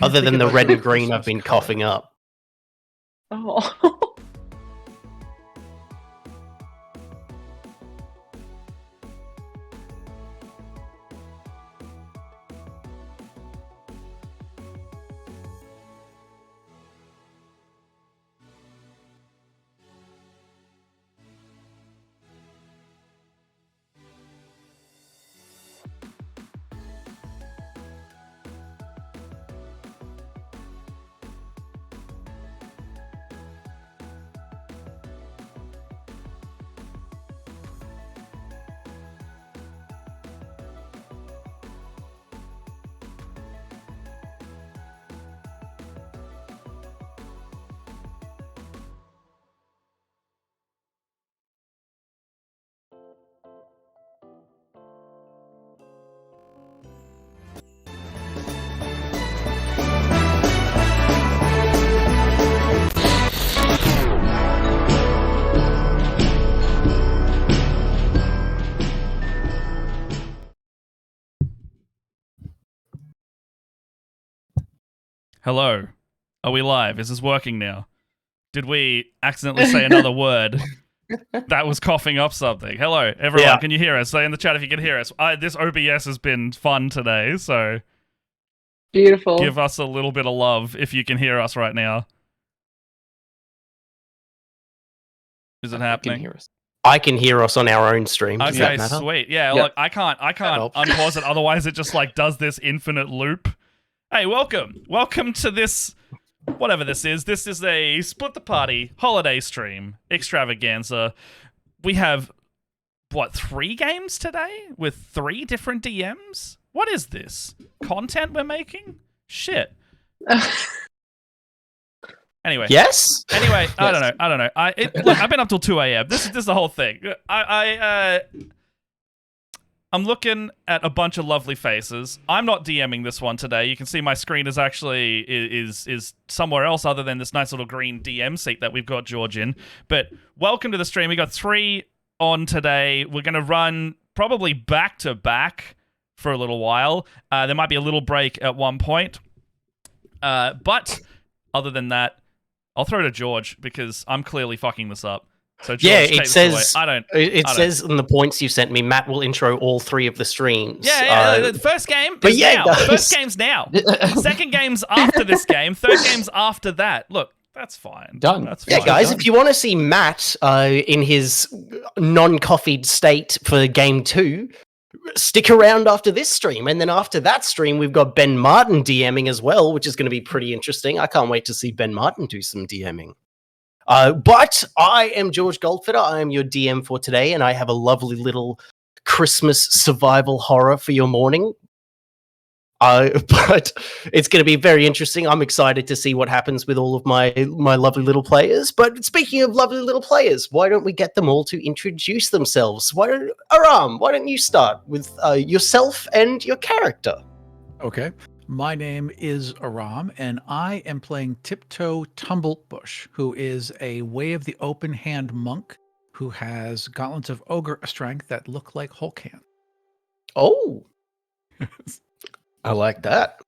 Other than the red and green I've been coughing up. Oh. Hello. Are we live? Is this working now? Did we accidentally say another word that was coughing up something? Hello, everyone. Yeah. Can you hear us? Say in the chat if you can hear us. This OBS has been fun today, so beautiful. Give us a little bit of love if you can hear us right now. Is it happening? Can hear us. I can hear us on our own stream. Does okay, sweet. Yeah, yep. Look, I can't unpause it. Otherwise, it just like does this infinite loop. Hey, welcome to this, whatever this is. This is a Split the Party holiday stream extravaganza. We have, what, 3 games today with 3 different DMs? What is this? Content we're making? Shit. Anyway. Yes? Anyway, yes. I don't know. Look, I've been up till 2 a.m. This is the whole thing. I'm looking at a bunch of lovely faces. I'm not DMing this one today. You can see my screen is actually is somewhere else other than this nice little green DM seat that we've got George in. But welcome to the stream. We got 3 on today. We're going to run probably back to back for a little while. There might be a little break at one point. But other than that, I'll throw to George because I'm clearly fucking this up. So George, yeah, it says it says in the points you sent me, Matt will intro all 3 of the streams. Yeah, the first game is now. First game's now. Second game's after this game. Third game's after that. Look, that's fine. Done. That's fine. Yeah, guys, if you want to see Matt in his non-coffeed state for game 2, stick around after this stream. And then after that stream, we've got Ben Martin DMing as well, which is going to be pretty interesting. I can't wait to see Ben Martin do some DMing. But I am George Goldfeder. I am your DM for today, and I have a lovely little Christmas survival horror for your morning. But it's going to be very interesting. I'm excited to see what happens with all of my lovely little players. But speaking of lovely little players, why don't we get them all to introduce themselves? Aram, why don't you start with yourself and your character? Okay. My name is Aram, and I am playing Tiptoe Tumblebush, who is a Way of the Open Hand monk who has gauntlets of ogre strength that look like Hulk hand. Oh, I like that.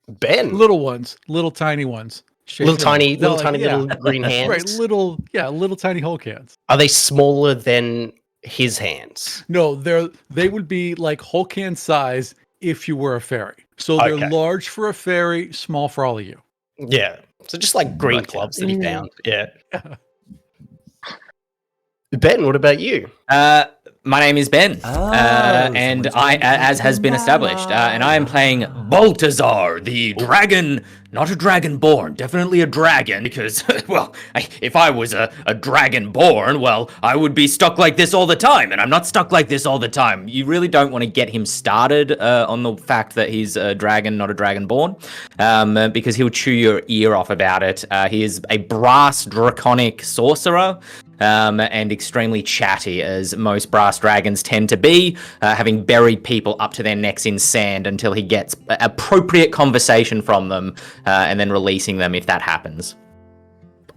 Ben. Little ones, little tiny ones. Little tiny yeah. little green hands. Right, little tiny Hulk hands. Are they smaller than his hands? No, they would be like Hulk hand size if you were a fairy. So they're Okay. large for a fairy, small for all of you. Yeah. So just like green Gotcha. gloves that he Mm. found. Yeah. Ben, what about you? My name is Ben, and I, as has been established, and I am playing Baltazar, the dragon, not a dragonborn, definitely a dragon, because, well, if I was a dragonborn, well, I would be stuck like this all the time, and I'm not stuck like this all the time. You really don't want to get him started on the fact that he's a dragon, not a dragonborn, because he'll chew your ear off about it. He is a brass draconic sorcerer, and extremely chatty, as most brass dragons tend to be, having buried people up to their necks in sand until he gets appropriate conversation from them, and then releasing them if that happens.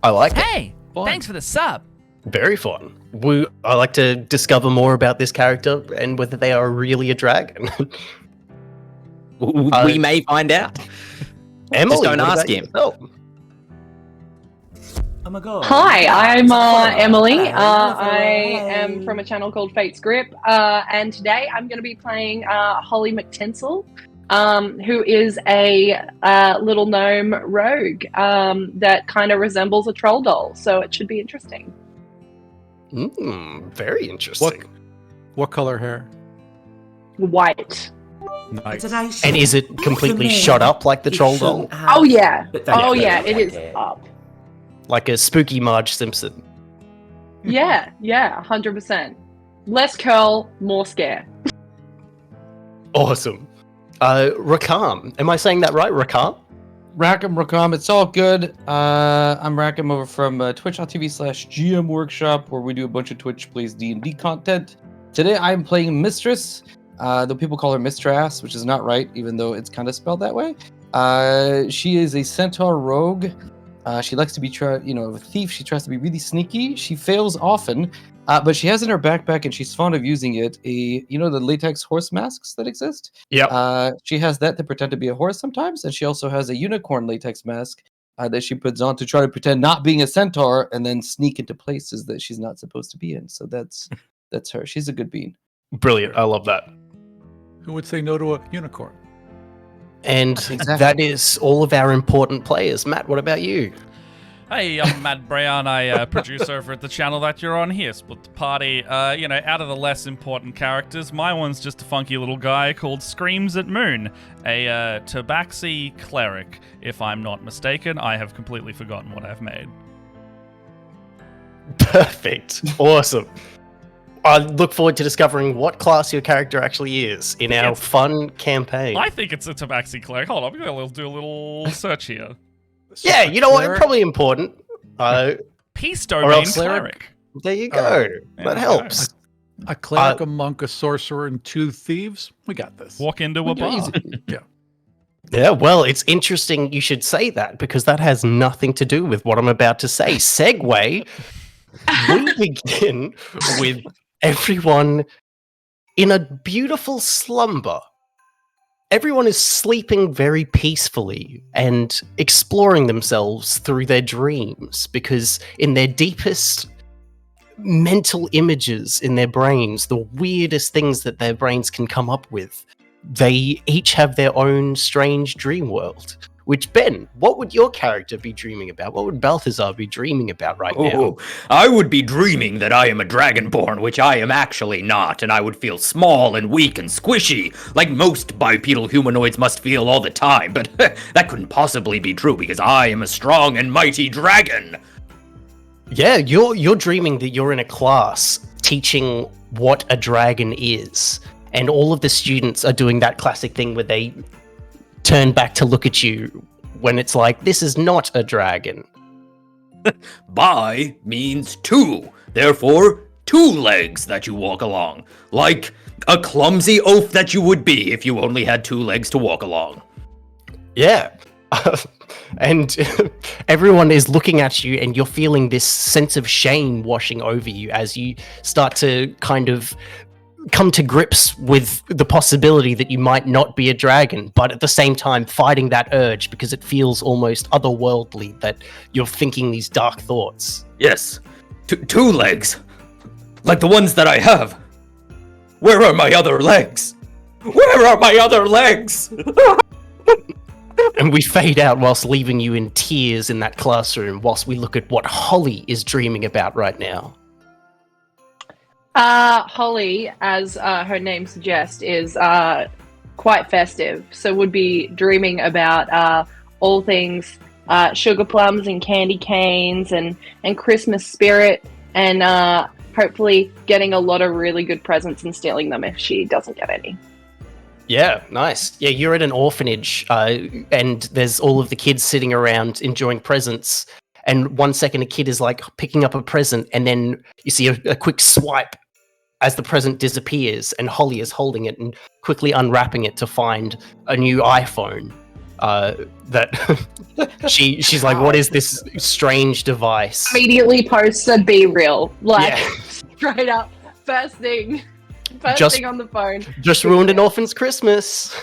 I like it. Hey, thanks for the sub. Very fun. I like to discover more about this character and whether they are really a dragon. We may find out. Emily, Just don't what ask about him. yourself? Oh my god. Hi, I'm Emily. I am from a channel called Fate's Grip, and today I'm going to be playing Holly McTinsel, who is a little gnome rogue that kind of resembles a troll doll, so it should be interesting. Very interesting. What color hair? White. Nice. And is it completely shot up like the troll doll? Oh yeah. But that- Oh yeah, it like is it. up. Like a spooky Marge Simpson? Yeah, 100%. Less curl, more scare. Awesome. Rakam. Am I saying that right? Rakam? Rakam, it's all good. I'm Rakam over from twitch.tv/GM Workshop, where we do a bunch of Twitch plays D&D content. Today I'm playing Mistress, though people call her Mistrass, which is not right, even though it's kind of spelled that way. She is a centaur rogue. She likes to be, a thief. She tries to be really sneaky. She fails often, but she has in her backpack, and she's fond of using it, the latex horse masks that exist? Yeah. She has that to pretend to be a horse sometimes, and she also has a unicorn latex mask that she puts on to try to pretend not being a centaur and then sneak into places that she's not supposed to be in. So that's her. She's a good bean. Brilliant. I love that. Who would say no to a unicorn? And Exactly. that is all of our important players. Matt, what about you? Hey, I'm Matt Brown. I produce over at the channel that you're on here, Split the Party. Out of the less important characters, my one's just a funky little guy called Screams at Moon, a Tabaxi cleric. If I'm not mistaken, I have completely forgotten what I've made. Perfect. Awesome. I look forward to discovering what class your character actually is in our fun campaign. I think it's a Tabaxi cleric. Hold on, I'm going to do a little search here. Yeah, you know what? Probably important. Peace Or Domain else Cleric. There you go. there That we helps. A cleric, a monk, a sorcerer, and 2 thieves. We got this. Walk into a bar. Yeah, well, it's interesting you should say that because that has nothing to do with what I'm about to say. Segue. We begin with everyone in a beautiful slumber. Everyone is sleeping very peacefully and exploring themselves through their dreams because in their deepest mental images in their brains, the weirdest things that their brains can come up with, they each have their own strange dream world. Which, Ben, what would your character be dreaming about? What would Balthazar be dreaming about right now? I would be dreaming that I am a dragonborn, which I am actually not, and I would feel small and weak and squishy, like most bipedal humanoids must feel all the time, but that couldn't possibly be true because I am a strong and mighty dragon. Yeah, you're dreaming that you're in a class teaching what a dragon is, and all of the students are doing that classic thing where they turn back to look at you when it's like, this is not a dragon. Bi means 2, therefore 2 legs that you walk along, like a clumsy oaf that you would be if you only had 2 legs to walk along. Yeah. And everyone is looking at you and you're feeling this sense of shame washing over you as you start to kind of come to grips with the possibility that you might not be a dragon, but at the same time fighting that urge because it feels almost otherworldly that you're thinking these dark thoughts. Yes. Two legs. Like the ones that I have. Where are my other legs? Where are my other legs? And we fade out whilst leaving you in tears in that classroom whilst we look at what Holly is dreaming about right now. Holly, as her name suggests, is quite festive, so would be dreaming about all things sugar plums and candy canes and Christmas spirit, and hopefully getting a lot of really good presents and stealing them if she doesn't get any. Yeah, nice. Yeah, you're at an orphanage, and there's all of the kids sitting around enjoying presents. And 1 second, a kid is like picking up a present, and then you see a quick swipe as the present disappears, and Holly is holding it and quickly unwrapping it to find a new iPhone. That she's like, what is this strange device? Immediately posts a be real, like Yeah. straight up, first thing on the phone. Just ruined an orphan's Christmas.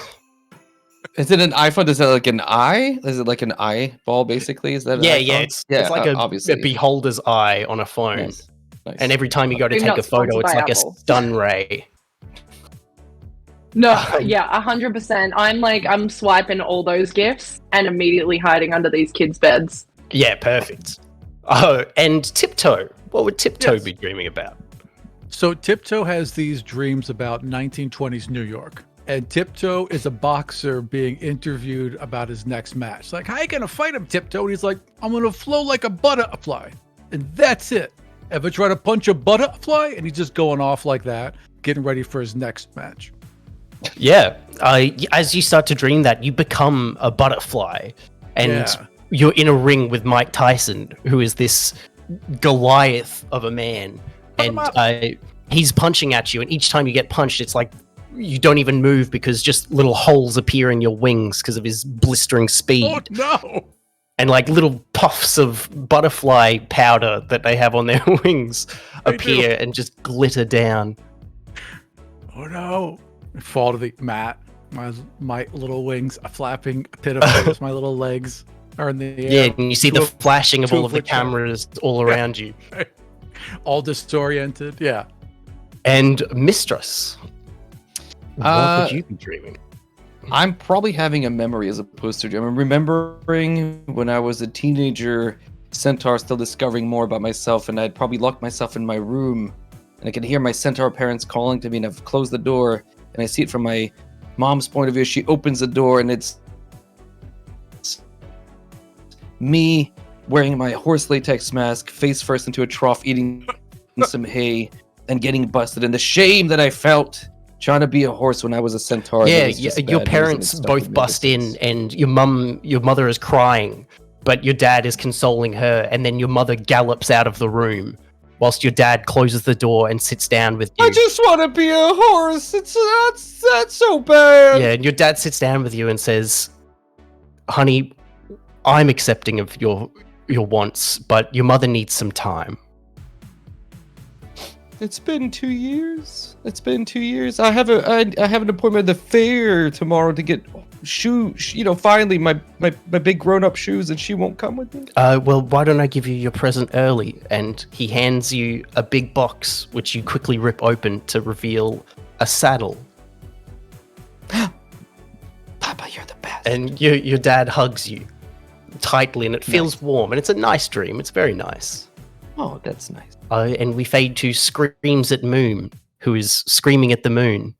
Is it an iPhone? Is it like an eye? Is it like an eyeball, basically? Is that an Yeah, iPhone? it's like a obviously. beholder's eye on a phone. Nice. Nice. And every time you go to Maybe take not a photo, sponsored it's by like Apple. a stun ray. No, yeah, 100%. I'm swiping all those gifts and immediately hiding under these kids' beds. Yeah, perfect. Oh, and Tiptoe. What would Tiptoe Yes. be dreaming about? So Tiptoe has these dreams about 1920s New York. And Tiptoe is a boxer being interviewed about his next match. Like, how you gonna fight him, Tiptoe? And he's like, I'm gonna flow like a butterfly. And that's it. Ever try to punch a butterfly? And he's just going off like that, getting ready for his next match. Yeah. As you start to dream that, you become a butterfly. And Yeah. you're in a ring with Mike Tyson, who is this Goliath of a man. Put him And he's punching at you. And each time you get punched, it's like you don't even move because just little holes appear in your wings because of his blistering speed. Oh no! And like little puffs of butterfly powder that they have on their wings They appear and just glitter down. Oh no! I fall to the mat. My little wings are flapping pitifully. My little legs are in the air. Yeah, and you see the Two of- flashing of two all of of the which are- cameras all around you. all disoriented. Yeah. And Mistress, what would you be dreaming? I'm probably having a memory as opposed to a dream. I'm remembering when I was a teenager, Centaur, still discovering more about myself, and I'd probably locked myself in my room, and I could hear my Centaur parents calling to me, and I've closed the door, and I see it from my mom's point of view. She opens the door, and it's me wearing my horse latex mask, face first into a trough, eating some hay, and getting busted, and the shame that I felt trying to be a horse when I was a centaur. Yeah, was just your bad news, and parents it stuck with both me ever bust in, since. and your mother is crying, but your dad is consoling her, and then your mother gallops out of the room, whilst your dad closes the door and sits down with you. I just want to be a horse. That's so bad. Yeah, and your dad sits down with you and says, "Honey, I'm accepting of your wants, but your mother needs some time." It's been 2 years. I have an appointment at the fair tomorrow to get shoes. Finally my big grown up shoes, and she won't come with me. Well, why don't I give you your present early? And he hands you a big box, which you quickly rip open to reveal a saddle. Papa, you're the best. And your dad hugs you tightly, and it feels warm, and it's a nice dream. It's very nice. Oh, that's nice. And we fade to Screams at Moon, who is screaming at the moon.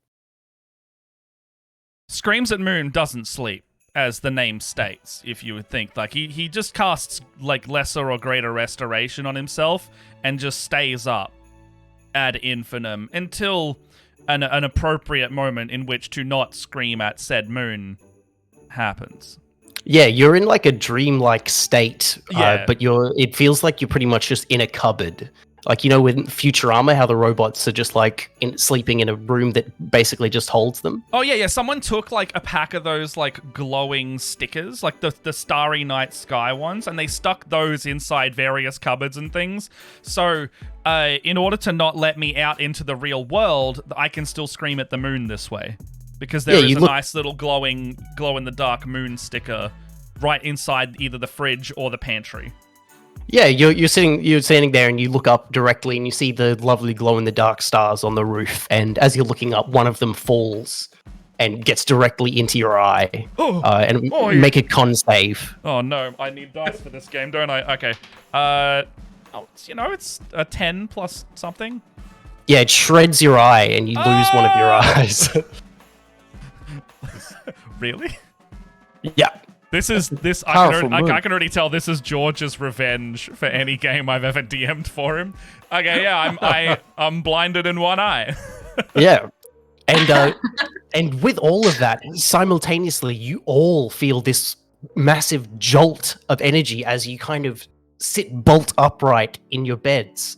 Screams at Moon doesn't sleep, as the name states, if you would think. Like, he just casts, like, lesser or greater restoration on himself and just stays up ad infinitum until an appropriate moment in which to not scream at said moon happens. Yeah, you're in like a dreamlike state, Yeah. but it feels like you're pretty much just in a cupboard. Like, with Futurama, how the robots are just like sleeping in a room that basically just holds them. Oh yeah. Someone took like a pack of those like glowing stickers, like the Starry Night Sky ones, and they stuck those inside various cupboards and things. So, in order to not let me out into the real world, I can still scream at the moon this way, because there is a nice little glow in the dark moon sticker right inside either the fridge or the pantry. Yeah, you're standing there, and you look up directly, and you see the lovely glow-in-the-dark stars on the roof. And as you're looking up, one of them falls and gets directly into your eye. Make a con save. Oh no, I need dice for this game, don't I? Okay. It's a 10 plus something. Yeah, it shreds your eye, and you lose one of your eyes. Really? Yeah. I can already tell this is George's revenge for any game I've ever DM'd for him. Okay, yeah, I'm blinded in one eye. Yeah. And with all of that, simultaneously, you all feel this massive jolt of energy as you kind of sit bolt upright in your beds.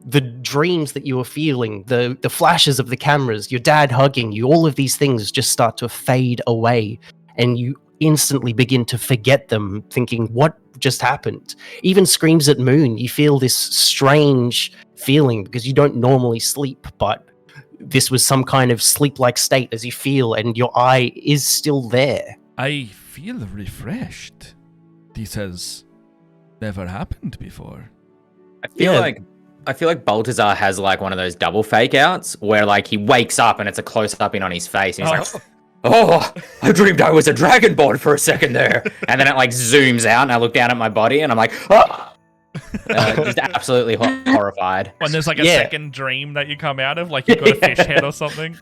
The dreams that you were feeling, the flashes of the cameras, your dad hugging you, all of these things just start to fade away, and you instantly begin to forget them, thinking, what just happened? Even screams at moon, you feel this strange feeling because you don't normally sleep, but this was some kind of sleep-like state as you feel, and your eye is still there. I feel refreshed. This has never happened before. I feel like Baltazar has like one of those double fake outs where like he wakes up and it's a close up in on his face and he's like, oh, I dreamed I was a dragonborn for a second there. And then it like zooms out and I look down at my body and I'm like, oh! Just absolutely horrified. When there's like a second dream that you come out of, like you've got a fish head or something.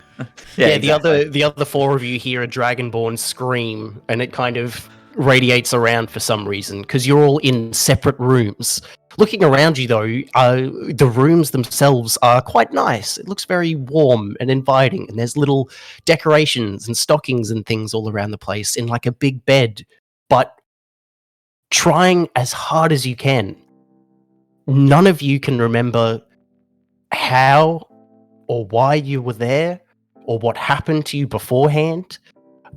Yeah, exactly. the other four of you hear a dragonborn scream, and it kind of radiates around for some reason because you're all in separate rooms. Looking around you, though, the rooms themselves are quite nice. It looks very warm and inviting, and there's little decorations and stockings and things all around the place in like a big bed. But trying as hard as you can, none of you can remember how or why you were there or what happened to you beforehand.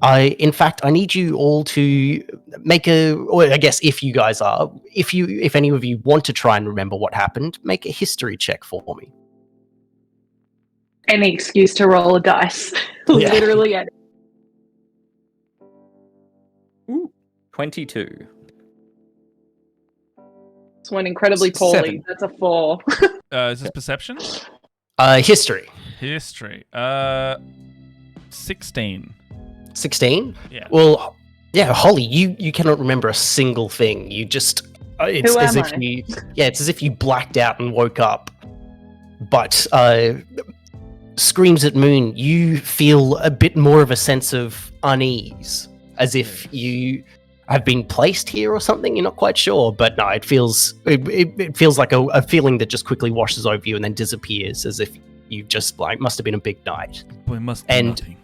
In fact, I need you all to make or I guess if you guys are, if any of you want to try and remember what happened, make a history check for me. Any excuse to roll a dice. Yeah. Literally any. Ooh, 22. This went incredibly poorly. 7. That's a 4. Is this perception? History. History. 16. 16? Yeah. Well, yeah, Holly, you cannot remember a single thing. You just it's Who as am if I? it's as if you blacked out and woke up. But screams at moon, you feel a bit more of a sense of unease, as if you have been placed here or something. You're not quite sure, but no, it feels like a feeling that just quickly washes over you and then disappears, as if you just like must have been a big night. Boy, must be And nothing.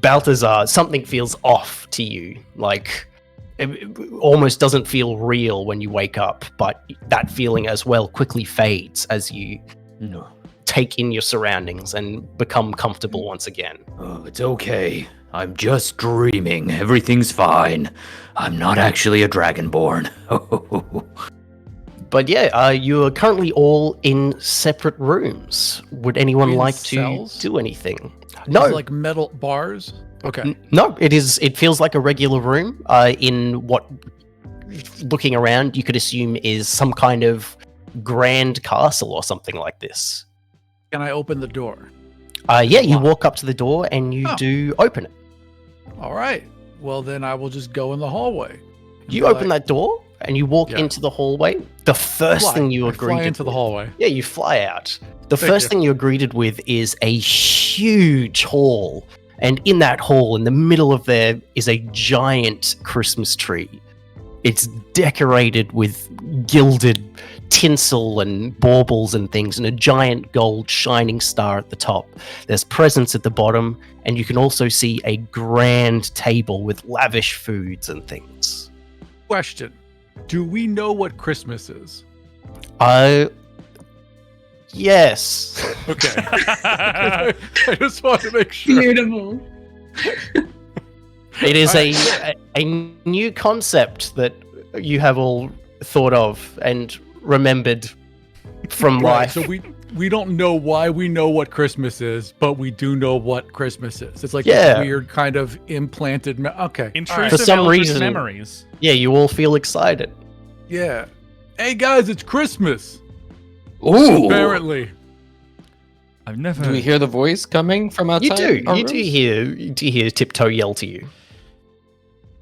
Balthazar, something feels off to you. Like, it almost doesn't feel real when you wake up, but that feeling as well quickly fades as you take in your surroundings and become comfortable once again. Oh, it's okay. I'm just dreaming. Everything's fine. I'm not actually a dragonborn. But yeah, you are currently all in separate rooms. Would anyone In like cells? to do anything? Is No. it like metal bars? Okay. No, it feels like a regular room in what, looking around, you could assume is some kind of grand castle or something like this. Can I open the door? Yeah, you walk up to the door and you do open it. All right. Well, then I will just go in the hallway. You open that door and you walk into the hallway. The first thing you are fly greeted into the hallway. Yeah, you fly out. The Thank first you. thing you're greeted with is a huge hall. And in that hall, in the middle of there, is a giant Christmas tree. It's decorated with gilded tinsel and baubles and things, and a giant gold shining star at the top. There's presents at the bottom, and you can also see a grand table with lavish foods and things. Question: do we know what Christmas is? Yes. Okay. I just want to make sure. Beautiful. It is Alright. a new concept that you have all thought of and remembered from Right, life. so we don't know why we know what Christmas is, but we do know what Christmas is. It's like Yeah. this weird kind of implanted. Okay. Intrusive For some Eldritch reason- memories. Yeah, you all feel excited. Yeah. Hey guys, it's Christmas. Ooh. Apparently. I've never. Do we hear the voice coming from You outside? do. our You do rooms? hear Tiptoe yell to you.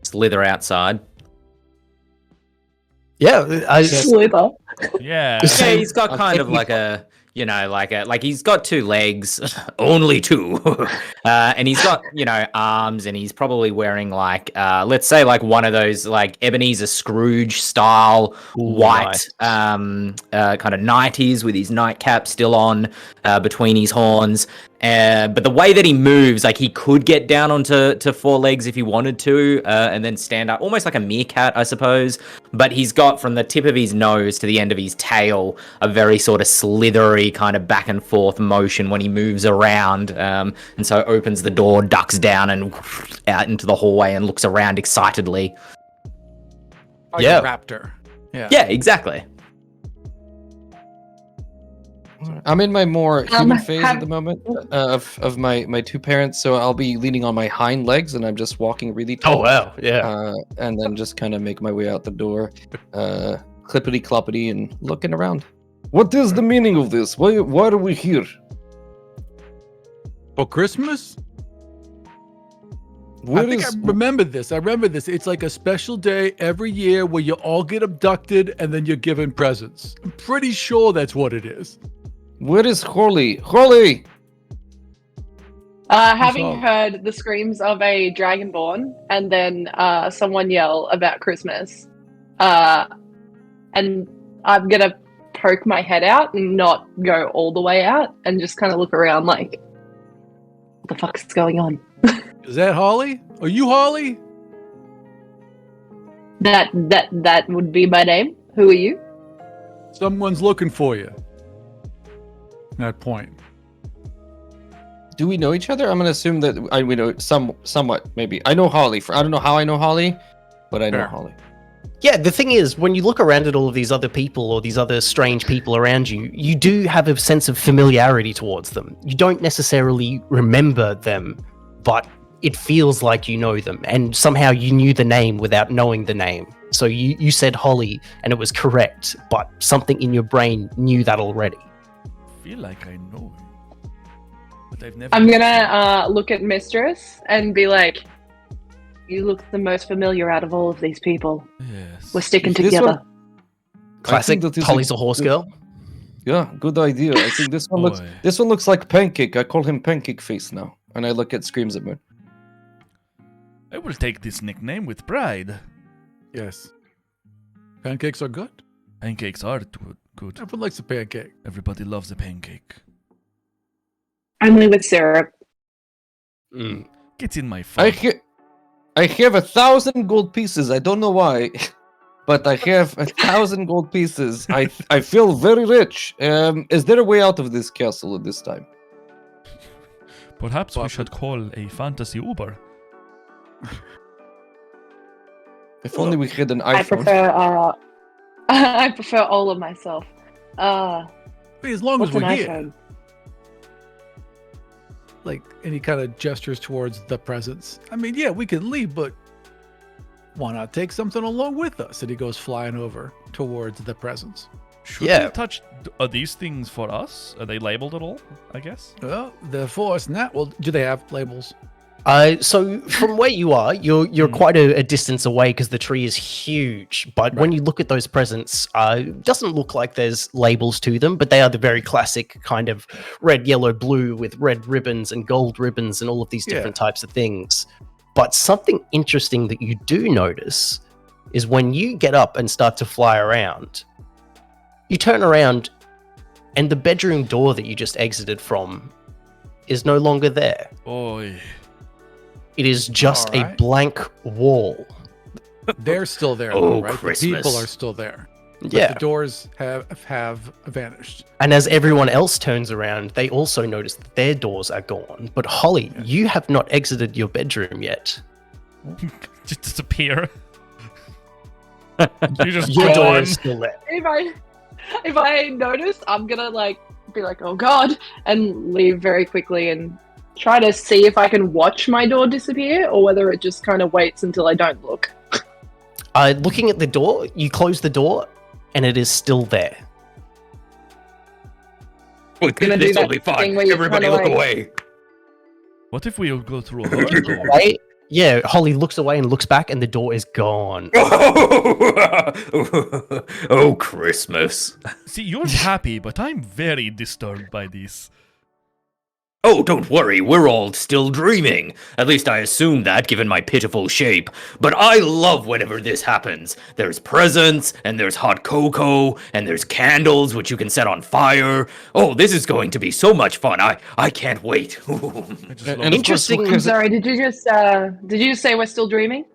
Slither outside. Yeah, Slither. Yeah. Yeah, he's got I'll kind take of you- like a, like he's got 2 legs, only 2, and he's got, arms, and he's probably wearing like, let's say like one of those like Ebenezer Scrooge style white, kind of nighties with his nightcap still on, between his horns. But the way that he moves, like he could get down onto 4 legs if he wanted to, and then stand up, almost like a meerkat, I suppose. But he's got from the tip of his nose to the end of his tail a very sort of slithery kind of back and forth motion when he moves around, and so opens the door, ducks down, and out into the hallway and looks around excitedly. Like Yeah. a raptor. Yeah. Yeah, exactly. I'm in my more human phase have- at the moment of my 2 parents, so I'll be leaning on my hind legs and I'm just walking really tall. Oh wow, yeah. And then just kind of make my way out the door, clippity cloppity, and looking around. What is the meaning of this? Why are we here? For Christmas? Where I think I remember this. It's like a special day every year where you all get abducted and then you're given presents. I'm pretty sure that's what it is. where is Holly? Holly! Having all? heard the screams of a dragonborn and then someone yell about Christmas, and I'm gonna poke my head out and not go all the way out and just kind of look around like, what the fuck is going on? Is that Holly? Are you Holly? That would be my name. Who are you? Someone's looking for you. That point. Do we know each other? I'm gonna assume that we know somewhat, maybe. I know Holly. I don't know how I know Holly, but I know Fair. Holly. Yeah, the thing is, when you look around at all of these other people or these other strange people around you, you do have a sense of familiarity towards them. You don't necessarily remember them, but it feels like you know them, and somehow you knew the name without knowing the name. So you said Holly, and it was correct, but something in your brain knew that already. I feel like I know him, but I've never. I'm gonna look at Mistress and be like, you look the most familiar out of all of these people. Yes. We're sticking This together. Classic that is Holly's a horse girl. Yeah, good idea. I think this one looks Boy. like Pancake. I call him Pancake Face now, and I look at Screams at Moon. I will take this nickname with pride. Yes. Pancakes are good. Pancakes are good. Everyone likes a pancake. Everybody loves a pancake. Only with syrup. Mm. Get in my I phone. have 1,000 gold pieces. I don't know why, but I have 1,000 gold pieces. I feel very rich. Is there a way out of this castle at this time? Perhaps we should call a fantasy Uber. If only we had an I iPhone. prefer I prefer all of myself. Hey, as long What's as an we're here. iPhone? Like, and he kind of gestures towards the presents. I mean, yeah, we can leave, but why not take something along with us? And he goes flying over towards the presents. Should Yeah. we touch? Are these things for us? Are they labeled at all? I guess. Well, they're for us now. Well, do they have labels? So from where you are, you're quite a distance away because the tree is huge. But when you look at those presents, it doesn't look like there's labels to them, but they are the very classic kind of red, yellow, blue with red ribbons and gold ribbons and all of these different types of things. But something interesting that you do notice is when you get up and start to fly around, you turn around and the bedroom door that you just exited from is no longer there. Oi. It is just a Alright. blank wall. They're still there, Oh, though, right? The Christmas. people are still there. But Yeah. the doors have vanished. And as everyone else turns around, they also notice that their doors are gone. But Holly, you have not exited your bedroom yet. Just disappear. You just Your door gone. is still there. If I notice, I'm gonna be like, oh god, and leave very quickly and try to see if I can watch my door disappear or whether it just kind of waits until I don't look. Looking at the door, you close the door, and it is still there. Gonna do This will that be thing fine. where you Everybody kinda look like- away. What if we all go through a hard door? Right? Yeah, Holly looks away and looks back, and the door is gone. Oh, Christmas. See, you're happy, but I'm very disturbed by this. Oh, don't worry, we're all still dreaming. At least I assume that, given my pitiful shape. But I love whenever this happens. There's presents, and there's hot cocoa, and there's candles which you can set on fire. Oh, this is going to be so much fun. I can't wait. I just love And it. of course, Interesting- who I'm cares- sorry, did you just say we're still dreaming?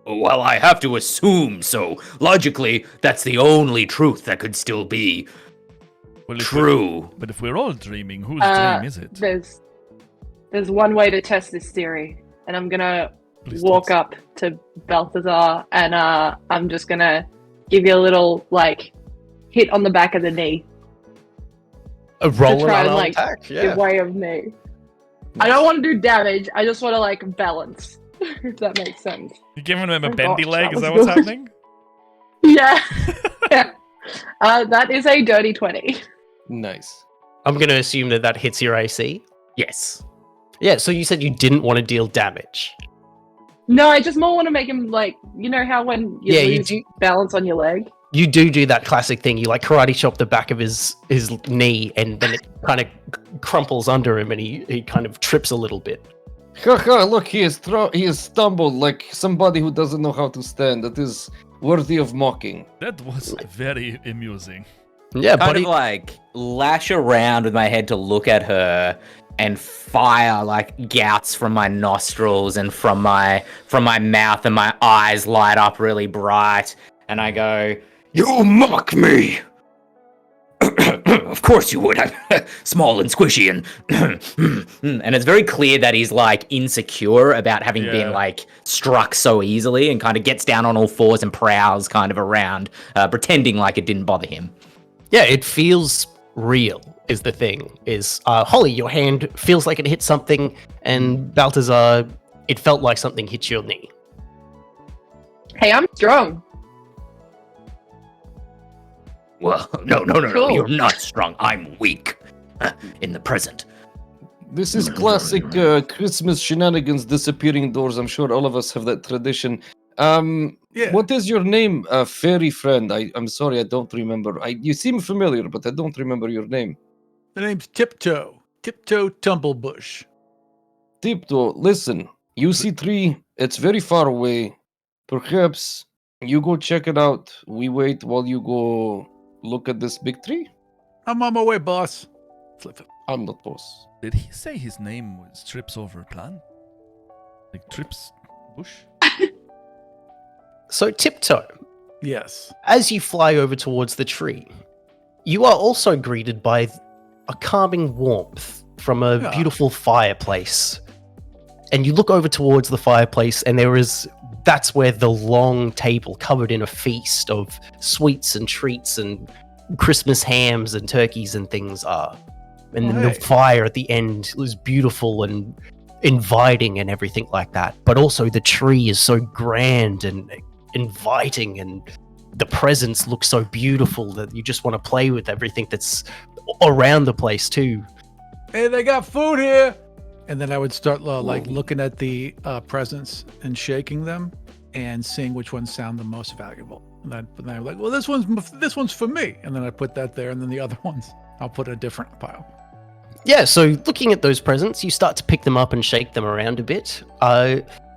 Well, I have to assume so. Logically, that's the only truth that could still be Well, if true. But if we're all dreaming, whose Uh, dream is it? There's one way to test this theory, and I'm gonna Please walk tell us. up to Balthazar and I'm just gonna give you a little hit on the back of the knee. A roll try an and, unarmed attack, yeah. Give way of knee. I don't want to do damage. I just want to balance. If that makes sense. You're giving him a Oh bendy gosh, leg? that Is was that what's good. happening? Yeah. Yeah. That is a dirty 20. Nice. I'm going to assume that hits your AC. Yes. Yeah, so you said you didn't want to deal damage. No, I just more want to make him you know how when you Yeah, you lose do- balance on your leg? You do that classic thing. You karate chop the back of his knee, and then it kind of crumples under him, and he kind of trips a little bit. Haha, look, he has stumbled like somebody who doesn't know how to stand. That is worthy of mocking. That was very amusing. Yeah, Kind buddy. of lash around with my head to look at her and fire gouts from my nostrils and from my mouth, and my eyes light up really bright, and I go, "You mock me!" Of course you would. I'm small and squishy and it's very clear that he's insecure about having been struck so easily, and kind of gets down on all fours and prowls kind of around, pretending like it didn't bother him. Yeah, it feels real, is the thing. Holly, your hand feels like it hit something, and Balthazar, it felt like something hit your knee. Hey, I'm strong. Well, no, Cool. you're not strong. I'm weak. In the present. This is classic Christmas shenanigans, disappearing doors. I'm sure all of us have that tradition. Yeah. What is your name, fairy friend? I'm sorry, I don't remember. You seem familiar, but I don't remember your name. The name's Tiptoe. Tiptoe Tumblebush. Tiptoe, listen. You see tree, it's very far away. Perhaps you go check it out. We wait while you go look at this big tree. I'm on my way, boss. Flip it. I'm not boss. Did he say his name was Trips Over Plan? Like Trips Bush? So, Tiptoe, Yes. as you fly over towards the tree, you are also greeted by a calming warmth from a Yeah. beautiful fireplace. And you look over towards the fireplace, and that's where the long table covered in a feast of sweets and treats and Christmas hams and turkeys and things are. And then Hey. the fire at the end was beautiful and inviting and everything like that. But also the tree is so grand and inviting, and the presents look so beautiful that you just want to play with everything that's around the place too. Hey, they got food here. And then I would start looking at the presents and shaking them and seeing which ones sound the most valuable. And I'm like, well, this one's for me. And then I put that there, and then the other ones I'll put in a different pile. Yeah, so looking at those presents, you start to pick them up and shake them around a bit.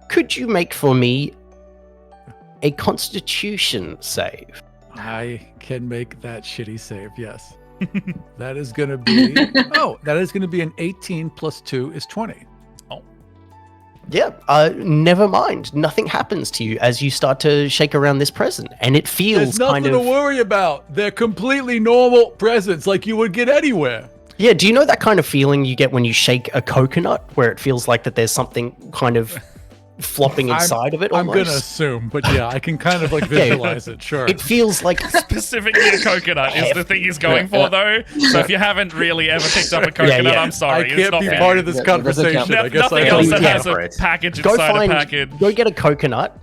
Could you make for me a Constitution save? I can make that shitty save. Yes. That is going to be that is going to be an 18 plus 2 is 20. never mind. Nothing happens to you as you start to shake around this present, and it feels There's nothing kind of. to worry about. They're completely normal presents like you would get anywhere. Yeah, do you know that kind of feeling you get when you shake a coconut, where it feels like that there's something kind of flopping inside of it I'm almost? gonna assume, but yeah, I can kind of like visualize it. Sure. It feels like Specifically a coconut is the thing he's going for, though. So if you haven't really ever picked up a coconut, I'm I sorry. can't it's not be fair. part of this Yeah, that doesn't conversation. count. I guess Nothing I else have that to has a separate. package go inside a find, package. go get a coconut,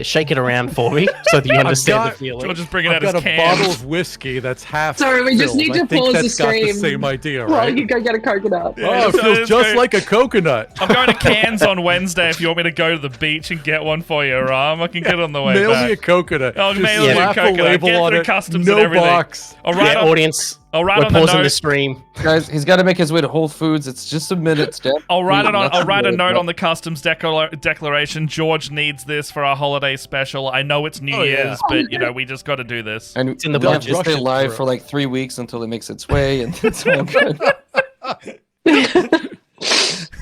shake it around for me so that you understand got- the feeling. George is bringing I've out got his a cans. bottle of whiskey that's half Sorry, we just filled. need to I think pause the that's got the stream. same idea, Well, right? you go get a coconut. Yeah, Oh, it so feels it's just go- like a coconut. I'm going to Cairns on Wednesday if you want me to go to the beach and get one for you, Ram. I can get on the way Mail back. me a coconut. I'll Just mail you a slap coconut. label Get on through it. customs no and everything. box. I'll write Yeah, on, audience, I'll write we're on the pausing the note. stream. Guys, he's got to make his way to Whole Foods. It's just a minute, Steph. I'll write it on. Nothing I'll write a really, note but- on the customs declaration. George needs this for our holiday special. I know it's New Oh, yeah. Year's, but you know we just got to do this. And in the we'll budget. just stay Rush it live through. for like 3 weeks until it makes its way, and it's all good.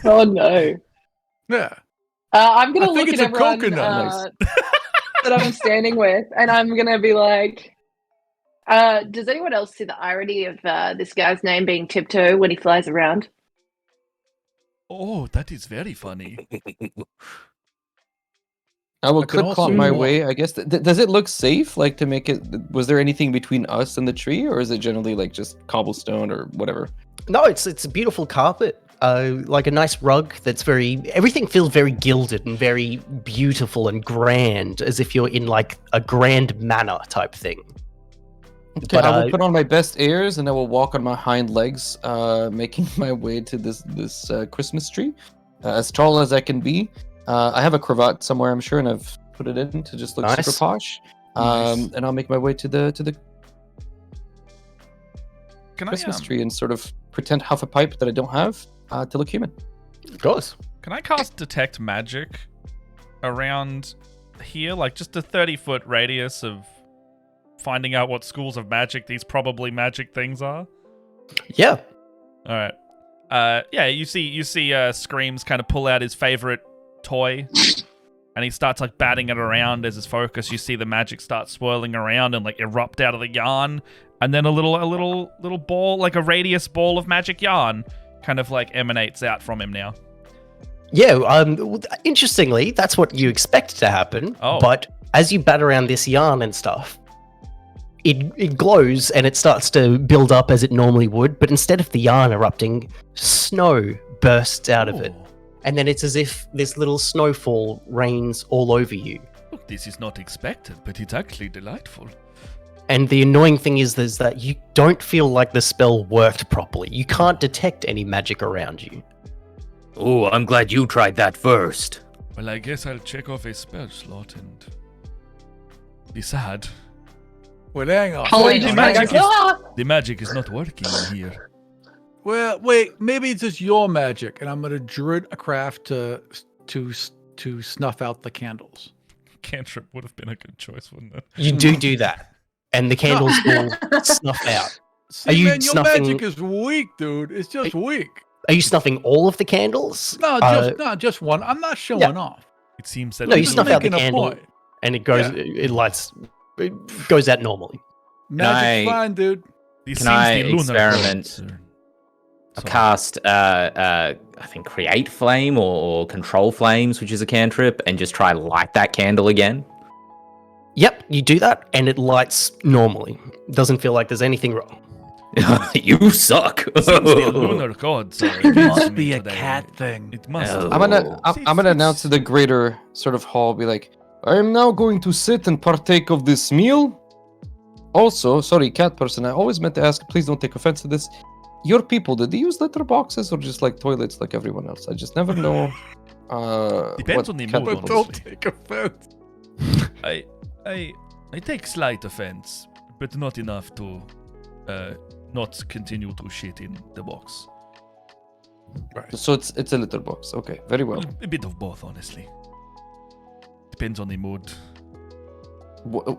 Oh no. Yeah. I'm gonna I think look it's at a everyone coconut. that I'm standing with, and I'm gonna be like, does anyone else see the irony of this guy's name being Tiptoe when he flies around? Oh, that is very funny. I will I can clip also clop my walk. way. I guess. Does it look safe? Like to make it? Was there anything between us and the tree, or is it generally like just cobblestone or whatever? No, it's a beautiful carpet. Like a nice rug that's everything feels very gilded and very beautiful and grand, as if you're in like a grand manor type thing. Okay, But, I will put on my best airs and I will walk on my hind legs, making my way to this Christmas tree, as tall as I can be. I have a cravat somewhere, I'm sure, and I've put it in to just look Nice. super posh. Nice. And I'll make my way to the Can Christmas I tree and sort of pretend huff a pipe that I don't have to look human. Of course. can I cast detect magic around here, like just a 30-foot radius of finding out what schools of magic these probably magic things are? Yeah. All right. Yeah, you see Screams kind of pull out his favorite toy and he starts like batting it around as his focus. You see the magic start swirling around and like erupt out of the yarn, and then a little ball, like a radius ball of magic yarn, kind of like emanates out from him now. Yeah, interestingly, that's what you expect to happen. Oh. But as you bat around this yarn and stuff, it glows and it starts to build up as it normally would, but instead of the yarn erupting, snow bursts out of it. Oh, And then it's as if this little snowfall rains all over you. look, this is not expected, but it's actually delightful. And the annoying thing is that you don't feel like the spell worked properly. You can't detect any magic around you. Oh, I'm glad you tried that first. Well, I guess I'll check off a spell slot and be sad. Well, hang on. Holly the just kind of magic goes, is- "Ah!" The magic is not working in here. Well, wait. Maybe it's just your magic, and I'm gonna druid a craft to snuff out the candles. Cantrip would have been a good choice, wouldn't it? You do that, and the candles will snuff out. See, Are you man, your snuffing- magic is weak, dude. It's just weak. Are you snuffing all of the candles? No, just one. I'm not showing off. It seems that No, you Just snuff out the making a candle, point. and it goes. Yeah. It lights. It goes out normally. Magic's I- fine, dude. This Can seems I the lunar experiment? gods are- I Sorry. cast, I think, Create Flame or Control Flames, which is a cantrip, and just try light that candle again. Yep, you do that, and it lights normally. Doesn't feel like there's anything wrong. You suck. Seems the lunar gods are It against must me be a today. cat thing. It must. Oh. I'm gonna announce to the greater sort of hall, be like, I am now going to sit and partake of this meal. Also, sorry, cat person, I always meant to ask, please don't take offense to this. Your people, did they use litter boxes or just like toilets like everyone else? I just never know. Depends what on the cat mood, But people honestly. don't take offense. I take slight offense, but not enough to not continue to shit in the box. Right. So it's a litter box. Okay, very well. A bit of both, honestly. Depends on the mood.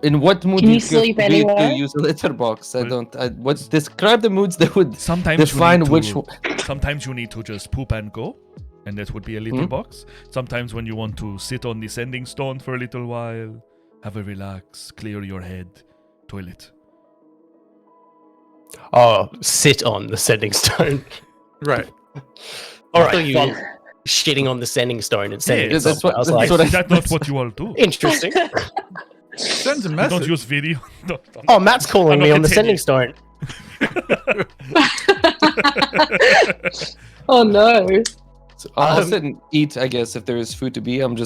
In what mood Can you do sleep be to anywhere? use a litter box? I don't. Describe the moods that would Sometimes define you need which to, one. Sometimes you need to just poop and go. And that would be a little box. Sometimes when you want to sit on the sending stone for a little while, have a relax, clear your head, toilet. Oh, sit on the sending stone. Right. All right, you shitting on the sending stone and sending Yeah, it that's somewhere. what- I was like, that's what Is that not what you all do? interesting. Sends a You message. don't use video? No, don't. Oh, Matt's calling I'm me not on the sending continue. stone. Oh no. So I'll sit and eat, I guess, if there is food to be. I'm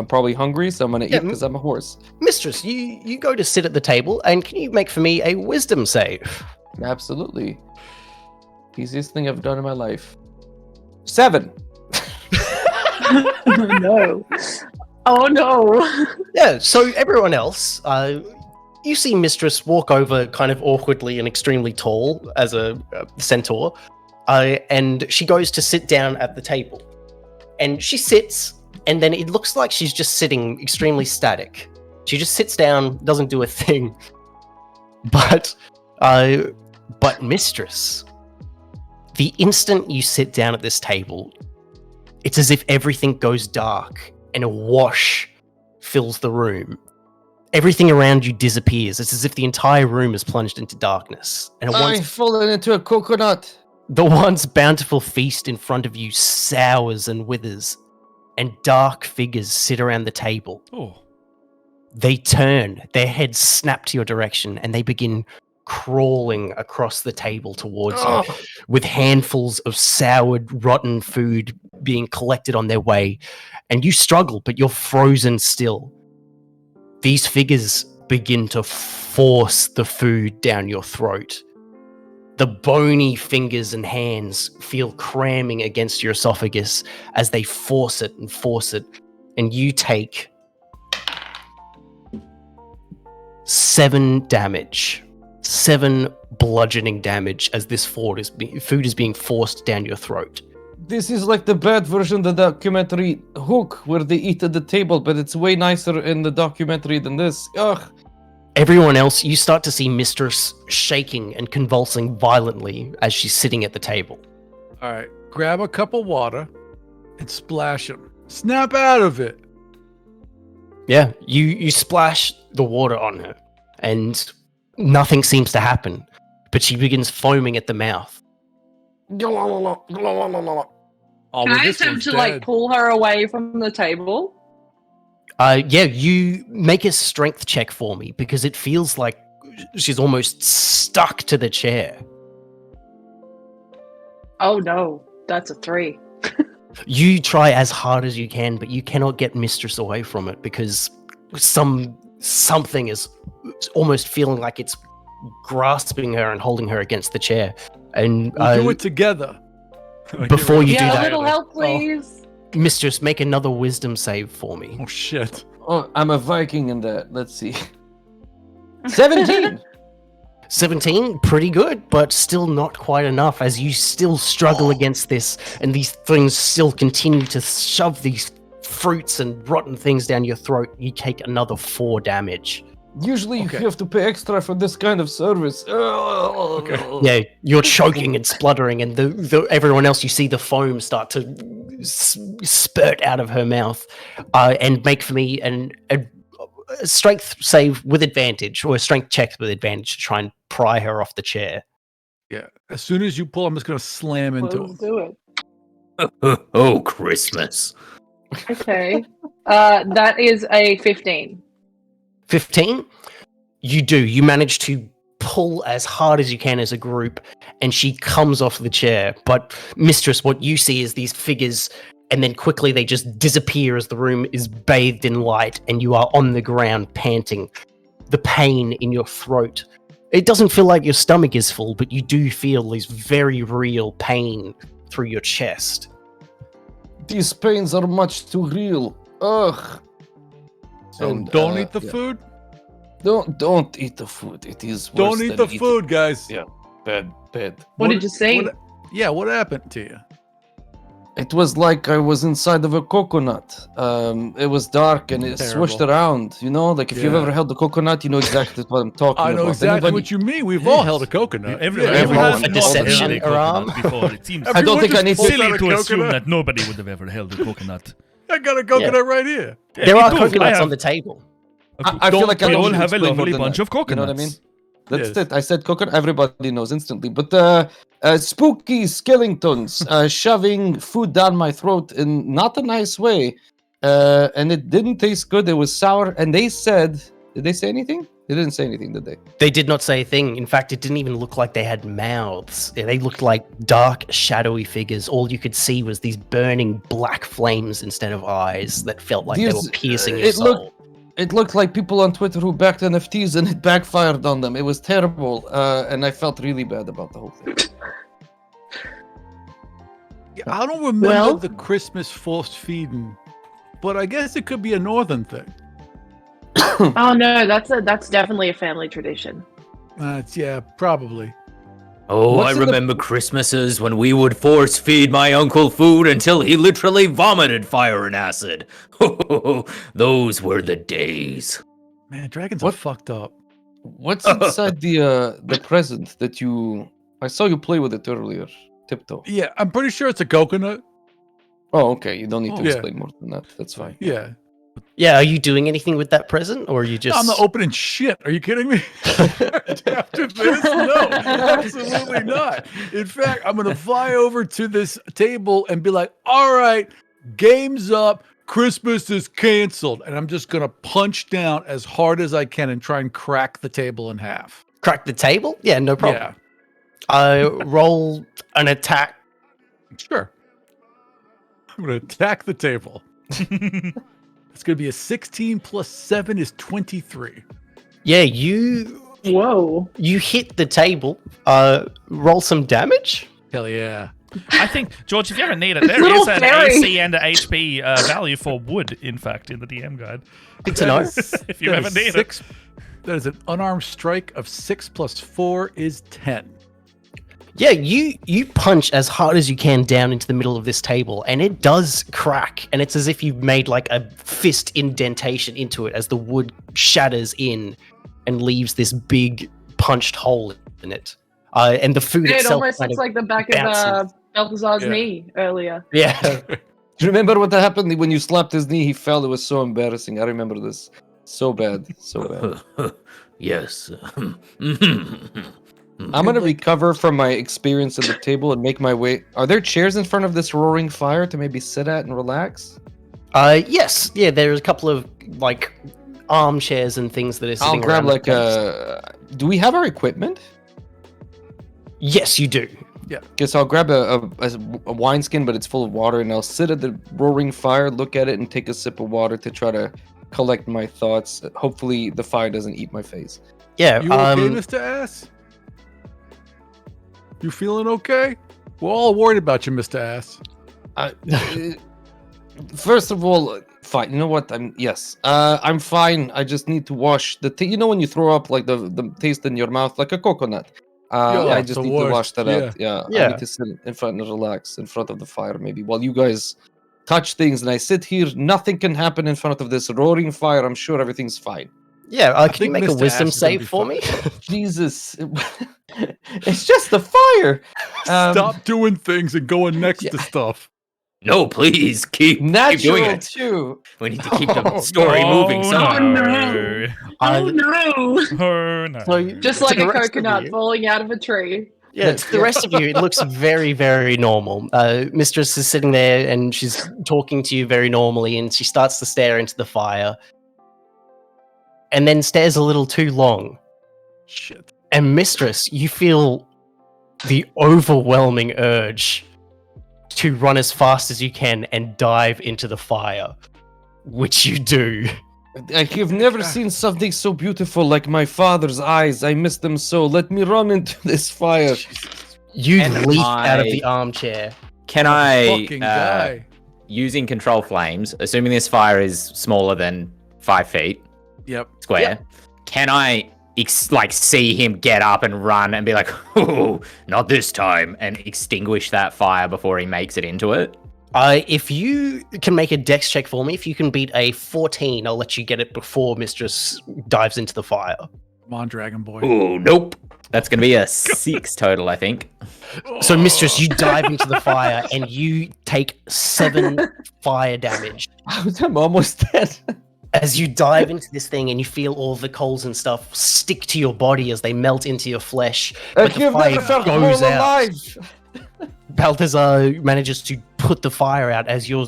probably hungry, so I'm gonna eat because I'm a horse. Mistress, you go to sit at the table, and can you make for me a wisdom save? Absolutely. Easiest thing I've done in my life. 7. Oh no. Oh no. Yeah, so everyone else, you see Mistress walk over kind of awkwardly and extremely tall as a centaur, and she goes to sit down at the table. And she sits, and then it looks like she's just sitting extremely static. She just sits down, doesn't do a thing. But Mistress, the instant you sit down at this table, it's as if everything goes dark and a wash fills the room. Everything around you disappears. It's as if the entire room is plunged into darkness. And I've fallen into a coconut. the once bountiful feast in front of you sours and withers, and dark figures sit around the table. Oh. They turn, their heads snap to your direction, and they begin crawling across the table towards you, with handfuls of soured, rotten food being collected on their way. And you struggle, but you're frozen still. These figures begin to force the food down your throat. The bony fingers and hands feel cramming against your esophagus as they force it, and you take 7 damage. 7 bludgeoning damage as this food is being forced down your throat. This is like the bad version of the documentary Hook, where they eat at the table, but it's way nicer in the documentary than this. Ugh. Everyone else, you start to see Mistress shaking and convulsing violently as she's sitting at the table. All right. Grab a cup of water and splash him. Snap out of it. Yeah, you splash the water on her, and nothing seems to happen, but she begins foaming at the mouth. Oh, Can well, I this attempt one's to dead. pull her away from the table? Yeah, you make a strength check for me because it feels like she's almost stuck to the chair. Oh no, that's a 3. You try as hard as you can, but you cannot get Mistress away from it because something is almost feeling like it's grasping her and holding her agast the chair. And We'll do it together. before you do Yeah, a that, little help, please. Mistress, make another wisdom save for me. Oh, shit. Oh, I'm a Viking in that. Let's see. 17. 17, pretty good, but still not quite enough as you still struggle against this, and these things still continue to shove these fruits and rotten things down your throat. You take another 4 damage. Usually Okay. you have to pay extra for this kind of service. Okay. Yeah, you're choking and spluttering, and the everyone else, you see the foam start to spurt out of her mouth. And make for me a strength save with advantage, or a strength check with advantage to try and pry her off the chair. Yeah. As soon as you pull, I'm just going to slam into Let's him. do it. Oh, Christmas. Okay. That is a 15. 15, you manage to pull as hard as you can as a group, and she comes off the chair. But Mistress, what you see is these figures, and then quickly they just disappear as the room is bathed in light, and you are on the ground panting. The pain in your throat. It doesn't feel like your stomach is full, but you do feel this very real pain through your chest. These pains are much too real. Ugh. So And, don't eat the yeah. food. Don't eat the food. It is worse Don't eat the than food, guys. Yeah. Bad. What did you say? What happened to you? It was like I was inside of a coconut. It was dark and it swished around. You know, like if you've ever held a coconut, you know exactly what I'm talking about. I know exactly what you mean. We've all held a coconut. Everyone everyone has a not deception, held a coconut Aram. before. It seems I don't think I need to. silly to coconut. assume that nobody would have ever held a coconut. I got a coconut right here. There me are too. coconuts I on the table. I feel like I we don't all need to have a explain more lovely than bunch that. of coconuts. You know what I mean? That's Yes. it. I said coconut. Everybody knows instantly. But spooky skeletons shoving food down my throat in not a nice way, and it didn't taste good. It was sour. And they said, did they say anything? They didn't say anything, did they? They did not say a thing. In fact, it didn't even look like they had mouths. They looked like dark, shadowy figures. All you could see was these burning black flames instead of eyes that felt like they were piercing your soul. It looked like people on Twitter who backed NFTs and it backfired on them. It was terrible, and I felt really bad about the whole thing. Yeah, I don't remember Well- the Christmas force feeding, but I guess it could be a northern thing. Oh no, that's definitely a family tradition. Yeah, probably. Oh, What's I in the- remember Christmases when we would force feed my uncle food until he literally vomited fire and acid. Those were the days. Man, dragons What? are fucked up. What's inside the present that you? I saw you play with it earlier, Tiptoe. Yeah, I'm pretty sure it's a coconut. Oh, okay. You don't need to Oh, yeah. explain more than that. That's fine. Yeah. Yeah, are you doing anything with that present, or are you just? I'm not opening shit. Are you kidding me? After this? No, absolutely not. In fact, I'm going to fly over to this table and be like, all right, game's up. Christmas is canceled. And I'm just going to punch down as hard as I can and try and crack the table in half. Crack the table? Yeah, no problem. Yeah, Roll an attack. sure. I'm going to attack the table. It's going to be a 16 plus 7 is 23. Yeah, you Whoa. hit the table. Roll some damage. Hell yeah. I think, George, if you ever need it, there Little is an fairy. AC and a HP value for wood, in fact, in the DM guide. Good to know. If you That ever is need it. six, That is an unarmed strike of 6 plus 4 is 10. Yeah, you punch as hard as you can down into the middle of this table, and it does crack, and it's as if you've made like a fist indentation into it as the wood shatters in and leaves this big punched hole in it. And the food It itself almost kind looks of like the back of bounces. Balthazar's Yeah. knee earlier. Yeah. Do you remember what happened when you slapped his knee? He fell. It was so embarrassing. I remember this. So bad. So bad. Yes. I'm gonna recover from my experience at the table and make my way. Are there chairs in front of this roaring fire to maybe sit at and relax? Yes. Yeah, there's a couple of like armchairs and things that are I'll sitting grab around the like place. Do we have our equipment? Yes, you do. Guess I'll grab a wineskin, but it's full of water, and I'll sit at the roaring fire, look at it, and take a sip of water to try to collect my thoughts. Hopefully, the fire doesn't eat my face. Yeah. You okay, Mr. Ass? You feeling okay? We're all worried about you, Mr. Ass. First of all, fine. You know what? I'm fine. I just need to wash the. You know when you throw up like the taste in your mouth like a coconut. Yeah, I it's just the need to wash worst. that out. Yeah. I Yeah. need to sit in front and relax in front of the fire maybe while you guys touch things and I sit here. Nothing can happen in front of this roaring fire. I'm sure everything's fine. Yeah. Can you think make a Mr. wisdom Ass is gonna save be for fine. me? Jesus, it's just the fire. Stop doing things and going next yeah. to stuff. No, please keep doing Natural it. too. We need to keep the story moving somehow. no. Oh no! Oh, no. So Just to like the a rest of coconut you- falling out of a tree. Yeah, to the rest of you, it looks very, very normal. Mistress is sitting there and she's talking to you very normally, and she starts to stare into the fire, and then stares a little too long. Shit. And Mistress, you feel the overwhelming urge to run as fast as you can and dive into the fire, which you do. I have never seen something so beautiful like my father's eyes. I miss them so. Let me run into this fire. You And leap out of I- the armchair. Can I, Fucking guy. using control flames, assuming this fire is smaller than 5 feet Yep. square, can I see him get up and run and be like, "Oh, not this time," and extinguish that fire before he makes it into it? If you can make a dex check for me, if you can beat a 14, I'll let you get it before Mistress dives into the fire. Come on, Dragon Boy. Ooh, nope. That's going to be a 6 total, I think. So, Mistress, you dive into the fire and you take 7 fire damage. I'm almost dead. As you dive into this thing and you feel all the coals and stuff stick to your body as they melt into your flesh, but the fire goes out. Balthazar manages to put the fire out as you're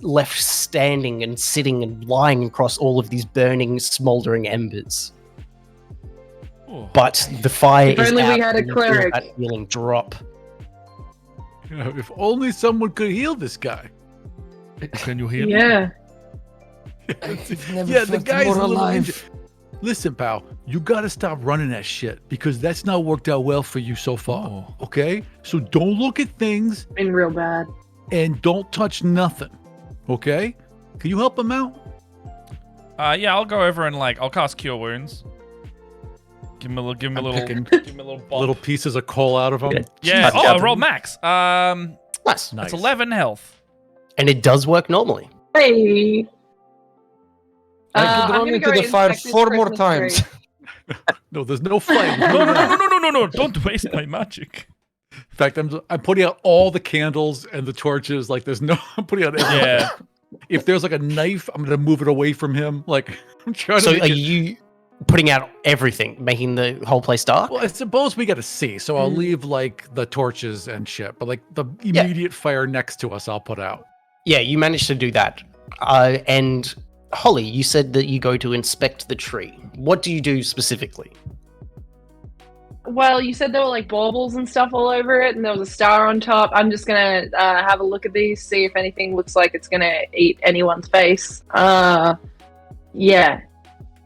left standing and sitting and lying across all of these burning, smoldering embers. But the fire If is only out. we had a and you feel cleric. that feeling drop. If only someone could heal this guy. Can you hear me? Yeah. Yeah, the guy's a little injured. Listen, pal, you gotta stop running that shit because that's not worked out well for you so far. Oh. Okay? So don't look at things Been real bad. and don't touch nothing. Okay? Can you help him out? Yeah, I'll go over and I'll cast Cure Wounds. Give him a little, give him a little, picking give him a little bump. Little pieces of coal out of him. Yeah. Jeez. Oh, I rolled max. Nice. That's 11 health. And it does work normally. Hey. I I'm could run gonna into go the fire inspect this 4 more Christmas times. tree. No, there's no fight. No. Don't waste my magic. In fact, I'm putting out all the candles and the torches. Like, there's no. I'm putting out everything. Yeah. If there's like a knife, I'm gonna move it away from him. Like, I'm trying So to. are you putting out everything, making the whole place dark? Well, I suppose we got to see. So I'll leave like the torches and shit, but like the Yeah. immediate fire next to us, I'll put out. Yeah, you managed to do that. And Holly, you said that you go to inspect the tree. What do you do specifically? Well, you said there were baubles and stuff all over it, and there was a star on top. I'm just gonna have a look at these, see if anything looks like it's gonna eat anyone's face. Yeah,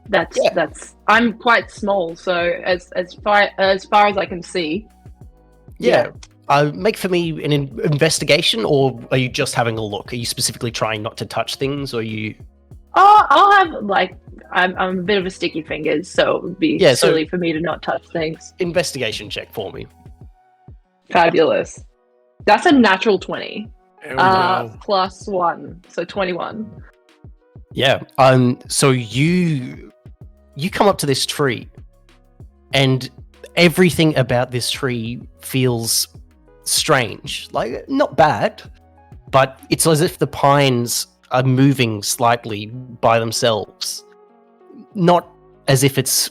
that's. I'm quite small, so as far as I can see. Yeah. Make for me an investigation, or are you just having a look? Are you specifically trying not to touch things, or are you? Oh, I'll have I'm a bit of a sticky fingers, so it would be Yeah, so- silly for me to not touch things. Investigation check for me. Fabulous. That's a natural 20. There we go. Plus 1, so 21. Yeah. So you come up to this tree, and everything about this tree feels strange. Like, not bad, but it's as if the pines are moving slightly by themselves. Not as if it's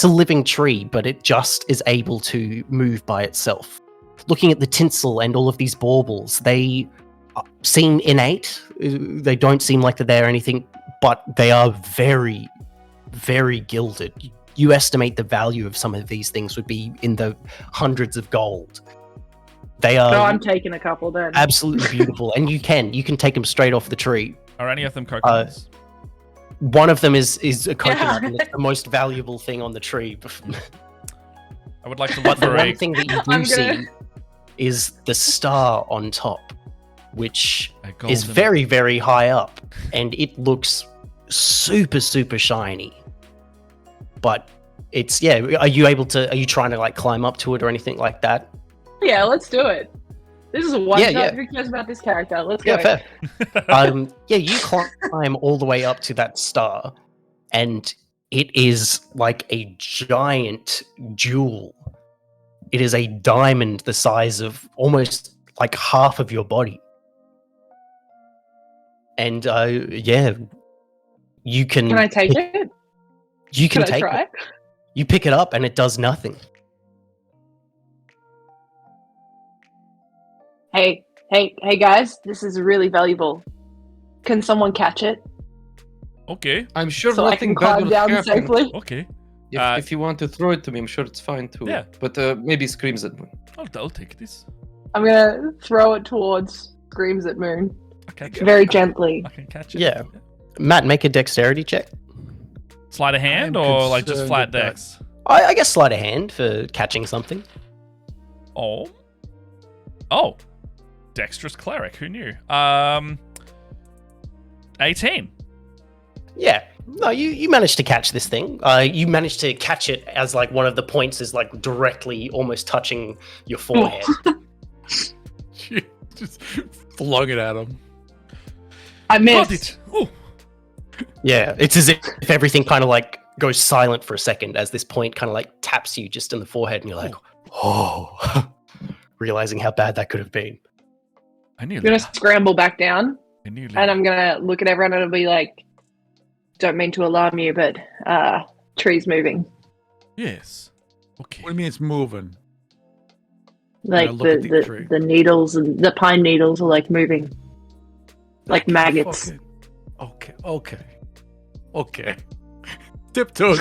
a living tree, but it just is able to move by itself. Looking at the tinsel and all of these baubles, they seem innate. They don't seem like that they're anything, but they are very, very gilded. You estimate the value of some of these things would be in the hundreds of gold. They are So I'm taking a couple then. absolutely beautiful, and you can take them straight off the tree. Are any of them coconuts? One of them is a coconut, and it's the most valuable thing on the tree. I would like to But look the for one a. thing that you I'm do gonna- see is the star on top, which a is golden- very, very high up, and it looks super, super shiny. But it's, are you trying to climb up to it or anything like that? Yeah, let's do it. This is a one Yeah, shot. yeah. Who cares about this character? Let's go. Yeah, fair. You climb all the way up to that star, and it is like a giant jewel. It is a diamond the size of almost like half of your body. And you can. Can I take it? You can Can I take try? it. You pick it up, and it does nothing. Hey, guys! This is really valuable. Can someone catch it Okay. I'm sure so I nothing can bad climb will down happen. safely? Okay. If you want to throw it to me, I'm sure it's fine too. Yeah. But maybe screams at me. I'll take this. I'm gonna throw it towards Screams at Moon I catch it. very gently. I can catch it. Yeah. Matt, make a dexterity check. Sleight of hand I'm or just concerned flat about- dex? I guess sleight of hand for catching something. Oh. Dexterous cleric. Who knew? 18. Yeah. No, you managed to catch this thing. You managed to catch it as one of the points is directly almost touching your forehead. Just flung it at him. I Got missed. it. Oh, Yeah, it's as if everything kind of like goes silent for a second as this point kind of like taps you just in the forehead, and you're like, oh, realizing how bad that could have been. I nearly. I'm gonna scramble back down, I nearly. and I'm gonna look at everyone and I'll be like, "Don't mean to alarm you, but trees moving. Yes. Okay. What do you mean it's moving? Like look at the tree. the needles and the pine needles are like moving, like maggots." Okay. Tiptoe's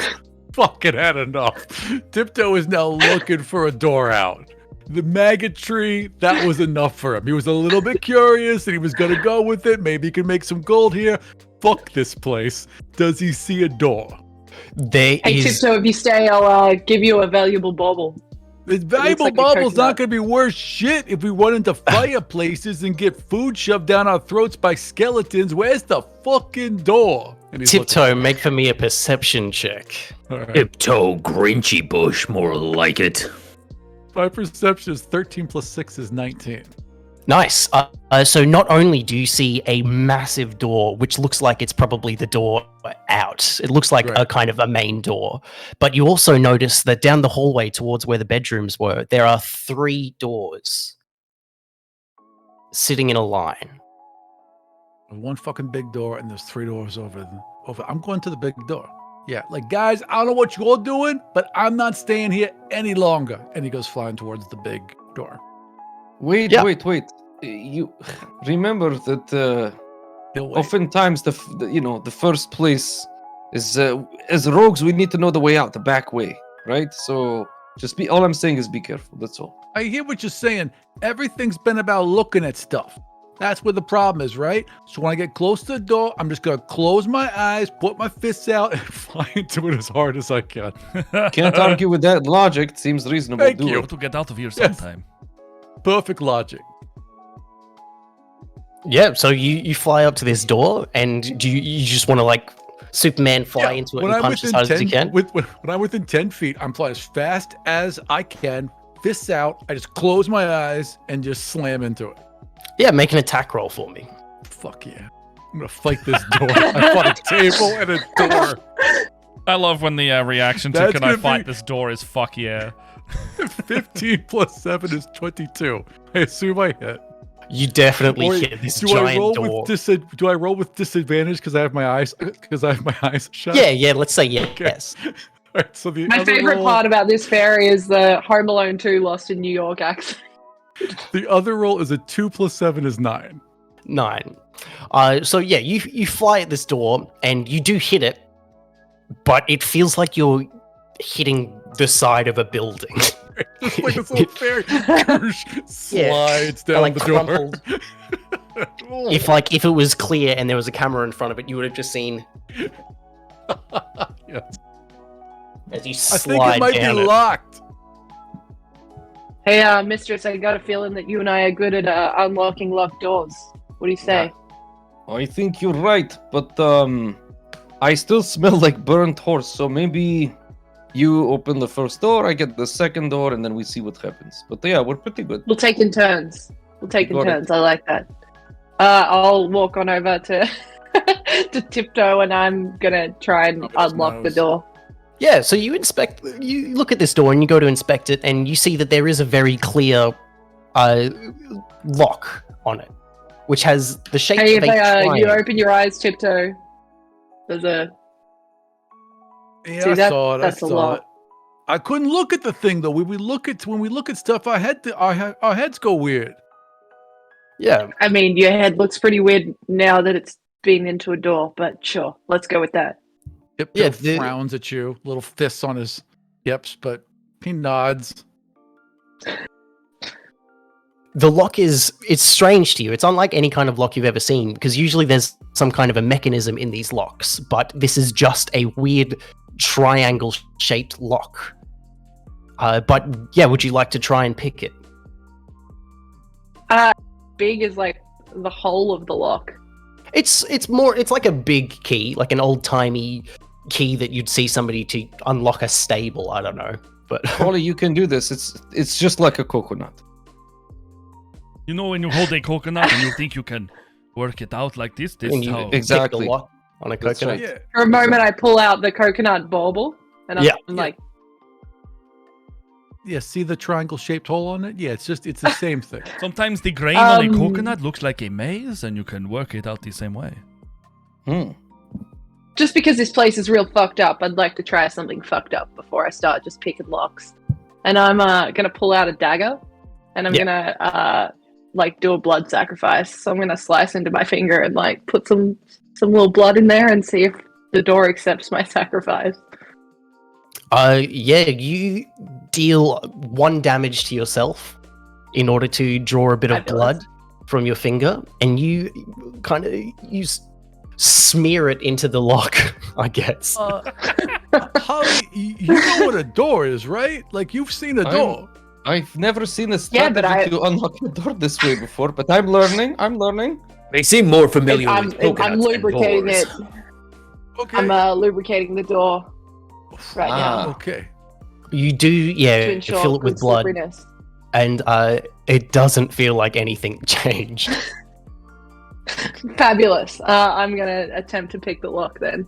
fucking had enough. Tiptoe is now looking for a door out. The maggot tree, that was enough for him. He was a little bit curious and he was gonna go with it. Maybe he could make some gold here. Fuck this place. Does he see a door? There Hey, is. Tiptoe, if you stay, I'll give you a valuable bauble. This valuable like a bubble's not coconut. going to be worth shit if we run into fireplaces and get food shoved down our throats by skeletons. Where's the fucking door? And he's Tiptoe, make for me a perception check. looking. All right. Tiptoe Grinchy Bush, more like it. My perception is 13 plus 6 is 19. Nice. So not only do you see a massive door, which looks like it's probably the door out. It looks like a Right. kind of a main door. But you also notice that down the hallway towards where the bedrooms were, there are 3 doors sitting in a line. One fucking big door and there's 3 doors over. I'm going to the big door. Yeah, like guys, I don't know what you're doing, but I'm not staying here any longer. And he goes flying towards the big door. Wait. You remember that He'll wait. oftentimes the first place is as rogues we need to know the way out, the back way, right? So all I'm saying is be careful. That's all. I hear what you're saying. Everything's been about looking at stuff. That's where the problem is, right? So when I get close to the door, I'm just going to close my eyes, put my fists out, and fly into it as hard as I can. Can't argue with that logic. It seems reasonable. Thank Do you. it. To get out of here Yes. sometime. Perfect logic. Yeah, so you fly up to this door, and do you just want to like Superman fly into it and punch as hard as you can? When I'm within 10 feet, I'm flying as fast as I can, fists out. I just close my eyes and just slam into it. Yeah, make an attack roll for me. Fuck yeah. I'm going to fight this door. I fought a table and a door. I love when the reaction to That's "Can I gonna fight be- this door?" is "Fuck yeah." 15 plus 7 is 22. I assume I hit. You definitely Or hit this do I giant roll door. do I roll with disadvantage because I have my eyes shut? Yeah, let's say yes. Okay. Yes. All right, so the My other favorite roll, part about this fairy is the Home Alone 2 Lost in New York accent. the other roll is a 2 plus 7 is 9. 9. So yeah, you fly at this door and you do hit it, but it feels like you're hitting the side of a building. Just like this little fairy slides down like the door. crumpled. If it was clear and there was a camera in front of it, you would have just seen Yes. as you I slide think it might be down it. locked. Hey, mistress, I got a feeling that you and I are good at unlocking locked doors. What do you say? I think you're right, but I still smell like burnt horse, so maybe you open the first door, I get the second door, and then we see what happens. But yeah, we're pretty good. We'll take in turns. Got it. I like that. I'll walk on over to to Tiptoe, and I'm gonna try and Up his unlock the nose. door. Yeah, so you look at this door and you go to inspect it, and you see that there is a very clear lock on it, which has the shape Hey, of if a you triangle. open your eyes, Tiptoe, there's a Yeah, See, I that- saw it. that's a I saw lot. it. I couldn't look at the thing though. When we look at stuff, our heads go weird. Yeah, I mean, your head looks pretty weird now that it's been into a door, but sure, let's go with that. Tiptoe Yeah, the- frowns at you, little fists on his hips, but he nods. the lock it's strange to you. It's unlike any kind of lock you've ever seen, because usually there's some kind of a mechanism in these locks, but this is just a weird triangle shaped lock. But yeah, would you like to try and pick it? Big is like the whole of the lock. It's like a big key, like an old timey key that you'd see somebody to unlock a stable. I don't know, but Holly, you can do this. It's just like a coconut. You know when you hold a coconut and you think you can work it out like this? This And is you how... pick Exactly. the lock on a That's coconut. right. Yeah. For a moment, I pull out the coconut bauble, and I'm Yeah. like, Yeah, see the triangle-shaped hole on it? Yeah, it's the same thing. Sometimes the grain on a Um, coconut looks like a maze, and you can work it out the same way. just because this place is real fucked up, I'd like to try something fucked up before I start just picking locks. And I'm gonna pull out a dagger, and I'm gonna like do a blood sacrifice. So I'm gonna slice into my finger and like put some little blood in there and see if the door accepts my sacrifice. Yeah, you deal 1 damage to yourself in order to draw a bit of Fabulous. blood from your finger, and you kind of smear it into the lock, I guess. Holly, you know what a door is, right? Like, you've seen a door. I've never seen a Yeah, but strategy to unlock a door this way before, but I'm learning. They seem more familiar I'm with coconuts than lubricating doors. it. Okay. I'm lubricating the door right now Okay. You do, to yeah, ensure fill it with good blood, slipperiness. and it doesn't feel like anything changed. Fabulous. I'm gonna attempt to pick the lock then.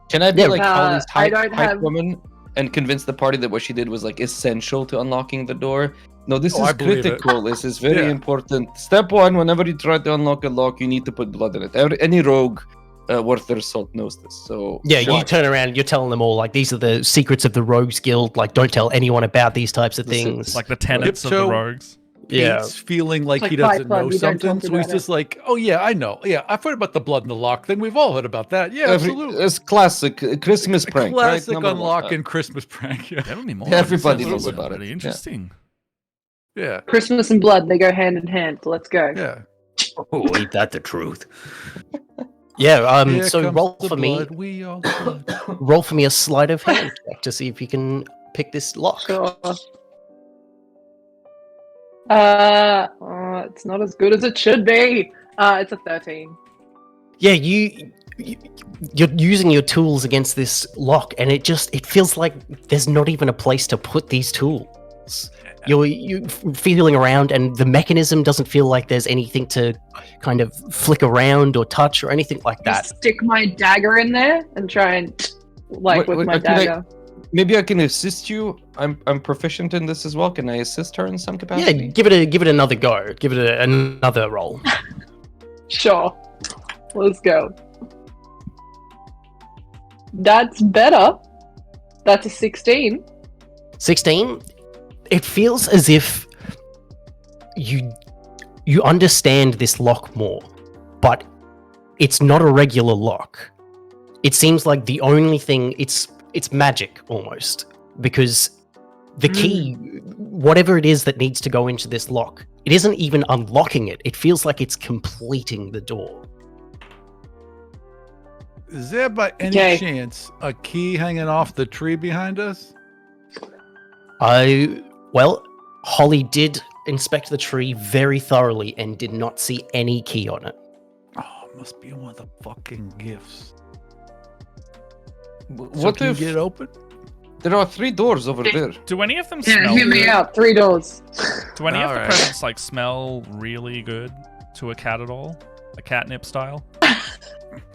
Can I be Yeah, like Holly's I hype, don't hype have- woman and convince the party that what she did was like essential to unlocking the door? No, this Oh, is I believe it. critical. This is very Yeah. important. Step 1, whenever you try to unlock a lock, you need to put blood in it. Any rogue worth their salt knows this. So Yeah, you watch. turn around, you're telling them all, like, these are the secrets of the Rogues Guild, like, don't tell anyone about these types of This is- things. Like the tenets of the Tiptoe. rogues. Yeah. Hates feeling like It's he like Fight doesn't Club, know you don't something, talk so he's about just like, oh yeah, I know. Yeah, I've heard about the blood in the lock thing. We've all heard about that. Yeah, absolutely. It's classic Christmas prank. Classic right? Number one. unlock and Christmas prank. Yeah. Tell me more. Everybody This knows sounds about it. very Yeah. interesting. Yeah. Christmas and blood, they go hand in hand. Let's go. Yeah. Oh, ain't that the truth? Yeah, Here so comes roll the for me. blood, we all blood. Roll for me a sleight of hand check to see if you can pick this lock. Sure. It's not as good as it should be. It's a 13. Yeah, you're using your tools against this lock, and it feels like there's not even a place to put these tools. You're feeling around, and the mechanism doesn't feel like there's anything to kind of flick around or touch or anything like that. Just stick my dagger in there and try and with my can I- dagger. Maybe I can assist you. I'm proficient in this as well. Can I assist her in some Yeah, capacity? give it another go. Give it another roll. Sure. Let's go. That's better. That's a 16. 16. It feels as if you understand this lock more, but it's not a regular lock. It seems like the only thing it's magic almost, because the key, whatever it is that needs to go into this lock, it isn't even unlocking it. It feels like it's completing the door. Is there by any Okay. chance a key hanging off the tree behind us? Well, Holly did inspect the tree very thoroughly and did not see any key on it. Oh, it must be one of the fucking gifts. So What can if you get it open? there are 3 doors over there? Do any of them Yeah, smell hear me good? out. 3 doors. Do any of the Alright. presents like smell really good to a cat at all? A catnip style?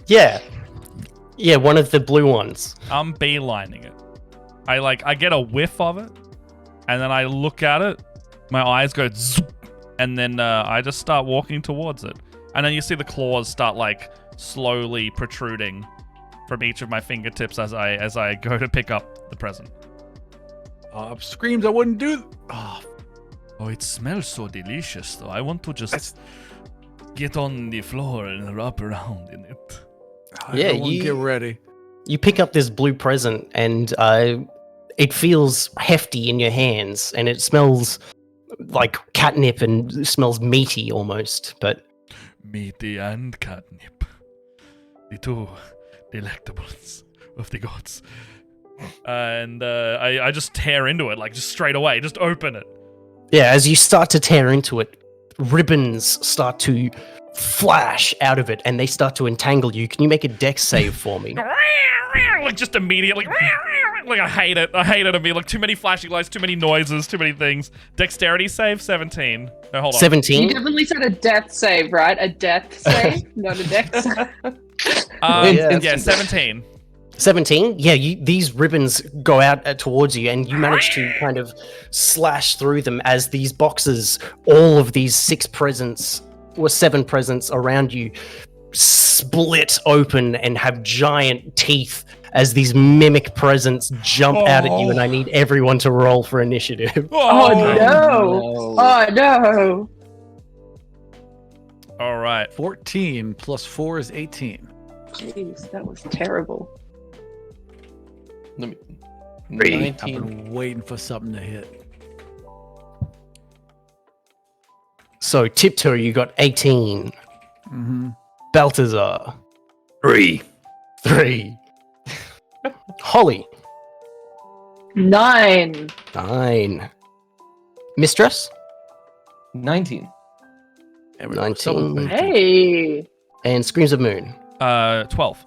Yeah, one of the blue ones. I'm beelining it. I get a whiff of it, and then I look at it, my eyes go zoop, and then I just start walking towards it. And then you see the claws start like slowly protruding from each of my fingertips as I go to pick up the present. Screams I wouldn't do. Oh, Oh, it smells so delicious though. I want to just that's. get on the floor and wrap around in it. Yeah, Everyone you- get ready. You pick up this blue present, and it feels hefty in your hands, and it smells like catnip and smells meaty almost. But Meaty and catnip. The 2 delectables of the gods. And I just tear into it, like just straight away, just open it. yeah, as you start to tear into it, ribbons start to flash out of it, and they start to entangle you. Can you make a dex save for me? Like just immediately Like, I hate it. I hate it. I mean, like, too many flashing lights, too many noises, too many things. Dexterity save, 17. No, hold on. 17. You definitely said a death save, right? A death save, not a death save. Yeah, 17. 17. Yeah, these ribbons go out towards you, and you manage to kind of slash through them as these boxes, all of these 6 presents or 7 presents around you, split open and have giant teeth as these mimic presents jump out at you, and I need everyone to roll for initiative. Oh no! Oh no! All right. 14 plus 4 is 18. Jeez, that was terrible. Let me. I've 19. been waiting for something to hit. So, Tiptoe, you got 18. Mm-hmm. Balthazar, 3. 3. Holly, 9. 9. Mistress, 19. There we go. 19. Someone- Hey. And Screams of Moon, 12.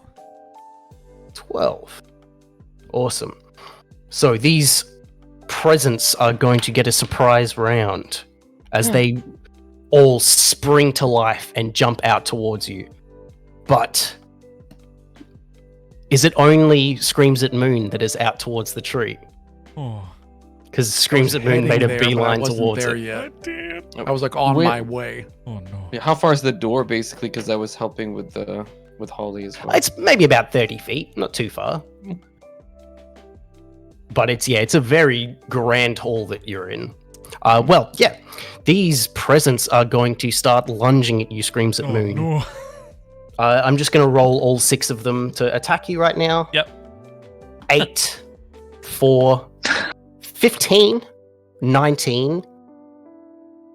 12. Awesome. So these presents are going to get a surprise round as they all spring to life and jump out towards you. But is it only Screams at Moon that is out towards the tree? Oh, Because Screams at Moon Heading made a there, but I beeline wasn't towards there it. yet. I did. I was like on Wait. my way. Oh, no. Yeah, how far is the door, basically? Because I was helping with Holly as well. It's maybe about 30 feet, not too far. But it's a very grand hall that you're in. These presents are going to start lunging at you, Screams at Moon. No. I'm just going to roll all 6 of them to attack you right now. Yep. 8, 4, 15, 19,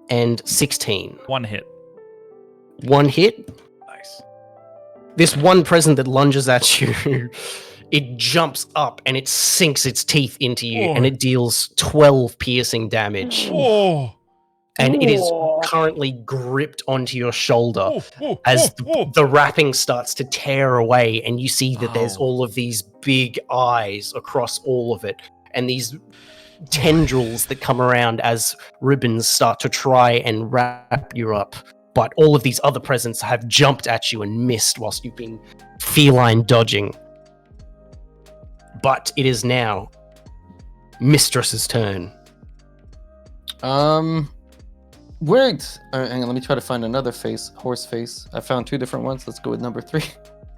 and 16. 1 hit. 1 hit. Nice. This one present that lunges at you, it jumps up and it sinks its teeth into you, Oh. and it deals 12 piercing damage. Oh. And it is Whoa. currently gripped onto your shoulder Oh, oh, as oh, the wrapping starts to tear away, and you see that there's Ow. all of these big eyes across all of it, and these tendrils that come around as ribbons start to try and wrap you up. But all of these other presents have jumped at you and missed whilst you've been feline dodging. But it is now Mistress's turn. Wait. Hang on, let me try to find another horse face. I found 2 different ones. Let's go with number 3.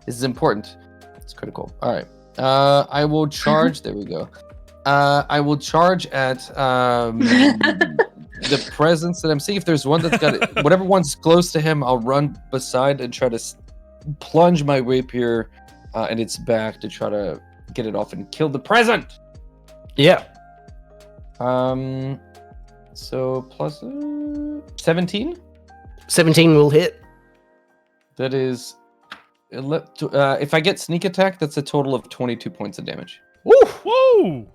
This is important. It's critical. All right. I will charge. There we go. I will charge at the presence that I'm seeing. If there's one that's got whatever one's close to him, I'll run beside and try to plunge my rapier in its back to try to get it off and kill the present. Yeah. So plus 17. 17 will hit. That is, if I get sneak attack, that's a total of 22 points of damage. Woo! Woo!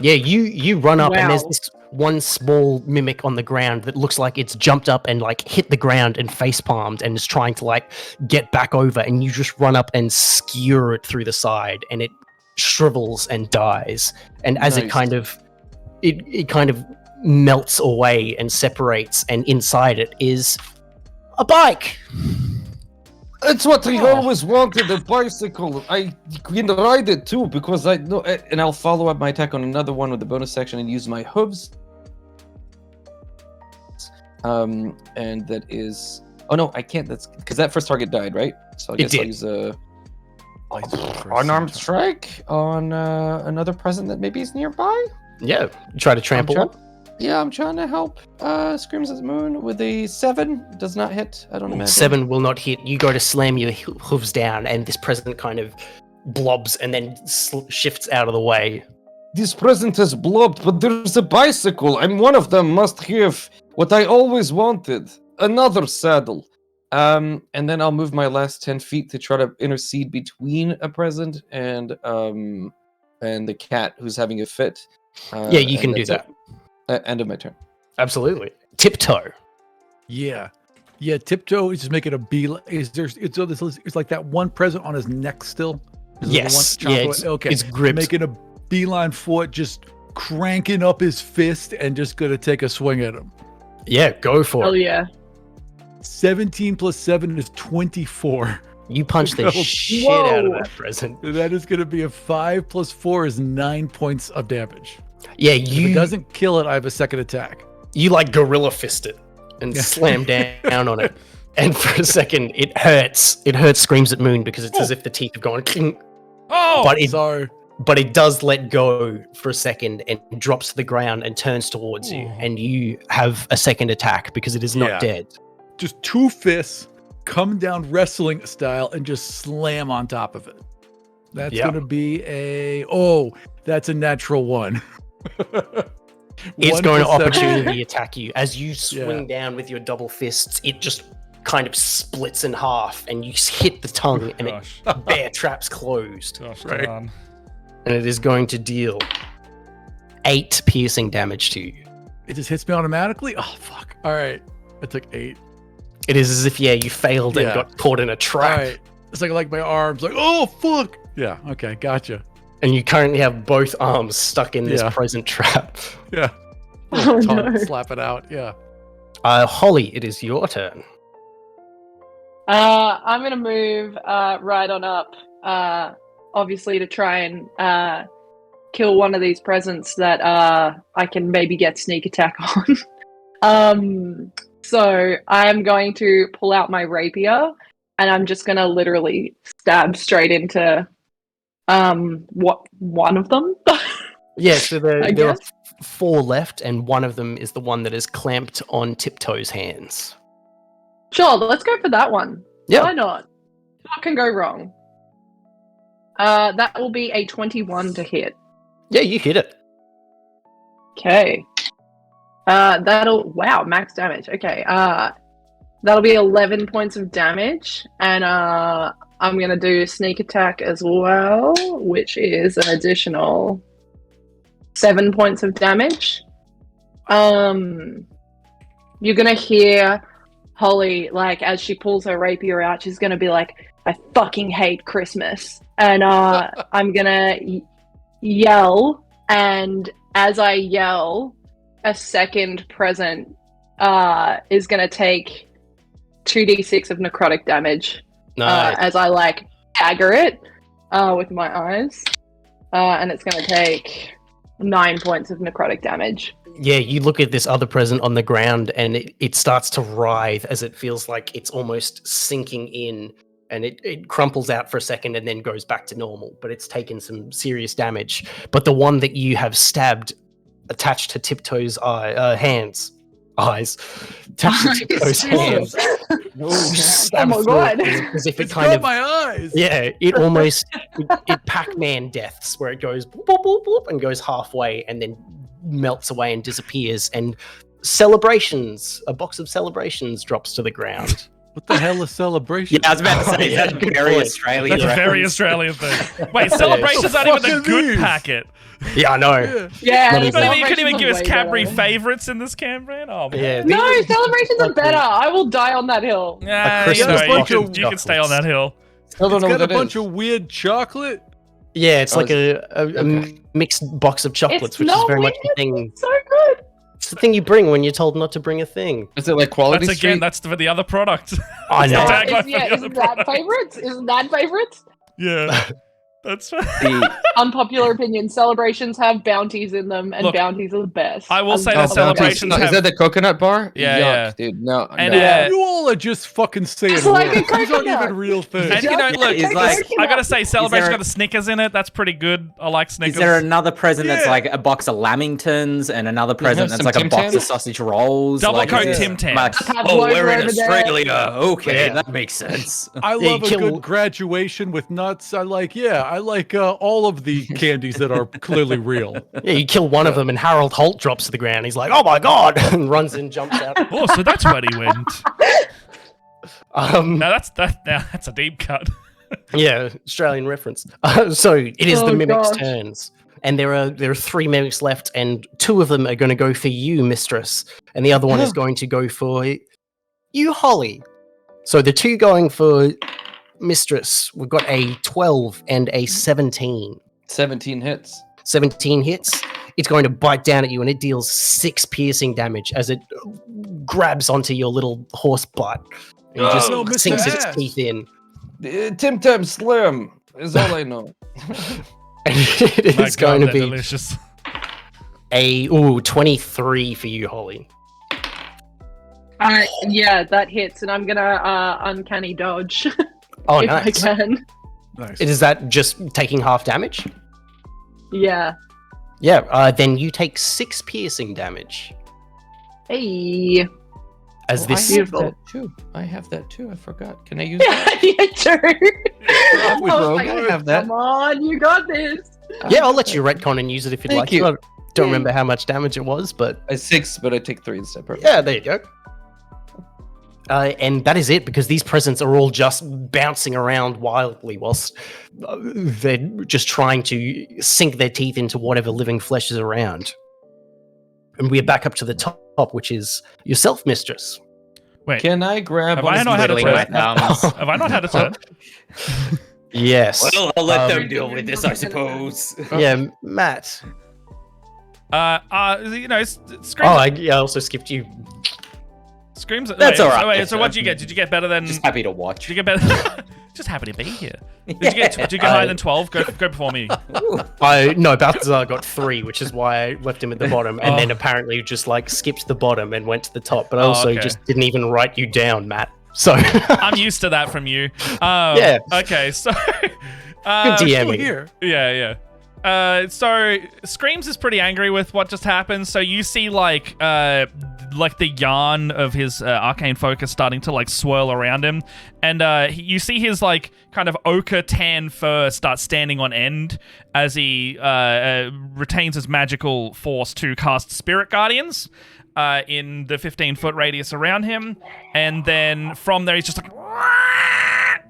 Yeah, you run up and there's Wow. this one small mimic on the ground that looks like it's jumped up and like hit the ground and face palmed and is trying to like get back over, and you just run up and skewer it through the side, and it shrivels and dies. And as it Nice. kind of melts away and separates, and inside it is a bike. It's what I always wanted, a bicycle. I can ride it too, because I know, and I'll follow up my attack on another one with the bonus section and use my hooves. And that is, oh no, I can't, that's, because that first target died, right? So I guess I'll did. use a unarmed strike on another present that maybe is nearby. Yeah, you try to trample try- it. Yeah, I'm trying to help Screams at the Moon with a 7. Does not hit, I don't imagine. 7 will not hit. You go to slam your hooves down, and this present kind of blobs and then shifts out of the way. This present has blobbed, but there's a bicycle, and one of them must have what I always wanted, another saddle. And then I'll move my last 10 feet to try to intercede between a present and the cat who's having a fit. Yeah, you can do that. End of my turn. Absolutely. Tiptoe. Yeah. Tiptoe is just making a beeline. It's like that one present on his neck still. Is it the Yes. one- Yeah, it's okay. it's gripped. Making a beeline for it, just cranking up his fist and just gonna take a swing at him. Yeah, go for Hell it. yeah. 17 plus 7 is 24. You punch the Whoa. shit out of that present. That is gonna be a 5 plus 4 is 9 points of damage. Yeah, If it you doesn't kill it, I have a second attack. you like gorilla fist it and Yeah. slam down on it. And for a second, it hurts. It hurts, screams at Moon because it's as if the teeth have gone. Clink. Oh, But it does let go for a second and drops to the ground and turns towards you. And you have a second attack because it is not Yeah. dead. Just 2 fists come down wrestling style and just slam on top of it. That's Yeah. gonna be that's a natural 1. It's 1 going to plus 7. opportunity attack you. As you swing down with your double fists, it just kind of splits in half and you hit the tongue and gosh. it bear traps closed. Gosh, Right. darn. And it is going to deal 8 piercing damage to you. It just hits me automatically? Oh, fuck. All right. I took 8. It is as if, you failed and Yeah. got caught in a All trap. right. It's like my arms, like, oh, fuck. Yeah. Okay. Gotcha. And you currently have both arms stuck in this Yeah. present trap. Yeah. Oh, Tongue, no. slap it out. Yeah. Holly, it is your turn. I'm gonna move right on up, obviously to try and kill one of these presents that I can maybe get sneak attack on. So I'm going to pull out my rapier, and I'm just gonna literally stab straight into one of them. Yeah, so there I are guess. 4 left, and one of them is the one that is clamped on Tiptoe's hands. Sure, let's go for that one. Yeah. Why not? What can go wrong? That will be a 21 to hit. Yeah, you hit it. Okay. Wow, max damage. Okay. That'll be 11 points of damage, and I'm gonna do sneak attack as well, which is an additional 7 points of damage. You're gonna hear Holly, like, as she pulls her rapier out, she's gonna be like, I fucking hate Christmas. And I'm gonna yell, and as I yell, a second present is gonna take 2d6 of necrotic damage Nice. as I, like, dagger it with my eyes. And it's gonna take 9 points of necrotic damage. Yeah, you look at this other present on the ground and it starts to writhe as it feels like it's almost sinking in, and it crumples out for a second and then goes back to normal, but it's taken some serious damage. But the one that you have stabbed attached to Tiptoe's eyes, attached to Tiptoe's hands, Oh my god. as if it It's kind got of, my eyes. yeah, it almost, it Pac-Man deaths, where it goes boop, boop, boop, boop, and goes halfway and then melts away and disappears, and a box of celebrations drops to the ground. What the hell is celebration? Yeah, I was about to say, Yeah, that's good very point. Australian. That's a very reference. Australian thing. Wait, celebration's not even the Fuck good these. packet. Yeah, I know. Yeah. Yeah, Not the even- You couldn't even celebrations give are us way Cadbury better. favorites in this campaign? Oh, man. Yeah, No, these- celebrations are better. I will die on that hill. Nah, Christmas you, know, bunch you, of can, you can stay on that hill. Still don't It's know got what a that bunch is. of weird chocolate. Yeah, it's Oh, like a mixed box of chocolates, It's which is not very much weird. the thing. So good. It's the thing you bring when you're told not to bring a thing. Is it like quality That's street? again, that's for the other product. I know. Tag line for the other Isn't that product. favorites? Isn't that favorites? Yeah. That's right. The- Unpopular opinion: celebrations have bounties in them, and Look, bounties are the best. I will say And that Oh, celebrations bounties. have- Is that the coconut bar? Yeah, Yuck, yeah. dude. No, And, no. Yeah. You all are just fucking saying It's like a words. These aren't coconut. even real things. And you know, look, Is like- I gotta say, Celebration there a- got the Snickers in it. That's pretty good. I like Snickers. Is there another present that's Yeah. like a box of Lamingtons and another present that's some like a Tim box Tams? of sausage rolls? Double like, coat is it- Tim Tams. like, Pavlova oh, we're in over there. Australia. Okay, Yeah. that makes sense. I Yeah, love you a kill- good graduation with nuts. I like all of the candies that are clearly real. Yeah, you kill one of them, and Harold Holt drops to the ground. He's like, "Oh my god!" and runs in, jumps out. Oh, so that's where he went. Now that's a deep cut. Yeah, Australian reference. So it is the Oh, mimics' gosh. turns, and there are 3 mimics left, and 2 of them are going to go for you, Mistress, and the other one is going to go for you, Holly. So the 2 going for Mistress, we've got a 12 and a 17. 17 hits. 17 hits. It's going to bite down at you, and it deals 6 piercing damage as it grabs onto your little horse butt. And just no, Mr. sinks its Ass. teeth in. Tim Tam Slim is all I know. And it My is God, going to they're be delicious. a 23 for you, Holly. Yeah, that hits, and I'm gonna uncanny dodge Oh, if nice. I can. Nice. Is that just taking half damage? Yeah. Yeah, then you take 6 piercing damage Hey. as this. I have that too. I forgot. Can I use that? Yeah, you do. I was Rogue, like, I have that. Come on, you got this. Yeah, I'll let you retcon and use it if you'd Thank like you. to. I don't remember how much damage it was, but I 6, but I take 3 instead. Perfect. yeah, there you go. And that is it, because these presents are all just bouncing around wildly whilst they're just trying to sink their teeth into whatever living flesh is around. And we're back up to the top, which is yourself, Mistress. Wait, Can I grab have one I of not had a Twiddling my turn? thumbs. Have I not had a turn? Yes. Well, I'll let Um, them deal with this, I suppose. Yeah, Matt. You know, screams. Oh, I also skipped you. Screams. That's wait, all right. So, wait, so what'd you get? Did you get better than? Just happy to watch. Did you get better? Just happy to be here. Did you get higher than 12? Go before me. No, Balthazar got 3, which is why I left him at the bottom, and then apparently just like skipped the bottom and went to the top. But I also okay. just didn't even write you down, Matt. So I'm used to that from you. Yeah. Okay, so. good Still DMing. here. Yeah. So Screams is pretty angry with what just happened. So you see like the yarn of his arcane focus starting to like swirl around him, and you see his like kind of ochre tan fur start standing on end as he retains his magical force to cast Spirit Guardians in the 15-foot radius around him, and then from there he's just like.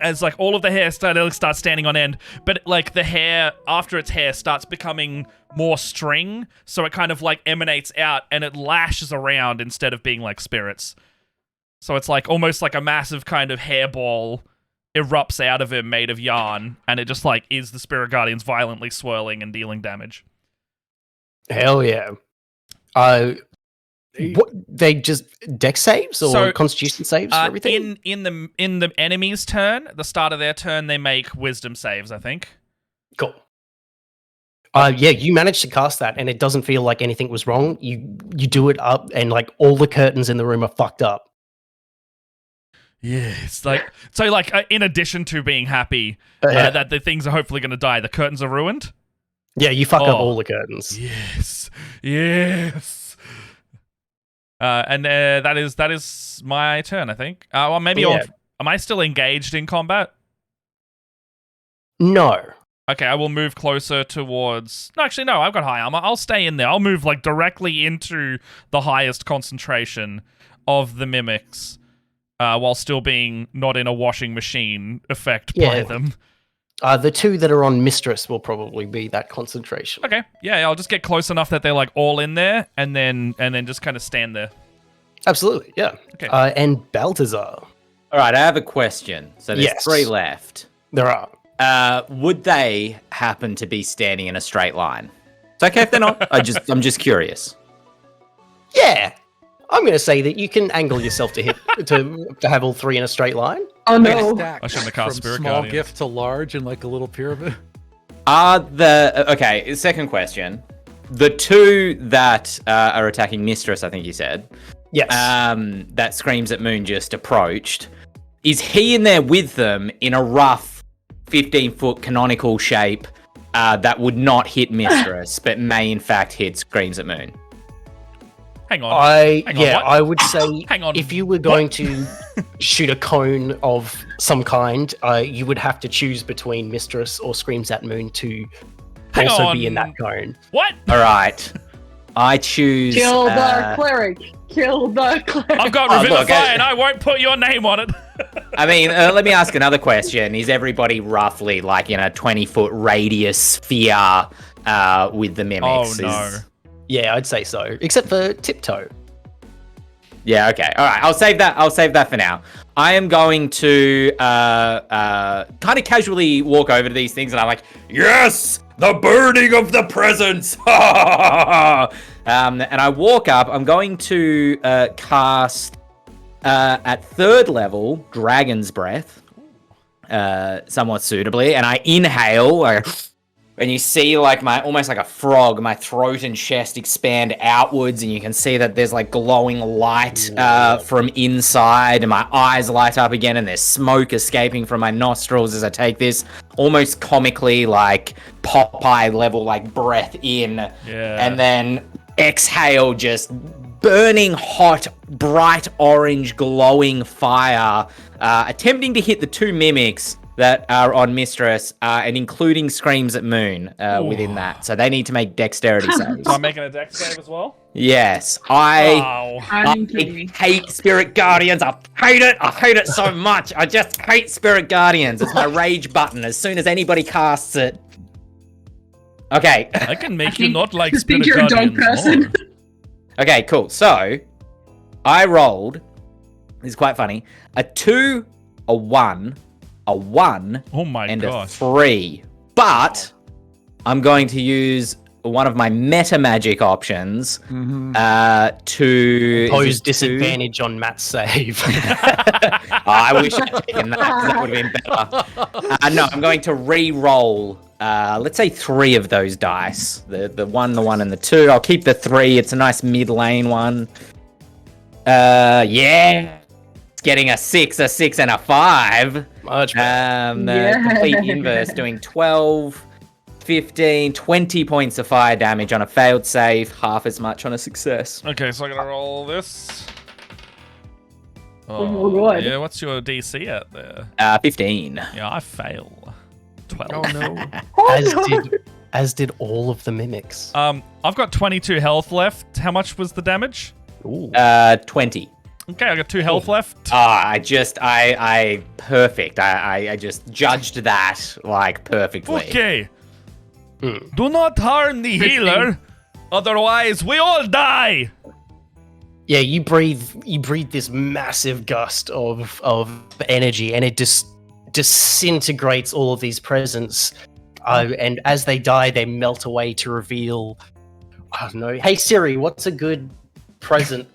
As like all of the hair starts standing on end, but like the hair after its hair starts becoming more string, so it kind of like emanates out and it lashes around instead of being like spirits. So it's like almost like a massive kind of hairball erupts out of him made of yarn, and it just like is the Spirit Guardians violently swirling and dealing damage. Hell yeah. What, they just deck saves or So, constitution saves for everything? In the enemy's turn, at the start of their turn, they make wisdom saves, I think. Cool. Yeah, you managed to cast that, and it doesn't feel like anything was wrong. You do it up, and like all the curtains in the room are fucked up. Yeah, it's like so. Like in addition to being happy Yeah. that the things are hopefully going to die, the curtains are ruined. Yeah, you fuck up Oh. all the curtains. Yes. And that is my turn, I think. Well, maybe Yeah. am I still engaged in combat? No. Okay, I will move closer towards. No, actually, no. I've got high armor. I'll stay in there. I'll move like directly into the highest concentration of the mimics, while still being not in a washing machine effect by Yeah. them. The 2 that are on Mistress will probably be that concentration. Okay, yeah, I'll just get close enough that they're like all in there, and then just kind of stand there. Absolutely, yeah. Okay. And Balthazar. All right, I have a question. So there's Yes. 3 left. There are. Would they happen to be standing in a straight line? It's okay if they're not. I'm just curious. Yeah. I'm going to say that you can angle yourself to hit to have all 3 in a straight line. Oh no. Stacked I shouldn't have cast from Spirit small Guardians. gift to large in like a little pyramid. Okay, second question. The 2 that are attacking Mistress, I think you said, Yes. that Screams at Moon just approached, is he in there with them in a rough 15-foot canonical shape that would not hit Mistress, but may in fact hit Screams at Moon? Hang on. I Hang on, what? I would say Hang on. if you were going to shoot a cone of some kind, you would have to choose between Mistress or Screams at Moon to Hang also be in on. that cone. What? All right, I choose. Kill the cleric. Kill the cleric. I've got Oh, Revivify, look, and I won't put your name on it. I mean, let me ask another question. Is everybody roughly like in a 20-foot radius sphere with the mimics? Oh, no. Yeah, I'd say so, except for Tiptoe. Yeah, okay. All right, I'll save that for now. I am going to kind of casually walk over to these things, and I'm like, yes, the burning of the presents. And I walk up. I'm going to cast at 3rd level Dragon's Breath, somewhat suitably, and I inhale. And you see like almost like a frog, my throat and chest expand outwards, and you can see that there's like glowing light from inside, and my eyes light up again, and there's smoke escaping from my nostrils as I take this almost comically like Popeye level like breath in, and then exhale, just burning hot, bright orange glowing fire, attempting to hit the 2 mimics that are on Mistress, and including Screams at Moon within that. So they need to make dexterity saves. So I'm making a dex save as well? Yes. I I'm hate Spirit Guardians. I hate it. I hate it so much. I just hate Spirit Guardians. It's my rage button as soon as anybody casts it. Okay. I can make you not like I think Spirit you're a dog Guardians person. more. Okay, cool. So I rolled, this is quite funny, a 2, a 1, a 1, Oh my and gosh. a 3. But I'm going to use one of my meta magic options to Pose disadvantage on Matt's save. I wish I'd taken that, 'cause that would have been better. No, I'm going to re-roll, let's say 3 of those dice. The 1, the 1, and the 2. I'll keep the 3. It's a nice mid-lane one. Yeah. It's getting a 6, and a 5. Much better. Yeah. Complete inverse, doing 12, 15, 20 points of fire damage on a failed save, half as much on a success. Okay, so I'm gonna roll this. Oh, God. Yeah, what's your DC at there? 15. Yeah, I fail. 12. Oh no. As did all of the mimics. I've got 22 health left. How much was the damage? Ooh. 20. Okay, I got 2 health left. I perfect. I just judged that like perfectly. Okay. Do not harm the healer, otherwise we all die. Yeah, you breathe this massive gust of energy, and it just disintegrates all of these presents. And as they die, they melt away to reveal, I don't know. Hey Siri, what's a good present?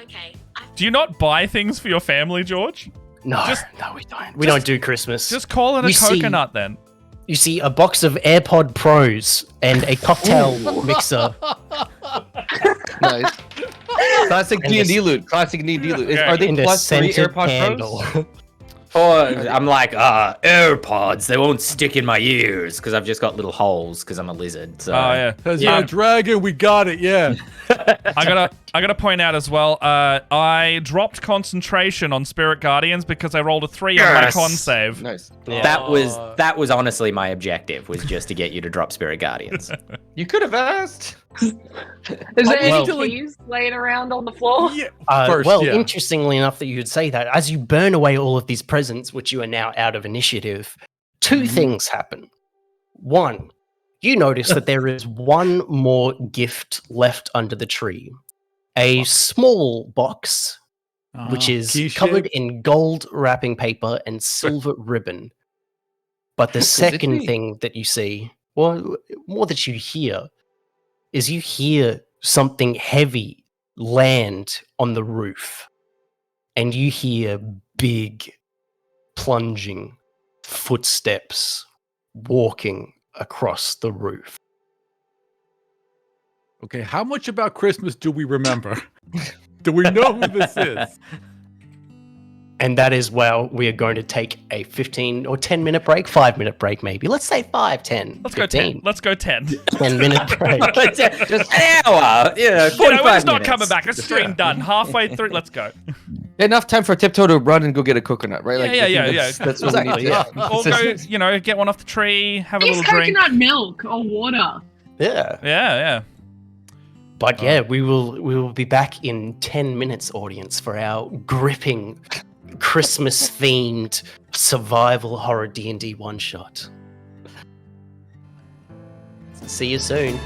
Okay. Do you not buy things for your family, George? No, no, we don't. We don't do Christmas. Just call it a We see- coconut then. You see a box of AirPod Pros and a cocktail mixer. Nice. Classic And D&D this- loot. Classic D&D loot. Okay. Are they And a plus 3 scented AirPod candle. Pros? Or I'm like, AirPods, they won't stick in my ears because I've just got little holes because I'm a lizard. So. Oh yeah. Because you're a dragon, we got it, yeah. I gotta point out as well. I dropped concentration on Spirit Guardians because I rolled a 3 on my Yes. con save. Nice. That was honestly my objective, was just to get you to drop Spirit Guardians. You could have asked. Is there any Well- keys laying around on the floor? Yeah. Well, First, yeah. interestingly enough that you'd say that, as you burn away all of these presents, which you are now out of initiative, 2 things happen. 1, you notice that there is 1 more gift left under the tree. A small box, which is Key-shaped. covered in gold wrapping paper and silver ribbon. But the it second me? thing that you see, or more that you hear, is you hear something heavy land on the roof. And you hear big, plunging footsteps walking across the roof. Okay, how much about Christmas do we remember? Do we know who this is? And that is where we are going to take a 15 or 10 minute break, 5-minute break maybe. Let's say 5, 10, Let's go 15. 10. Let's go 10. 10-minute break. just an hour, 45 we're just not minutes. coming back. A stream done. Halfway through. Let's go. Enough time for Tiptoe to run and go get a coconut, right? Yeah, I yeah, think yeah, that's- That's what we need. Exactly, Yeah. Or go, get one off the tree, have a Use little drink. coconut milk or water. Yeah. Yeah. But yeah, we will be back in 10 minutes, audience, for our gripping Christmas-themed survival horror D&D one-shot. See you soon.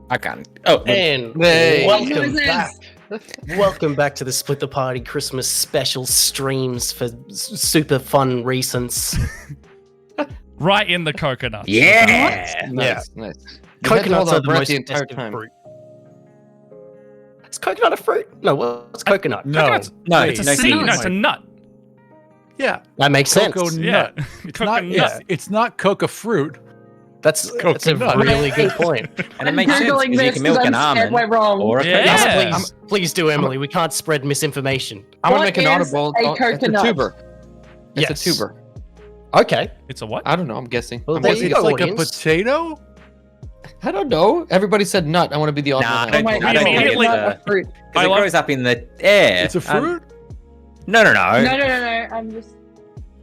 I can't. Oh, And Hey. welcome Noises. back. Welcome back to the Split the Party Christmas special streams for super fun recents. Right in the coconut. yeah. Nice. We had to Coconuts hold our are the breath most the entire festive time. fruit. Is coconut a fruit? No, what's coconut? No, Coconut's- No, wait, It's a No seed. seeds. No, it's a nut. yeah, That makes sense. cocoa Yeah. nut. It's Cocoa not. nut. It's not coca fruit. That's a Coconut. really good point. And it I'm makes sense Googling because you this can milk because an I'm scared almond we're wrong. or a Yeah. Yes, coconut. please do, Emily. We can't spread misinformation. I'm gonna What make an is audible. a It's a coconut? tuber. It's Yes. a tuber. Okay. It's a what? I don't know. I'm guessing. Well, I'm there guessing you It's go, like a audience. potato. I don't know. Everybody said nut. I want to be the odd Nah, one I out. don't- Oh, wait, I I don't don't think immediately- it's not a fruit. Because I it love- grows up in the air. It's a fruit. No. No. I'm just.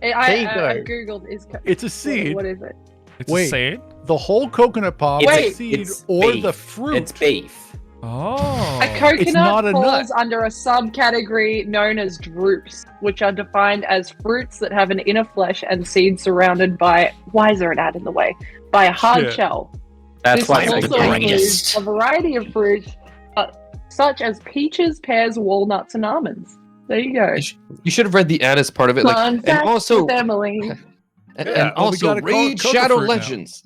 I There you go. googled is. It's a seed. What is it? It's Wait. a seed. The whole coconut palm It's is a- a seed it's or beef. the fruit. It's beef. Oh. A coconut not a falls nut. under a subcategory known as drupes, which are defined as fruits that have an inner flesh and seeds surrounded by. Why is there an ad in the way? By a hard Shit. shell. That's This why it's also the includes greatest. a variety of fruits, such as peaches, pears, walnuts, and almonds. There you go. You should have read the ad as part of it. Fun And fact also, with Emily. and Yeah, well, we also gotta call it Raid coca Shadow fruit now. Legends.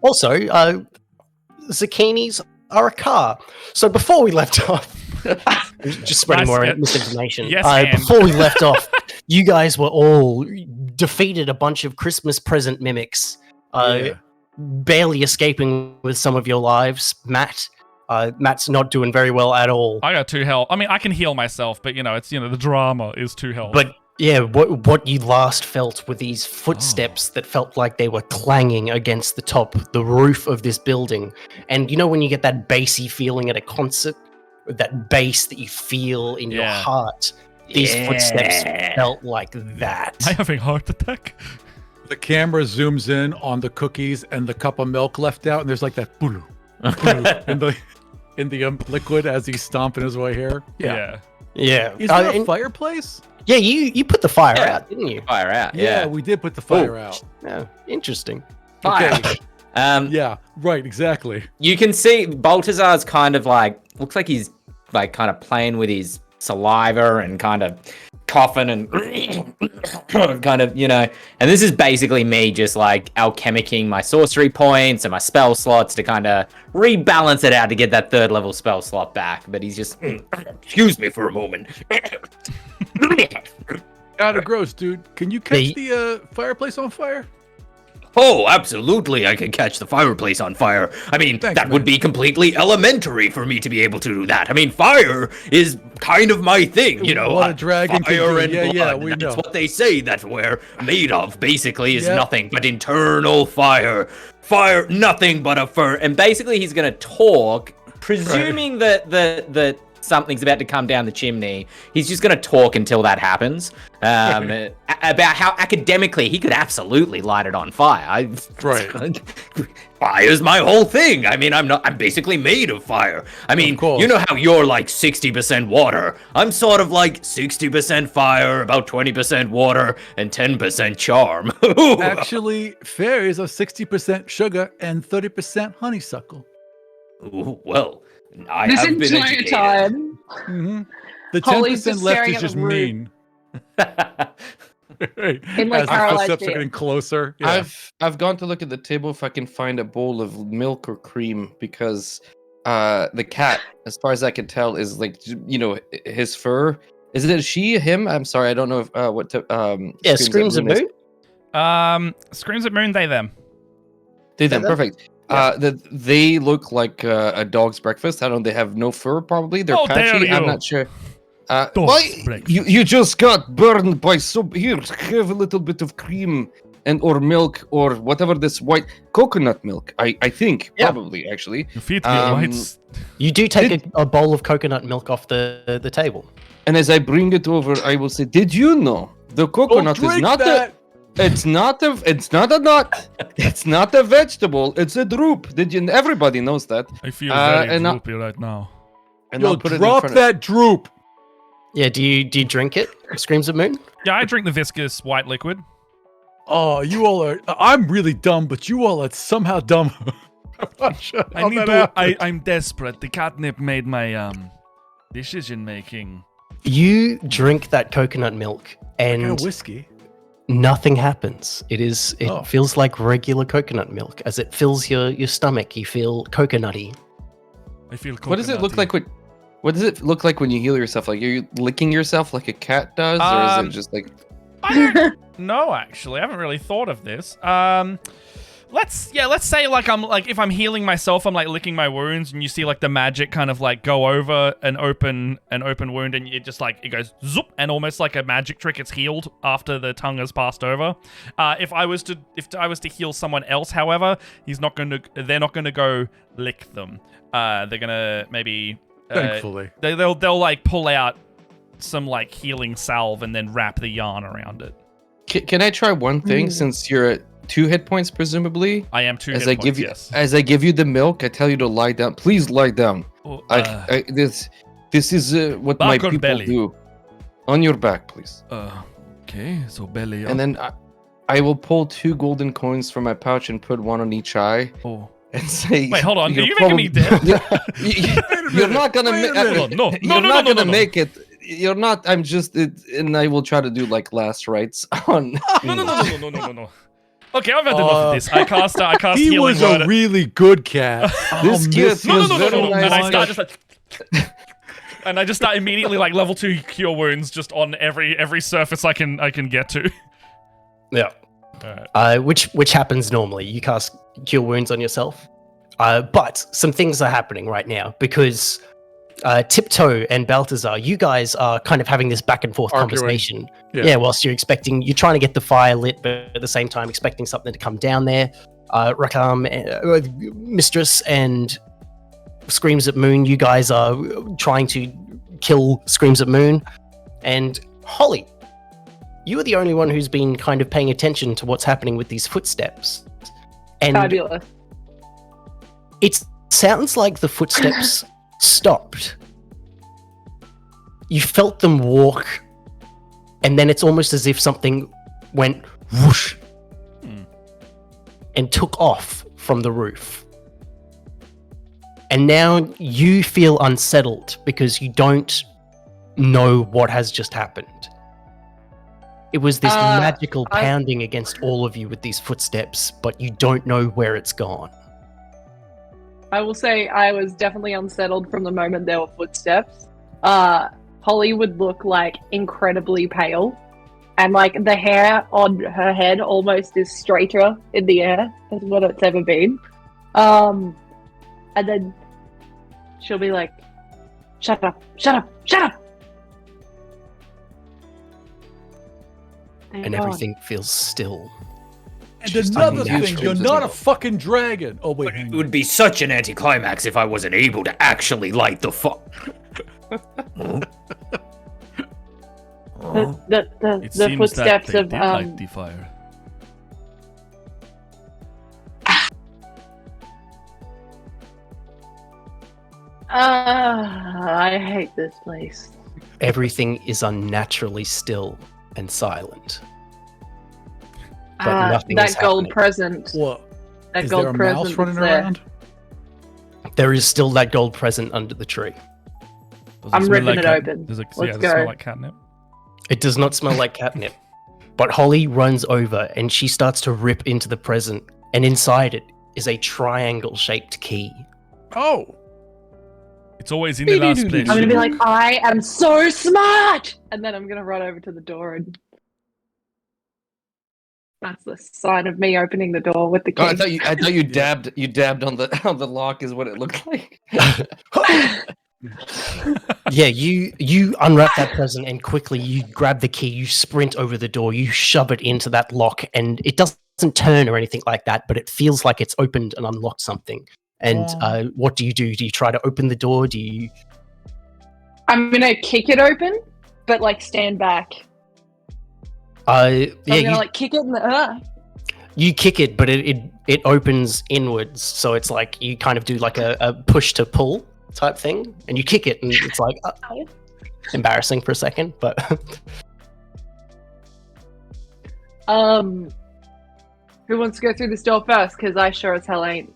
Also, zucchinis are a car. So before we left off, just spreading Nice, more yeah. misinformation. Yes, and. Before we left off, you guys were all defeated a bunch of Christmas present mimics, Yeah. barely escaping with some of your lives. Matt's not doing very well at all. I got 2 health. I mean, I can heal myself, but it's the drama is 2 health. But yeah, what you last felt were these footsteps that felt like they were clanging against the roof of this building. And you know when you get that bassy feeling at a concert, that bass that you feel in your Yeah. heart, these footsteps Yeah. felt like that. Am I having a heart attack? The camera zooms in on the cookies and the cup of milk left out, and there's like that boo in the liquid as he's stomping his way here. Yeah. Yeah, Is there a and- fireplace? yeah. You put the fire Yeah. out, didn't you? Fire out. Yeah, Yeah. we did put the fire out. Yeah, interesting. Fire. Okay. Yeah. Right, exactly. You can see Baltazar's kind of like looks like he's like kind of playing with his saliva and kind of coughing and kind of, and this is basically me just like alchemicking my sorcery points and my spell slots to kind of rebalance it out to get that 3rd level spell slot back. But he's just, excuse me for a moment. Kind of gross, dude. Can you catch They- the fireplace on fire? Oh, absolutely, I can catch the fireplace on fire. I mean, Thanks, that would man. be completely elementary for me to be able to do that. I mean, fire is kind of my thing, What a dragon can fire do. and Yeah, blood. we That's know. what they say that we're made of, basically, is Yep. nothing but internal fire. Fire, nothing but a fur. And basically, he's going to talk, presuming that something's about to come down the chimney. He's just going to talk until that happens. About how academically he could absolutely light it on fire. Right. Fire's my whole thing. I mean, I'm basically made of fire. I mean, course. you know how you're like 60% water. I'm sort of like 60% fire, about 20% water, and 10% charm. Actually, fairies are 60% sugar and 30% honeysuckle. Ooh, well, I This have been entire educated. time. Mm-hmm. The Holly's 10% just left staring is at just the roof. mean. In, like, As the paralyzed footsteps are fear. getting closer. Yeah. I've gone to look at the table if I can find a bowl of milk or cream because the cat, as far as I can tell, is like his fur. Is it she, him? I'm sorry, I don't know if what to Yeah, Screams of is. Moon. Screams at Moon, they, them. They them them? perfect. They look like a dog's breakfast. I don't. They have no fur. Probably they're How dare patchy. I'm you. not sure. Dog's Why breakfast. you just got burned by some? Here, have a little bit of cream or milk or whatever this white coconut milk. I think Yeah. probably actually. Your feet Um, whites. You do take a bowl of coconut milk off the table. And as I bring it over, I will say, "Did you know the coconut is drink not that. it's not a nut. It's not a vegetable. It's a drupe. Did you? Everybody knows that. I feel very and I- droopy right now. And Yo, I'll put it in drop front of- that droop. Yeah, do you drink it? Screams of Moon? Yeah, I drink the viscous white liquid. Oh, you all are. I'm really dumb, but you all are somehow dumb. I'm not sure how that happened. I'm desperate. The catnip made my decision making. You drink that coconut milk, Kind and of whiskey. nothing happens. It Oh. feels like regular coconut milk. As it fills your stomach, you feel coconutty. I feel. What does it look like when? What does it look like when you heal yourself? Like, are you licking yourself like a cat does, or is it just like? I don't know. Actually, I haven't really thought of this. Let's say if I'm healing myself, I'm like licking my wounds, and you see like the magic kind of like go over an open wound, and it just like it goes zoop, and almost like a magic trick, it's healed after the tongue has passed over. If I was to heal someone else, however, they're not gonna go lick them. They're gonna maybe Thankfully. they'll like pull out some like healing salve and then wrap the yarn around it. Can I try one thing? Since you're at 2 hit points, presumably. I am 2 As hit I points, give you, yes. as I give you the milk, I tell you to lie down. Please lie down. Oh, This is what my Back or people belly? do. On your back, please. Okay, so belly up. And then I will pull 2 golden coins from my pouch and put one on each eye Oh. and say. Wait, hold on. Are "You're you making me probably- dead? You're not gonna Wait a make. minute. No, You're no, not no, gonna no. make it. You're not. I'm just. And I will try to do like last rites on. No. Okay, I've had enough of this. I cast He healing was word. a really good cat. This kid No. was very And I nice. start just like, and I just start immediately like level 2 cure wounds just on every surface I can get to. Yeah. Alright. Which happens normally. You cast cure wounds on yourself. But some things are happening right now because Tiptoe and Balthazar, you guys are kind of having this back and forth Arguing. conversation. Yeah. Yeah, whilst you're trying to get the fire lit, but at the same time expecting something to come down there. Rakam, Mistress, and Screams at Moon, you guys are trying to kill Screams at Moon. And Holly, you are the only one who's been kind of paying attention to what's happening with these footsteps. And Fabulous. it sounds like the footsteps stopped. You felt them walk, and then it's almost as if something went whoosh and took off from the roof. And now you feel unsettled because you don't know what has just happened. It was this magical pounding against all of you with these footsteps, but you don't know where it's gone. I will say I was definitely unsettled from the moment there were footsteps. Holly would look like incredibly pale, and like the hair on her head almost is straighter in the air than what it's ever been. And then she'll be like, "Shut up! Shut up! Shut up!" And everything feels still. And Just another thing, unnatural. you're not a fucking dragon. Oh wait, But hang it on. would be such an anticlimax if I wasn't able to actually light the fire. The footsteps of the fire. I hate this place. Everything is unnaturally still and silent. But nothing is That gold happening. present. What? That Is gold there a present mouse running is there. around? There is still that gold present under the tree. Does I'm smell ripping like it open. Does it, Let's does it go. smell like catnip? It does not smell like catnip. But Holly runs over and she starts to rip into the present, and inside it is a triangle-shaped key. Oh, It's always in the last place. I'm gonna be like, I am so smart, and then I'm gonna run over to the door, and that's the sign of me opening the door with the key. Oh, I thought you dabbed on the lock is what it looked like. Yeah, you unwrap that present and quickly you grab the key, you sprint over the door, you shove it into that lock, and it doesn't turn or anything like that, but it feels like it's opened and unlocked something. And what do? Do you try to open the door? Do you... I'm gonna kick it open, but like stand back. yeah, I'm gonna like kick it in the. you kick it, but it opens inwards, so it's like you kind of do like a push to pull type thing, and you kick it, and it's like embarrassing for a second, but Who wants to go through this door first? Because I sure as hell ain't.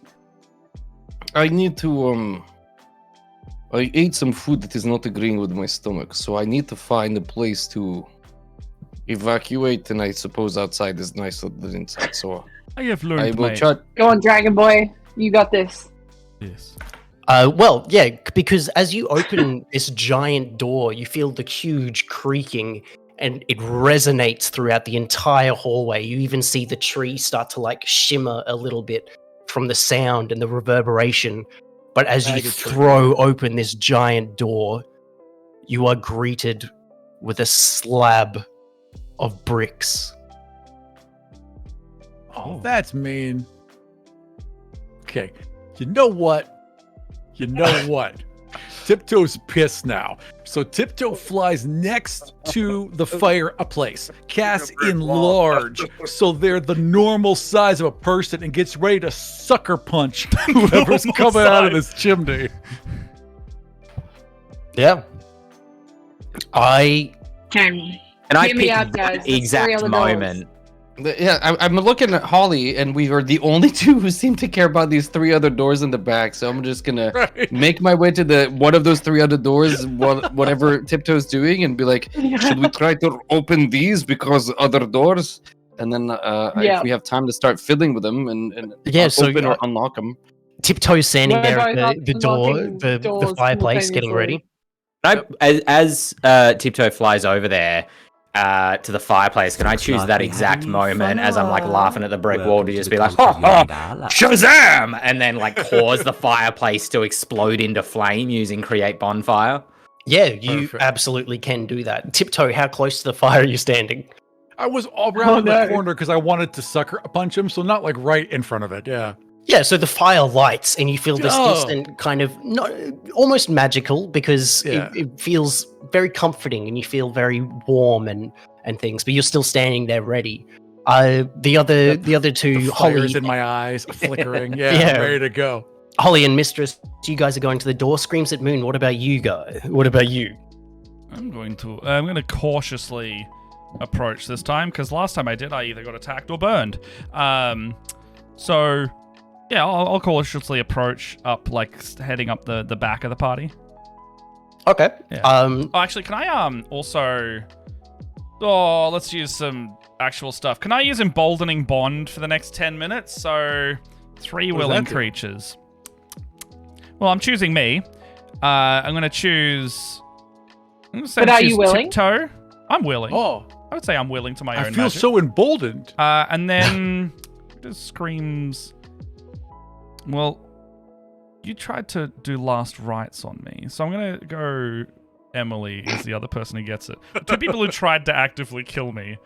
I need to I ate some food that is not agreeing with my stomach, so I need to find a place to evacuate, and I suppose outside is nicer than inside. So I have I learned, will mate. try. Go on, Dragon Boy. You got this. Yes. Well, yeah, because as you open this giant door, you feel the huge creaking and it resonates throughout the entire hallway. You even see the tree start to like shimmer a little bit from the sound and the reverberation. But as you throw open this giant door, you are greeted with a slab of bricks. Oh, that's mean. Okay, you know what? You know what? Tiptoe's pissed now. So Tiptoe flies next to the fireplace, casts in large, so they're the normal size of a person, and gets ready to sucker punch whoever's coming out of this chimney. Yeah. And I Hear me picked out, guys. the There's exact 3 other doors. moment. Yeah, I'm looking at Holly, and we are the only 2 who seem to care about these 3 other doors in the back. So I'm just gonna make my way to the one of those 3 other doors, whatever Tiptoe's doing, and be like, "Should we try to open these because other doors?" And then if we have time to start fiddling with them and so open or unlock them. Tiptoe's standing We're there at both the door, unlocking the doors fireplace, getting ready. As Tiptoe flies over there to the fireplace, can I choose that exact moment as I'm like laughing at the brick wall to just be like, "Ha ha, Shazam!" and then like cause the fireplace to explode into flame using create bonfire? Yeah, you Perfect. absolutely can do that. Tiptoe, how close to the fire are you standing? I was all around the corner because I wanted to sucker punch him, so not like right in front of it. Yeah. Yeah, so the fire lights and you feel this Oh. instant kind of almost magical because it feels very comforting and you feel very warm and things, but you're still standing there ready. The other 2, The Holly, fire's in my eyes, flickering. Yeah, Yeah. I'm ready to go. Holly and Mistress, you guys are going to the door. Screams at Moon. What about you guys? What about you? I'm going to cautiously approach this time, because last time I did, I either got attacked or burned. So yeah, I'll cautiously approach up, like heading up the back of the party. Okay. Yeah. Oh, actually, can I also? Oh, let's use some actual stuff. Can I use emboldening bond for the next 10 minutes? So 3 willing creatures. Well, I'm choosing me. I'm gonna choose. But are you willing? Tiptoe. I'm willing. Oh, I would say I'm willing to my own I feel magic. so emboldened. And then just screams. Well, you tried to do last rites on me, so I'm gonna go. Emily is the other person who gets it. 2 people who tried to actively kill me.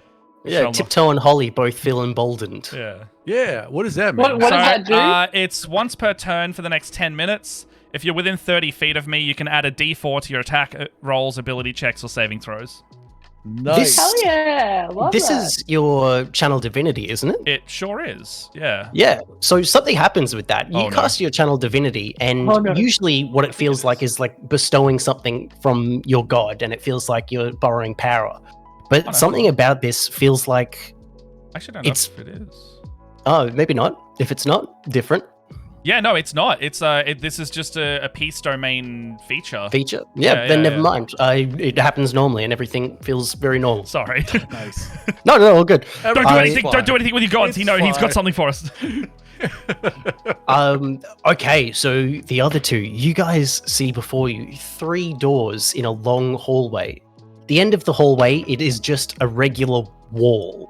Yeah, Tiptoe and Holly both feel emboldened. Yeah. Yeah, what does that mean? What does that do? It's once per turn for the next 10 minutes. If you're within 30 feet of me, you can add a d4 to your attack rolls, ability checks, or saving throws. Nice. Hell yeah! Love This that. is your channel divinity, isn't it? It sure is. Yeah. Yeah. So something happens with that. You Oh, no. cast your channel divinity, and Oh, no. usually what it feels like is like bestowing something from your god, and it feels like you're borrowing power. But Oh, no. something about this feels like, Actually, don't know It's- if it is. oh, maybe not. If it's not, different Yeah, no, it's not. It's this is just a peace domain feature. feature. Yeah, Yeah, then yeah, never yeah. mind. It happens normally, and everything feels very normal. Sorry. Nice. No, all good. Don't do I- anything. Don't do anything with your gods. It's He's got fine. something for us. Okay, so the other 2, you guys see before you 3 doors in a long hallway. The end of the hallway, it is just a regular wall,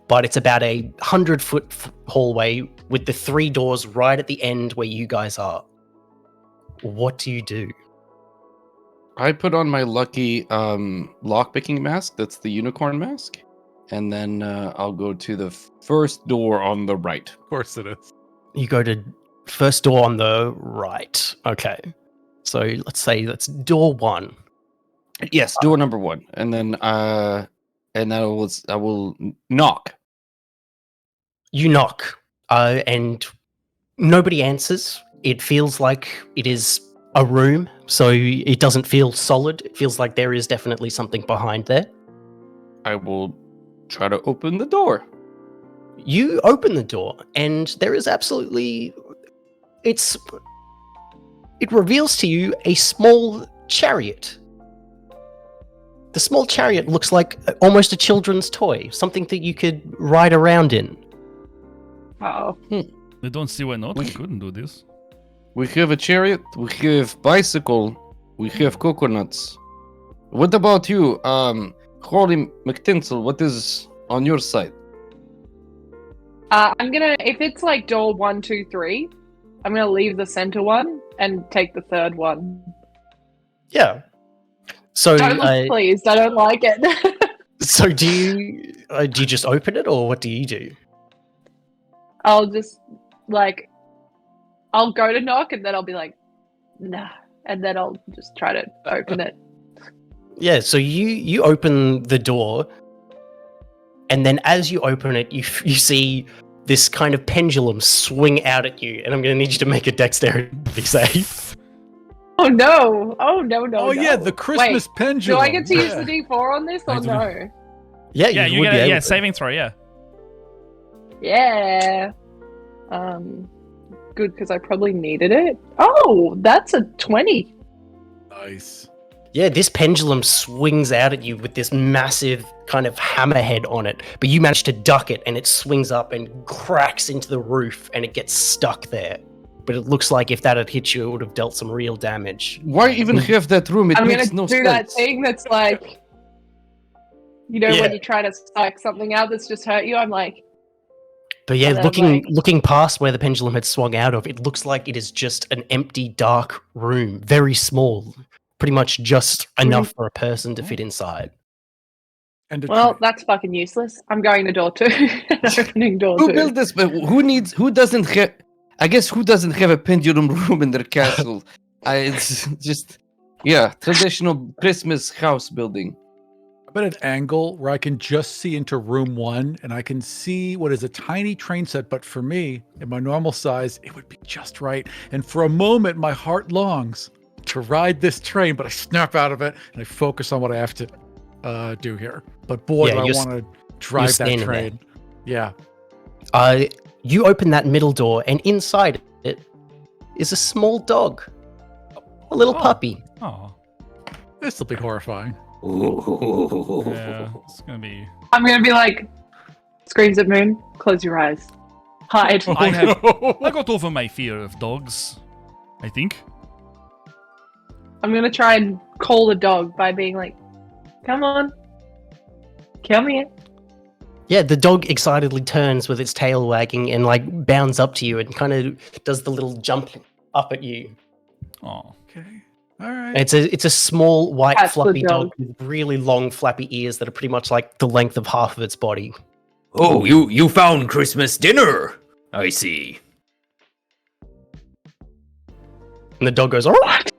but it's about a 100-foot hallway with the 3 doors right at the end where you guys are. What do you do? I put on my lucky lockpicking mask. That's the unicorn mask. And then I'll go to the first door on the right. Of course it is. You go to first door on the right. Okay, so let's say that's door 1. Yes, door number 1. And then I will knock. You knock, and nobody answers. It feels like it is a room, so it doesn't feel solid. It feels like there is definitely something behind there. I will try to open the door. you open the door, and there is absolutely... It reveals to you a small chariot. The small chariot looks like almost a children's toy, something that you could ride around in. Oh. I don't see why not. We couldn't do this. We have a chariot, we have bicycle, we have coconuts. What about you, Holy McTinsel? What is on your side? I'm gonna, if it's like door 1, 2, 3, I'm gonna leave the center one and take the third one. Yeah. So, Don't look pleased. I don't like it. so do you just open it, or what do you do? I'll just like, I'll go to knock and then I'll be like, nah, and then I'll just try to open it. Yeah. So you open the door, and then as you open it, you see this kind of pendulum swing out at you, and I'm going to need you to make a dexterity save. Oh no! Oh no! Oh yeah, the Christmas pendulum. Do I get to use the D4 on this or no? Yeah, Yeah, you you would get be it. able Yeah, to. saving throw. Yeah. Yeah. Good, because I probably needed it. Oh, that's a 20. Nice. Yeah, this pendulum swings out at you with this massive kind of hammerhead on it, but you manage to duck it, and it swings up and cracks into the roof, and it gets stuck there. But it looks like if that had hit you, it would have dealt some real damage. Why even have that room? It I'm makes gonna no do sense. that thing that's like, you know, Yeah. when you try to psych something out that's just hurt you. I'm like, But yeah, And I'm looking past where the pendulum had swung out of, it looks like it is just an empty, dark room, very small, pretty much just enough for a person to fit inside. And a well, train. that's fucking useless. I'm going to door 2. Opening door Who 2. built this? But who doesn't have? I guess who doesn't have a pendulum room in their castle? It's just, yeah, traditional Christmas house building. I'm at an angle where I can just see into room 1, and I can see what is a tiny train set, but for me, in my normal size, it would be just right. And for a moment, my heart longs to ride this train, but I snap out of it and I focus on what I have to do here. But boy, Yeah, do I you're want to drive that standing train. Yeah. You open that middle door, and inside it is a small dog, a little puppy. Oh. This will be horrifying. Yeah. It's gonna be. I'm going to be like, screams at Moon, close your eyes. Hide. I got over my fear of dogs. I think. I'm going to try and call the dog by being like, come on. Come here. Yeah, the dog excitedly turns with its tail wagging and like bounds up to you and kind of does the little jump up at you. Oh. Okay. All right. And it's a small white That's the fluffy dog dog. with really long flappy ears that are pretty much like the length of half of its body. Oh, you found Christmas dinner. I see. And the dog goes, all right.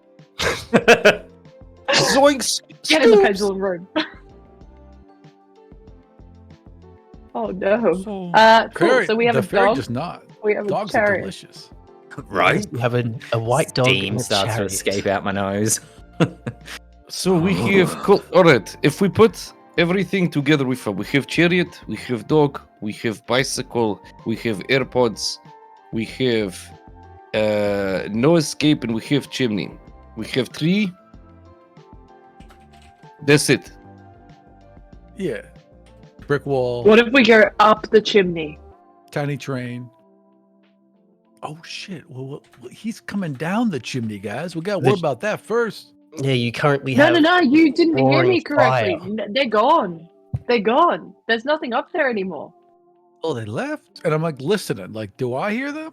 Zoinks! Get in the Scoops! pendulum room. Oh no. So, Cool. Fairy- So we have the a fairy dog. does not. We have a Dogs are chariot. delicious. Right? You have a white dog. Steam and a starts to chariot. escape out my nose. So we have. Alright, if we put everything together, we have chariot, we have dog, we have bicycle, we have AirPods, we have no escape, and we have chimney. We have 3. That's it. Yeah. Brick wall, What if we go up the chimney? tiny train. Oh shit. Well, he's coming down the chimney, guys. We got to The- worry about that first. Yeah, you currently No, have. no, you didn't hear roaring me correctly. fire. They're gone. They're gone. There's nothing up there anymore. Oh, they left? And I'm like listening. Like, do I hear them?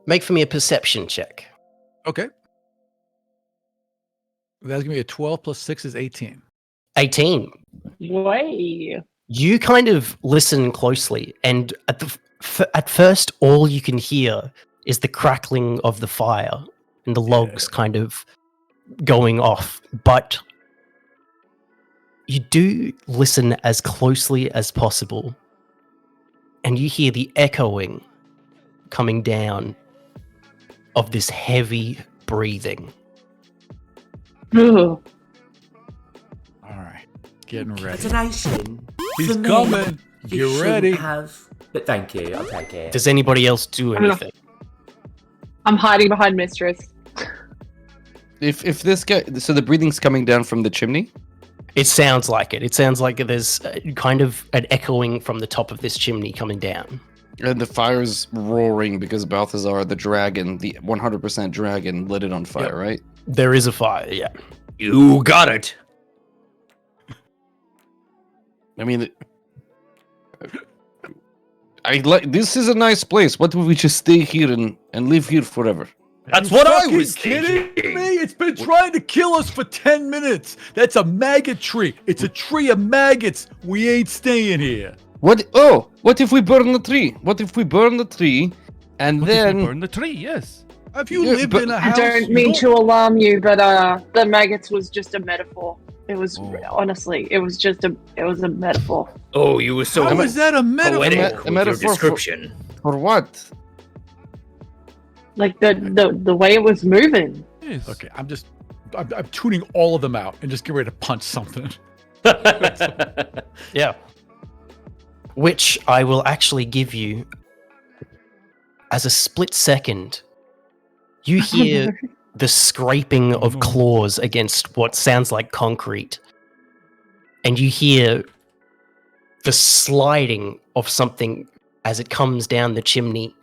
Make for me a perception check. Okay. That's gonna be a 12 plus 6 is 18. 18. Way. You kind of listen closely, and at first, all you can hear is the crackling of the fire and the logs kind of going off. But you do listen as closely as possible, and you hear the echoing coming down of this heavy breathing. Ugh. All right. Getting ready. Imagination. He's for me. coming. You shouldn't ready? have. But thank you. I'll take it. Does anybody else do anything? I'm hiding behind Mistress. If this guy, so the breathing's coming down from the chimney. It sounds like it. It sounds like there's kind of an echoing from the top of this chimney coming down. And the fire's roaring because Balthazar, the dragon, the 100% dragon, lit it on fire, Yep. right? There is a fire, yeah. You got it. I mean, this is a nice place. What if we just stay here and live here forever? That's what I Fucking was kidding thinking. me? It's been trying to kill us for 10 minutes. That's a maggot tree. It's a tree of maggots. We ain't staying here. What? Oh, what if we burn the tree? What if we burn the tree, and What if we then burn the tree? Yes. Have you Yeah, lived but- in a I house? don't You mean to alarm you, but the maggots was just a metaphor. It was honestly, it was a metaphor. Oh, you were so How is that a metaphor? poetic A with your metaphor for- description. for what? Like the way it was moving. Yes. Okay, I'm tuning all of them out and just get ready to punch something. Yeah. Which I will actually give you as a split second. You hear the scraping of claws against what sounds like concrete. And you hear the sliding of something as it comes down the chimney.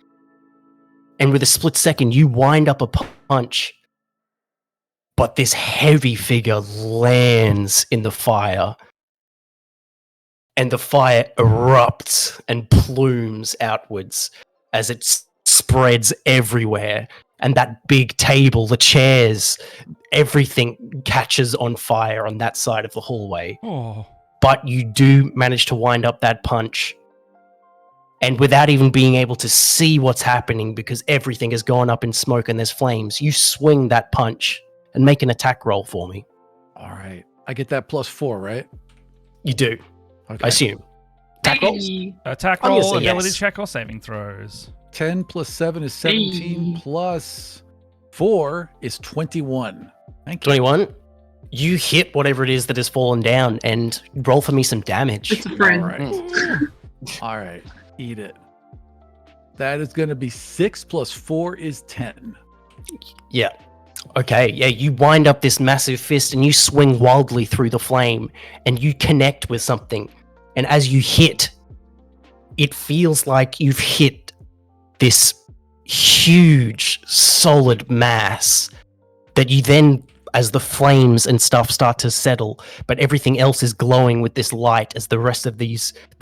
And with a split second, you wind up a punch. But this heavy figure lands in the fire. And the fire erupts and plumes outwards as it spreads everywhere. And that big table, the chairs, everything catches on fire on that side of the hallway. Oh. But you do manage to wind up that punch. And without even being able to see what's happening because everything has gone up in smoke and there's flames, you swing that punch and make an attack roll for me. All right. I get that +4, right? You do, Okay. I assume. Attack rolls? Hey. Attack I'm gonna roll, say ability yes. check, or saving throws. 10 + 7 is 17 Hey. plus 4 is 21. Thank you. 21. You hit whatever it is that has fallen down and roll for me some damage. It's a friend. All right. All right. Eat it. That is going to be 6 + 4 is 10. Yeah. Okay, yeah, you wind up this massive fist and you swing wildly through the flame and you connect with something. And as you hit, it feels like you've hit this huge solid mass that you then, as the flames and stuff start to settle, but everything else is glowing with this light as the rest of the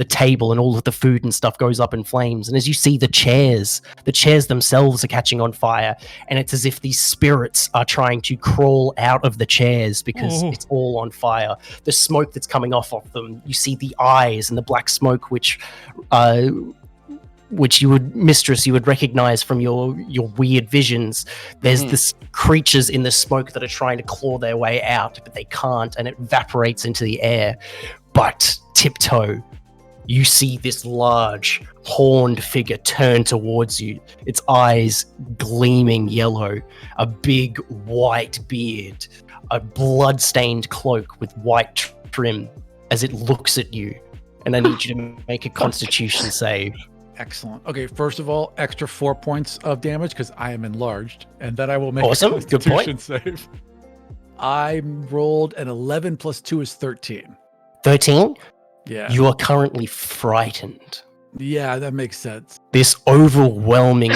table and all of the food and stuff goes up in flames. And as you see the chairs themselves are catching on fire, and it's as if these spirits are trying to crawl out of the chairs because Oh. it's all on fire. The smoke that's coming off of them, you see the eyes and the black smoke which you would recognize from your weird visions. There's this creatures in the smoke that are trying to claw their way out, but they can't, and it evaporates into the air. But Tiptoe, you see this large horned figure turn towards you, its eyes gleaming yellow, a big white beard, a blood-stained cloak with white trim as it looks at you. And I need you to make a constitution save. Excellent. Okay, first of all, extra 4 points of damage because I am enlarged, and then I will make Awesome. a Good point. Constitution save. I rolled an 11 + 2 is 13. 13? Yeah. You are currently frightened. Yeah, that makes sense. This overwhelming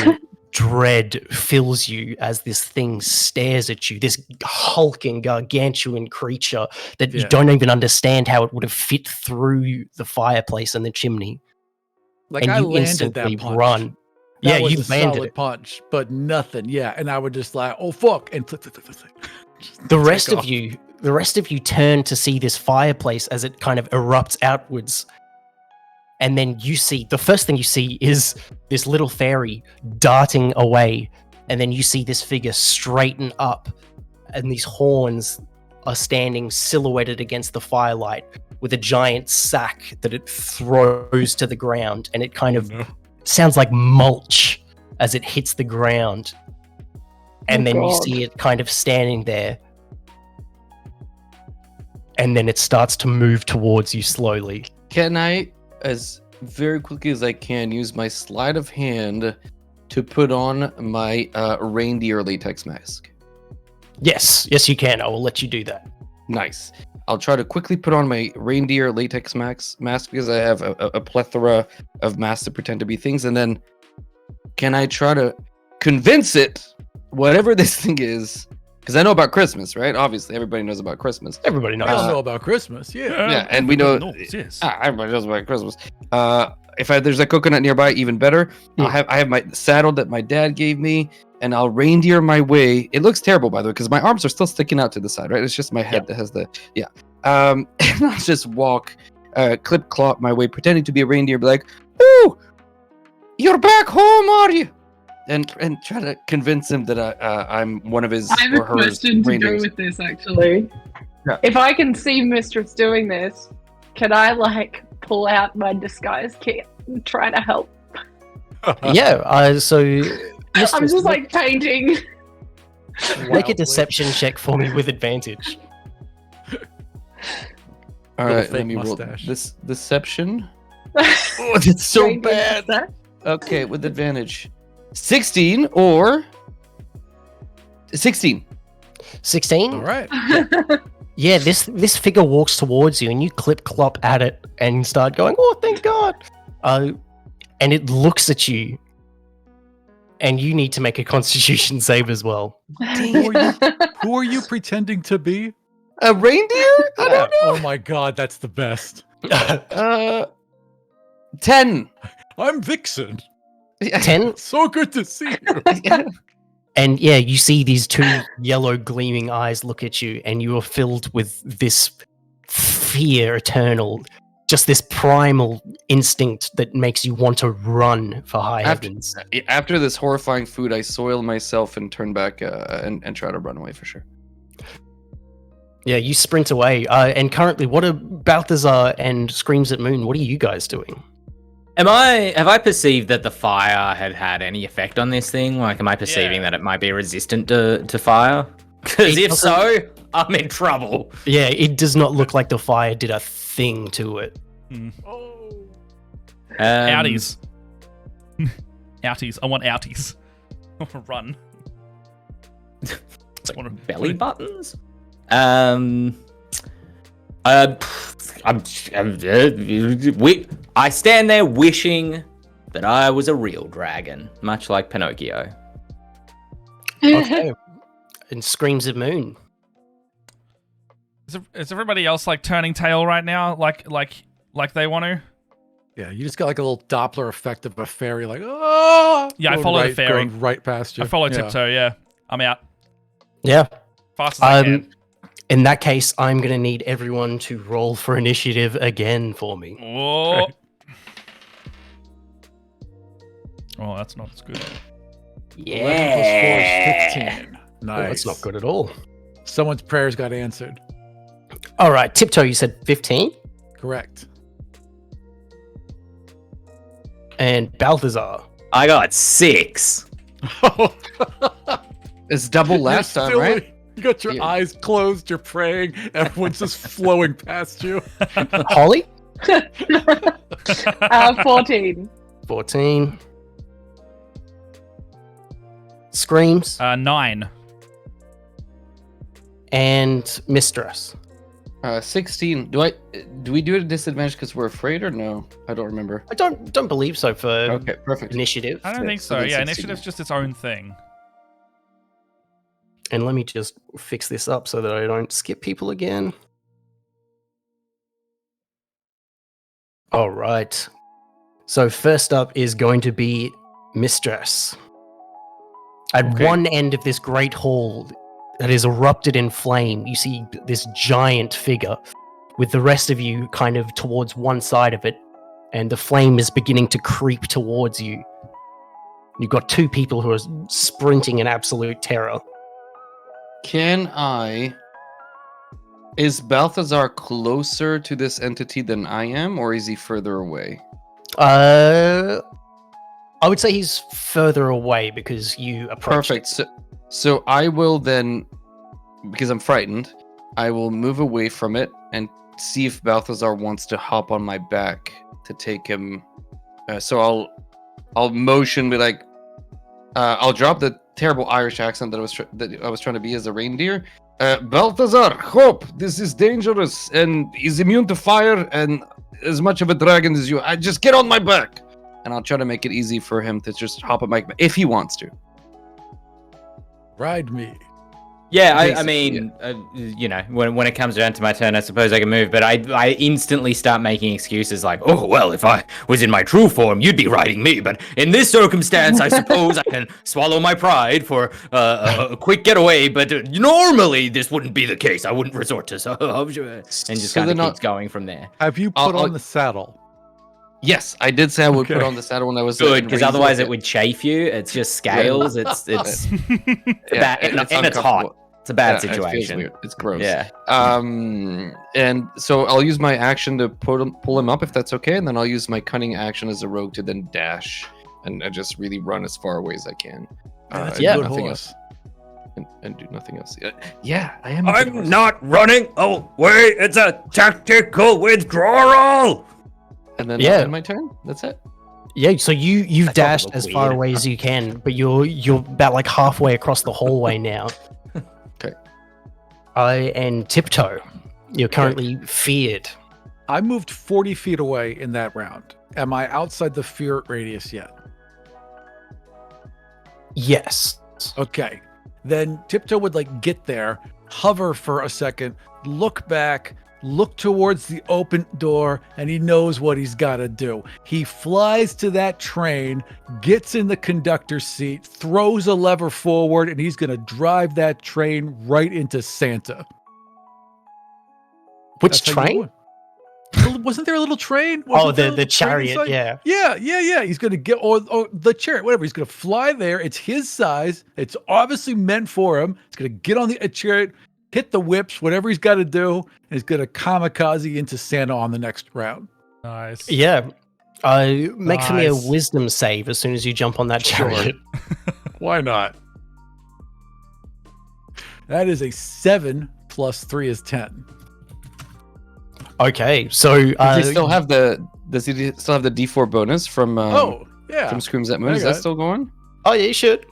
dread fills you as this thing stares at you, this hulking, gargantuan creature that you Yeah. don't even understand how it would have fit through the fireplace and the chimney. Like And I you landed instantly that punch. run. That Yeah, was you a landed solid it. punch, but nothing. Yeah, and I would just like, oh fuck, and flip. Just The take rest off. of you turn to see this fireplace as it kind of erupts outwards. And then you see, the first thing you see is this little fairy darting away. And then you see this figure straighten up, and these horns are standing silhouetted against the firelight with a giant sack that it throws to the ground. And it kind of sounds like mulch as it hits the ground. And Oh, then you God. see it kind of standing there. And then it starts to move towards you slowly. Can I, as very quickly as I can, use my sleight of hand to put on my reindeer latex mask. Yes, you can. I will let you do that. Nice. I'll try to quickly put on my reindeer latex mask because I have a plethora of masks that pretend to be things. And then can I try to convince it, whatever this thing is, because I know about Christmas, right? Obviously, everybody knows about Christmas. Everybody We all knows. know about Christmas. Yeah. Yeah, and we know Yes. everybody knows about Christmas. If there's a coconut nearby, even better. I have my saddle that my dad gave me, and I'll reindeer my way. It looks terrible, by the way, because my arms are still sticking out to the side, right? It's just my head that has the and I'll just walk, clip clop my way, pretending to be a reindeer, be like, "Ooh, you're back home, are you?" And try to convince him that I'm one of his I have or a her question to go reindeers. with this, actually. Yeah. If I can see Mistress doing this, can I, like, pull out my disguise kit and try to help? Yeah. So, I'm Mistress, just, like, painting. make a deception check for me with advantage. All Little right, let fake me roll mustache. this deception. Oh, it's so Reindeer bad. mustache. Okay, with advantage. 16 or 16. 16. All right. Yeah, this figure walks towards you, and you clip clop at it and start going, "Oh, thank God!" And it looks at you, and you need to make a Constitution save as well. Who are you pretending to be? A reindeer? I don't Oh my God, that's the best. know. 10. I'm Vixen. 10, So good to see you. and yeah, you see these two yellow gleaming eyes look at you, and you are filled with this fear eternal, just this primal instinct that makes you want to run for high heavens. After this horrifying food, I soil myself and turn back and try to run away for sure. Yeah, you sprint away. And currently, what are Balthazar and Screams at Moon? What are you guys doing? Have I perceived that the fire had any effect on this thing? Like, am I perceiving that it might be resistant to fire? Because It if so, I'm in trouble. Yeah, it does not look like the fire did a thing to it. Outies. Outies. I want outies. Run. Belly buttons? I stand there wishing that I was a real dragon, much like Pinocchio. Okay. And Screams at Moon. Is everybody else like turning tail right now? Like they want to? Yeah, you just got like a little Doppler effect of a fairy, like, oh! Yeah, I going follow the right, fairy. going right past you. I follow Yeah. Tiptoe. Yeah, I'm out Yeah. fast as I can. In that case, I'm going to need everyone to roll for initiative again for me. Whoa. Oh, that's not as good. 11 plus 4 is 15. Nice. Oh, that's not good at all. Someone's prayers got answered. All right, Tiptoe, you said 15? Correct. And Balthazar. I got 6. It's double last You're time, silly. right? You got your Yeah. eyes closed, you're praying, everyone's just flowing past you. Holly? 14. 14. Screams. 9. And Mistress. 16. Do we do it at disadvantage because we're afraid or no? I don't remember. I don't believe so for Okay, perfect. initiative. I don't think so so. then Yeah, 16. initiative's just its own thing. And let me just fix this up so that I don't skip people again. All right. So first up is going to be Mistress. At Okay. one end of this great hall that is erupted in flame, you see this giant figure with the rest of you kind of towards one side of it, and the flame is beginning to creep towards you. You've got two people who are sprinting in absolute terror. Is Balthazar closer to this entity than I am, or is he further away? I would say he's further away because you approached. Perfect. So I will then, because I'm frightened, I will move away from it and see if Balthazar wants to hop on my back to take him. So I'll motion, be like, I'll drop the terrible Irish accent that I was trying to be as a reindeer. Balthazar, hope this is dangerous and he's immune to fire and as much of a dragon as you. I just get on my back, and I'll try to make it easy for him to just hop on my back if he wants to. Ride me. Yeah, I mean, you know, when it comes down to my turn, I suppose I can move, but I instantly start making excuses like, oh, well, if I was in my true form, you'd be riding me, but in this circumstance, I suppose I can swallow my pride for a quick getaway, but normally this wouldn't be the case. I wouldn't resort to so, and just kind of keeps going from there. Have you put on the saddle? Yes, I did say I would put on the saddle when I was good, because otherwise it would chafe you. It's just scales. It's bad, and it's hot. It's a bad situation. It's gross. Yeah. And so I'll use my action to pull him up if that's okay, and then I'll use my cunning action as a rogue to then dash and just really run as far away as I can. Nothing else. And do nothing else. Yeah, I am. I'm not running away. It's a tactical withdrawal. And then end my turn. That's it. Yeah, so you've dashed as far away as you can, but you're about like halfway across the hallway now. Okay. And Tiptoe, you're currently feared. I moved 40 feet away in that round. Am I outside the fear radius yet? Yes. Okay. Then Tiptoe would like get there, hover for a second, look back, look towards the open door, and he knows what he's got to do. He flies to that train, gets in the conductor's seat, throws a lever forward, and he's going to drive that train right into Santa. Which train? Wasn't there a little train? The chariot, yeah. Yeah. He's going to get, or the chariot, whatever. He's going to fly there. It's his size. It's obviously meant for him. He's going to get on the chariot, hit the whips, whatever he's got to do, and he's going to kamikaze into Santa on the next round. Nice. Yeah. Make for me a wisdom save as soon as you jump on that chariot. Why not? That is a 7 plus 3 is 10. Okay, so does he still have the D4 bonus from from Screams That Moon? Is that still going? Oh yeah, you should.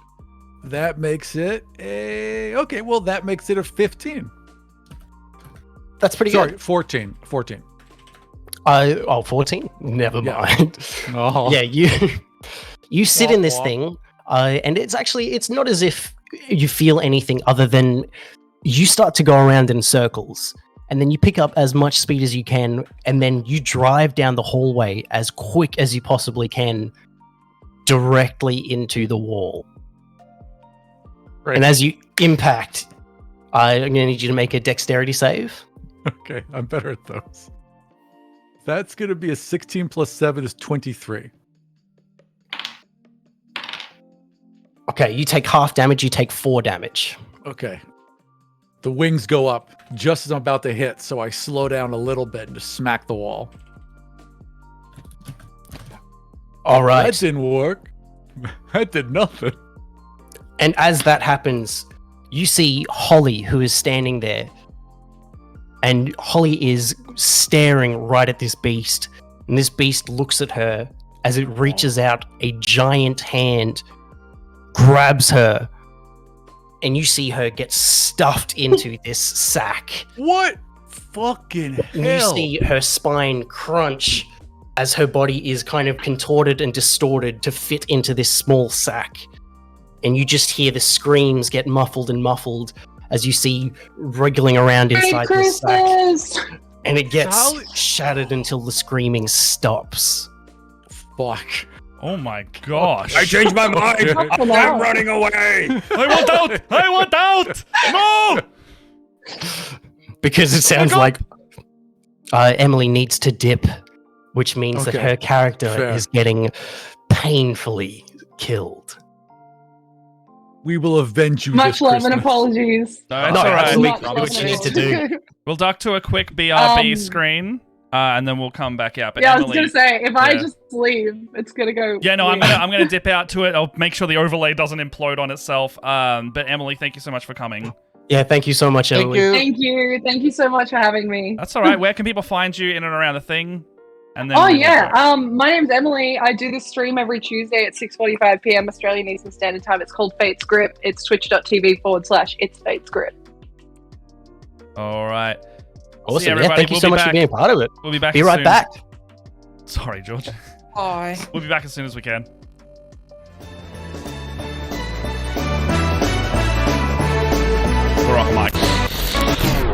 That makes it that makes it a 15. That's pretty good. 14. 14. 14? Never mind. Oh. Yeah, you sit in this thing, and it's not as if you feel anything other than you start to go around in circles, and then you pick up as much speed as you can, and then you drive down the hallway as quick as you possibly can directly into the wall. Right. And as you impact, I'm going to need you to make a dexterity save. Okay, I'm better at those. That's going to be a 16 plus 7 is 23. Okay, you take half damage, you take 4 damage. Okay. The wings go up just as I'm about to hit, so I slow down a little bit and just smack the wall. All right. That didn't work. That did nothing. And as that happens, you see Holly, who is standing there. And Holly is staring right at this beast. And this beast looks at her as it reaches out a giant hand, grabs her, and you see her get stuffed into this sack. What fucking hell? And you see her spine crunch as her body is kind of contorted and distorted to fit into this small sack. And you just hear the screams get muffled as you see wriggling around inside this sack. And it gets shattered until the screaming stops. Fuck. Oh my gosh. I changed my mind. I'm running away. I want out. No! Because it sounds like Emily needs to dip, which means that her character is getting painfully killed. We will avenge you. Much love and apologies. No, it's all right. Do what you need to do. We'll duck to a quick BRB screen, and then we'll come back out. But yeah, Emily, I was gonna say if I just leave, it's gonna go. Yeah, no, weird. I'm gonna dip out to it. I'll make sure the overlay doesn't implode on itself. But Emily, thank you so much for coming. Yeah, thank you so much, Emily. Thank you so much for having me. That's all right. Where can people find you in and around the thing? And then Oh we will yeah, go. my name's Emily. I do this stream every Tuesday at 6:45 p.m. Australian Eastern Standard Time. It's called Fate's Grip. It's twitch.tv/it's Fate's Grip. All right. Awesome. See you, Yeah, everybody. thank you We'll so be much for back. being a part of it. We'll be back. Be as right soon- back. Sorry, George. Bye. We'll be back as soon as we can. We're off mic.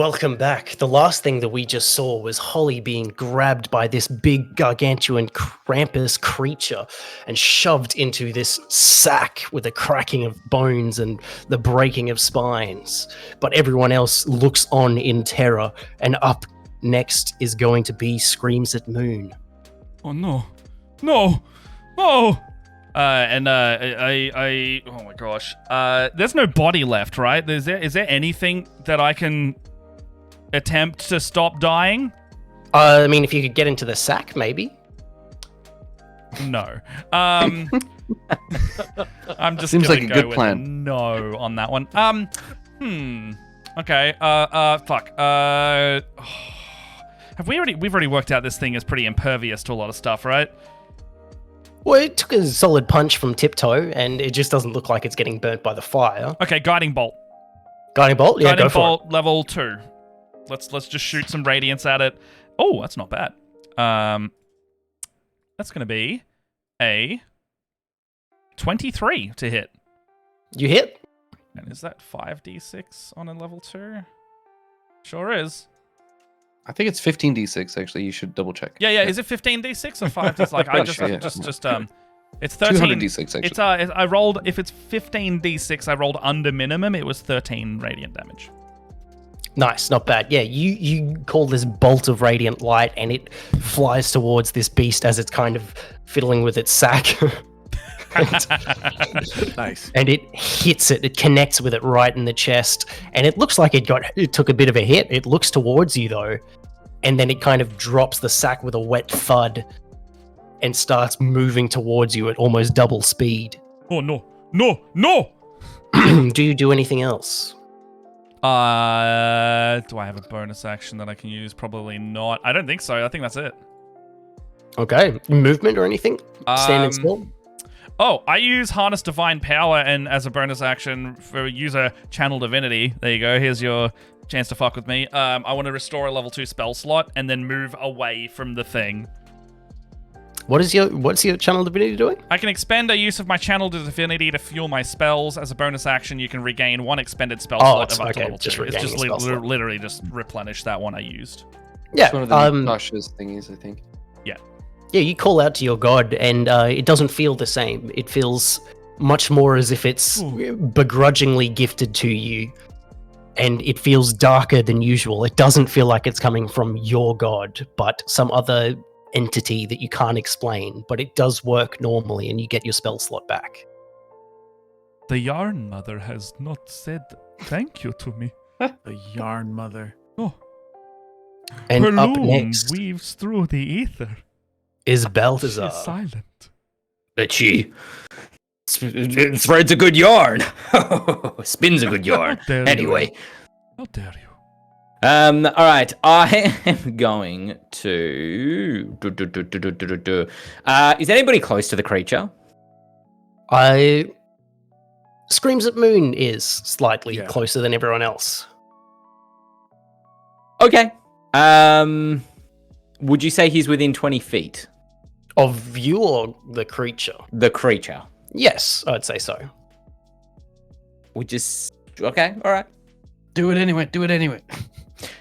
Welcome back. The last thing that we just saw was Holly being grabbed by this big gargantuan Krampus creature and shoved into this sack with a cracking of bones and the breaking of spines. But everyone else looks on in terror, and up next is going to be Screams at Moon. Oh no. No! Oh! Oh my gosh. There's no body left, right? Is there anything that I can attempt to stop dying? I mean, if you could get into the sack, maybe. No. I'm just Seems gonna like a go good with plan. no on that one. Okay. Fuck. We've already worked out this thing is pretty impervious to a lot of stuff, right? Well, it took a solid punch from Tiptoe, and it just doesn't look like it's getting burnt by the fire. Okay, guiding bolt. Guiding bolt? Yeah, Guiding go for bolt level 2. Let's just shoot some radiance at it. Oh, that's not bad. That's gonna be a 23 to hit. it. You hit? And is that 5d6 on a level 2? Sure is. I think it's 15d6. Actually, you should double check. Yeah. Is it 15d6 or 5d6? Like I just, Sure, yeah. it's 13. 200d6 actually. It's I rolled, if it's 15d6, I rolled under minimum. It was 13 radiant damage. Nice, not bad. Yeah, you call this bolt of radiant light, and it flies towards this beast as it's kind of fiddling with its sack. Nice. And it hits it. It connects with it right in the chest, and it looks like it took a bit of a hit. It looks towards you though, and then it kind of drops the sack with a wet thud and starts moving towards you at almost double speed. Oh no! Do you do anything else? Do I have a bonus action that I can use? Probably not. I don't think so. I think that's it. Okay, movement or anything? Standing still? Oh, I use Harness Divine Power, and as a bonus action for user Channel Divinity, there you go, here's your chance to fuck with me. I want to restore a level 2 spell slot and then move away from the thing. What's your Channel Divinity doing? I can expend a use of my Channel Divinity to fuel my spells. As a bonus action, you can regain 1 expended spell slot of up to level 2. It's just literally just replenish that one I used. Yeah, It's one of the cautious thingies, I think. Yeah, you call out to your god, and it doesn't feel the same. It feels much more as if it's begrudgingly gifted to you, and it feels darker than usual. It doesn't feel like it's coming from your god, but some other entity that you can't explain, but it does work normally, and you get your spell slot back. The Yarn Mother has not said thank you to me. The Yarn Mother. Oh. And Her up loom next weaves through the ether. is Balthazar. She's silent. But she spreads a good yarn. Spins a good yarn. Anyway. How dare you? All right. I am going to. Is anybody close to the creature? Screams at Moon is slightly Yeah. closer than everyone else. Okay. Would you say he's within 20 feet? Of you or the creature? The creature. Yes, I'd say so. Okay. All right. Do it anyway.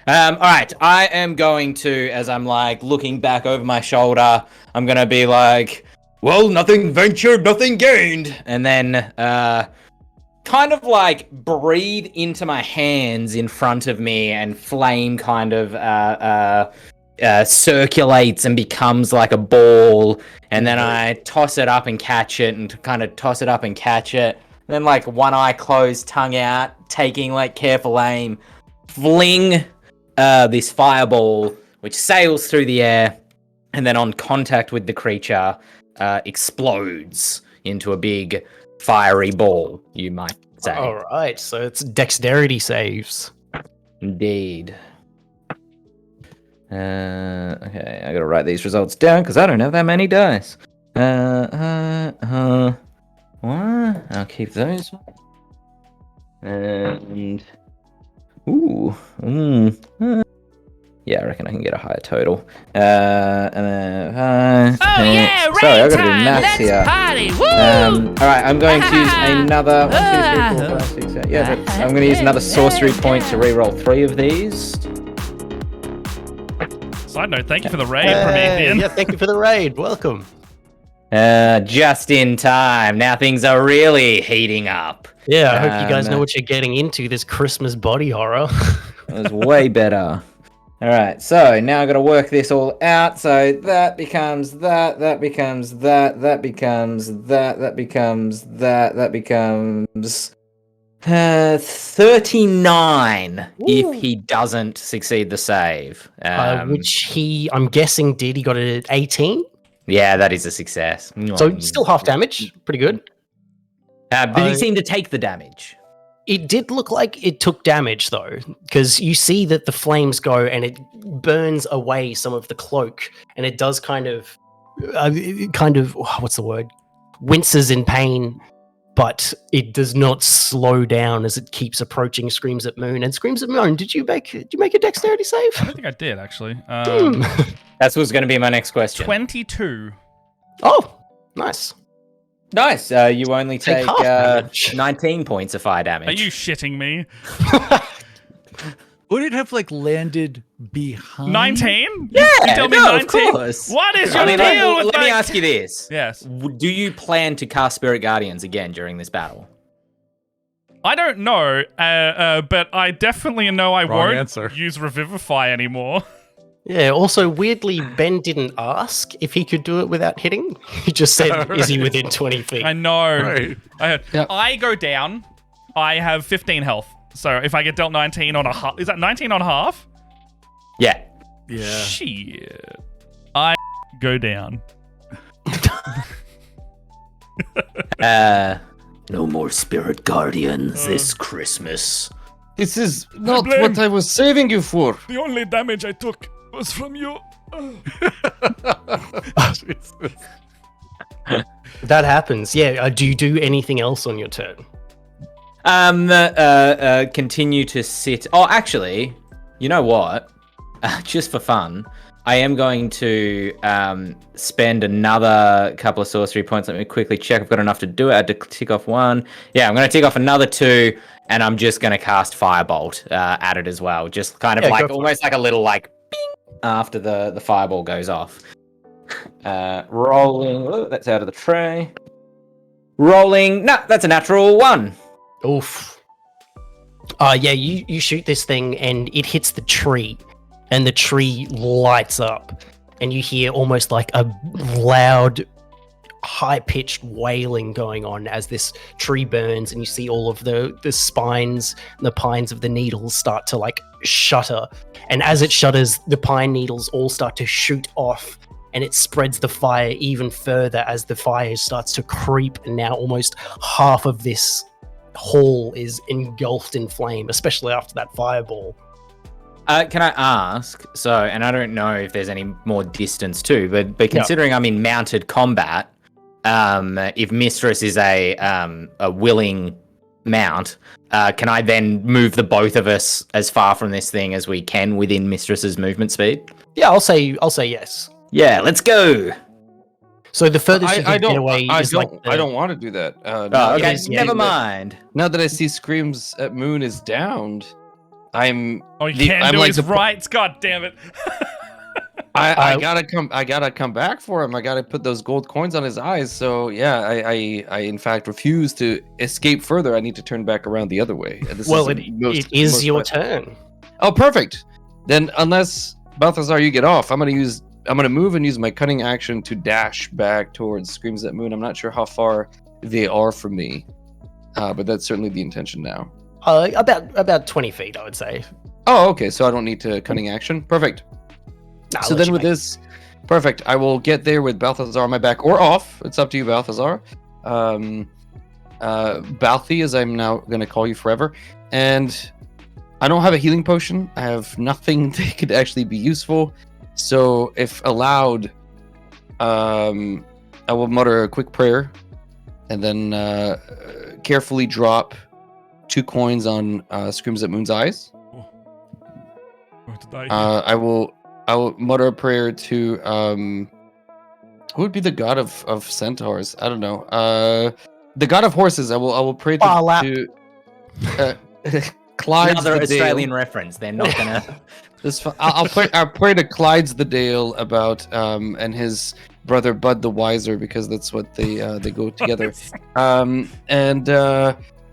All right, I am going to, as I'm like looking back over my shoulder, I'm gonna be like, well, nothing ventured, nothing gained. And then kind of like breathe into my hands in front of me, and flame kind of circulates and becomes like a ball. And then I toss it up and catch it, and kind of toss it up and catch it. And then like one eye closed, tongue out, taking like careful aim, fling this fireball, which sails through the air, and then on contact with the creature, explodes into a big fiery ball, you might say. All right, so it's dexterity saves. Indeed. Okay, I gotta write these results down because I don't have that many dice. What? I'll keep those. And Yeah, I reckon I can get a higher total. And then, yeah, sorry, raid I've got to do time. maths Let's here. party. Woo! All right, I'm going to use another 1, 2, 3, 4, 5, 6, 7. Yeah, I'm going to use another sorcery point to re-roll 3 of these. Side note, thank you for the raid, Promethean. Yeah, thank you for the raid. Welcome. Just in time. Now things are really heating up. Yeah, I hope you guys know what you're getting into this Christmas body horror. It was way better. All right, so now I've got to work this all out. So that becomes that becomes that becomes that becomes that becomes 39 if he doesn't succeed the save. Which I'm guessing did. He got it at 18. Yeah, that is a success. So still half damage. Pretty good. But he seemed to take the damage. It did look like it took damage, though, because you see that the flames go and it burns away some of the cloak, and it does kind of, what's the word? Winces in pain, but it does not slow down as it keeps approaching Screams at Moon. And Screams at Moon, did you make a dexterity save? I don't think I did, actually. That's what's going to be my next question. 22. Oh, nice. Nice. You only take half damage. 19 points of fire damage. Are you shitting me? Would it have landed behind? 19? Yeah, you tell me no, 19? of course. What is your I mean, deal with let me ask you this. Yes. Do you plan to cast Spirit Guardians again during this battle? I don't know, but I definitely know I Wrong won't answer. use Revivify anymore. Yeah, also, weirdly, Ben didn't ask if he could do it without hitting. He just said, is he within 20 feet? I know. Right. I go down. I have 15 health. So if I get dealt 19 on a half... Is that 19 on half? Yeah. Yeah. Shit. I go down. No more Spirit Guardians this Christmas. This is not blame- what I was saving you for. The only damage I took was from you. That happens. Yeah. Do you do anything else on your turn? Continue to sit. Oh, actually, you know what? Just for fun, I am going to spend another couple of sorcery points. Let me quickly check. I've got enough to do it. I had to tick off 1. Yeah, I'm going to tick off another 2, and I'm just going to cast Firebolt at it as well. Just kind of almost like a little bing after the fireball goes off. Rolling. Oh, that's out of the tray. Rolling. No, that's a natural 1. Oof. Yeah, you shoot this thing and it hits the tree, and the tree lights up, and you hear almost like a loud, high-pitched wailing going on as this tree burns, and you see all of the spines, the pines of the needles start to shudder, and as it shudders, the pine needles all start to shoot off, and it spreads the fire even further as the fire starts to creep, and now almost half of this hall is engulfed in flame, especially after that fireball. Can I ask? So, and I don't know if there's any more distance too, but considering I'm in mounted combat, if Mistress is a willing mount, can I then move the both of us as far from this thing as we can within Mistress's movement speed? Yeah, I'll say yes. Yeah, let's go. So the furthest you I can get away is I don't want to do that. Okay, is- never mind. Now that I see Screams at Moon is downed, I'm. Oh, you can't do his the- rights. God damn it. I gotta come back for him. I gotta put those gold coins on his eyes. So yeah, I in fact refuse to escape further. I need to turn back around the other way. This Well, is it is your turn. Oh, perfect. Then unless Balthazar, you get off, I'm gonna move and use my cunning action to dash back towards Screams at Moon. I'm not sure how far they are from me, but that's certainly the intention now. About 20 feet, I would say. Oh, okay. So I don't need to cunning action. Perfect. Nah, So I'll let then you with make- this, perfect. I will get there with Balthazar on my back or off. It's up to you, Balthazar. Balthi, as I'm now going to call you forever. And I don't have a healing potion. I have nothing that could actually be useful. So if allowed, I will mutter a quick prayer and then carefully drop 2 coins on Screams at Moon's eyes. I will mutter a prayer to who would be the god of centaurs? I don't know. The god of horses. I will pray Barlap. to Clyde's Another the Australian Dale. reference. They're not gonna. I'll pray to Clyde's the Dale about and his brother Bud the Wiser, because that's what they go together.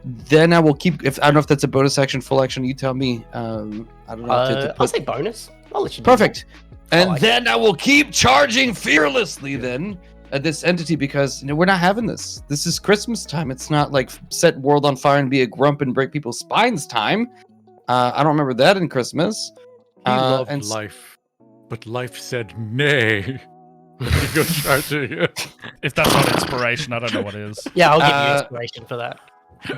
Then I will keep. If I don't know if that's a bonus action, full action. You tell me. I don't know. I'll say bonus. I'll let you. Perfect. And like then I will keep charging fearlessly then at this entity, because we're not having this. This is Christmas time. It's not like set world on fire and be a grump and break people's spines time. I don't remember that in Christmas. He loved and life, but life said nay. He goes charging it. If that's not inspiration, I don't know what is. Yeah, I'll give you inspiration for that.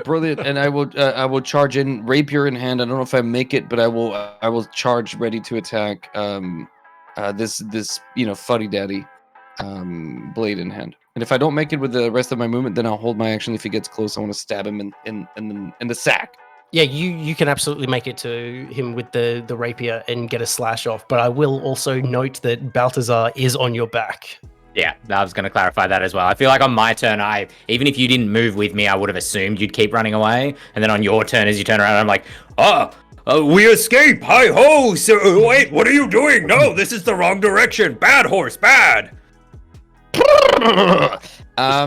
Brilliant. And I will charge in, rapier in hand. I don't know if I make it, but I will charge ready to attack this fuddy daddy blade in hand. And if I don't make it with the rest of my movement, then I'll hold my action. If he gets close, I want to stab him in the sack. Yeah, you can absolutely make it to him with the rapier and get a slash off. But I will also note that Balthazar is on your back. Yeah, I was going to clarify that as well. I feel like on my turn, even if you didn't move with me, I would have assumed you'd keep running away. And then on your turn, as you turn around, I'm like, we escape! Hi-ho! So, wait, what are you doing? No, this is the wrong direction. Bad horse, bad!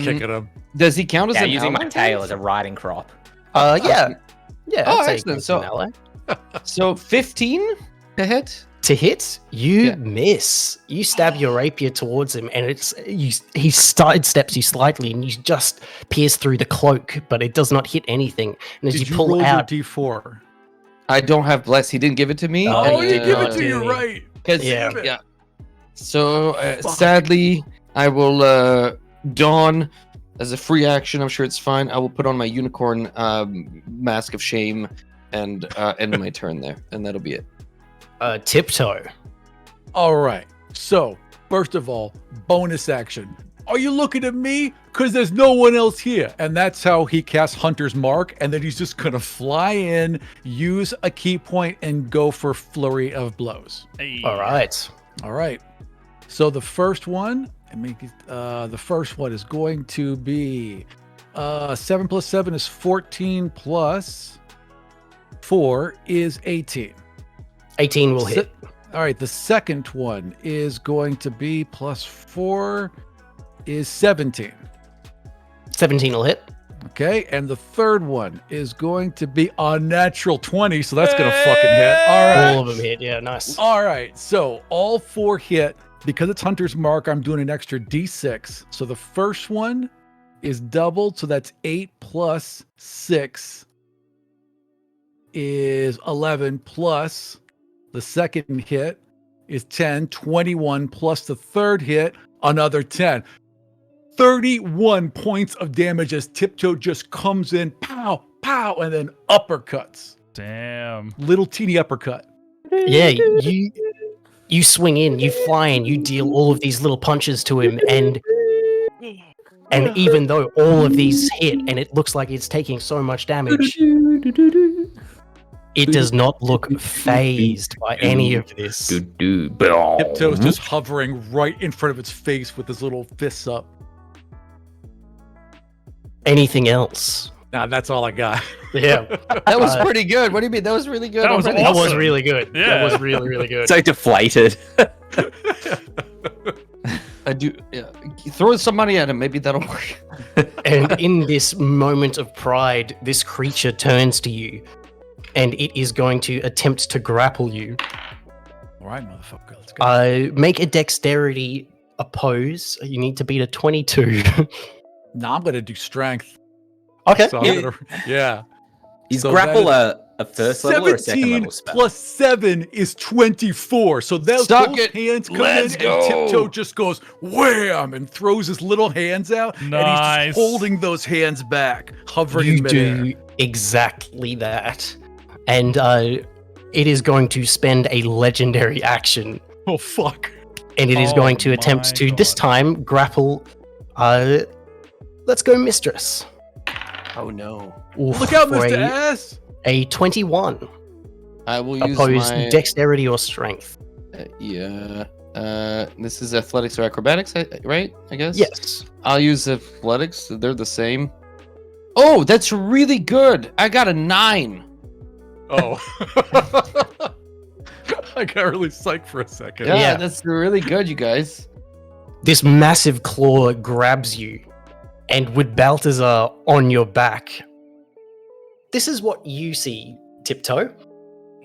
Kicking him. Does he count as Yeah, an using my ally? tail as a riding crop. Yeah. Yeah. Oh, I'd say excellent. he's an ally. So 15 to hit? To hit, you Yeah. miss. You stab your rapier towards him, and he sidesteps you slightly, and you just pierce through the cloak, but it does not hit anything. And as Did you you pull roll out, your D4? I don't have bless. He didn't give it to me. Oh, Oh, he you did give not it to do you, it. right? Yeah. Yeah. So sadly, I will don as a free action. I'm sure it's fine. I will put on my unicorn mask of shame and end my turn there, and that'll be it. tiptoe. All right. So, first of all, bonus action. Are you looking at me? Because there's no one else here. And that's how he casts Hunter's Mark. And then he's just going to fly in, use a key point, and go for Flurry of Blows. Hey. All right. All right. So the first one, the first one is going to be 7 plus 7 is 14 plus 4 is 18. 18 will hit. All right, the second one is going to be plus 4 is 17. 17 will hit. Okay, and the third one is going to be a natural 20, so that's going to fucking hit. All right. All of them hit. Yeah, nice. All right, so all 4 hit. Because it's Hunter's Mark, I'm doing an extra D6. So the first one is doubled, so that's 8 plus 6 is 11 plus the second hit is 10, 21 plus the third hit, another 10. 31 points of damage as Tiptoe just comes in, pow, pow, and then uppercuts. Damn. Little teeny uppercut. Yeah, you swing in, you fly in, you deal all of these little punches to him, and even though all of these hit and it looks like it's taking so much damage, it does not look phased by any of this. Tiptoe's just hovering right in front of its face with his little fists up. Anything else? Nah, that's all I got. Yeah. That was pretty good. What do you mean? That was really good. That was already. That was Awesome. really good. Yeah. That was really, really good. So deflated. I do. Yeah. Throw some money at him. Maybe that'll work. And in this moment of pride, this creature turns to you, and it is going to attempt to grapple you. All right, motherfucker, let's go. Make a dexterity oppose. You need to beat a 22. Nah, I'm gonna do strength. Okay. So I'm gonna, yeah. Is So grapple that a first level or a second 17 level spell? plus 7 is 24. So those Suck it. hands come Let's in go. and Tiptoe just goes wham and throws his little hands out. And he's Nice. just holding those hands back, hovering You in midair. do exactly that. And it is going to spend a legendary action. Oh, fuck. And it is Oh going to attempt my to, this God. time, grapple. Let's go, Mistress. Oh no. Oof, Look out, for Mr. a, Ass. a 21. I will use Opposed my dexterity or strength. yeah. This is athletics or acrobatics, right? I guess. Yes. I'll use athletics. They're the same. Oh, that's really good. I got a 9. Oh. I got really psyched for a second. Yeah, that's really good, you guys. This massive claw grabs you, and with Balthazar on your back, this is what you see, Tiptoe.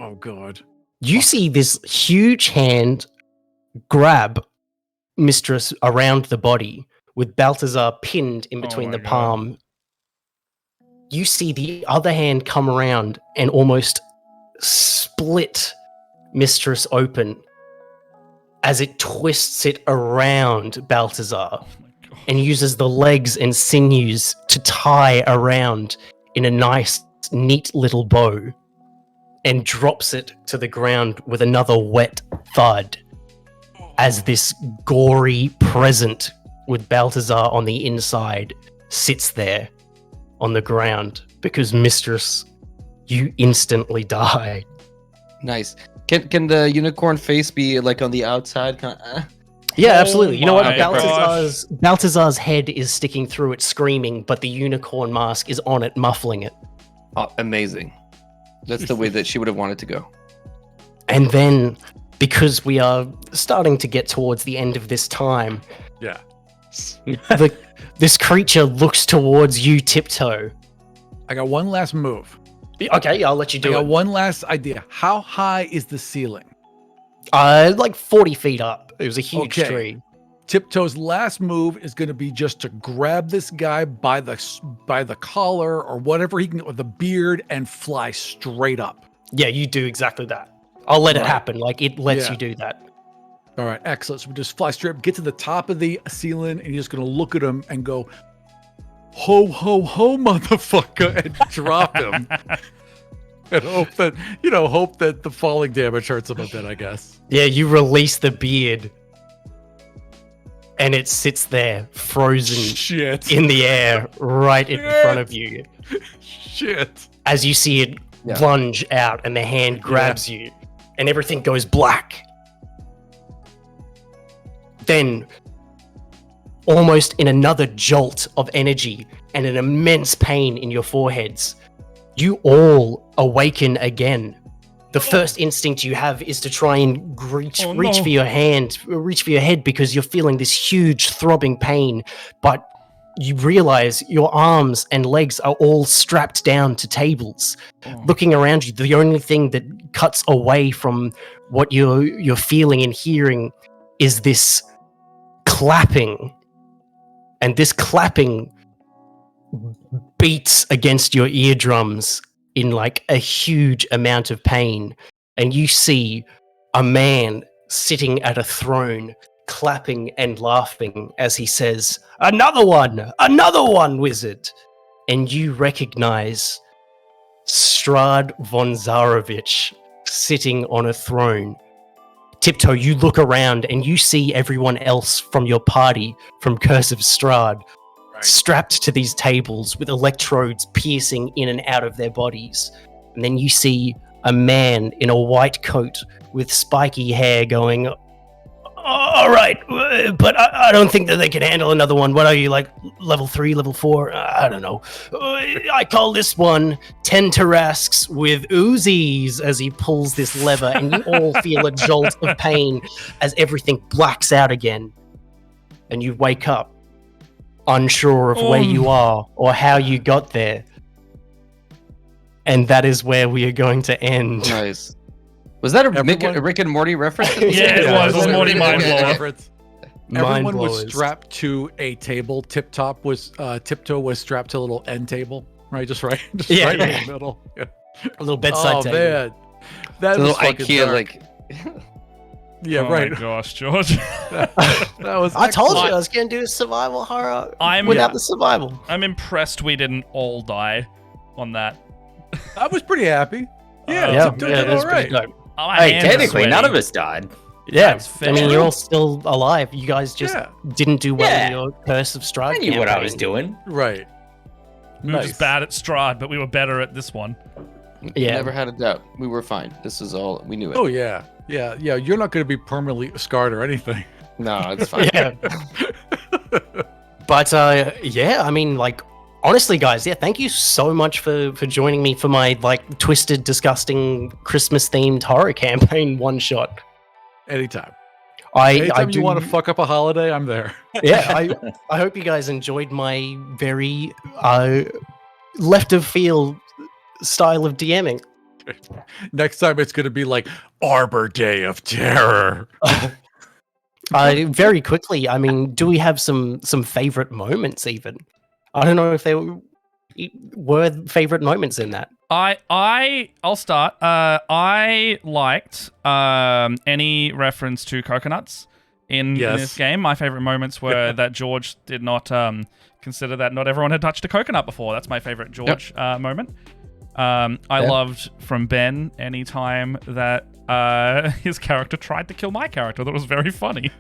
Oh god. You see this huge hand grab Mistress around the body, with Balthazar pinned in between my the God. palm. You see the other hand come around and almost split Mistress open as it twists it around Balthazar and uses the legs and sinews to tie around in a nice, neat little bow and drops it to the ground with another wet thud as this gory present with Balthazar on the inside sits there on the ground because Mistress, you instantly died. Nice. Can the unicorn face be like on the outside? Yeah, absolutely. You know what? my Balthazar's head is sticking through it, screaming, but the unicorn mask is on it, muffling it. Oh, amazing. That's the way that she would have wanted to go. And then, because we are starting to get towards the end of this time, Yeah. this creature looks towards you, Tiptoe. I got one last move. Okay, I'll let you I do got it. one last idea. How high is the ceiling? Like 40 feet up. It was a huge Okay. tree. Tiptoe's last move is going to be just to grab this guy by the collar or whatever he can get with the beard and fly straight up. Yeah, you do exactly that. I'll let it Right. happen. Like, it lets Yeah. you do that. All right, excellent. So we just fly straight up, get to the top of the ceiling, and you're just going to look at him and go, ho, ho, ho, motherfucker, and drop him. And hope that the falling damage hurts him a bit, I guess. Yeah, you release the beard, and it sits there, frozen Shit. in the air, right in front of you. Shit. As you see it Yeah. plunge out, and the hand grabs you, and everything goes black. Then, almost in another jolt of energy and an immense pain in your foreheads, you all awaken again. The first instinct you have is to try and reach for your head because you're feeling this huge throbbing pain, but you realize your arms and legs are all strapped down to tables. Looking around you, the only thing that cuts away from what you're feeling and hearing is this clapping. And this clapping beats against your eardrums in like a huge amount of pain. And you see a man sitting at a throne, clapping and laughing as he says, another one, wizard. And you recognize Strad von Zarovich sitting on a throne. Tiptoe, you look around and you see everyone else from your party from Curse of Strahd strapped to these tables with electrodes piercing in and out of their bodies. And then you see a man in a white coat with spiky hair going, all right, but I don't think that they can handle another one. What are you, like level 3, level 4? I don't know. I call this one 10 Tarasques with Uzis, as he pulls this lever, and you all feel a jolt of pain as everything blacks out again. And you wake up, unsure of where you are or how you got there. And that is where we are going to end. Nice. Was that a Everyone- Rick and Morty reference? Yeah, it was. It was Morty Mindblower. Everyone was Mind-blowers. strapped to a table. Tiptoe was strapped to a little end table, right? Just right in the middle. Yeah. A little bedside Oh table. man, that A was little fucking IKEA, dark. like. Yeah, Oh right. my gosh, George. That was. I told you excellent. I was going to do a survival horror I'm- without Yeah. the survival. I'm impressed we didn't all die on that. I was pretty happy. Yeah, Yeah, Tiptoe yeah, did that was all pretty right. dope. Oh, my Hey, hands are technically, none of sweaty. us died. Yeah, That's I mean, fair. you're all still alive. You guys just Yeah, didn't do well Yeah. in your Curse of Strahd I knew what I was campaign. doing. right. We were Nice. just bad at Strahd, but we were better at this one. Yeah. Never had a doubt. We were fine. This is all we knew it. Oh yeah. You're not going to be permanently scarred or anything. No, it's fine. Yeah. But yeah, I mean, like, honestly, guys, yeah, thank you so much for joining me for my like twisted, disgusting Christmas themed horror campaign one shot. Anytime. I you want to fuck up a holiday, I'm there. Yeah, I hope you guys enjoyed my very left of field style of DMing. Next time it's going to be like Arbor Day of Terror. Very quickly, I mean, do we have some favorite moments even? I don't know if there were favorite moments in that. I'll start. I liked any reference to coconuts in this game. My favorite moments were that George did not consider that not everyone had touched a coconut before. That's my favorite George moment. I loved from Ben anytime that his character tried to kill my character. That was very funny.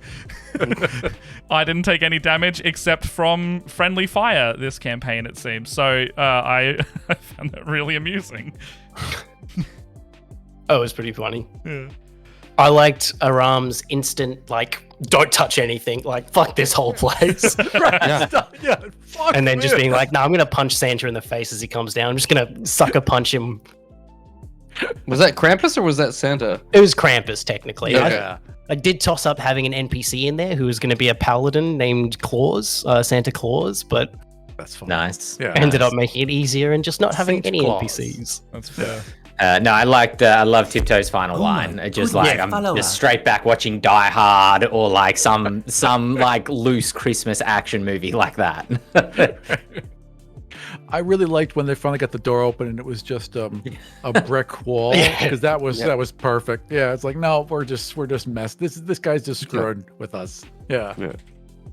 I didn't take any damage except from friendly fire this campaign, it seems. So I found that really amusing. Oh, it was pretty funny. Yeah. I liked Aram's instant, like, don't touch anything, like, fuck this whole place. Fuck And then just this. being like, no, I'm going to punch Santa in the face as he comes down. I'm just going to sucker punch him. Was that Krampus or was that Santa? It was Krampus, technically. Yeah. I did toss up having an NPC in there who was going to be a paladin named Claus, Santa Claus, but That's fine. Nice. Yeah. ended up making it easier and just not having Saint any Claus. NPCs. That's fair. No, I love Tiptoe's final line. It just like I'm just straight back watching Die Hard or like some like loose Christmas action movie like that. I really liked when they finally got the door open and it was just a brick wall because that was perfect. Yeah, it's like no, we're just messed. This guy's just screwing with us. Yeah.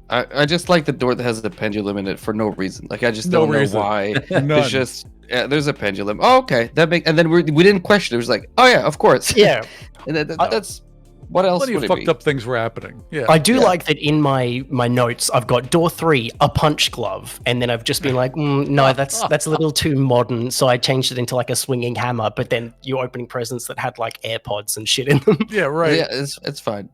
I just like the door that has the pendulum in it for no reason. Like I just No don't know reason. why. None. There's just there's a pendulum. Oh, okay, and then we didn't question it. It was like, oh yeah, of course. Yeah. And that's what else Plenty would of it fucked be? up things were happening. Yeah. I do like that in my notes, I've got door 3, a punch glove, and then I've just been like, no, that's a little too modern, so I changed it into like a swinging hammer. But then you're opening presents that had like AirPods and shit in them. Yeah, right. Yeah, it's fine.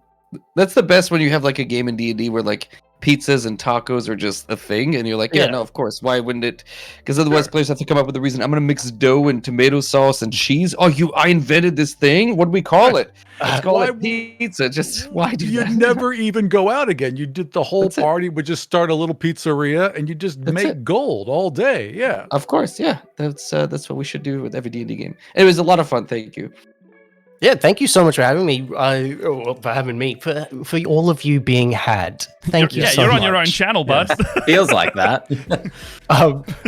That's the best when you have like a game in D&D where like pizzas and tacos are just a thing, and you're like, yeah, no, of course. Why wouldn't it? Because otherwise, players have to come up with a reason. I'm gonna mix dough and tomato sauce and cheese. Oh, I invented this thing. What do we call it? Let's call it pizza. Just why do You'd that? never even go out again. You did the whole That's it. party would just start a little pizzeria and you just That's make it. gold all day. Yeah. Of course, yeah. That's what we should do with every D&D game. It was a lot of fun. Thank you. Yeah, thank you so much for having me. For having me. For all of you being had. Thank you Yeah, so you're much. on your own channel, bud. Feels like that.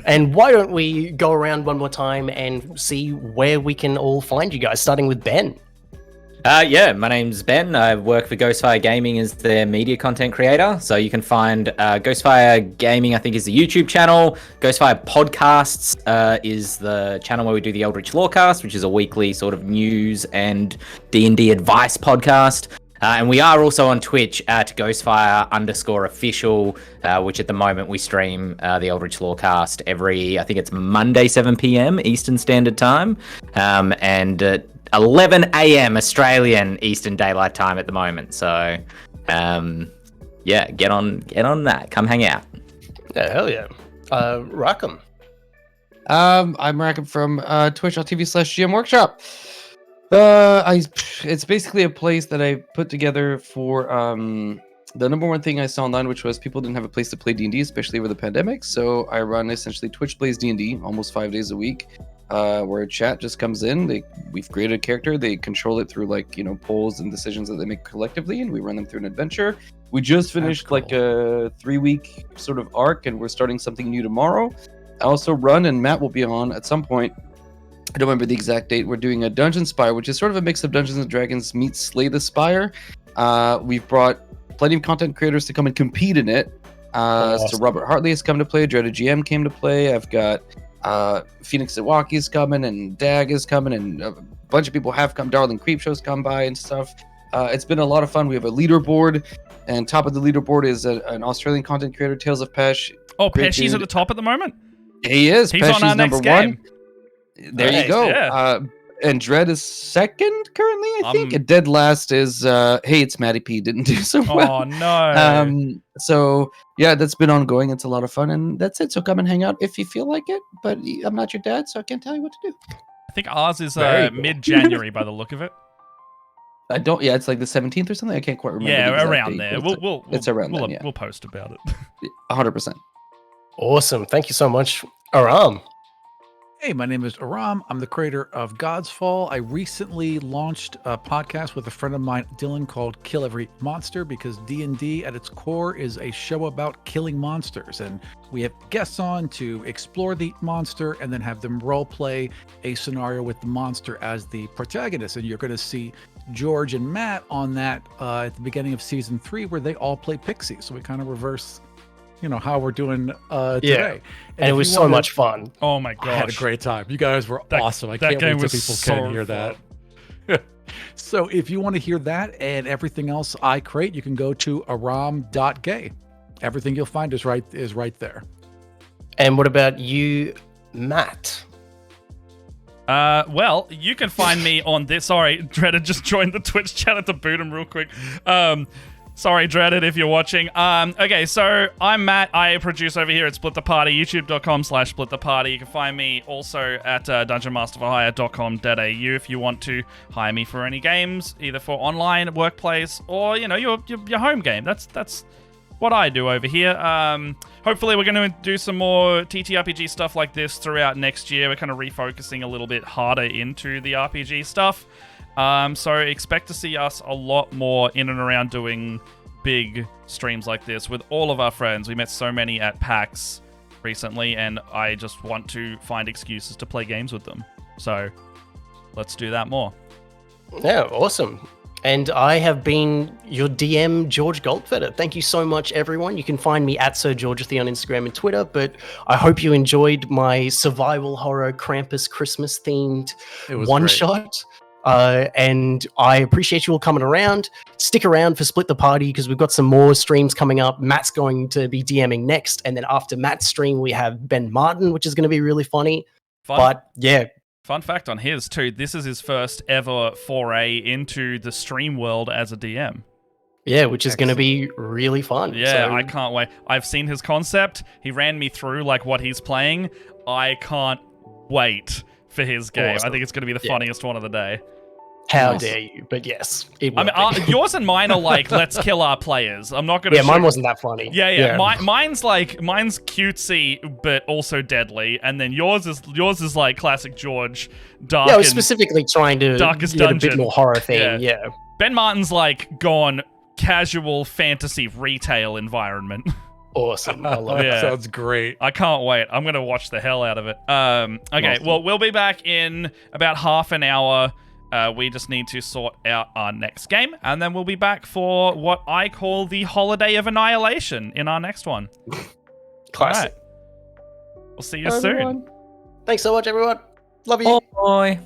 And why don't we go around one more time and see where we can all find you guys, starting with Ben. Yeah, my name's Ben. I work for Ghostfire Gaming as their media content creator. So you can find Ghostfire Gaming, I think, is the YouTube channel. Ghostfire Podcasts is the channel where we do the Eldritch Lorecast, which is a weekly sort of news and D&D advice podcast. And we are also on Twitch at Ghostfire_official, which at the moment we stream the Eldritch Lorecast every, I think it's Monday, 7 p.m. Eastern Standard Time. And 11 a.m. Australian Eastern Daylight Time at the moment. So, yeah, get on that. Come hang out. Yeah, hell yeah. Rackham. I'm Rackham from twitch.tv/GM Workshop. It's basically a place that I put together for the number one thing I saw online, which was people didn't have a place to play D&D, especially over the pandemic. So I run essentially Twitch Plays D&D almost 5 days a week, where a chat just comes in. We've created a character. They control it through polls and decisions that they make collectively, and we run them through an adventure. We just finished like a 3-week sort of arc, and we're starting something new tomorrow. I also run, and Matt will be on at some point. I don't remember the exact date. We're doing a Dungeon Spire, which is sort of a mix of Dungeons and Dragons meets Slay the Spire. We've brought plenty of content creators to come and compete in it. So Robert Hartley has come to play. Dreaded GM came to play. I've got Phoenix Iwaki is coming, and Dag is coming, and a bunch of people have come. Darling Creepshow's come by and stuff. It's been a lot of fun. We have a leaderboard, and top of the leaderboard is an Australian content creator, Tales of Pesh. Oh, Great Pesci's dude. at the top at the moment? He is. He's Pesci's on our number next game. one. There you Nice, go. yeah. And Dread is second currently, I think. Um, And dead last is Hey, it's Matty P. Didn't do so well. Oh no. So yeah, that's been ongoing. It's a lot of fun, and that's it. So come and hang out if you feel like it. But I'm not your dad, so I can't tell you what to do. I think ours is Very cool. mid-January by the look of it. I don't. Yeah, it's like the 17th or something. I can't quite remember. the Yeah, exact around date, there. but it's around we'll, then. Yeah, we'll post about it. 100%. Awesome. Thank you so much, Aram. Hey, my name is Aram. I'm the creator of God's Fall. I recently launched a podcast with a friend of mine, Dylan, called Kill Every Monster, because D&D at its core is a show about killing monsters. And we have guests on to explore the monster and then have them role play a scenario with the monster as the protagonist. And you're going to see George and Matt on that at the beginning of season 3, where they all play pixies. So we kind of reverse how we're doing today. And it if was you so wanna- much fun. Oh my gosh. I had a great time. You guys were That- awesome. I that can't game wait was till people so can hear fun. that. So if you want to hear that and everything else I create, you can go to aram.gay. Everything you'll find is right there. And what about you, Matt? Well, you can find me on this. Sorry, Dreaded just joined the Twitch channel to boot him real quick. Sorry, Dreaded, if you're watching. Okay, so I'm Matt. I produce over here at Split the Party, youtube.com/Split the Party. You can find me also at dungeonmasterforhire.com.au if you want to hire me for any games, either for online, workplace, or, your home game. That's what I do over here. Hopefully we're going to do some more TTRPG stuff like this throughout next year. We're kind of refocusing a little bit harder into the RPG stuff. So expect to see us a lot more in and around doing big streams like this with all of our friends. We met so many at PAX recently, and I just want to find excuses to play games with them. So let's do that more. Yeah, awesome. And I have been your DM, George Goldfeder. Thank you so much, everyone. You can find me at Sir Georgethy on Instagram and Twitter, but I hope you enjoyed my survival horror Krampus Christmas themed one-shot. And I appreciate you all coming around. Stick around for Split the Party because we've got some more streams coming up. Matt's going to be DMing next, and then after Matt's stream, we have Ben Martin, which is going to be really funny. But yeah. Fun fact on his too, this is his first ever foray into the stream world as a DM. Yeah, which is going to be really fun. Yeah, So- I can't wait. I've seen his concept. He ran me through what he's playing. I can't wait for his game. Awesome. I think it's going to be the funniest one of the day. How Nice. dare you? But yes, it I will mean, be. yours and mine are let's kill our players. I'm not going to. Yeah, mine wasn't that funny. Yeah. Mine's cutesy but also deadly, and then yours is like classic George, dark. Yeah, I was and specifically trying to Darkest get a Dungeon. bit more horror theme. Yeah. Yeah. Ben Martin's gone casual fantasy retail environment. Awesome. I love it. Yeah. Sounds great. I can't wait. I'm gonna watch the hell out of it. Okay, Awesome. well, we'll be back in about half an hour. We just need to sort out our next game, and then we'll be back for what I call the Holiday of Annihilation in our next one. Classic. Alright. We'll see you soon. Thanks so much, everyone. Love you. Oh boy.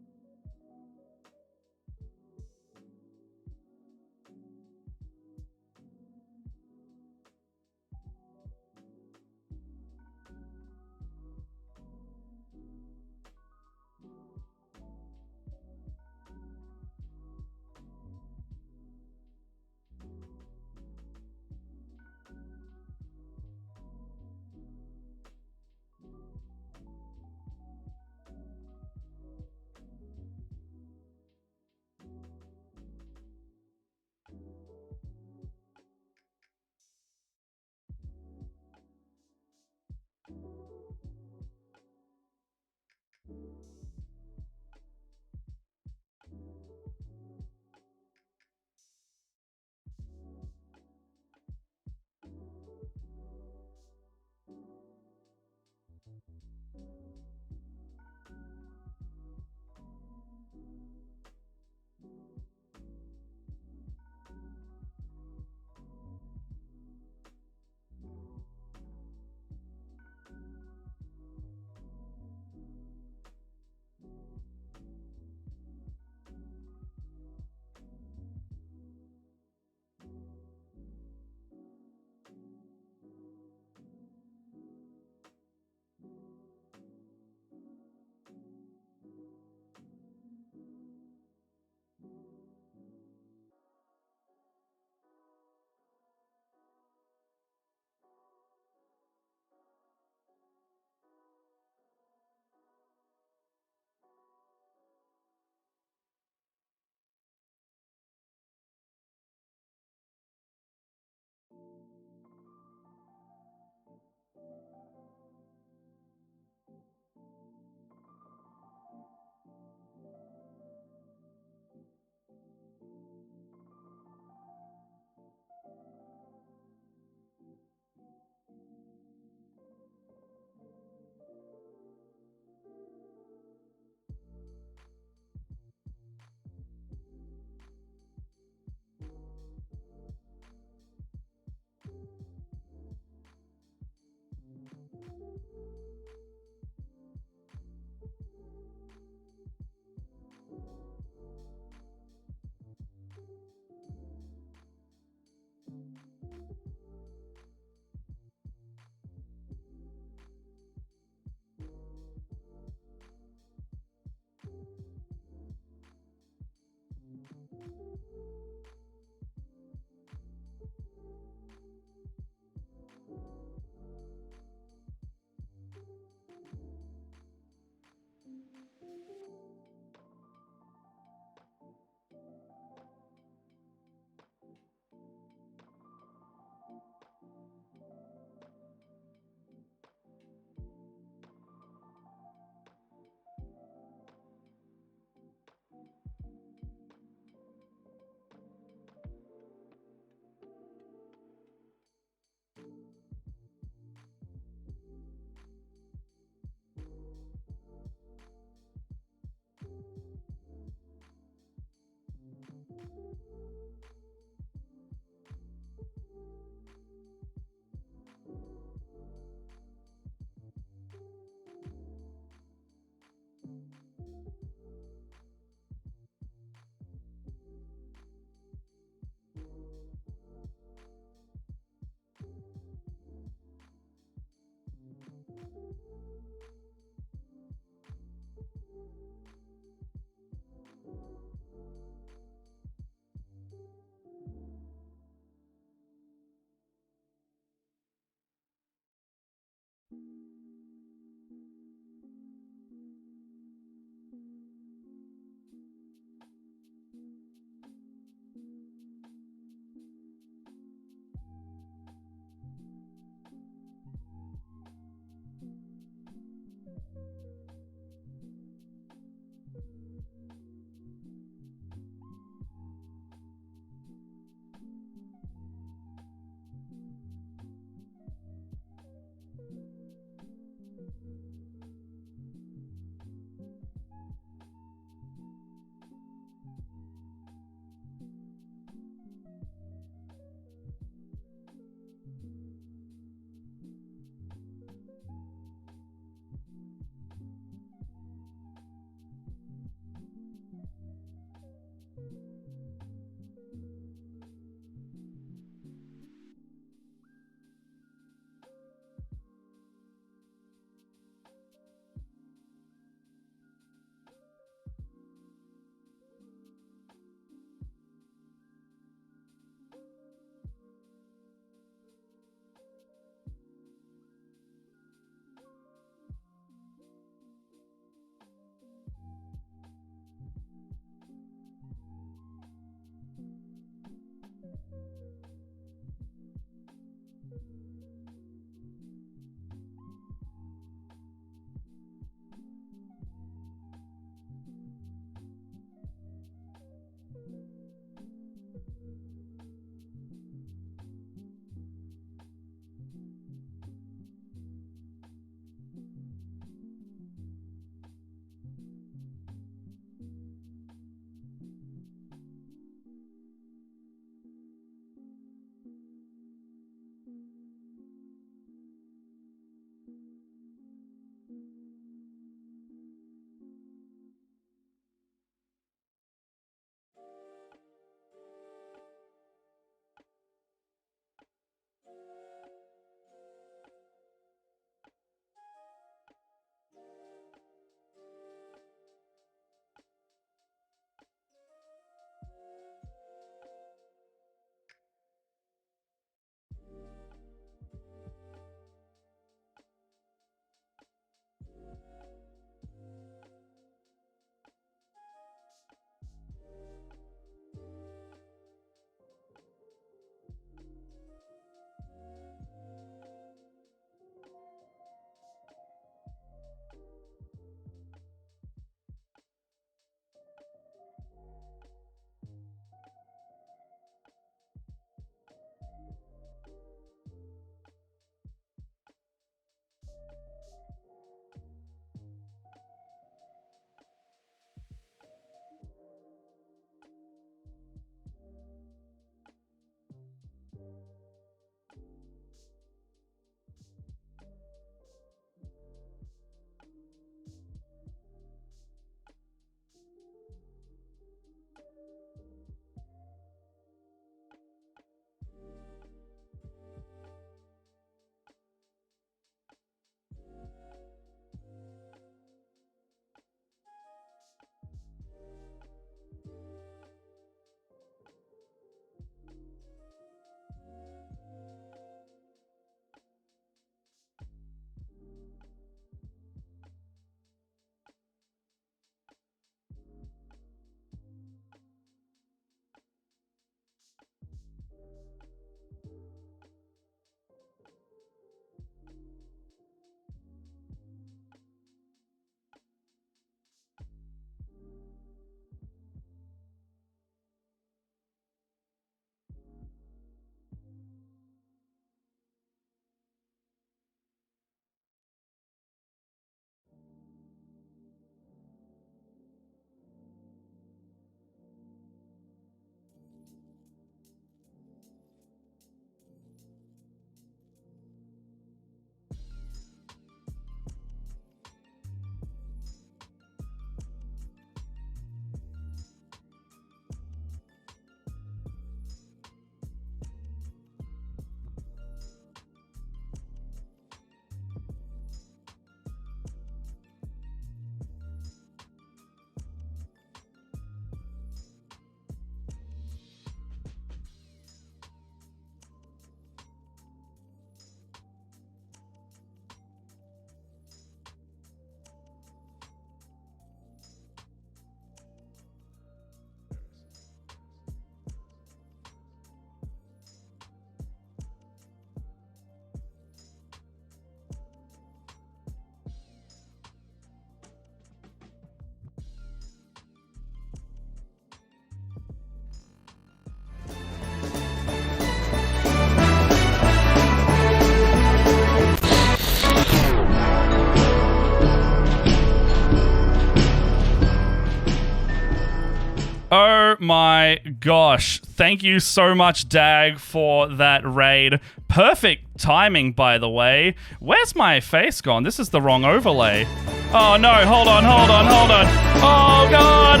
Oh my gosh. Thank you so much, Dag, for that raid. Perfect timing, by the way. Where's my face gone? This is the wrong overlay. Oh no, hold on. Oh god.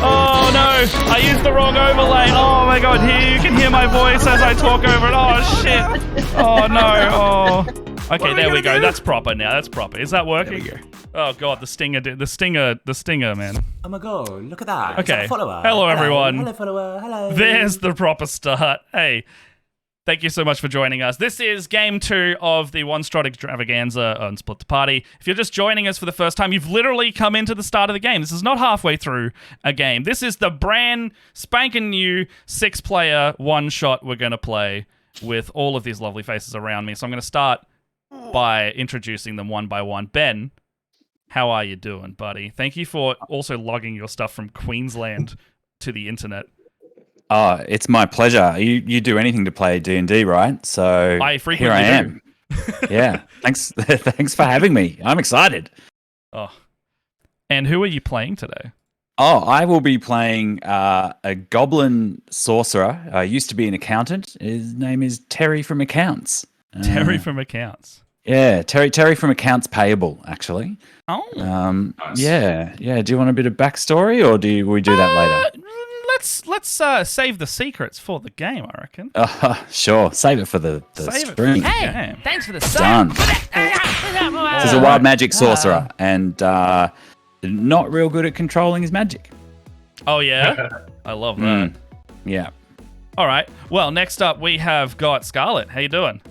Oh no, I used the wrong overlay. Oh my god, here you can hear my voice as I talk over it. Oh shit. Oh no, oh. Okay, there we go. That's proper now. That's proper. Is that working? There we go. Oh god, the stinger, man. Oh my god, look at that. Okay. Is that a follower? Hello, everyone. Hello, follower. Hello. There's the proper start. Hey, thank you so much for joining us. This is game 2 of the One Strot Extravaganza on Split the Party. If you're just joining us for the first time, you've literally come into the start of the game. This is not halfway through a game. This is the brand spanking new 6-player one-shot we're going to play with all of these lovely faces around me. So I'm going to start by introducing them one by one. Ben, how are you doing, buddy? Thank you for also logging your stuff from Queensland to the internet. Oh, it's my pleasure. You do anything to play D&D, right? So I frequently here I am. Yeah, thanks for having me. I'm excited. Oh, and who are you playing today? Oh, I will be playing a goblin sorcerer. Used to be an accountant. His name is Terry from Accounts. Terry from Accounts. Yeah, Terry from Accounts Payable, actually. Oh, nice. Yeah. Do you want a bit of backstory, or do we do that later? Let's save the secrets for the game, I reckon. Sure. Save it for the Save it stream. for the game. Thanks for the Done. He's a wild magic sorcerer, and not real good at controlling his magic. Oh yeah, I love that. Yeah. All right. Well, next up we have got Scarlett. How you doing?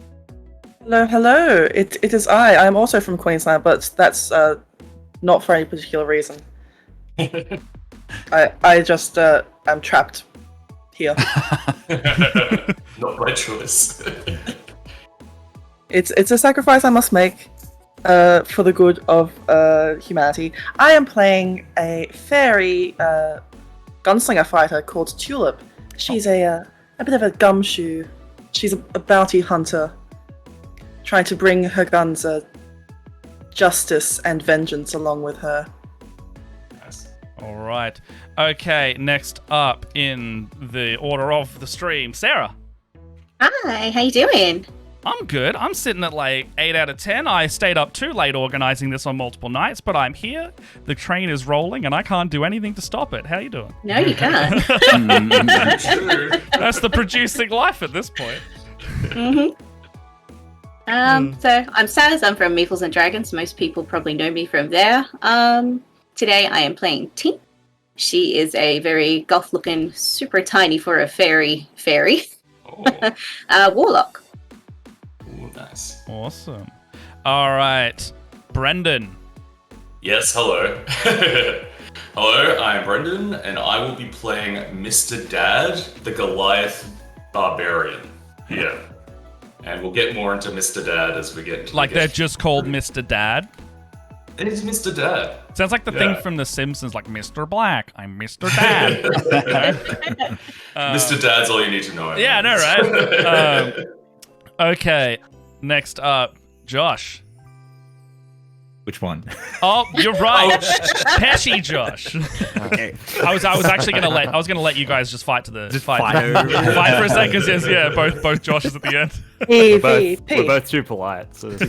Hello. It is I. I'm also from Queensland, but that's not for any particular reason. I just am trapped here. Not by choice. It's a sacrifice I must make for the good of humanity. I am playing a fairy gunslinger fighter called Tulip. She's a bit of a gumshoe. She's a bounty hunter, trying to bring her guns justice and vengeance along with her. All right. Okay, next up in the order of the stream, Sarah. Hi, how you doing? I'm good. I'm sitting at like 8 out of 10. I stayed up too late organizing this on multiple nights, but I'm here. The train is rolling, and I can't do anything to stop it. How you doing? No, you can't. That's the producing life at this point. So I'm Saz. I'm from Meeples and Dragons. Most people probably know me from there. Today I am playing Tink. She is a very goth-looking, super tiny for a fairy, warlock. Ooh, nice. Awesome. All right, Brendan. Yes, hello. Hello, I'm Brendan, and I will be playing Mr. Dad, the Goliath Barbarian. Here. And we'll get more into Mr. Dad as we get into Like they're just called Mr. Dad? It is Mr. Dad. Sounds like the thing from The Simpsons, like Mr. Black. I'm Mr. Dad. Mr. Dad's all you need to know. Yeah, I know, right? Okay, next up, Josh. Which one? Oh, you're right, Pesci Josh. Okay. I was actually gonna let you guys just fight to the Just fight for a second. Yes, yeah, both Joshes at the end. We're both too polite. So they're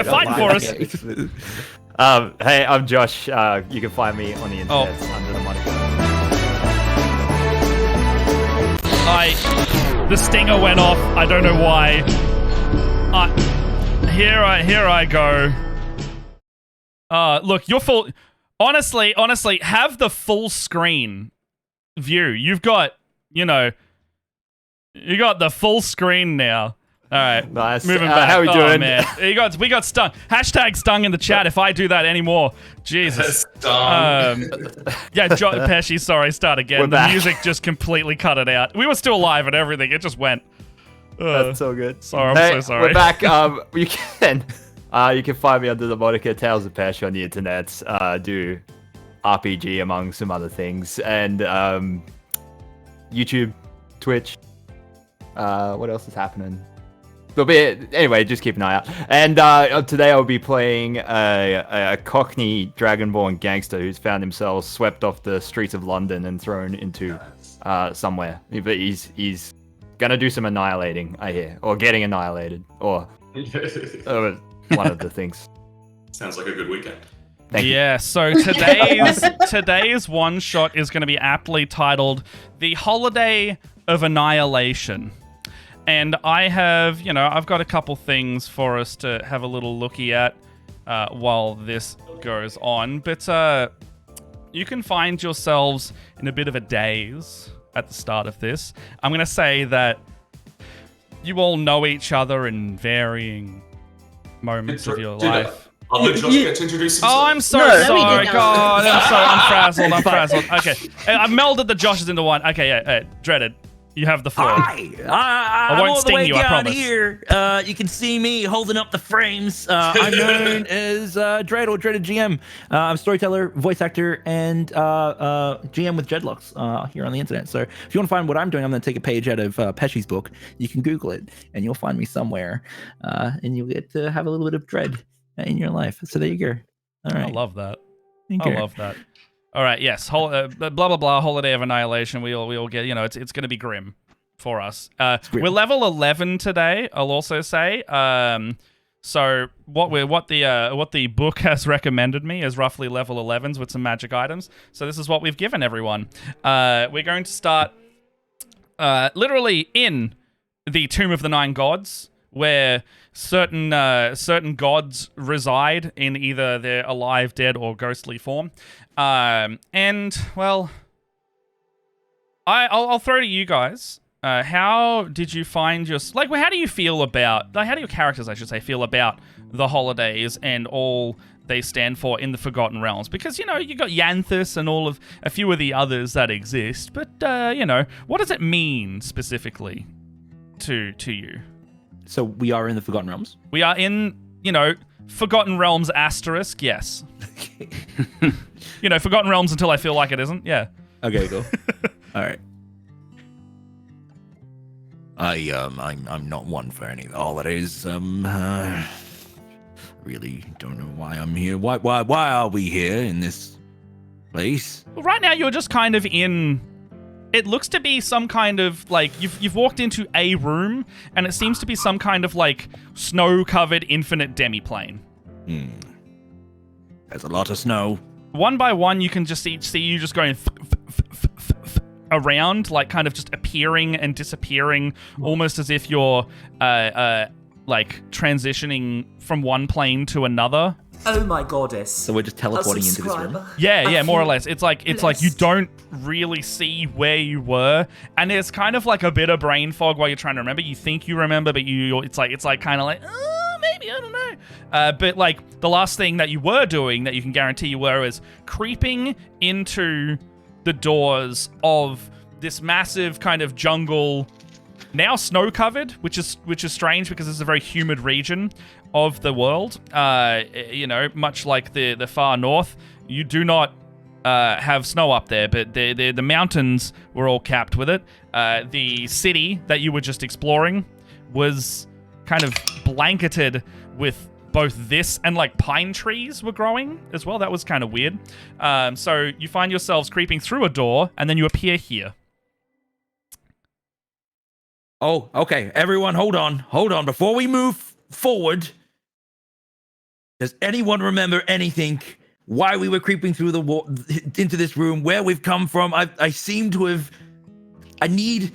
fighting for us. Hey, I'm Josh. You can find me on the internet under the moniker. The stinger went off. I don't know why. Here I go. Look, you're full. Honestly, have the full screen view. You've got, you got the full screen now. All right, nice. Moving back. How we doing? Man. We got stung. Hashtag stung in the chat. If I do that anymore, Jesus. Yeah, Pesci. Sorry, start again. The music just completely cut it out. We were still live and everything. It just went. That's so good. Sorry, I'm so sorry. We're back. You can find me under the moniker Tales of Pesh on the internet. Do RPG among some other things, and YouTube, Twitch. What else is happening? Anyway, just keep an eye out. And today I'll be playing a Cockney Dragonborn gangster who's found himself swept off the streets of London and thrown into somewhere. But he's gonna do some annihilating, I hear, or getting annihilated, or one of the things. Sounds like a good weekend. Yeah, so today's one shot is going to be aptly titled "The Holiday of Annihilation," and I have, I've got a couple things for us to have a little looky at while this goes on. But you can find yourselves in a bit of a daze at the start of this. I'm going to say that you all know each other in varying moments of your life. I'll let Josh get to introduce himself. Oh, I'm so sorry. God, I'm frazzled. Okay. I've melded the Joshes into one. Okay, yeah. Dreaded, you have the floor. I won't won't sting all the way you, I down promise. here. You can see me holding up the frames. I'm known as Dread or Dreaded GM. I'm storyteller, voice actor, and GM with Dreadlocks here on the internet. So if you want to find what I'm doing, I'm going to take a page out of Pesci's book. You can Google it, and you'll find me somewhere, and you'll get to have a little bit of dread in your life. So there you go. All right. I love that. Okay. I love that. All right. Yes. Blah blah blah. Holiday of Annihilation. We all get. It's going to be grim for us. We're level 11 today. I'll also say. So what the book has recommended me is roughly level 11s with some magic items. So this is what we've given everyone. We're going to start literally in the Tomb of the Nine Gods, where certain gods reside in either their alive, dead, or ghostly form. And well, I'll throw to you guys. How did you find how do you feel about, how do your characters, I should say, feel about the holidays and all they stand for in the Forgotten Realms? Because, you got Yanthus and a few of the others that exist, but, what does it mean specifically to you? So we are in the Forgotten Realms? We are in, Forgotten Realms asterisk, yes. Forgotten Realms until I feel like it isn't, yeah. Okay, cool. All right. I'm not one for any of the holidays. Really don't know why I'm here. Why are we here in this place? Well, right now you're just kind of in. It looks to be some kind of you've walked into a room and it seems to be some kind of snow-covered infinite demiplane. There's a lot of snow. One by one, you can just see you just going around, kind of just appearing and disappearing, almost as if you're transitioning from one plane to another. Oh my goddess. So we're just teleporting into this room? Yeah, more or less. It's like you don't really see where you were, and there's kind of a bit of brain fog while you're trying to remember. You think you remember, but it's kind of maybe, I don't know. But the last thing that you were doing that you can guarantee you were is creeping into the doors of this massive kind of jungle, now snow covered, which is strange because it's a very humid region of the world. Much like the far north, you do not have snow up there, but the mountains were all capped with it. The city that you were just exploring was kind of blanketed with both this and pine trees were growing as well. That was kind of weird. So you find yourselves creeping through a door, and then you appear here. Oh, okay. Everyone, hold on. Before we move forward, does anyone remember anything? Why we were creeping through the wall into this room? Where we've come from? I seem to have. I need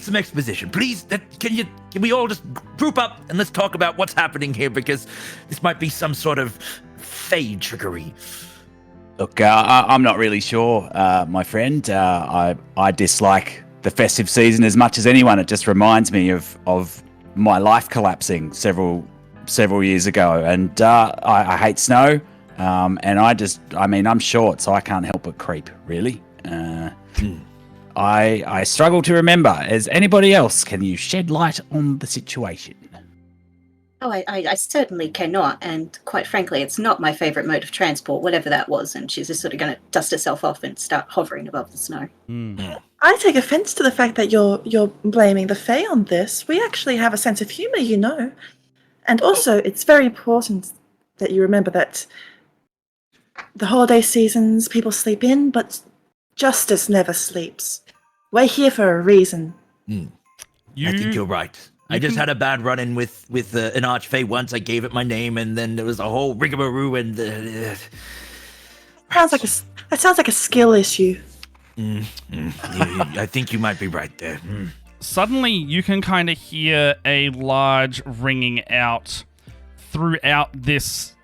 some exposition, please. Can we all just group up and let's talk about what's happening here, because this might be some sort of fade trickery. Look, I'm not really sure, my friend. I dislike the festive season as much as anyone. It just reminds me of my life collapsing several years ago, and I hate snow. And I'm short, so I can't help but creep, really. I struggle to remember. As anybody else, can you shed light on the situation? Oh, I certainly cannot, and quite frankly, it's not my favourite mode of transport, whatever that was, and she's just sort of going to dust herself off and start hovering above the snow. I take offense to the fact that you're blaming the Fae on this. We actually have a sense of humor, you know. And also, it's very important that you remember that the holiday seasons, people sleep in, but justice never sleeps. We're here for a reason. I think you're right. I just had a bad run-in with an archfey once. I gave it my name, and then there was a whole rigmarole, and That sounds like a skill issue. I think you might be right there. Suddenly, you can kind of hear a large ringing out throughout this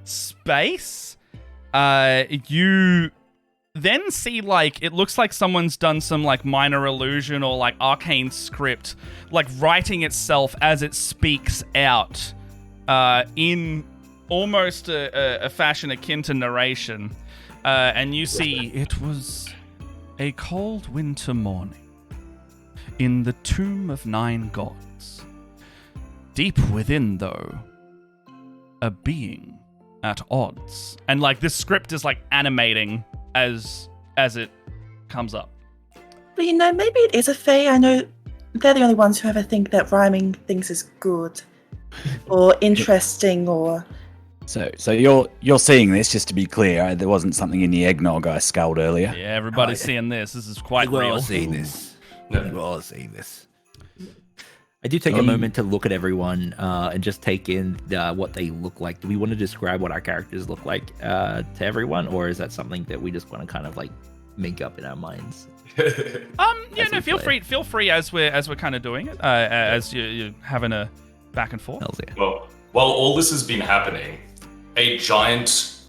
space. You then see, like, it looks like someone's done some, like, minor illusion or, like, arcane script, like, writing itself as it speaks out in almost a fashion akin to narration. And you see, it was a cold winter morning in the tomb of 9 gods. Deep within, though, a being at odds. And, like, this script is, like, animating as it comes up. But you know, maybe it is a Fae. I know they're the only ones who ever think that rhyming things is good or interesting or... So you're seeing this, just to be clear. There wasn't something in the eggnog I sculled earlier. Yeah, everybody's seeing this. This is quite real. We're all seeing this. We're all seeing this. I do take a moment to look at everyone and just take in what they look like. Do we want to describe what our characters look like to everyone, or is that something that we just want to kind of like make up in our minds? Feel free as we're kind of doing it, as you're having a back and forth. Well, while all this has been happening, a giant,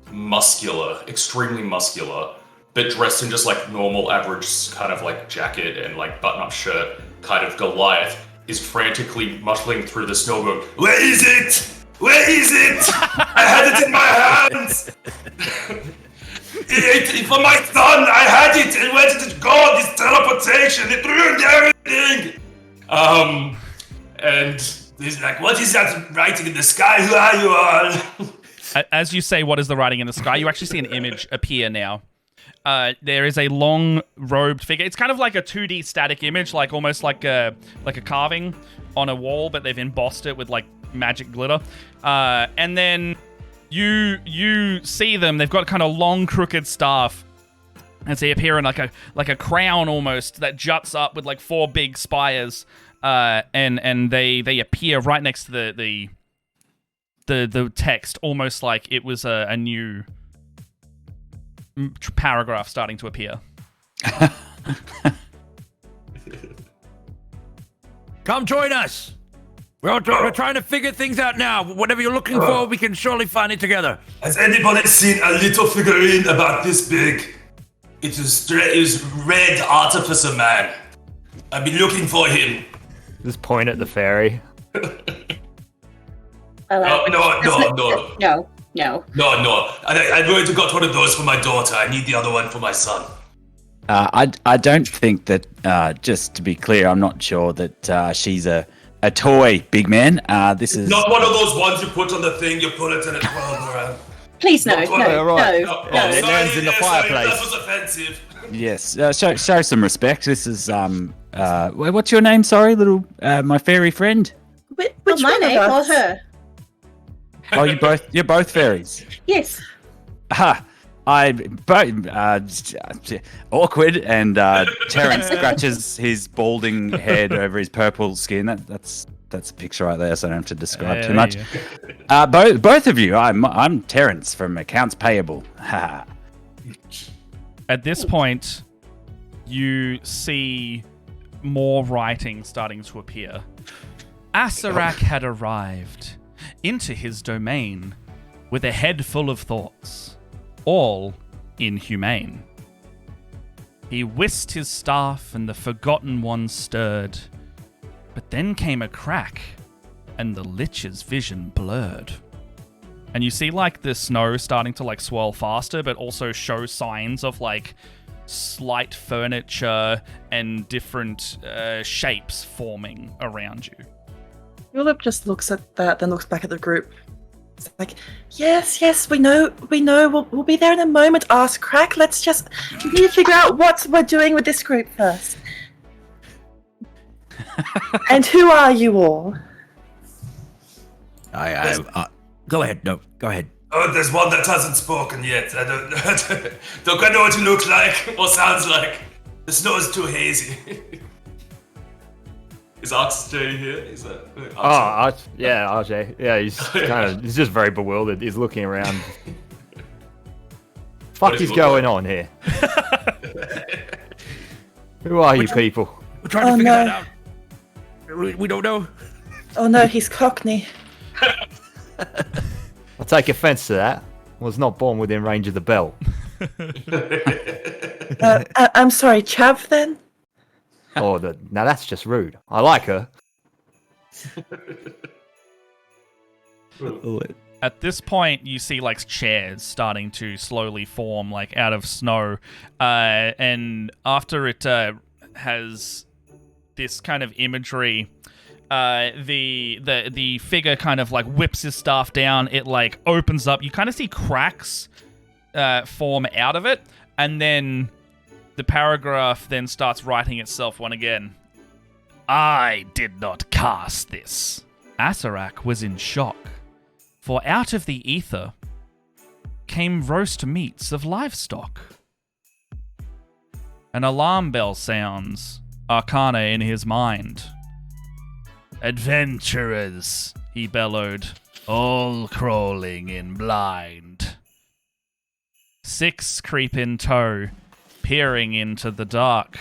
extremely muscular, but dressed in just like normal, average kind of like jacket and like button-up shirt, kind of Goliath, is frantically muttering through the snow going, "Where is it? Where is it? I had it in my hands! For my son, I had it, and where did it go? This teleportation, it ruined everything!" And he's like, "What is that writing in the sky? Who are you all?" As you say, what is the writing in the sky? You actually see an image appear now. There is a long robed figure. It's kind of like a 2D static image, like almost like a carving on a wall, but they've embossed it with like magic glitter. And then you see them. They've got kind of long, crooked staff, as they appear in like a crown almost that juts up with like 4 big spires. And they appear right next to the text, almost like it was a new paragraph starting to appear. Come join us. We're trying to figure things out now. Whatever you're looking for, we can surely find it together. Has anybody seen a little figurine about this big? It is Red Artificer Man. I've been looking for him. Just point at the fairy. No. No. I'm going to got one of those for my daughter. I need the other one for my son. I don't think that, just to be clear, I'm not sure that she's a toy, big man. This is not one of those ones you put on the thing, you put it in a 12 around. Please, no. It lands in the fireplace. That was offensive. Yes, show some respect. This is what's your name? Sorry, little my fairy friend. Which my one of name us? or her? Oh, you're both fairies. Yes. Ha! Awkward, and Terrence scratches his balding head over his purple skin. That's a picture right there, so I don't have to describe too much. Both of you, I'm Terrence from Accounts Payable. Ha! At this point, you see more writing starting to appear. Asarak had arrived into his domain with a head full of thoughts, all inhumane. He whisked his staff and the Forgotten One stirred, but then came a crack and the Lich's vision blurred. And you see like the snow starting to like swirl faster, but also show signs of like slight furniture and different shapes forming around you. Tulip just looks at that, then looks back at the group. It's like, yes, we know, we'll be there in a moment, ass crack. We need to figure out what we're doing with this group first. And who are you all? Go ahead. No, go ahead. Oh, there's one that hasn't spoken yet. I don't quite know what you look like or sounds like. The snow is too hazy. Is RJ here? Is that RJ. Yeah, he's just very bewildered. He's looking around. Fuck is going on here? Who are you people? We're trying to figure that out. We don't know. Oh no, he's Cockney. I take offense to that. I was not born within range of the bell. I'm sorry, Chav then? Now that's just rude. I like her. At this point, you see like chairs starting to slowly form, like out of snow, and after it has this kind of imagery, the figure kind of like whips his staff down. It like opens up. You kind of see cracks form out of it, and then the paragraph then starts writing itself one again. I did not cast this. Asarak was in shock, for out of the ether came roast meats of livestock. An alarm bell sounds, arcana in his mind. Adventurers, he bellowed, all crawling in blind. 6 creep in tow, peering into the dark.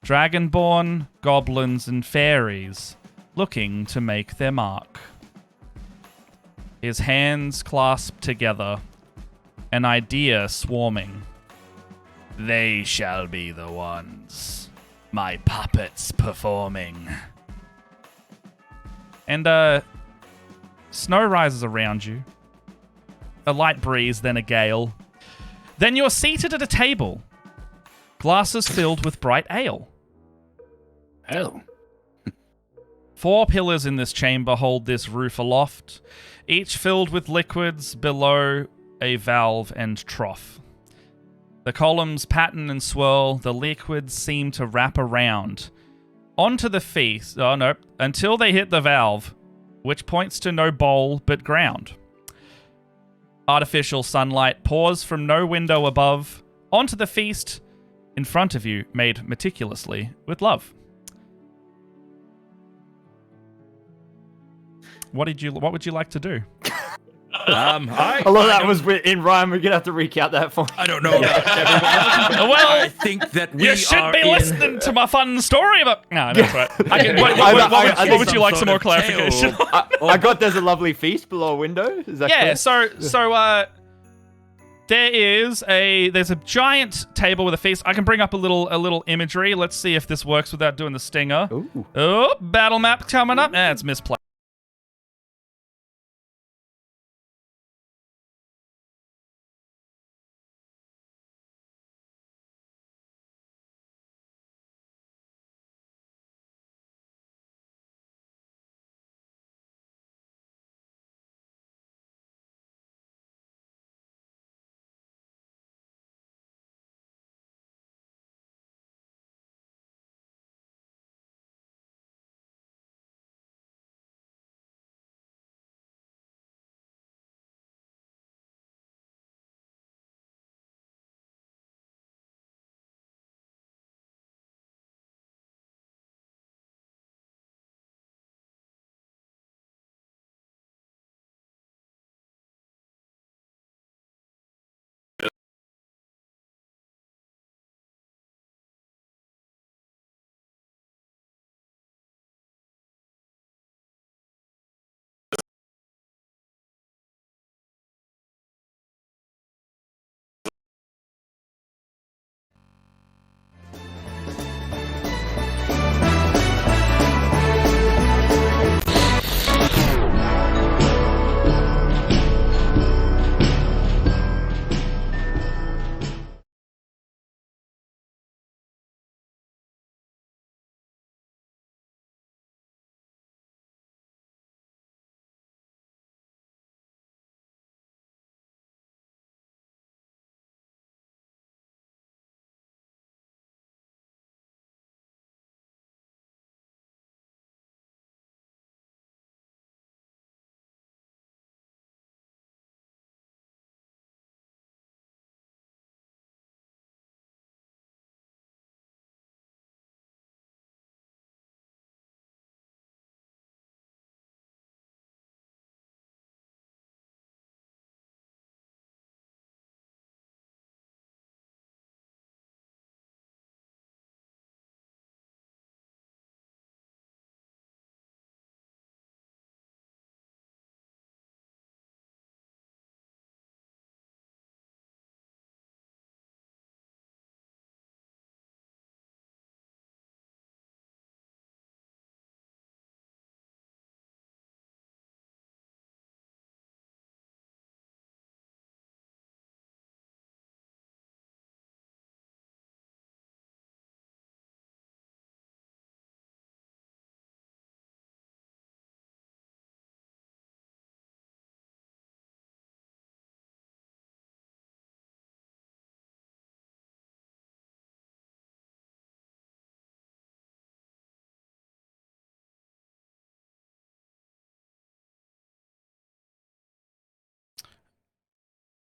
Dragonborn, goblins, and fairies, looking to make their mark. His hands clasped together, an idea swarming. They shall be the ones, my puppets performing. And, snow rises around you. A light breeze, then a gale. Then you're seated at a table. Glasses filled with bright ale. Oh. 4 pillars in this chamber hold this roof aloft, each filled with liquids, below a valve and trough. The columns pattern and swirl, the liquids seem to wrap around. Onto the feast, until they hit the valve, which points to no bowl but ground. Artificial sunlight pours from no window above, onto the feast, in front of you, made meticulously with love. What would you like to do? I love that was in rhyme. We're gonna have to recount that for. I don't know about everyone. Well, I think that we you should be listening to my fun story about. No, that's right. What would you like some more clarification? I got there's a lovely feast below a window. Is that correct? So there's a giant table with a feast. I can bring up a little imagery. Let's see if this works without doing the stinger. Ooh. Oh, battle map coming up. It's misplaced.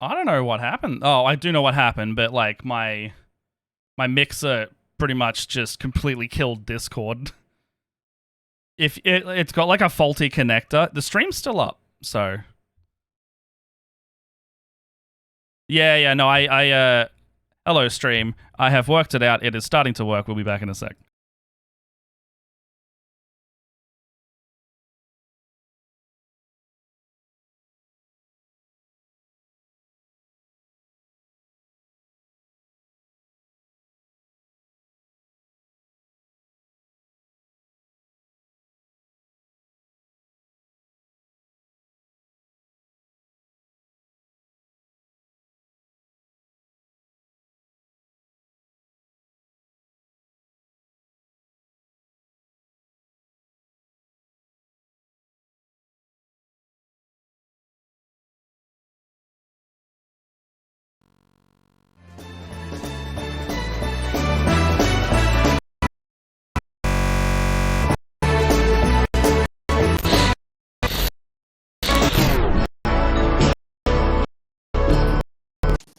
I don't know what happened. Oh, I do know what happened, but like my mixer pretty much just completely killed Discord. If it's got like a faulty connector, the stream's still up. So yeah, no, I hello stream. I have worked it out. It is starting to work. We'll be back in a sec.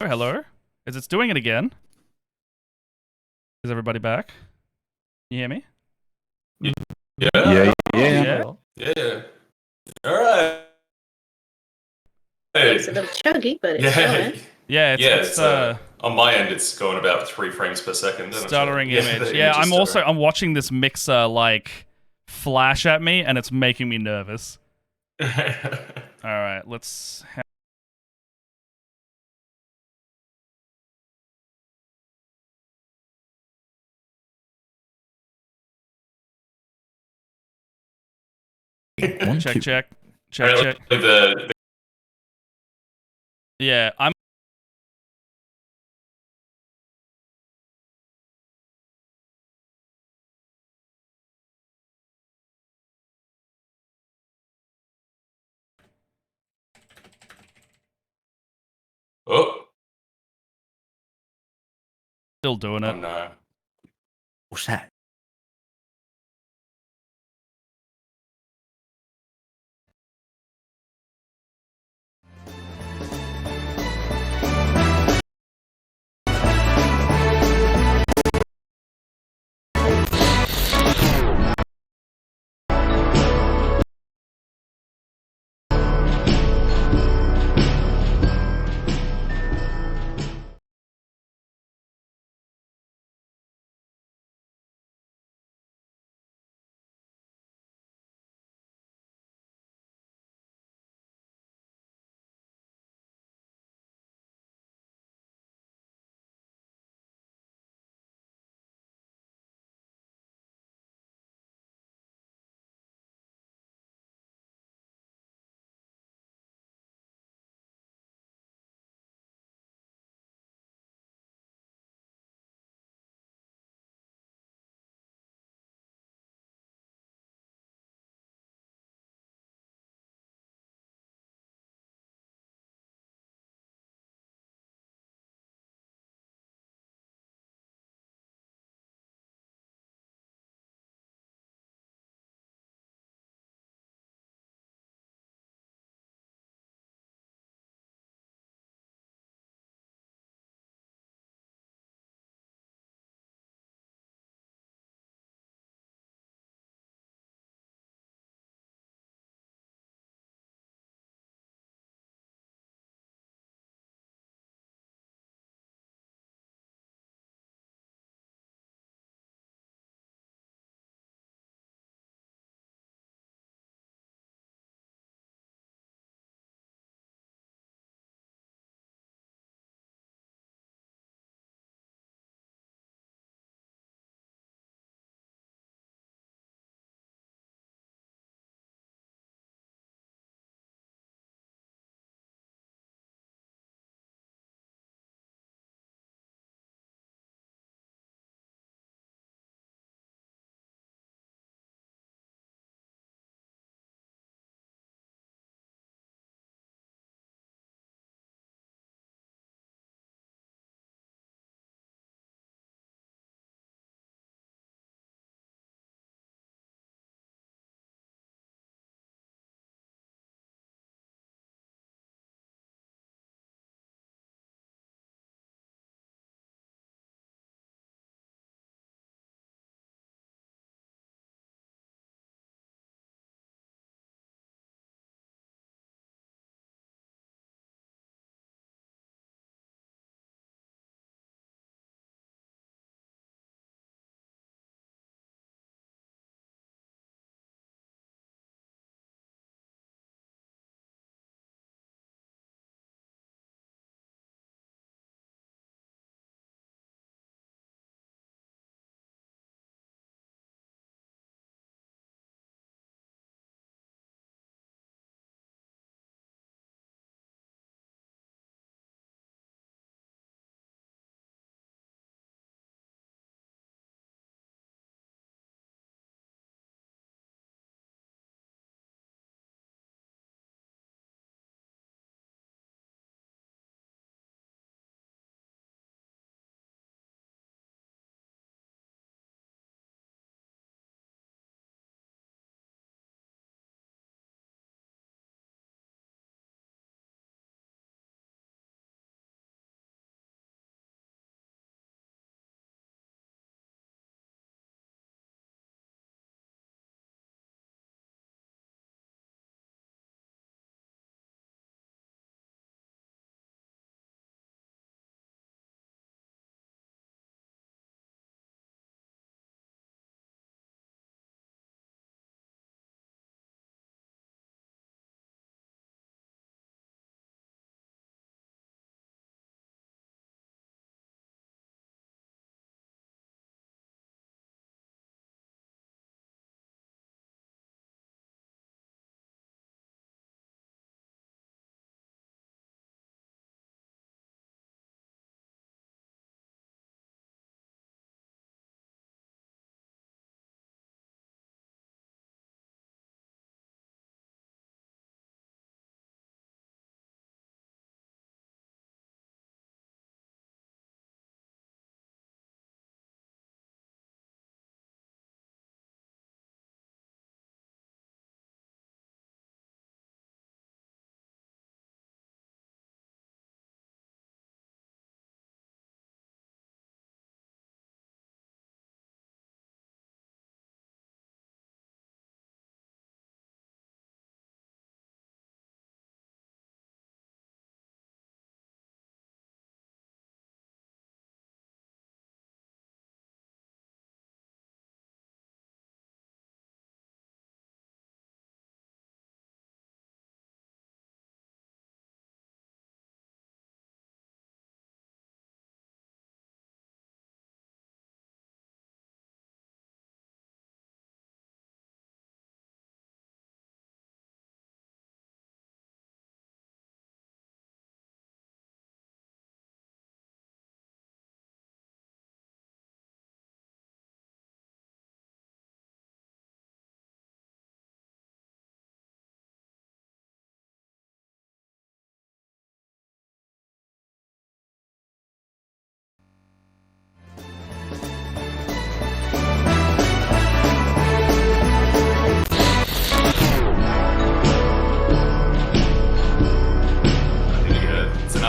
Oh, hello. Is it doing it again? Is everybody back? Can you hear me? Yeah. Yeah. Yeah. All right. It's a little chuggy, but it's going. Yeah, it's on my end. It's going about 3 frames per second. isn't it? stuttering image. the Yeah, image is I'm watching this mixer like flash at me, and it's making me nervous. All right, let's. Check. Apparently Yeah, I'm. Oh. Still doing it. Oh no. What's that?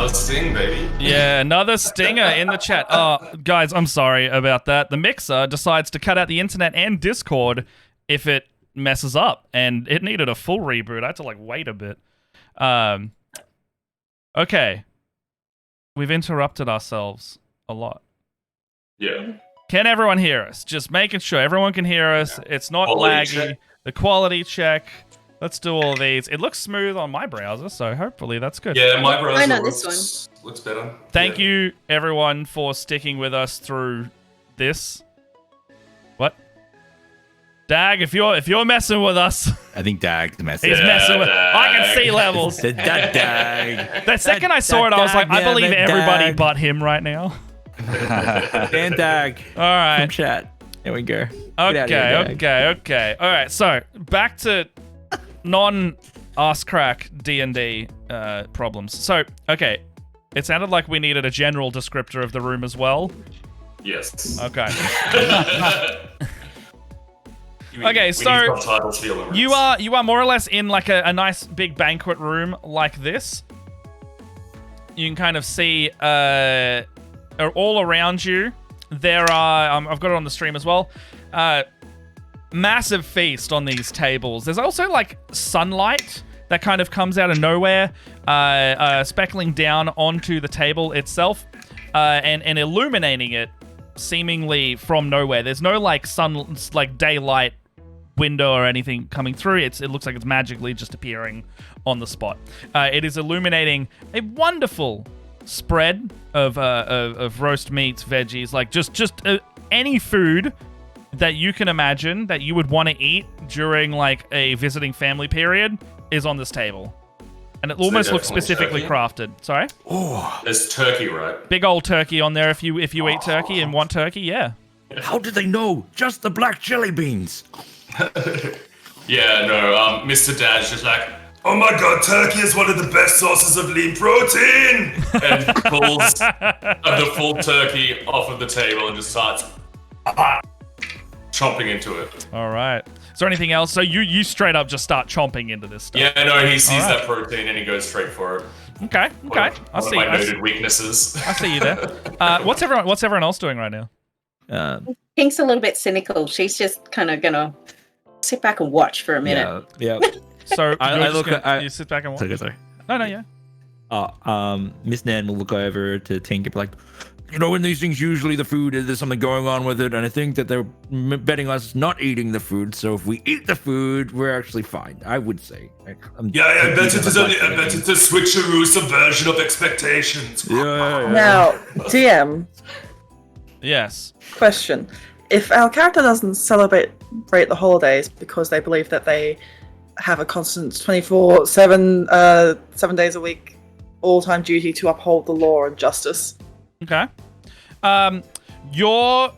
Another sting, baby. Yeah, another stinger in the chat. Oh, guys, I'm sorry about that. The mixer decides to cut out the internet and Discord if it messes up, and it needed a full reboot. I had to like wait a bit. Okay. We've interrupted ourselves a lot. Yeah. Can everyone hear us? Just making sure everyone can hear us. It's not Quality laggy. check. The quality check. Let's do all these. It looks smooth on my browser, so hopefully that's good. Yeah, my Why browser not this looks better. Thank Yeah. you, everyone, for sticking with us through this. What? Dag, if you're messing with us, I think Dag's messing. he's messing with. I can Dag. see levels. Dag. The second I saw it, I was like, I believe everybody but him right now. And Dag. All right. From chat. There we go. Get outta here, Dag. Okay. All right, so back to non-ass crack D&D problems. So, okay, it sounded like we needed a general descriptor of the room as well. Yes. Okay. We need subtitles for your limericks. You are more or less in like a nice big banquet room like this. You can kind of see all around you. There are I've got it on the stream as well. Massive feast on these tables. There's also like sunlight that kind of comes out of nowhere, speckling down onto the table itself, and illuminating it seemingly from nowhere. There's no like daylight window or anything coming through. It looks like it's magically just appearing on the spot. It is illuminating a wonderful spread of roast meats, veggies, like just any food that you can imagine that you would want to eat during like a visiting family period is on this table. And it almost looks specifically crafted. Sorry? Oh, there's turkey, right? Big old turkey on there if you eat turkey and want turkey, yeah. How did they know? Just the black chili beans. Yeah, no, Mr. Dad's just like, oh my god, turkey is one of the best sources of lean protein! And pulls the full turkey off of the table and just starts chomping into it. All right. Is there anything else? So you straight up just start chomping into this stuff. Yeah, no, he sees that protein and he goes straight for it. Okay. One of my noted weaknesses. I see you there. What's everyone else doing right now? Pink's a little bit cynical. She's just kind of gonna sit back and watch for a minute. Yeah. So I look at you sit back and watch. Sorry. No, yeah. Miss Nan will look over to Tink and be like, you know, in these things, usually the food, there's something going on with it, and I think that they're betting us not eating the food, so if we eat the food, we're actually fine, I would say. I bet it is a switcheroo subversion of expectations. Yeah. Now, TM, Yes. question. If our character doesn't celebrate the holidays because they believe that they have a constant 24/7, 7 days a week, all-time duty to uphold the law and justice. Okay. Your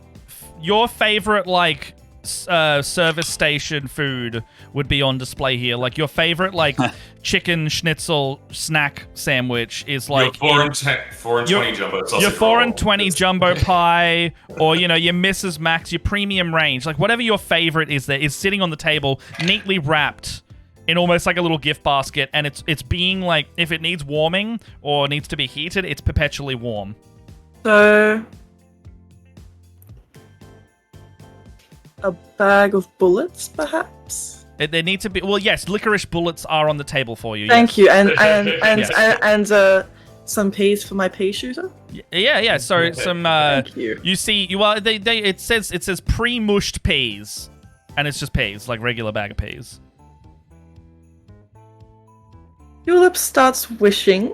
favorite like service station food would be on display here. Like your favorite like chicken schnitzel snack sandwich is like your 4 and 20 jumbo sausage your 4 and roll. 20 jumbo pie, or you know your Mrs. Max, your premium range, like whatever your favorite is, there is sitting on the table, neatly wrapped in almost like a little gift basket, and it's being like, if it needs warming or needs to be heated, it's perpetually warm. So, a bag of bullets, perhaps? There need to be, well, yes, licorice bullets are on the table for you. Thank you, and Yes. some peas for my pea shooter. Yeah. So some. Thank you. You see, it says pre-mushed peas, and it's just peas, like regular bag of peas. Tulip starts wishing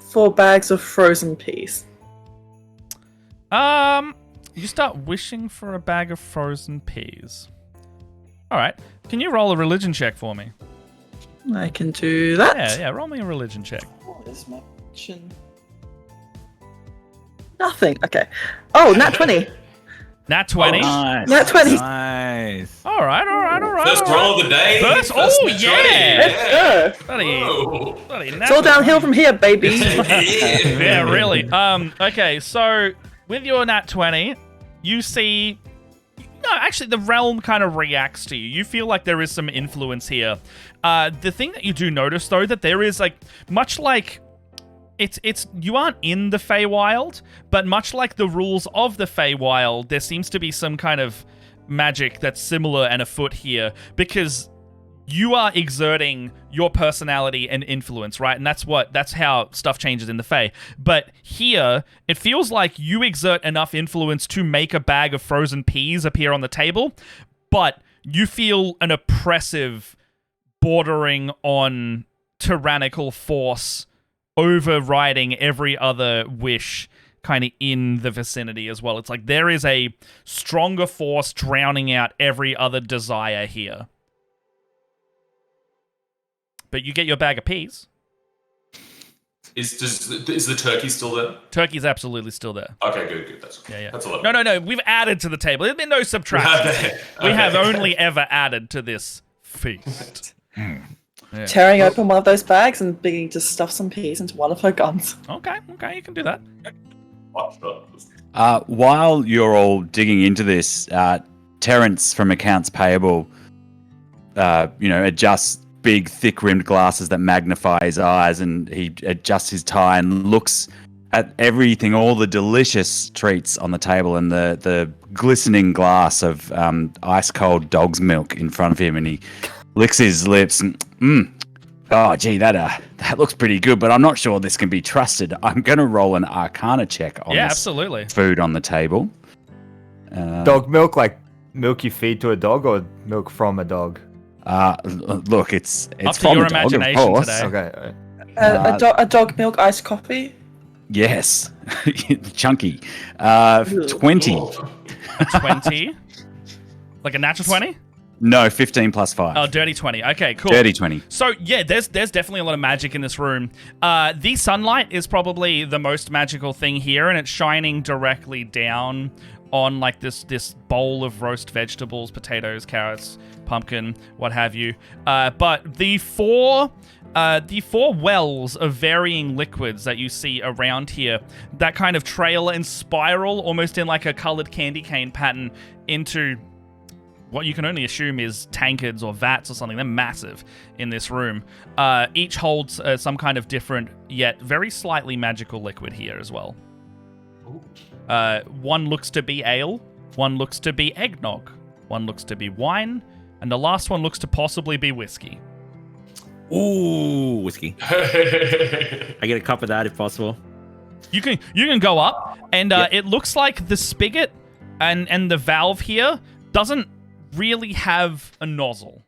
for bags of frozen peas. You start wishing for a bag of frozen peas. All right. Can you roll a religion check for me? I can do that. Yeah. Roll me a religion check. What is my religion? Nothing. Okay. Oh, nat 20. Nat 20. Oh, nice. Nat 20. Nice. All right. First roll of the day. First, First oh nat 20. yeah. Whoa. Bloody It's all downhill from here, baby. Yeah, really. Okay, so with your nat 20, you see. No, actually, the realm kind of reacts to you. You feel like there is some influence here. The thing that you do notice, though, that there is like much like it's you aren't in the Feywild, but much like the rules of the Feywild, there seems to be some kind of magic that's similar and afoot here, because you are exerting your personality and influence, right? And that's how stuff changes in the Fae. But here, it feels like you exert enough influence to make a bag of frozen peas appear on the table, but you feel an oppressive, bordering on tyrannical force overriding every other wish kind of in the vicinity as well. It's like there is a stronger force drowning out every other desire here. But you get your bag of peas. Is the turkey still there? Turkey's absolutely still there. Okay, good. That's a lot. No. We've added to the table. There's been no subtraction. We have only ever added to this feast. Yeah. Tearing open one of those bags and beginning to stuff some peas into one of her guns. Okay, you can do that. While you're all digging into this, Terrence from Accounts Payable, adjusts big, thick-rimmed glasses that magnify his eyes, and he adjusts his tie and looks at everything, all the delicious treats on the table, and the glistening glass of ice-cold dog's milk in front of him, and he licks his lips and oh gee, that looks pretty good, but I'm not sure this can be trusted. I'm gonna roll an Arcana check on this absolutely. Food on the table. Dog milk, like milk you feed to a dog, or milk from a dog? Look, it's up to from your a dog, imagination of course. today. Okay. A dog milk iced coffee. Yes, chunky. 20. 20? Like a natural 20? No, 15 plus 5. Oh, dirty 20. Okay, cool. Dirty 20. So, yeah, there's definitely a lot of magic in this room. The sunlight is probably the most magical thing here, and it's shining directly down on, like, this bowl of roast vegetables, potatoes, carrots, pumpkin, what have you. But the four wells of varying liquids that you see around here that kind of trail and spiral almost in like a colored candy cane pattern into what you can only assume is tankards or vats or something. They're massive in this room. Each holds some kind of different yet very slightly magical liquid here as well. One looks to be ale, one looks to be eggnog, one looks to be wine, and the last one looks to possibly be whiskey. Ooh, whiskey. I get a cup of that if possible. You can go up, and it looks like the spigot and the valve here doesn't really have a nozzle.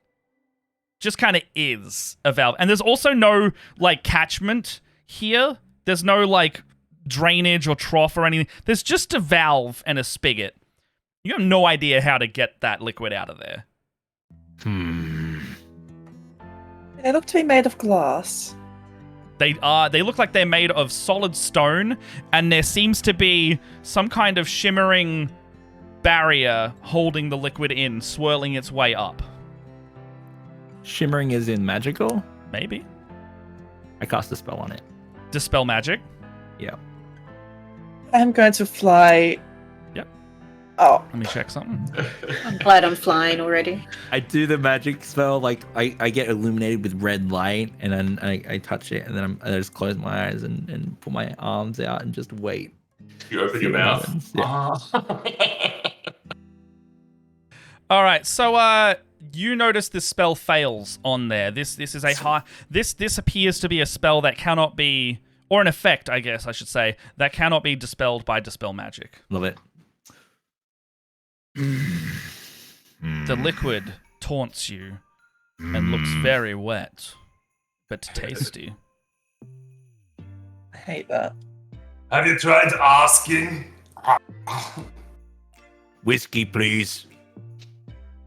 Just kind of is a valve. And there's also no, like, catchment here. There's no, like, drainage or trough or anything. There's just a valve and a spigot. You have no idea how to get that liquid out of there. They look to be made of glass. They look like they're made of solid stone, and there seems to be some kind of shimmering barrier holding the liquid in, swirling its way up. Shimmering is in magical? Maybe. I cast a spell on it. Dispel magic? Yeah. I'm going to fly. Yep. Oh. Let me check something. I'm glad I'm flying already. I do the magic spell, like, I get illuminated with red light, and then I touch it, and then I just close my eyes and put my arms out and just wait. You open your mouth. Yeah. All right, so you notice this spell fails on there. This is a high. This appears to be a spell that cannot be, or an effect, I guess I should say, that cannot be dispelled by dispel magic. Love it. The liquid taunts you and looks very wet, but tasty. I hate that. Have you tried asking? Whiskey, please.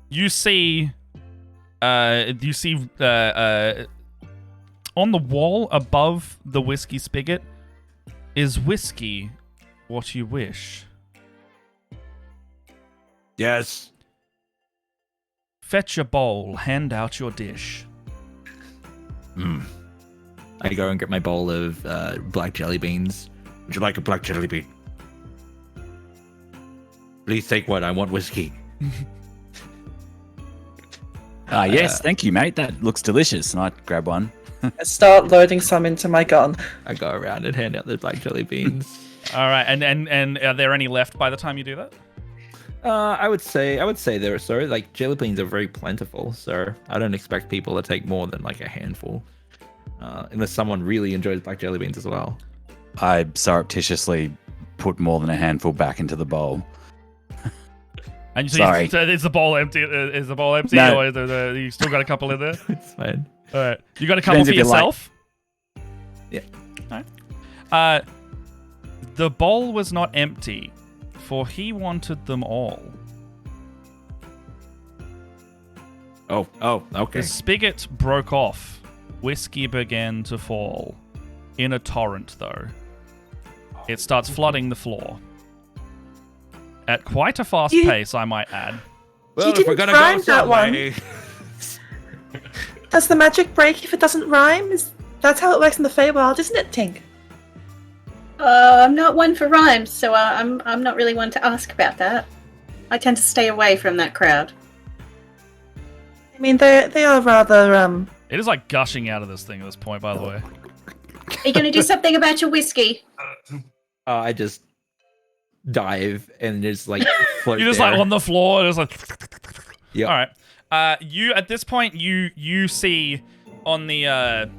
You see on the wall above the whiskey spigot is whiskey what you wish. Yes. Fetch a bowl, hand out your dish. I go and get my bowl of black jelly beans. Would you like a black jelly bean? Please take one. I want whiskey. Yes, thank you, mate. That looks delicious. And I grab one. I start loading some into my gun. I go around and hand out the black jelly beans. All right, and are there any left by the time you do that? I would say there are like jelly beans are very plentiful, so I don't expect people to take more than like a handful, unless someone really enjoys black jelly beans as well. I surreptitiously put more than a handful back into the bowl. And so Sorry. so is the bowl empty? Is the bowl empty, No. or is you still got a couple in there? It's fine. All right, you got a couple Depends for if you like. yourself. Yeah. All right. The bowl was not empty, for he wanted them all. Oh, okay. The spigot broke off. Whiskey began to fall. In a torrent, though. It starts flooding the floor. At quite a fast pace, I might add. Well, if didn't we're gonna rhyme go that some one. way, Does the magic break if it doesn't rhyme? That's how it works in the Feywild, isn't it, Tink? I'm not one for rhymes, so I'm not really one to ask about that. I tend to stay away from that crowd. I mean, they are rather It is like gushing out of this thing at this point, by the way. Are you going to do something about your whiskey? I just dive and just like float. You're just there. like on the floor, just like. Yep. All right. You at this point you see on the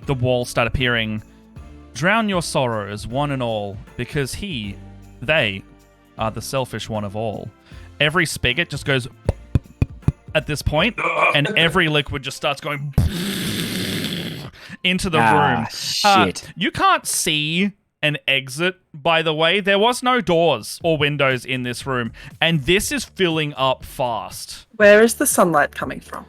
wall start appearing. Drown your sorrows, one and all, because they are the selfish one of all. Every spigot just goes at this point, and every liquid just starts going into the room. Shit. You can't see an exit, by the way. There was no doors or windows in this room, and this is filling up fast. Where is the sunlight coming from?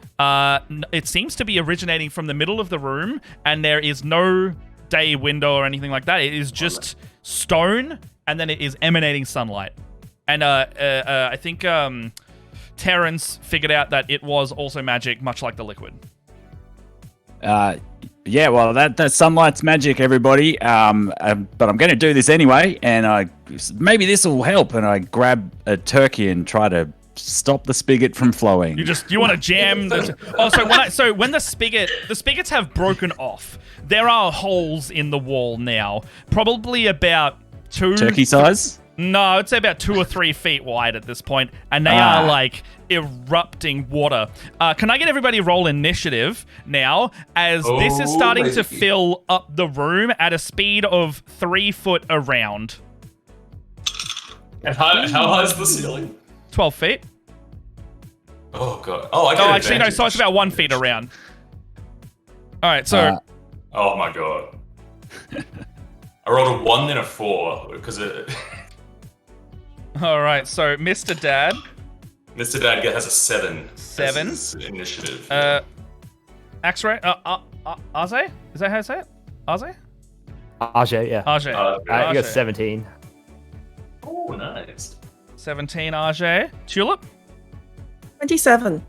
It seems to be originating from the middle of the room, and there is no day window or anything like that. It is just stone, and then it is emanating sunlight. And I think Terrence figured out that it was also magic, much like the liquid. Yeah, well, that sunlight's magic, everybody. But I'm going to do this anyway, and maybe this will help. And I grab a turkey and try to stop the spigot from flowing. You want to jam the... so when the spigots have broken off. There are holes in the wall now, probably about 2 Turkey size? No, I'd say about 2 or 3 feet wide at this point, and they are like erupting water. Can I get everybody roll initiative now, as this is starting to fill up the room at a speed of 3 foot around. And how high is the ceiling? 12 feet. Oh god. Oh, I get actually no. advantage. So it's about 1 feet around. All right, so. Oh my god. I rolled a 1 then a 4 because it. All right, so Mr. Dad. Mr. Dad has a 7. 7. That's his initiative. X-ray. Aze? Is that how you say it? Aze? Ajay, yeah. Ajay. You got 17. Oh, nice. 17 Ajay. Tulip? 27.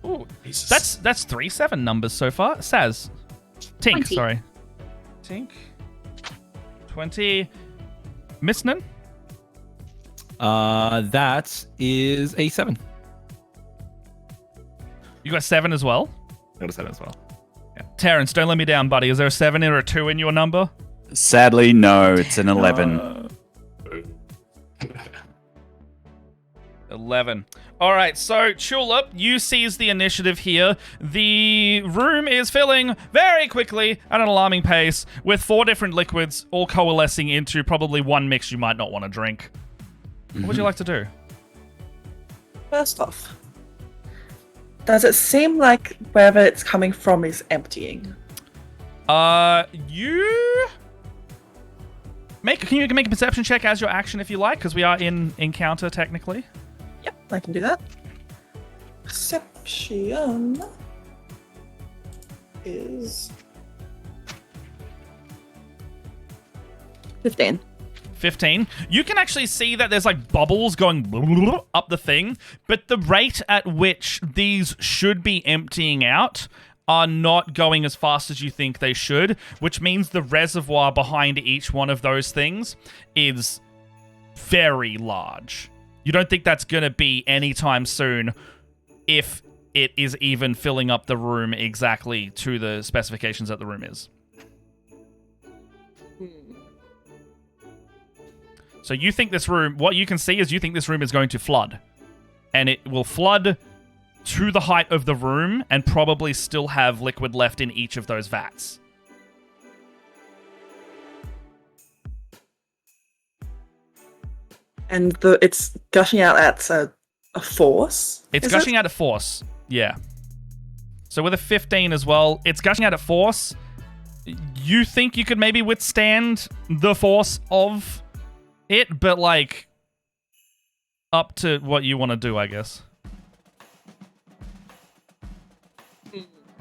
Ooh, that's 3 7 numbers so far. Saz. Tink, 20. sorry. Tink. 20. Missnan? That is a 7. You got 7 as well? I got a 7 as well. Yeah. Terrence, don't let me down, buddy. Is there a 7 or a 2 in your number? Sadly, no. It's an 11. 11. All right, so Tulip, you seize the initiative here. The room is filling very quickly at an alarming pace with 4 different liquids all coalescing into probably one mix you might not want to drink. What would you like to do? First off, does it seem like wherever it's coming from is emptying? You... Can you make a perception check as your action if you like? Because we are in encounter, technically. Yep, I can do that. Perception is 15. 15. You can actually see that there's like bubbles going up the thing, but the rate at which these should be emptying out are not going as fast as you think they should, which means the reservoir behind each one of those things is very large. You don't think that's going to be anytime soon if it is even filling up the room exactly to the specifications that the room is. So you think this room, what you can see is you think this room is going to flood. And it will flood to the height of the room and probably still have liquid left in each of those vats. And it's gushing out at a force? It's gushing out at force, yeah. So with a 15 as well, it's gushing out at force. You think you could maybe withstand the force of it, but like up to what you want to do, I guess.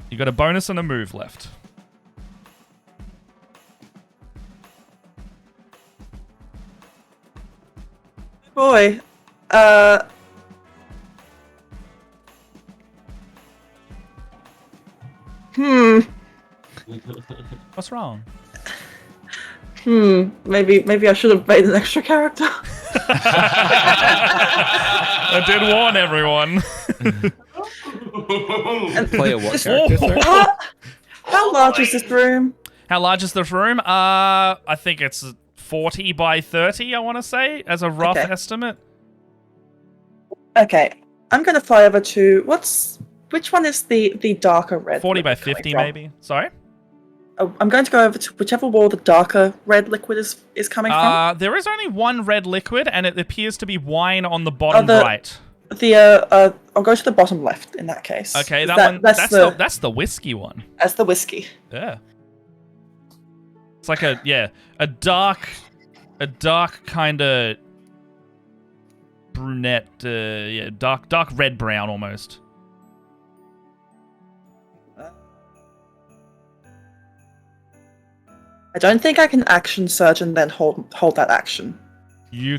You got a bonus and a move left. Boy, What's wrong? Maybe I should have made an extra character. I did warn everyone. Play a what character, sir? How large is this room? How large is this room? I think it's 40 by 30, I want to say, as a rough estimate. Okay, I'm gonna fly over to which one is the darker red? 40 by 50, maybe. Sorry. Oh, I'm going to go over to whichever wall the darker red liquid is coming from. There is only one red liquid, and it appears to be wine on the bottom right. I'll go to the bottom left in that case. Okay, that's the whiskey one. That's the whiskey. Yeah. It's like a dark kind of brunette, dark red brown almost. I don't think I can action surge and then hold that action. No,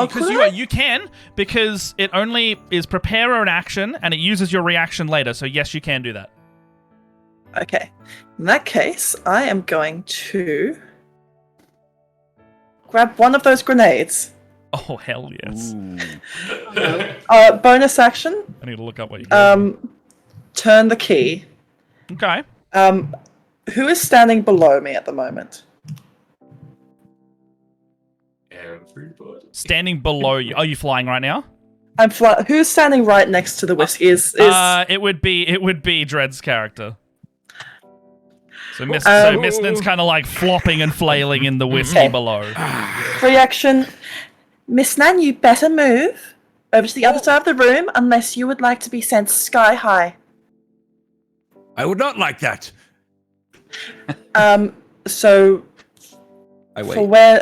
because you can, because it only is prepare an action and it uses your reaction later. So yes, you can do that. Okay. In that case, I am going to grab one of those grenades. Oh, hell yes. Bonus action. I need to look up what you got. Turn the key. Okay. Who is standing below me at the moment? Everybody. Standing below you. Are you flying right now? I'm flying. Who's standing right next to the whiskey? It would be Dred's character. So Miss Nan's kind of like flopping and flailing in the whiskey below. Reaction. Miss Nan, you better move over to the other side of the room unless you would like to be sent sky high. I would not like that. So I wait. for where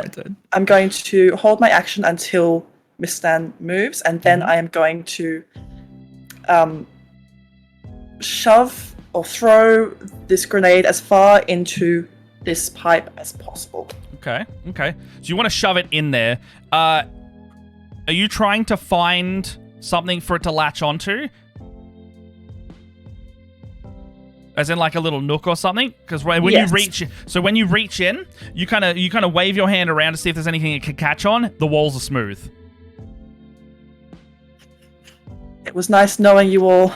I'm going to hold my action until Miss Stan moves, and then I am going to shove or throw this grenade as far into this pipe as possible. Okay. So you want to shove it in there. Are you trying to find something for it to latch onto? As in like a little nook or something? Because when you reach in, you kind of wave your hand around to see if there's anything it can catch on. The walls are smooth. It was nice knowing you all.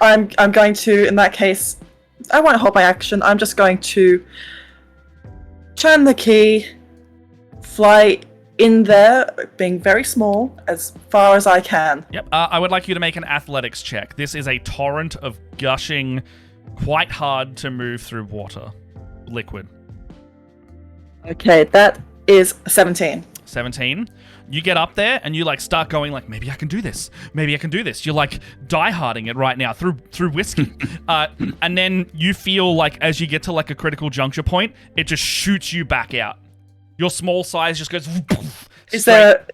I'm going to, in that case, I won't hold my action. I'm just going to turn the key, fly in there, being very small, as far as I can. Yep. I would like you to make an athletics check. This is a torrent of gushing, quite hard to move through water. Liquid. Okay, that is 17. 17. You get up there and you like start going like, maybe I can do this. Maybe I can do this. You're like die-harding it right now through whiskey. And then you feel like as you get to like a critical juncture point, it just shoots you back out. Your small size just goes. Is there,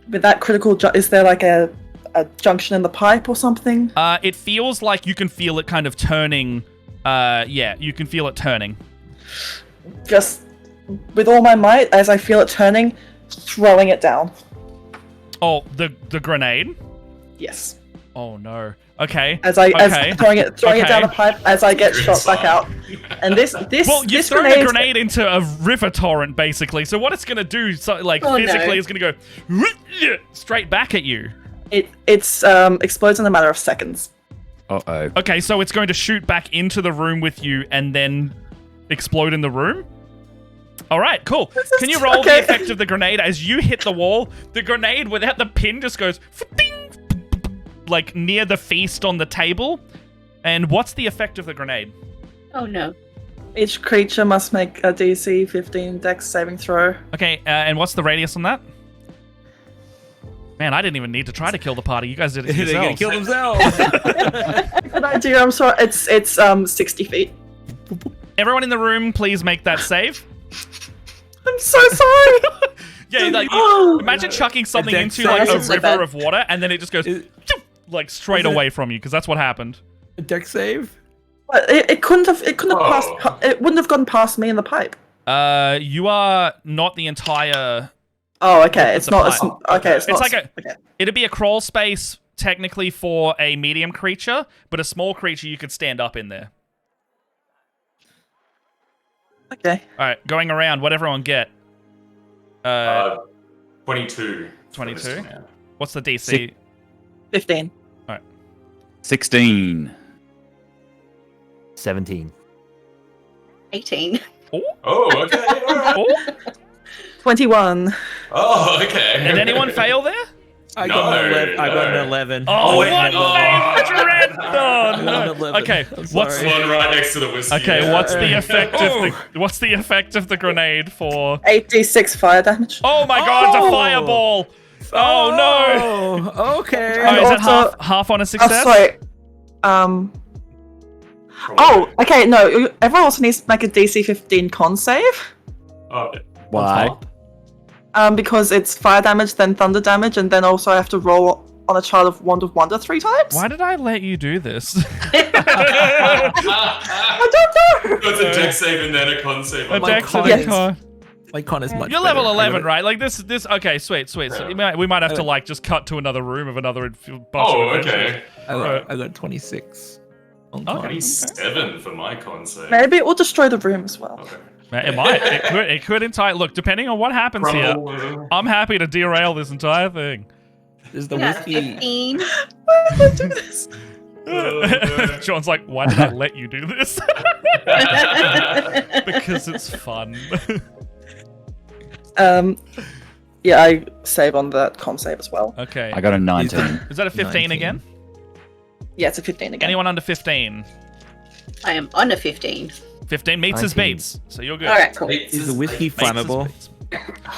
with that critical, is there like a junction in the pipe or something? It feels like you can feel it kind of turning. Yeah, you can feel it turning. Just with all my might, as I feel it turning, throwing it down. Oh, the grenade? Yes. Oh no. Okay. As throwing it down the pipe as I get shot back out. And this you're throwing a grenade into a river torrent basically. So what it's gonna do, physically, is gonna go straight back at you. It explodes in a matter of seconds. Uh-oh. Okay, so it's going to shoot back into the room with you and then explode in the room? All right, cool. Can you roll the effect of the grenade as you hit the wall? The grenade, without the pin, just goes ding, like near the feast on the table. And what's the effect of the grenade? Oh no. Each creature must make a DC 15 Dex saving throw. Okay, and what's the radius on that? Man, I didn't even need to try to kill the party. You guys did it They're gonna yourselves. kill themselves. Good idea. I'm sorry. It's 60 feet. Everyone in the room, please make that save. I'm so sorry. Yeah, like imagine chucking something dex into like a save? river of water, and then it just goes like straight away from you, because that's what happened. A deck save? But it couldn't have passed. It wouldn't have gone past me in the pipe. You are not the entire. Oh, okay. It's not. pipe. It's not. like a. Okay. It'd be a crawl space technically for a medium creature, but a small creature you could stand up in there. Okay. All right, going around. What everyone get? 22. 22. What's the DC? 15. 16. 17. 18. Oh, okay. All right. 21. Oh, okay. Did anyone fail there? I got an 11. Oh, wait, what no. favorite? Oh, no. 11. Okay, I'm what's sorry. One right next to the whiskey. okay? What's the effect of the grenade for? 8d6 fire damage. Oh my God! It's a fireball. Oh no! Oh, okay. Oh, is that also- half on a Oh, success? sorry. Oh, okay. No, everyone also needs to make a DC 15 con save. Oh, Why? Because it's fire damage, then thunder damage, and then also I have to roll on a chart of Wand of Wonder 3 times. Why did I let you do this? I don't know. It's a deck save and then a con save. A dex con and a is- con. My con is much You're better. level I got 11, a- right? Like this. Okay, sweet. So we might have to like just cut to another room of another bunch Oh, of okay. I got 26. On con. 27 for my con save. Maybe it will destroy the room as well. Okay. It might. It could entirely. Look, depending on what happens here, I'm happy to derail this entire thing. Is the Yeah, whiskey? 15. Why did I do this? John's like, why did I let you do this? Because it's fun. Yeah, I save on that con save as well. Okay. I got a 19. Is that a 15 19. again? Yeah, it's a 15 again. Anyone under 15? I am on a 15. 15 meets his 19. beats, so you're good. All right, cool. Is the whiskey Meets his flammable? beats.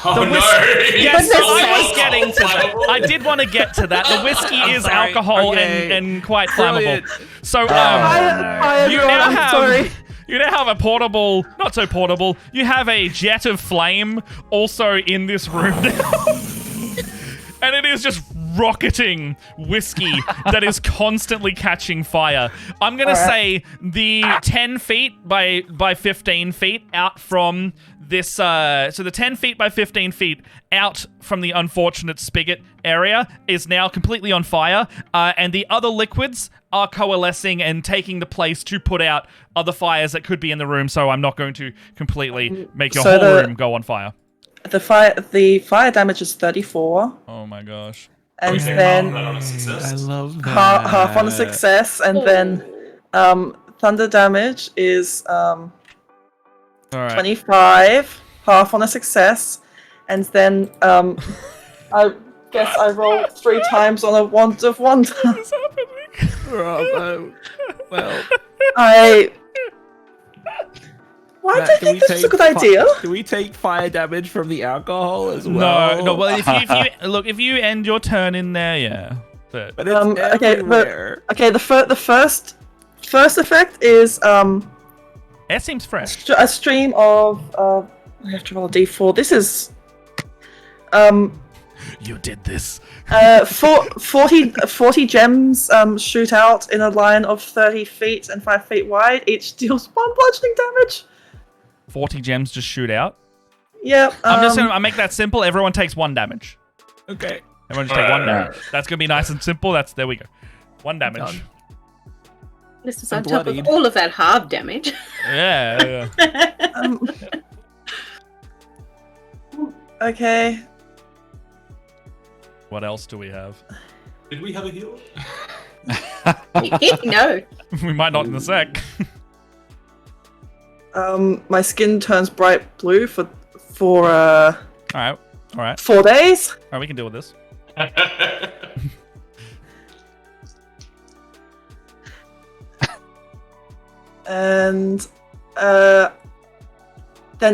Oh The no! whiskey- Yes, Goodness I was sake. getting to that. I did want to get to that. The whiskey is sorry. alcohol Okay. and quite flammable. Brilliant. So, Hi, you everyone, now I'm have sorry. you now have a portable, not so portable. You have a jet of flame also in this room now. And it is just rocketing whiskey that is constantly catching fire. I'm going to say the 10 feet by 15 feet out from this... so the 10 feet by 15 feet out from the unfortunate spigot area is now completely on fire. And the other liquids are coalescing and taking the place to put out other fires that could be in the room. So I'm not going to completely make your So whole the- room go on fire. The fire damage is 34, Oh my gosh. and Okay, then that on a I success. love that. half on a success, and then thunder damage is All right. 25, half on a success, and then I guess I roll 3 times on a Wand of Wonder. What's happening? Bravo. Well, Why Matt, do you do think we this is a take good idea? Do we take fire damage from the alcohol as well? No. Well, if you end your turn in there, yeah. But But it's everywhere. Okay, the first effect is it seems fresh. a stream of I have to roll a d4. This is You did this. 40 gems shoot out in a line of 30 feet and 5 feet wide. Each deals 1 bludgeoning damage. 40 gems just shoot out. Yep. I'll make that simple. Everyone takes 1 damage. Okay. Everyone just take 1 damage. That's gonna be nice and simple. There we go. 1 damage. Done. This is I'm on top bloodied. of all of that half damage. Yeah. Okay. What else do we have? Did we have a healer? No. We might not in a sec. My skin turns bright blue for All right. 4 days. All right, we can deal with this. And then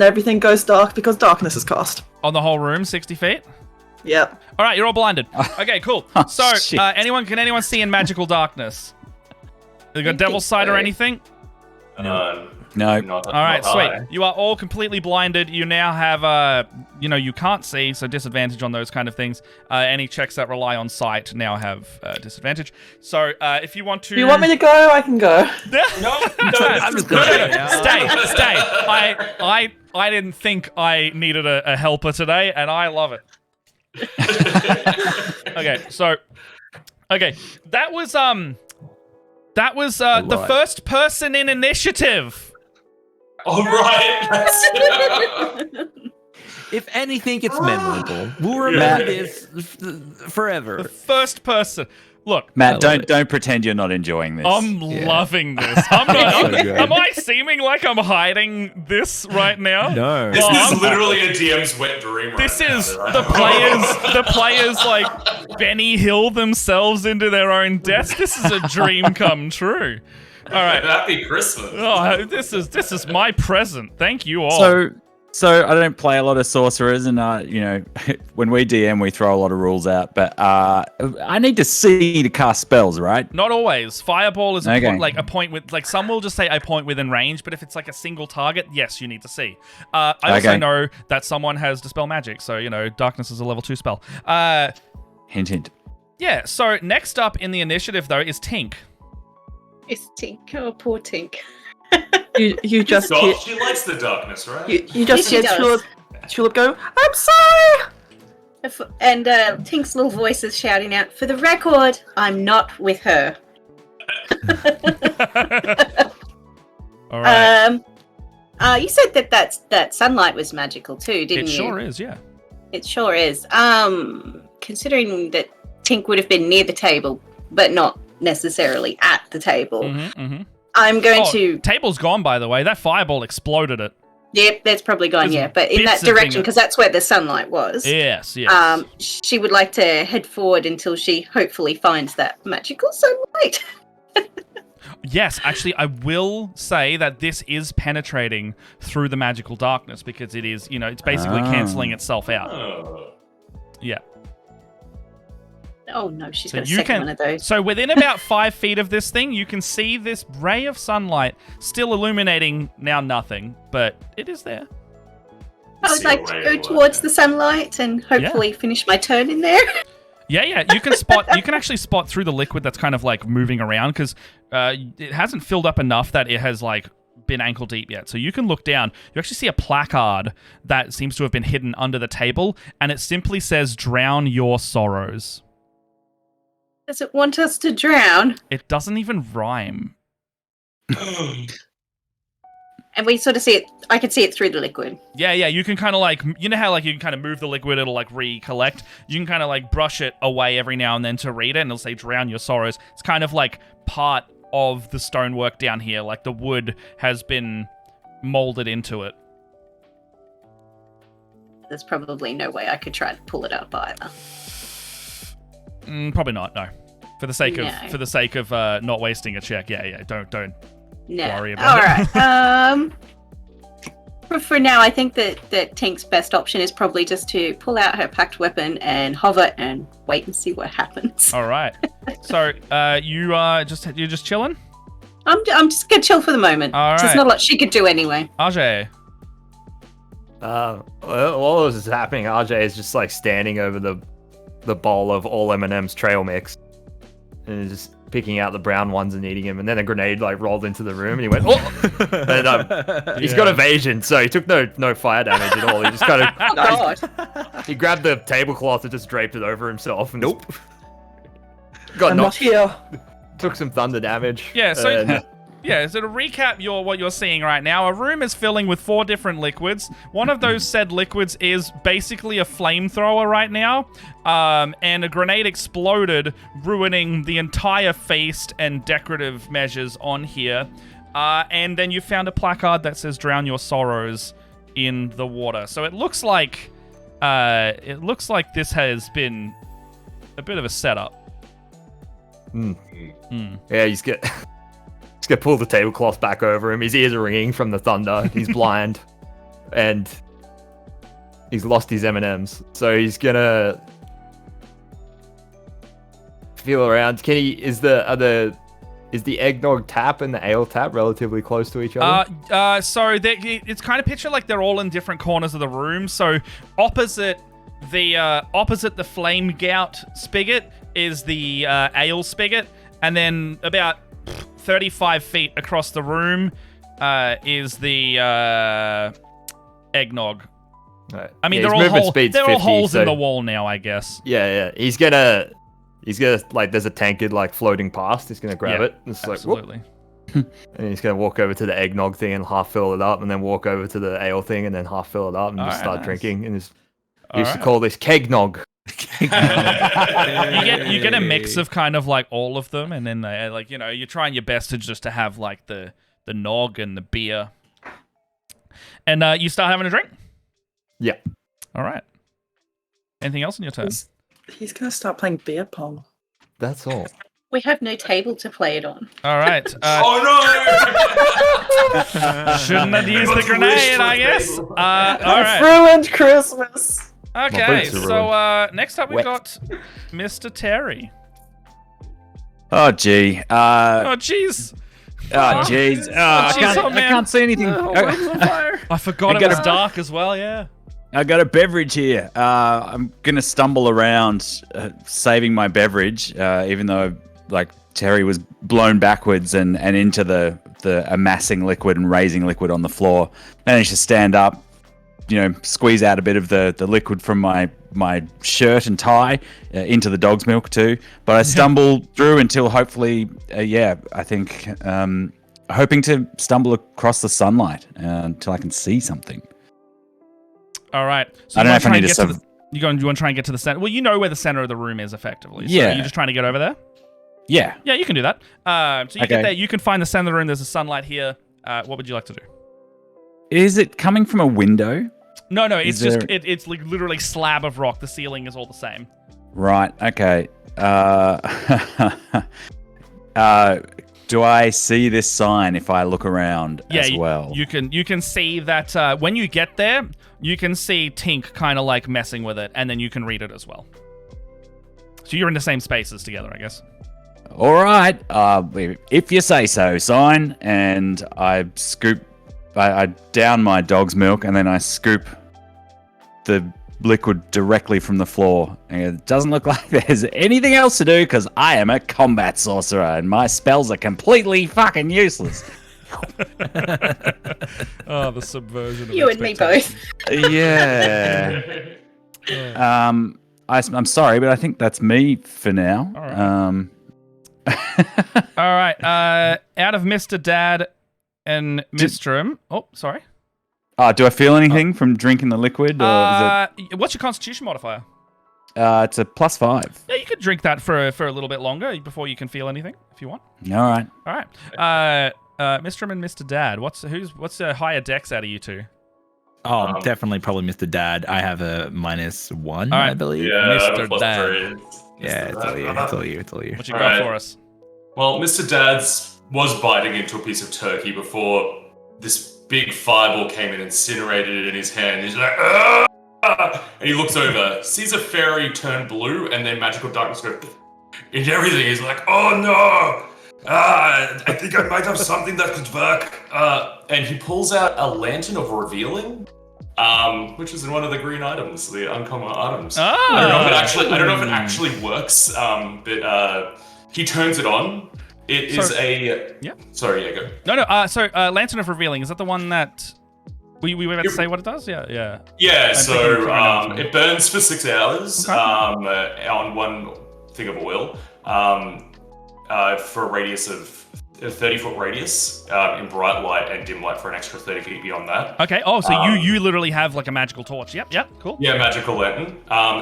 everything goes dark because darkness is cast. On the whole room, 60 feet? Yep. All right, you're all blinded. Okay, cool. So, shit. can anyone see in magical darkness? You got devil's sight or anything? No. Not, All right, not sweet. high. You are all completely blinded. You now have, you can't see, so disadvantage on those kind of things. Any checks that rely on sight now have disadvantage. So, if you want to... Do you want me to go? I can go. No, I'm just gonna Stay. I didn't think I needed a helper today, and I love it. Okay, that was the first person in initiative. All right. If anything, it's memorable. We'll remember this forever. The first person. Look, Matt, don't pretend you're not enjoying this. I'm loving this. Am I seeming like I'm hiding this right now? No. This is literally a DM's wet dream. This right is now. the players like Benny Hill themselves into their own deaths. This is a dream come true. All right. Happy Christmas. Oh, this is my present. Thank you all. So I don't play a lot of sorcerers, and when we DM, we throw a lot of rules out. But I need to see to cast spells, right? Not always. Fireball is a Okay. point with, like, some will just say a point within range, but if it's like a single target, yes, you need to see. I also know that someone has Dispel Magic, so, Darkness is a level 2 spell. Hint, hint. Yeah, so next up in the initiative, though, is Tink. It's Tink. Oh, poor Tink. You just God, hear, she likes the darkness, right? you just hear Yes, she does. Tulip go, I'm sorry! And Tink's little voice is shouting out, "For the record, I'm not with her." All right. You said that sunlight was magical too, didn't It you? sure is, yeah. It sure is. Considering that Tink would have been near the table, but not necessarily at the table, I'm going to. Table's gone, by the way. That fireball exploded it. Yep, that's probably gone. There's Yeah, but in that bits of direction thing- because that's where the sunlight was. Yes, yes. She would like to head forward until she hopefully finds that magical sunlight. Yes, actually, I will say that this is penetrating through the magical darkness because it is, it's basically canceling itself out. Oh. Yeah. Oh no, she's So got a you second can. one of those. So within about 5 feet of this thing, you can see this ray of sunlight still illuminating now nothing, but it is there. I would like to go towards the sunlight and hopefully finish my turn in there. Yeah, you can spot. You can actually spot through the liquid that's kind of like moving around because it hasn't filled up enough that it has like been ankle deep yet. So you can look down. You actually see a placard that seems to have been hidden under the table, and it simply says "Drown your sorrows." Does it want us to drown? It doesn't even rhyme. And we sort of see it. I could see it through the liquid. Yeah, you can kind of like, how like you can kind of move the liquid, it'll like recollect. You can kind of like brush it away every now and then to read it, and it'll say "Drown your sorrows." It's kind of like part of the stonework down here, like the wood has been molded into it. There's probably no way I could try to pull it up either. Probably not. No, for the sake No. of not wasting a check. Yeah. Don't No. worry about it. All right. For now, I think that Tink's best option is probably just to pull out her packed weapon and hover and wait and see what happens. All right. So you're just chilling. I'm just gonna chill for the moment. All right. There's not a lot she could do anyway. Ajay. While this is happening, RJ is just like standing over the bowl of all M&M's trail mix and just picking out the brown ones and eating them, and then a grenade like rolled into the room and he went, oh! And he's got evasion, so he took no fire damage at all. He just kind of Oh god. he grabbed the tablecloth and just draped it over himself and Nope. got I'm not knocked, here. took some thunder damage. Yeah. So and- Yeah, so to recap what you're seeing right now, a room is filling with 4 different liquids. One of those said liquids is basically a flamethrower right now, and a grenade exploded, ruining the entire feast and decorative measures on here. And then you found a placard that says "Drown your sorrows in the water." So it looks like this has been a bit of a setup. Yeah, he's gonna pull the tablecloth back over him. His ears are ringing from the thunder. He's blind, and he's lost his M&Ms. So he's gonna feel around. Is the eggnog tap and the ale tap relatively close to each other? So it's kind of picture like they're all in different corners of the room. So opposite the flame gout spigot is the ale spigot, and then about 35 feet across the room is the eggnog. Right. I mean, Yeah, they're all holes so in the wall now, I guess. Yeah. He's gonna like, there's a tankard like floating past. He's gonna grab it. It's absolutely. Like, and he's gonna walk over to the eggnog thing and half fill it up, and then walk over to the ale thing and then half fill it up, and just start drinking. And used to call this kegnog. You get a mix of kind of like all of them, and then they, like, you're trying your best to just to have like the nog and the beer, and you start having a drink. Yeah. All right. Anything else in your turn? He's gonna start playing beer pong. That's all. We have no table to play it on. All right. Oh no! Shouldn't have used the grenade, I guess. All right. Ruined Christmas. Okay, so next up we've got Mr. Terry. Oh gee. Oh jeez. Oh jeez. I can't see anything. I forgot it was dark as well. Yeah. I got a beverage here. I'm gonna stumble around, saving my beverage, even though like Terry was blown backwards and into the amassing liquid and raising liquid on the floor. Managed to stand up, squeeze out a bit of the liquid from my shirt and tie into the dog's milk too. But I stumbled through until hopefully, I think, hoping to stumble across the sunlight until I can see something. All right. So I don't know if I need to. You want to try and get to the center? Well, you know where the center of the room is, effectively. So Yeah. you're just trying to get over there? Yeah. Yeah, you can do that. So you get there. You can find the center of the room. There's a sunlight here. What would you like to do? Is it coming from a window? No, it's just it's like literally slab of rock. The ceiling is all the same. Right. Okay. Do I see this sign if I look around as well? You can see that when you get there, you can see Tink kind of like messing with it, and then you can read it as well. So you're in the same spaces together, I guess. All right. If you say so, sign. And I down my dog's milk, and then I scoop the liquid directly from the floor. And it doesn't look like there's anything else to do because I am a combat sorcerer and my spells are completely fucking useless. Oh, the subversion of You and me both. Yeah. I'm sorry, but I think that's me for now. All right. All right. Out of Mr. Dad and Mistrum. Oh, sorry. Do I feel anything from drinking the liquid? Or is what's your Constitution modifier? it's a +5. Yeah, you could drink that for a little bit longer before you can feel anything, if you want. All right. All right. Mistrum and Mr. Dad. What's the higher dex out of you two? Oh, definitely probably Mr. Dad. I have a -1, All right. I believe. Yeah, Mr. Dad. Yeah, it's all you. It's all you. It's all you. What you got for us? Well, Mr. Dad's was biting into a piece of turkey before this big fireball came and incinerated it in his hand. He's like, "Ah!" And he looks over, sees a fairy turn blue, and then magical darkness go into everything. He's like, "Oh no! I think I might have something that could work." And he pulls out a lantern of revealing, which is in one of the green items, the uncommon items. I don't know if it actually works, but he turns it on. It is a... Yeah. Sorry, yeah, go. No. So, Lantern of Revealing, is that the one that... We were about to say what it does? Yeah. Yeah, so it burns for 6 hours on one thing of oil for a radius of a 30-foot radius in bright light and dim light for an extra 30 feet beyond that. Okay. Oh, so you literally have like a magical torch. Yep. Cool. Yeah, magical lantern.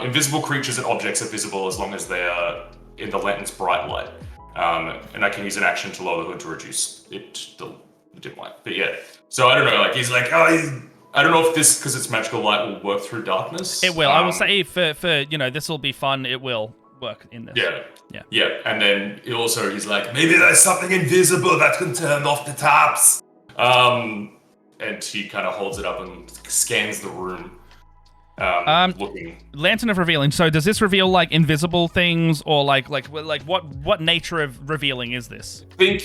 Invisible creatures and objects are visible as long as they are in the lantern's bright light. And I can use an action to lower the hood to reduce the dim light. But yeah, so I don't know. Like he's like, I don't know if this, because it's magical light, will work through darkness. It will. I will say for this will be fun. It will work in this. Yeah. And then he's like, maybe there's something invisible that can turn off the taps. And he kind of holds it up and scans the room. Looking. Lantern of Revealing. So does this reveal like invisible things, or like what nature of revealing is this? Think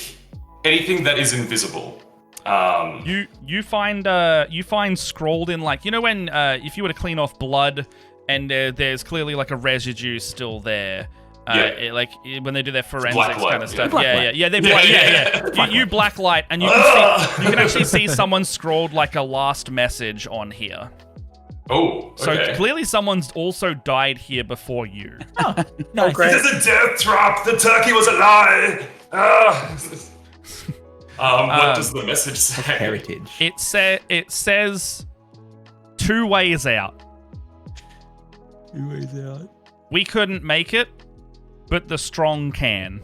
anything that is invisible. You find scrolled in, like, when if you were to clean off blood and there's clearly like a residue still there. When they do their forensics kind of stuff. Yeah. They You blacklight, and you can actually see someone scrawled like a last message on here. Oh, okay. So clearly someone's also died here before you. No, great. It is a death trap. The turkey was a lie. What does the message say? Heritage. It says 2 ways out. 2 ways out. We couldn't make it, but the strong can.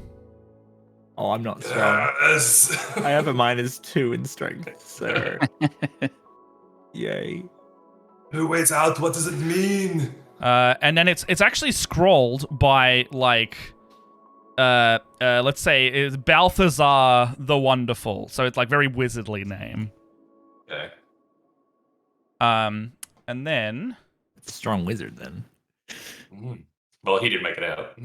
Oh, I'm not strong. Yes. I have a -2 in strength, so yay. 2 ways out. What does it mean? And then it's actually scrolled by like let's say it's Balthazar the Wonderful. So it's like very wizardly name. Okay. And then it's a strong wizard then. Well, he didn't make it out.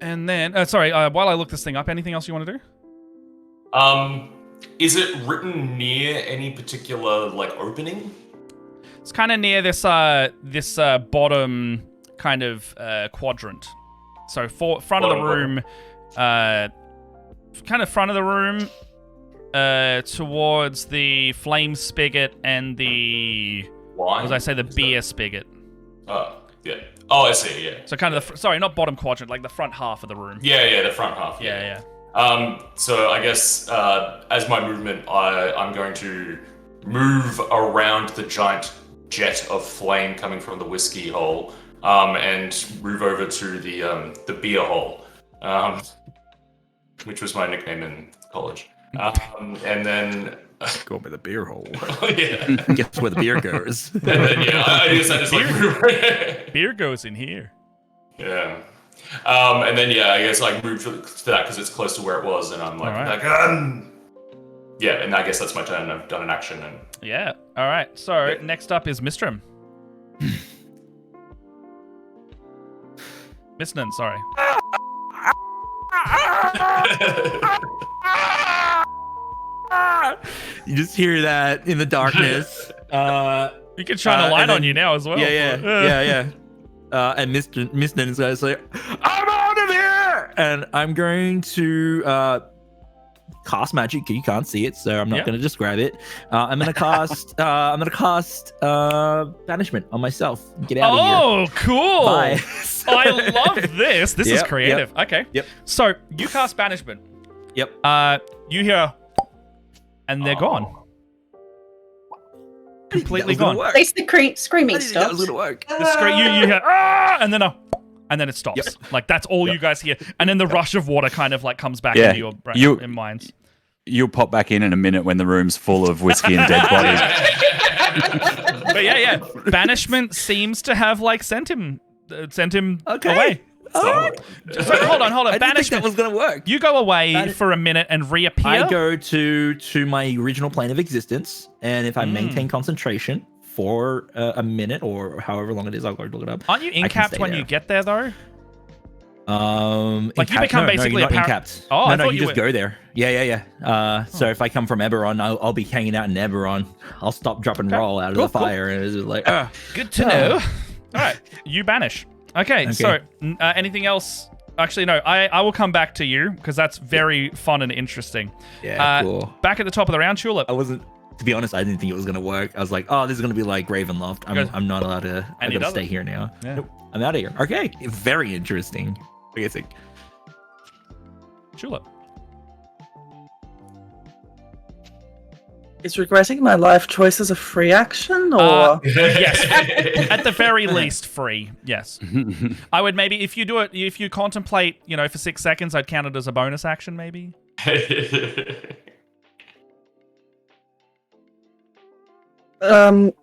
And then sorry, while I look this thing up, anything else you want to do? Is it written near any particular like opening? It's kind of near this bottom kind of quadrant. So front of the room, kind of front of the room, towards the flame spigot and the wine. As I say, the beer spigot. Oh, yeah. Oh, I see. Yeah. So kind of sorry, not bottom quadrant, like the front half of the room. Yeah, the front half. Yeah. So I guess as my movement, I'm going to move around the giant jet of flame coming from the whiskey hole, and move over to the beer hole, which was my nickname in college. And then go by the beer hole. Yeah. Guess where the beer goes. And then I just like beer goes in here. Yeah. And then I guess like move to that because it's close to where it was, and I'm like, yeah, and I guess that's my turn. I've done an action, and yeah. All right. So next up is Mistrum. Mistnan, sorry. You just hear that in the darkness. You can shine a light on you now as well. Yeah. And Mistnan is going to say, "I'm out of here!" And I'm going to cast magic. You can't see it, so I'm not going to describe it. I'm going to cast. Banishment on myself. Get out of here. Oh, cool! Bye. I love this. This is creative. Okay. Yep. So you cast banishment. Yep. You hear, and they're gone. Completely gone. At least the screaming stops. That was gonna work. The scream, you hear, and then it stops. Yep. Like that's all you guys hear, and then the rush of water kind of like comes back into your brain, in minds. You'll pop back in a minute when the room's full of whiskey and dead bodies. But yeah, banishment seems to have like sent him away. So, hold on. I didn't think that was gonna work. You go away for a minute and reappear. I go to my original plane of existence, and if I maintain concentration for a minute or however long it is, I'll go look it up. Aren't you incapped when you get there though? Like you become basically you're not incapped. Oh, no, you just go there. Yeah. So if I come from Eberron, I'll be hanging out in Eberron. I'll stop, drop, and roll out of the fire, and it's just like, good to know. All right, you banish. Okay. So anything else? Actually, no. I will come back to you because that's very fun and interesting. Yeah, cool. Back at the top of the round, Tulip. I wasn't To be honest, I didn't think it was gonna work. I was like, oh, this is gonna be like Ravenloft. I'm not allowed to. I gotta stay here now. Yeah. Nope, I'm out of here. Okay, very interesting. What do you think? Tulip. Is regretting my life choices a free action, or yes, at the very least, free. Yes, I would maybe if you contemplate, for 6 seconds, I'd count it as a bonus action, maybe. Is that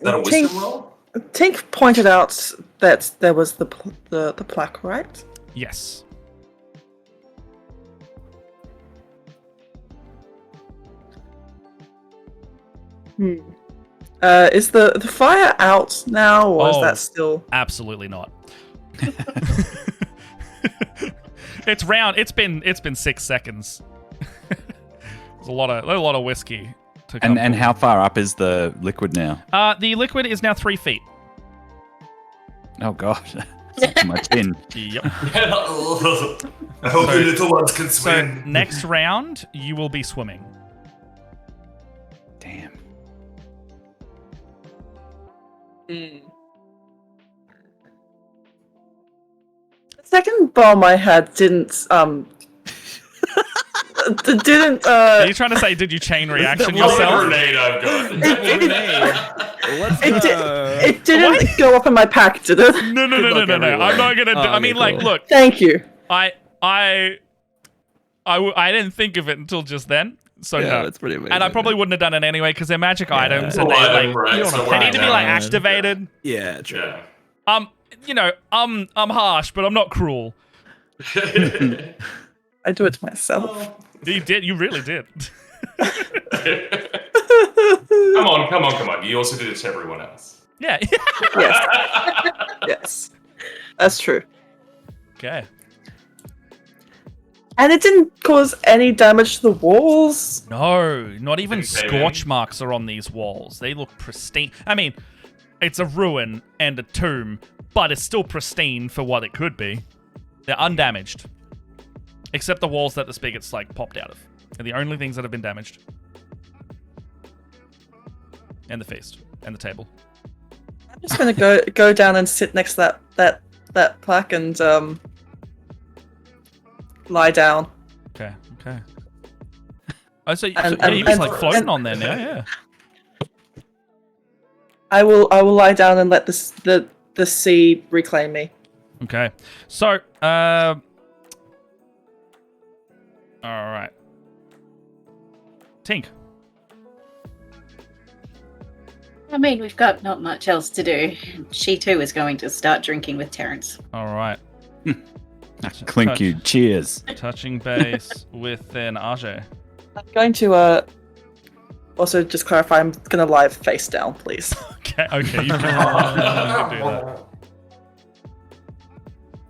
a wisdom roll? Tink pointed out that there was the plaque, right? Yes. Is the fire out now, or is that still? Absolutely not. It's round. It's been 6 seconds. There's a lot of whiskey to come. And how far up is the liquid now? The liquid is now 3 feet. Oh god. It's my chin. Yep. I hope the little ones can swim. So next round, you will be swimming. Damn. The second bomb I had didn't didn't Are you trying to say did you chain reaction yourself? Grenade I've got. It didn't go up in my pack, did it? No. I'm not gonna. I mean, like, look. Thank you. I didn't think of it until just then. So Yeah, no. that's pretty amazing. And I probably wouldn't have done it anyway because they're magic items and they need to be like activated. Yeah, true. Yeah. I'm harsh, but I'm not cruel. I do it to myself. You did. You really did. Come on. You also did it to everyone else. Yeah. Yes. That's true. Okay. And it didn't cause any damage to the walls. No, not even Didn't cave scorch in. marks are on these walls. They look pristine. I mean, it's a ruin and a tomb, but it's still pristine for what it could be. They're undamaged. Except the walls that the spigot's like popped out of. They're the only things that have been damaged. And the feast. And the table. I'm just gonna go down and sit next to that plaque and lie down. Okay. Oh, so you're just like floating on there now, yeah. I will lie down and let the sea reclaim me. Okay. So, all right. Tink. I mean, we've got not much else to do. She too is going to start drinking with Terrence. All right. Clink you. Cheers. Touching base with an Ajay. I'm going to also just clarify. I'm gonna lie face down, please. Okay, you can do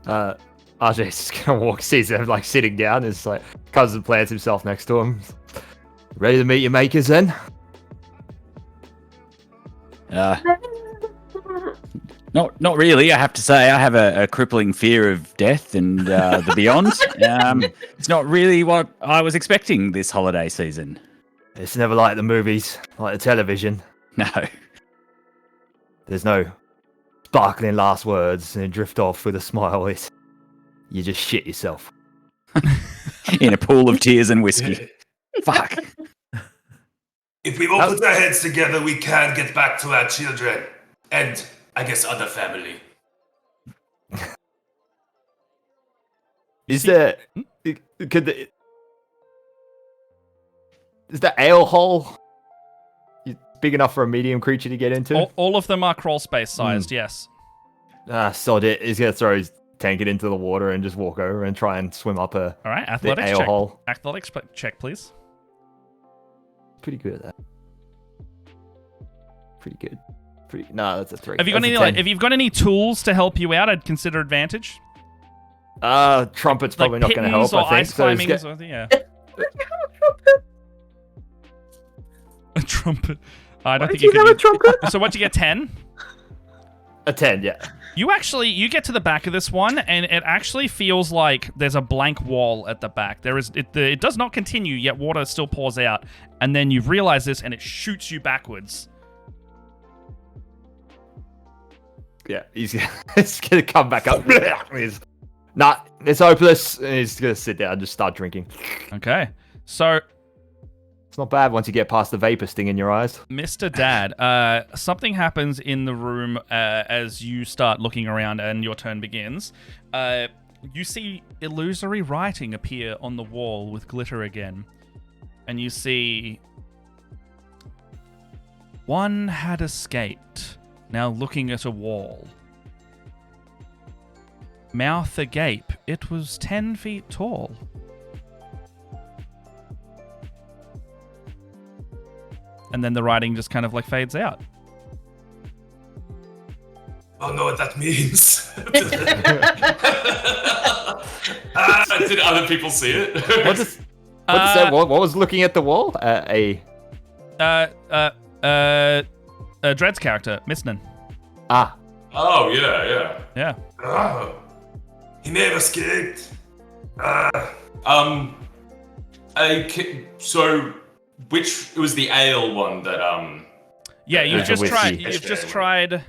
that. RJ's just gonna walk, sees them like sitting down, and like comes and plants himself next to him. Ready to meet your makers then? Not really. I have to say, I have a crippling fear of death and the beyond. It's not really what I was expecting this holiday season. It's never like the movies, like the television. No. There's no sparkling last words and drift off with a smile. You just shit yourself. In a pool of tears and whiskey. Fuck. If we all put our heads together, we can get back to our children. And, I guess, other family. Is there... Is the ale hole big enough for a medium creature to get into? All of them are crawl space sized, yes. Sod it. He's going to throw his tank into the water and just walk over and try and swim up All right, the athletics ale check. hole. Athletics check, please. Pretty good at that. Pretty good. No, that's a 3. Have you got if you've got any tools to help you out, I'd consider advantage. Trumpet's probably not going to help, I think. Ice climbing or something, yeah. A trumpet. I don't think you have a trumpet. So what, you get 10? A 10, yeah. You get to the back of this one, and it actually feels like there's a blank wall at the back. It does not continue, yet water still pours out. And then you realize this, and it shoots you backwards. Yeah, he's gonna come back up. It's hopeless. And he's gonna sit down and just start drinking. Okay, so it's not bad once you get past the vapor sting in your eyes. Mr. Dad, something happens in the room as you start looking around and your turn begins. You see illusory writing appear on the wall with glitter again. And you see... One had escaped, now looking at a wall. Mouth agape, it was 10 feet tall. And then the writing just kind of like fades out. I don't know what that means. Did other people see it? What does that? What was looking at the wall? Dred's character, Misnan. Ah. Oh yeah. Yeah. Oh, he may have escaped. So, which it was the ale one that Yeah, you've just tried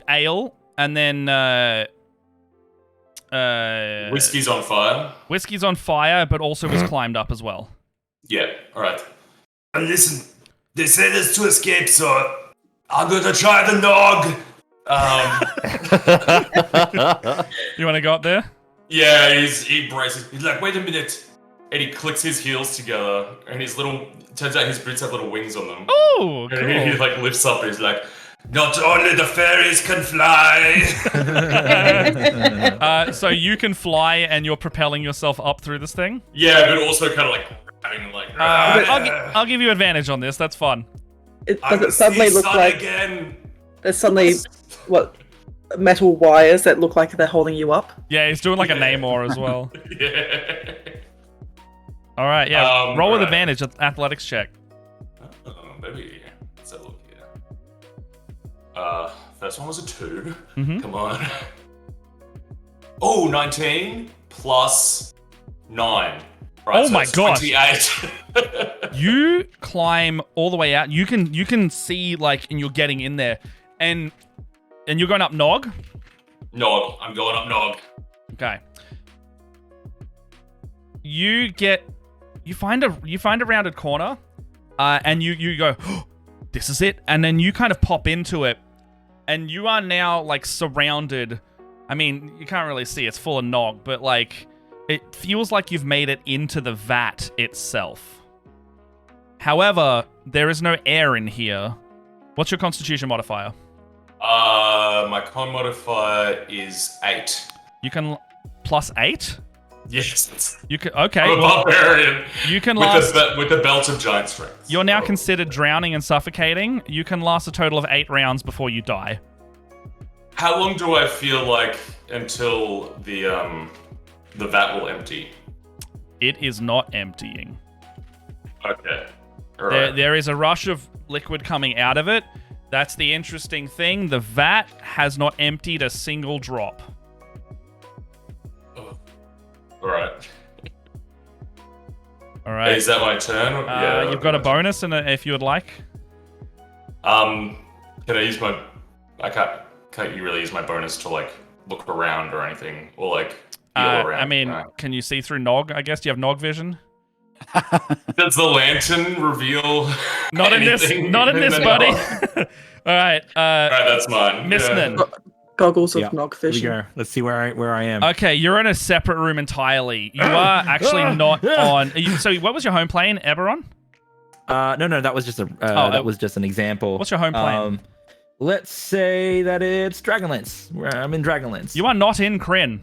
ale, and then whiskey's on fire. Whiskey's on fire, but also was climbed up as well. Yeah. All right. And listen, they say there's 2 escapes, so I'm gonna try the nog. You want to go up there? Yeah, he braces. He's like, wait a minute. And he clicks his heels together, and turns out his boots have little wings on them. Oh, cool. And he like lifts up, and he's like, not only the fairies can fly. So you can fly, and you're propelling yourself up through this thing? Yeah, but also kind of like grabbing, like. I'll give you advantage on this. That's fun. Does it suddenly look like again. there's suddenly metal wires that look like they're holding you up? Yeah, he's doing like a Namor as well. Yeah. All right, yeah. Roll with advantage. Athletics check. Maybe. Let's have a look here. First one was a 2. Mm-hmm. Come on. Oh, 19 plus 9. Right, oh so my gosh! 28. You climb all the way out. You can see like, and you're getting in there, and you're going up Nog. Nog. I'm going up Nog. Okay. You find a rounded corner, and you go, oh, this is it, and then you kind of pop into it, and you are now like surrounded. I mean, you can't really see; it's full of Nog, but like it feels like you've made it into the vat itself. However, there is no air in here. What's your Constitution modifier? My con modifier is 8. You can plus 8. Yes. You can. Okay. I'm a barbarian. You can with last with the belt of giant strength. You're now considered drowning and suffocating. You can last a total of 8 rounds before you die. How long do I feel like until the vat will empty? It is not emptying. Okay. All right. There is a rush of liquid coming out of it. That's the interesting thing. The vat has not emptied a single drop. All right. All right. Is that my turn? Yeah. You've got a bonus, if you would like. Can I use my? I can't you really use my bonus to like look around or anything, or like feel around? I mean, can you see through Nog? I guess. Do you have Nog vision? Does the lantern reveal? Not in this, buddy. All right. All right, that's mine. Misnan. Goggles of Nog vision. Here we go. Let's see where I am. Okay, you're in a separate room entirely. You are actually not on. So, what was your home plane, Eberron? No, that was just that was just an example. What's your home plane? Let's say that it's Dragonlance. I'm in Dragonlance. You are not in Kryn.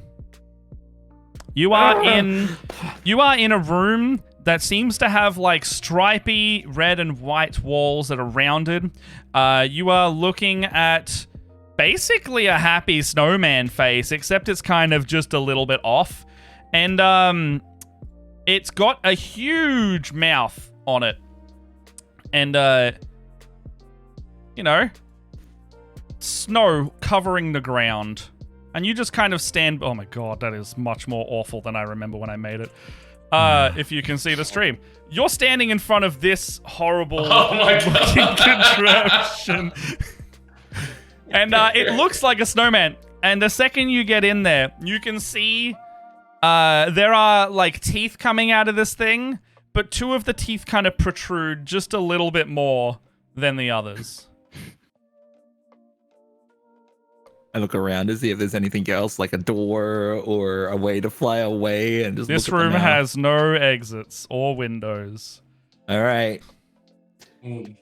You are in a room that seems to have like stripy red and white walls that are rounded. You are looking at basically a happy snowman face, except it's kind of just a little bit off. And it's got a huge mouth on it. And snow covering the ground. And you just kind of stand... Oh my god, that is much more awful than I remember when I made it. If you can see the stream. You're standing in front of this horrible looking contraption. And it looks like a snowman. And the second you get in there, you can see there are like teeth coming out of this thing, but 2 of the teeth kind of protrude just a little bit more than the others. I look around to see if there's anything else, like a door or a way to fly away, and just This look at the room mouth. has no exits or windows. All right. Miss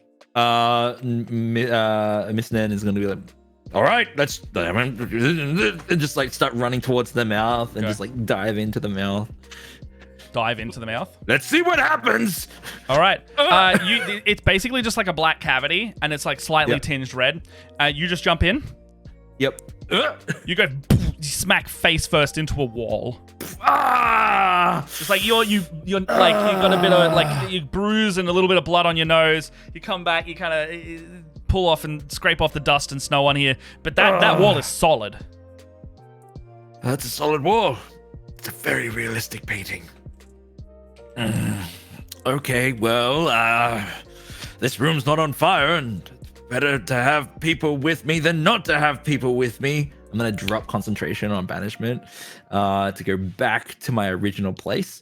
Nan is gonna be like, all right, let's and just like start running towards the mouth and Okay. just like dive into the mouth. Dive into the mouth. Let's see what happens. All right. It's basically just like a black cavity, and it's like slightly tinged red. You just jump in. Yep. You go smack face first into a wall. Ah! It's like you're like you got a bit of like you bruise and a little bit of blood on your nose. You come back, you kind of pull off and scrape off the dust and snow on here, but that wall is solid. That's a solid wall. It's a very realistic painting. Okay, well, this room's not on fire, and better to have people with me than not to have people with me. I'm gonna drop concentration on banishment to go back to my original place.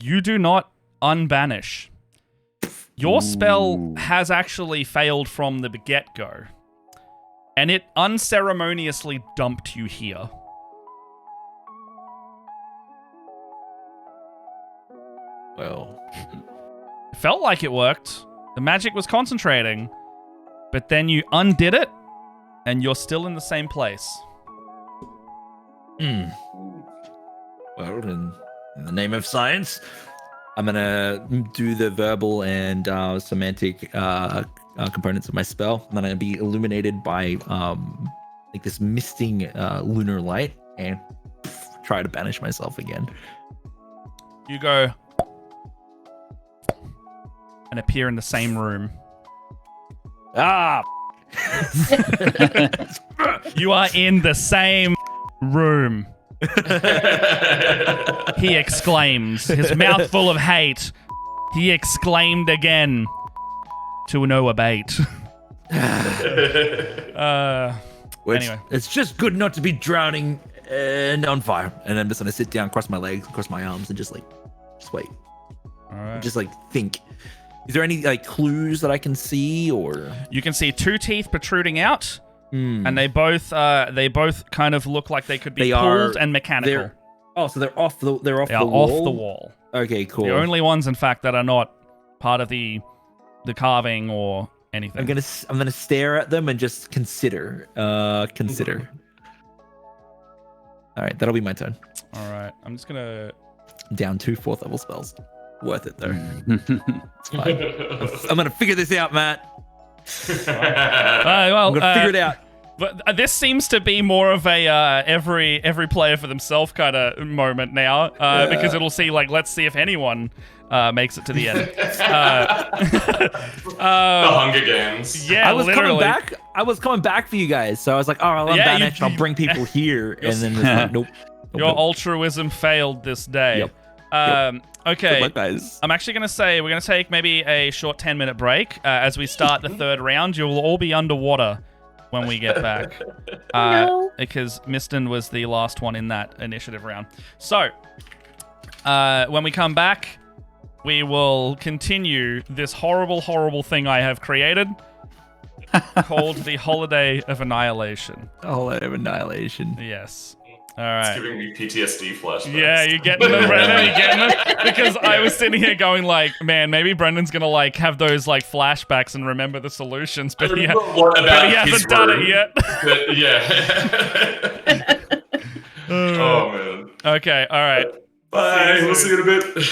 You do not unbanish. Your spell has actually failed from the get-go, and it unceremoniously dumped you here. Well, it felt like it worked. The magic was concentrating, but then you undid it, and you're still in the same place. Well, in the name of science, I'm gonna do the verbal and semantic components of my spell. I'm gonna be illuminated by like this misting lunar light and try to banish myself again. You go and appear in the same room. Ah! You are in the same room. He exclaims, his mouth full of hate. He exclaimed again to no abate. Anyway. It's just good not to be drowning and on fire. And I'm just gonna sit down, cross my legs, cross my arms, and just wait. All right. Just like think. Is there any like clues that I can see, or you can see 2 teeth protruding out, and they both kind of look like they could be pulled and mechanical. So they're off the wall. Off the wall. Okay, cool. The only ones, in fact, that are not part of the carving or anything. I'm gonna stare at them and just consider. All right, that'll be my turn. All right, I'm just gonna down 2 4th level spells. Worth it though. It's fine. I'm gonna figure this out, Matt. Well, I'm gonna figure it out. But this seems to be more of a every player for themselves kind of moment now, because it'll see like, let's see if anyone makes it to the end. The Hunger Games. Yeah, I was literally. coming back. I was coming back for you guys, so I was like, "Oh, I'll unbanish. I'll bring people here." And then it's like, nope. Your altruism failed this day. Yep. Okay. Good luck, guys. I'm actually going to say we're going to take maybe a short 10-minute break as we start the 3rd round. You will all be underwater when we get back. Because Miston was the last one in that initiative round. So, when we come back, we will continue this horrible, horrible thing I have created called the Holiday of Annihilation. Holiday of Annihilation. Yes. All right. It's giving me PTSD flashbacks. Yeah, you're getting them, Brendan. You're getting them. Because I was sitting here going like, man, maybe Brendan's gonna like have those like flashbacks and remember the solutions, but he hasn't done it yet. Yeah. Oh man. Okay. All right. Bye. We'll see you in a bit.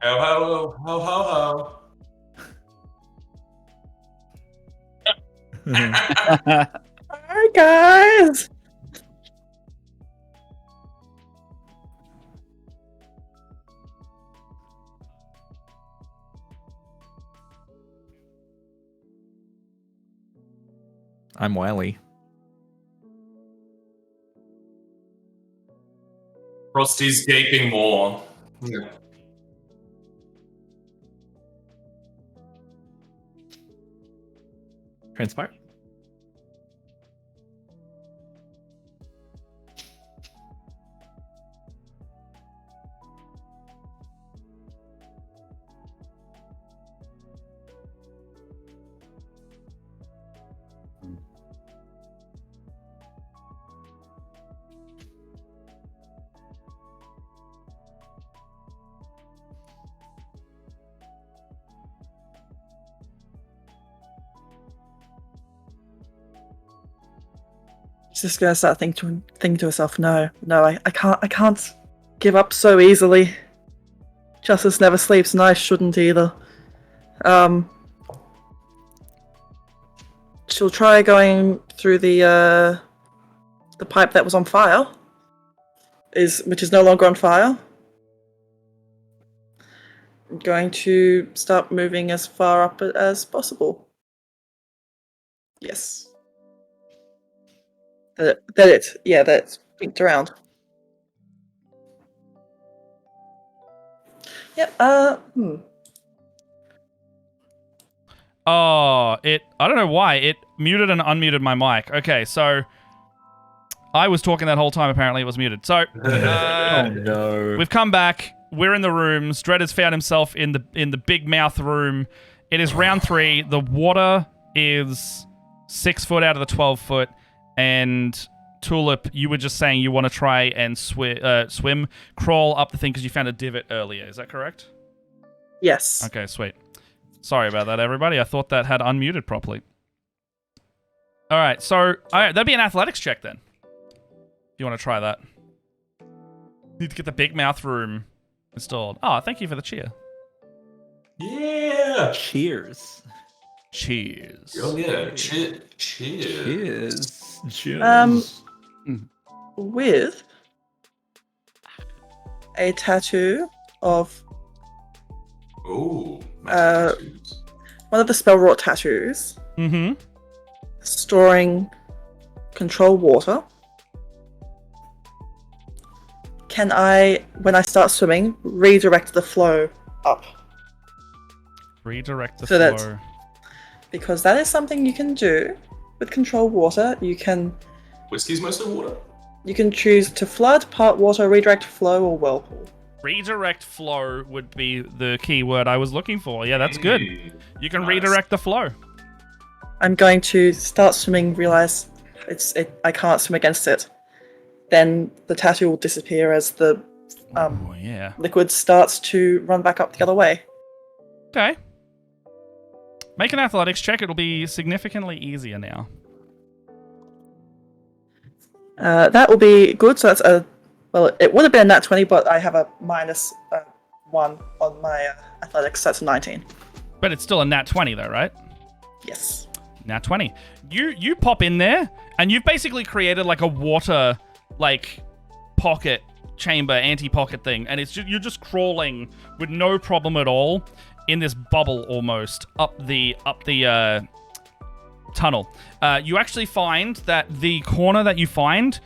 Ho ho ho ho ho. Hi guys. I'm Wiley. Frosty's gaping more. Yeah. Transpire. She's just gonna start thinking to herself, no, I can't give up so easily. Justice never sleeps, and I shouldn't either. She'll try going through the pipe that was on fire, which is no longer on fire. I'm going to start moving as far up as possible. Yes. That's pinked around. Yep, Oh, I don't know why. It muted and unmuted my mic. Okay, so I was talking that whole time. Apparently it was muted. So, Oh no. we've come back. We're in the rooms. Dredd has found himself in the big mouth room. It is round 3. The water is 6 foot out of the 12 foot. And Tulip, you were just saying you want to try and swim, crawl up the thing because you found a divot earlier. Is that correct? yes. Okay, sweet. Sorry about that, everybody. I thought that had unmuted properly. All right, so that'd be an athletics check then. you want to try that. Need to get the big mouth room installed. Oh, thank you for the cheer. Yeah. Cheers. Cheers. Oh yeah. Cheers. Cheers. With a tattoo of Ooh. one of the spell wrought tattoos, Mm-hmm. storing control water. Can I, when I start swimming, redirect the flow up? Redirect the So that's- flow. Because that is something you can do with control water. You can Whiskey's mostly water. choose to flood, part water, redirect flow, or whirlpool. Redirect flow would be the key word I was looking for. Yeah, that's good. You can redirect the flow. I'm going to start swimming, realize I can't swim against it. Then the tattoo will disappear as the Oh, yeah. liquid starts to run back up the other way. Okay. Make an athletics check. It'll be significantly easier now. That will be good. So that's it would have been a nat 20, but I have a minus 1 on my athletics. So that's a 19. But it's still a nat 20 though, right? Yes. Nat 20. You pop in there, and you've basically created like a water, like, pocket chamber, anti-pocket thing, and you're just crawling with no problem at all in this bubble almost up the tunnel. You actually find that the corner that you find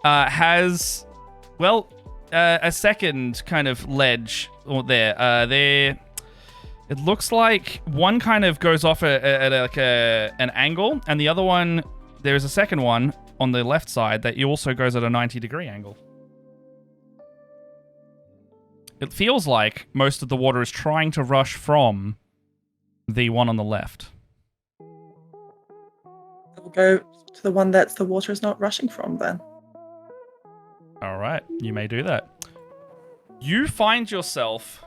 has, well, a second kind of ledge there. It looks like one kind of goes off at like an angle, and the other one, there's a second one on the left side that also goes at a 90-degree angle. It feels like most of the water is trying to rush from the one on the left. We'll go to the one that the water is not rushing from then. All right, you may do that. You find yourself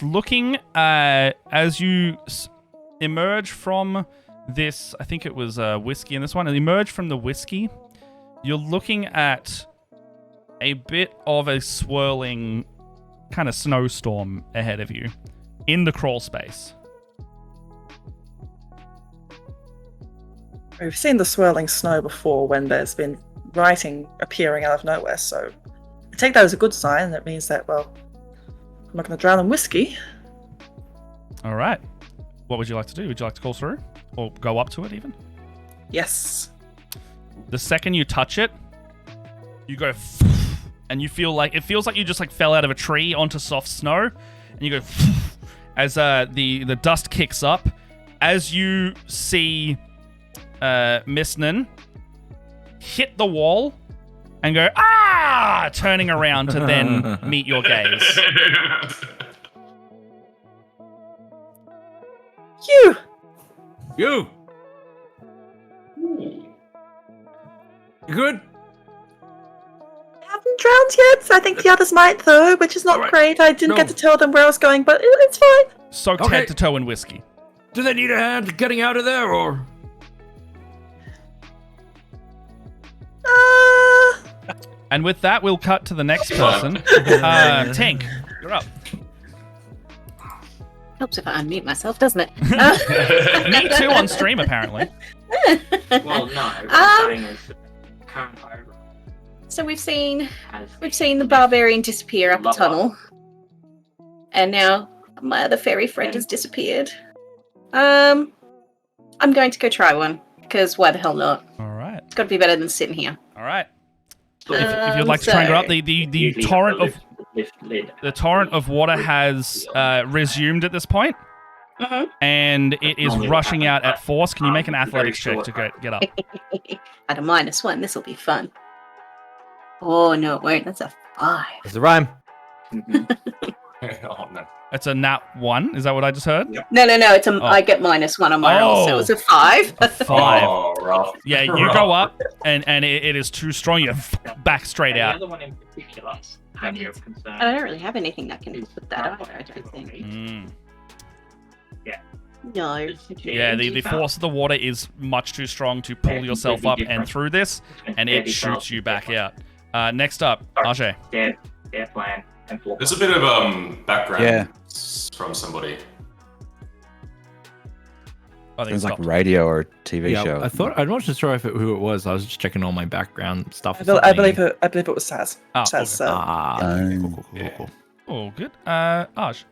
looking as you emerge from this, I think it was whiskey in this one, and emerge from the whiskey, you're looking at a bit of a swirling kind of snowstorm ahead of you in the crawl space. We've seen the swirling snow before when there's been writing appearing out of nowhere, so I take that as a good sign. That means that, well, I'm not going to drown in whiskey. All right. What would you like to do? Would you like to call through? Or go up to it even? Yes. The second you touch it, you go and you feel like, it feels like you just like fell out of a tree onto soft snow, and you go as the dust kicks up, as you see Misnan hit the wall and go, ah, turning around to then meet your gaze. You! You good? I haven't drowned yet. I think the others might, though, which is not All right. great. I didn't get to tell them where I was going, but it's fine. Soaked Okay. head to toe in whiskey. Do they need a hand getting out of there, or? And with that, we'll cut to the next person. Tank, you're up. Helps if I unmute myself, doesn't it? Me too on stream, apparently. Well, no. So we've seen the barbarian disappear up the tunnel, and now my other fairy friend has disappeared. I'm going to go try one, because why the hell not? All right. It's got to be better than sitting here. All right. If you'd like to try and go up, the torrent of water has resumed at this point, and it is rushing out at force. Can you make an athletics check to get up? At a -1, this will be fun. Oh no, it won't. That's a 5. There's the rhyme. Oh no. It's a nat 1. Is that what I just heard? No. It's I get -1 on my roll, so it's a 5. A 5. Oh, rough. Yeah, you go up, and it is too strong. You back straight out. The other one in particular, have you of concern? I don't really have anything that can put that either, I don't think. Mm. No. Yeah, the force of the water is much too strong to pull yourself up and through this, and it shoots you back out. Next up, Ajay. Their plan and floor. There's a bit of background from somebody. I think It was like stopped. radio or a TV Yeah, show. I thought I'm not sure who it was. I was just checking all my background stuff. I believe it was Saz. Oh, Saz, okay. Cool. Oh, good. Aj.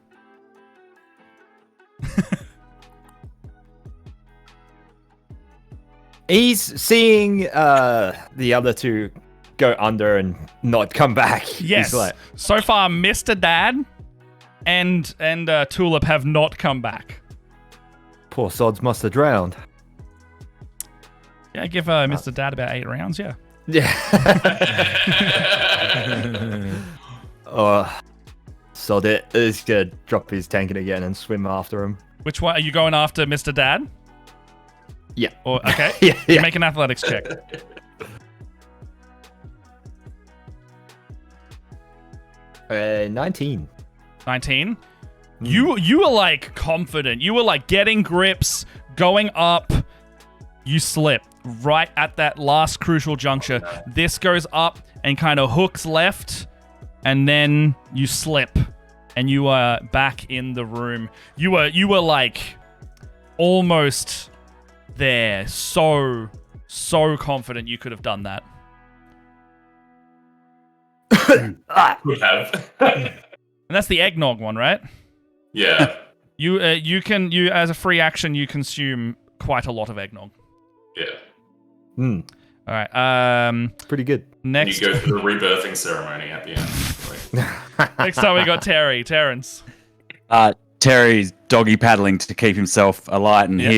He's seeing the other two go under and not come back. Yes. He's like, So far, Mr. Dad and Tulip have not come back. poor sods must have drowned. Yeah, give Mr. Dad about 8 rounds, yeah. Yeah. Sod it. He's gonna drop his tank again and swim after him. Which one? Are you going after Mr. Dad? Yeah. Or, okay. Yeah. Make an athletics check. 19. 19. You were like confident. You were like getting grips, going up. You slip right at that last crucial juncture. This goes up and kind of hooks left, and then you slip, and you are back in the room. You were like almost there. So confident you could have done that. Would have. And that's the eggnog one, right? Yeah. You as a free action you consume quite a lot of eggnog. Yeah. All right. Pretty good. Next, You go through the rebirthing ceremony at the end. next time we got Terrence. Terry's doggy paddling to keep himself alight, and Yep.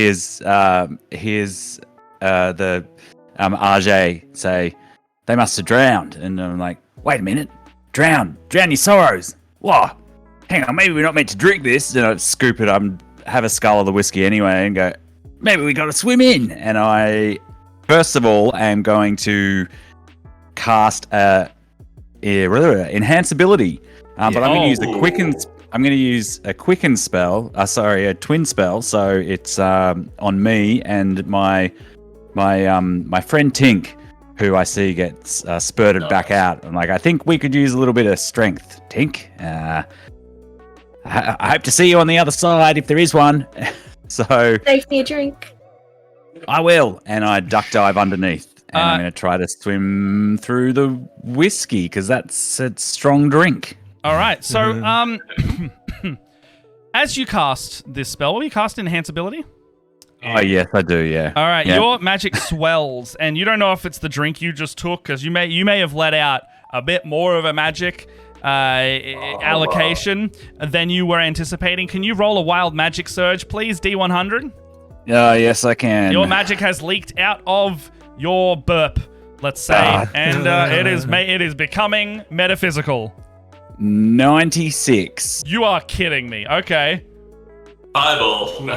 here's the Ajay say, "They must have drowned," and I'm like, "Wait a minute, drown your sorrows." Whoa, hang on, maybe we're not meant to drink this. And I scoop it, have a scull of the whiskey anyway, and go, maybe we got to swim in. And I, first of all, am going to cast enhance ability, but I'm going to use the quicken. I'm going to use a quicken spell. A twin spell. So it's on me and my friend Tink, who I see gets spurted back out. I'm like, I think we could use a little bit of strength, Tink. I hope to see you on the other side if there is one. So Save me a drink. I will, and I duck dive underneath, and I'm going to try to swim through the whiskey because that's a strong drink. All right. So as you cast this spell, will you cast enhance ability? Oh yes, I do. Yeah. All right. Yeah. Your magic swells, and you don't know if it's the drink you just took because you may have let out a bit more of a magic allocation than you were anticipating. Can you roll a wild magic surge, please? D100. Yes, I can. Your magic has leaked out of your burp, let's say, and it is becoming metaphysical. 96. You are kidding me. Okay. Fireball.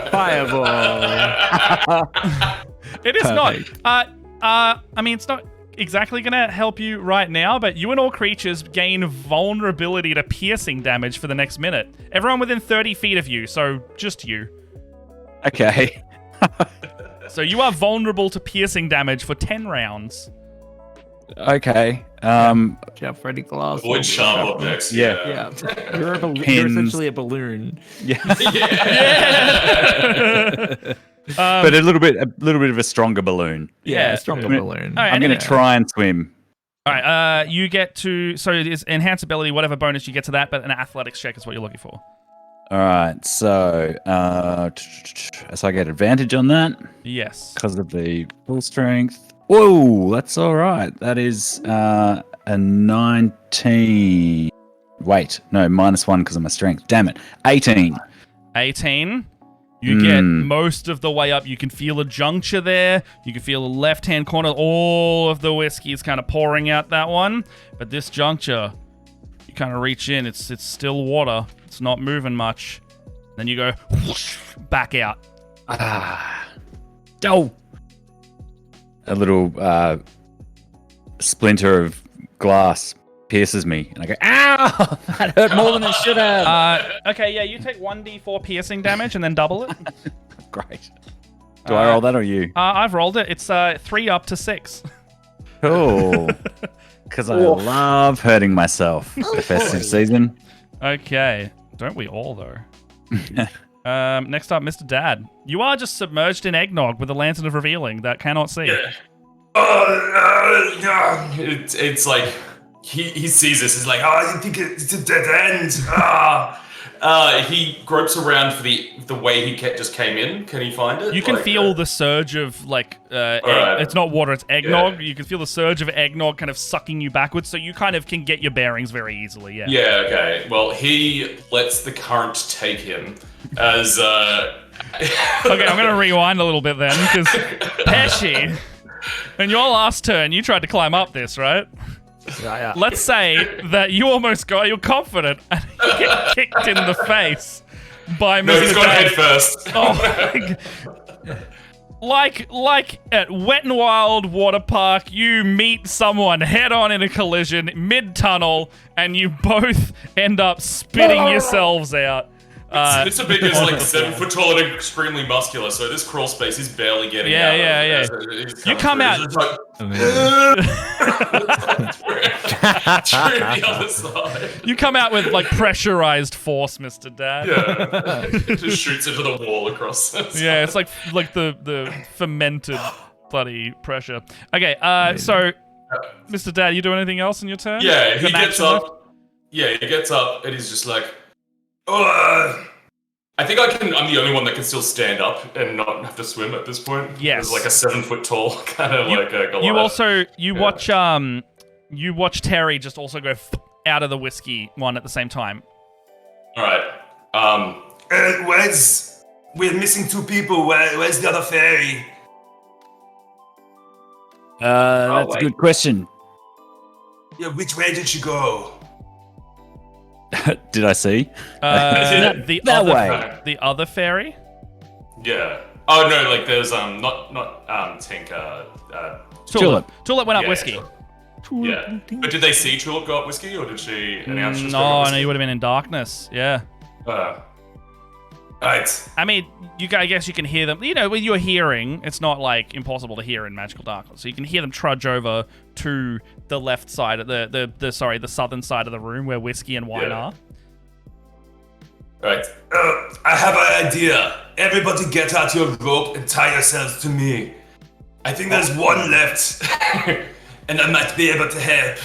It is Perfect. not. I mean, it's not exactly going to help you right now, but you and all creatures gain vulnerability to piercing damage for the next minute. Everyone within 30 feet of you, so just you. Okay. So you are vulnerable to piercing damage for 10 rounds. Okay. Jeff, Freddy Glass. Avoid sharp objects. Yeah. Yeah. You're Pins. essentially a balloon. Yeah. Um, But a little bit of a stronger balloon. Yeah, Yeah. a stronger I mean- balloon. All right, I'm going to try and swim. All right, you get to... So it is enhance ability, whatever bonus you get to that, but an athletics check is what you're looking for. All right. So, so I get advantage on that Yes. because of the full strength. Whoa, that's all right. That is a 19. Wait, no, -1 because of my strength. Damn it. 18. 18. You get most of the way up. You can feel a juncture there. You can feel the left-hand corner. All of the whiskey is kind of pouring out that one. But this juncture, you kind of reach in. It's still water. It's not moving much. Then you go whoosh, back out. Oh. A little splinter of glass pierces me, and I go, "Ow! That hurt more than it should have." Okay, yeah, you take 1d4 piercing damage and then double it. Great. Do I roll that or you? I've rolled it. It's 3 up to 6. Cool. Because I love hurting myself. The festive season. Okay. Don't we all, though? Next up, Mr. Dad. You are just submerged in eggnog with a lantern of revealing that cannot see. It's like he sees this. He's like, I think it's a dead end. He gropes around for the way he just came in. Can he find it? You can feel the surge of it's not water, it's eggnog. You can feel the surge of eggnog kind of sucking you backwards, so you kind of can get your bearings very easily. Yeah. Yeah. Okay. Well, he lets the current take him as. Okay, I'm gonna rewind a little bit then because Pesci, in your last turn, you tried to climb up this, right? Yeah. Let's say that you almost you're confident and you get kicked in the face by Mr. No, he's gone head first. Oh my God. Like at Wet n Wild Water Park, you meet someone head on in a collision mid-tunnel and you both end up spitting yourselves out. It's a big is like 7 foot tall and extremely muscular, so this crawl space is barely getting out. Yeah. You come out. Through the other side. You come out with like pressurized force, Mr. Dad. Yeah. It just shoots into the wall across. Yeah, it's like the fermented bloody pressure. Okay, so Mr. Dad, you do anything else in your turn? Yeah, he gets up. Yeah, he gets up and he's just like, I think I'm the only one that can still stand up and not have to swim at this point. Yes. It's like a 7 foot tall kind of like a Goliath. You watch Terry just also go out of the whiskey one at the same time. All right. We're missing 2 people. Where's the other fairy? That's a good question. Yeah, which way did she go? Did I see? The other fairy? Yeah. Oh no, like there's not Tink, Tulip. Tulip went up whiskey. Yeah. But did they see Tulip go up whiskey, or did she announce she's No, you would have been in darkness. Yeah. Right. I mean, I guess you can hear them. You know, when you're hearing, it's not like impossible to hear in magical darkness. So you can hear them trudge over to the left side of the southern side of the room where whiskey and wine are. Right. I have an idea. Everybody get out your rope and tie yourselves to me. I think there's one left, and I might be able to help.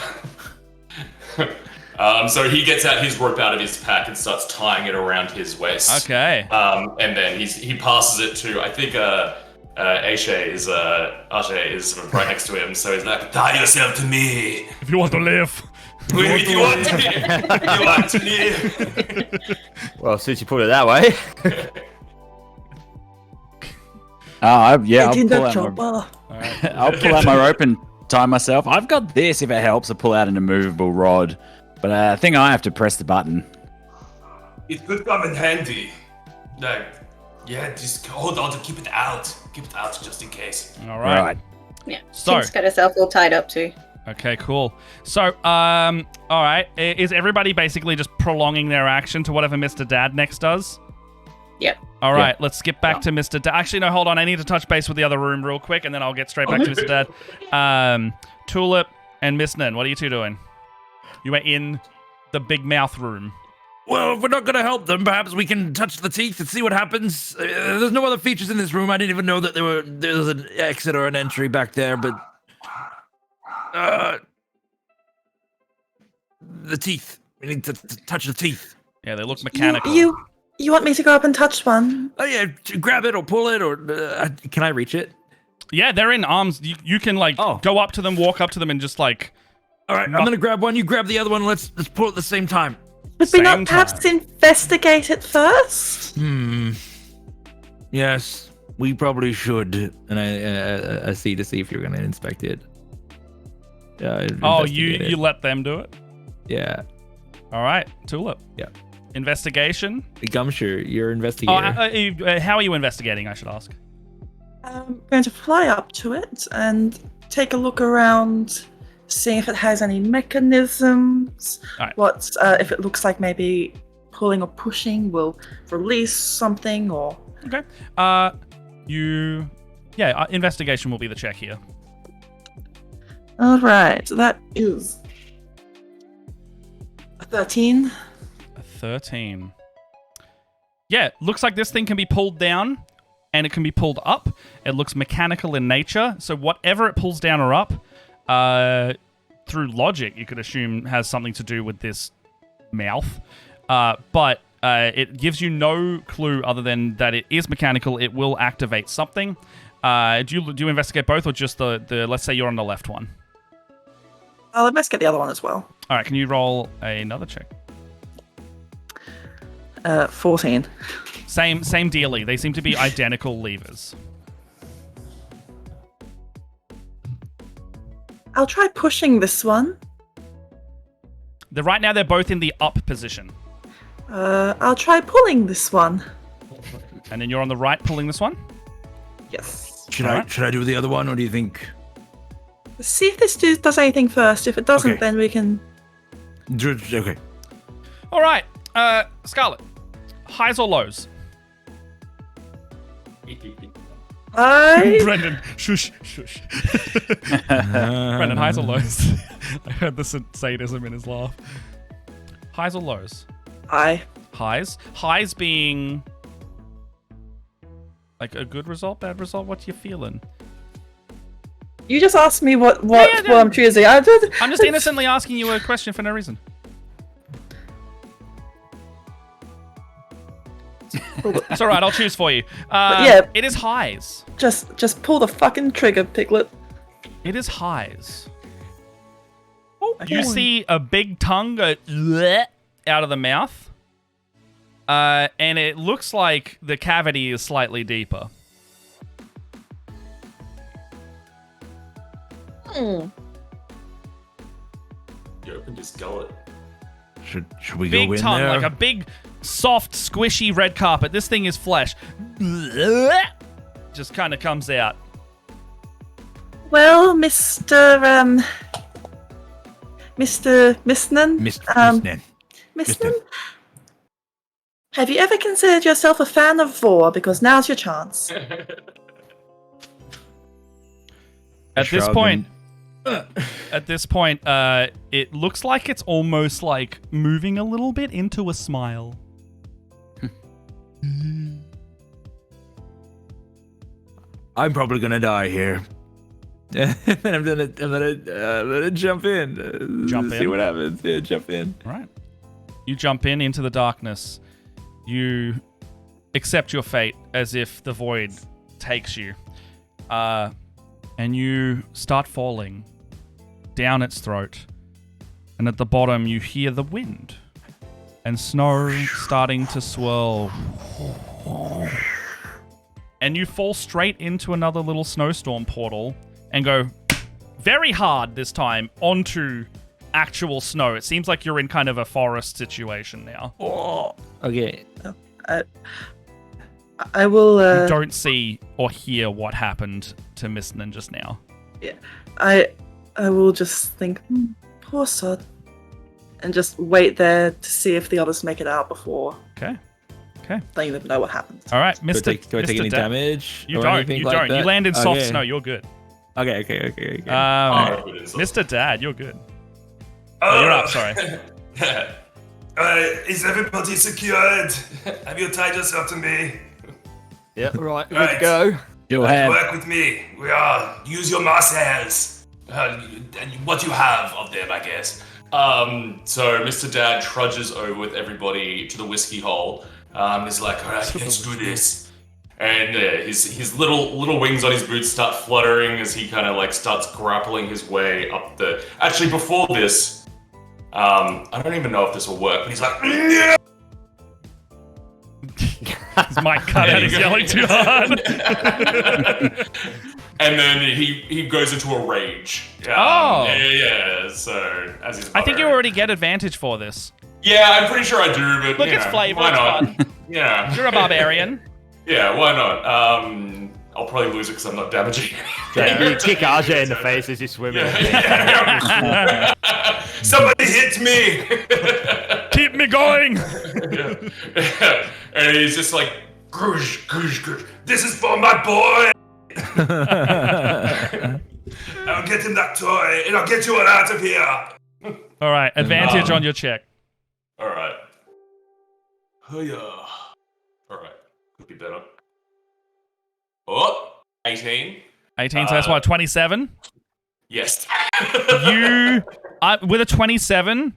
So he gets out his rope out of his pack and starts tying it around his waist. Okay. And then he passes it to, I think, Ashe is right next to him. So he's like, tie yourself to me. If you want to live. If you want to live. You want to live. Well, since you put it that way. I'll pull out my rope and tie myself. I've got this if it helps to pull out an immovable rod. But I think I have to press the button. It could come in handy. Just hold on to keep it out. Keep it out just in case. All right. Yeah. So Tink's got herself all tied up too. Okay, cool. So, all right. Is everybody basically just prolonging their action to whatever Mr. Dad next does? Yep. All right, let's skip back to Mr. Dad. Actually, no, hold on. I need to touch base with the other room real quick, and then I'll get straight back to Mr. Dad. Tulip and Miss Nen, what are you two doing? You were in the big mouth room. Well, if we're not going to help them, perhaps we can touch the teeth and see what happens. There's no other features in this room. I didn't even know that there was an exit or an entry back there, but... the teeth. We need to touch the teeth. Yeah, they look mechanical. You want me to go up and touch one? Oh, yeah, grab it or pull it, or... can I reach it? Yeah, they're in arms. You can, go up to them, walk up to them, and just, All right, I'm going to grab one. You grab the other one. Let's pull it at the same time. Would we not perhaps investigate it first? Yes, we probably should. And I see to see if you're going to inspect it. You let them do it? Yeah. All right, Tulip. Yeah. Investigation? Gumshoe, you're investigating. How are you investigating, I should ask? I'm going to fly up to it and take a look around, seeing if it has any mechanisms. Alright. What if it looks like maybe pulling or pushing will release something or. Okay. Investigation will be the check here. All right, that is a 13. A 13. Yeah, looks like this thing can be pulled down and it can be pulled up. It looks mechanical in nature, so whatever it pulls down or up, through logic, you could assume has something to do with this mouth. But it gives you no clue other than that it is mechanical. It will activate something. Do you investigate both or just the let's say you're on the left one? I'll investigate the other one as well. All right, can you roll another check? 14. Same dealie. They seem to be identical levers. I'll try pushing this one. Right now they're both in the up position. I'll try pulling this one. And then you're on the right pulling this one? Yes. Should I do the other one, or do you think? See if this does anything first. If it doesn't, Okay. then we can. Okay. All right, Scarlet. Highs or lows? Brendan, shush. Brendan, highs or lows? I heard the sadism in his laugh. Highs or lows? High. Highs? Highs being like a good result, bad result? What you feeling? You just asked me what Yeah, I'm choosing. I'm just innocently asking you a question for no reason. It's alright, I'll choose for you. Yeah. It is highs. Just pull the fucking trigger, Piglet. It is highs. You see a big tongue go bleh out of the mouth. And it looks like the cavity is slightly deeper. You opened his gullet. Should we Big go in tongue, there? like a big, soft, squishy red carpet. This thing is flesh. Just kind of comes out. Well, Mr. Misnan. Misnan. Have you ever considered yourself a fan of Vor? Because now's your chance. At this point, it looks like it's almost like moving a little bit into a smile. I'm probably gonna die here. And I'm gonna jump in. Jump See in? what happens. Yeah, jump in. All right. You jump into the darkness. You accept your fate as if the void takes you. And you start falling down its throat. And at the bottom, you hear the wind and snow starting to swirl. And you fall straight into another little snowstorm portal and go very hard this time onto actual snow. It seems like you're in kind of a forest situation now. Okay. I will. You don't see or hear what happened to Mistnan just now. Yeah, I will just think, poor sod, and just wait there to see if the others make it out before. Okay. Don't even know what happened. All right, Do I take any damage? You or don't. anything You like don't. that? You land in soft Okay. snow. You're good. Okay. Mr. Dad, you're good. Oh, you're up. Sorry. Is everybody secured? Have you tied yourself to me? Yeah, right. Good Right. to go. Go ahead. Work with me. We are. Use your muscles. What you have of them, I guess. So Mr. Dad trudges over with everybody to the whiskey hole. He's like, all right, let's do this. And his little wings on his boots start fluttering as he kind of like starts grappling his way up the. Actually, before this, I don't even know if this will work, but he's like, yeah! His mic cut out. He's yelling too hard. And then he goes into a rage. Oh. Yeah. So as he's. I think you already get advantage for this. Yeah, I'm pretty sure I do, but Look, you it's know, flavor. why It's not? fun. Yeah. You're a barbarian. Yeah, why not? I'll probably lose it because I'm not damaging. Yeah, you kick RJ in the face as you're swimming. Somebody hit me! Keep me going! And he's just like, goosh, goosh, goosh. This is for my boy! I'll get him that toy, and I'll get you all out of here! All right, advantage on your check. All right. Oh, yeah. All right. Could be better. Oh, 18. 18, so that's what, 27? Yes. You, with a 27,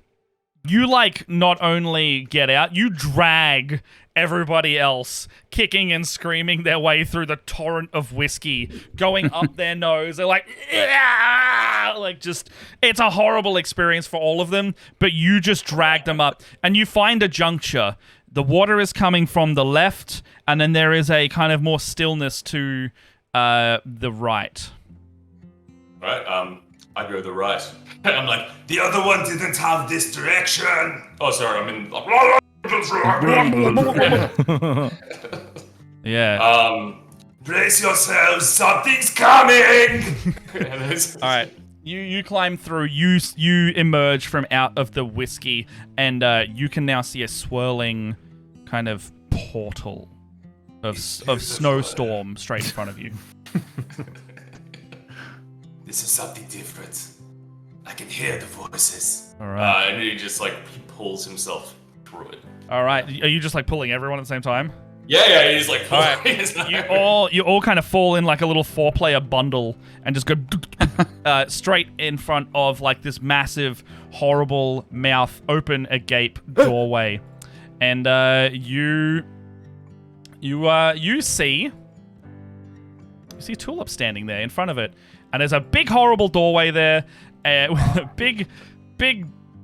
you like not only get out, you drag everybody else kicking and screaming their way through the torrent of whiskey going up their nose. They're like, "Yeah!" Like just, it's a horrible experience for all of them, but you just drag them up and you find a juncture. The water is coming from the left, and then there is a kind of more stillness to the right. Right, I go the right. I'm like, the other one didn't have this direction! oh, sorry, I'm in... Yeah. Brace yourselves, something's coming! All right. You climb through. You emerge from out of the whiskey, and you can now see a swirling kind of portal of snowstorm straight in front of you. This is something different. I can hear the voices. All right. And he just like he pulls himself through it. All right. Are you just like pulling everyone at the same time? Yeah, he's like all right. You all kind of fall in like a little 4-player bundle and just go straight in front of like this massive, horrible mouth, open agape doorway, and you see Tulip standing there in front of it, and there's a big, horrible doorway there with a big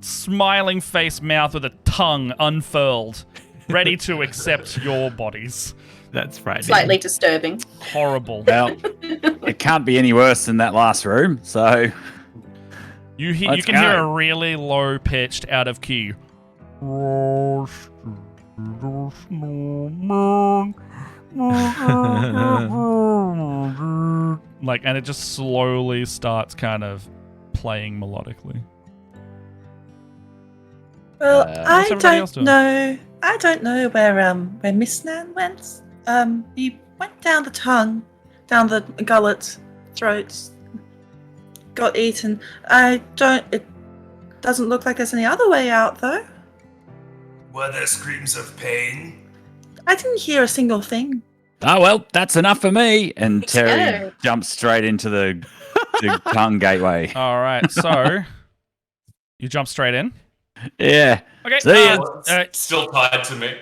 smiling face mouth with a tongue unfurled, ready to accept your bodies. That's frightening. Slightly disturbing. Horrible. Well, it can't be any worse than that last room, so... You can hear a really low-pitched, out-of-key... like, and it just slowly starts kind of playing melodically. Well, What's I everybody else don't doing? know. I don't know where Miss Nan went. He went down the tongue, down the gullet, throat, got eaten. It doesn't look like there's any other way out, though. Were there screams of pain? I didn't hear a single thing. Oh, well, that's enough for me. And Terry jumps straight into the tongue gateway. All right, so you jump straight in. Yeah. Okay. See ya. Still tied to me.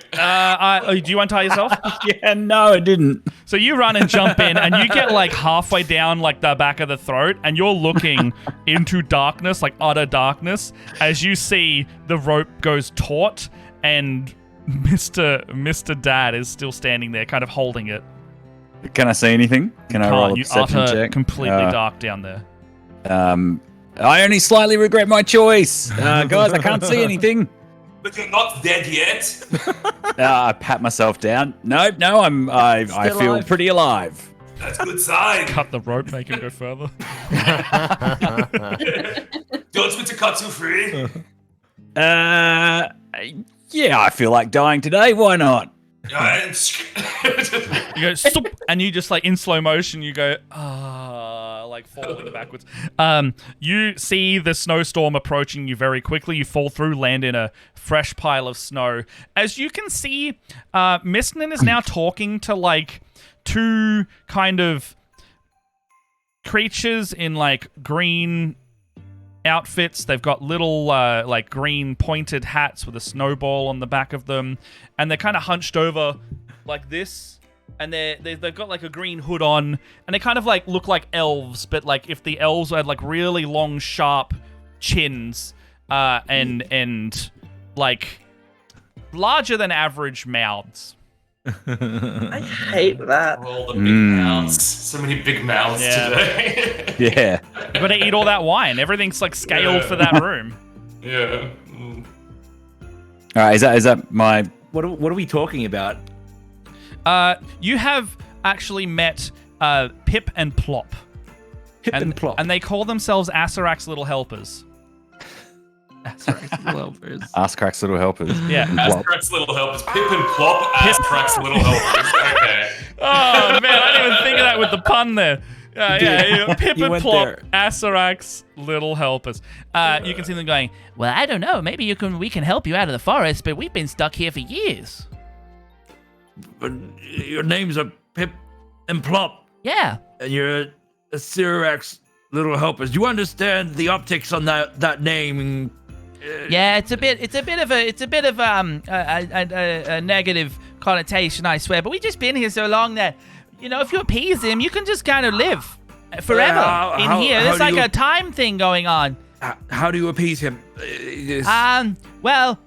Do you untie yourself? Yeah, no, I didn't. So you run and jump in, and you get like halfway down like the back of the throat, and you're looking into darkness, like utter darkness, as you see the rope goes taut, and Mr. Dad is still standing there, kind of holding it. Can I see anything? Can I roll a perception check? Completely dark down there. I only slightly regret my choice. Guys, I can't see anything. But you're not dead yet. I pat myself down. No, I feel alive. pretty alive. That's a good sign. Cut the rope, make him go further. Do you want me to cut you free? Yeah, I feel like dying today. Why not? You go, "Sup," and you just like in slow motion, you go, like falling backwards. You see the snowstorm approaching you very quickly. You fall through, land in a fresh pile of snow. As you can see, Mistnan is now talking to like two kind of creatures in like green outfits. They've got little like green pointed hats with a snowball on the back of them, and they're kind of hunched over like this, and they've got like a green hood on, and they kind of like look like elves, but like if the elves had like really long sharp chins and like larger than average mouths. I hate that. All the big mouths. So many big mouths today. Yeah. You gotta eat all that wine. Everything's like scaled for that room. Yeah. All right, is that my... What are we talking about? You have actually met Pip and Plop. Pip and Plop. And they call themselves Asarak's Little Helpers. Asarak's Little Helpers. Ass-Crack's Little Helpers. Yeah. Ass-Crack's Little Helpers. Pip and Plop. Ass-Crack's Little Helpers. Okay. Oh, man, I didn't even think of that with the pun there. Pip You and went Plop, there. Asarak's Little Helpers. You can see them going, well, I don't know. Maybe we can help you out of the forest, but we've been stuck here for years. But your names are Pip and Plop. Yeah. And you're a Cyrax Little Helpers. Do you understand the optics on that name? Yeah, it's a bit of a negative connotation, I swear. But we've just been here so long that, if you appease him, you can just kind of live forever in here. There's like a time thing going on. How do you appease him? Well,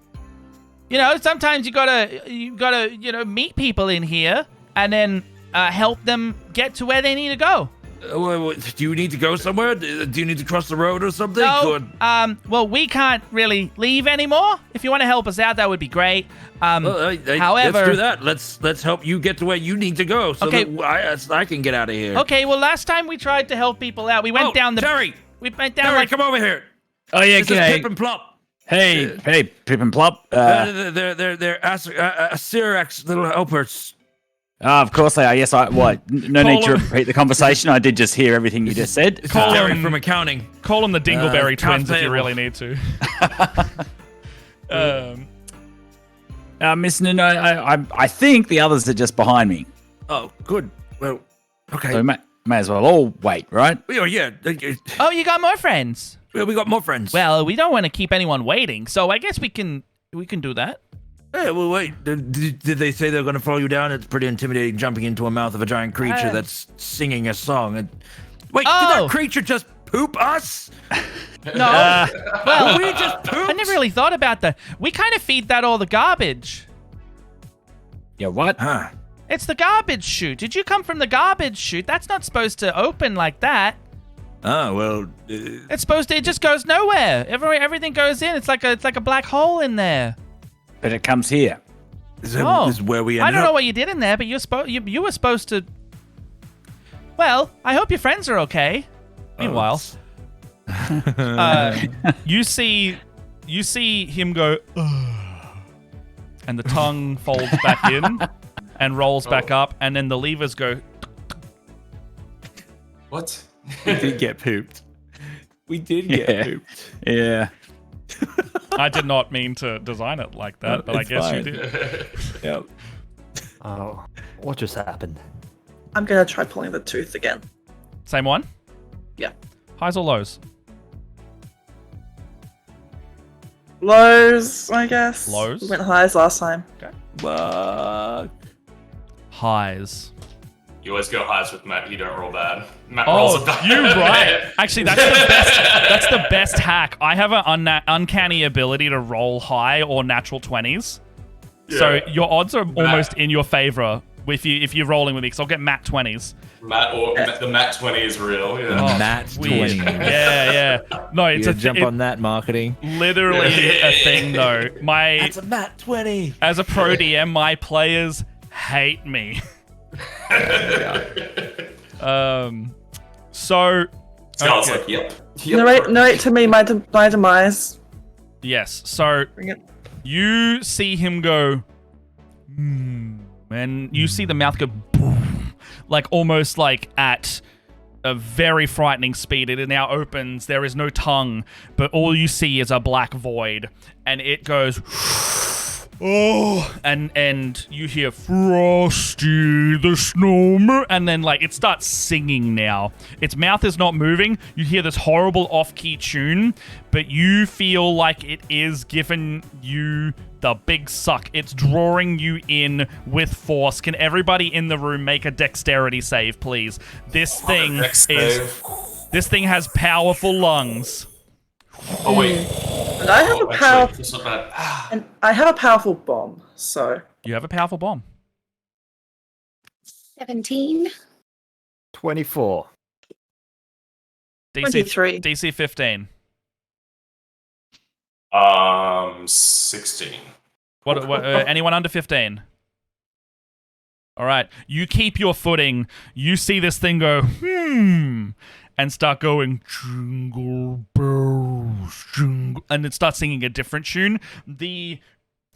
sometimes you gotta meet people in here and then help them get to where they need to go. Do you need to go somewhere? Do you need to cross the road or something? No. Well, we can't really leave anymore. If you want to help us out, that would be great. However, let's do that. Let's help you get to where you need to go, so that I can get out of here. Okay. Well, last time we tried to help people out, we went down the. Terry. We went down. Terry, come over here. Oh yeah, This is Pip and Plop. Hey, Pip and Plop. They're Cyrax Little Helpers. Of course they are. Yes, no need to repeat the conversation. I did just hear everything you just said. Call Terry them from accounting. Call them the Dingleberry twins if you payable. really need to. Miss Nuno, I think the others are just behind me. Oh, good. Well, okay. So we may as well all wait, right? Oh, yeah. Oh, you got more friends? Yeah, we got more friends. Well, we don't want to keep anyone waiting, so I guess we can do that. Hey, well, wait. Did they say they're going to follow you down? It's pretty intimidating jumping into a mouth of a giant creature that's singing a song. Wait, did that creature just poop us? No. Well, we just pooped? I never really thought about that. We kind of feed that all the garbage. Yeah, what? Huh. It's the garbage chute. Did you come from the garbage chute? That's not supposed to open like that. Oh, well. It's supposed to. It just goes nowhere. Everything goes in. It's like a black hole in there. But it comes here. This is where we ended I don't up. know what you did in there, but you were supposed to. Well, I hope your friends are okay. Meanwhile, you see him go, "Ugh," and the tongue folds back in and rolls back up, and then the levers go. What? We did get pooped. We did get pooped. Yeah. I did not mean to design it like that, but I guess you did. Yep. Oh, what just happened? I'm gonna try pulling the tooth again. Same one? Yeah. Highs or lows? Lows, I guess. Lows? We went highs last time. Okay. Highs. You always go highs with Matt. You don't roll bad. Matt rolls a bad. You right. Actually, that's the best. That's the best hack. I have an uncanny ability to roll high or natural 20s. Yeah. So your odds are almost in your favor if you're rolling with me. Because I'll get Matt 20s. The Matt 20 is real. Yeah. Oh, Matt sweet. 20. Yeah. No, it's You jump on that marketing. Literally a thing though. That's a Matt 20. As a pro DM, my players hate me. So Scott's like, yep. Narrate to me my demise. Yes. So you see him go, and you see the mouth go, boom, like almost like at a very frightening speed. It now opens. There is no tongue, but all you see is a black void, and it goes. Oh, and you hear Frosty the Snowman, and then like it starts singing now. Its mouth is not moving. You hear this horrible off-key tune, but you feel like it is giving you the big suck. It's drawing you in with force. Can everybody in the room make a dexterity save, please? This thing has powerful lungs. Oh wait. And I have a powerful bomb, so You have a powerful bomb. 17. 24. DC 15. 16. What anyone under 15? All right, you keep your footing. You see this thing go, and start going, jingle bells, jingle, and it starts singing a different tune.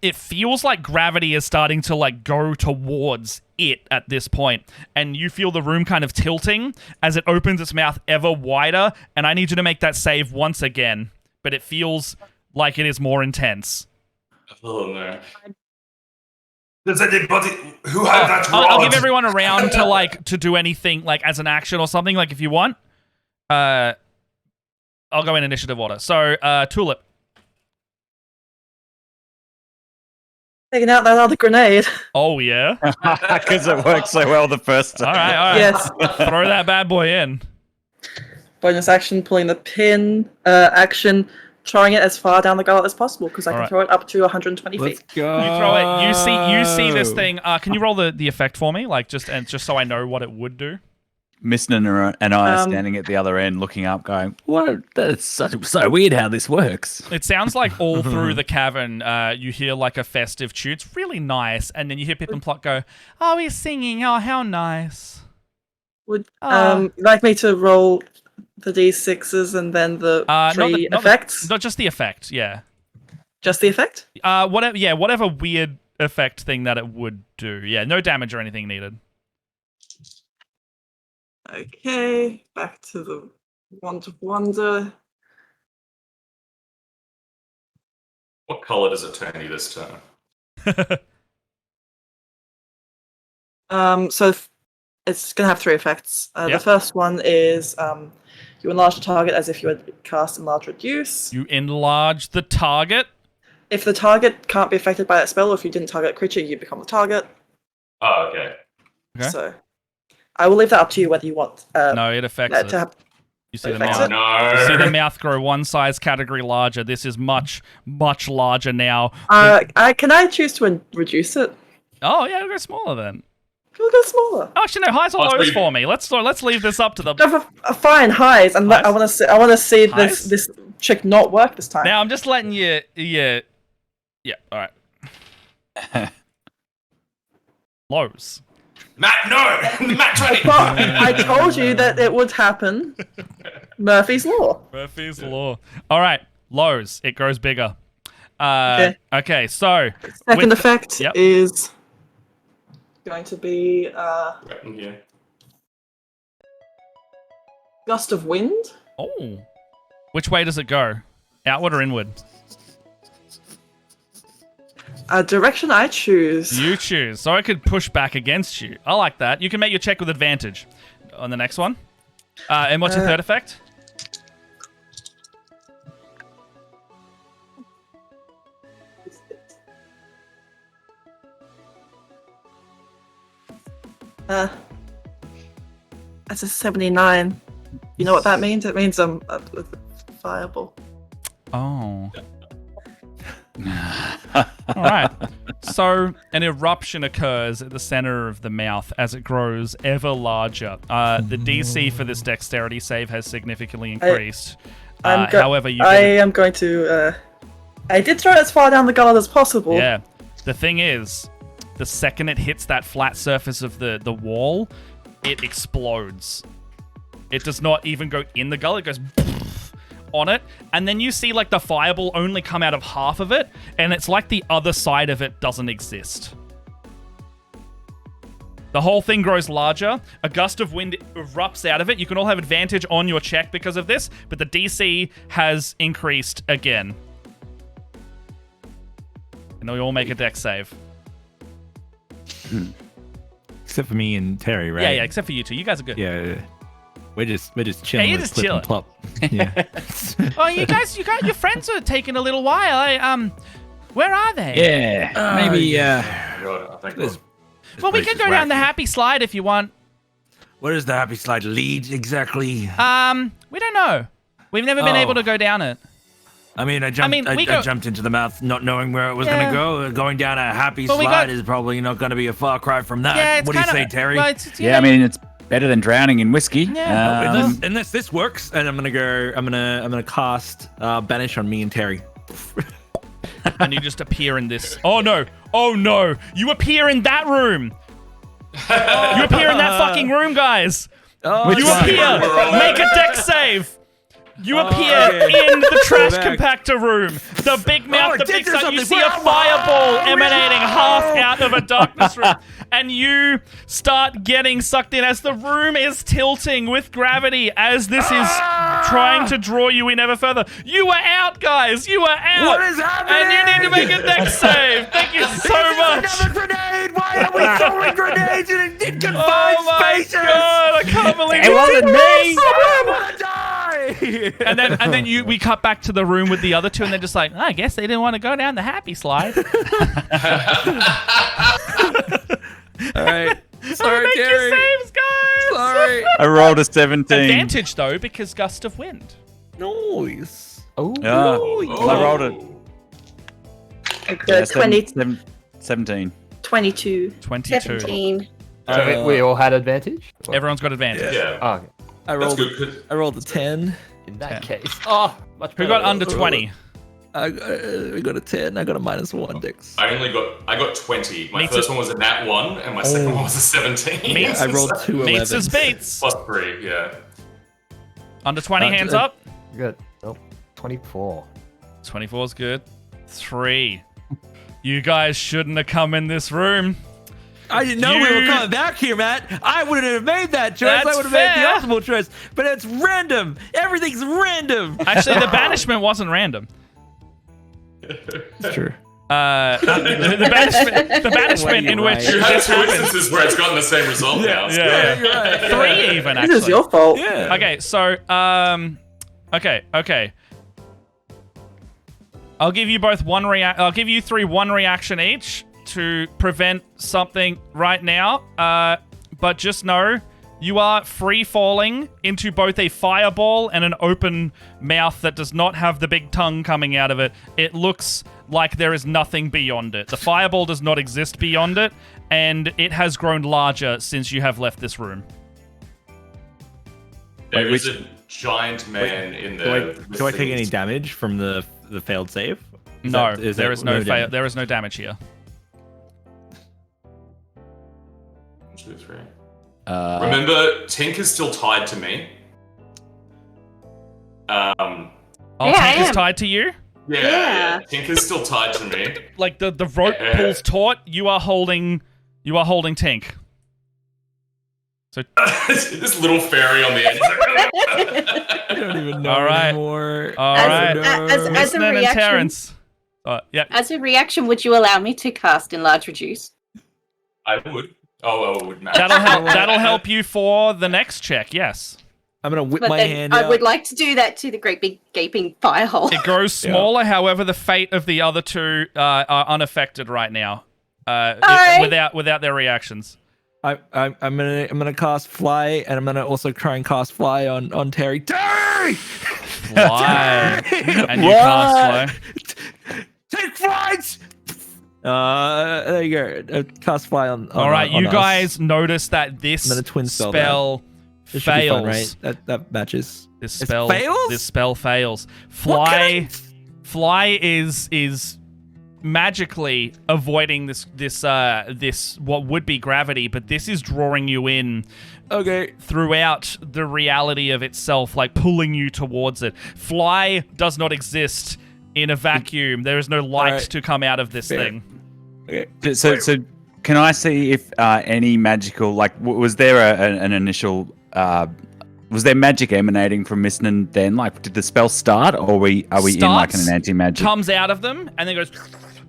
It feels like gravity is starting to like go towards it at this point, and you feel the room kind of tilting as it opens its mouth ever wider, and I need you to make that save once again, but it feels like it is more intense. Oh no. Does anybody who had that rod? I'll give everyone a round to do anything like as an action or something, like if you want. I'll go in initiative order. So, Tulip. Taking out that other grenade. Oh, yeah? Because it worked so well the first time. All right. Yes. Throw that bad boy in. Bonus action, pulling the pin. Action, throwing it as far down the gullet as possible, because I can throw it up to 120 feet. Go. You throw it. You see this thing. Can you roll the effect for me? Like, just so I know what it would do? Misnan and I are standing at the other end looking up going, what? That's so weird how this works. It sounds like all through the cavern you hear like a festive tune. It's really nice. And then you hear Pip and Plot go, oh, he's singing. Oh, how nice. Would you like me to roll the d6s and then the three effects? Not just the effect, yeah. Just the effect? Whatever weird effect thing that it would do. Yeah, no damage or anything needed. Okay, back to the Wand of Wonder. What color does it turn you this turn? So it's going to have three effects. Yep. The first one is you enlarge the target as if you had cast Enlarge Reduce. You enlarge the target? If the target can't be affected by that spell, or if you didn't target a creature, you become the target. Oh, okay. So I will leave that up to you whether you want. No, it affects it. You see the mouth. You see the mouth grow one size category larger. This is much, much larger now. Can I choose to reduce it? Oh yeah, it'll go smaller then. It'll go smaller. Oh, actually, no, highs or lows for me. Let's leave this up to the. Fine, highs, and I want to see this trick not work this time. Now I'm just letting you. Yeah. All right. Lows. Matt, no! Matt 20! I told you that it would happen. Murphy's Law. Murphy's Law. All right, lows. It grows bigger. Okay, so... Second effect is going to be... Gust of Wind. Oh. Which way does it go? Outward or inward? Direction I choose. You choose. So I could push back against you. I like that. You can make your check with advantage on the next one. And what's your third effect? That's a 79. You know what that means? It means I'm viable. Oh. All right. So an eruption occurs at the center of the mouth as it grows ever larger. The DC for this dexterity save has significantly increased. However, I am going to. I did throw it as far down the gullet as possible. Yeah. The thing is, the second it hits that flat surface of the wall, it explodes. It does not even go in the gullet. It goes on it, and then you see like the fireball only come out of half of it, and it's like the other side of it doesn't exist. The whole thing grows larger. A gust of wind erupts out of it. You can all have advantage on your check because of this, but the DC has increased again. And we all make a dex save. Except for me and Terry, right? Yeah, except for you two. You guys are good. Yeah. We're just chilling. Yeah, you're with just Flip chilling. and Plop. Yeah. Oh, you guys, your friends are taking a little while. Where are they? Yeah. Maybe. Well, we can go down the happy slide if you want. Where does the happy slide lead exactly? We don't know. We've never been able to go down it. I mean, I jumped into the mouth not knowing where it was going to go. Going down a happy slide is probably not going to be a far cry from that. Yeah, what do you say, Terry? I mean, it's better than drowning in whiskey. Yeah. Unless this works, and I'm gonna cast Banish on me and Terry. And you just appear in this. Oh no! You appear in that room. You appear in that fucking room, guys. Oh, You appear. Make a deck save. You appear in the trash compactor room. The big mouth, the big sun. You see a fireball emanating half out of a darkness room. And you start getting sucked in as the room is tilting with gravity as this is trying to draw you in ever further. You are out, guys. You are out. What is happening? And you need to make a deck save. Thank you so much. Another grenade. Why are we throwing grenades in confined spaces? God, I can't believe It wasn't me. I want to die. And then we cut back to the room with the other two, and they're just like, I guess they didn't want to go down the happy slide. All right. Sorry, Make Terry. your saves, guys. Sorry. I rolled a 17. Advantage though, because gust of wind. Noise. Oh. Yeah. I rolled it. Okay, 17. 22. 22. 17. So we all had advantage? Everyone's got advantage. Yeah. Oh, okay. I rolled a 10. In that case. Oh, much Who better. got under 20? I got a 10. I got a -1, Dix. I got 20. My Meets first it- one was a nat 1, and my second one was a 17. Meets- I rolled 2 Meets 11s. his beats. Plus 3, yeah. Under 20, hands up. Good. Oh, 24. 24 is good. 3. You guys shouldn't have come in this room. I didn't know we were coming back here, Matt. I wouldn't have made that choice. That's I would have made fair. the optimal choice. But it's random. Everything's random. Actually, the banishment wasn't random. It's true. The banishment in which You had this 2 happened. instances where it's gotten the same result now. so- Yeah. 3 even, actually. This is your fault. Yeah. Okay, so, okay. I'll give you both I'll give you 3 1 reaction each to prevent something right now. But just know you are free falling into both a fireball and an open mouth that does not have the big tongue coming out of it. It looks like there is nothing beyond it. The fireball does not exist beyond it, and it has grown larger since you have left this room. There is a giant man in the... Do I take any damage from the failed save? There is no damage here. 1, 2, 3. Remember, Tink is still tied to me. Tank I is am. tied to you? Yeah. Tink is still tied to me. Like the rope pulls taut, you are holding Tink. So this little fairy on the end. I don't even know All right. anymore. All As- right. as a Listening and reaction- Terrence. Yeah. As a reaction, would you allow me to cast Enlarge Reduce? I would. Oh, I would, Matt. That'll help you for the next check, yes. I'm going to whip But my then hand I out. would like to do that to the great big gaping fire hole. It grows smaller, however, the fate of the other two are unaffected right now. Without their reactions. I'm gonna cast fly, and I'm gonna also try and cast fly on Terry. Terry! Fly. Terry! And you cast fly. Take flights! There you go. Cast fly on. All right, on you us. guys notice that this I'm gonna twin spell spell This should be fails. fun, right? That matches. This It spell fails? This spell fails. What can Fly is magically avoiding this what would be gravity, but this is drawing you in throughout the reality of itself, like pulling you towards it. Fly does not exist in a vacuum. There is no light to come out of this thing. Okay. So can I see if any magical, like, was there an initial, was there magic emanating from Misnan then? Like, did the spell start, or are we in like an anti-magic? Comes out of them and then goes,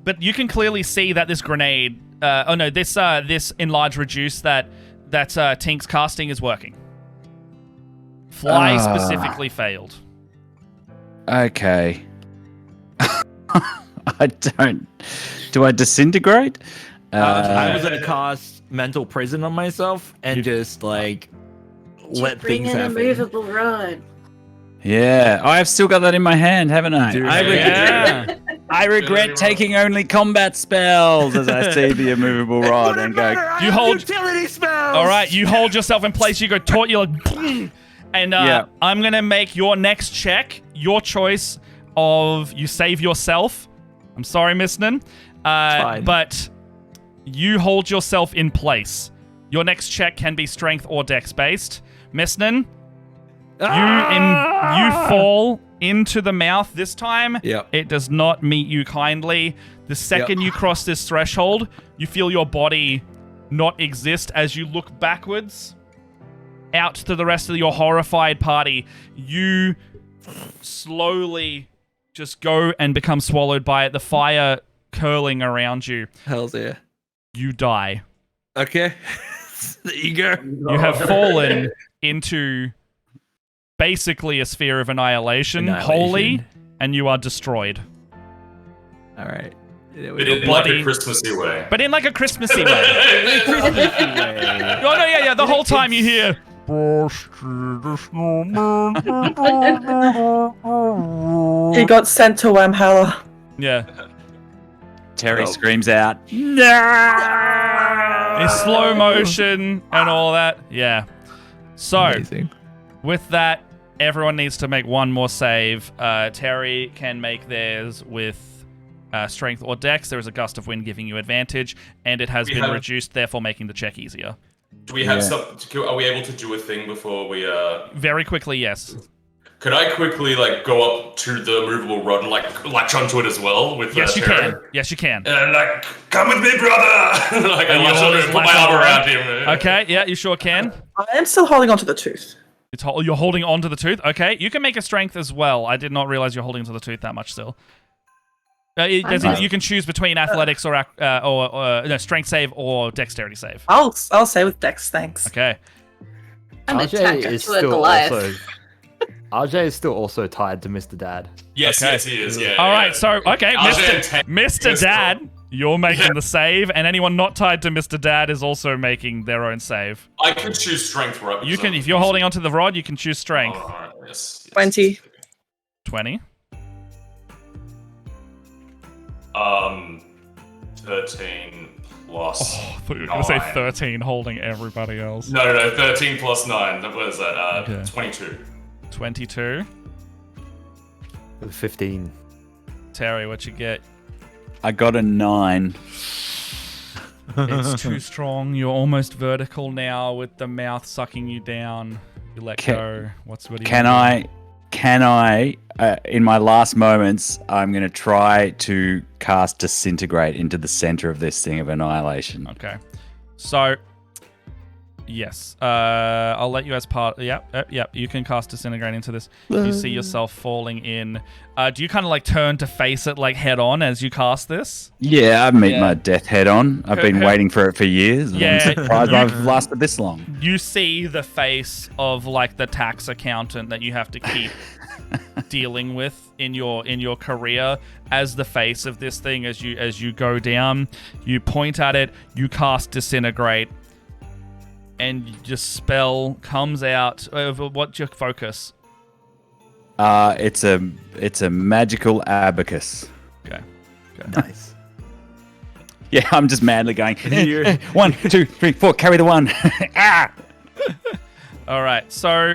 but you can clearly see that this grenade, this enlarge reduce that Tink's casting is working. Fly specifically failed. Okay. I don't. Do I disintegrate? I was gonna cast mental prison on myself and just like let Bring things in a happen. movable rod. Yeah, I've still got that in my hand, haven't I? I regret taking only combat spells as I see the immovable rod and go. You hold utility spells. All right, you hold yourself in place. You go taut. You're like, boom, and I'm gonna make your next check. Your choice of you save yourself. I'm sorry, Misnan, but you hold yourself in place. Your next check can be strength or dex based. Misnan, you fall into the mouth this time. Yep. It does not meet you kindly. The second you cross this threshold, you feel your body not exist as you look backwards out to the rest of your horrified party. You slowly just go and become swallowed by it, the fire curling around you. Hell's yeah. You die. Okay. There you go. You have fallen into basically a sphere of annihilation. Wholly, and you are destroyed. All right. But in like a Christmassy way. But in like a Christmassy way. Oh no, yeah. The whole time you hear. He got sent to Wamhalla. Yeah. Terry screams out. In slow motion and all that. Yeah. So, Amazing. With that, everyone needs to make one more save. Terry can make theirs with strength or dex. There is a gust of wind giving you advantage, and it has been reduced, therefore making the check easier. Do we have some? Are we able to do a thing before we? Very quickly, yes. Could I quickly go up to the movable rod and latch onto it as well? With Yes, you Terry? can. Yes, you can. And come with me, brother. I latch onto it and put my arm around him. Okay, yeah, you sure can. I am still holding onto the tooth. You're holding onto the tooth. Okay, you can make a strength as well. I did not realize you're holding onto the tooth that much still. You can choose between athletics or strength save or dexterity save. I'll say with dex, thanks. Okay. I'm RJ attached is to a still Goliath. also RJ is still also tied to Mr. Dad. Yes, Okay. yes, he is. Yeah. All right, so okay, RJ Mr. Dad, you're making the save, and anyone not tied to Mr. Dad is also making their own save. I could choose strength, right? You can, if you're holding onto the rod, you can choose strength. All right, yes. 20. 20. 13 plus. Oh, I thought you were going to say 9. 13, holding everybody else. No, 13 plus 9. What is that? Okay. 22. 22. 15. Terry, what you get? I got a 9. It's too strong. You're almost vertical now with the mouth sucking you down. You let go. What do you Can I, in my last moments, I'm going to try to cast Disintegrate into the center of this thing of annihilation. Okay. So, yes. I'll let you as part... Yep. You can cast Disintegrate into this. You see yourself falling in. Do you kind of turn to face it head on as you cast this? Yeah, I've met my death head on. I've been waiting for it for years. And Yeah, I'm surprised I've lasted this long. You see the face of the tax accountant that you have to keep dealing with in your career as the face of this thing as you go down. You point at it, you cast Disintegrate, and your spell comes out. What's your focus? It's a magical abacus. Okay. Nice. Yeah, I'm just madly going. 1, 2, 3, 4. Carry the 1. Ah! All right. So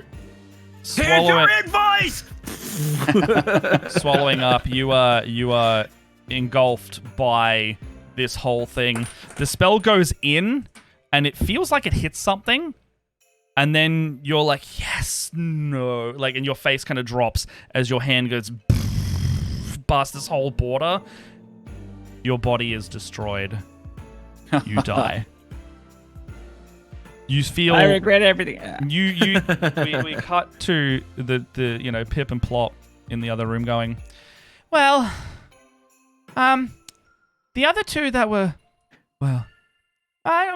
swallowing up, you are engulfed by this whole thing. The spell goes in, and it feels like it hits something. And then you're like, yes, no. And your face kind of drops as your hand goes past this whole border. Your body is destroyed. You die. You feel... I regret everything. We cut to the Pip and Plop in the other room going, well, the other two that were, well...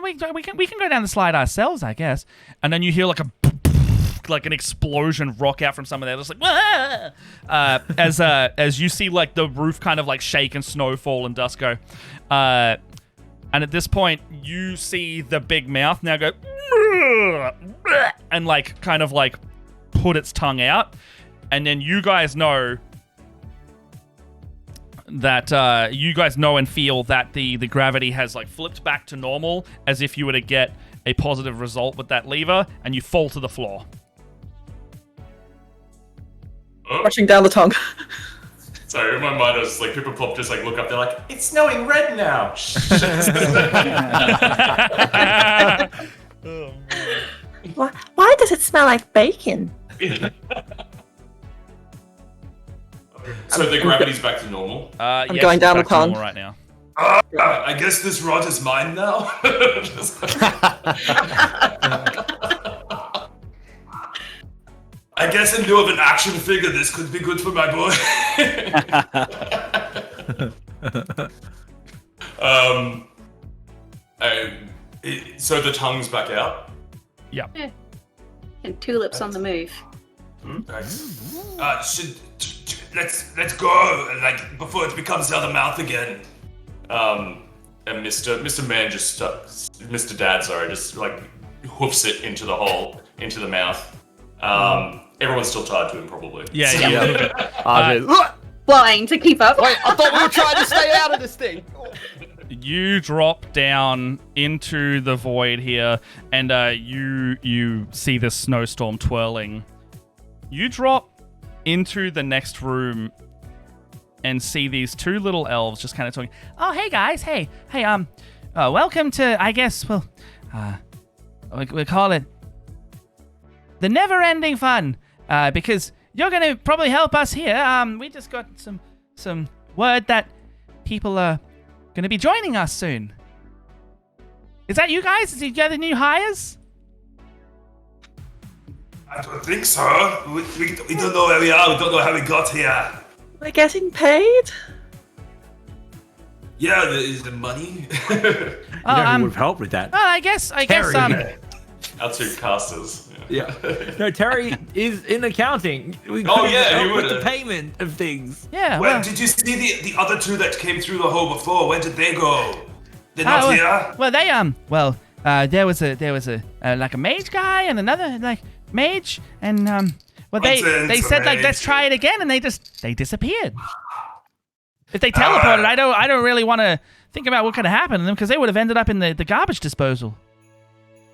we can go down the slide ourselves, I guess. And then you hear an explosion rock out from some of there. It's as you see the roof kind of shake and snow fall and dust go. And at this point, you see the big mouth now go and put its tongue out. And then you guys know that and feel that the gravity has flipped back to normal, as if you were to get a positive result with that lever, and you fall to the floor. Rushing down the tongue. Sorry, in my mind, I was Pip and Plop just look up. They're like, it's snowing red now. Why does it smell like bacon? So the gravity's back to normal. I'm going down the pond right now. I guess this rod is mine now. I guess in lieu of an action figure, this could be good for my boy. So the tongue's back out. Yeah. And Tulip's on the move. Let's go, like before it becomes the other mouth again. And Mr. Man Mr. Dad, sorry, just like hoofs it into the hole, into the mouth. Everyone's still tied to him, probably. Yeah. Flying to keep up. Wait, I thought we were trying to stay out of this thing. You drop down into the void here, and you see the snowstorm twirling. You drop into the next room and see these two little elves just kind of talking. Oh, hey guys, hey, welcome to, I guess, well, we call it the never-ending fun, because you're gonna probably help us here. We just got some word that people are gonna be joining us soon. Is that you guys? Is you the new hires? I don't think so. We don't know where we are. We don't know how we got here. We're getting paid? Yeah, is the money? Who would have helped with that? Well, I guess. Our two casters. Yeah. No, Terry is in accounting. We Oh, could've yeah, helped he with would've. the payment of things. Yeah. When did you see the other two that came through the hole before? Where did they go? They're not here? Well, they there was a like a mage guy and another like mage, and they said like let's try it again, and they disappeared. If they teleported, I don't really want to think about what could have happened to them, because they would have ended up in the garbage disposal.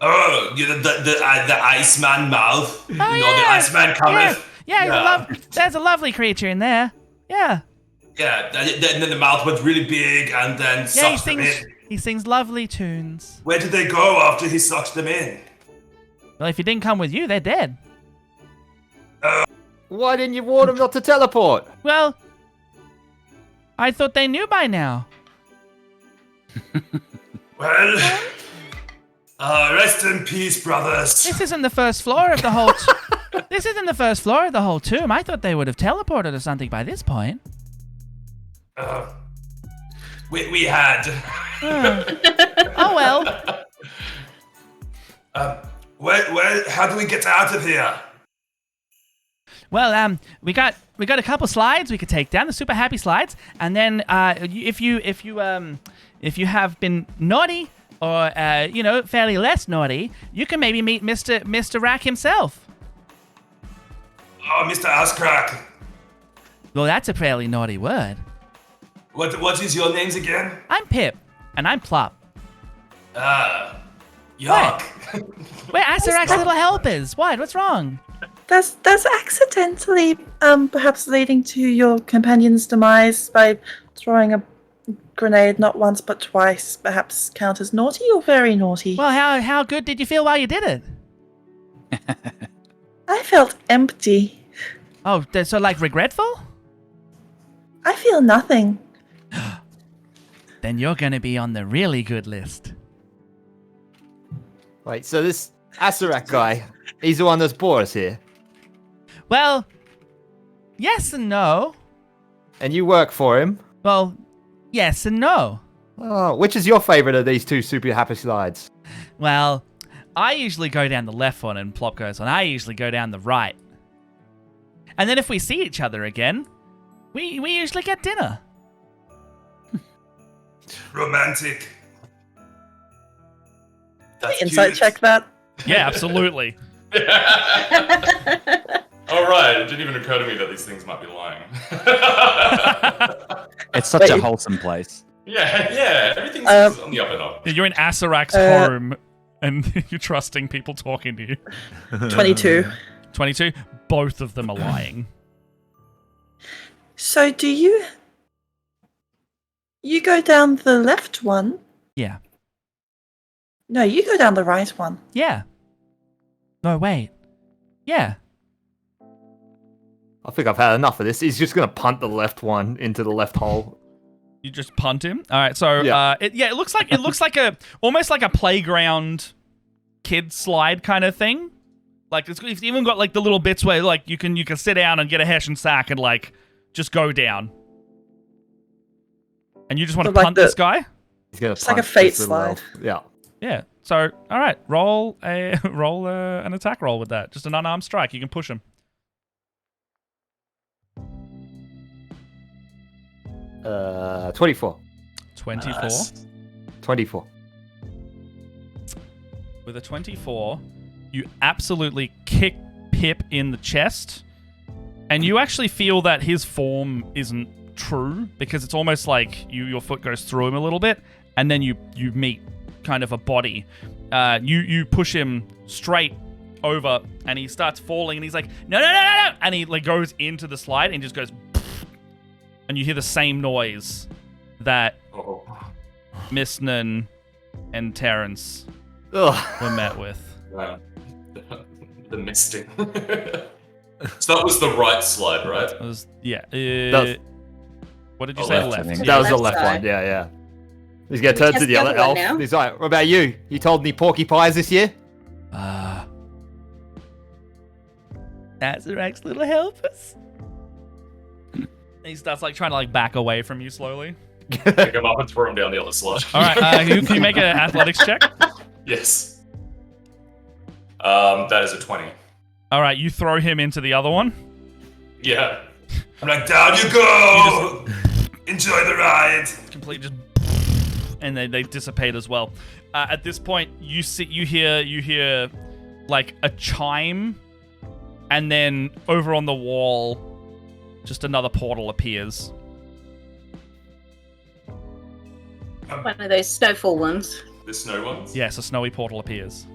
Oh, the Iceman mouth. Oh, The Iceman cometh. Yeah. There's a lovely creature in there. Yeah. Yeah, and then the mouth went really big and then sucked them in. He sings lovely tunes. Where did they go after he sucked them in? Well, if he didn't come with you, they're dead. Why didn't you warn them not to teleport? Well, I thought they knew by now. Well, rest in peace, brothers. This isn't the first floor of the whole. This isn't the first floor of the whole tomb. I thought they would have teleported or something by this point. We had. Oh well. How do we get out of here? Well, we got a couple slides we could take down, the super happy slides, and then if you have been naughty or fairly less naughty, you can maybe meet Mr. Rack himself. Oh, Mr. Asscrack. Well, that's a fairly naughty word. What is your names again? I'm Pip, and I'm Plop. Yuck. We're Asarak's little helpers. What? What's wrong? Does accidentally, perhaps leading to your companion's demise by throwing a grenade not once but twice, perhaps count as naughty or very naughty? Well, how good did you feel while you did it? I felt empty. Oh, so like regretful? I feel nothing. Then you're gonna be on the really good list. Wait, so this Asarak guy, he's the one that's brought us here. Well, yes and no. And you work for him? Well, yes and no. Oh, which is your favorite of these two super happy slides? Well, I usually go down the left one and Plop goes on. I usually go down the right. And then if we see each other again, we usually get dinner. Romantic. That's Insight cute. check that. Yeah, absolutely. All right, it didn't even occur to me that these things might be lying. It's such a wholesome place. Yeah, everything's on the up and up. You're in Asarak's home, and you're trusting people talking to you. 22. 22? Both of them are lying. So do you go down the left one? Yeah. No, you go down the right one. Yeah. No, wait. Yeah. I think I've had enough of this. He's just gonna punt the left one into the left hole. You just punt him. All right. So it looks like almost like a playground kid slide kind of thing. Like it's even got like the little bits where like you can sit down and get a Hessian sack and like just go down. And you just want to punt this guy? He's gonna It's like a fate slide. Yeah. Yeah. So all right, roll an attack roll with that. Just an unarmed strike. You can push him. 24. 24. Nice. 24. With a 24, you absolutely kick Pip in the chest, and you actually feel that his form isn't true because it's almost like your foot goes through him a little bit, and then you meet kind of a body. You push him straight over, and he starts falling, and he's like, no, and he like goes into the slide and just goes, and you hear the same noise that Misnan and Terrence were met with. The misting. So that was the right slide, right? It was, yeah. What did you Oh, say? left, I Left. think. That was the Left left side. one, yeah. He's gonna turn to the other elf. now. He's like, what about you? You told me porky pies this year? Azarak's little helpers. He starts like trying to like back away from you slowly. Pick him up and throw him down the other slide. All right, can you make an athletics check? Yes. That is a 20. All right, you throw him into the other one. Yeah. I'm like, down you go! Enjoy the ride! Completely just, and they dissipate as well. At this point, you hear like a chime, and then over on the wall, just another portal appears. One of those snowfall ones. The snow ones? Yes, a snowy portal appears.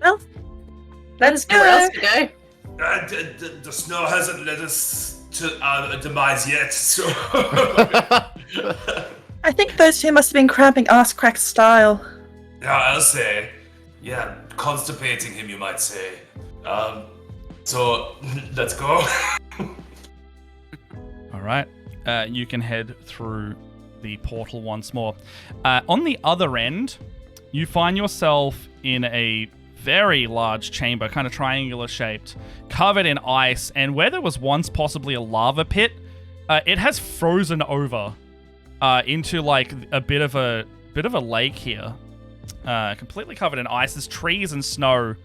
Well, let's Nowhere else go. to go. The snow hasn't led us to our demise yet, so... I think those two must have been cramping ass crack style. Yeah, I'll say. Yeah, constipating him, you might say. So, let's go. All right, you can head through the portal once more. On the other end, you find yourself in a very large chamber, kind of triangular shaped, covered in ice, and where there was once possibly a lava pit, it has frozen over into like a bit of a lake here, completely covered in ice. There's trees and snow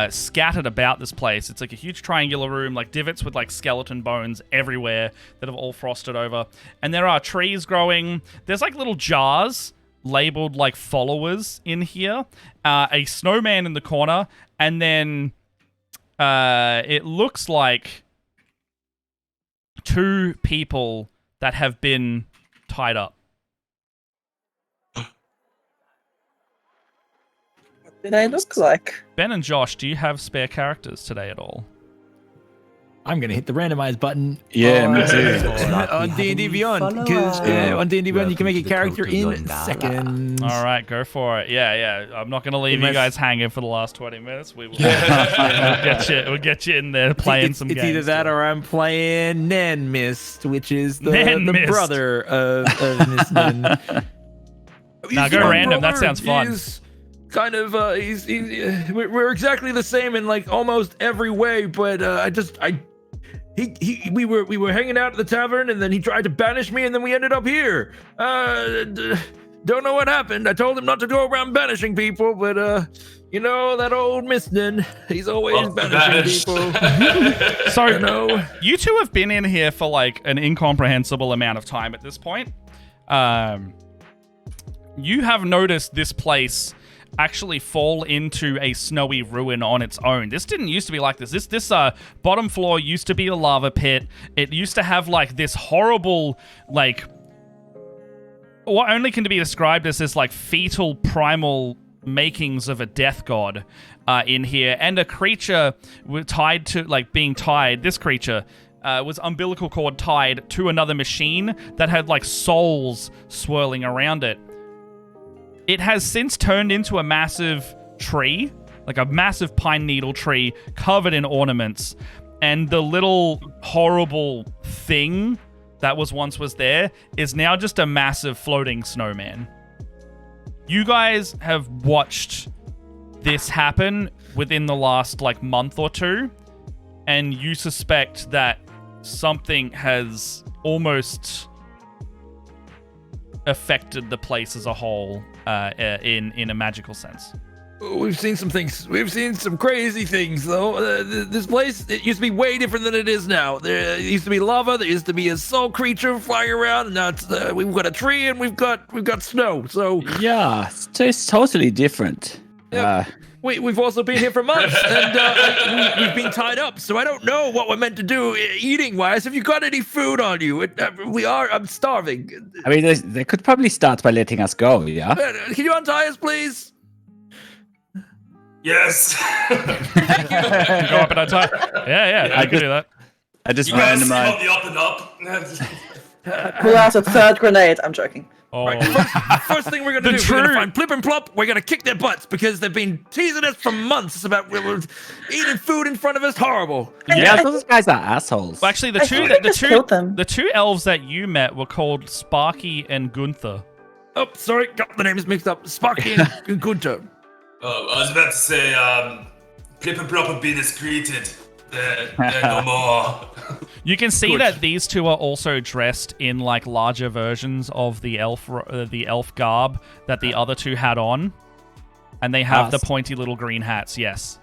scattered about this place. It's like a huge triangular room, like divots with like skeleton bones everywhere that have all frosted over. And there are trees growing. There's like little jars labeled like followers in here. A snowman in the corner, and then it looks like two people that have been tied up. What do they look like? Ben and Josh, do you have spare characters today at all? I'm gonna hit the randomize button. Yeah, me too. On D&D Beyond, because on D&D Beyond you can make a character in seconds. All right, go for it. Yeah. I'm not going to leave you guys hanging for the last 20 minutes. We will. We'll get you in there playing some games. It's either that or I'm playing Nen Mist, which is the Mist. brother of Miss Nen. Now go random. That sounds fun. He's kind of we're exactly the same in like almost every way, but we were hanging out at the tavern, and then he tried to banish me, and then we ended up here. Don't know what happened. I told him not to go around banishing people, but you know that old Misnan, he's always banishing people. So you two have been in here for like an incomprehensible amount of time at this point. You have noticed this place actually fall into a snowy ruin on its own. This didn't used to be like this. This bottom floor used to be a lava pit. It used to have like this horrible, like, what only can be described as this like fetal primal makings of a death god in here, and a creature tied to, like, being tied. This creature was umbilical cord tied to another machine that had like souls swirling around it. It has since turned into a massive tree, like a massive pine needle tree covered in ornaments. And the little horrible thing that was there is now just a massive floating snowman. You guys have watched this happen within the last month or two, and you suspect that something has almost affected the place as a whole in a magical sense. We've seen some things. We've seen some crazy things, though. This place, it used to be way different than it is now. There used to be lava. There used to be a soul creature flying around. And now we've got a tree and we've got snow. So yeah, it's totally different. Yeah. We've also been here for months, and we've been tied up. So I don't know what we're meant to do eating-wise. Have you got any food on you? I'm starving. I mean, they could probably start by letting us go. Yeah. Can you untie us, please? Yes. Go up and untie. Yeah, I can do that. I just you guys seem on randomized. the up and up. Pull out a third grenade. I'm joking. Oh. Right. First thing we're gonna do, we're gonna find Plip and Plop. We're gonna kick their butts because they've been teasing us for months about we're eating food in front of us. Horrible. Yeah, those guys are assholes. Well, actually, the two elves that you met were called Sparky and Gunther. Oh, sorry, got the names mixed up. Sparky and Gunther. Oh, I was about to say, Plip and Plop have been excreted. They're no more. You can see that these two are also dressed in larger versions of the elf garb that the other two had on, and they have the pointy little green hats. Yes.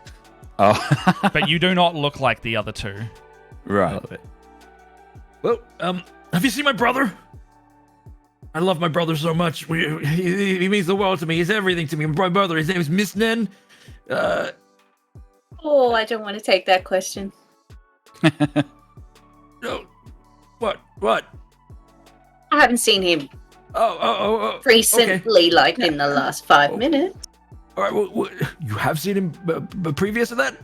Oh. But you do not look like the other two. Right. Well, have you seen my brother? I love my brother so much. He means the world to me. He's everything to me. My brother, his name is Miss Nen. Oh, I don't want to take that question. No. What? I haven't seen him recently, in the last 5 minutes. All right, well, you have seen him previous to that?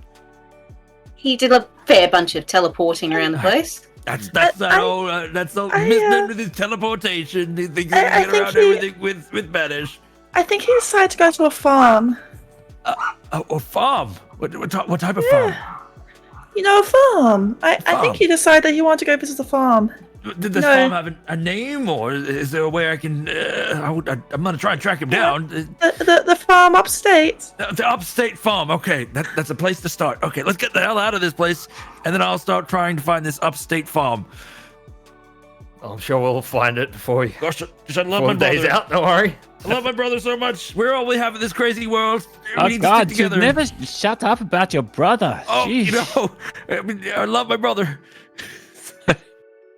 He did a fair bunch of teleporting around the place. That's Miss Nen with his teleportation. He thinks he can get around everything with Banish. I think he decided to go to a farm. A farm? What type of farm? You know, a farm. I think he decided he wanted to go visit the farm. Did this farm have a name, or is there a way I can? I'm gonna try and track him down. The farm upstate. The upstate farm. Okay, that's a place to start. Okay, let's get the hell out of this place, and then I'll start trying to find this upstate farm. I'm sure we'll find it before you. Gosh, I love my days brother. out. Don't worry. I love my brother so much. We're all we have in this crazy world. We Oh need God, to stick you together. never shut up about your brother. Oh, Jeez. I love my brother.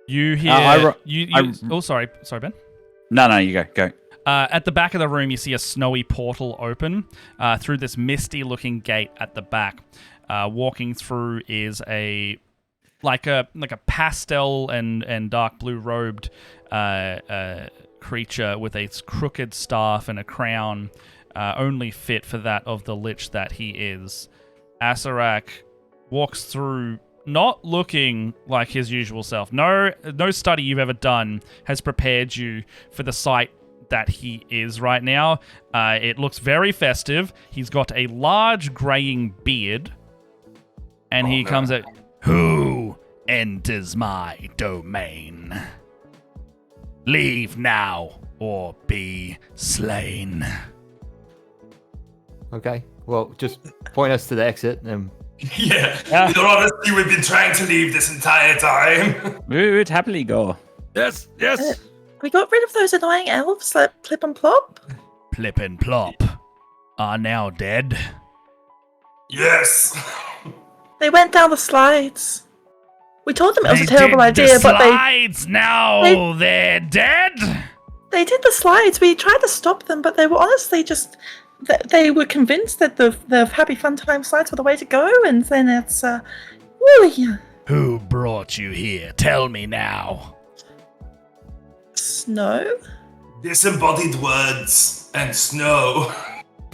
You hear oh, sorry, Ben. No, you go. At the back of the room, you see a snowy portal open through this misty-looking gate at the back. Walking through is a pastel and dark blue robed creature with a crooked staff and a crown, only fit for that of the lich that he is. Asarak walks through, not looking like his usual self. No study you've ever done has prepared you for the sight that he is right now. It looks very festive. He's got a large graying beard, and he comes at, "Who enters my domain? Leave now or be slain." Okay. Well, just point us to the exit and. Yeah. In all honesty, we've been trying to leave this entire time. We would happily go. Yes. We got rid of those annoying elves like Plip and Plop. Plip and Plop are now dead. Yes. They went down the slides. We told them it was a terrible idea, but slides now they're dead. They did the slides. We tried to stop them, but they were honestly just. They were convinced that the happy fun time slides were the way to go, and then it's really. Who brought you here? Tell me now. Snow? Disembodied words and snow.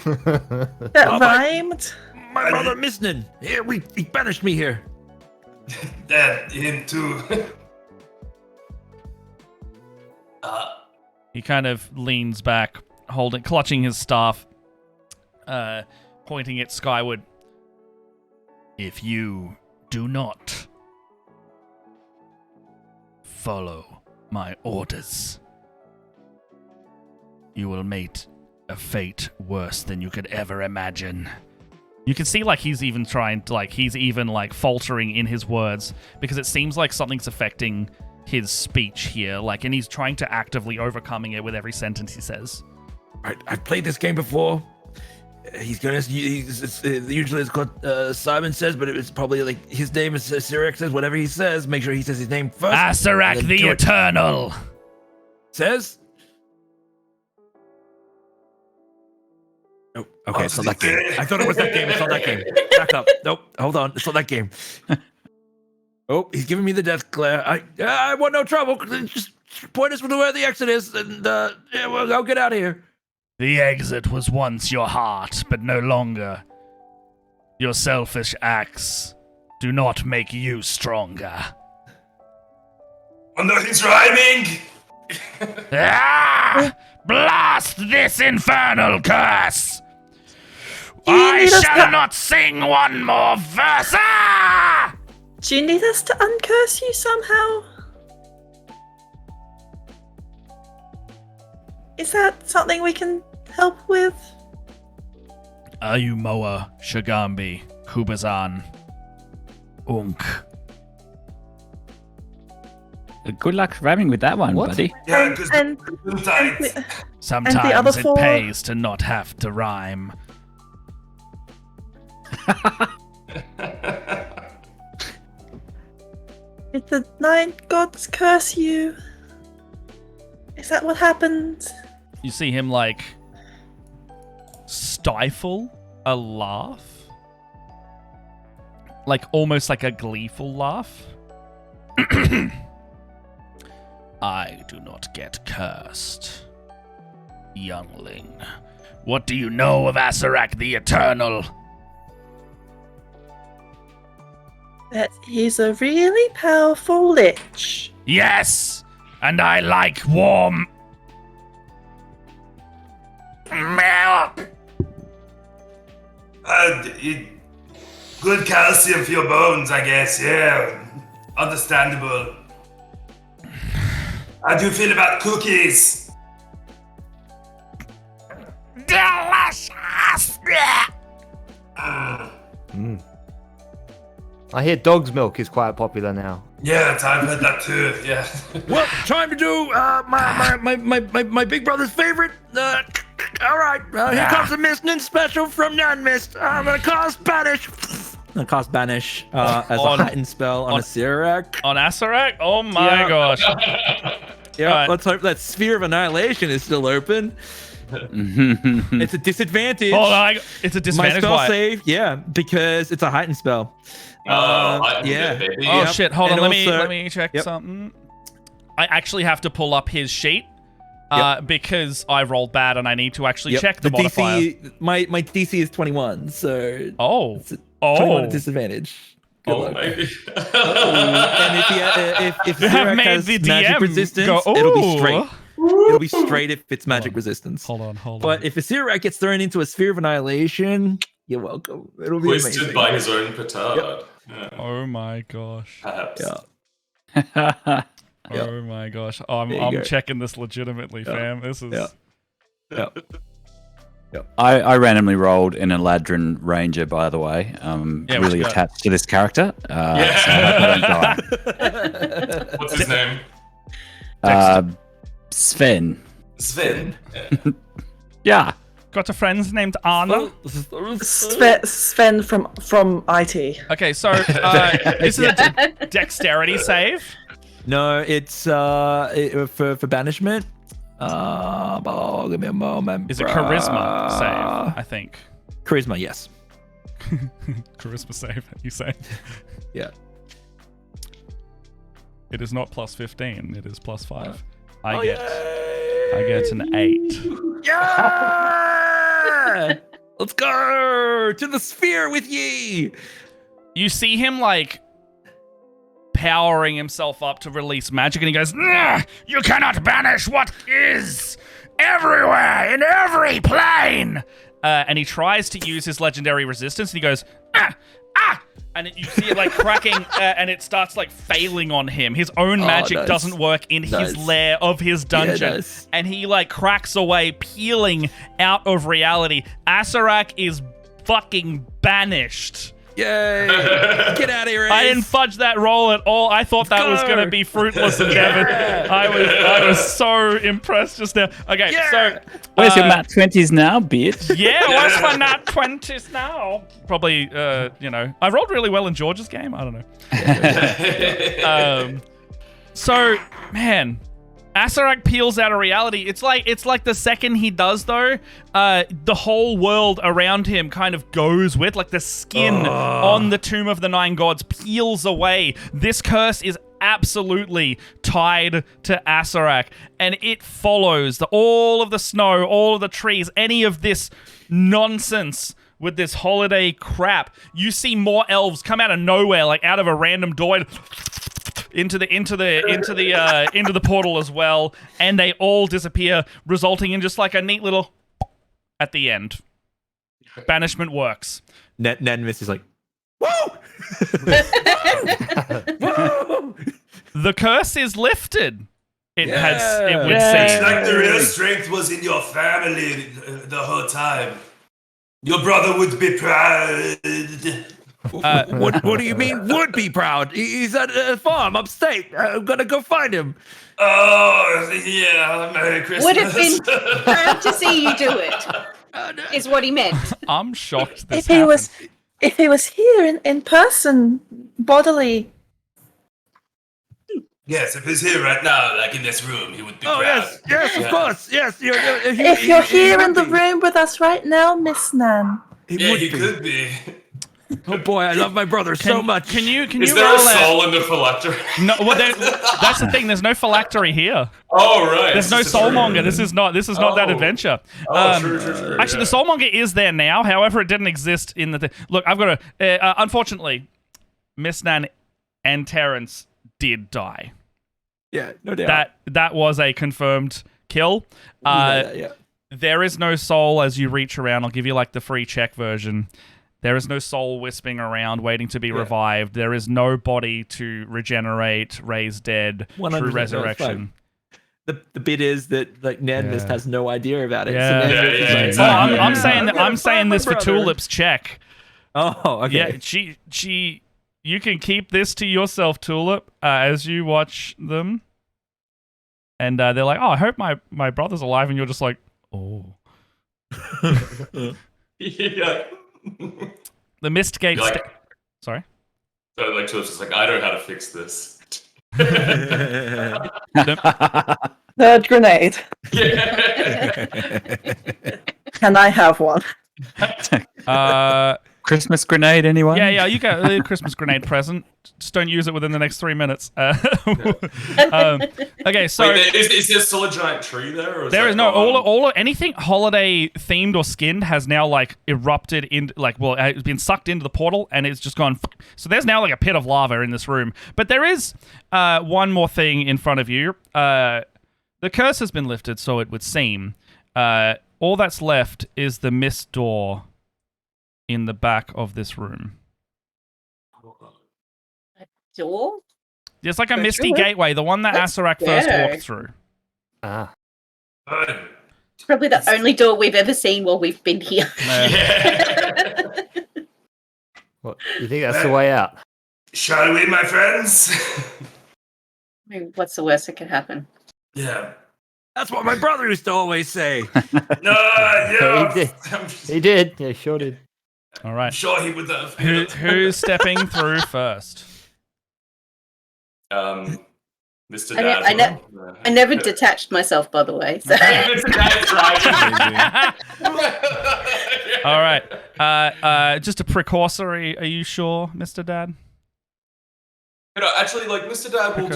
That rhymed. My brother Misnin. Here he banished me here. Him too. He kind of leans back clutching his staff, pointing it skyward. If you do not follow my orders, you will meet a fate worse than you could ever imagine. You can see, like, he's even faltering in his words, because it seems like something's affecting his speech here, like, and he's trying to actively overcoming it with every sentence he says. I've played this game before. Usually it's called Simon Says, but it's probably like his name is Sirak Says. Whatever he says, make sure he says his name first. Asarak the Eternal says. Oh, okay, it's not that game. I thought it was that game. It's not that game. Back up. Nope. Hold on. It's not that game. Oh, he's giving me the death glare. I want no trouble. Just point us to where the exit is, and I'll get out of here. The exit was once your heart, but no longer. Your selfish acts do not make you stronger. Wonder he's rhyming! Blast this infernal curse! I shall not sing one more verse! Do you need us to uncurse you somehow? Is that something we can help with? Ayumoa, Shagambi, Kubazan, Unk. Good luck rhyming with that one, buddy. Yeah, because Sometimes it pays to not have to rhyme. Did the nine gods curse you? Is that what happened? You see him, like, stifle a laugh? Like, almost like a gleeful laugh? I do not get cursed. Youngling, what do you know of Asarak the Eternal? That he's a really powerful lich. Yes, and I like warm milk. Good calcium for your bones, I guess, yeah. Understandable. How do you feel about cookies? Delicious! I hear dog's milk is quite popular now. Yeah, I've heard that too, yeah. Well, time to do my big brother's favorite. All right, here comes a Mist special from Non-Mist. I'm gonna cast Banish. I'm gonna cast Banish as a heightened spell on a Sirak. On Asarak? Oh my gosh. Yeah, let's hope that Sphere of Annihilation is still open. It's a disadvantage. Hold on, it's a disadvantage. My spell why? save, yeah, because it's a heightened spell. Yeah. Oh shit! Hold on. And Let me check something. I actually have to pull up his sheet because I rolled bad and I need to actually check the modifier. DC, my DC is 21, so it's 21 at disadvantage. Good luck. Maybe. And if You have Sirak made has the magic DM resistance, go, it'll be "Ooh." straight. It'll be straight if it's magic resistance. Hold on. But if a Sirak gets thrown into a Sphere of Annihilation, you're welcome. It'll be Twisted amazing. by his own petard. Yeah. Oh my gosh. Perhaps. Oh my gosh. I'm go. checking this legitimately, fam. This is. I randomly rolled an Eladrin Ranger, by the way. Yeah, really what you got? attached to this character. So I hope I don't die. What's his name? Sven. Sven. Yeah. Got a friend named Anna. Sven from IT. Okay, so this is a dexterity save. No, it's for banishment. Give me a moment. Is it charisma save? I think. Charisma, yes. Charisma save, you say? Yeah. It is not plus 15. It is plus 5. I get an 8. Yeah! Let's go to the sphere with ye. You see him like powering himself up to release magic, and he goes, "Nah, you cannot banish what is. everywhere, in every plane. And he tries to use his legendary resistance, and he goes, and you see it like cracking, and it starts like failing on him. His own magic doesn't work in his lair of his dungeon, and he like cracks away, peeling out of reality. Asarak is fucking banished. Yay! Get out of here, Ace. I didn't fudge that roll at all. I thought that was going to be fruitless endeavor. I was so impressed just now. Okay, so... Where's your nat 20s now, bitch? Yeah, where's my nat 20s now? Probably, I rolled really well in George's game. I don't know. So, man... Asarak peels out of reality. It's like the second he does, though, the whole world around him kind of goes with, like the skin on the Tomb of the Nine Gods peels away. This curse is absolutely tied to Asarak, and it follows all of the snow, all of the trees, any of this nonsense with this holiday crap. You see more elves come out of nowhere, like out of a random door. Into the portal as well, and they all disappear, resulting in just like a neat little at the end. Banishment works. Ned Mist is like, woo! The curse is lifted. It would It's seem. like the real strength was in your family the whole time. Your brother would be proud. What do you mean would be proud? He's at a farm upstate. I'm gonna go find him. Oh, yeah, Merry Christmas. Would have been proud to see you do it, is what he meant. I'm shocked this If he was here in person, bodily. Yes, if he's here right now, like in this room, he would be proud. Yes, of course, yes. If you're here in the room with us right now, Miss Nan. He could be. Oh boy, I love my brother so much. Can you Is there a soul in the phylactery? No, well, that's the thing. There's no phylactery here. Oh right. There's no soulmonger. This is not that adventure. True. Actually, the soulmonger is there now. However, it didn't exist in the. Look, I've got to. Unfortunately, Miss Nan and Terrence did die. Yeah, no doubt. That was a confirmed kill. There is no soul as you reach around. I'll give you like the free check version. There is no soul wisping around waiting to be revived. There is no body to regenerate, raise dead through resurrection. The bit is that like Ned Mist has no idea about it. Yeah. So I'm saying this for Tulip's check. Oh, okay. Yeah, she you can keep this to yourself, Tulip, as you watch them. And they're like, "Oh, I hope my brother's alive," and you're just like, "Oh." Yeah. The mist gate. Sorry. So like Tulip's just like, I don't know how to fix this. Third grenade. Yeah. Can I have one? Christmas grenade, anyone? Yeah, you get a Christmas grenade present. Just don't use it within the next 3 minutes. Okay, so wait, is there still a giant tree there? Or is there that is no gone? anything holiday themed or skinned has now like erupted in it's been sucked into the portal and it's just gone. So there's now like a pit of lava in this room. But there is one more thing in front of you. The curse has been lifted, so it would seem. All that's left is the mist door in the back of this room. Door? There's like a misty gateway, the one that Asarak first walked through. Ah. It's probably the only door we've ever seen while we've been here. What, you think that's the way out? Shall we, my friends? I mean, what's the worst that could happen? Yeah. That's what my brother used to always say. No, He did. Yeah, sure did. All right. I'm sure he would have. Who's stepping through first? Mr. Dad. I never detached myself, by the way. So. All right. Just a precursory. Are you sure, Mr. Dad? Actually, like Mr. Dad will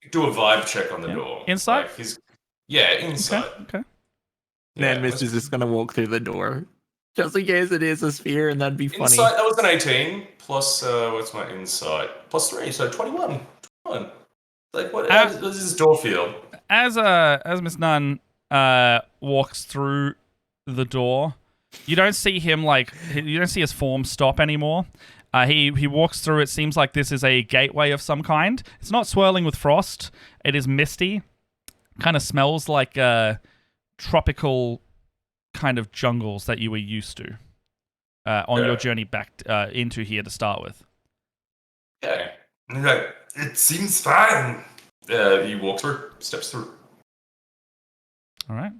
do a vibe check on the door. Inside? Like, inside. Okay. Ned Mist is just gonna walk through the door. Just in case it is a sphere, and that'd be funny. Insight, that was an 18, plus, what's my insight? Plus 3, so 21. Like, how does this door feel? As Miss Nunn walks through the door. You don't see him you don't see his form stop anymore. He walks through. It seems like this is a gateway of some kind. It's not swirling with frost. It is misty. Kind of smells like tropical kind of jungles that you were used to on your journey back into here to start with. Okay. It seems fine. He walks through, steps through. All right.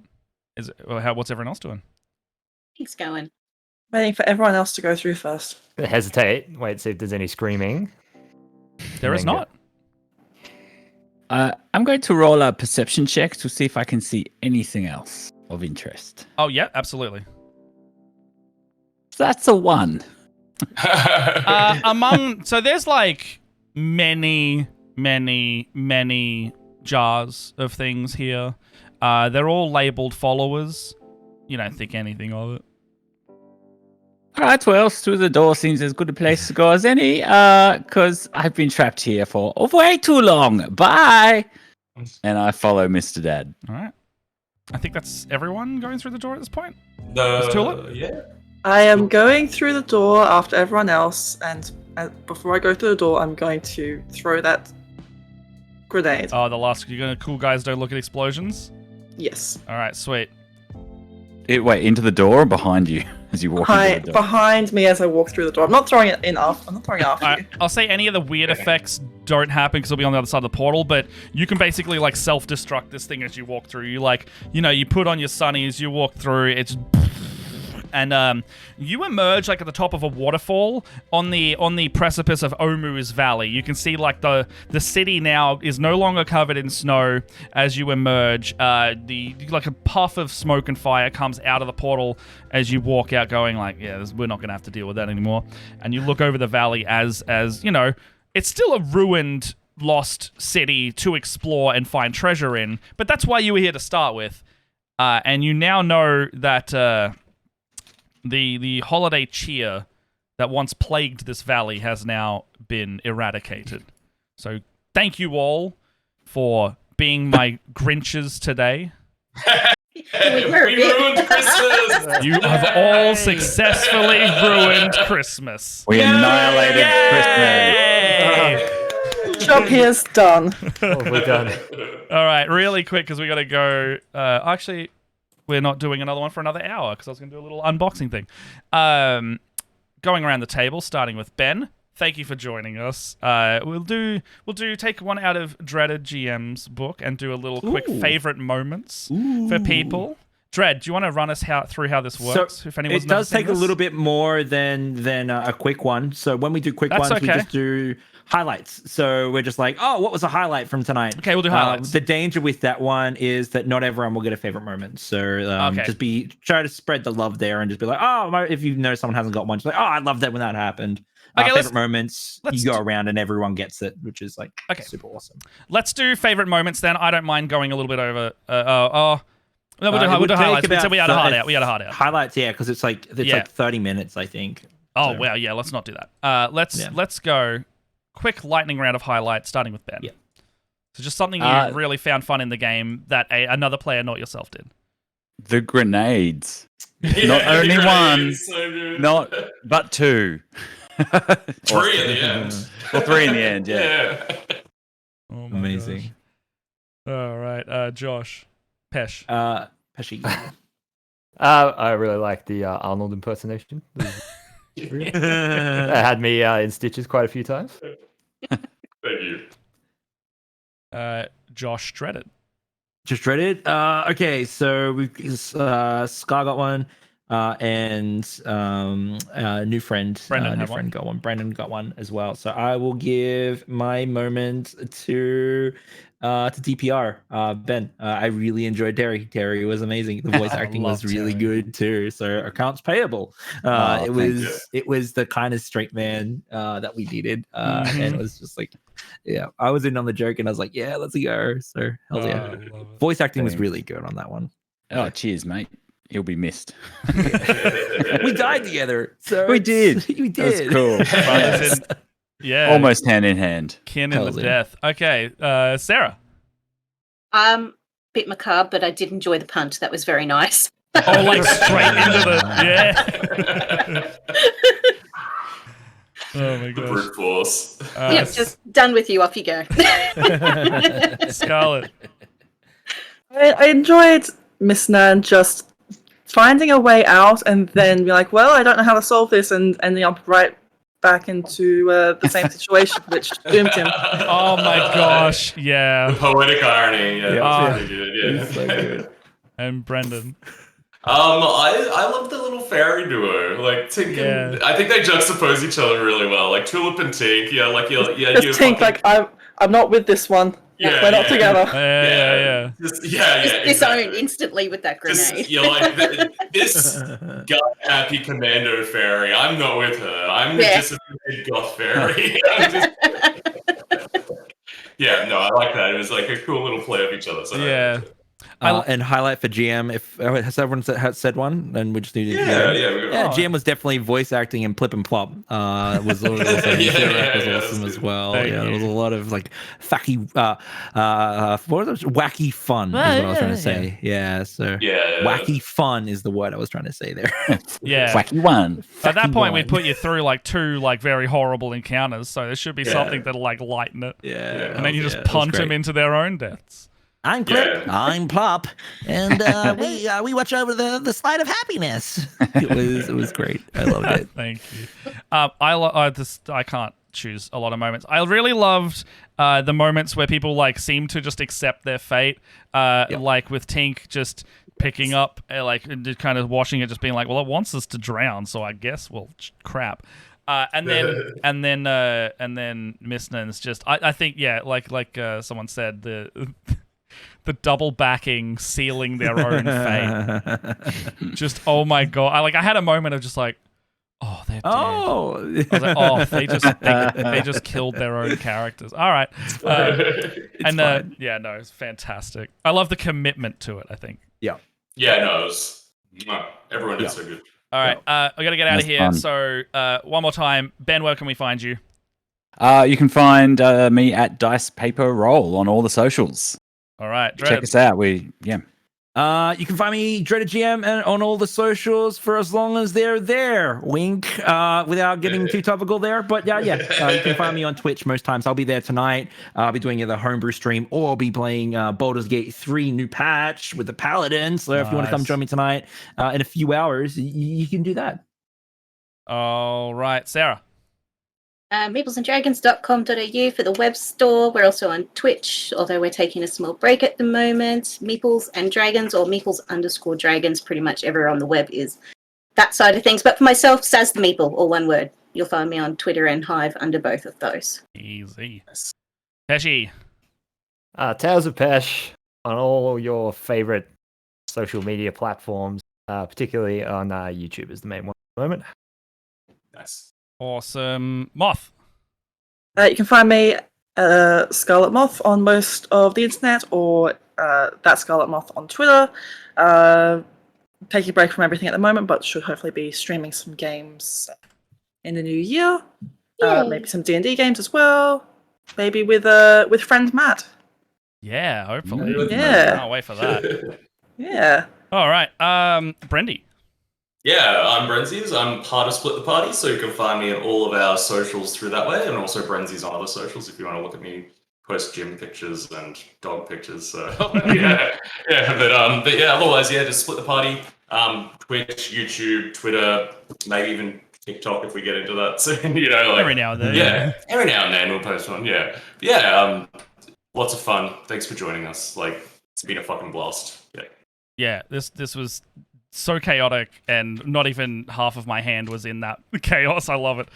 What's everyone else doing? He's going. Waiting for everyone else to go through first. Hesitate. Wait, see if there's any screaming. There is not. I'm going to roll a perception check to see if I can see anything else of interest. Oh, yeah, absolutely. That's a 1. So there's like many jars of things here. They're all labeled followers. You don't think anything of it. All right, well, through the door seems as good a place to go as any, because I've been trapped here for way too long. Bye! And I follow Mr. Dad. All right. I think that's everyone going through the door at this point. Tulip? Yeah. I am going through the door after everyone else, and before I go through the door, I'm going to throw that grenade. Oh, you're gonna cool guys don't look at explosions? Yes. All right, sweet. Wait, into the door or behind you as you walk into the door? Behind me as I walk through the door. I'm not throwing it in after. I'm not throwing it after you. I'll say any of the weird effects don't happen because it'll be on the other side of the portal, but you can basically like self-destruct this thing as you walk through. You put on your sunnies, you walk through, it's... And you emerge like at the top of a waterfall on the precipice of Omu's Valley. You can see like the city now is no longer covered in snow as you emerge. Like a puff of smoke and fire comes out of the portal as you walk out, going like, yeah, we're not gonna have to deal with that anymore. And you look over the valley as it's still a ruined, lost city to explore and find treasure in. But that's why you were here to start with. And you now know that. The holiday cheer that once plagued this valley has now been eradicated. So thank you all for being my Grinches today. We ruined Christmas! You have all successfully ruined Christmas. We annihilated Christmas. Job here's done. We're done. All right, really quick because we got to go. Actually, we're not doing another one for another hour because I was going to do a little unboxing thing. Going around the table, starting with Ben. Thank you for joining us. We'll take one out of Dreaded GM's book and do a little quick favorite moments for people. Dread, do you want to run us through how this works? So if anyone's it does take this? a little bit more than a quick one. So when we do quick ones, we just do highlights. So we're just like, oh, what was a highlight from tonight? Okay, we'll do highlights. The danger with that one is that not everyone will get a favorite moment. So try to spread the love there and just be like, oh, if you know someone hasn't got one, just like, oh, I love that when that happened. Favorite moments, you go around and everyone gets it, which is like super awesome. Let's do favorite moments then. I don't mind going a little bit over. No, we'll do highlights. We had a hard out. Highlights, yeah, because it's like 30 minutes, I think. Oh, well, yeah, let's not do that. Let's go quick lightning round of highlights, starting with Ben. Yeah. So just something you really found fun in the game that another player, not yourself, did. The grenades. Not only one, but 2. 3 in the end. Or 3 in the end, yeah. Oh my amazing. Gosh. All right, Josh. Pesh. Peshy. I really like the Arnold impersonation. That had me in stitches quite a few times. Thank you. Josh Dreaded. Just Dreaded? Okay, so we've Scar got one, and new friend Brendan got one. Brendan got one as well. So I will give my moment to DPR, Ben. I really enjoyed Terry. Terry was amazing. The voice acting was really good too. So accounts payable. It was the kind of straight man that we needed, and it was just like, yeah, I was in on the joke and I was like, yeah, let's go. So hell yeah, voice acting was really good on that one. Oh, cheers, mate. He'll be missed. We died together. So we did. We did. That's cool. Yeah, almost hand in hand. Kin in the death. Okay, Sarah. bit macabre, but I did enjoy the punch. That was very nice. Oh, like straight into the Oh my The gosh. brute force. Yep, just done with you. Off you go. Scarlet. I enjoyed Miss Nan just finding a way out and then be like, well, I don't know how to solve this, and ending up right back into the same situation which doomed him. Oh my gosh, yeah. The poetic irony. Yeah, Yeah. that's pretty good. Yeah. So good. And Brendan. I love the little fairy duo. Like Tink and I think they juxtapose each other really well. Like Tulip and Tink. Yeah, like you Just Tink, like I'm not with this one. Yeah, We're not together. Yeah. Just Disowned instantly with that grenade. Just, you're like this gut happy commando fairy. I'm not with her. I'm the disappointed goth fairy. Yeah, no, I like that. It was like a cool little play of each other. So yeah. And highlight for GM, if has everyone said one, then we just need to. GM was definitely voice acting in Plip and Plop. Was awesome as well. There was a lot of like wacky, what was it? Wacky fun is what I was trying to say. Wacky fun is the word I was trying to say there. Yeah, wacky one. At that point, we put you through like 2 like very horrible encounters, so there should be something that'll like lighten it. Yeah, and then you just punch them into their own deaths. I'm Clip. I'm Plop, and we watch over the slide of happiness. It was great. I loved it. Thank you. I can't choose a lot of moments. I really loved the moments where people like seem to just accept their fate. Like with Tink just picking up, like just kind of washing it, just being like, well, it wants us to drown, so I guess we'll crap. And then Miss Nan's just I think like someone said the double backing sealing their own fate. Just oh my god! I had a moment of just like, oh, they're dead. Oh, I was like, oh, they just killed their own characters. All right, it's fantastic. I love the commitment to it. I think. Yeah, no, it was, everyone did so good. All right, I gotta get out of here. Fun. So one more time, Ben, where can we find you? You can find me at Dice Paper Roll on all the socials. All right, check us out. You can find me Dreaded GM and on all the socials for as long as they're there. Wink. Without getting too topical there, but you can find me on Twitch most times. I'll be there tonight. I'll be doing either homebrew stream or I'll be playing Baldur's Gate 3 new patch with the Paladin. So if you want to come join me tonight in a few hours, you can do that. All right, Sarah. Meeplesanddragons.com.au for the web store. We're also on Twitch, although we're taking a small break at the moment. Meeples and Dragons, or Meeples_Dragons, pretty much everywhere on the web is that side of things. But for myself, Saz the Meeple, all one word. You'll find me on Twitter and Hive under both of those. Easy. Peshy. Tales of Pesh on all your favorite social media platforms, particularly on YouTube is the main one at the moment. Nice. Awesome. Moth. You can find me Scarlet Moth on most of the internet, or that Scarlet Moth on Twitter. Taking a break from everything at the moment, but should hopefully be streaming some games in the new year. Maybe some D&D games as well. Maybe with friend Matt. Yeah, hopefully. Yeah. Can't wait for that. Yeah. All right. Brendy. Yeah, I'm Brenzies. I'm part of Split the Party, so you can find me at all of our socials through that way, and also Brenzies on other socials if you want to look at me post gym pictures and dog pictures. So but otherwise, just Split the Party. Twitch, YouTube, Twitter, maybe even TikTok if we get into that soon. Every now and then. Yeah, every now and then we'll post one. Yeah, but yeah. Lots of fun. Thanks for joining us. It's been a fucking blast. Yeah. Yeah. This was so chaotic, and not even half of my hand was in that chaos. I love it.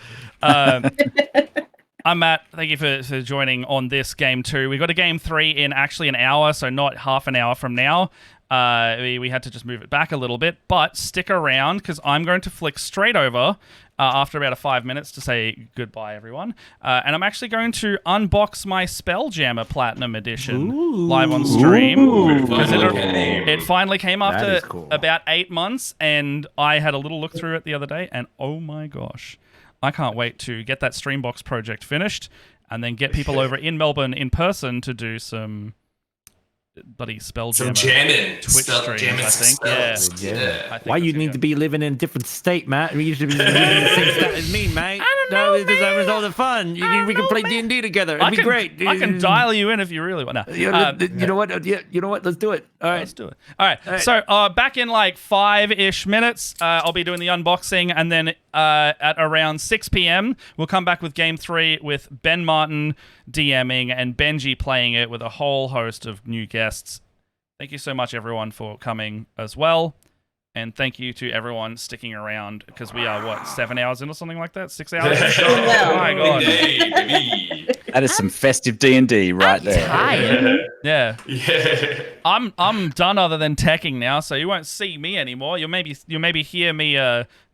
I'm Matt. Thank you for joining on this game 2. We got a game 3 in actually an hour, so not half an hour from now. We had to just move it back a little bit, but stick around because I'm going to flick straight over after about 5 minutes to say goodbye, everyone. And I'm actually going to unbox my Spelljammer Platinum Edition live on stream. Because it finally came after about 8 months, and I had a little look through it the other day, and oh my gosh, I can't wait to get that Streambox project finished and then get people over in Melbourne in person to do some bloody spell Some jammer jamming. Twitch streams, Jamming I some think. Yeah. spells. I think Why that's you gonna need go. to be living in a different state, Matt? You should be living in the same state as me, mate. I don't know, because that was all the fun. We can play D&D together. It'd be great. I can dial you in if you really want. No. You know what? Yeah, you know what? Let's do it. All right. Let's do it. All right. So back in like 5-ish minutes, I'll be doing the unboxing, and then at around 6 p.m., we'll come back with Game 3 with Ben Martin DMing and Benji playing it with a whole host of new guests. Thank you so much, everyone, for coming as well. And thank you to everyone sticking around, because we are, 7 hours in or something like that? 6 hours? Oh my God. That is some festive D&D right there. Tired. Yeah. Yeah. I'm done other than teching now, so you won't see me anymore. You'll maybe hear me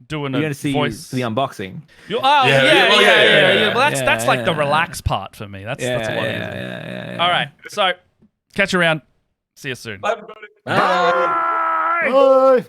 doing You're a gonna see voice. the unboxing. Yeah. Well, that's like the yeah. relax part for me. That's a lot of it. Yeah. All right. So catch you around. See you soon. Bye, everybody. Bye.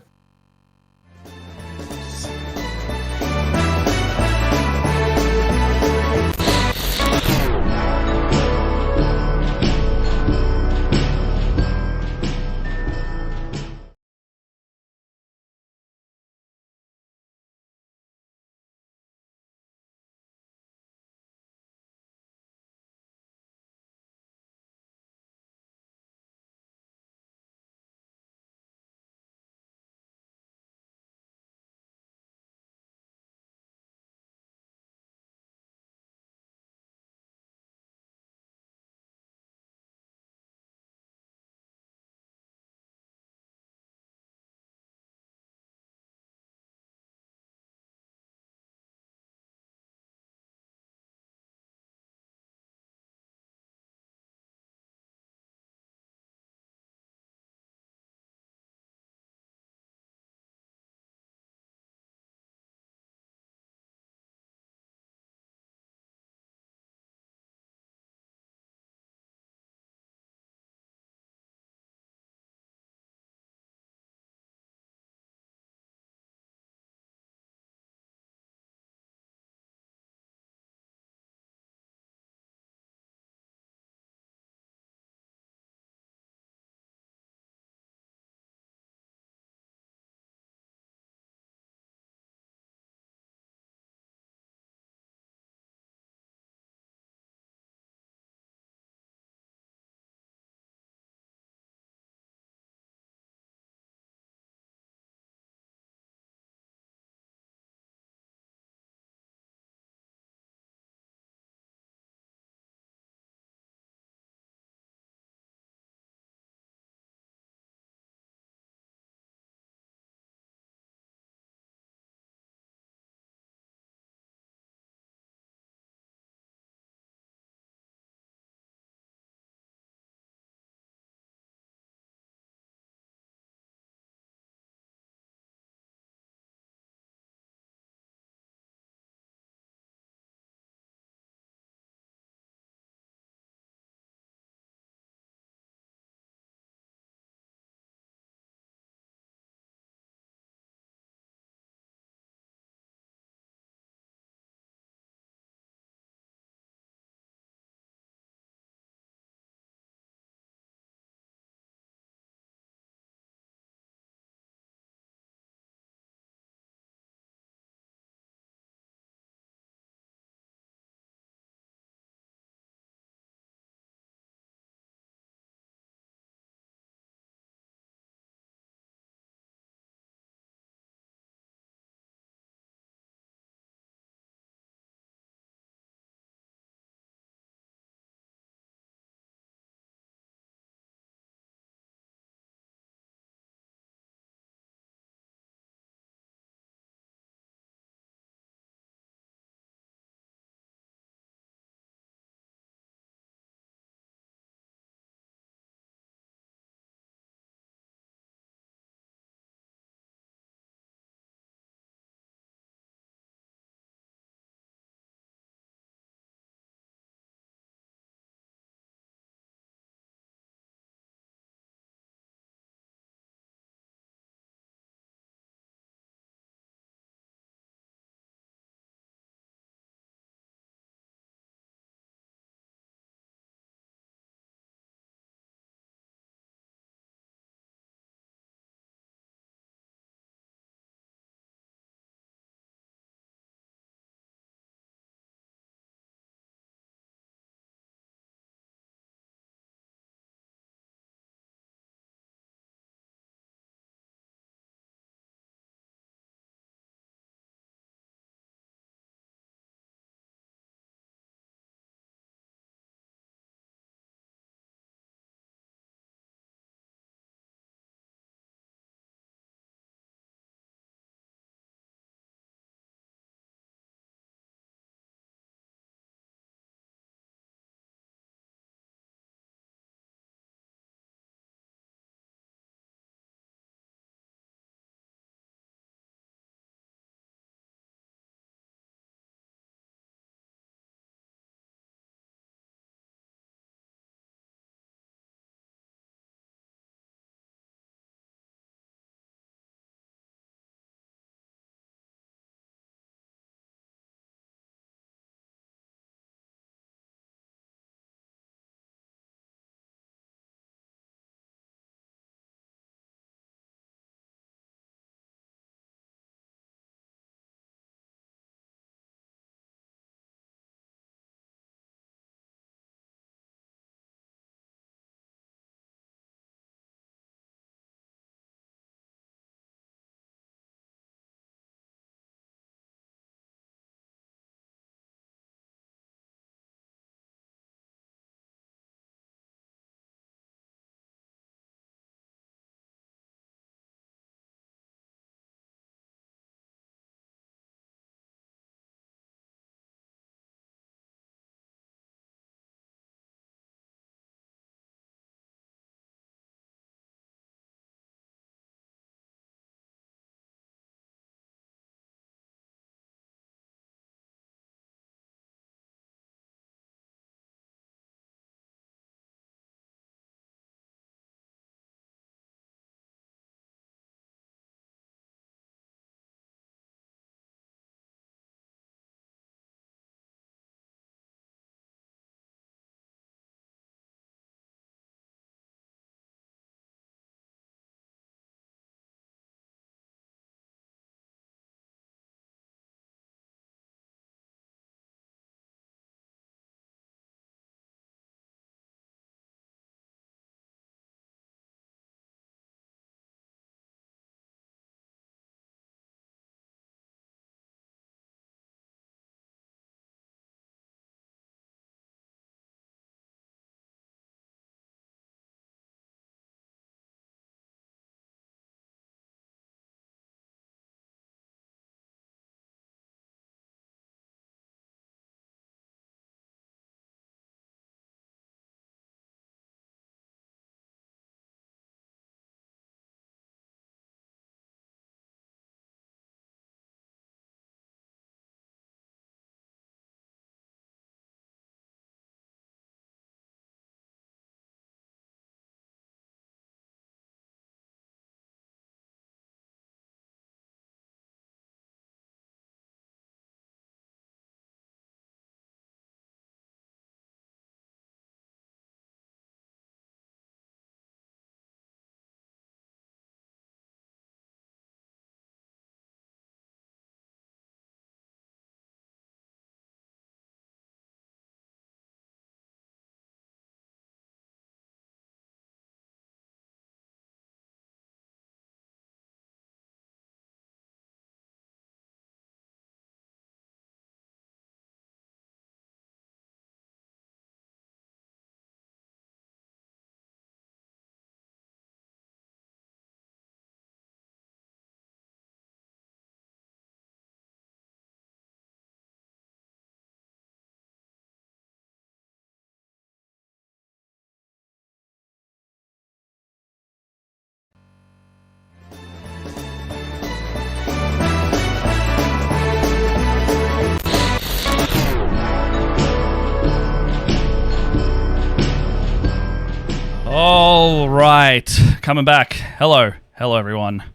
All right, coming back. Hello, everyone.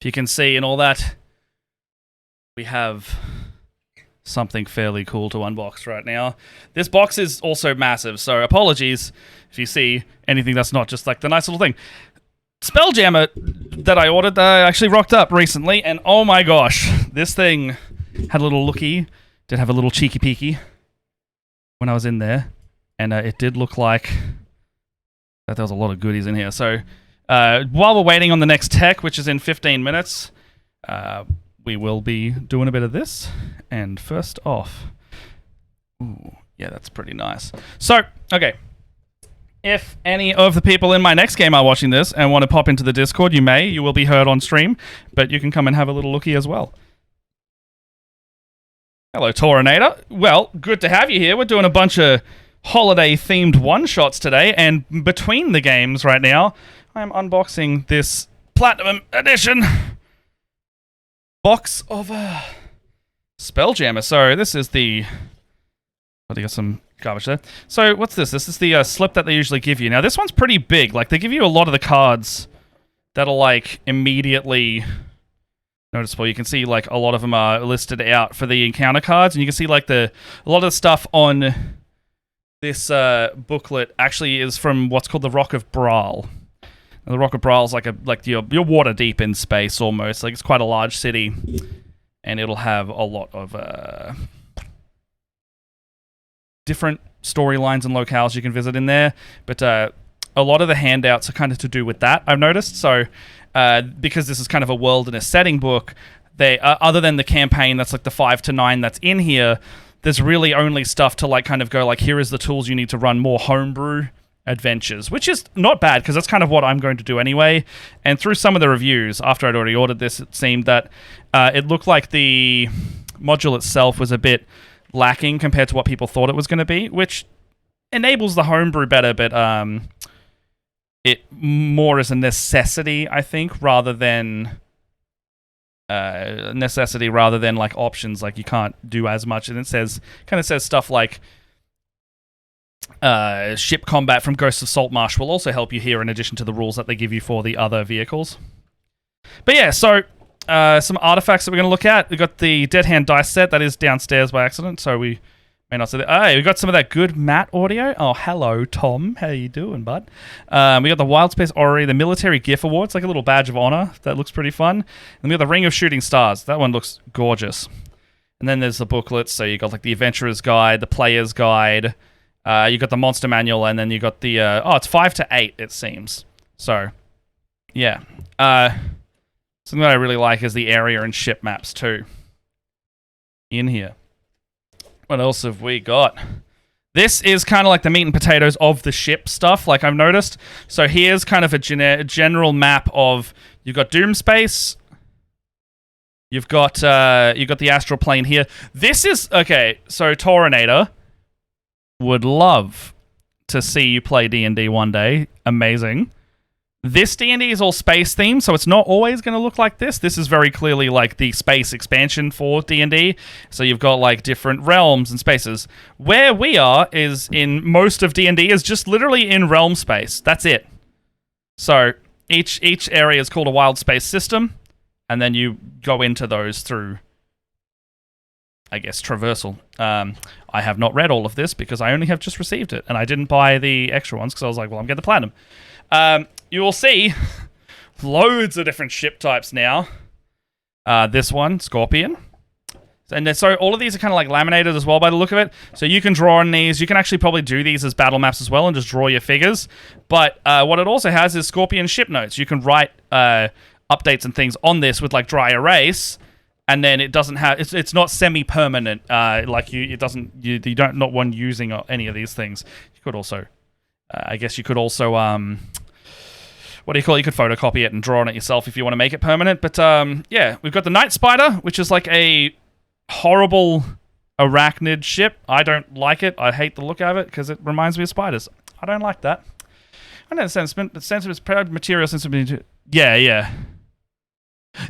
If you can see and all that, we have something fairly cool to unbox right now. This box is also massive, so apologies if you see anything that's not just like the nice little thing. Spelljammer that I ordered actually rocked up recently, and oh my gosh, this thing had a little looky, did have a little cheeky peeky when I was in there, and it did look like that there was a lot of goodies in here. So while we're waiting on the next tech, which is in 15 minutes, we will be doing a bit of this. And first off, ooh, yeah, that's pretty nice. So, okay. If any of the people in my next game are watching this and want to pop into the Discord, you will be heard on stream, but you can come and have a little looky as well. Hello, Torinator. Well, good to have you here. We're doing a bunch of holiday-themed one-shots today, and between the games right now, I'm unboxing this Platinum Edition box of Spelljammer. So this is the... Oh, they got some garbage there. So what's this? This is the slip that they usually give you. Now this one's pretty big. Like they give you a lot of the cards that are like immediately noticeable. You can see like a lot of them are listed out for the encounter cards, and you can see like a lot of the stuff on this booklet actually is from what's called the Rock of Braal. And the Rock of Braal is like you're water deep in space almost. Like it's quite a large city, and it'll have a lot of different storylines and locales you can visit in there. But a lot of the handouts are kind of to do with that, I've noticed. So because this is kind of a world and a setting book, they other than the campaign that's like the 5 to 9 that's in here, there's really only stuff to like kind of go like, here is the tools you need to run more homebrew adventures, which is not bad because that's kind of what I'm going to do anyway. And through some of the reviews after I'd already ordered this, it seemed that it looked like the module itself was a bit lacking compared to what people thought it was going to be, which enables the homebrew better, but it more is a necessity, I think, rather than like options. Like you can't do as much, and it kind of says stuff like ship combat from Ghosts of Saltmarsh will also help you here in addition to the rules that they give you for the other vehicles. But yeah, so some artifacts that we're going to look at. We've got the Dead Hand dice set that is downstairs by accident, so we may not say that. Hey, we got some of that good Matt audio. Oh, hello, Tom. How you doing, bud? We got the Wild Space Orrery, the Military GIF Award. It's like a little badge of honor. That looks pretty fun. And we got the Ring of Shooting Stars. That one looks gorgeous. And then there's the booklets. So you got like the Adventurer's Guide, the Player's Guide. You got the Monster Manual, and then you got the... it's 5 to 8, it seems. So, yeah. Something that I really like is the area and ship maps, too. In here. What else have we got? This is kind of like the meat and potatoes of the ship stuff, like I've noticed. So here's kind of a general map of... You've got Doom Space. You've got the Astral Plane here. This is... Okay, so Torinator would love to see you play D&D one day. Amazing. This D&D is all space themed, so it's not always going to look like this. This is very clearly like the space expansion for D&D. So you've got like different realms and spaces. Where we are is in most of D&D is just literally in realm space. That's it. So each area is called a wild space system, and then you go into those through, I guess, traversal. I have not read all of this because I only have just received it, and I didn't buy the extra ones because I was like, well, I'm getting the platinum. You will see loads of different ship types now. This one, Scorpion. And so all of these are kind of like laminated as well by the look of it. So you can draw on these. You can actually probably do these as battle maps as well and just draw your figures. But what it also has is Scorpion ship notes. You can write updates and things on this with like dry erase. And then it doesn't have... It's not semi-permanent. Like you don't not want using any of these things. You could also... I guess you could also... what do you call it? You could photocopy it and draw on it yourself if you want to make it permanent. But yeah, we've got the Night Spider, which is like a horrible arachnid ship. I don't like it. I hate the look of it because it reminds me of spiders. I don't like that. I know the sense of its proud material sensibility. Yeah.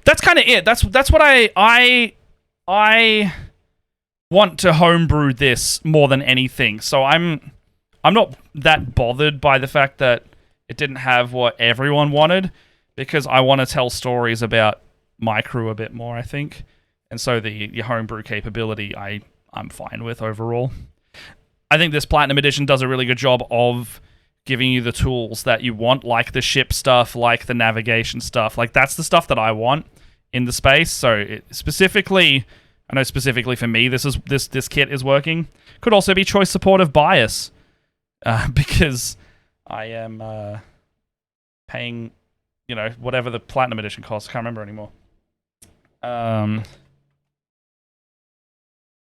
That's kind of it. That's what I want to homebrew this more than anything. So I'm not that bothered by the fact that It didn't have what everyone wanted, because I want to tell stories about my crew a bit more, I think. And so your homebrew capability, I'm fine with overall. I think this Platinum Edition does a really good job of giving you the tools that you want, like the ship stuff, like the navigation stuff. Like, that's the stuff that I want in the space. So specifically, I know specifically for me, this kit is working. Could also be choice supportive bias, because I am paying, whatever the Platinum Edition costs. I can't remember anymore.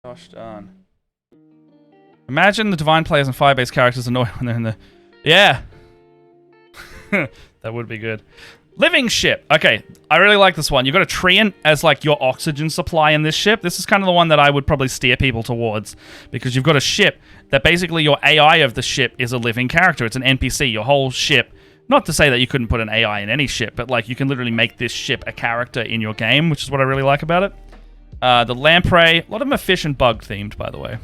Gosh darn. Imagine the Divine players and Firebase characters annoy when they're in the... Yeah! That would be good. Living ship. Okay, I really like this one. You've got a treant as, like, your oxygen supply in this ship. This is kind of the one that I would probably steer people towards, because you've got a ship that basically your AI of the ship is a living character. It's an NPC. Your whole ship... Not to say that you couldn't put an AI in any ship, but, like, you can literally make this ship a character in your game, which is what I really like about it. The lamprey, a lot of them are fish and bug themed, by the way.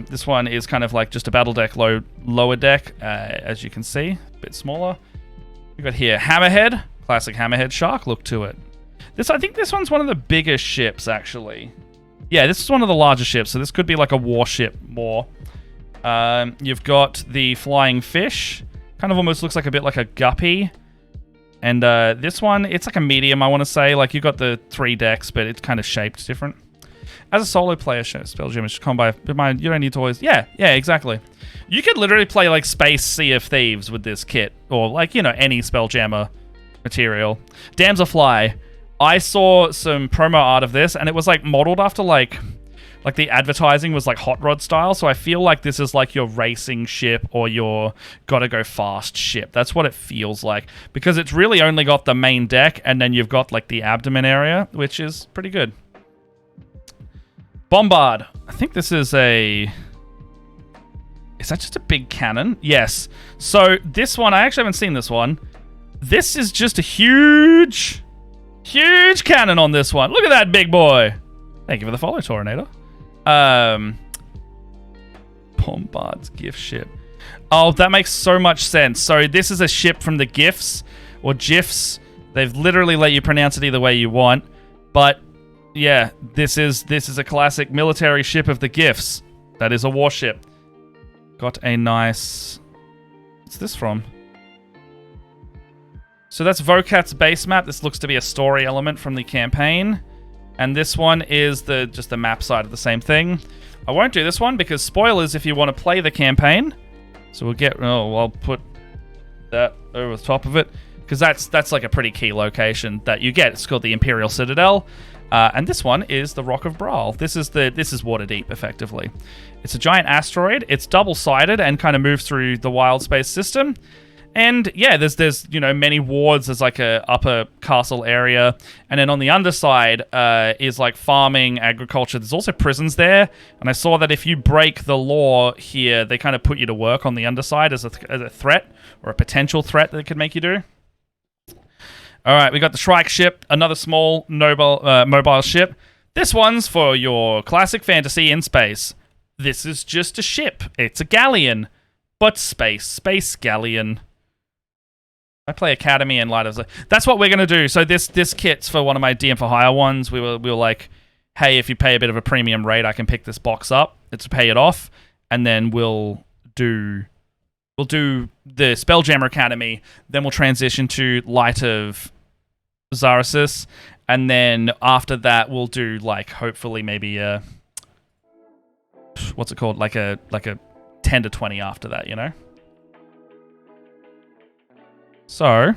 This one is kind of like just a battle deck, lower deck, as you can see, a bit smaller. We got here Hammerhead, classic Hammerhead shark look to it. I think this one's one of the biggest ships, actually. Yeah, this is one of the larger ships, so this could be like a warship more. You've got the flying fish, kind of almost looks like a bit like a guppy. And this one, it's like a medium, I want to say. Like, you've got the 3 decks, but it's kind of shaped different. As a solo player, Spelljammer is combo. You don't need to always... Yeah, exactly. You could literally play, like, Space Sea of Thieves with this kit. Or, like, any Spelljammer material. Damselfly. I saw some promo art of this, and it was, like, modeled after, like the advertising was like hot rod style, so I feel like this is like your racing ship or your gotta go fast ship. That's what it feels like, because it's really only got the main deck and then you've got like the abdomen area, which is pretty good. Bombard. I think this is a... Is that just a big cannon? Yes. So this one, I actually haven't seen this one. This is just a huge cannon on this one. Look at that big boy. Thank you for the follow, Tornado. Bombard's gift ship. Oh, that makes so much sense. So this is a ship from the GIFs or GIFs. They've literally let you pronounce it either way you want. But yeah, this is a classic military ship of the GIFs. That is a warship. Got a nice... What's this from? So that's Vocat's base map. This looks to be a story element from the campaign. And this one is just the map side of the same thing. I won't do this one because spoilers if you want to play the campaign. So we'll get... Oh, I'll put that over the top of it. Because that's like a pretty key location that you get. It's called the Imperial Citadel. And this one is the Rock of Brawl. This is Waterdeep, effectively. It's a giant asteroid. It's double-sided and kind of moves through the wild space system. And yeah, there's many wards. There's like a upper castle area, and then on the underside is like farming, agriculture. There's also prisons there, and I saw that if you break the law here, they kind of put you to work on the underside as a threat or a potential threat that they could make you do. All right, we got the Shrike ship, another small mobile ship. This one's for your classic fantasy in space. This is just a ship. It's a galleon, but space galleon. I play Academy and Light of... That's what we're going to do. So this kit's for one of my DM for Hire ones. We were like, hey, if you pay a bit of a premium rate, I can pick this box up. It's to pay it off. And then we'll do the Spelljammer Academy. Then we'll transition to Light of Zarasis. And then after that, we'll do, like, hopefully maybe a... What's it called? Like a 10 to 20 after that, you know? So,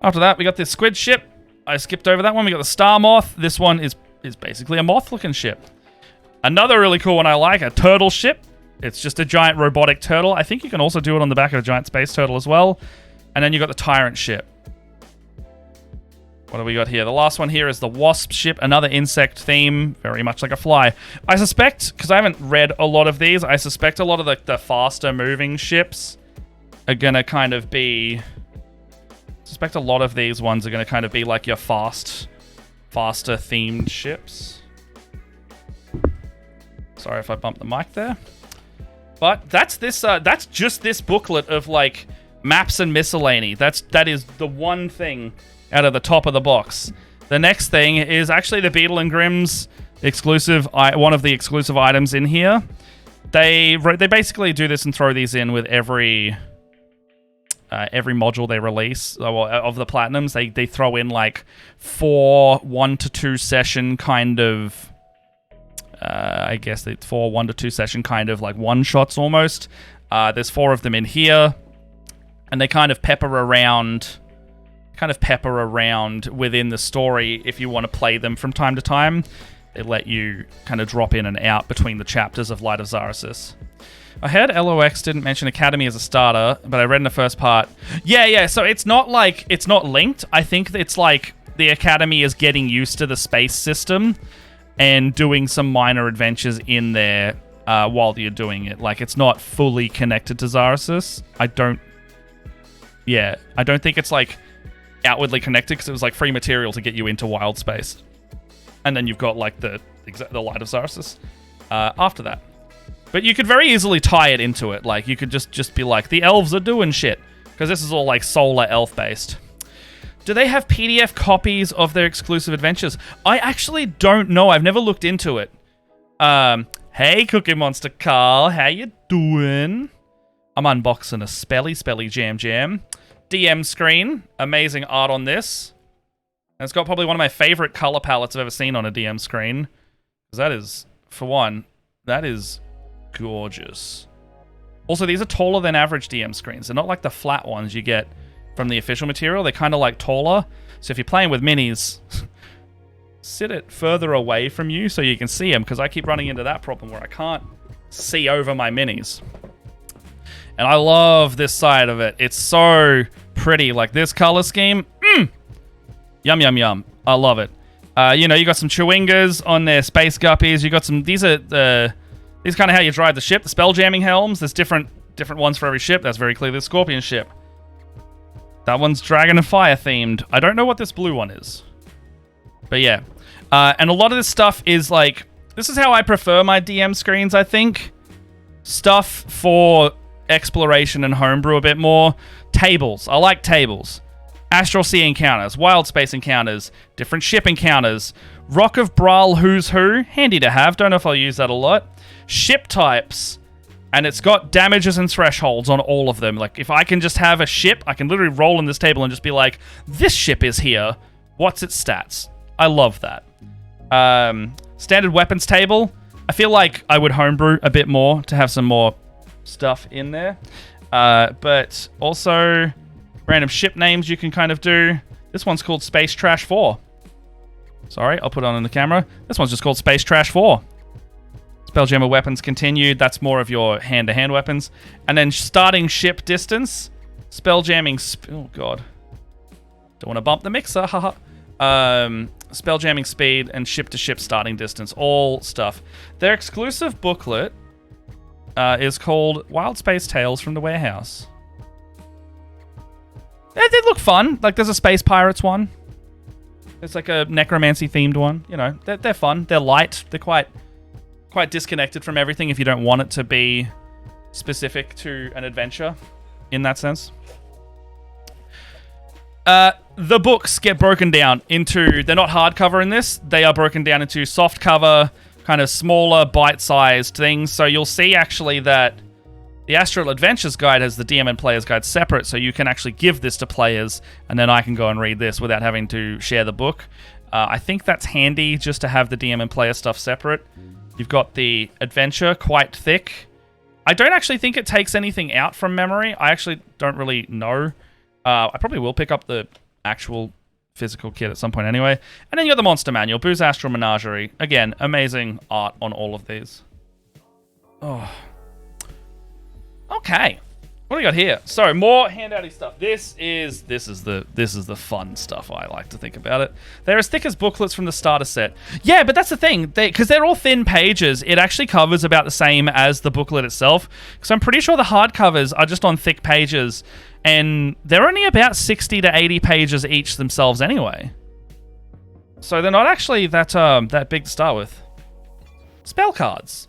after that, we got this squid ship. I skipped over that one. We got the Star Moth. This one is basically a moth-looking ship. Another really cool one I like, a turtle ship. It's just a giant robotic turtle. I think you can also do it on the back of a giant space turtle as well. And then you got the Tyrant ship. What do we got here? The last one here is the Wasp ship, another insect theme, very much like a fly. I suspect, because I haven't read a lot of these, I suspect a lot of the faster moving ships are gonna kind of be... I suspect a lot of these ones are gonna kind of be like your faster themed ships. Sorry if I bumped the mic there. But that's this. That's just this booklet of like maps and miscellany. That is the one thing out of the top of the box. The next thing is actually the Beetle and Grimm's exclusive. One of the exclusive items in here. They basically do this and throw these in with every module they release of the Platinums. They throw in like 4 1 to 2 session kind of. I guess it's 4 1 to 2 session kind of like one shots almost. There's 4 of them in here, and they kind of pepper around within the story if you want to play them from time to time. They let you kind of drop in and out between the chapters of Light of Zarasis. I heard LOX didn't mention Academy as a starter, but I read in the first part. Yeah, so it's not linked. I think it's like the Academy is getting used to the space system and doing some minor adventures in there while you're doing it. Like, it's not fully connected to Zarasis. I don't think it's, like, outwardly connected, because it was, like, free material to get you into Wild Space. And then you've got, like, the Light of Zarasis after that. But you could very easily tie it into it. Like, you could just be like, the elves are doing shit. Because this is all, like, solar elf-based. Do they have PDF copies of their exclusive adventures? I actually don't know. I've never looked into it. Hey, Cookie Monster Carl. How you doing? I'm unboxing a Spelly Jam. DM screen. Amazing art on this. And it's got probably one of my favorite color palettes I've ever seen on a DM screen. Because that is, for one, that is gorgeous. Also, these are taller than average DM screens. They're not like the flat ones you get from the official material. They're kind of like taller. So if you're playing with minis, sit it further away from you so you can see them, because I keep running into that problem where I can't see over my minis. And I love this side of it. It's so pretty. Like this color scheme. Yum, yum, yum. I love it. You got some Chewingas on their space guppies. You got some, these are kind of how you drive the ship. The spell jamming helms. There's different ones for every ship. That's very clearly the Scorpion ship. That one's Dragon and Fire themed. I don't know what this blue one is. But yeah. And a lot of this stuff is like... This is how I prefer my DM screens, I think. Stuff for exploration and homebrew a bit more. Tables. I like tables. Astral Sea encounters. Wild Space encounters. Different ship encounters. Rock of Brawl Who's Who. Handy to have. Don't know if I'll use that a lot. Ship types. And it's got damages and thresholds on all of them. Like, if I can just have a ship, I can literally roll in this table and just be like, this ship is here. What's its stats? I love that. Standard weapons table. I feel like I would homebrew a bit more to have some more stuff in there. But also, random ship names you can kind of do. This one's called Space Trash 4. Sorry, I'll put it on the camera. This one's just called Space Trash 4. Spelljammer weapons continued. That's more of your hand-to-hand weapons. And then starting ship distance. Spelljamming... oh, God. Don't want to bump the mixer. Haha. Spelljamming speed and ship-to-ship starting distance. All stuff. Their exclusive booklet is called Wild Space Tales from the Warehouse. They look fun. Like, there's a Space Pirates one. There's like a necromancy-themed one. You know, they're fun. They're light. They're quite disconnected from everything if you don't want it to be specific to an adventure in that sense. The books get broken down into... They're not hardcover in this. They are broken down into soft cover, kind of smaller, bite-sized things. So you'll see actually that the Astral Adventures Guide has the DM and Player's Guide separate, so you can actually give this to players, and then I can go and read this without having to share the book. I think that's handy just to have the DM and Player stuff separate. You've got the adventure, quite thick. I don't actually think it takes anything out from memory. I actually don't really know. I probably will pick up the actual physical kit at some point anyway. And then you got the Monster Manual, Boo's Astral Menagerie. Again, amazing art on all of these. Oh. Okay. What do we got here? So, more handouty stuff. This is the fun stuff I like to think about it. They're as thick as booklets from the starter set. Yeah, but that's the thing. Because they're all thin pages, it actually covers about the same as the booklet itself. Because I'm pretty sure the hardcovers are just on thick pages. And they're only about 60 to 80 pages each themselves anyway. So they're not actually that big to start with. Spell cards.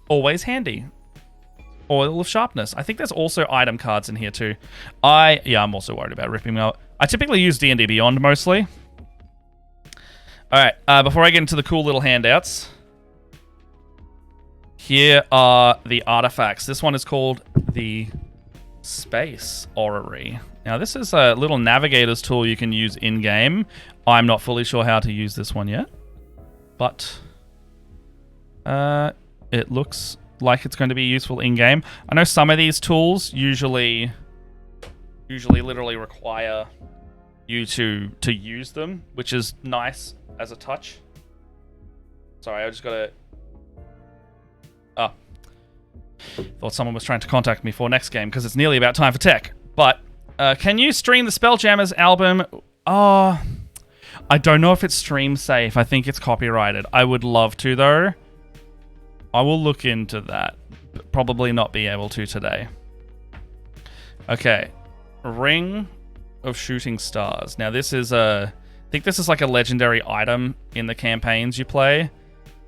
Always handy. Oil of Sharpness. I think there's also item cards in here too. I'm also worried about ripping them out. I typically use D&D Beyond mostly. Alright, before I get into the cool little handouts, here are the artifacts. This one is called the Space Orrery. Now, this is a little navigator's tool you can use in-game. I'm not fully sure how to use this one yet, but it looks like it's going to be useful in-game. I know some of these tools usually literally require you to use them, which is nice as a touch. Sorry, I just gotta... Oh. Thought someone was trying to contact me for next game, because it's nearly about time for tech. But, can you stream the Spelljammers album? Oh, I don't know if it's stream safe. I think it's copyrighted. I would love to, though. I will look into that. But probably not be able to today. Okay. Ring of Shooting Stars. Now, this is I think this is like a legendary item in the campaigns you play.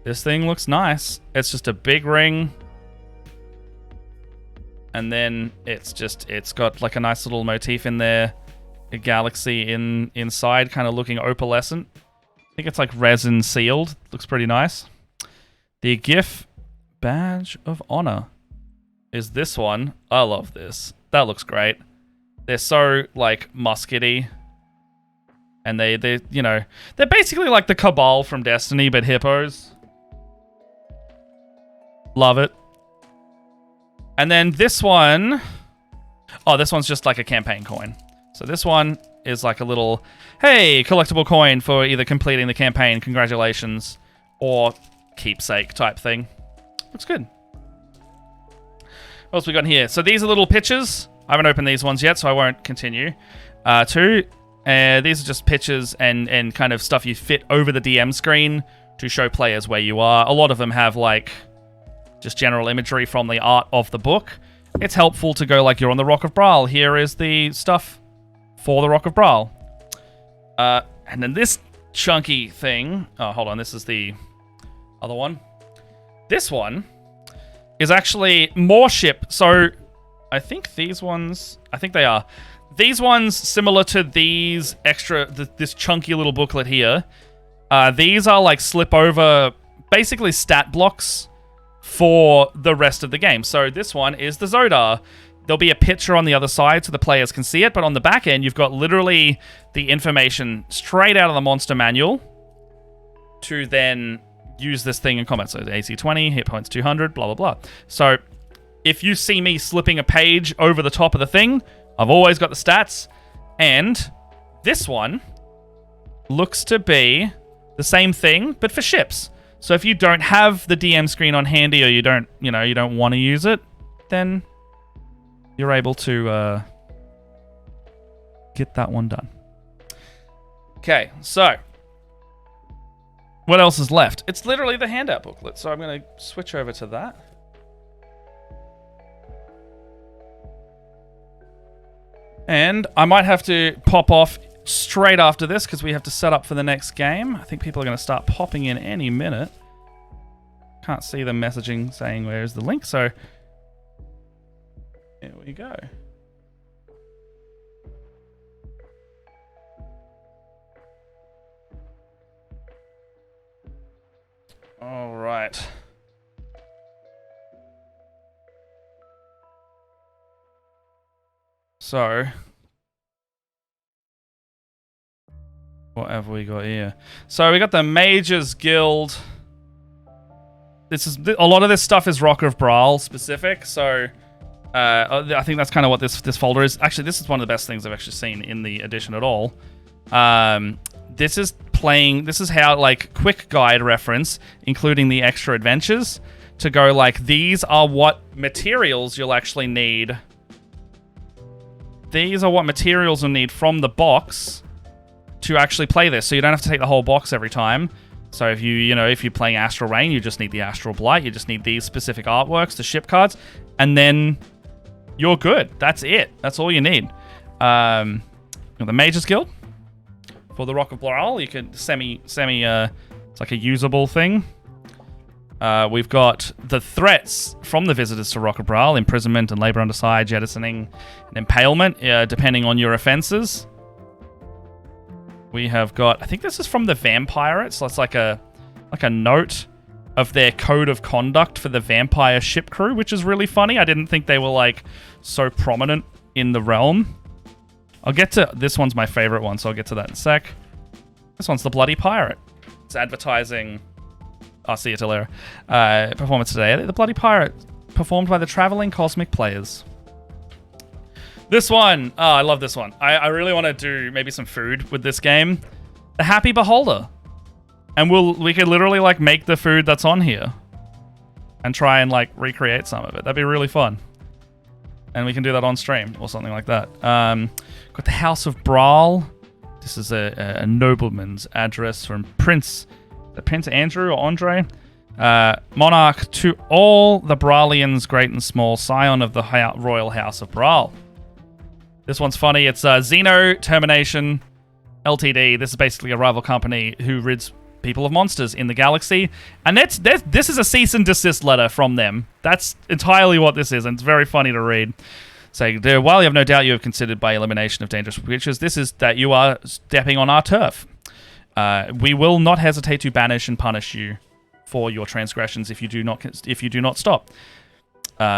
This thing looks nice. It's just a big ring. And then it's got like a nice little motif in there. A galaxy inside, kind of looking opalescent. I think it's like resin sealed. Looks pretty nice. The GIF Badge of Honor is this one. I love this. That looks great. They're so like muskety. And they're basically like the Cabal from Destiny, but hippos. Love it. And then this one... Oh, this one's just like a campaign coin. So this one is like a little, hey, collectible coin for either completing the campaign, congratulations, or keepsake type thing. Looks good. What else we got in here? So these are little pictures. I haven't opened these ones yet, so I won't continue. These are just pictures and kind of stuff you fit over the DM screen to show players where you are. A lot of them have like just general imagery from the art of the book. It's helpful to go like, you're on the Rock of Braal. Here is the stuff for the Rock of Braal. And then this chunky thing... Oh, hold on. This is the other one. This one is actually more ship. So I think these ones... I think they are. These ones, similar to these this chunky little booklet here. These are like slip over, basically stat blocks for the rest of the game. So this one is the Zodar. There'll be a picture on the other side so the players can see it, but on the back end, you've got literally the information straight out of the monster manual to then use this thing in combat. So AC 20, hit points 200, blah, blah, blah. So if you see me slipping a page over the top of the thing, I've always got the stats. And this one looks to be the same thing, but for ships. So if you don't have the DM screen on handy, or you don't want to use it, then you're able to get that one done. Okay, so what else is left? It's literally the handout booklet, so I'm going to switch over to that. And I might have to pop off straight after this because we have to set up for the next game. I think people are going to start popping in any minute. Can't see them messaging saying where's the link, so here we go. All right. So, what have we got here? So we got the Mages Guild. This is a lot of this stuff is Rock of Braal specific. So I think that's kind of what this folder is. Actually, this is one of the best things I've actually seen in the edition at all. This is how like quick guide reference, including the extra adventures, to go like these are what materials you'll actually need. These are what materials you'll need from the box to actually play this. So you don't have to take the whole box every time. So if you're playing Astral Rain, you just need the Astral Blight. You just need these specific artworks, the ship cards, and then you're good. That's it. That's all you need. The Mages Guild for the Rock of Braal. You can it's like a usable thing. We've got the threats from the visitors to Rocket Brawl: imprisonment and labor under side, jettisoning, and impalement, depending on your offenses. We have got, I think this is from the Vampirates, so it's like a note of their code of conduct for the vampire ship crew, which is really funny. I didn't think they were like so prominent in the realm. I'll get to, this one's my favorite one, so I'll get to that in a sec. This one's the Bloody Pirate. It's advertising, I'll see you till later. Performance today. The Bloody Pirate, performed by the Traveling Cosmic Players. This one, oh, I love this one. I really want to do maybe some food with this game. The Happy Beholder. And we could literally like make the food that's on here and try and like recreate some of it. That'd be really fun. And we can do that on stream or something like that. Got the House of Brawl. This is a nobleman's address from Prince Andrew or Andre. Monarch to all the Brawlians, great and small, scion of the Royal House of Brawl. This one's funny. It's Xeno Termination Ltd. This is basically a rival company who rids people of monsters in the galaxy. And this is a cease and desist letter from them. That's entirely what this is, and it's very funny to read. Saying, while you have no doubt you have considered by elimination of dangerous creatures, this is that you are stepping on our turf. We will not hesitate to banish and punish you for your transgressions if you do not stop.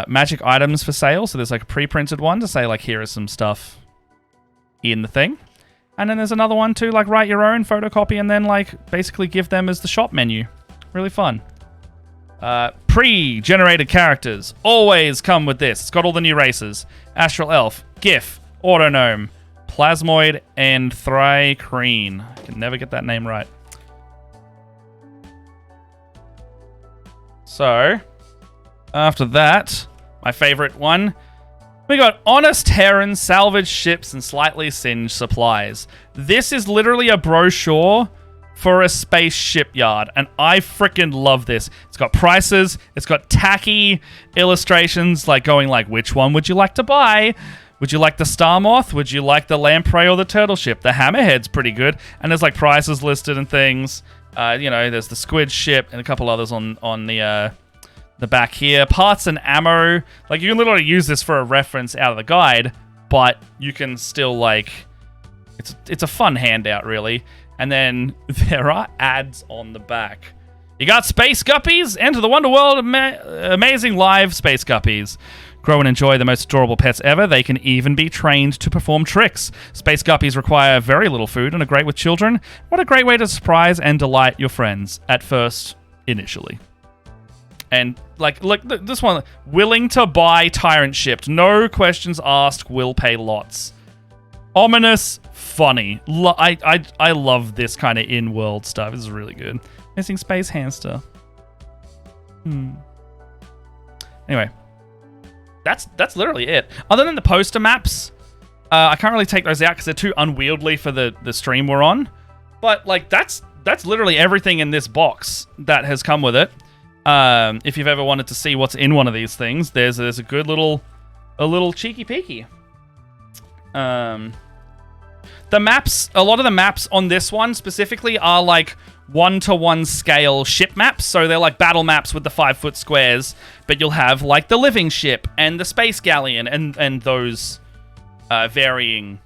Magic items for sale. So there's like a pre-printed one to say like, here is some stuff in the thing. And then there's another one to like write your own, photocopy, and then like basically give them as the shop menu. Really fun. Pre-generated characters always come with this. It's got all the new races: Astral Elf, Gif, Autognome, Plasmoid, and Thrycreen. I can never get that name right. So, after that, my favorite one, we got Honest Terran, salvaged ships, and slightly singed supplies. This is literally a brochure for a space shipyard, and I freaking love this. It's got prices, it's got tacky illustrations, like going like, which one would you like to buy? Would you like the Star Moth? Would you like the Lamprey or the Turtle Ship? The Hammerhead's pretty good, and there's like prices listed and things. You know, there's the Squid Ship and a couple others on the back here. Parts and ammo. Like, you can literally use this for a reference out of the guide, but you can still, like... It's a fun handout, really. And then there are ads on the back. You got Space Guppies? Enter the Wonder World Amazing Live Space Guppies. Grow and enjoy the most adorable pets ever. They can even be trained to perform tricks. Space Guppies require very little food and are great with children. What a great way to surprise and delight your friends. At first, initially. And, like, look, this one, willing to buy Tyrant Shipped. No questions asked, will pay lots. Ominous, funny. I love this kind of in-world stuff. This is really good. Missing Space Hamster. Anyway. That's literally it. Other than the poster maps, I can't really take those out because they're too unwieldy for the stream we're on. But, like, that's literally everything in this box that has come with it. If you've ever wanted to see what's in one of these things, there's a good little cheeky peeky. The maps, a lot of the maps on this one specifically are like 1-to-1 scale ship maps. So they're like battle maps with the 5-foot squares, but you'll have like the living ship and the space galleon and those varying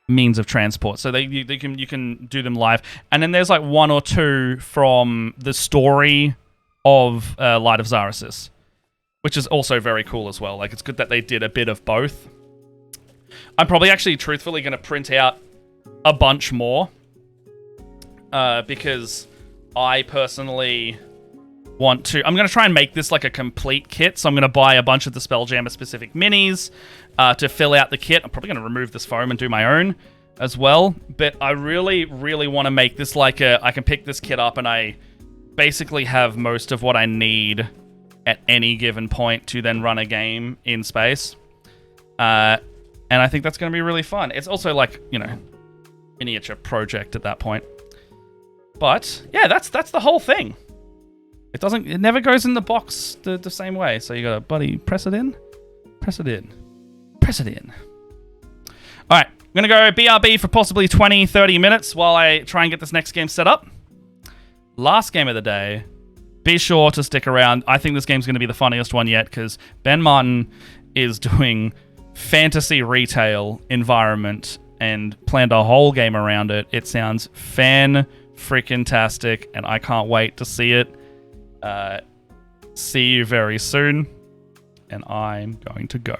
means of transport. So you can do them live. And then there's like 1 or 2 from the story of Light of Zarasis, which is also very cool as well. Like, it's good that they did a bit of both. I'm probably actually truthfully going to print out a bunch more because I personally want to... I'm going to try and make this like a complete kit, so I'm going to buy a bunch of the Spelljammer specific minis to fill out the kit. I'm probably going to remove this foam and do my own as well, but I really, really want to make this like I can pick this kit up and I basically have most of what I need at any given point to then run a game in space. And I think that's going to be really fun. It's also like, you know, miniature project at that point. But yeah, that's the whole thing. It never goes in the box the same way. So you got to, buddy, press it in. Press it in. Press it in. All right, I'm going to go BRB for possibly 20-30 minutes while I try and get this next game set up. Last game of the day, be sure to stick around. I think this game's going to be the funniest one yet because Ben Martin is doing fantasy retail environment and planned a whole game around it. It sounds fan-freaking-tastic, and I can't wait to see it. See you very soon, and I'm going to go.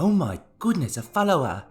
Oh my goodness, a follower.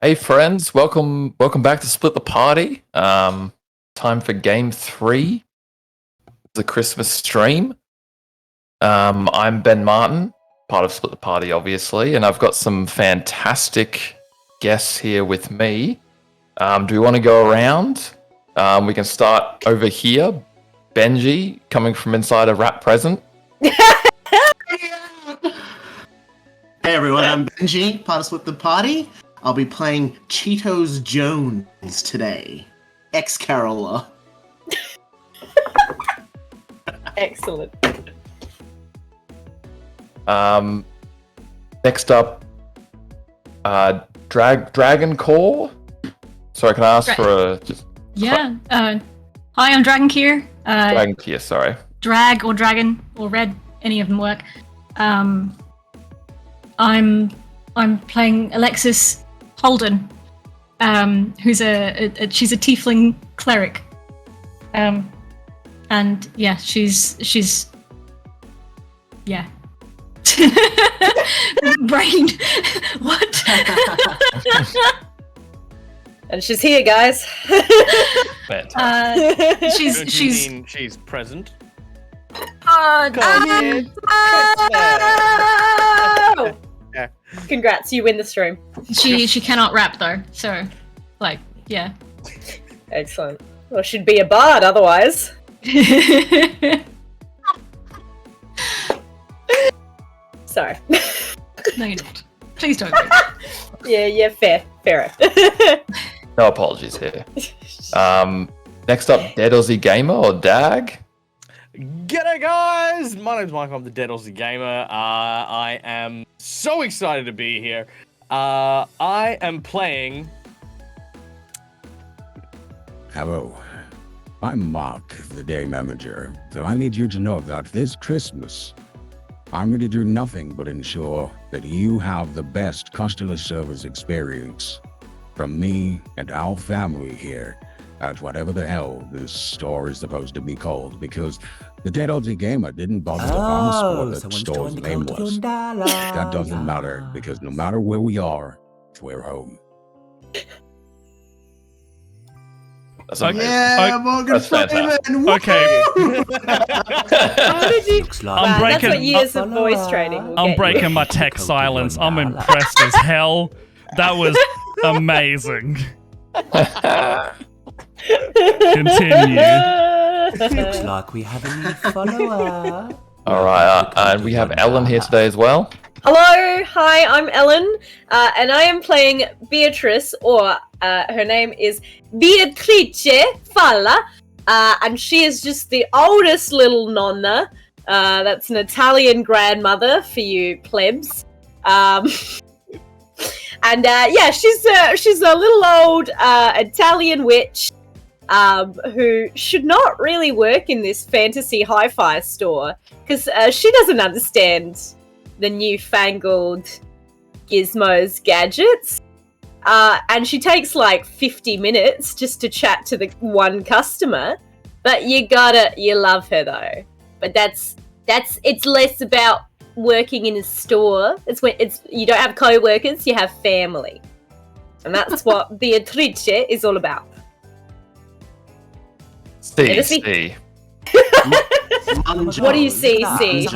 Hey friends, welcome back to Split the Party. Time for game 3, the Christmas stream. I'm Ben Martin, part of Split the Party, obviously, and I've got some fantastic guests here with me. Do we want to go around? We can start over here. Benji, coming from inside a Rap Present. Hey everyone, I'm Benji, part of Split the Party. I'll be playing Cheetos Jones today. Ex-Caroler. Excellent. Next up, Dragon Core. Sorry, can I ask for a just Yeah. Hi, I'm Dragon Kier. Dragon Kier, sorry. Drag or Dragon or Red, any of them work. I'm playing Alexis Holden, who's she's a tiefling cleric. And yeah, she's yeah. Brain. What? And she's here, guys. She's present. Congrats, you win the stream. She cannot rap though, so like yeah. Excellent. Well, she'd be a bard otherwise. Sorry. No, you're not. Please don't. Yeah, fair. No apologies here. Next up, Dead Aussie Gamer or Dag. G'day guys! My name's Mike, I'm the Dead Aussie Gamer. I am so excited to be here. I am playing... Hello, I'm Mark, the day manager. So I need you to know that this Christmas, I'm going to do nothing but ensure that you have the best customer service experience from me and our family here at whatever the hell this store is supposed to be called, because the Dead Aussie Gamer didn't bother to promise what the store's name was. That doesn't matter, because no matter where we are, we're home. That's Yeah, Morgan Freeman! Okay. That's what years of voice training will I'm get breaking you. my tech silence. I'm impressed as hell. That was amazing. Continue. Looks like we have a new follower. All right, and we have Ellen here today as well. Hello, hi, I'm Ellen, and I am playing Beatrice, or her name is Beatrice Falla, and she is just the oldest little nonna. That's an Italian grandmother for you plebs. And yeah, she's a little old Italian witch who should not really work in this fantasy hi-fi store because she doesn't understand the newfangled gizmos, gadgets. And she takes like 50 minutes just to chat to the one customer. But you love her though. But it's less about working in a store. You don't have co-workers, you have family. And that's what Beatrice is all about. See. What do you see? Hello.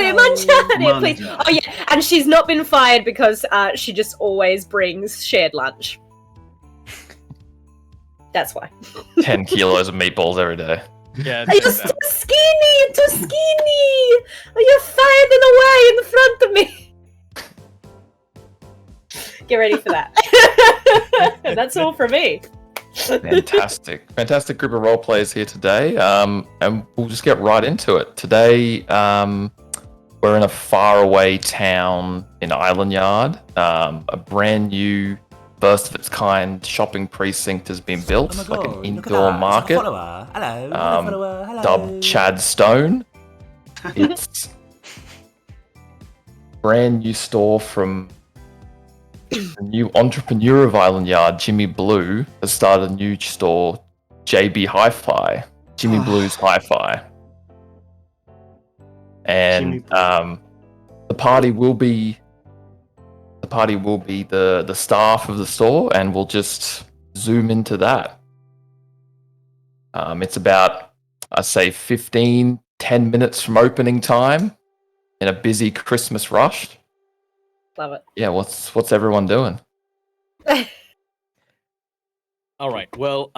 Mangiare, please. Oh yeah, and she's not been fired because she just always brings shared lunch. That's why. 10 kilos of meatballs every day. Yeah. You're too skinny. You're too skinny. You're fading away in front of me. Get ready for that. That's all from me. Fantastic group of role players here today, and we'll just get right into it. Today, we're in a faraway town in Island Yard. A brand new, first of its kind shopping precinct has been built, like an indoor market. Dubbed Chad Stone. It's brand new store from the new entrepreneur of Island Yard, Jimmy Blue, has started a new store, JB Hi-Fi, Jimmy Blue's Hi-Fi. And the party will be the party will be the staff of the store, and we'll just zoom into that. It's about, I say, 10 minutes from opening time in a busy Christmas rush. Love it. Yeah, what's everyone doing? All right. Well,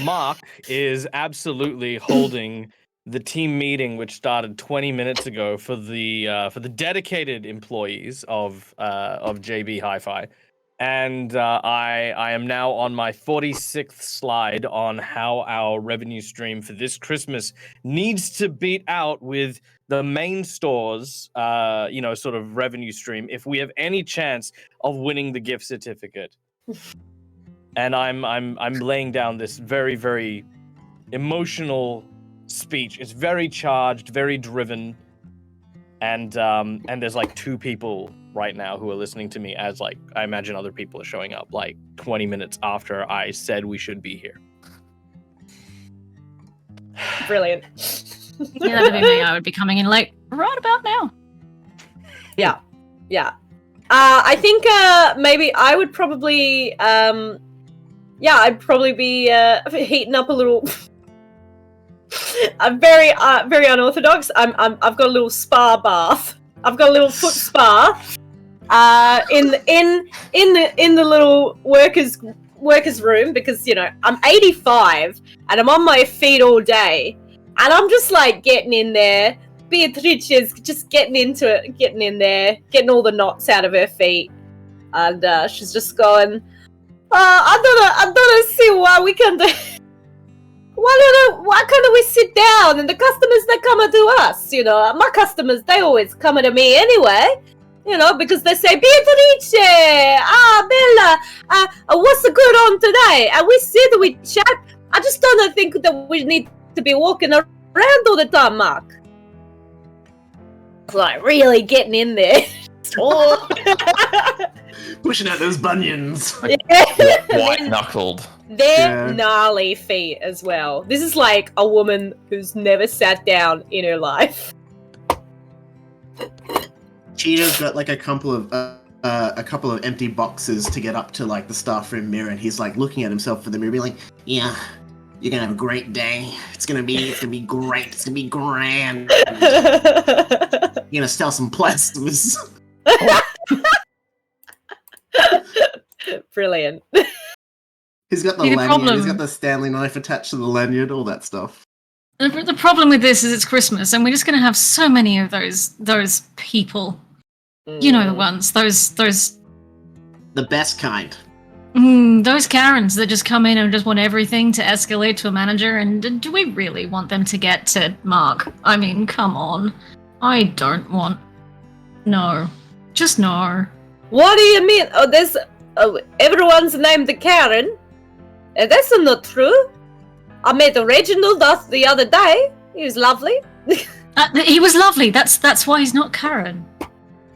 Mark is absolutely holding the team meeting, which started 20 minutes ago for the dedicated employees of JB Hi-Fi, and I am now on my 46th slide on how our revenue stream for this Christmas needs to beat out with the main store's sort of revenue stream if we have any chance of winning the gift certificate. And I'm laying down this very, very emotional speech. It's very charged, very driven, and there's like 2 people right now who are listening to me as like I imagine other people are showing up like 20 minutes after I said we should be here. Brilliant. Yeah, that'd be me. I would be coming in late right about now. Yeah. I think maybe I would probably I'd probably be heating up a little. I'm very unorthodox. I've got a little spa bath. I've got a little foot spa. In the little workers room because I'm 85 and I'm on my feet all day, and I'm just like getting in there. Beatrice is just getting into it, getting in there, getting all the knots out of her feet, and she's just going, I don't see why we can't. Why can't we sit down and the customers they come to us? My customers they always come to me anyway. Because they say Beatrice, Bella, what's the good on today? And we sit, we chat. I just don't think that we need to be walking around all the time, Mark. It's like really getting in there. Pushing out those bunions. White knuckled. They're gnarly feet as well. This is like a woman who's never sat down in her life. Cheeto's got like a couple of empty boxes to get up to like the staff room mirror, and he's like looking at himself in the mirror, being like, "Yeah, you're gonna have a great day. It's gonna be great. It's gonna be grand. You're gonna sell some plasters." Brilliant. He's got the lanyard. He's got the Stanley knife attached to the lanyard. All that stuff. The problem with this is it's Christmas, and we're just going to have so many of those people. You know the ones. Those. The best kind. Those Karens that just come in and just want everything to escalate to a manager. And do we really want them to get to Mark? I mean, come on. I don't want. No. Just no. What do you mean? There's everyone's named Karen. That's not true. I met Reginald the other day. He was lovely. He was lovely. That's why he's not Karen.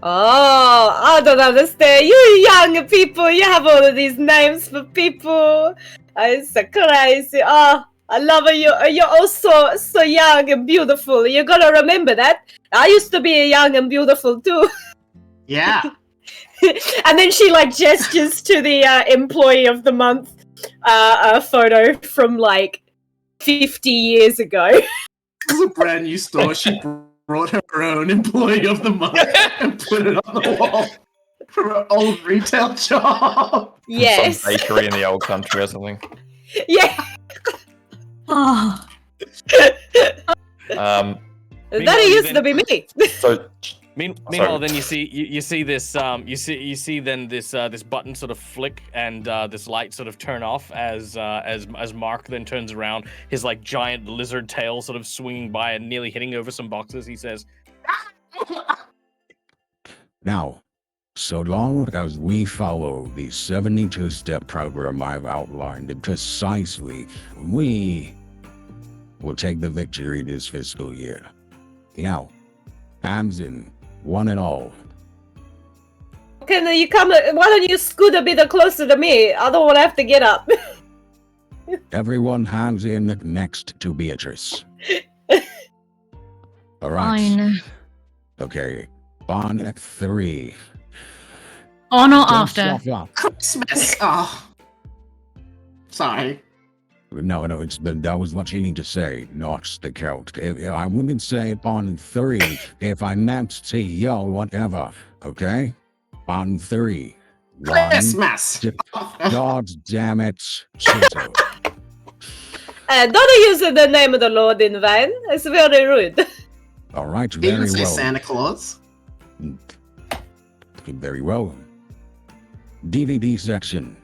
Oh, I don't understand. You young people, you have all of these names for people. It's so crazy. Oh, I love you. You're all so young and beautiful. You gotta remember that. I used to be young and beautiful too. Yeah. And then she like gestures to the employee of the month photo from like 50 years ago. This is a brand new store. She brought her own employee of the month and put it on the wall for her old retail job. Yes. Some bakery in the old country or something. Yeah. Oh. That used to be me. So. Meanwhile, then you see this this button sort of flick and this light sort of turn off as Mark then turns around, his like giant lizard tail sort of swinging by and nearly hitting over some boxes. He says, Now, so long as we follow the 72-step program I've outlined precisely, we will take the victory this fiscal year. Now, hands in. One and all. Can you come? Why don't you scoot a bit closer to me? I don't want to have to get up. Everyone hands in next to Beatrice. All right. Fine. Okay. On 3. On or Don't after? stuff up. Christmas. Oh, sorry. No, it's that was what you need to say, not the count. I wouldn't say it on 3 if I meant to yell whatever, okay? On 3. Christmas. God damn it. Shut up. Don't use the name of the Lord in vain. It's very rude. All right, He didn't very say well. Santa Claus. Very well. DVD section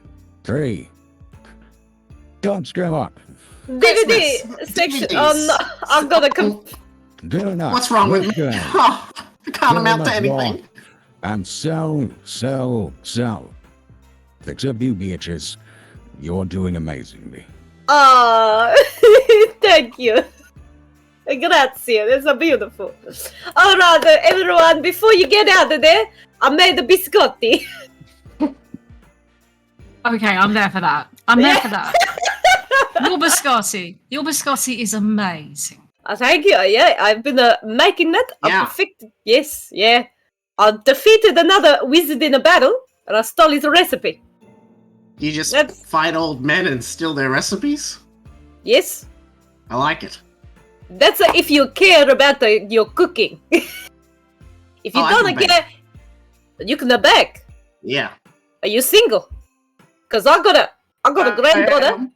3. Don't screw up. DVD section. Oh no, I'm gonna come. Do not. What's wrong with me? look good. Oh, I can't Very amount to much anything. wrong. And so. Except you, Beatrice. You're doing amazingly. Thank you. Grazie, that's so beautiful. Alright, everyone, before you get out of there, I made the biscotti. Okay, I'm there for that. I'm there for that. Your biscotti is amazing. Thank you. Yeah, I've been making that. Yeah. Perfected. Yes, yeah. I defeated another wizard in a battle, and I stole his recipe. You just fight old men and steal their recipes? Yes. I like it. That's if you care about your cooking. If you I don't can bake. care, you can bake. Yeah. Are you single? Cause I got a granddaughter.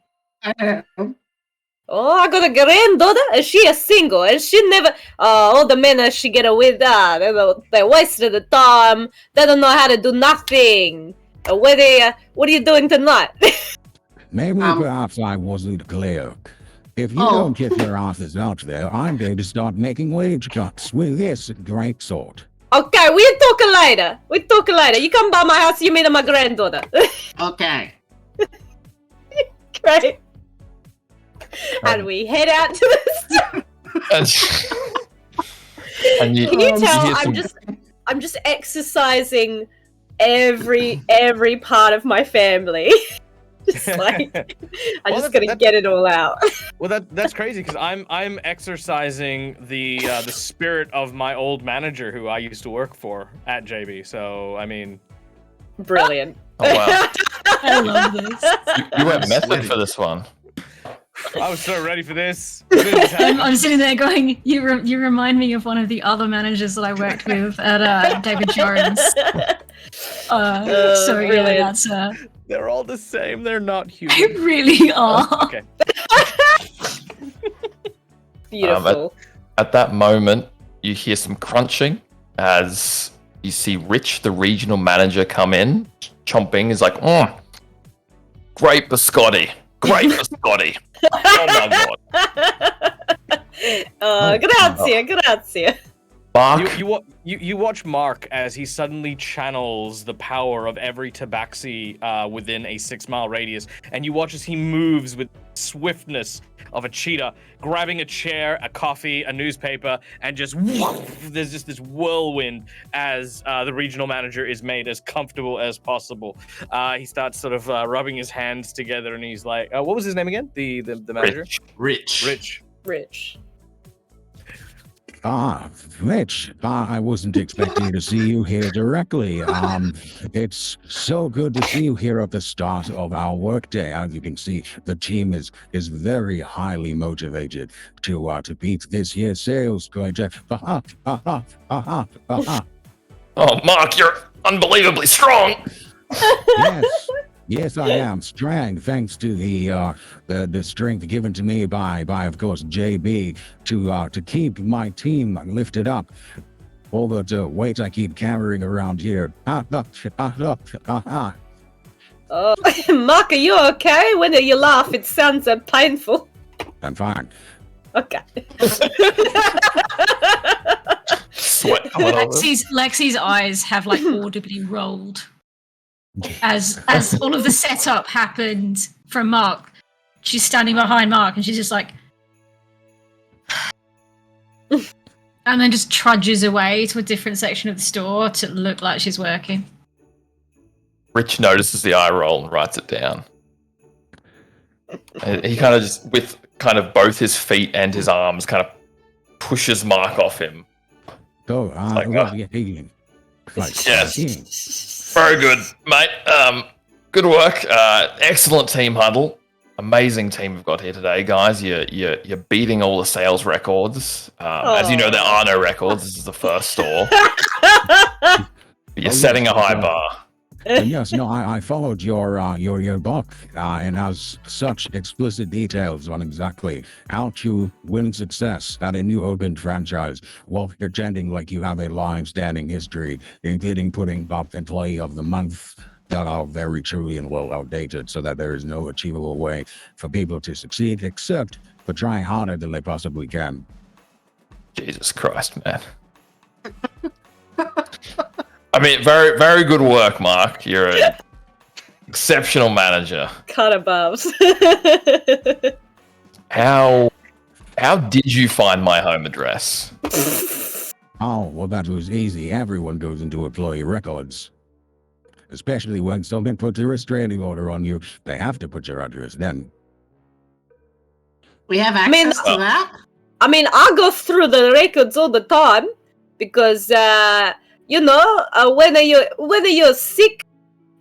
Oh, I got a granddaughter, and she is single, and she never. All the men that she get with, they wasted the time. They don't know how to do nothing. What are you doing tonight? Maybe perhaps I wasn't clear. If you don't get your asses out there, I'm going to start making wage cuts with this great sword. Okay, we'll talk later. You come by my house, you meet my granddaughter. Okay. Great. And we head out to the And you, Can you tell hear some- I'm just exercising every part of my family. Just like I'm just gonna get it all out. Well, that's crazy because I'm exercising the spirit of my old manager who I used to work for at JB. So I mean, brilliant. Oh, wow. I love this. You went method for this one. I was so ready for this. I'm sitting there going, you remind me of one of the other managers that I worked with at David Jones. So yeah, brilliant. that's They're all the same. They're not human. they really are. Okay. Beautiful. At that moment, you hear some crunching as you see Rich, the regional manager, come in, chomping. Is like, great biscotti. Great biscotti. Oh my god. Grazie. Mark. You watch Mark as he suddenly channels the power of every tabaxi within a 6-mile radius, and you watch as he moves with swiftness of a cheetah, grabbing a chair, a coffee, a newspaper, and just there's just this whirlwind as the regional manager is made as comfortable as possible. He starts sort of rubbing his hands together, and he's like, "What was his name again? The manager? Rich. Rich, I wasn't expecting to see you here directly. It's so good to see you here at the start of our workday. As you can see, the team is very highly motivated to beat this year's sales project. Oh, Mark, you're unbelievably strong. Yes, I am strong, thanks to the strength given to me by of course JB to keep my team lifted up. All the weight I keep carrying around here. Oh, Mark, are you okay? When you laugh, it sounds painful. I'm fine. Okay. Sweat Lexi's eyes have like audibly rolled as all of the setup happened from Mark. She's standing behind Mark and she's just like, and then just trudges away to a different section of the store to look like she's working. Rich notices the eye roll and writes it down. And he kind of just, with kind of both his feet and his arms, kind of pushes Mark off him. Yes. Very good, mate. Good work. Excellent team huddle. Amazing team we've got here today, guys. You're beating all the sales records. As you know, there are no records. This is the first store. You're setting a high bar. Yes, no, I followed your book, and has such explicit details on exactly how to win success at a new open franchise while pretending like you have a long-standing history, including putting Bob Employee of the Month that are very truly and well outdated, so that there is no achievable way for people to succeed except for trying harder than they possibly can. Jesus Christ, man. I mean, very, very good work, Mark. You're an exceptional manager. Cut above. How did you find my home address? Oh, well, that was easy. Everyone goes into employee records. Especially when someone puts a restraining order on you, they have to put your address then. We have access to that? I mean, I go through the records all the time because, whether you're sick,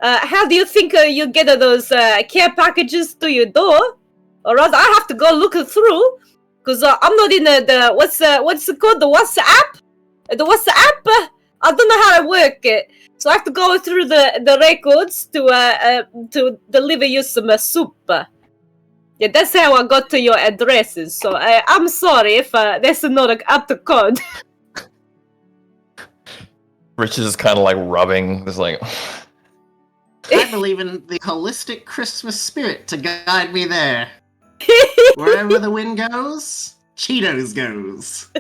how do you think you get those care packages to your door? Or else I have to go look through because I'm not in the what's it called, the WhatsApp? The WhatsApp? I don't know how to work it. So I have to go through the records to deliver you some soup. Yeah, that's how I got to your addresses. So I'm sorry if that's not up to code. Richard is kind of like rubbing this, like. I believe in the holistic Christmas spirit to guide me there. Wherever the wind goes, Cheetos goes.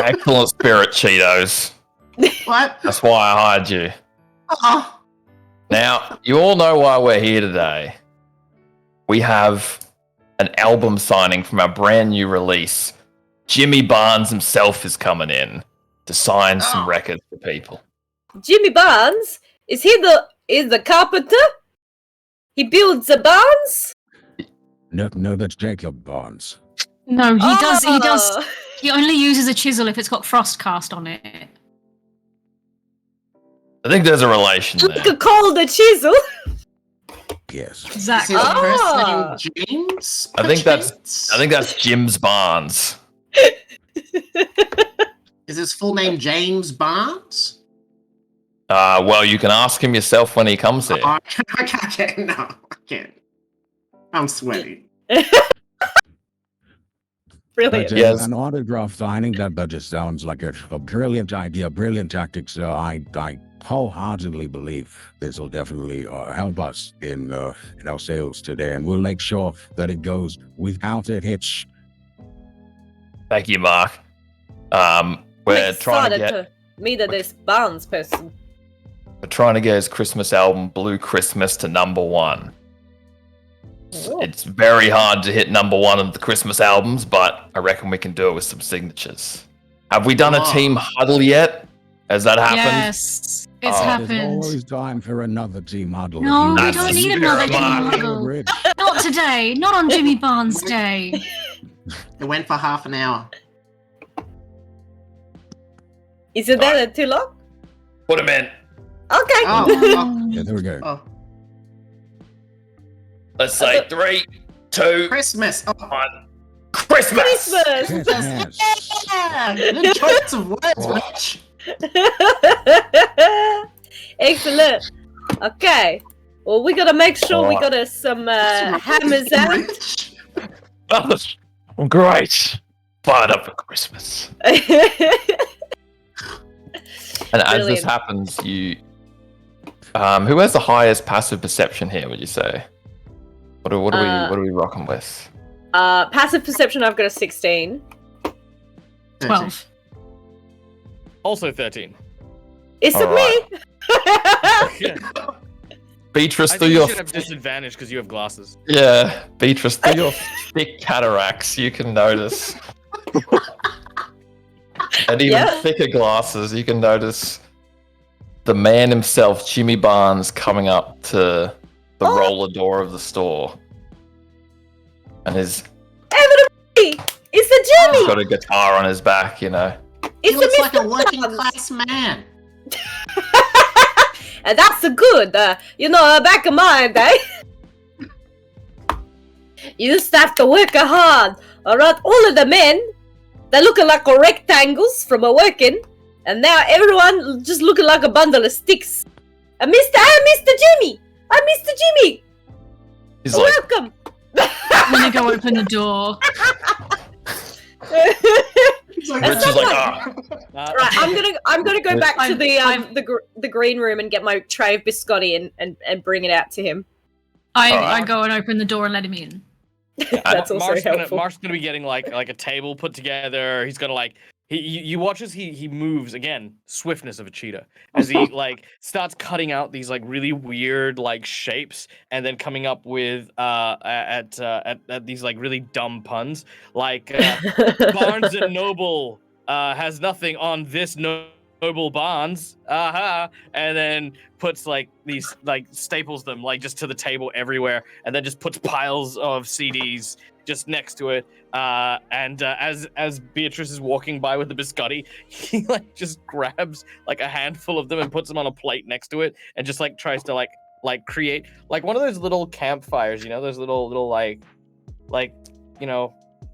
Excellent spirit, Cheetos. What? That's why I hired you. Oh. Now, you all know why we're here today. We have an album signing from our brand new release. Jimmy Barnes himself is coming in to sign some records for people. Jimmy Barnes? Is he the carpenter? He builds the barns? No, that's Jacob Barnes. No, he does. He only uses a chisel if it's got frost cast on it. I think there's a relation there. You could call the chisel. Yes. Exactly. Is his first name James? I think that's Jim's Barnes. Is his full name James Barnes? Well, you can ask him yourself when he comes here. I can't. No, I can't. I'm sweaty. Brilliant. But, Yes. an autograph signing, that just sounds like a brilliant idea, brilliant tactics. I wholeheartedly believe this will definitely help us in our sales today, and we'll make sure that it goes without a hitch. Thank you, Mark. We're trying to get meet this Barnes person. we're trying to get his Christmas album Blue Christmas to #1. It's very hard to hit #1 of the Christmas albums, but I reckon we can do it with some signatures. Have we done a team huddle yet? Has that happened? Yes, it's There's happened. always time for another team huddle. No, we If you don't need another team huddle. Not today. Not on Jimmy Barnes' day. It went for half an hour. Is it that too long? Put him in. Okay. Yeah, there we go. Oh. Let's say 3, 2, Christmas. 1. Christmas! Christmas! Yeah! Good choice of words, Rich. Excellent. Okay. Well, we gotta make sure we got us some hammers out. Oh, great. Fired up for Christmas. And as this Brilliant. happens, you... who has the highest passive perception here, would you say? What are we rocking with? Passive perception, I've got a 16. 12. Also 13. Is it me? Beatrice, I through think you your... should have disadvantage because you have glasses. Yeah, Beatrice, through your thick cataracts, you can notice... and even thicker glasses, you can notice the man himself, Jimmy Barnes, coming up to the roller door of the store. And he's It's the Jimmy! got a guitar on his back, you know. He It's looks a like a Mr. working Barnes. class man. And that's a good, back of mind, eh? You just have to work hard. Alright, all of the men, they're looking like rectangles from a working, and now everyone just looking like a bundle of sticks. I'm Mr. Jimmy! I'm Mr. Jimmy! He's like, Welcome! I'm gonna go open the door. Rich is like, ah. Right, I'm gonna go back to I've- the green room and get my tray of biscotti and bring it out to him. I go and open the door and let him in. That's also Mark's helpful. Mark's gonna be getting like a table put together. He's gonna like you watch as he moves again, swiftness of a cheetah, as he like starts cutting out these like really weird like shapes and then coming up with at these like really dumb puns like Barnes and Noble has nothing on this Noble Barnes, and then puts like these like staples them like just to the table everywhere, and then just puts piles of CDs just next to it. And as Beatrice is walking by with the biscotti, he like just grabs like a handful of them and puts them on a plate next to it, and just like tries to like create like one of those little campfires, you know, those little like Oh,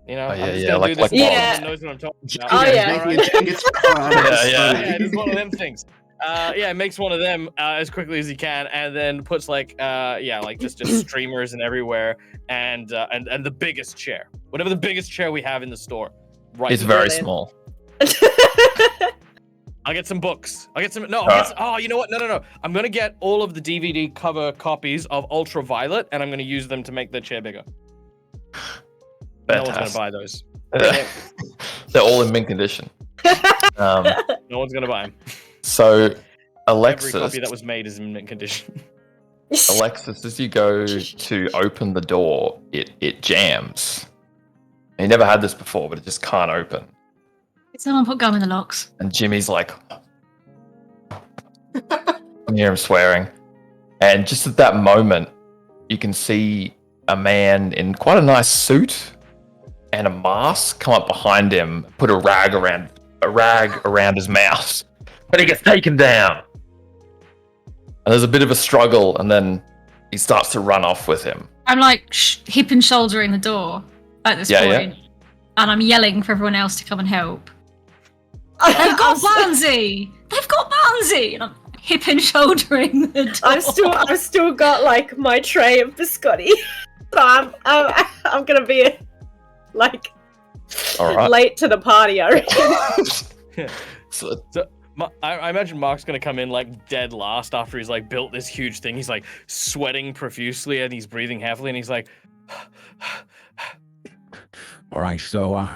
yeah, I'm just yeah, gonna like- do this. like so Yeah. everyone knows what I'm talking about. Oh, yeah. Alright. Yeah, it's one of them things. It makes one of them as quickly as he can, and then puts like just streamers and everywhere, and the biggest chair, whatever the biggest chair we have in the store. Right. It's very small. I'll get some books. I'll get some. No, Alright. oh, you know what? No. I'm gonna get all of the DVD cover copies of Ultraviolet, and I'm gonna use them to make the chair bigger. No one's gonna Fantastic. buy those. They're all in mint condition. No one's gonna buy them. So, Every Alexis, copy that was made is in mint condition. Alexis, as you go to open the door, it jams. You never had this before, but it just can't open. Did someone put gum in the locks? And Jimmy's like, you hear him swearing. And just at that moment, you can see a man in quite a nice suit and a mask come up behind him, put a rag around his mouth, but he gets taken down. And there's a bit of a struggle, and then he starts to run off with him. I'm like hip and shouldering the door at this Yeah, point, and I'm yelling for everyone else to come and help. They've got Barnsey! They've got Barnsey! And I'm hip and shouldering the door. I've still got like my tray of biscotti. So I'm gonna be like All right. late to the party, I reckon. So, I imagine Mark's gonna come in like dead last after he's like built this huge thing. He's like sweating profusely and he's breathing heavily, and he's like, All right, so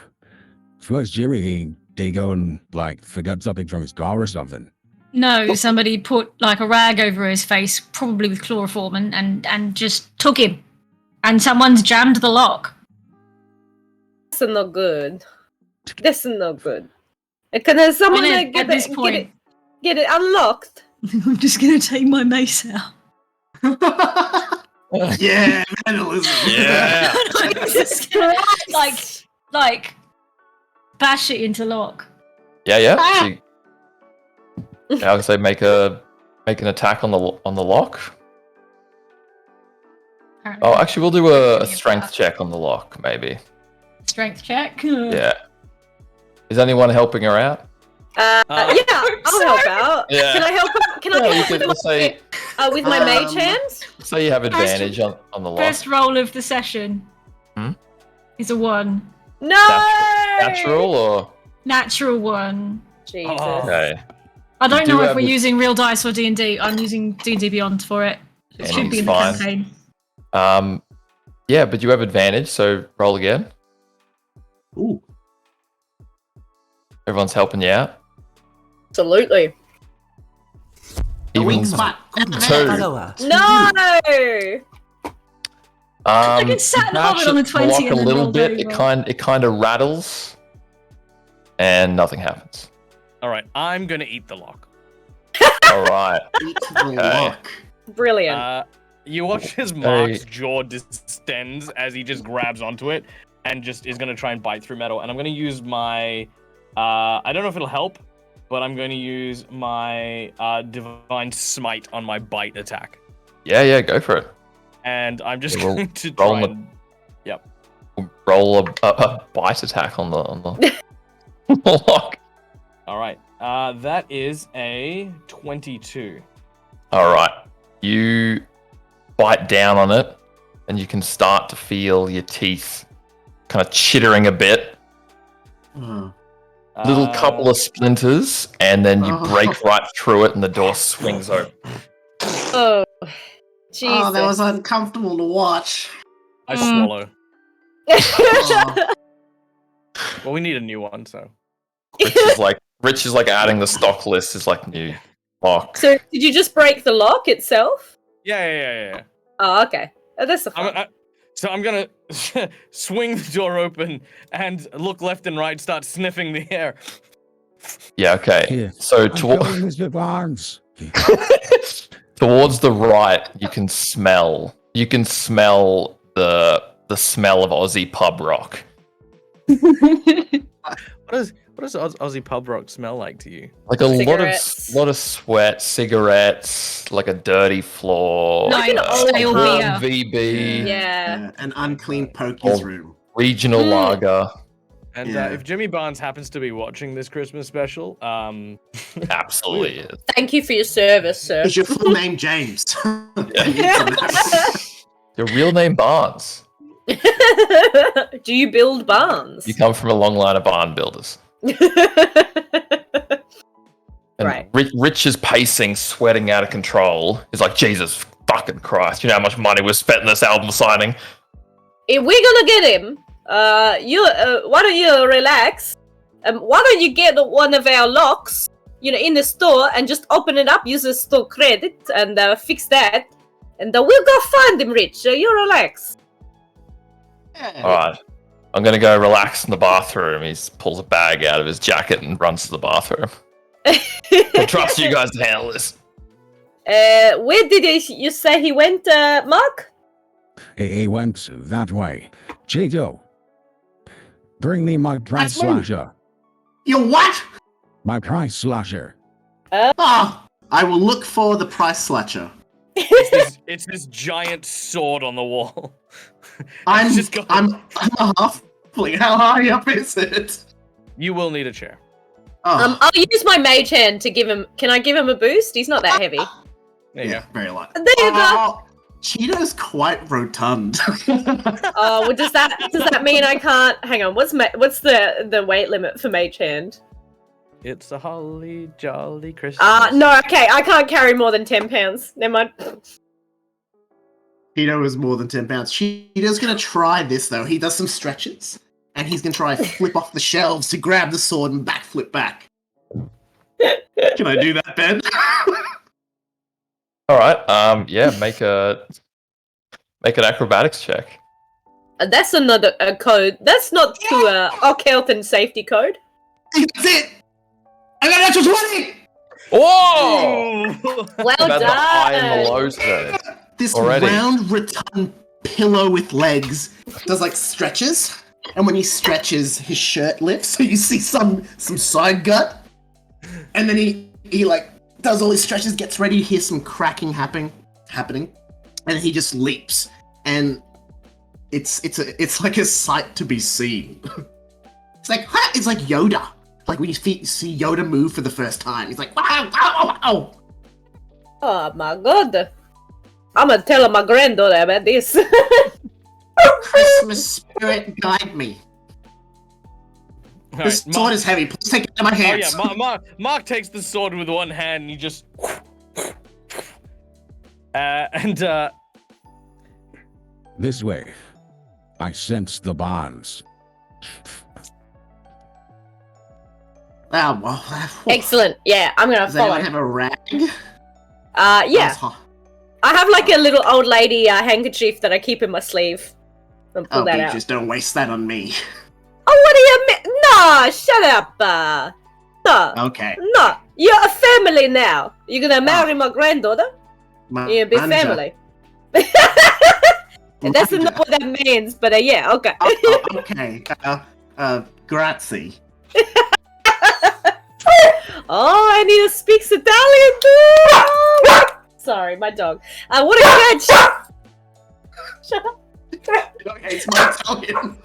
first Jimmy, they go and like forgot something from his car or something. No, somebody put like a rag over his face, probably with chloroform, and just took him. And someone's jammed the lock. This is not good. This is not good. Can someone At this point, get it unlocked? I'm just gonna take my mace out. Yeah, vandalism. Yeah. I'm just gonna, like bash it into lock. Yeah. I would say make an attack on the lock. Oh, actually, we'll do a strength check on the lock, maybe. Strength check. Yeah. Is anyone helping her out? Yeah, I'll help out. Yeah. Can I help? Can I Yeah, you help could, let's say, with my mage hands? say you have advantage on the lock. First roll of the session Hmm? is a 1. No. Natural or? Natural 1. Jesus. Okay. I don't You know do if have we're the- using real dice or D&D. I'm using D&D Beyond for it. It should be in the Fine. campaign. Yeah, but you have advantage, so roll again. Ooh. Everyone's helping you out. Absolutely. Even Follow us. No. I get sat and hovered on the 20 lock and a then little rolled bit. over. It kind of rattles, and nothing happens. all right, I'm gonna eat the lock. All right. Eat the Okay. lock. Brilliant. You watch as Mark's jaw distends as he just grabs onto it and just is gonna try and bite through metal. And I'm gonna use my I don't know if it'll help, but I'm going to use my Divine Smite on my bite attack. Yeah, go for it. And I'm just Roll- going to roll try the- and... Yep. Roll a bite attack on the lock. All right. That is a 22. All right. You bite down on it, and you can start to feel your teeth kind of chittering a bit. Little couple of splinters, and then you break right through it, and the door swings open. Oh, Jesus. Oh, that was uncomfortable to watch. I swallow. Oh. Well, we need a new one, so. Rich is like adding the stock list is like new lock. So, did you just break the lock itself? Yeah. Oh, okay. Oh, that's the fun. So I'm gonna swing the door open and look left and right, start sniffing the air. Yeah, okay. So Mr. Barnes. towards the right, you can smell the smell of Aussie pub rock. What does Aussie pub rock smell like to you? Like a lot of sweat, cigarettes, like a dirty floor, No, stale beer. VB, Yeah, an unclean pokies room. regional lager. And if Jimmy Barnes happens to be watching this Christmas special, absolutely is. Thank you for your service, sir. Is your full name James? Your real name Barnes. Do you build barns? You come from a long line of barn builders. And Right. Rich is pacing, sweating out of control. He's like, Jesus fucking Christ! You know how much money was spent in this album signing? If we're gonna get him, why don't you relax? Why don't you get one of our locks, in the store and just open it up, use the store credit, and fix that, and we'll go find him, Rich. You relax. All right, I'm gonna go relax in the bathroom. He pulls a bag out of his jacket and runs to the bathroom. I trust you guys to handle this. Where did you say he went, Mark? He went that way. Cheeto, bring me my price slasher. Your what? My price slasher. I will look for the price slasher. it's this giant sword on the wall. I'm a halfling. How high up is it? You will need a chair. I'll use my mage hand to give him. Can I give him a boost? He's not that heavy. There you go. Very light. There you go. Cheeto's quite rotund. Oh, well, does that mean I can't? Hang on. What's the weight limit for mage hand? It's a holly jolly Christmas. No. Okay, I can't carry more than 10 pounds. Never mind. Cheeto is more than 10 pounds. Cheeto's gonna try this though. He does some stretches, and he's gonna try and flip off the shelves to grab the sword and backflip back. Can I do that, Ben? All right. Yeah. Make an acrobatics check. That's another code. That's not to health and safety code. That's it. I got an extra 20. Whoa! Well That's the high and the done. lows today. This Already. round, rotund pillow with legs does like stretches, and when he stretches, his shirt lifts, so you see some side gut, and then he like does all his stretches, gets ready to hear some cracking happening, and he just leaps, and it's like a sight to be seen. It's like Yoda, like when you see Yoda move for the first time. He's like, wow, wow, wow. Oh my god. I'm gonna tell my granddaughter about this. Christmas spirit, guide me. All This right, sword is heavy. Please take it out of my hands. Oh yeah, Mark takes the sword with one hand and he just This way. I sense the bonds. Well, Excellent. Yeah, I'm gonna does follow. anyone have a rag? Yeah. I have like a little old lady handkerchief that I keep in my sleeve. And pull that out. Just don't waste that on me. Oh, what do you mean? No, shut up. No. Okay. No, you're a family now. You're gonna marry my granddaughter. You're a big manager. family. And that's not what that means, but yeah, okay. Okay. Grazie. Oh, and he speaks Italian too! Oh, sorry, my dog. What a catch! Shut up. Okay, it's my Italian.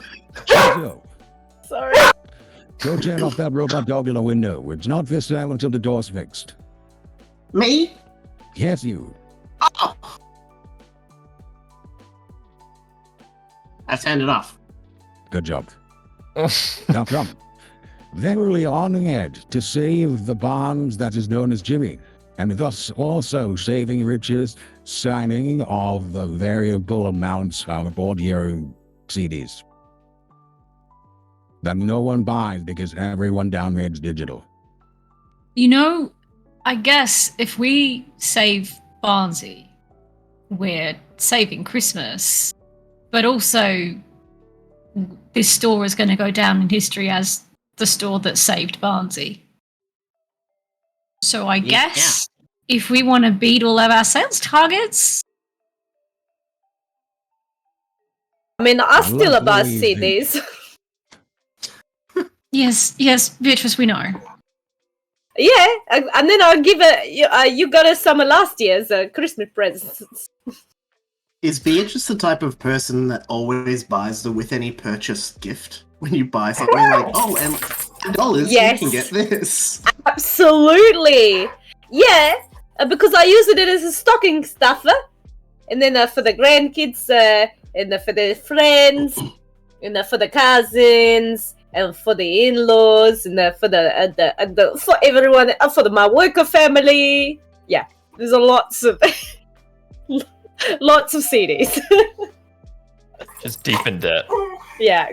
So, Sorry. go turn off that robot dog in the window. It's not for sale until the door's fixed. Me? Yes, you. Oh! I've turned it off. Good job. Now come. Verily on ahead to save the bonds that is known as Jimmy, and thus also saving riches, signing of the variable amounts of audio CDs that no one buys because everyone downgrades digital. You know, I guess if we save Barnsey, we're saving Christmas, but also this store is going to go down in history as the store that saved Barnsey. So I guess if we want to beat all of our sales targets... I mean, I still buy CDs. Yes, Beatrice, we know. Yeah, and then I'll give it. You got us some of last year's Christmas presents. Is Beatrice the type of person that always buys the with any purchase gift? When you buy something like, oh, and $10, Yes. you can get this. Absolutely. Yeah, because I use it as a stocking stuffer. And then for the grandkids, and for the friends, and for the cousins, and for the in-laws, and for for everyone, for my worker family. Yeah, there's lots of lots of CDs. Just deep in debt. Yeah.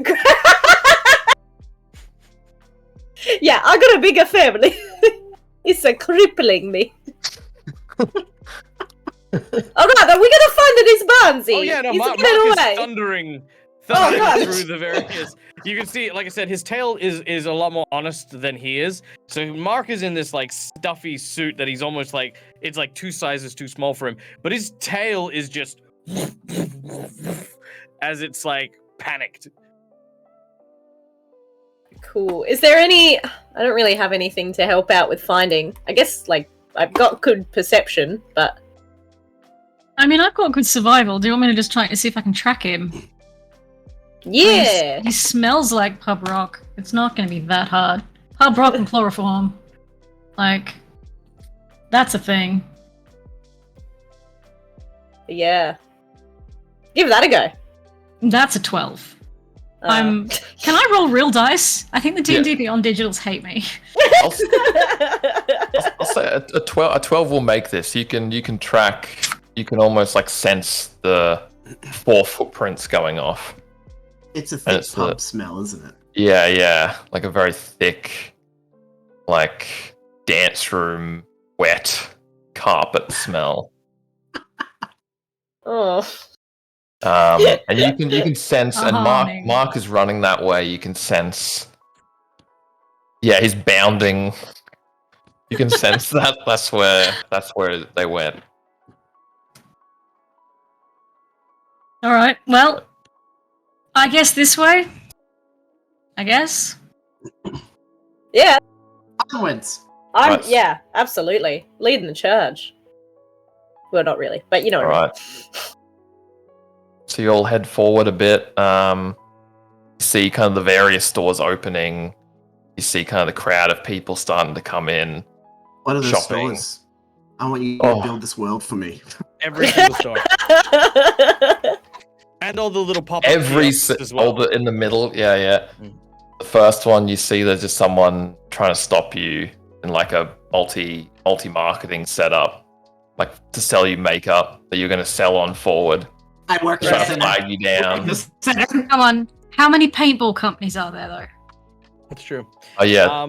Yeah, I got a bigger family. It's crippling me. Alright, are we gonna find this Barnsey? Oh yeah, no, He's Mark getting is away. thundering God. through the various. You can see, like I said, his tail is a lot more honest than he is. So Mark is in this like stuffy suit that he's almost like it's like 2 sizes too small for him. But his tail is just as it's like panicked. Cool. Is there any... I don't really have anything to help out with finding. I guess, like, I've got good perception, but... I mean, I've got good survival. Do you want me to just try to see if I can track him? Yeah! He smells like pub rock. It's not going to be that hard. Pub rock and chloroform. Like, that's a thing. Yeah. Give that a go. That's a 12. Can I roll real dice? I think the D&D Beyond Digitals hate me. I'll say a 12 will make this. You can track. You can almost like sense the 4 footprints going off. It's a thick pub smell, isn't it? Yeah, like a very thick, like dance room wet carpet smell. Oh. And you can sense, and Mark is running that way. You can sense. Yeah, he's bounding. You can sense that. That's where they went. All right. Well, I guess this way. I guess. Yeah. Onwards. Yeah, absolutely. Leading the charge. Well, not really, but you know what I mean. Right. So you all head forward a bit. See kind of the various stores opening. You see kind of the crowd of people starting to come in. What are the shopping. stores? I want you to build this world for me. Every single store. And all the little pop-up kiosks as well. In the middle, yeah. The first one you see, there's just someone trying to stop you in like a multi-marketing setup, like to sell you makeup that you're going to sell on forward. I work trying to flag you down. Come on. How many paintball companies are there, though? That's true. Oh yeah.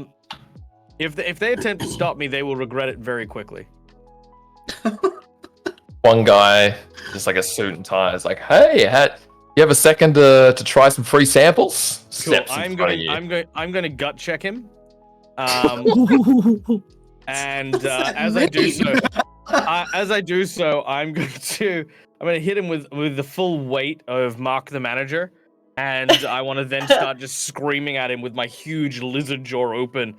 If they attempt to stop me, they will regret it very quickly. One guy, just like a suit and tie, is like, "Hey, you have a second to try some free samples?" Cool. Steps in front of you. I'm going to gut check him. And as I do so, I'm going to hit him with the full weight of Mark the manager, and I want to then start just screaming at him with my huge lizard jaw open.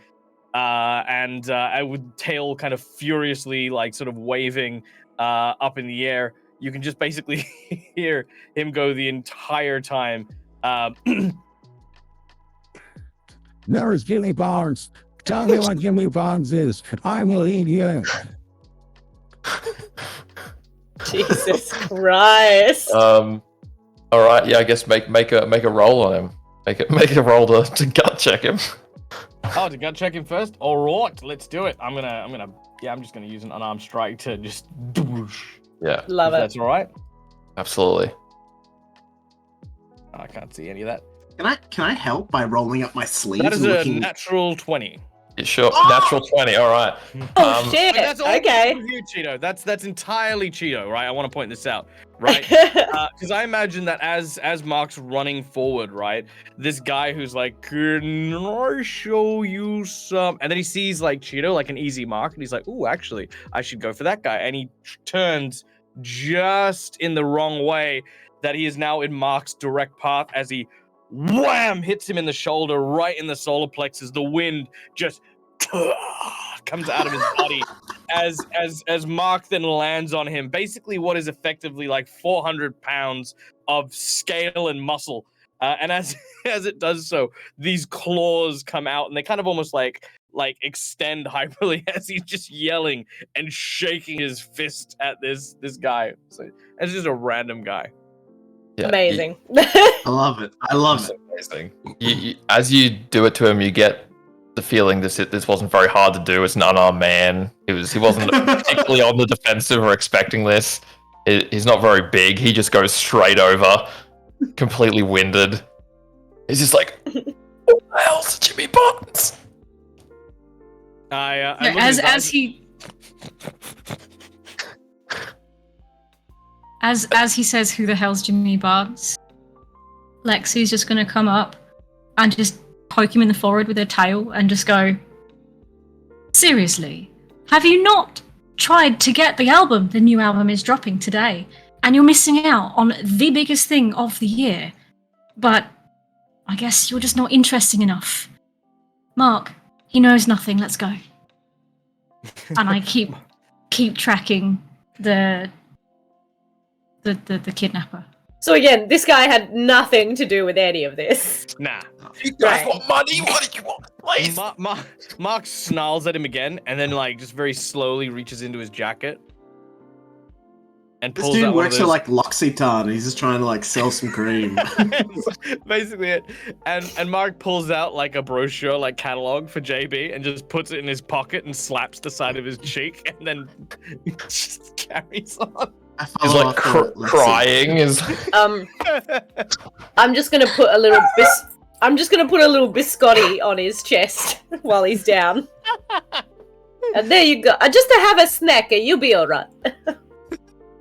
and with tail kind of furiously like sort of waving up in the air. You can just basically hear him go the entire time. There is Jimmy Barnes. Tell me what Jimmy Barnes is. I will eat you. Jesus Christ. All right, yeah, I guess make a roll on him. Make a roll to gut check him. Oh, to gut check him first? Alright, let's do it. I'm just gonna use an unarmed strike to just Yeah. Love it. That's alright. Absolutely. I can't see any of that. Can I help by rolling up my sleeves? That is and a looking... natural 20. Yeah, sure. Natural 20, alright. Oh shit! That's all Okay. you, Cheeto. That's entirely Cheeto, right? I want to point this out, right? Because I imagine that as Mark's running forward, right, this guy who's like, "Can I show you some?" And then he sees like Cheeto, like an easy mark, and he's like, "Ooh, actually, I should go for that guy." And he turns just in the wrong way that he is now in Mark's direct path as he wham hits him in the shoulder, right in the solar plexus. The wind just comes out of his body as Mark then lands on him. Basically, what is effectively like 400 pounds of scale and muscle. And as it does so, these claws come out, and they kind of almost like extend hyperly as he's just yelling and shaking his fist at this guy. So it's just a random guy. Yeah, Amazing. I love it. I love it. Amazing. As you do it to him, you get the feeling this wasn't very hard to do. It's an unarmed man. He wasn't particularly on the defensive or expecting this. He's not very big. He just goes straight over, completely winded. He's just like, "What the hell's Jimmy Barnes?" As he says, "Who the hell's Jimmy Barnes?" Lexi's just gonna come up and just poke him in the forehead with her tail and just go, "Seriously, have you not tried to get the album? The new album is dropping today, and you're missing out on the biggest thing of the year. But I guess you're just not interesting enough. Mark, he knows nothing. Let's go." And I keep tracking the kidnapper. So again, this guy had nothing to do with any of this. Nah. You guys want money? What do you want? Please. Mark snarls at him again, and then like just very slowly reaches into his jacket and This pulls dude out one of works those- at like L'Occitane. He's just trying to like sell some cream. Basically it. And Mark pulls out like a brochure, like catalog for JB, and just puts it in his pocket and slaps the side of his cheek, and then just carries on. He's like crying. I'm just gonna put a little biscotti on his chest while he's down. And there you go. Just to have a snack, and you'll be alright.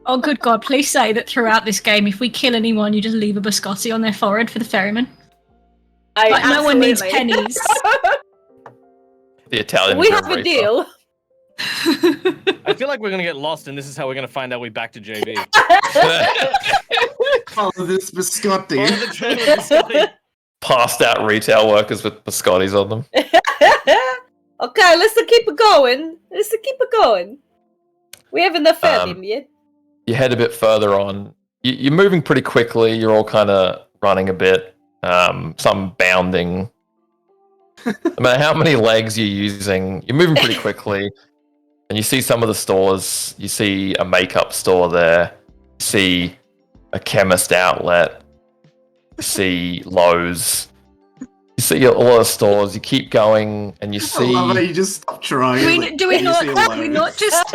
Oh, good God, please say that throughout this game, if we kill anyone, you just leave a biscotti on their forehead for the ferryman. Like, no one needs pennies. The Italian. We have a deal. I feel like we're gonna get lost, and this is how we're gonna find our way back to JB. Follow this biscotti. Follow the trail of biscotti. Passed out retail workers with biscottis on them. Okay, let's keep it going. We haven't offended him yet. You head a bit further on. You're moving pretty quickly. You're all kind of running a bit. Some bounding. No matter how many legs you're using, you're moving pretty quickly. And you see some of the stores. You see a makeup store there. You see a chemist outlet. You see Lowe's. You see a lot of stores. You keep going, and you see. I love how you just stop trying. Do we not just?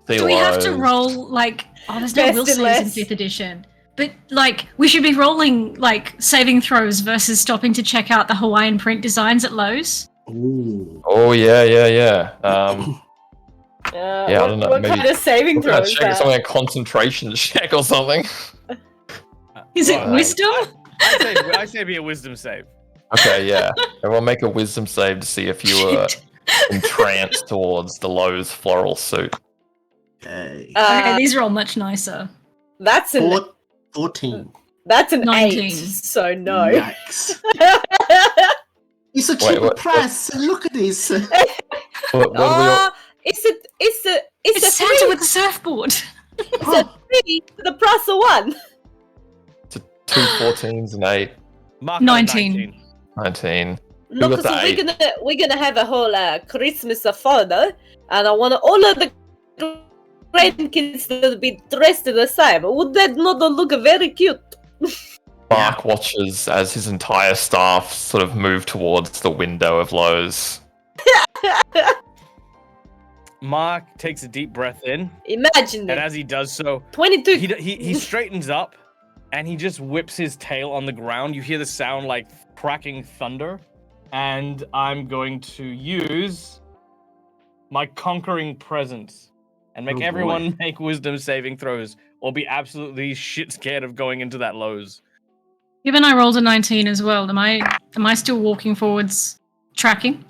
See Do we have to Lowe's. roll like? Oh, there's no Best will and saves in less. 5th edition. But like, we should be rolling like saving throws versus stopping to check out the Hawaiian print designs at Lowe's. Ooh. Oh yeah. Yeah, I don't know. What Maybe kind of saving what kind of throws? check, something a concentration check or something. Is it wisdom? I say be a wisdom save. Okay, yeah. Everyone make a wisdom save to see if you were entranced towards the Lowe's floral suit. Okay. Okay, these are all much nicer. That's an 14. That's an 19. 8. So no. Yikes. It's a Wait, cheaper price. Look at this. It's Santa with a surfboard. It's a 3 for the price of 1. 2 14s and 8. 19. 19. No, Who got because the 8? we're gonna have a whole Christmas fun, and I want all of the grandkids to be dressed the same. Would that not look very cute? Mark watches as his entire staff sort of move towards the window of Lowe's. Mark takes a deep breath in. Imagine And as he does so, 22. He straightens up, and he just whips his tail on the ground. You hear the sound like cracking thunder, and I'm going to use my conquering presence and make everyone make wisdom saving throws, or be absolutely shit scared of going into that Lowe's. Given I rolled a 19 as well, am I still walking forwards, tracking?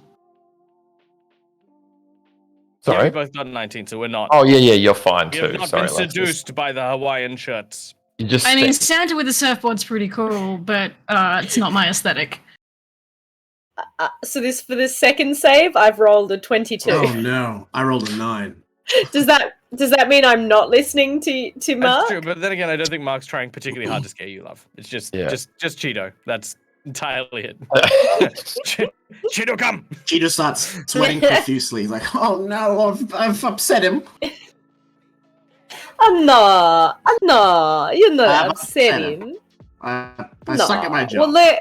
Sorry? Yeah, we both got a 19, so we're not. Oh, yeah, you're fine We too. have not Sorry, been Alexis. seduced by the Hawaiian shirts. You just I mean, Santa with a surfboard's pretty cool, but it's not my aesthetic. So for this second save, I've rolled a 22. Oh no, I rolled a 9. Does that mean I'm not listening to Mark? That's true, but then again, I don't think Mark's trying particularly hard to scare you, love. It's just Cheeto. That's entirely it. Cheeto, come! Cheeto starts sweating profusely. He's like, oh no, I've upset him. I'm not. You're not upsetting. I suck at my job. Well,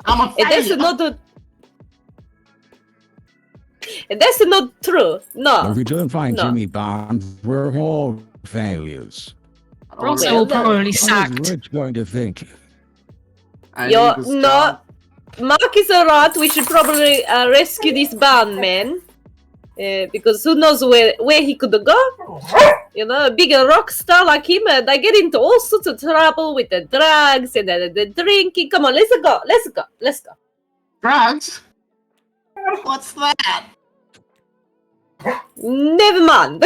I'm a that's not true. No. If we don't find No. Jimmy Barnes, we're all failures. We're also probably sacked. What is Rich going to think? You're not. Mark is alright. We should probably rescue this barn man. Because who knows where he could go? You know, a bigger rock star like him, they get into all sorts of trouble with the drugs and the drinking. Come on, let's go. Drugs? What's that? Never mind.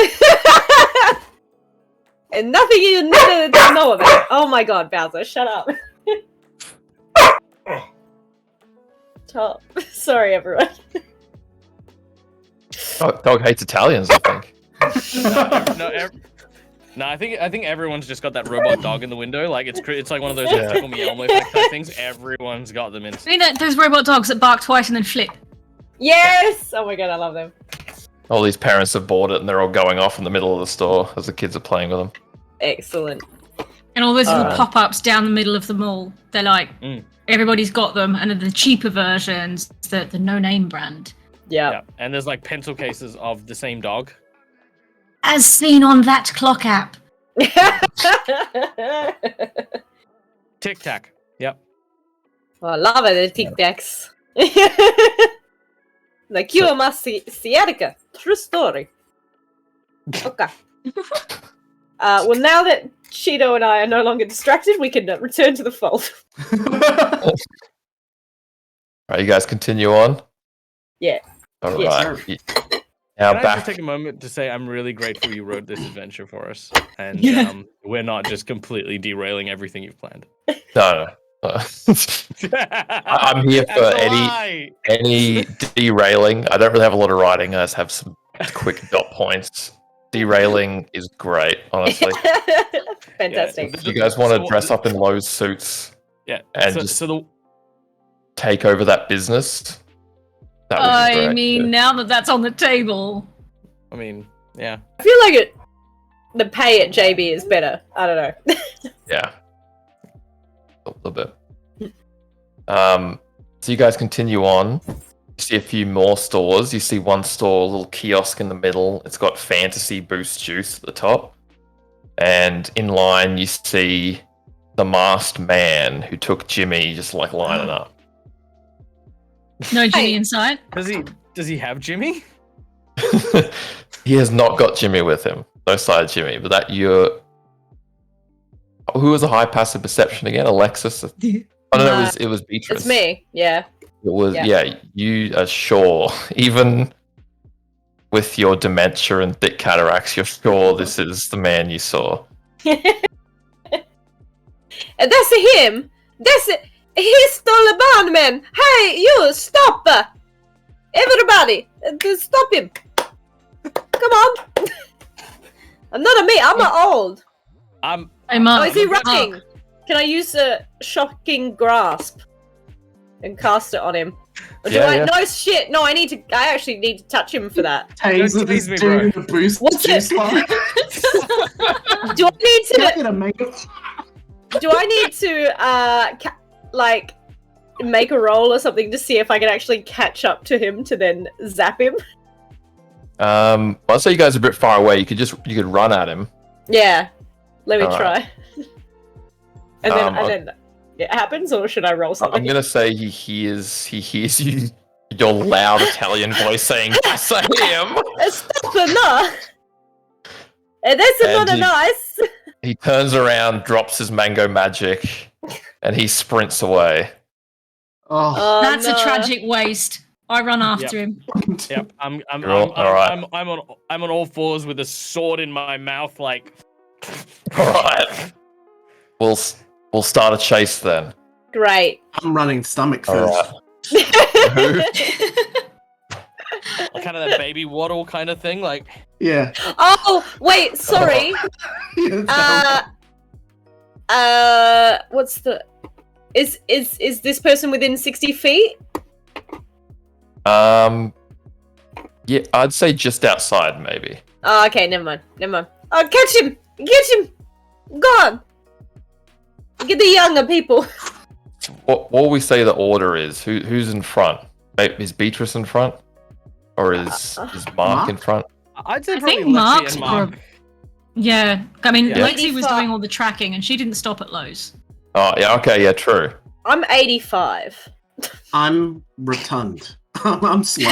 And nothing you need to know about. Oh my god, Bowser, shut up. Top. Sorry, everyone. Dog hates Italians, I think. No, I think everyone's just got that robot dog in the window. Like it's like one of those tickle me Elmo effect type things. Everyone's got them in. You know those robot dogs that bark twice and then flip? Yes! Oh my god, I love them. All these parents have bought it and they're all going off in the middle of the store as the kids are playing with them. Excellent. And all those little pop-ups down the middle of the mall. They're like, everybody's got them, and then the cheaper versions, the no-name brand. Yeah. And there's like pencil cases of the same dog. As seen on that clock app. Tic Tac. Yep. Oh, I love it, the Tic Tacs. The cure my sciatica. True story. Okay. Well, now that Cheeto and I are no longer distracted, we can return to the fold. Right, you guys continue on? Yeah. All Yes, right. sir. Now Can I back. just take a moment to say I'm really grateful you wrote this adventure for us, and Yeah. we're not just completely derailing everything you've planned. No. I'm here for That's a lie. any derailing. I don't really have a lot of writing. I just have some quick dot points. Derailing is great, honestly. Fantastic. If you guys want to dress up in Lowe's suits and just take over that business, that would be I great. mean, now that that's on the table. I mean, yeah. I feel like the pay at JB is better. I don't know. Yeah. A little bit. So you guys continue on. You see a few more stores. You see one store, a little kiosk in the middle. It's got fantasy boost juice at the top. And in line, you see the masked man who took Jimmy just like lining up. No Jimmy inside. Does he have Jimmy? He has not got Jimmy with him. No side Jimmy, but that you're. Who was a high passive perception again? Alexis. Oh no, it was Beatrice. It's me. Yeah. It was Yeah. You are sure, even with your dementia and thick cataracts, you're sure this is the man you saw. And that's him. He stole a bond, man! Hey, you, stop! Everybody, stop him! Come on! Not me, I'm old. I'm Oh, is he running? Can I use a shocking grasp and cast it on him? Or do I? No shit. No, I actually need to touch him for that. Taser this dude in the boost juice line. Do I need to? Do I need to make a roll or something to see if I can actually catch up to him to then zap him? I'll say you guys are a bit far away. You could run at him. Yeah. Let me All try. right. And then it happens, or should I roll something? I'm gonna say he hears you, your loud Italian voice saying, "Yes, I am." Stop no. That's And not nice. He turns around, drops his mango magic, and he sprints away. Oh, That's a tragic waste. I run after him. Yep, I'm Alright. on all fours with a sword in my mouth, like. All right. We'll start a chase then. Great. I'm running stomach All first. Kind of that baby waddle kind of thing, like. Yeah. Oh wait, sorry. What's the? Is this person within 60 feet? Yeah, I'd say just outside, maybe. Oh, okay, never mind. Oh, catch him! Get him! Go on! Get the younger people. What will we say the order is? Who's in front? Is Beatrice in front, or is Mark in front? I'd say I probably think Lexi Mark's and Mark. Yeah, I mean, Yeah. Lexi was doing all the tracking, and she didn't stop at Lowe's. Oh yeah, okay, yeah, true. I'm 85. I'm rotund. I'm slow.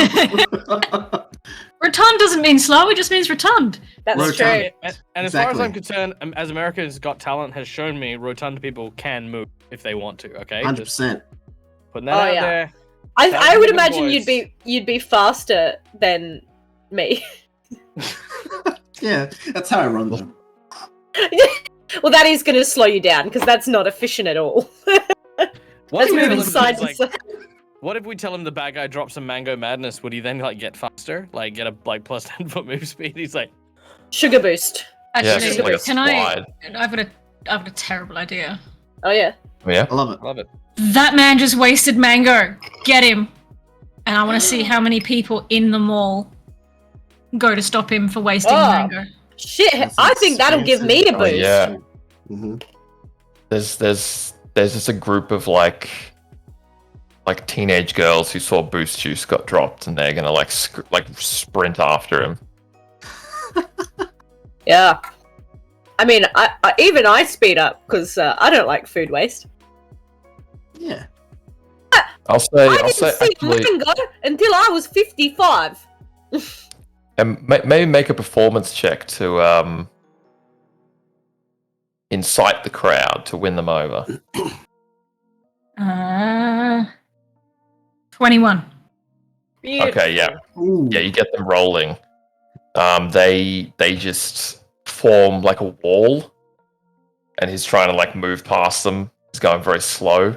Rotund doesn't mean slow; it just means rotund. That's Rotund. true. And as far as Exactly. I'm concerned, as America's Got Talent has shown me, rotund people can move if they want to. Okay, 100%. putting that out there. I would Thousand imagine boys. you'd be faster than me. Yeah, that's how I run them. Well, that is going to slow you down because that's not efficient at all. What That's if, we moving tell him side he's to like, side. what if we tell him the bad guy drops some mango madness? Would he then like get faster, like get a like plus 10 foot move speed? He's like Sugar boost. Actually, it's like a can I? slide. I've got a terrible idea. Oh yeah. Yeah. I love it. love it. That man just wasted mango. Get him. And I want to see how many people in the mall go to stop him for wasting Oh. mango. Shit, That's I think that'll give me a Oh, boost. yeah. Mm-hmm. There's just a group of like teenage girls who saw Boost Juice got dropped, and they're gonna like sprint after him. Yeah. I mean, I speed up because I don't like food waste. Yeah. I'll say I didn't see actually, mango until I was 55. and maybe make a performance check to incite the crowd to win them over. 21. Okay, yeah, Ooh. yeah, you get them rolling. They just form like a wall, and he's trying to like move past them. He's going very slow,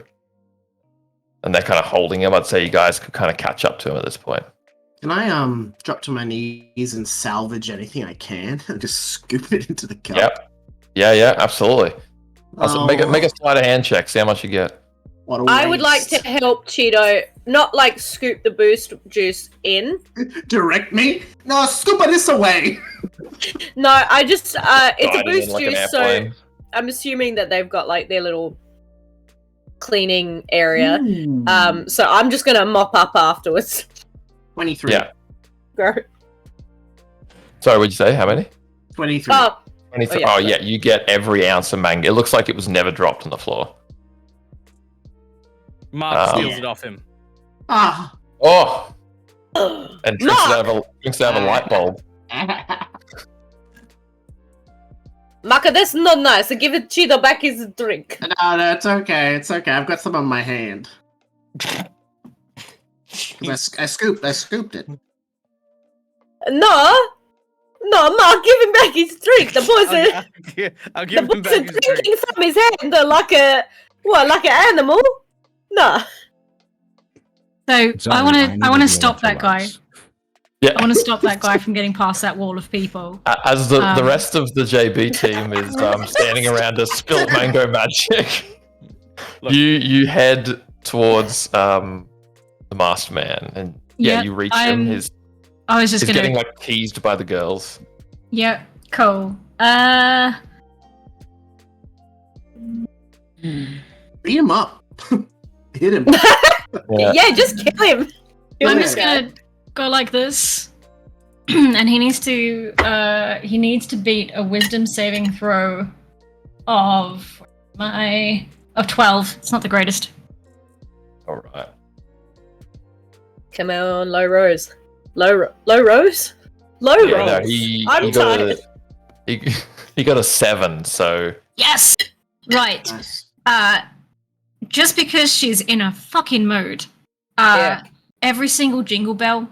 and they're kind of holding him. I'd say you guys could kind of catch up to him at this point. Can I drop to my knees and salvage anything I can and just scoop it into the cup? Yep. Yeah, absolutely. Also, make Oh. a sleight of hand check. See how much you get. What a I would like waste. to help Cheeto not like scoop the boost juice in. Direct me? No, scoop this away. No, I just it's Guide a him in boost like an juice, so airplane. I'm assuming that they've got like their little cleaning area. So I'm just gonna mop up afterwards. 23. Yeah. Go. Sorry, what'd you say? How many? 23. Oh, 23. yeah. Oh, yeah, you get every ounce of mango. It looks like it was never dropped on the floor. Mark steals it off him. Ah. Oh! And drinks it out of a light bulb. Maka, that's not nice. I give it Cheeto back his drink. No, it's okay. It's okay. I've got some on my hand. 'Cause I scooped it. No, Mark, give him back his drink. The boys are I'll give him back his drink. drinking from his hand like an animal. Nah. So Sorry, I want I to needed the stop that guy. Yeah. I want to stop that guy from getting past that wall of people. As the rest of the JB team is standing around a spilt mango magic, you head towards the masked man, and Yep, you reach him. I was just he's gonna. getting like teased by the girls. Yep, cool. Beat him up. Hit him. Yeah, just kill him. I'm just gonna go like this, and he needs to beat a wisdom saving throw of 12. It's not the greatest. All right. Come on, low rose. Low rose? Low Yeah, no, rolls. he I'm got tired. he got a 7, so Yes. Right. Just because she's in a fucking mood, every single jingle bell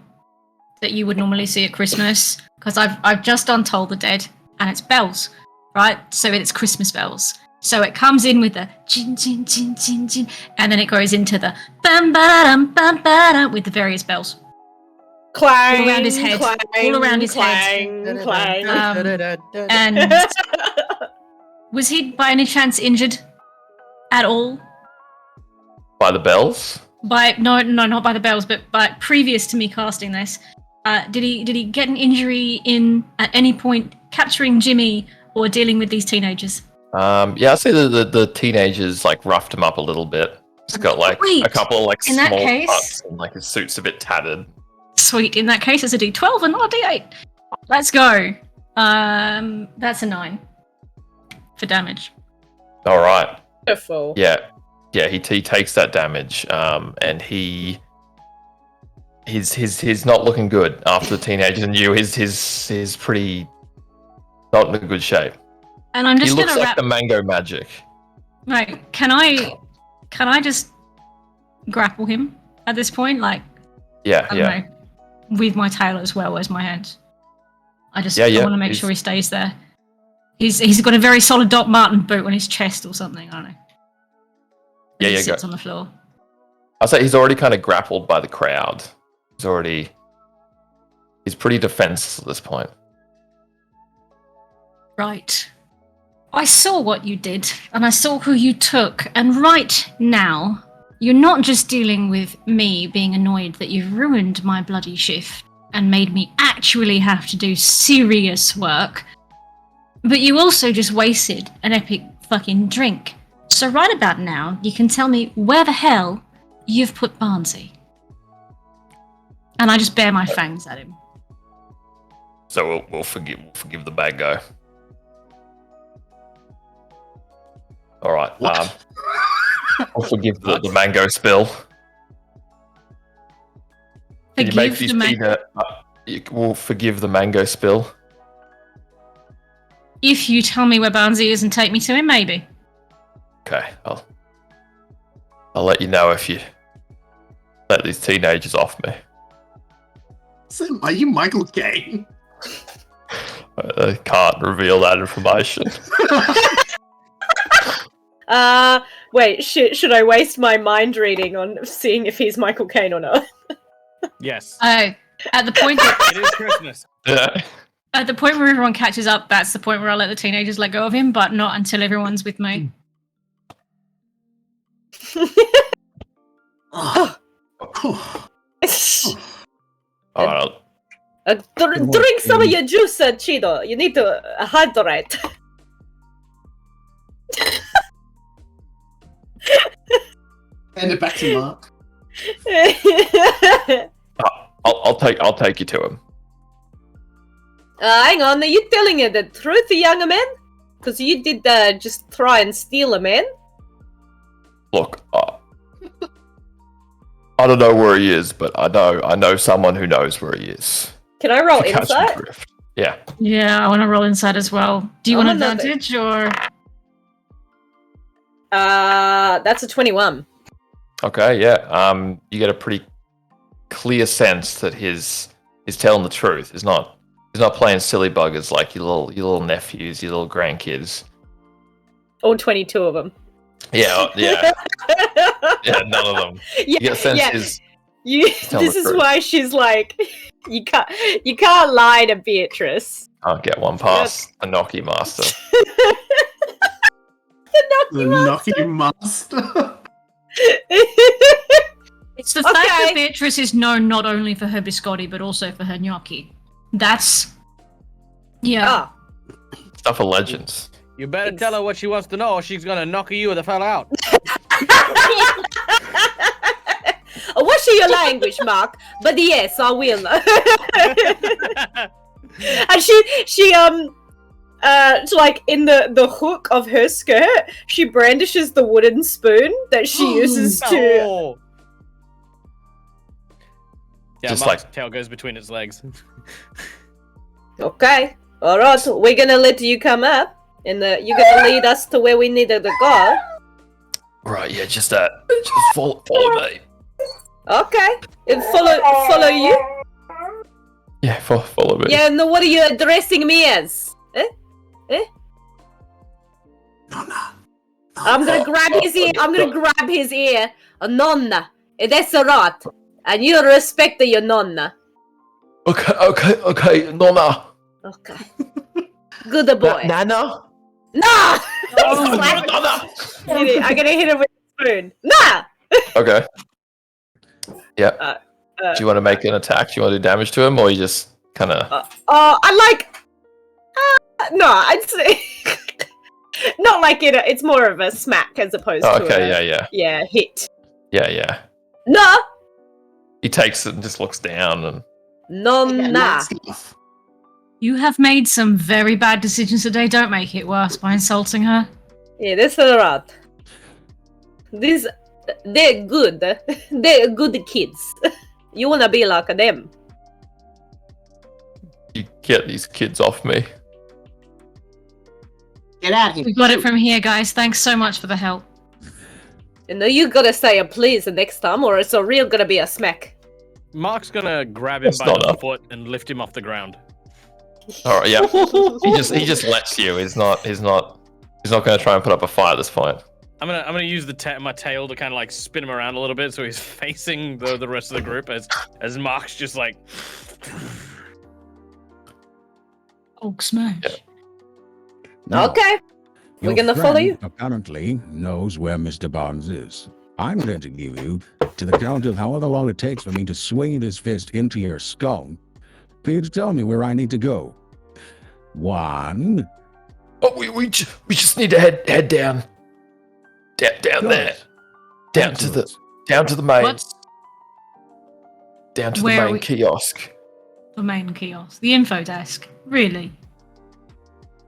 that you would normally see at Christmas, because I've just done Toll the Dead, and it's bells, right? So it's Christmas bells. So it comes in with the chin chin chin chin chin, and then it goes into the bam ba bam ba with the various bells. Clang, All around his head. clang, All around his clang, head. clang. And was he by any chance injured at all? by the bells. No, not by the bells, but previous to me casting this. Did he get an injury in at any point capturing Jimmy or dealing with these teenagers? Yeah, I'd say the teenagers like roughed him up a little bit. He's got like Sweet. a couple of like In that small case- cuts, and like his suit's a bit tattered. Sweet. In that case, it's a D12 and not a D8. Let's go. That's a 9 for damage. All right. Beautiful. Yeah, he takes that damage, and he's not looking good after the teenagers and you. He's pretty not in a good shape. And I'm just he looks gonna like wrap. the mango magic. Right? Can I just grapple him at this point? Like, Yeah, I don't know, with my tail as well as my hands. I want to make sure he stays there. He's got a very solid Doc Martin boot on his chest or something. I don't know. Yeah, he go. sits on the floor. I'd say he's already kind of grappled by the crowd. He's pretty defenseless at this point. Right. I saw what you did, and I saw who you took, and right now, you're not just dealing with me being annoyed that you've ruined my bloody shift and made me actually have to do serious work, but you also just wasted an epic fucking drink. So right about now, you can tell me where the hell you've put Barnsey. And I just bare my fangs at him. So we'll forgive the bad guy. All right. I'll forgive the mango spill. Can you make these we'll forgive the mango spill. If you tell me where Barnsey is and take me to him, maybe. Okay, I'll let you know if you let these teenagers off me. So, are you Michael Caine? I can't reveal that information. Wait, should I waste my mind reading on seeing if he's Michael Caine or not? Yes. At the point that It is Christmas. Yeah. at the point where everyone catches up, that's the point where I'll let the teenagers let go of him, but not until everyone's with me. All right. Drink some of your juice, Chido. You need to hydrate. Hand it back to Mark. I'll take you to him. Hang on, are you telling you the truth, young man? Because you did just try and steal a man? Look, I don't know where he is, but I know someone who knows where he is. Can I roll If you catch my insight? drift. Yeah. Yeah, I want to roll inside as well. Do you I'm want on advantage or? That's a 21. Okay. Yeah. You get a pretty clear sense that he's telling the truth. He's not playing silly buggers like your little nephews, your little grandkids. All 22 of them. Yeah, yeah, yeah. None of them. Yeah, You get a sense yeah. is This is truth. why she's like, you can't lie to Beatrice. Can't get one past the Noki Master. The Noki Master. It's the fact that Beatrice is known not only for her biscotti, but also for her gnocchi. That's... Yeah. Stuff of legends. You better tell her what she wants to know, or she's gonna knock you the fella out. What's your language, Mark? But yes, I will. And she like in the hook of her skirt, she brandishes the wooden spoon that she uses to. Oh. Yeah, Just Mark's like- tail goes between its legs. Okay, all right, we're gonna let you come up, and you're gonna lead us to where we need to go. Right, yeah, just follow me. Okay, and follow you. Yeah, follow me. Yeah, no, what are you addressing me as? I'm gonna grab his ear. I'm gonna grab his ear. Nonna, that's right. And you respect your nonna. Okay, Nonna. Okay. Good boy. Nana? Nah! Nonna! I'm gonna hit him with a spoon. Nah! Okay. Yeah. Do you want to make an attack? Do you want to do damage to him, or you just kind of? I like. No, I'd say. Not like it. It's more of a smack as opposed to Okay, yeah. hit. Yeah. No! He takes it and just looks down and. Nonna. You have made some very bad decisions today. Don't make it worse by insulting her. Yeah, that's alright. They're good. They're good kids. You wanna be like them. You get these kids off me. Get out of here. We got it from here, guys. Thanks so much for the help. And now you gotta say a please the next time, or it's a real gonna be a smack. Mark's gonna grab him That's by not the up. foot and lift him off the ground. All right, yeah. he just lets you. He's not going to try and put up a fight at this point. I'm gonna use my tail to kind of like spin him around a little bit, so he's facing the rest of the group as Mark's just like. Oh, smash. Now, Okay. We're your gonna follow friend you. Apparently knows where Mr. Barnes is. I'm going to give you, to the count of however long it takes for me to swing this fist into your skull, for you to tell me where I need to go. 1. Oh, we just need to head down there, down to the main, What? down to Where the are main we- kiosk. The main kiosk. The info desk. Really?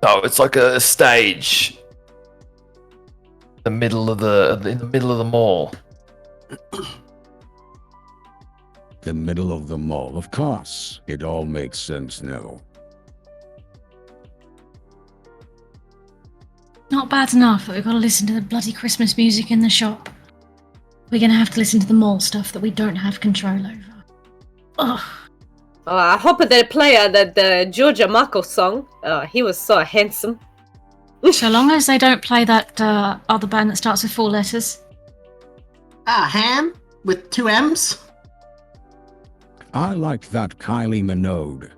No, it's like a stage. In the middle of the mall. The middle of the mall, of course. It all makes sense now. Not bad enough that we've got to listen to the bloody Christmas music in the shop. We're going to have to listen to the mall stuff that we don't have control over. Ugh. Oh, I hope they play the Georgia Marco song. He was so handsome. So long as they don't play that other band that starts with 4 letters. Ham with 2 M's. I like that Kylie Minogue.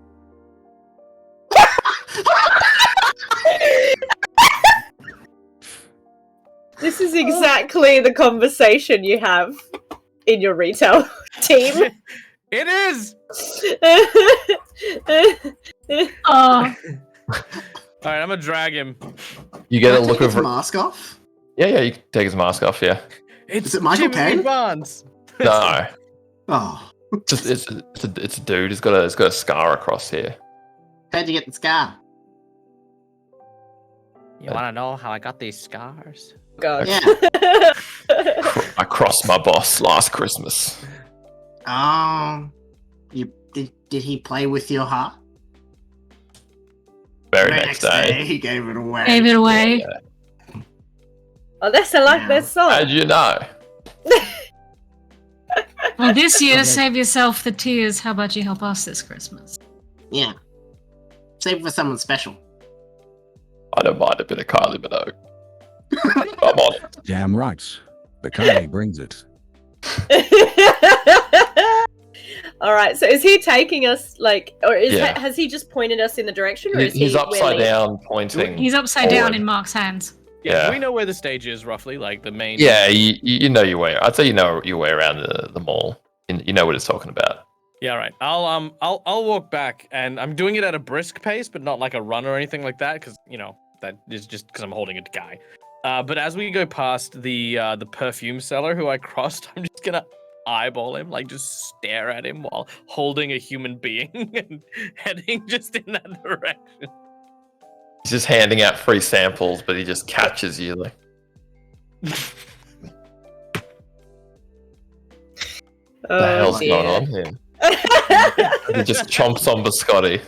This is exactly the conversation you have in your retail team. It is. Oh. All right, I'm gonna drag him. You get a Can I look take of his mask off. Yeah, you can take his mask off. Yeah. It's Is it Michael Jimmy Caine? Barnes. No. Oh, Just it's a dude. He's got a scar across here. how'd you get the scar? You wanna know how I got these scars? God. Yeah. I crossed my boss last Christmas. Oh, did he play with your heart? Very next day. He gave it away. Gave it away. Yeah. Oh, that's that song. How'd you know? Well, this year, Okay. save yourself the tears. How about you help us this Christmas? Yeah. Save it for someone special. I don't mind a bit of Kylie Minogue. Come on. Damn right. The Kylie brings it. All right. So is he taking us or Yeah. has he just pointed us in the direction, or is He's he upside down, pointing. He's upside down forward. in Mark's hands. Yeah, do we know where the stage is roughly? Like the main. Yeah, you know your way. I'd say you know your way around the mall. You know what it's talking about. Yeah, right. I'll walk back, and I'm doing it at a brisk pace, but not like a run or anything like that, because that is just because I'm holding a guy. But as we go past the perfume seller who I crossed, I'm just gonna eyeball him, like just stare at him while holding a human being and heading just in that direction. He's just handing out free samples, but he just catches you like. Oh, the hell's dear. going on here? He just chomps on biscotti.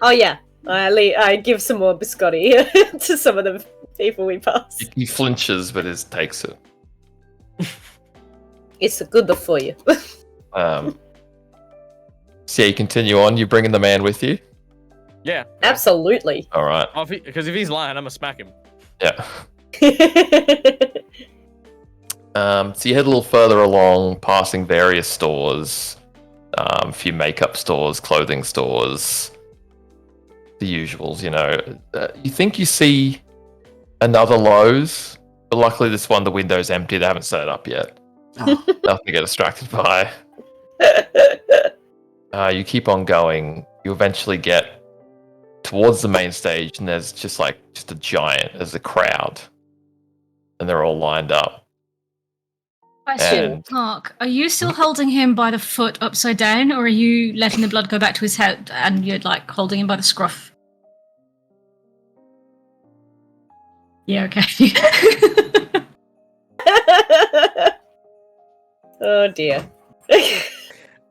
Oh yeah, I give some more biscotti to some of the people we pass. He flinches, but takes it. It's good for you. So yeah, you continue on. You bringing the man with you? Yeah. Absolutely. All right. Because if he's lying, I'm gonna smack him. Yeah. So you head a little further along, passing various stores, a few makeup stores, clothing stores, the usuals. You think you see another Lowe's, but luckily this one, the window's empty. They haven't set it up yet. Nothing to get distracted by. You keep on going. You eventually get towards the main stage, and there's just a giant. There's a crowd, and they're all lined up. Question, Mark, are you still holding him by the foot upside down, or are you letting the blood go back to his head and you're holding him by the scruff? Yeah, okay. Oh dear.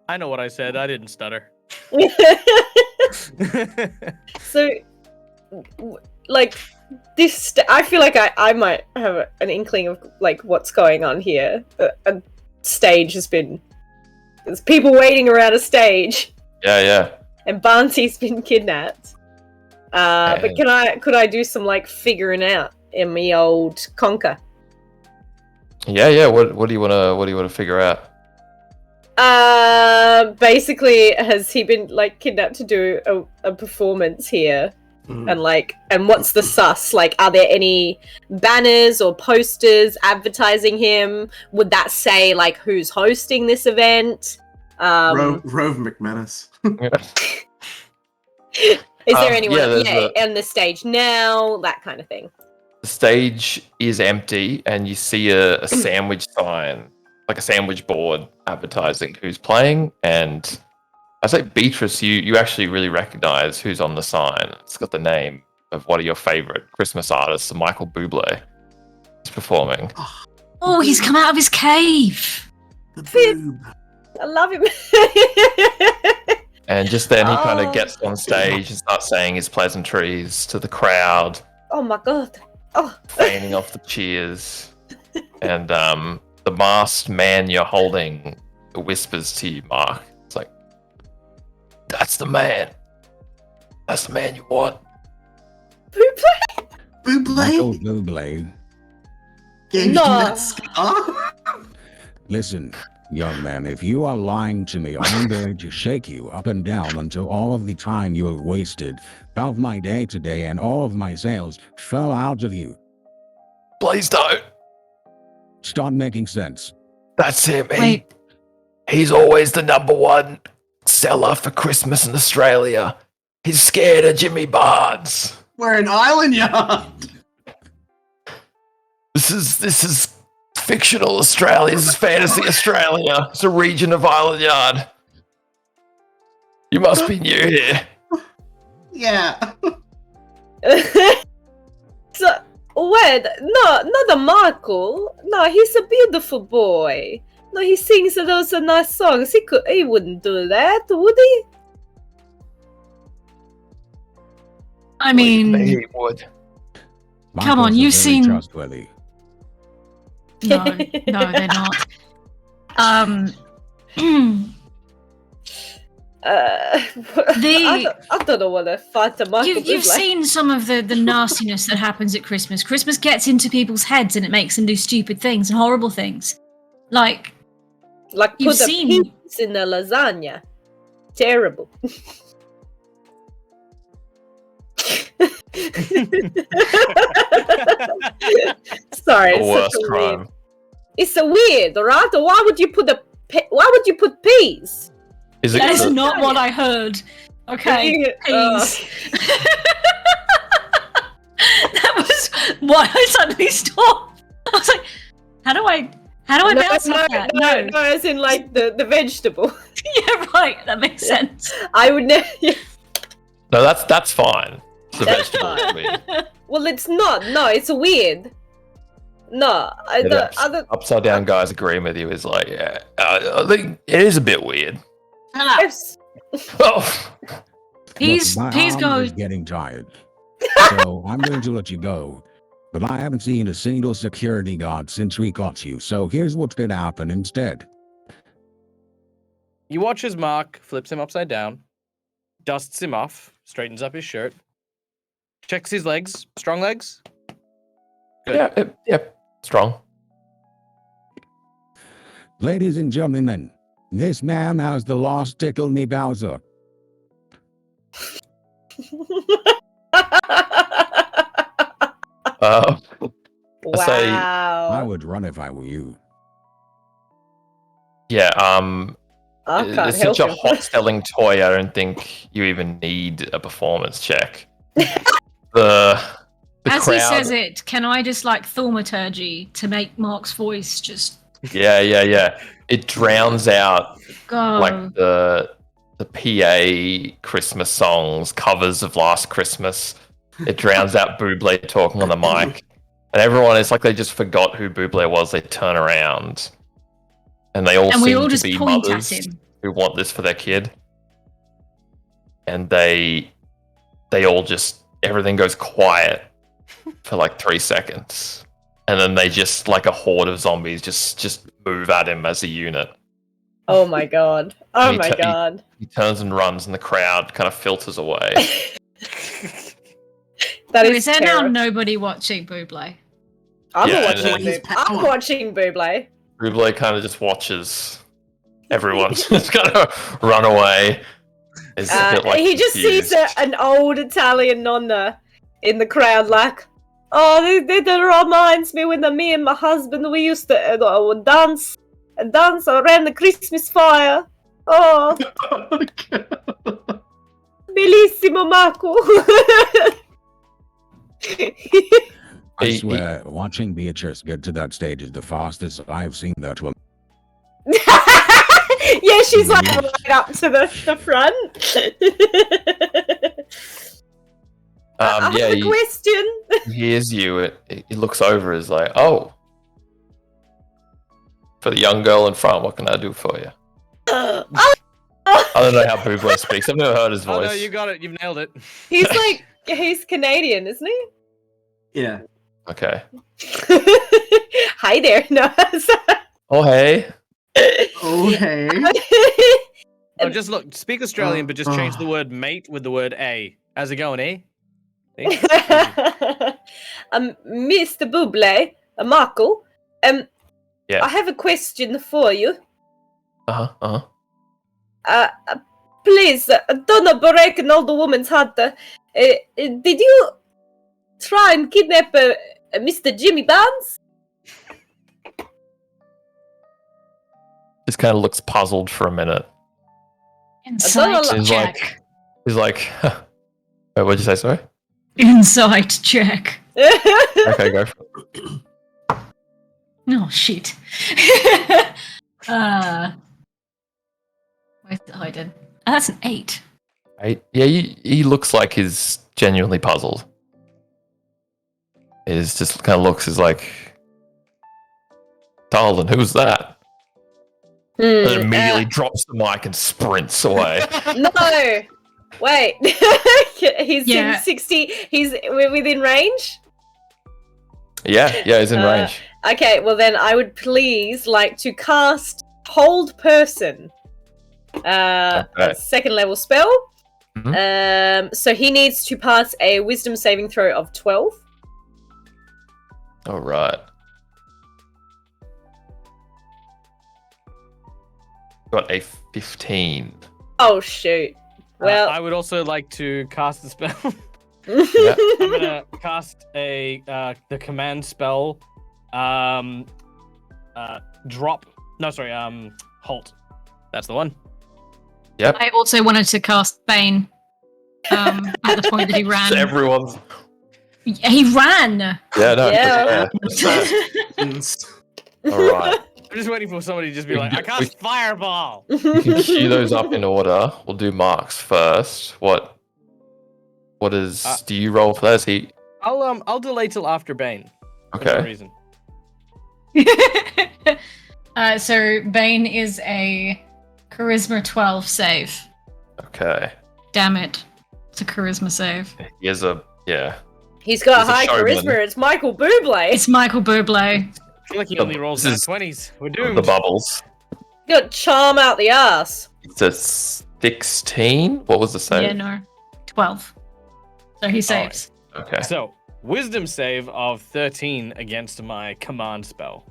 I know what I said. I didn't stutter. So, this, I feel like I might have an inkling of what's going on here. A stage there's people waiting around a stage. Yeah. And Barnty's been kidnapped. But could I do some figuring out in me old conker? Yeah. What do you wanna figure out? Basically, has he been kidnapped to do a performance here? And what's the sus? Are there any banners or posters advertising him? Would that say who's hosting this event? Rove McManus. Is there anyone on the stage now? That kind of thing. The stage is empty, and you see a sandwich sign, a sandwich board advertising who's playing. And I say, Beatrice, you actually really recognize who's on the sign. It's got the name of one of your favorite Christmas artists, Michael Bublé. He's performing. Oh, he's come out of his cave. I love him. And just then he kind of gets on stage and starts saying his pleasantries to the crowd. Oh my god. Oh. Feigning off the cheers. And the masked man you're holding whispers to you, Mark. It's like, that's the man. That's the man you want. Michael Bublé. Listen, young man, if you are lying to me, I'm going to shake you up and down until all of the time you have wasted of my day today and all of my sales fell out of you. Please don't. Start making sense. That's him. He's always the #1 seller for Christmas in Australia. He's scared of Jimmy Barnes. We're in Island Yard. This is fictional Australia. This is fantasy Australia. It's a region of Island Yard. You must be new here. Yeah. So, wait, not the Michael. No, he's a beautiful boy. No, he sings those nice songs. He wouldn't do that, would he? I mean, he would. Come on, you've seen. Trustworthy. No, they're not. I don't want to fight a Michael You've Bublé. seen some of the nastiness that happens at Christmas. Christmas gets into people's heads and it makes them do stupid things and horrible things. Like you've put seen... a piece in a lasagna. Terrible. Sorry, it's Worst such a crime. weird. It's a weird, alright? Why would you put peas? Is it That is good? not what I heard. Okay, peas. That was why I suddenly stopped. I was like, how do I bounce off that? No, as in like the vegetable. Yeah, right. That makes sense. I would never. No, that's fine. It's a That's vegetable. fine. I mean. Well, it's not. No, it's weird. No, Yeah, upside down guys agreeing with you is like, yeah, I think it is a bit weird. Yes. Oh, Peas Look, my arm go. is getting tired, so I'm going to let you go. But I haven't seen a single security guard since we got you, so here's what's going to happen instead. You watch as Mark flips him upside down, dusts him off, straightens up his shirt, checks his legs. Strong legs? Good. yeah, strong. Ladies and gentlemen, this man has the lost tickle me Bowser. I say, I would run if I were you. yeah. I can't It's such a help hot selling toy. I don't think you even need a performance check. the As crowd, he says it, can I just like thaumaturgy to make Mark's voice just yeah. It drowns out go? like the PA Christmas songs, covers of Last Christmas. It drowns out Bublé talking on the mic, and everyone, it's like they just forgot who Bublé was. They turn around, and they all And we seem all to just be point at mothers him. who want this for their kid, and they all just, everything goes quiet for like 3 seconds, and then they just, like a horde of zombies, just move at him as a unit. Oh my god. Oh And my god. He turns and runs, and the crowd kind of filters away. That Or is is there now terrible. nobody watching Bublé? I'm Yeah, watching and then- I'm watching Bublé. Bublé kind of just watches everyone just kind of run away. It's a bit like He just confused. sees an old Italian nonna in the crowd, like, oh, that reminds me when me and my husband, we used to dance around the Christmas fire. Oh, bellissimo Marco. I swear, watching Beatrice get to that stage is the fastest I've seen that woman. Yeah, she's like right up to the front. I Yeah, have a question. he hears you. He looks over. Is like, oh, for the young girl in front, what can I do for you? I don't know how Bublé speaks. I've never heard his Oh voice. no, you got it. You've nailed it. He's like, he's Canadian, isn't he? Yeah. Okay. Hi there. No. Oh hey. Oh hey. Oh, just look. Speak Australian, but just change the word mate with the word a. How's it going, eh? Mr. Bublé, Marco. Yeah. I have a question for you. Please, don't break an old woman's heart. Did you try and kidnap Mr. Jimmy Barnes? Just kind of looks puzzled for a minute. Insight He's check. like, wait, what'd you say? Sorry. Insight check. Okay, go for it. Oh shit. Where's it hidden? Oh, that's an 8. Right? Yeah, he looks like he's genuinely puzzled. He's just kind of looks, is like, darling, who's that? And immediately drops the mic and sprints away. No. Wait. He's Yeah. in 60. He's within range? yeah, he's in range. Okay, well then I would please like to cast Hold Person. A second level spell. So he needs to pass a wisdom saving throw of 12. All right. Got a 15. Oh shoot. Well, I would also like to cast a spell. Yeah. I'm gonna cast the command spell. Drop. No, sorry. Halt. That's the one. Yep. I also wanted to cast Bane. At the point that he ran. Everyone's. He ran. Yeah, no. Yeah. All right. I'm just waiting for somebody to just be like, I cast fireball. You can queue those up in order. We'll do Mark's first. What is? Do you roll for those? I'll delay till after Bane. For some Okay. reason. So Bane is a charisma 12 save. Okay. Damn it. It's a charisma save. He has a He's got He's a high showman. charisma. It's Michael Bublé. It's Michael Bublé. I feel like he only rolls This is 20s. We're doomed. the bubbles. Got charm out the ass. It's a 16. What was the save? Yeah, no. 12. So he saves. Okay. So, wisdom save of 13 against my command spell.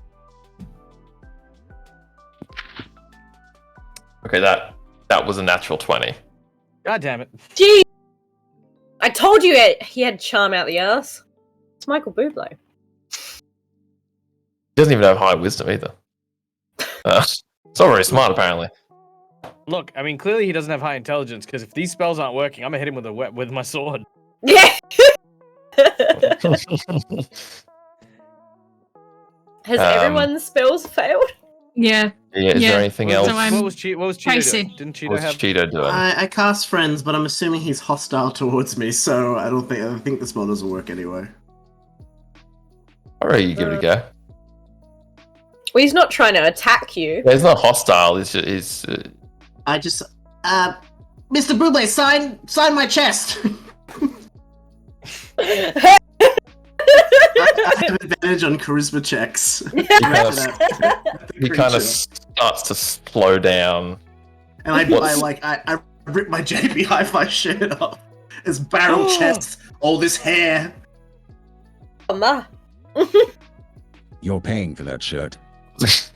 Okay, that was a natural 20. God damn it. Gee, I told you he had charm out the ass. It's Michael Bublé. He doesn't even have high wisdom either. It's not very smart, apparently. Look, I mean, clearly he doesn't have high intelligence, because if these spells aren't working, I'm gonna hit him with my sword. Yeah. Has everyone's spells failed? Yeah. Yeah, is there anything else? What was Cheeto doing? Didn't Cheeto What's have... Cheeto doing? I cast friends, but I'm assuming he's hostile towards me, so I think the spell doesn't work anyway. Alright, you give it a go. Well, he's not trying to attack you. Yeah, he's not hostile. He's I just, Mr. Bublé, sign my chest. I have advantage on charisma checks. he kind of starts to slow down. And I rip my JB Hi-Fi shirt off. His barrel chest, all this hair. You're paying for that shirt. It's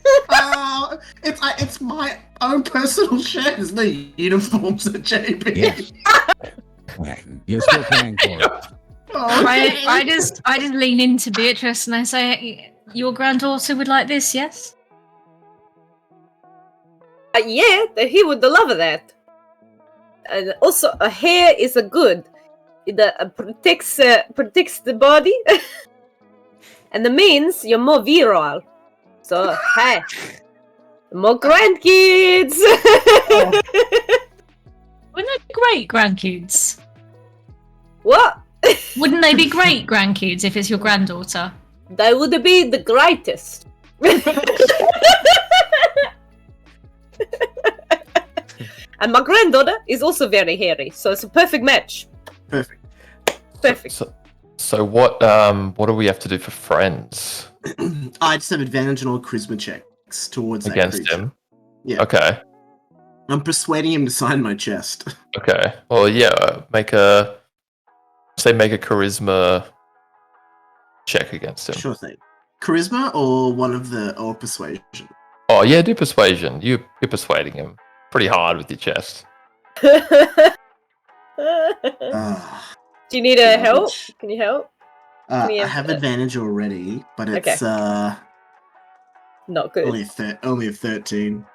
my own personal shirt. There's no uniforms at JB. Yeah. You're still paying for it. I just lean into Beatrice and I say, your granddaughter would like this, yes? Yeah, he would love that. And also, a hair is a good. It protects the body, and that means you're more virile. So, hey, more grandkids. Wouldn't they be great grandkids? What? Wouldn't they be great grandkids if it's your granddaughter? They would be the greatest. And my granddaughter is also very hairy, so it's a perfect match. Perfect. Perfect. So what do we have to do for friends? I just have advantage on all charisma checks towards that Against creature. him? Yeah. Okay. I'm persuading him to sign my chest. Okay. Well, yeah. Make a charisma check against him. Sure thing. Charisma or persuasion? Oh yeah, do persuasion. You're persuading him pretty hard with your chest. Do you need help? Can you help? I have advantage already, but it's not good. Only a 13.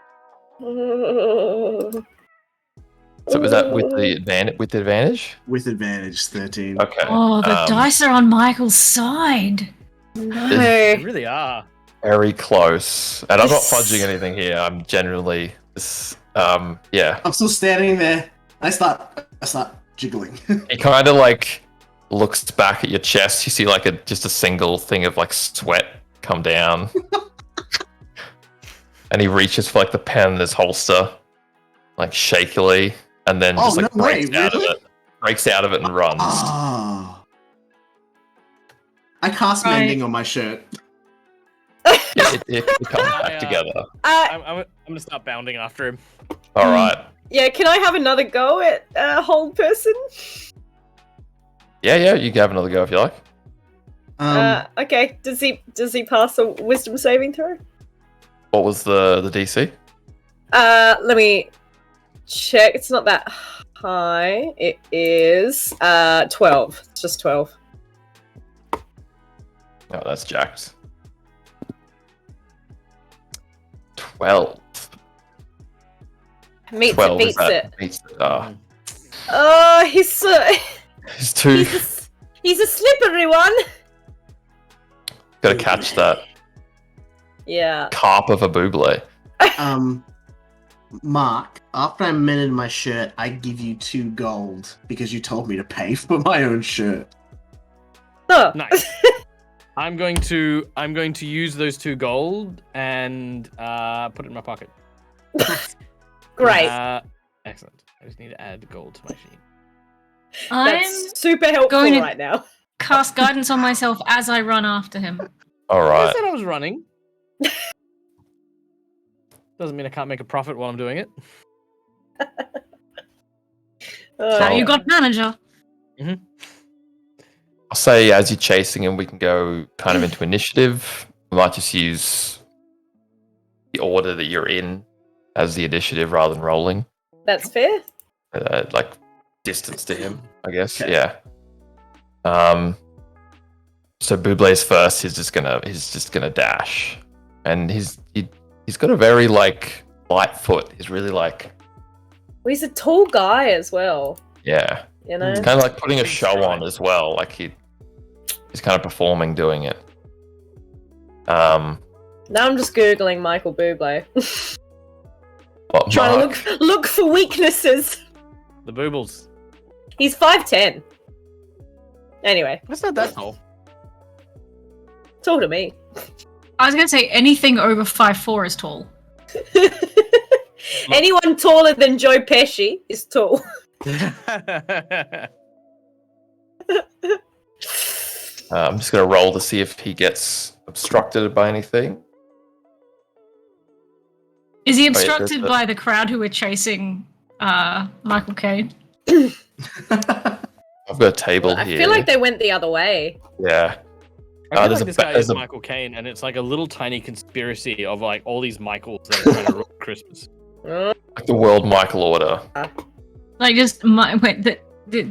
So was that with the advantage? With advantage? With advantage, 13. Okay. Oh, the dice are on Michael's side. No. They really are. Very close. And I'm not fudging anything here. I'm generally yeah. I'm still standing there. I start jiggling. He kind of like looks back at your chest. You see like just a single thing of like sweat come down. And he reaches for like the pen in his holster, like shakily, and then just like breaks out of it and runs. I cast mending on my shirt. It comes back together. I'm gonna start bounding after him. All right. Yeah, can I have another go at hold person? Yeah, you can have another go if you like. Okay. Does he pass a wisdom saving throw? What was the DC? Let me check. It's not that high. It is 12. It's just 12. Oh, that's jacked. 12. Meets 12 it, beats it. Beats it. Ah. Oh, he's He's too. he's a slippery one. Gotta catch that Yeah. carp of a buble. Mark, after I mended my shirt, I give you 2 gold because you told me to pay for my own shirt. Oh. Nice. I'm going to use those 2 gold and put it in my pocket. Great. Excellent. I just need to add gold to my sheet. I'm That's super helpful going to right now. cast guidance on myself as I run after him. All I right. said I was running. Doesn't mean I can't make a profit while I'm doing it. So you got manager. I'll say as you're chasing him, we can go kind of into initiative. We might just use the order that you're in as the initiative rather than rolling. That's fair. Like distance to him, I guess. Okay. Yeah. So Bublé's first. He's just gonna dash, and he's got a very like light foot. He's really like Well, he's a tall guy as well. yeah. You know. It's kind of like putting a show on as well. Like he's kind of performing doing it. Now I'm just googling Michael Bublé. What, Trying Mark? to look for weaknesses. The boobles. He's 5'10". Anyway, That's not that tall. tall to me. I was going to say anything over 5'4" is tall. Anyone taller than Joe Pesci is tall. I'm just gonna roll to see if he gets obstructed by anything. Is he Wait, obstructed there's by the crowd who are chasing Michael Caine? I've got a table I here. feel like they went the other way. Yeah. I feel there's like a this ba- guy there's is a- Michael Caine, and it's like a little tiny conspiracy of like all these Michaels that are trying to ruin Christmas. Like the World Michael Order. Like just the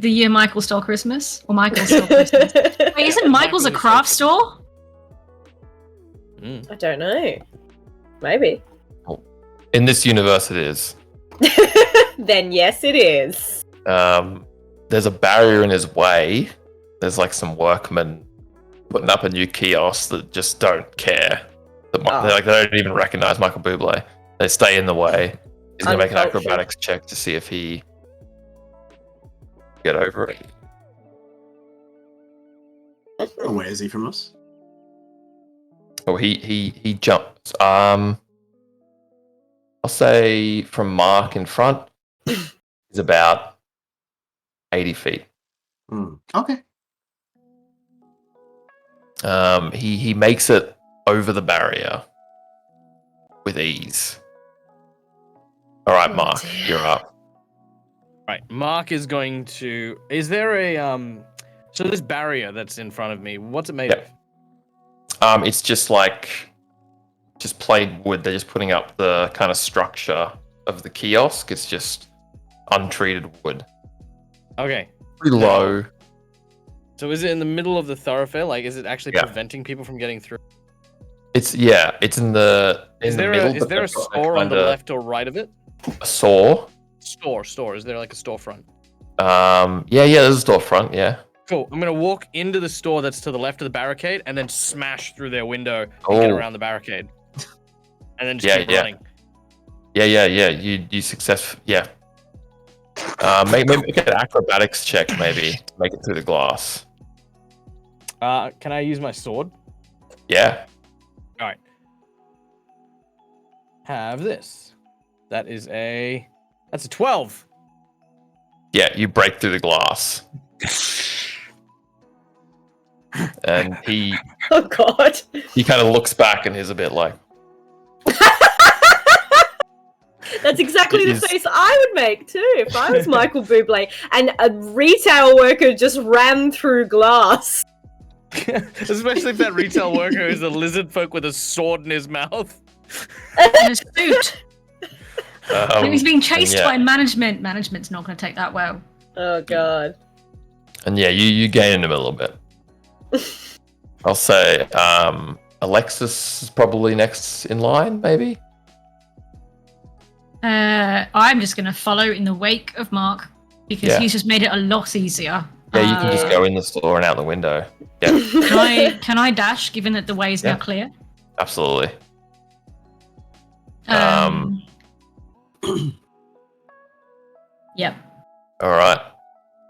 year Michael stole Christmas? Or Michael stole Christmas? Wait, isn't Michael's a craft store? I don't know. Maybe. In this universe, it is. Then yes, it is. There's a barrier in his way. There's like some workmen putting up a new kiosk that just don't care. They don't even recognize Michael Bublé. They stay in the way. He's gonna make an Uncultured. acrobatics check to see if he get over it. Where is he from us? Oh, he jumps. I'll say from Mark in front is about 80 feet. Okay. He makes it over the barrier with ease. All right, Mark, you're up. Right, Mark is going to. Is there a So this barrier that's in front of me, what's it made of? It's just plain wood. They're just putting up the kind of structure of the kiosk. It's just untreated wood. Okay. Pretty low. So is it in the middle of the thoroughfare? Like, is it actually Yeah. preventing people from getting through? It's in the Is there middle. a, is but there a they've got store on the kinda left or right of it? A saw. Store. Is there like a storefront? Yeah, there's a storefront. Yeah. Cool. I'm gonna walk into the store that's to the left of the barricade and then smash through their window and get Oh. around the barricade. And then just keep running. Yeah. You success. Yeah. Make an acrobatics check, maybe to make it through the glass. Can I use my sword? Yeah. All right. Have this. That's a 12. Yeah, you break through the glass. And he Oh god. kind of looks back and he's a bit like, That's exactly It the is- face I would make too if I was Michael Bublé and a retail worker just ran through glass. Especially if that retail worker is a lizard folk with a sword in his mouth. In a suit. And he's being and chased yeah, by management. Management's not going to take that well. Oh god. And yeah, you gain him a little bit. I'll say Alexis is probably next in line, maybe. I'm just going to follow in the wake of Mark because Yeah. he's just made it a lot easier. Yeah, you can just go in the store and out the window. Yeah, Can I dash given that the way is now Yeah. clear? absolutely. Yep. All right.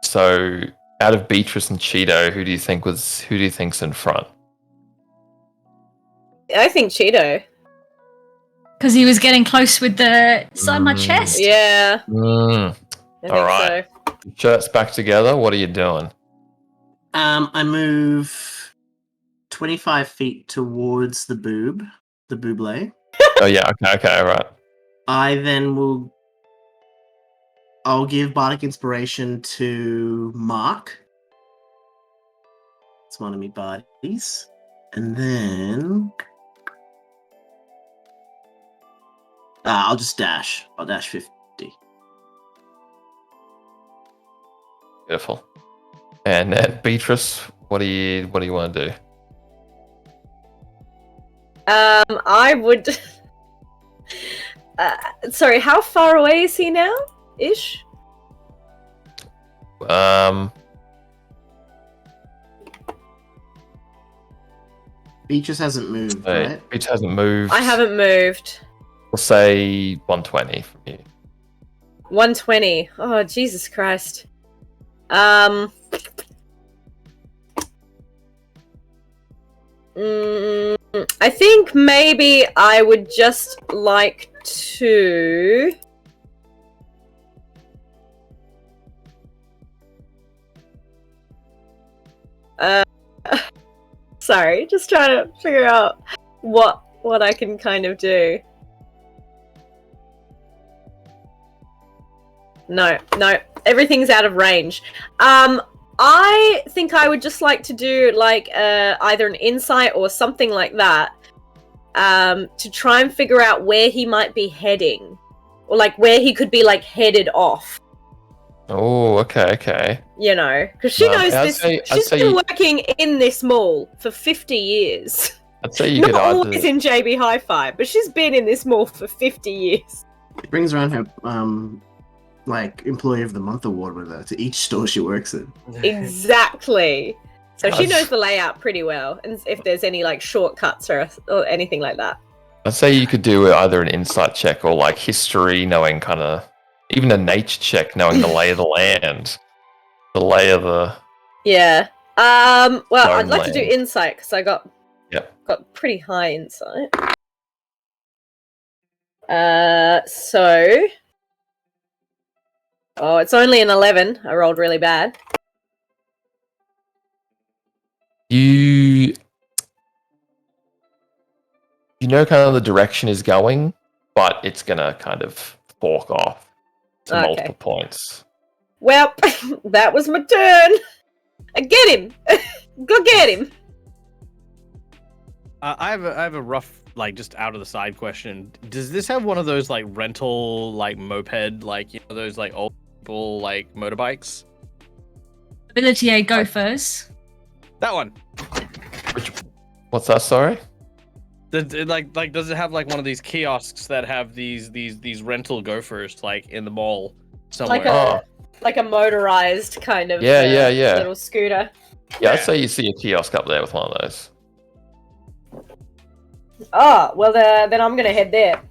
So, out of Beatrice and Cheeto, who do you think's in front? I think Cheeto. Because he was getting close with the side of my chest. Yeah. Mm. I think All right. Shirts back together. What are you doing? I move 25 feet towards the buble. Oh yeah. Okay. All right. I'll give Bardic Inspiration to Mark. It's one of me buddies. And then I'll just dash. I'll dash 50. Beautiful. And then Beatrice, what do you want to do? I would. Sorry, how far away is he now? Ish. Beatrice hasn't moved, right? Beatrice hasn't moved. I haven't moved. We'll say 120 from you. 120. Oh, Jesus Christ. I think maybe I would just like to. Sorry, just trying to figure out what I can kind of do. No, everything's out of range. I think I would just like to do like either an insight or something like that to try and figure out where he might be heading, or like where he could be like headed off. Oh, okay. You know, because she knows I'd this. say She's been you- working in this mall for 50 years. I'd say you Not could always either. in JB Hi-Fi, but she's been in this mall for 50 years. She brings around her like Employee of the Month award with her to each store she works in. Exactly. So she Gosh. knows the layout pretty well, and if there's any like shortcuts or anything like that. I'd say you could do either an insight check or like history, knowing kind of even a nature check, knowing the lay of the land, the lay of the. Yeah. Well, I'd Stone like to do land. insight because I got Yep. pretty high insight. So. Oh, it's only an 11. I rolled really bad. You know kind of the direction is going, but it's gonna kind of fork off to Okay. multiple points. Well, that was my turn. Get him. Go get him. I have a rough, like, just out of the side question. Does this have one of those like rental, like moped, like those like old people like motorbikes? Ability A, go first. That one. What's that? Sorry. Does it have like one of these kiosks that have these rental gophers like in the mall somewhere? Like a motorized kind of Yeah. little scooter. Yeah, I'd say you see a kiosk up there with one of those. Oh, well then I'm gonna head there.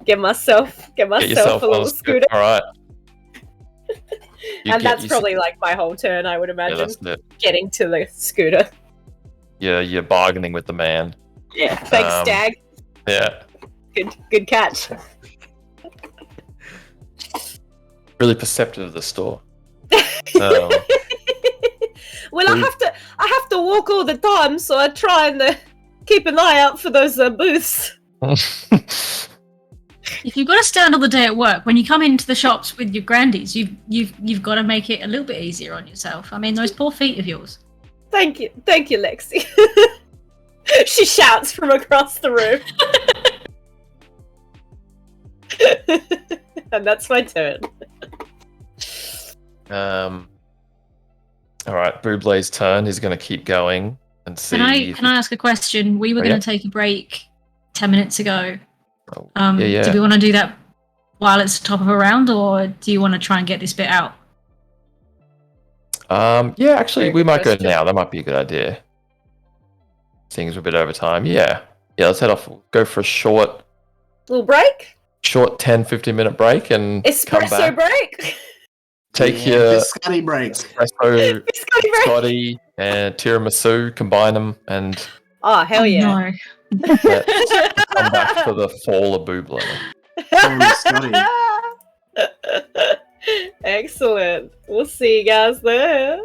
Get myself Get yourself a on little a scooter. All right. And that's probably like my whole turn, I would Yeah, imagine. that's it. Getting to the scooter. You're bargaining with the man. Yeah, thanks, Stag. Yeah. Good catch. Really perceptive of the store. Well, I have to walk all the time, so I try and keep an eye out for those booths. If you've got to stand all the day at work, when you come into the shops with your grandies, you've got to make it a little bit easier on yourself. I mean, those poor feet of yours. Thank you, Lexi. She shouts from across the room. And that's my turn. All right, Bublé's turn. He's going to keep going and see. Can I ask a question? We were going to take a break 10 minutes ago. yeah. Do we want to do that while it's the top of a round, or do you want to try and get this bit out? Yeah, actually, we might go now. That might be a good idea. Seeing as we're a bit over time. Yeah, let's head off. Go for a short Little break? 10-15 minute break and come Espresso back. break? Take your Biscotti break. espresso, biscotti, and tiramisu, combine them, and Oh, hell yeah. let's come back for the fall of Bublé. Excellent. We'll see you guys there.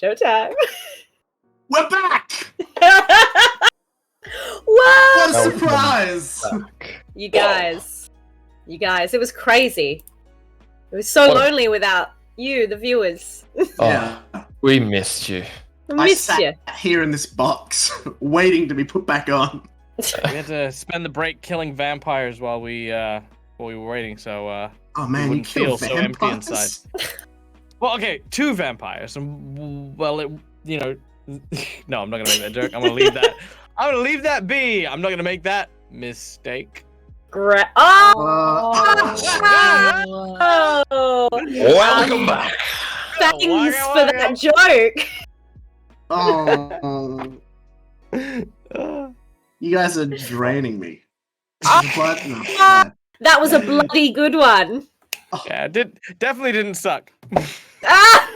Showtime. We're back! What? What a surprise! You guys, it was crazy. It was so lonely without you, the viewers. Yeah. We missed you. I Missed sat you. here in this box, waiting to be put back on. We had to spend the break killing vampires while we were waiting, so Oh man, it you wouldn't killed feel so empty vampires? inside. Well, okay, 2 vampires, and well, no, I'm not gonna make that joke. I'm gonna leave that. I'm gonna leave that be. I'm not gonna make that mistake. Great. Oh! Welcome back. Thanks for that joke. Oh. You guys are draining me. But, no, That was a bloody good one. Yeah, definitely didn't suck. Ah!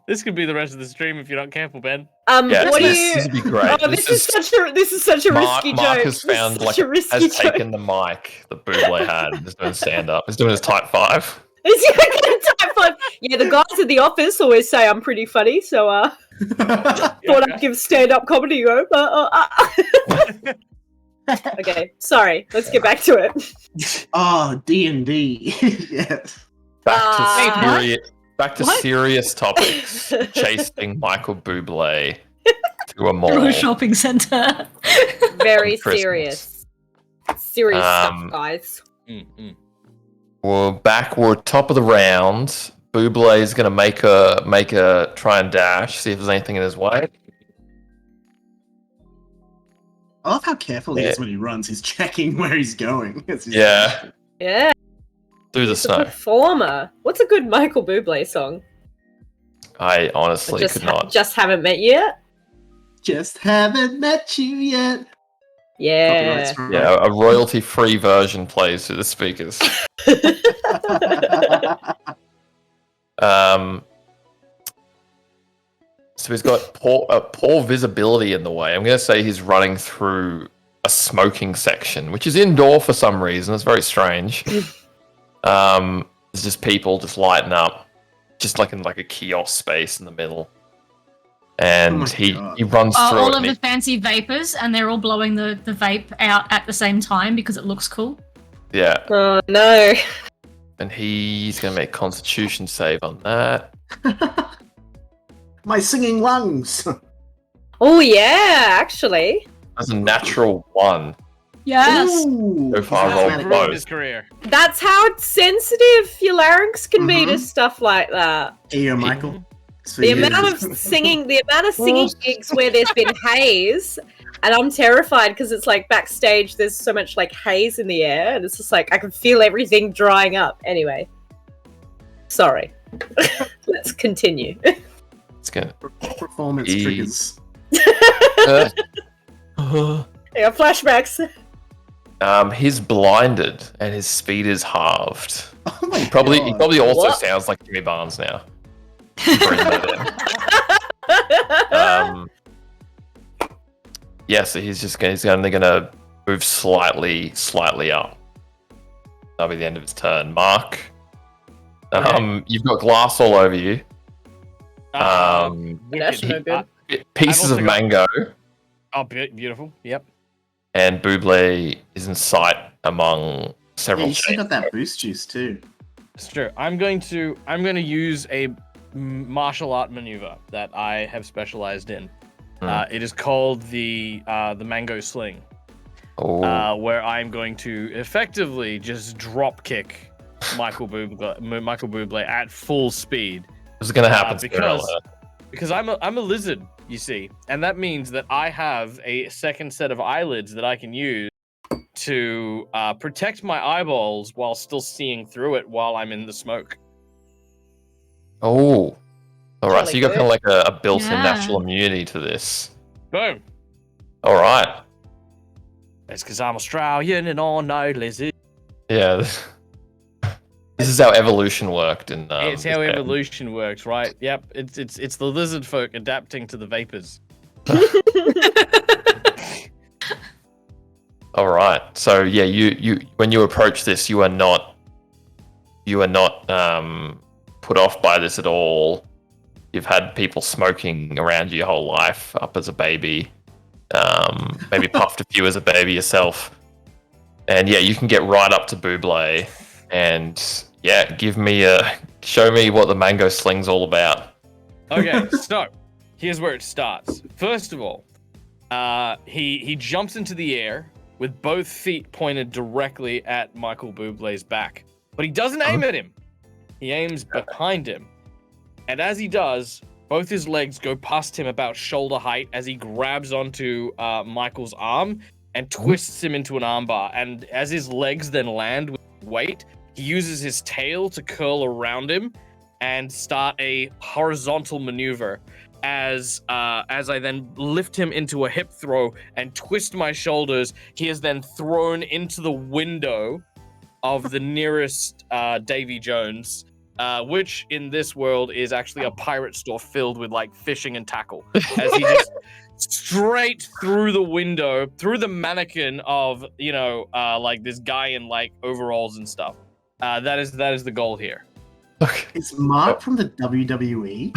This could be the rest of the stream if you're not careful, Ben. Yeah, What do this you? would be great. Oh, this is such a Mark, risky Mark joke. has found This is like such a risky has joke. taken the mic that Buble had. He's doing stand up. He's doing his type 5. Is he gonna type 5? Yeah, the guys at the office always say I'm pretty funny, so thought I'd give stand-up comedy a go. Okay, sorry. Let's get back to it. Oh, D&D. Yes. Back to serious topics. Chasing Michael Bublé to a mall. Through a shopping centre. Very Christmas. serious. Serious stuff, guys. We're back. We're top of the round. Bublé is going to make a try and dash. See if there's anything in his way. I love how careful he is when he runs. He's checking where he's going. Yeah. Yeah. Through the He's a snow. performer. What's a good Michael Bublé song? I honestly could not. Just haven't met you yet. Just haven't met you yet. Yeah. Yeah, a royalty-free version plays through the speakers. So he's got poor visibility in the way. I'm going to say he's running through a smoking section, which is indoor for some reason. It's very strange. There's just people just lighting up, just like in like a kiosk space in the middle. And he runs through all it. of the fancy vapors, and they're all blowing the vape out at the same time because it looks cool. Yeah. Oh no. And he's going to make Constitution save on that. My singing lungs. Oh yeah, actually. That's a natural 1. Yes. So far, rolled low. His career. That's how sensitive your larynx can be to stuff like that. Here you go, Michael. The amount of singing gigs where there's been haze, and I'm terrified because it's like backstage. There's so much like haze in the air, and it's just like I can feel everything drying up. Anyway, sorry. Let's continue. It's gonna performance triggers. Yeah, flashbacks. He's blinded and his speed is halved. Oh my he probably also What? sounds like Jimmy Barnes now. Bring that in. Yeah, so he's only gonna move slightly up. That'll be the end of his turn. Mark, you've got glass all over you. That's no good. Pieces of mango. Oh, beautiful. Yep. And Bublé is in sight among several. You still got that boost juice too. It's true. I'm going to use a martial art maneuver that I have specialized in. It is called the mango sling, where I'm going to effectively just drop kick Michael Bublé at full speed. This is gonna happen because I'm a lizard, you see, and that means that I have a second set of eyelids that I can use to protect my eyeballs while still seeing through it while I'm in the smoke. Oh, all right. So you got good. kind of like a built-in natural immunity to this. Boom. All right. It's because I'm Australian and I know lizard. Yeah. This is how evolution worked in. It's how evolution works, right? Yep. It's the lizard folk adapting to the vapors. All right. So yeah, you when you approach this, you are not put off by this at all. You've had people smoking around you your whole life, up as a baby. Maybe puffed a few as a baby yourself. And yeah, you can get right up to Buble and yeah, show me what the mango sling's all about. Okay, so here's where it starts. First of all, he jumps into the air with both feet pointed directly at Michael Bublé's back. But he doesn't aim at him. He aims behind him. And as he does, both his legs go past him about shoulder height as he grabs onto Michael's arm and twists him into an armbar. And as his legs then land with weight, he uses his tail to curl around him and start a horizontal maneuver as I then lift him into a hip throw and twist my shoulders. He is then thrown into the window of the nearest Davy Jones, which in this world is actually a pirate store filled with like fishing and tackle. As he just straight through the window, through the mannequin of like this guy in like overalls and stuff. That is the goal here. Is Mark from the WWE?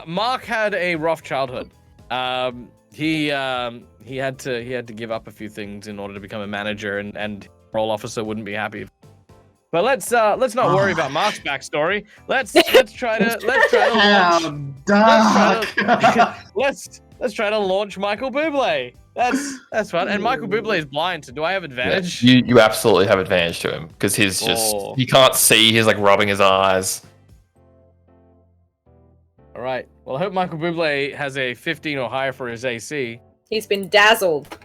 Mark had a rough childhood. He had to give up a few things in order to become a manager, and parole officer wouldn't be happy. But let's not worry about Mark's backstory. Let's try to launch Michael Bublé. That's fun. And Michael Bublé is blind, so do I have advantage? Yeah, you absolutely have advantage to him because he's he can't see. He's like rubbing his eyes. All right. Well, I hope Michael Bublé has a 15 or higher for his AC. He's been dazzled.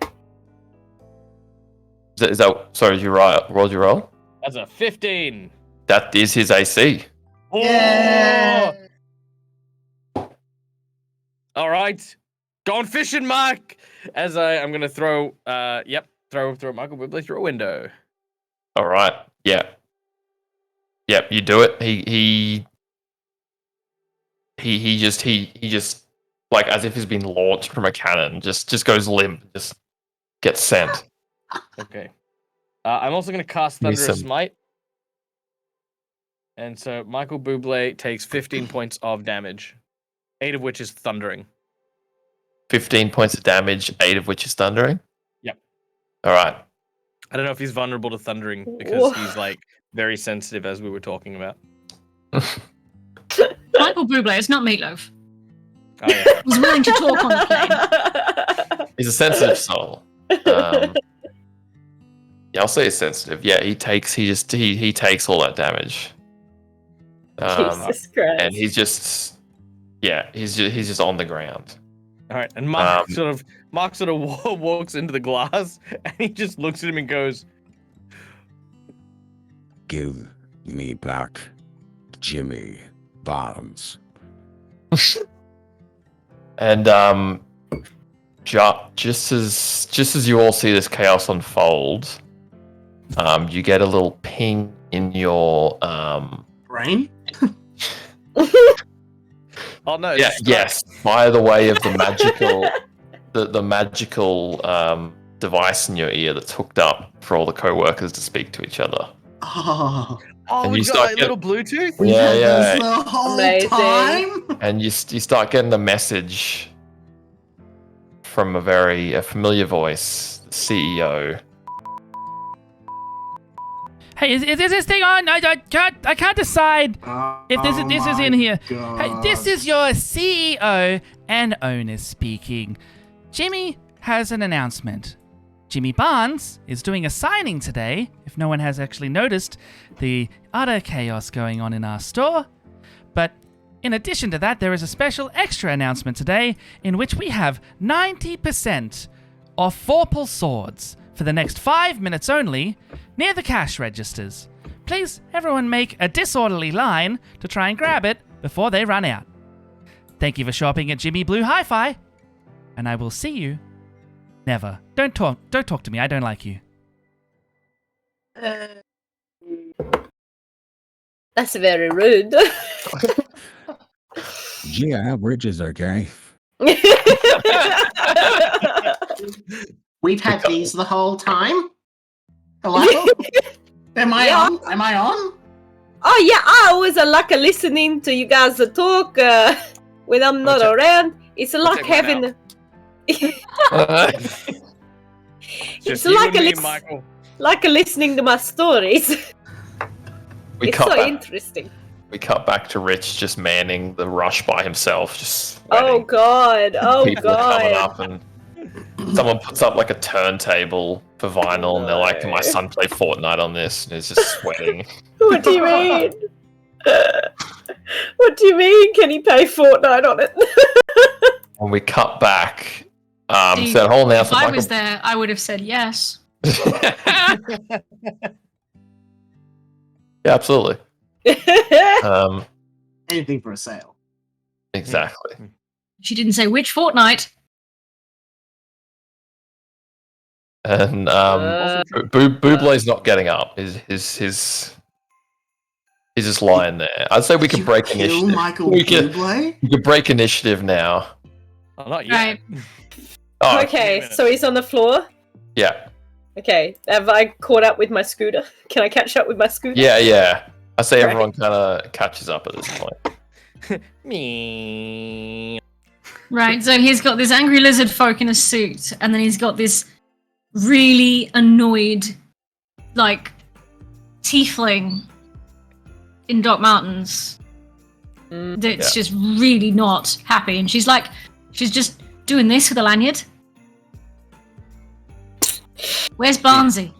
Is that sorry? Did you rolled your roll? That's a 15. That is his AC. Yeah. All right. Going fishing, Mark. As I'm gonna throw throw Michael Bublé through a window. All right. Yeah. Yep. You do it. He just like as if he's been launched from a cannon. Just goes limp. Just gets sent. Okay. I'm also going to cast Thunderous Smite. And so Michael Bublé takes 15 points of damage, 8 of which is thundering. 15 points of damage, 8 of which is thundering? Yep. All right. I don't know if he's vulnerable to thundering because he's like very sensitive, as we were talking about. Michael Bublé is not Meatloaf. Oh, yeah. He's willing to talk on the plane. He's a sensitive soul. Yeah, I'll say he's sensitive. Yeah, he takes all that damage. Jesus Christ! And he's just on the ground. All right, and Mark sort of walks into the glass and he just looks at him and goes, "Give me back Jimmy Barnes." And just as you all see this chaos unfold, you get a little ping in your brain. Oh no! Yeah, yes. By the way of the magical, the magical device in your ear that's hooked up for all the co-workers to speak to each other. Oh, And we've you got start a little Bluetooth? Yeah. The whole Amazing. time. And you start getting a message from a familiar voice, the CEO. Hey, is this thing on? I can't decide if this is in here. Hey, this is your CEO and owner speaking. Jimmy has an announcement. Jimmy Barnes is doing a signing today, if no one has actually noticed the utter chaos going on in our store. But in addition to that, there is a special extra announcement today in which we have 90% off Vorpal swords for the next 5 minutes only near the cash registers. Please, everyone make a disorderly line to try and grab it before they run out. Thank you for shopping at Jimmy Blue Hi-Fi, and I will see you never. Don't talk to me. I don't like you. That's very rude. Gee, average is okay. We've had these the whole time. Hello? Am I Yeah. on? Am I on? Oh yeah, I always like listening to you guys talk when I'm not around. It's like take one having. Just It's you like and me, lis- Michael. like listening to my stories. We It's cut so back. interesting. We cut back to Rich just manning the rush by himself, just Oh god! Oh people are coming god! up and someone puts up like a turntable for vinyl and they're like, "Can my son play Fortnite on this?" And he's just sweating. What do you mean? What do you mean? Can he play Fortnite on it? When we cut back, See, so that whole if announcement, I Michael, was there, I would have said yes. yeah, absolutely. Anything for a sale. Exactly. She didn't say which Fortnite. And Bublé's not getting up. He's just lying there. I'd say we could break Kill initiative. Michael we could Bublé? break initiative now. Oh, not yet. Right. Oh, Okay, so he's on the floor. yeah, Okay, have I caught up with my scooter? Can I catch up with my scooter? yeah. I say Right. everyone kind of catches up at this point. Me. Right, so he's got this angry lizard folk in a suit, and then he's got this really annoyed, like, tiefling in Doc Martens that's just really not happy. And she's just doing this with a lanyard. Where's Barnsey?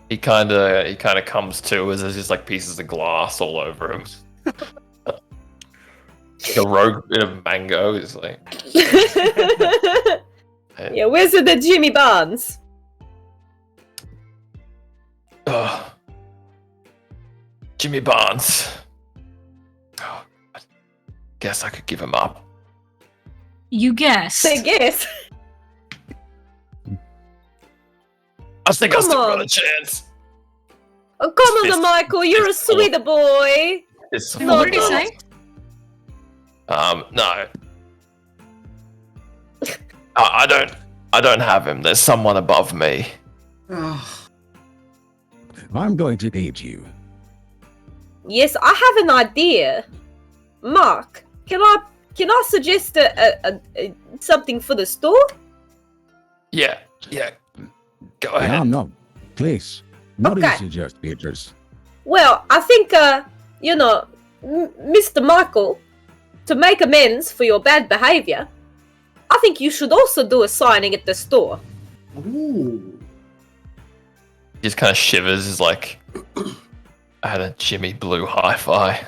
He kind of comes to as there's just like pieces of glass all over him. Like a rogue bit of mango is like. Yeah, where's the Jimmy Barnes? Oh. Jimmy Barnes. Oh, I guess I could give him up. You guess. Say guess. I think I Come still got on. a chance. Oh, come on, Michael, you're a sweeter boy. It's No, What did he no. say? No. I don't have him. There's someone above me. I'm going to aid you. Yes, I have an idea. Mark, can I suggest something for the store? Yeah. Go ahead. No. Please. What do you Okay. suggest, Beatrice? Well, I think Mr. Michael, to make amends for your bad behavior, I think you should also do a signing at the store. Ooh. He just kind of shivers. Is like, I had a Jimmy Blue hi-fi.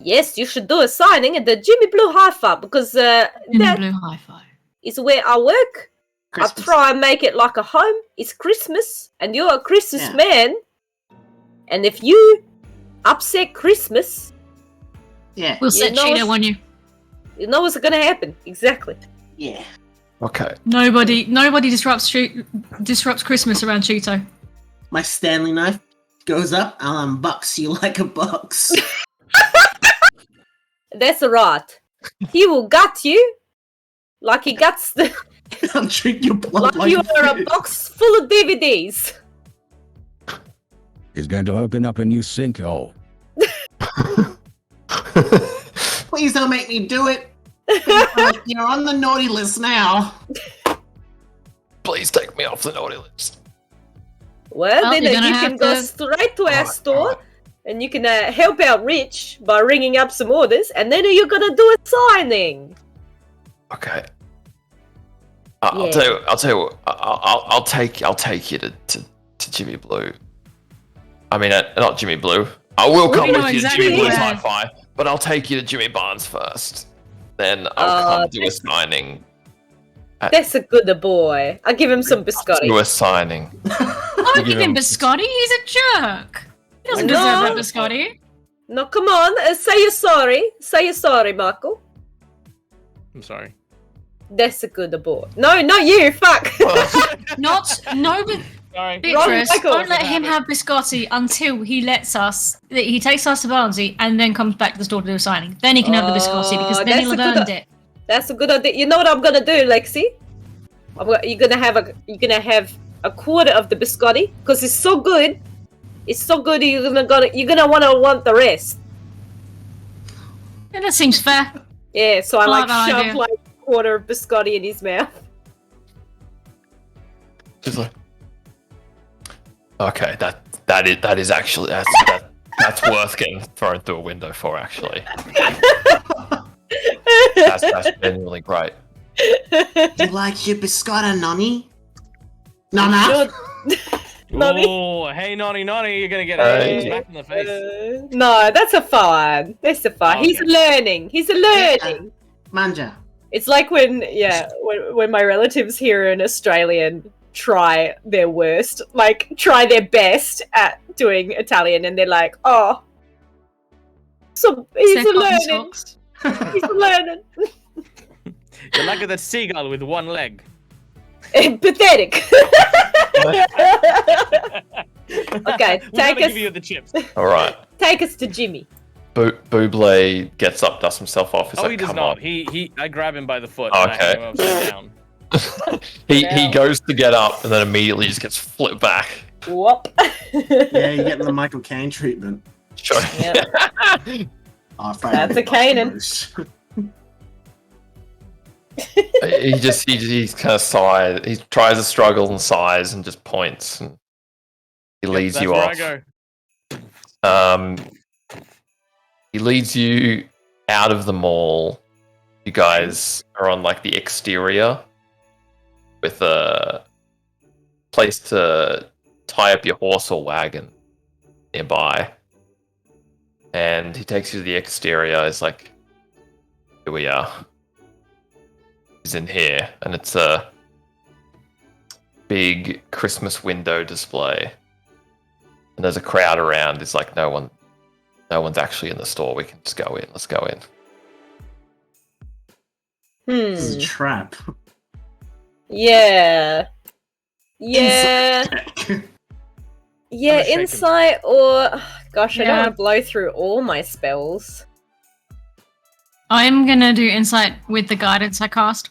Yes, you should do a signing at the Jimmy Blue Hi-Fi because that Blue Hi-Fi is where I work. Christmas. I try and make it like a home. It's Christmas, and you're a Christmas Yeah. man. And if you upset Christmas, Yeah. We'll set know Cheeto what's- on you. you know what's gonna happen. Exactly. Yeah. Okay. Nobody disrupts Christmas around Cheeto. My Stanley knife goes up, I'll unbox you like a box. That's right. He will gut you like he guts the. I'll drink your blood like you are a box full of DVDs. He's going to open up a new sinkhole. Please don't make me do it. You're on the naughty list now. Please take me off the naughty list. Well, Well, then you're you gonna can have go to- straight to our store, and you can help out Rich by ringing up some orders, and then you're gonna do a signing. Okay. I'll Yeah. tell you what. I'll take you to Jimmy Blue. I mean, not Jimmy Blue. I will come We know with you exactly to Jimmy Blue's where. Hi-Fi, but I'll take you to Jimmy Barnes first. Then I'll come do a signing. That's a good boy. I'll give him some biscotti. Do a signing. Don't give him biscotti. He's a jerk. He doesn't No. deserve that biscotti. No, come on. Say you're sorry. Say you're sorry, Michael. I'm sorry. That's a good boy. No, not you. Fuck. No, but Sorry. Beatrice, Michael. don't let him have biscotti until he takes us to Barnsley and then comes back to the store to do a signing. Then he can have the biscotti because then that's he'll a have good- earned it. That's a good idea. You know what I'm gonna do, Lexi? You're gonna have a quarter of the biscotti because it's so good. It's so good. You're gonna want the rest. Yeah, that seems fair. Yeah. So I Smart shove idea. like a quarter of biscotti in his mouth. Just like, okay, that is actually that's worth getting thrown through a window for. Actually, that's genuinely great. You like your biscotta, Nonny? Nana? Oh, hey, Nonny, you're gonna get a smack in the face. No, that's a fine. That's a fine. Okay. He's learning. He's learning. Manja. It's like when my relatives here in Australian try their worst, like try their best at doing Italian, and they're like, "Oh, so he's learning. He's learning." You're like that seagull with one leg. Pathetic. Okay, take us. Give you the chips. All right. Take us to Jimmy. Buble gets up, dusts himself off. He's Oh, like, he does come not. on. I grab him by the foot. Okay. And I hang him upside down. He goes to get up and then immediately just gets flipped back. Whoop. Yeah, you're getting the Michael Caine treatment. Sure. That's a Canaan. He's kind of sighs. He tries to struggle and sighs and just points and he leads you off. He leads you out of the mall. You guys are on like the exterior with a place to tie up your horse or wagon nearby. And he takes you to the exterior. He's like, here we are. He's in here, and it's a big Christmas window display. And there's a crowd around. It's like no one's actually in the store. We can just go in. Let's go in. This is a trap. Yeah. Yeah. Yeah, insight or gosh, I don't want to blow through all my spells. I'm gonna do insight with the guidance I cast.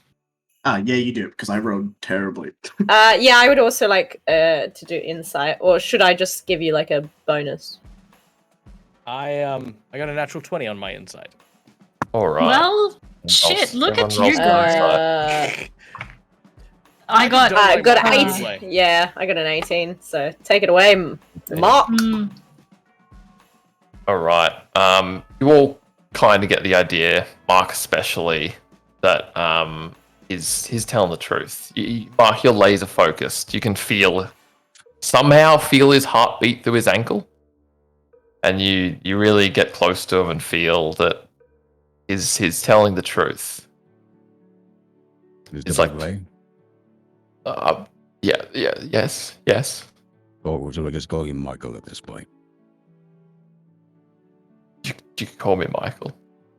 Yeah, you do, because I rolled terribly. Yeah, I would also like to do insight, or should I just give you like a bonus? I got a natural 20 on my insight. All right. Well, shit, look at you guys. I got got 18. Yeah, I got an 18. So take it away, Mark. All right. You all kind of get the idea, Mark especially, that he's telling the truth. Mark, you're laser focused. You can somehow feel his heartbeat through his ankle, and you really get close to him and feel that he's telling the truth. It's like, yes. Or should I just call you Michael at this point? You can call me Michael.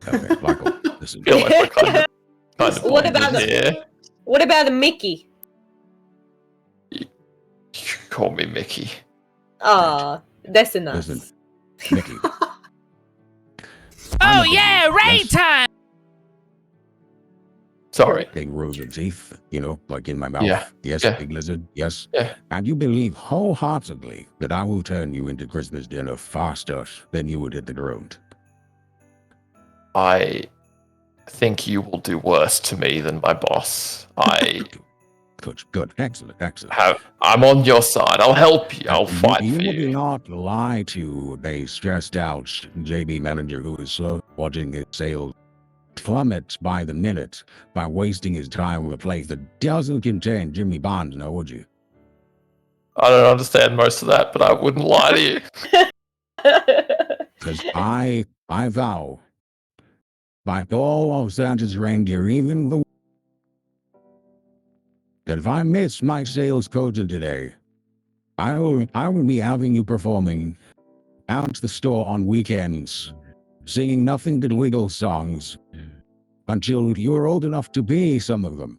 Okay, Michael. Listen. Feel like we're kind of What about the Mickey? You can call me Mickey. Oh, that's enough. Listen, Mickey. Oh yeah, raid time! Sorry. Big rows of teeth, like in my mouth. Yeah. Yes, Yeah. big lizard. Yes. Yeah. And you believe wholeheartedly that I will turn you into Christmas dinner faster than you would hit the ground. I think you will do worse to me than my boss. Good. Excellent. I'm on your side. I'll help you. I'll fight you for would you. not lie to a stressed out JB manager who is slow watching his sales plummet by the minute by wasting his time with a place that doesn't contain Jimmy Bond, now would you? I don't understand most of that, but I wouldn't lie to you. Because I vow by all of Santa's reindeer, even the that if I miss my sales quota today, I will be having you performing out the store on weekends, singing nothing but legal songs until you're old enough to be some of them.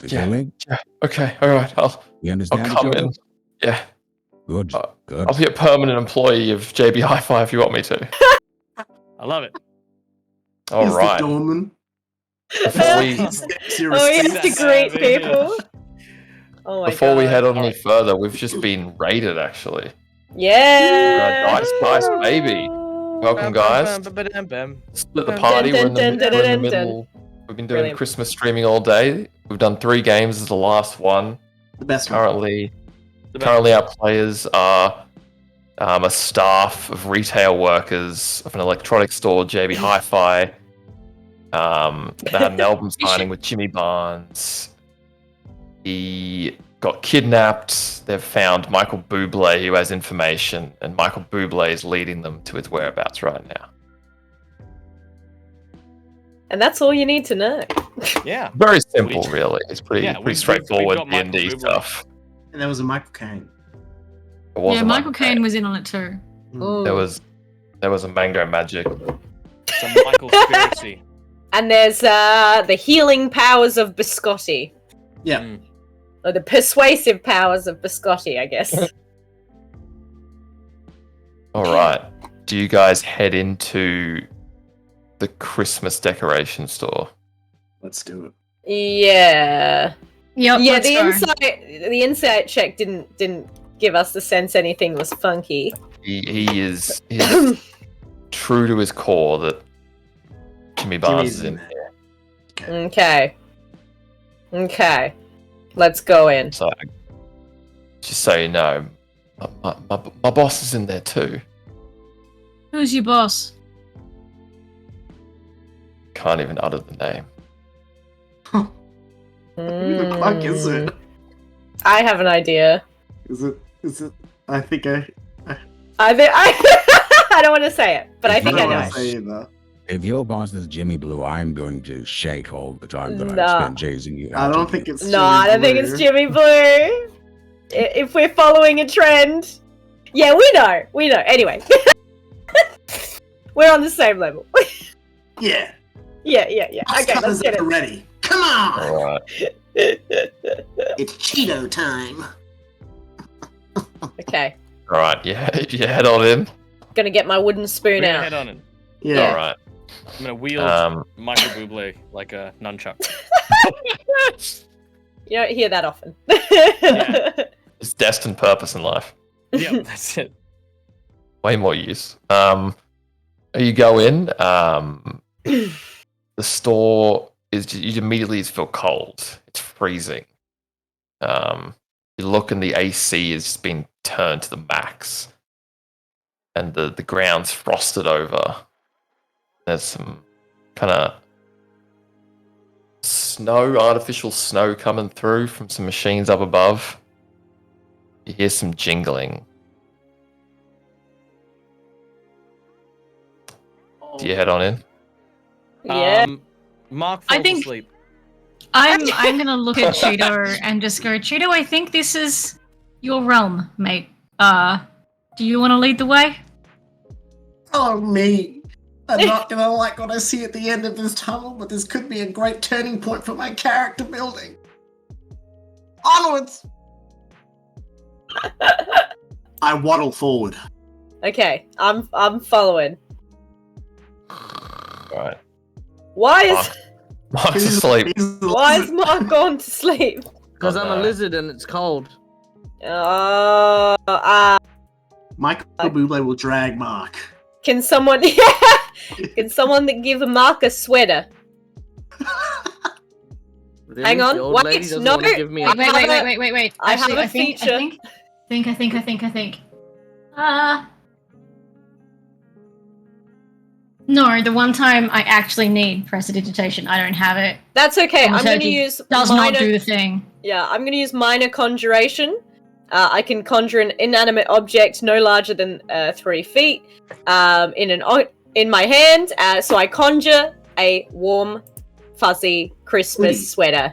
Yeah. Okay. All right. I'll come in. Yeah. Good. I'll be a permanent employee of JB Hi-Fi if you want me to. I love it. All He's right. the doorman. Before we, Oh, he has to greet people. Oh my before we God. head on any further, we've just been raided actually. Yeah. Dice baby. Welcome, guys. Split the party. We're in the middle. We've been doing Christmas streaming all day. We've done 3 games. This is the last one. The best currently. Currently, our players are a staff of retail workers of an electronics store, JB Hi-Fi. They had an album signing with Jimmy Barnes. He got kidnapped. They've found Michael Bublé, who has information, and Michael Bublé is leading them to his whereabouts right now. And that's all you need to know. Yeah. Very simple, really. It's pretty Yeah, pretty straightforward Michael D&D Bublé. stuff. And there was a Michael Caine. It was Yeah, a Michael Caine was in on it too. There was a Mango Magic. It's a Michael conspiracy. And there's the healing powers of biscotti. Yeah. Or the persuasive powers of biscotti, I guess. All right. Do you guys head into the Christmas decoration store? Let's do it. Yeah. Yep, Yeah, let's go. the insight check didn't give us the sense anything was funky. He is true to his core that Jimmy Barnes is in here. Okay. Let's go in. So, just so you know, my boss is in there too. Who's your boss? Can't even utter the name. Who the fuck is it? I have an idea. Is it? I think I I don't want to say it, but I think I know. If your boss is Jimmy Blue, I'm going to shake all the time that Nah. I've spent chasing you. I don't think it's. No, I don't think it's Jimmy Blue. If we're following a trend, yeah, we know. Anyway, we're on the same level. Yeah. Yeah. Boss Okay, let's covers get it it. ready. Come on! All right. It's Cheeto time. Okay, All right. Yeah. You head on in. gonna get my wooden spoon We're gonna out. head on in. Yeah. All right. I'm gonna wield Michael Bublé like a nunchuck. You don't hear that often. It's destined purpose in life. Yep, that's it. Way more use. You go in. The store is. You immediately feel cold. It's freezing. You look and the AC has been turned to the max, and the ground's frosted over. There's some kind of artificial snow coming through from some machines up above. You hear some jingling. Do you head on in? Yeah. Mark I falls think- asleep. I'm gonna look at Cheeto and just go, Cheeto, I think this is your realm, mate. Do you want to lead the way? Oh, me. I'm not gonna like what I see at the end of this tunnel, but this could be a great turning point for my character building. Onwards! I waddle forward. Okay, I'm following. Right. Why is Mark's asleep. why is Mark gone to sleep? Because Oh, I'm no. a lizard and it's cold. Michael Bublé will drag Mark. Can someone can someone give Mark a sweater? Really? Hang on, The old wait, lady doesn't no, wanna give me a- Wait. I have Actually, a feature. I think. No, the one time I actually need prestidigitation, I don't have it. That's okay. I'm going to Thaumaturgy use does not do the thing. Yeah, I'm going to use minor conjuration. I can conjure an inanimate object no larger than 3 feet in my hand. So I conjure a warm, fuzzy Christmas Hoodie. sweater.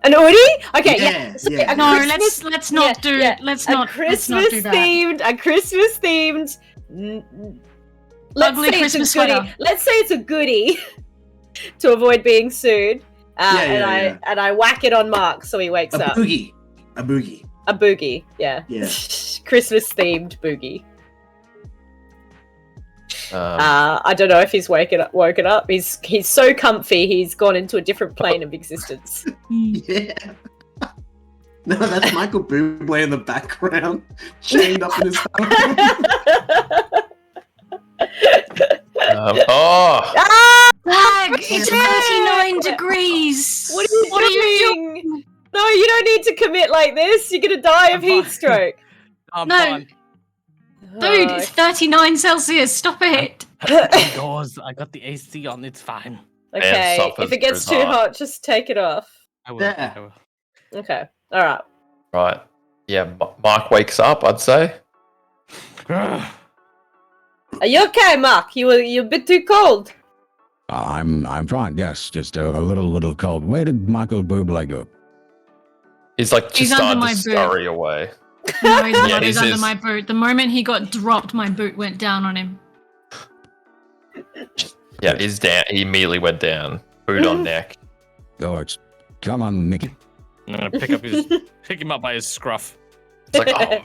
An hoodie? Okay, Yeah, yeah. So yeah. a No, Christmas- let's not do yeah, let's a not Christmas do that. themed. A Christmas themed. Let's Ugly say Christmas it's a goodie. sweater. Let's say it's a goodie to avoid being sued. And I whack it on Mark so he wakes A up. boogie. A boogie. A boogie, yeah. Yeah. Christmas themed boogie. I don't know if he's woken up. He's so comfy. He's gone into a different plane of existence. Yeah. No, that's Michael Bublé in the background, chained up in his home. Lag! It's 39 degrees! What are you doing? No, you don't need to commit like this. You're gonna die of heat stroke. No. Dude, it's 39 Celsius. Stop it. Indoors. I got the AC on. It's fine. Okay, if it gets too hot, just take it off. I will. Yeah. I will. Okay, all right. Right. Yeah, Mark wakes up, I'd say. Are you okay, Mark? You're a bit too cold. I'm fine. Yes, just a little cold. Where did Michael Bublé go? He's like He's just under starting my to boot. scurry away. No, he's not. Yeah, He's this under is- my boot. The moment he got dropped, my boot went down on him. Yeah, he's down. He immediately went down. Boot on neck. George, come on, Nicky. I'm gonna pick him up by his scruff. It's like, oh man.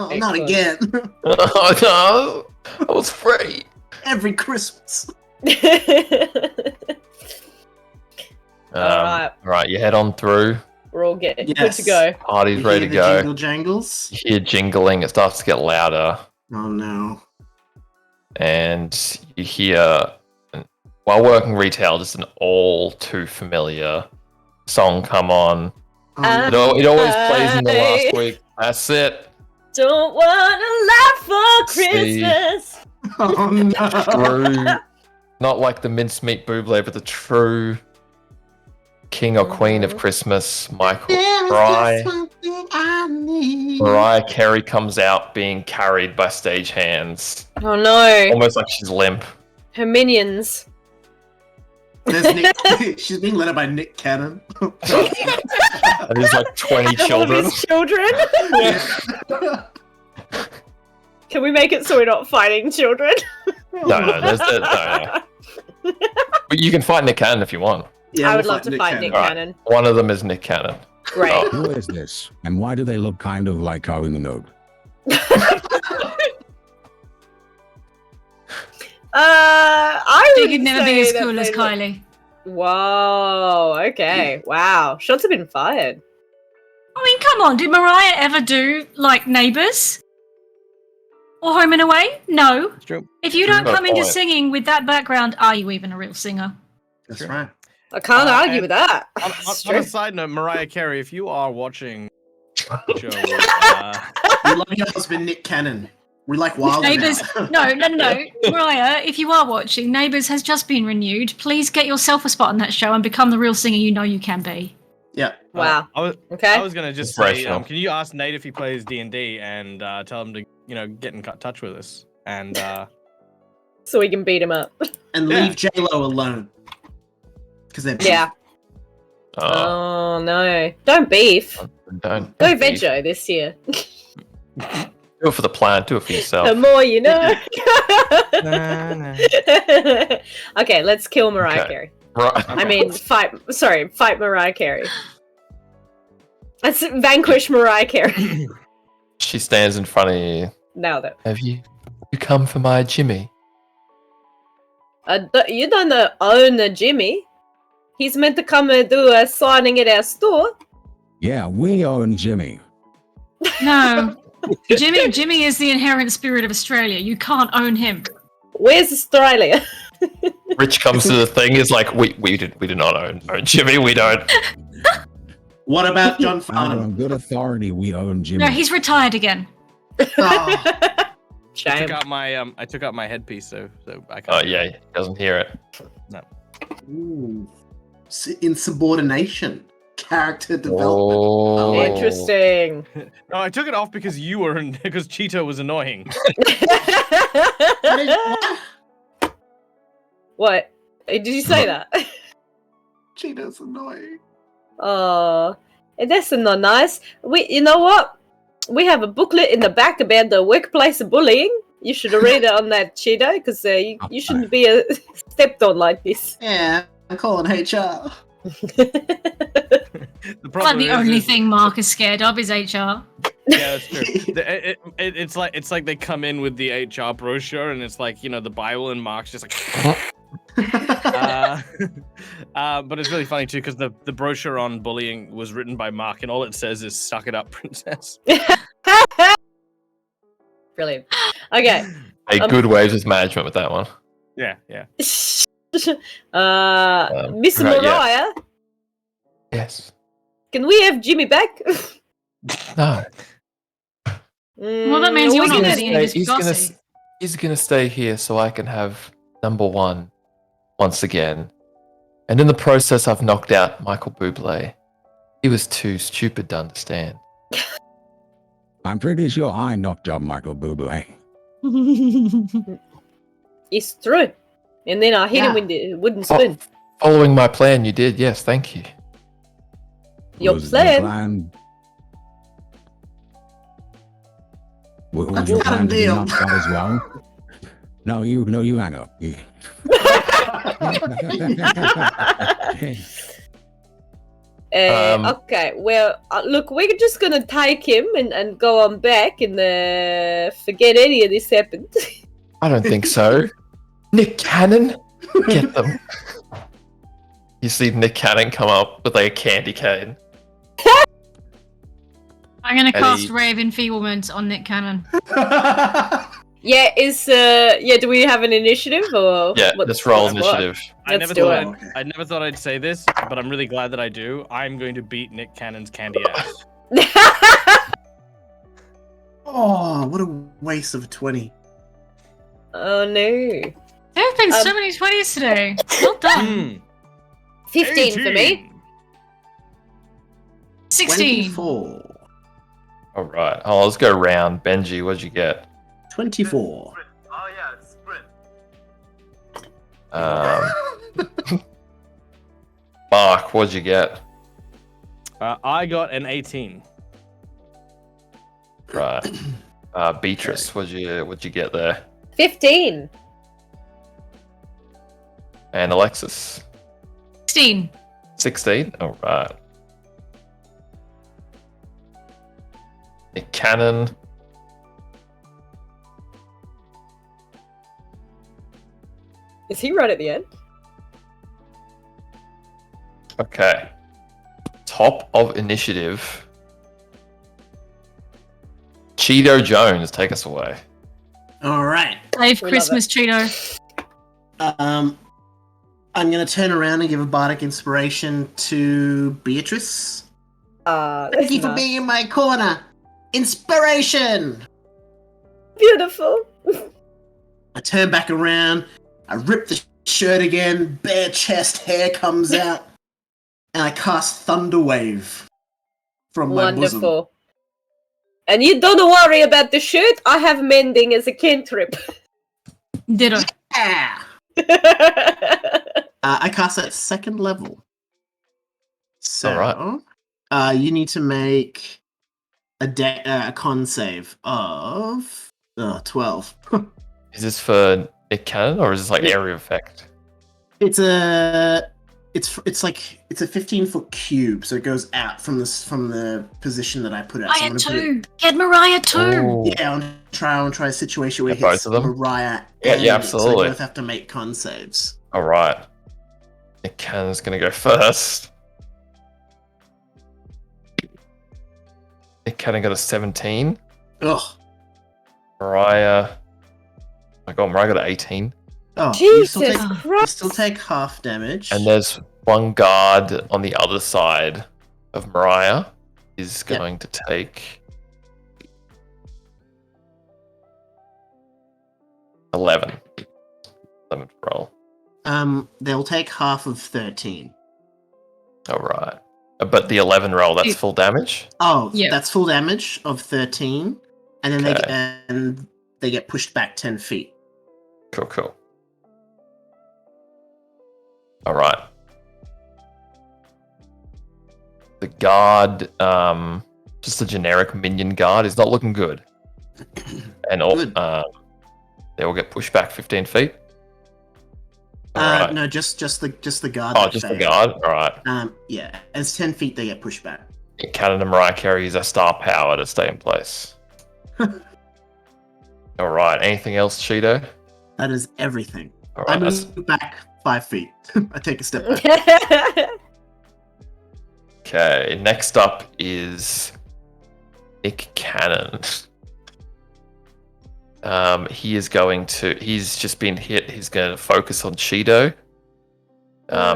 Oh, not again. Oh no! I was free. Every Christmas. Alright. Right, you head on through. We're all good to Yes. go. Party's You ready hear to the go. Jingle jangles. You hear jingling. It starts to get louder, Oh no. and you hear, while working retail, just an all too familiar song come on. Oh, It always plays in the last week. That's it. Don't want a lot for See. Christmas. Oh no. True. Not like the mincemeat Bublé, but the true king or queen of Christmas, Michael. Mariah Carey comes out being carried by stagehands, Oh no, almost like she's limp. her minions. There's Nick, she's being led by Nick Cannon. And there's like 20 All of children. his children. Can we make it so we're not fighting children? No, no. But you can fight Nick Cannon if you want. Yeah, I would we'll love to Nick fight Nick Alright, Cannon. one of them is Nick Cannon. Great. Oh. Who is this? And why do they look kind of like Kylie Minogue? I She would could never say be as that cool as they look- Kylie. Whoa. Okay. Wow. Shots have been fired. I mean, come on. Did Mariah ever do, like, Neighbours? Or Home and Away? No. It's true. If you don't Got a come into point. singing with that background, are you even a real singer? That's right. I can't argue and with that. On, It's on a true. side note, Mariah Carey, if you are watching the show, We love your husband, Nick Cannon. We like Wild. Neighbours, no. Mariah, if you are watching, Neighbours has just been renewed. Please get yourself a spot on that show and become the real singer you know you can be. Yeah. Wow. I was Okay. gonna just say, Inspirational. can you ask Nate if he plays D&D and tell him to, get in touch with us and So we can beat him up. And Yeah. leave J-Lo alone. Because they're Yeah. Oh, Oh no. Don't beef. don't. Go don't beef. Vejo this year. Do it for the plan. Do it for yourself. The more you know. Okay, let's kill Mariah Okay. Carey. Right. I mean, fight Mariah Carey. Let's vanquish Mariah Carey. She stands in front of you. Now though. Have you come for my Jimmy? You don't own Jimmy. He's meant to come and do a signing at our store. Yeah, we own Jimmy. No. Jimmy is the inherent spirit of Australia. You can't own him. Where's Australia? Rich comes to the thing. Is like we do not own Jimmy. We don't. What about John On Farnham? good authority, we own Jimmy. No, he's retired again. Oh, I Shame. took out my headpiece, so I can't. Oh yeah, he doesn't hear it. ooh. Insubordination. Character development. Oh, Interesting. No, I took it off because because Cheeto was annoying. What? Did you say that? Cheetah's annoying. Oh, that's not nice. You know what? We have a booklet in the back about the workplace bullying. You should read it on that, Cheeto, because you shouldn't be stepped on like this. Yeah, I'm calling HR. The Like the only thing Mark is scared of is HR. Yeah, that's true. It's like they come in with the HR brochure, and it's like the Bible, and Mark's just like. But it's really funny too because the brochure on bullying was written by Mark, and all it says is "Suck it up, princess." Brilliant. Okay. A good waves with management with that one. Yeah. Miss right, Mariah, Yes. can we have Jimmy back? No. Well, that means Are you're we not gonna- getting any viscosity. He's gonna stay here so I can have number one once again. And in the process, I've knocked out Michael Bublé. He was too stupid to understand. I'm pretty sure I knocked out Michael Bublé. It's true. And then I hit him with the wooden spoon. Following my plan, you did. Yes, thank you. Your Was plan? The plan... Was That's your not a plan to be deal. knocked out as well? No, you hang up. Okay, well, look, we're just gonna take him and go on back and forget any of this happened. I don't think so. Nick Cannon, get them. You see Nick Cannon come up with like a candy cane. I'm gonna And cast he- Rave Enfeeblement on Nick Cannon. Yeah, do we have an initiative or Yeah, what- let's roll what? initiative. I Let's never do thought it. I never thought I'd say this, but I'm really glad that I do. I'm going to beat Nick Cannon's candy ass. Oh, what a waste of 20. Oh no. There have been so many 20s today. Well done. 15 for me. 16. 24. All right. Oh, let's go round. Benji, what'd you get? 24. Oh yeah, it's sprint. Mark, what'd you get? I got an 18. Right. Beatrice, what'd you get there? 15. And Alexis? 16. 16? All right. Nick Cannon. Is he right at the end? Okay. Top of initiative. Cheeto Jones, take us away. All right. Save Christmas Cheeto. I'm gonna turn around and give a bardic inspiration to Beatrice. Thank you for being in my corner. Inspiration. Beautiful. I turn back around. I rip the shirt again. Bare chest, hair comes out, and I cast Thunder Wave from my bosom. Wonderful. And you don't worry about the shirt. I have mending as a cantrip. Ditto. Yeah. I cast at second level. So, you need to make a con save of 12. Is this for Nick Cannon or is this like area effect? It's a 15-foot cube, so it goes out from the position that I put it. So I'm Mariah gonna put it- too. Get Mariah too. Yeah, I'll try a situation where it Yeah, hits both of them? Mariah. Yeah, and yeah, Nick, So absolutely. they both have to make con saves. All right. Nick Cannon's gonna go first. Nick Cannon got a 17. Ugh. Mariah. I got Mariah got an 18. Oh, Jesus you still take half damage. And there's one guard on the other side of Mariah is going to take 11. 11 roll. They'll take half of 13. All right. But the 11 roll, that's full damage? Oh, Yeah. that's full damage of 13, and then Okay. they get pushed back 10 feet. Cool. All right. The guard, just a generic minion guard, is not looking good. And all, they will get pushed back 15 feet. Alright. No, just the guard. Oh, that just the failed. guard? Alright. Yeah, as 10 feet they get pushed back. Cannon and Mariah Carey use their star power to stay in place. All right. Anything else, Cheeto? That is everything. All I right. move back 5 feet. I take a step back. Okay. Next up is Nick Cannon. He's just been hit. He's going to focus on Cheeto.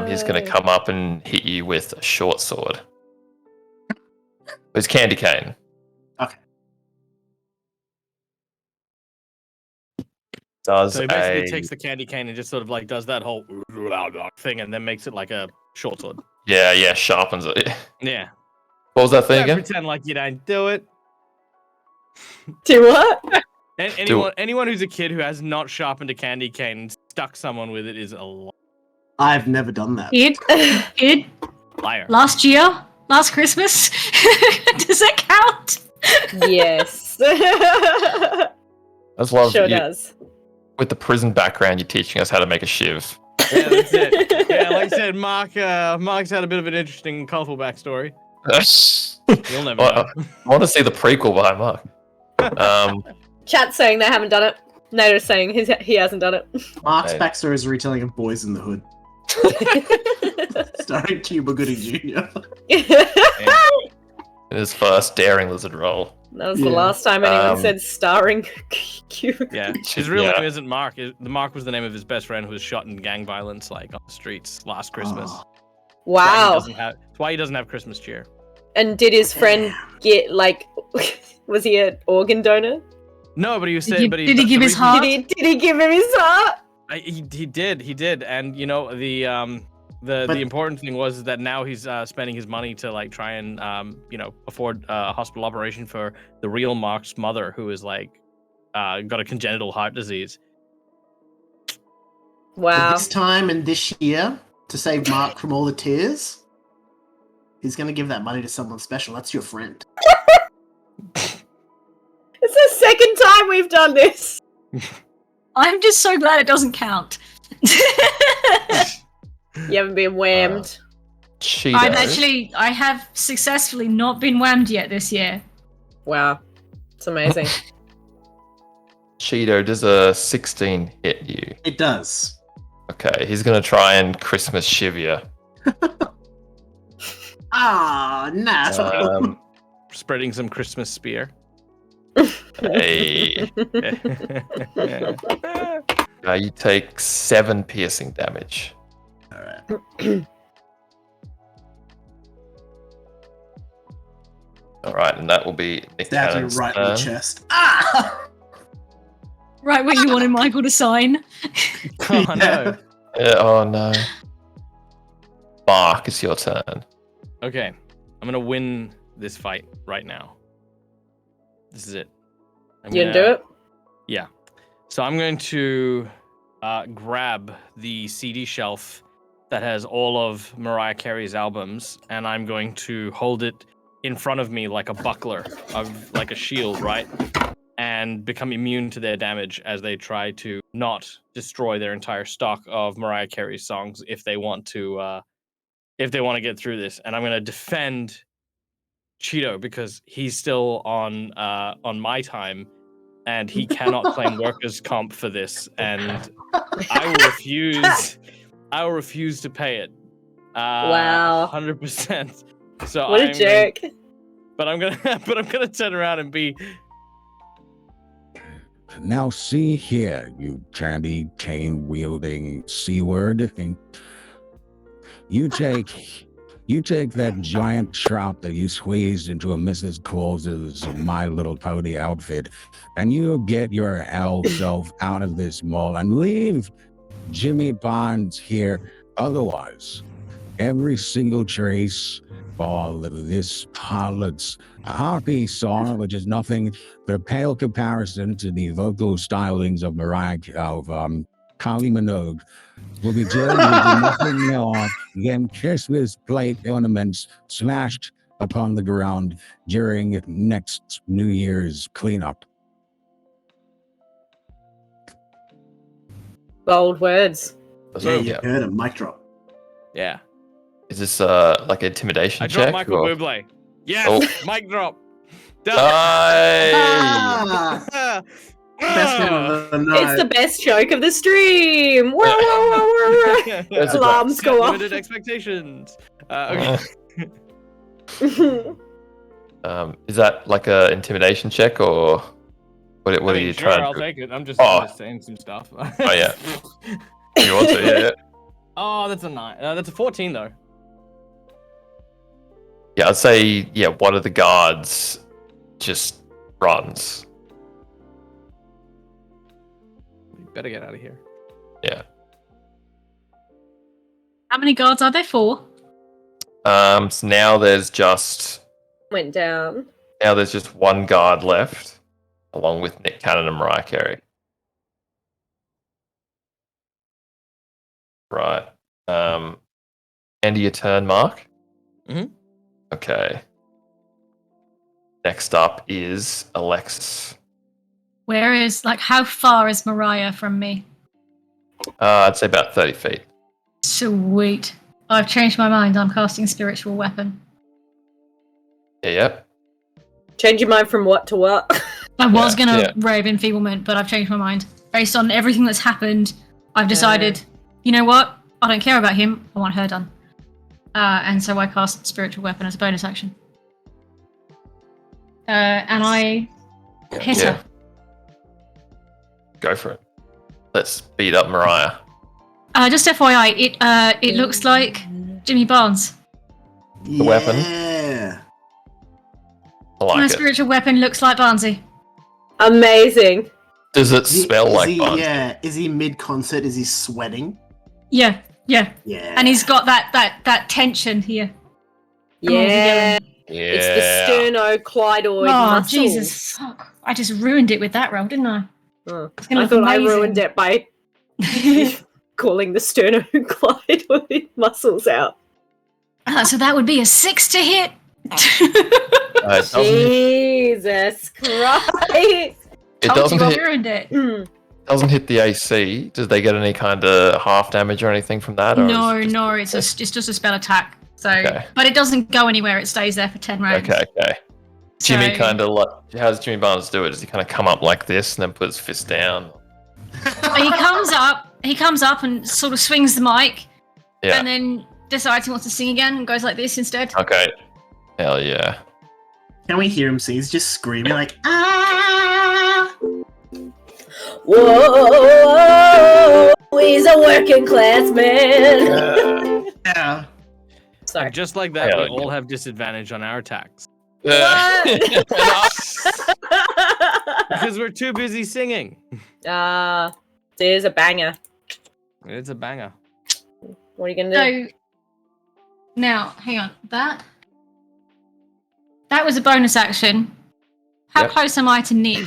He's going to come up and hit you with a short sword. It's candy cane. Okay. So he basically takes the candy cane and just sort of like does that whole thing and then makes it like a short sword. Yeah, sharpens it. Yeah. What was that thing Don't again? pretend like you don't do it. Do what? And anyone who's a kid who has not sharpened a candy cane and stuck someone with it is a lot. I've never done that. Kid. Liar. Last Christmas. Does that count? Yes. I just love Sure you, does. with the prison background, you're teaching us how to make a shiv. Yeah, that's it. Yeah, like I said, Mark's had a bit of an interesting, colorful backstory. You'll never know. I want to see the prequel by Mark. Chat's saying they haven't done it. Nader's saying he hasn't done it. Mark's backstory is a retelling of Boys in the Hood. Starring Cuba Gooding Jr. In his first daring lizard role. That was the last time anyone said starring Q. Yeah, his real name isn't Mark. The Mark was the name of his best friend who was shot in gang violence, like on the streets last Christmas. Wow. That's why he doesn't have Christmas cheer. And did his friend get was he an organ donor? No, but he was saying. Did he give his heart? Did he give him his heart? He did, and you know the important thing was that now he's spending his money to like try and afford a hospital operation for the real Mark's mother, who is got a congenital heart disease. Wow. This time and this year, to save Mark from all the tears, he's gonna give that money to someone special. That's your friend. It's the second time we've done this. I'm just so glad it doesn't count. You haven't been whammed. I have successfully not been whammed yet this year. Wow. It's amazing. Cheeto, does a 16 hit you? It does. Okay, he's going to try and Christmas shiv you. Ah, nah. Spreading some Christmas spear. Hey. You take 7 piercing damage. Alright. Alright, and that will be Nick Stabs you Cannon's right in the turn. chest. Ah! Right where you wanted Michael to sign. Oh no. Oh no. Mark, it's your turn. Okay, I'm gonna win this fight right now. This is it. You gonna do it? Yeah. So I'm going to grab the CD shelf that has all of Mariah Carey's albums, and I'm going to hold it in front of me like a buckler, like a shield, right? And become immune to their damage as they try to not destroy their entire stock of Mariah Carey's songs if they want to get through this. And I'm going to defend Cheeto because he's still on my time, and he cannot claim workers' comp for this, and I will refuse. I will refuse to pay it. Wow. 100%. So What a jerk. But I'm gonna turn around and be. Now see here, you candy cane wielding C-word. You take that giant trout that you squeezed into a Mrs. Claus's My Little Pony outfit, and you get your owl self out of this mall and leave Jimmy Bonds here. Otherwise, every single trace of this pilot's happy song, which is nothing but a pale comparison to the vocal stylings of Kylie Minogue, will be turned into nothing more than Christmas plate ornaments smashed upon the ground during next New Year's cleanup. Bold words. Yeah, you heard him. Mic drop. Yeah. Is this like an intimidation I check? dropped Michael or- Bublé. Yes, Oh. mic drop. Nice. Best name of the night. It's the best joke of the stream. Wah, wah, wah, wah, wah. That's a Alarms Set go off. limited expectations. Okay. Is that like a intimidation check or what are you sure, trying I'll to do? take it. I'm just saying some stuff. Oh yeah. You want to? Yeah. Oh, that's a 9. That's a 14 though. Yeah, I'd say one of the guards just runs. You better get out of here. Yeah. How many guards are there? 4? So now there's just Went down. one guard left, along with Nick Cannon and Mariah Carey. Right. End of your turn, Mark? Mm-hmm. Okay. Next up is Alexis. Where is, like, how far is Mariah from me? I'd say about 30 feet. Sweet. I've changed my mind. I'm casting Spiritual Weapon. Yep. Change your mind from what to what? I was going to rave enfeeblement, but I've changed my mind. Based on everything that's happened, I've decided, you know what? I don't care about him. I want her done. And so I cast Spiritual Weapon as a bonus action. And I hit her. Go for it. Let's beat up Mariah. Just FYI, it looks like Jimmy Barnes. The weapon. Yeah. I like My it. spiritual weapon looks like Barnesy. Amazing. Does it smell like Barnes? Yeah. Is he mid-concert? Is he sweating? Yeah. Yeah. And he's got that tension here. Yeah. Yeah. It's the sternocleidoid Oh, muscles. Jesus. Fuck. I just ruined it with that roll, didn't I? Oh, It's gonna I look thought I amazing. ruined it by calling the sternocleidoid muscles out. So that would be a 6 to hit. Jesus Christ. It doesn't hit. Ruined it. Doesn't hit the AC. Does they get any kind of half damage or anything from that? Or No, is it no, it's just a spell attack. So, Okay. but it doesn't go anywhere. It stays there for 10 rounds. Okay. Jimmy So- kind of like. How does Jimmy Barnes do it? Does he kind of come up like this and then put his fist down? He comes up and sort of swings the mic, Yeah. and then decides he wants to sing again and goes like this instead. Okay. Hell yeah. Can we hear him sing? He's just screaming like, ah! Whoa, he's a working class man. Yeah. Sorry. Just like that, Yeah, we all have disadvantage on our attacks. Because we're too busy singing. There's a banger. It's a banger. What are you gonna do? So now, hang on. That was a bonus action. How Yep. close am I to Nick?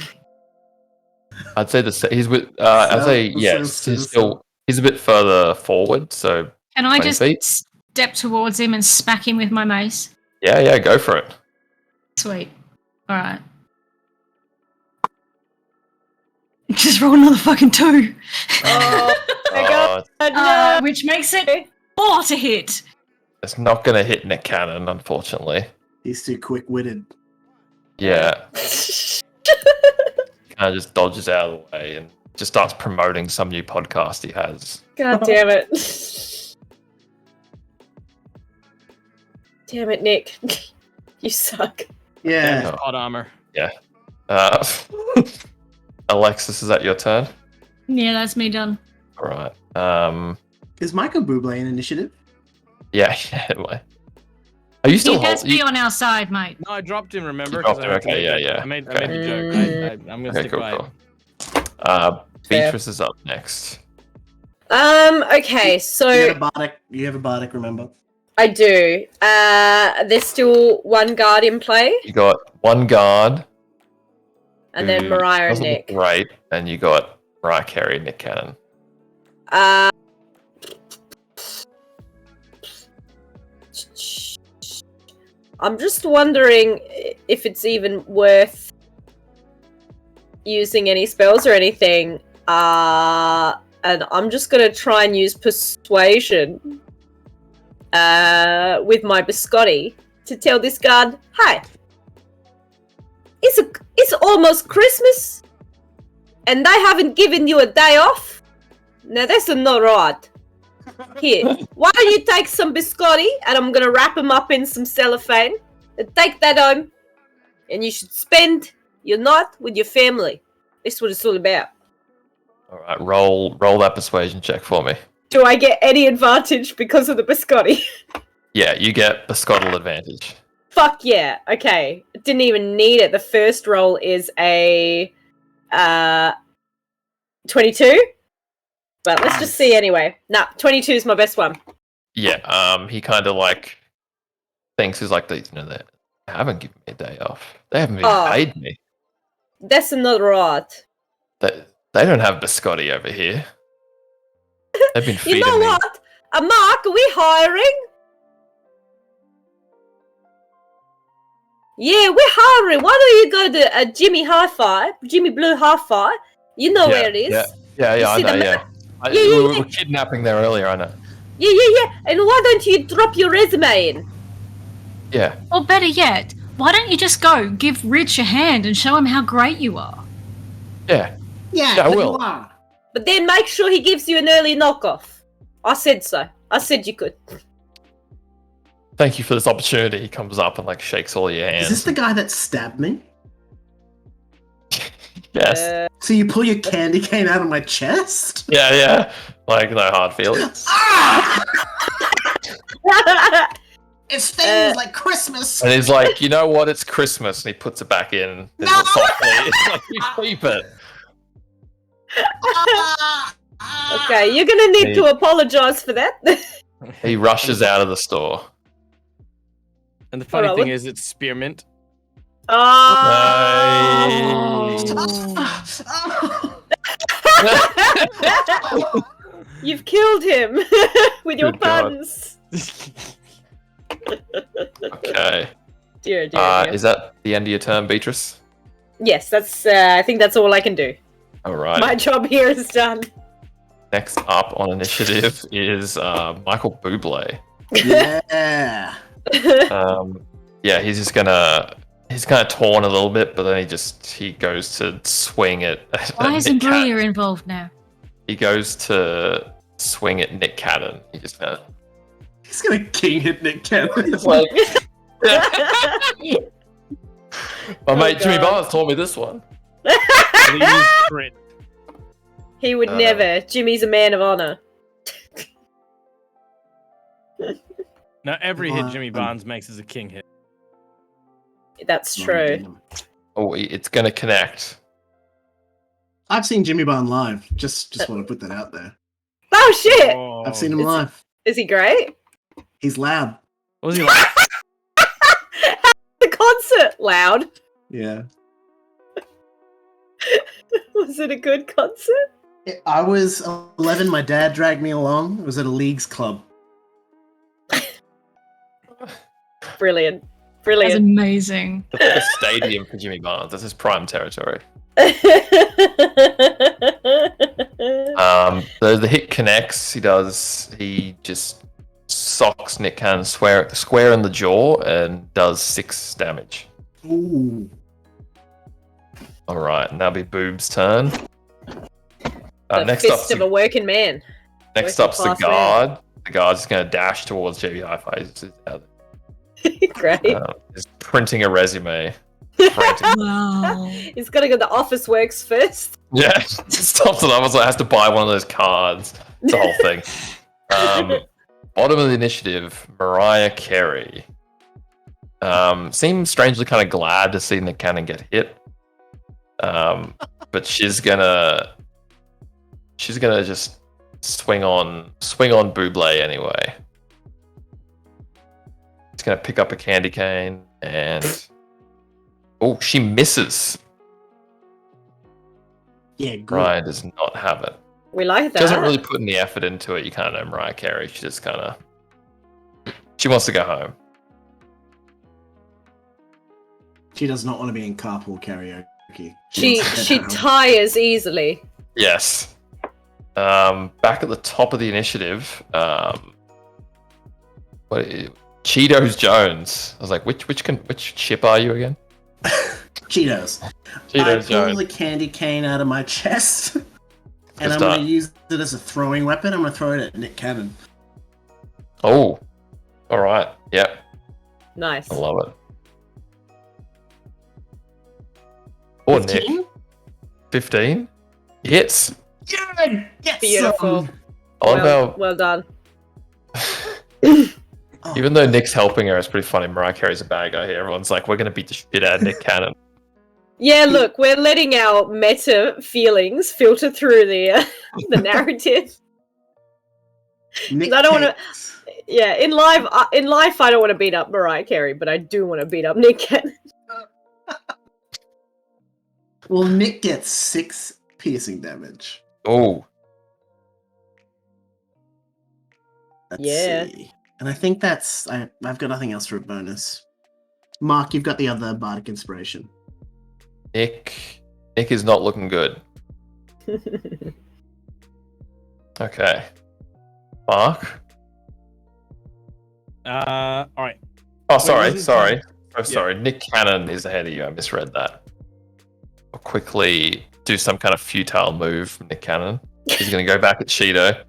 I'd say he's with. I'd say yes. He's a bit further forward. So Can I 20 just feet? step towards him and smack him with my mace? Yeah. Go for it. Sweet. All right. Just roll another fucking 2. Oh my god. No. Which makes it 4 to hit. It's not going to hit Nick Cannon, unfortunately. He's too quick-witted. Yeah. Kind of just dodges out of the way and just starts promoting some new podcast he has. God damn it. Damn it, Nick. You suck. Yeah. Hot armor. Yeah. Alexis, is that your turn? Yeah, that's me done. All right. Is Michael Bublé in initiative? Yeah. Are you still He has to be holding? on our side, mate. No, I dropped him, remember? You dropped 'Cause I him, had to okay, make yeah. it. I made Okay. the joke. I'm going to stick by it. Cool. Beatrice is up next. Okay, so You have a bardic, remember? I do. There's still one guard in play, You got one guard. and then who Mariah and doesn't look Nick. Great, and you got Mariah Carey and Nick Cannon. I'm just wondering if it's even worth using any spells or anything. And I'm just gonna try and use persuasion with my biscotti. to tell this guard, hey, it's almost Christmas, and they haven't given you a day off. Now that's not right. Here, why don't you take some biscotti, and I'm gonna wrap them up in some cellophane, and take that home, and you should spend your night with your family. That's what it's all about. All right, roll that persuasion check for me. Do I get any advantage because of the biscotti? Yeah, you get biscottal advantage. Fuck yeah. Okay. Didn't even need it. The first roll is a 22. But let's just see anyway. Nah, 22 is my best one. Yeah, he kind of like thinks he's like, they haven't given me a day off. They haven't even paid me. That's not right. They don't have biscotti over here. They've been feeding You know me. what? Mark, are we hiring? Yeah, we're hiring. Why don't you go to Jimmy Hi-Fi, Jimmy Blue Hi-Fi? You know where it is. Yeah, You I see know, the yeah. We were kidnapping there earlier, I know. Yeah. And why don't you drop your resume in? Yeah. Or better yet, why don't you just go give Rich a hand and show him how great you are? Yeah. Yeah, I but will. you are. But then make sure he gives you an early knockoff. I said so. I said you could. Thank you for this opportunity. He comes up and like shakes all your hands. Is this the guy that stabbed me? Yes. So you pull your candy cane out of my chest? Yeah. Like no hard feelings. It stings like Christmas. And he's like, you know what? It's Christmas, and he puts it back in. No! Softly. It's like you keep it. Okay, you're gonna need to apologize for that. He rushes out of the store. And the funny Alright, thing what- is, it's spearmint. You've killed him with your Good God. puns. Okay. Dear. Is that the end of your turn, Beatrice? Yes, that's. I think that's all I can do. All right. My job here is done. Next up on initiative is Michael Bublé. Yeah. Yeah, he's kind of torn a little bit, but then he goes to swing at Why is Nick Cannon. Embrulia involved now? He goes to swing at Nick Cannon. He's gonna king hit Nick Cannon. It's like, my mate Jimmy God. Barnes told me this one. Please crit. He would never. Jimmy's a man of honor. Now every hit Jimmy Barnes makes is a king hit. That's true. Oh, it's gonna connect. I've seen Jimmy Barn live. Just want to put that out there. Oh shit! I've seen him live. Is he great? He's loud. What was he like? The concert loud. Yeah. Was it a good concert? I was 11. My dad dragged me along. It was at a leagues club. Brilliant. That's Brilliant. amazing. It's like a stadium for Jimmy Barnes. That's his prime territory. The hit connects. He just socks Nick Cannon square in the jaw and does 6 damage. Ooh. All right, now be Boob's turn. The Next fist up's of a working man. Next working up's the class man. guard. The guard's just going to dash towards JB Hi-Fi. Great. He's printing a resume. Wow. He's got to go to Office Works first. Yeah, stops it up. I was like, has to buy one of those cards. It's the whole thing. Bottom of the initiative, Mariah Carey. Seems strangely kind of glad to see Nick Cannon get hit. But she's gonna just swing on Bublé anyway. She's gonna pick up a candy cane and she misses. Yeah, good. Mariah does not have it. We like She that. doesn't really put any effort into it. You kind of know Mariah Carey. She just she wants to go home. She does not want to be in carpool karaoke. She wants to head home. tires easily. Yes. Back at the top of the initiative, Cheetos Jones. I was like, which chip are you again? Cheetos. Cheetos I pull Jones. the candy cane out of my chest, and Good I'm start. going to use it as a throwing weapon. I'm going to throw it at Nick Cannon. Oh, all right. Yep. Nice. I love it. Or 15? Nick. 15 hits. Yeah, yes. Beautiful. I love how Well done. even though Nick's helping her, it's pretty funny. Mariah Carey's a bad guy here. Everyone's like, we're gonna beat the shit out of Nick Cannon. Yeah, look, we're letting our meta feelings filter through the narrative. Nick I don't want to. Yeah, in life, I don't want to beat up Mariah Carey, but I do want to beat up Nick Cannon. Well, Nick gets 6 piercing damage. Oh, Let's Yeah. see. And I think that's... I've got nothing else for a bonus. Mark, you've got the other bardic inspiration. Nick is not looking good. Okay, Mark. All right. Oh, Wait, sorry. wasn't- Oh, sorry. Nick Cannon is ahead of you. I misread that. I'll quickly do some kind of futile move from Nick Cannon. He's going to go back at Cheeto.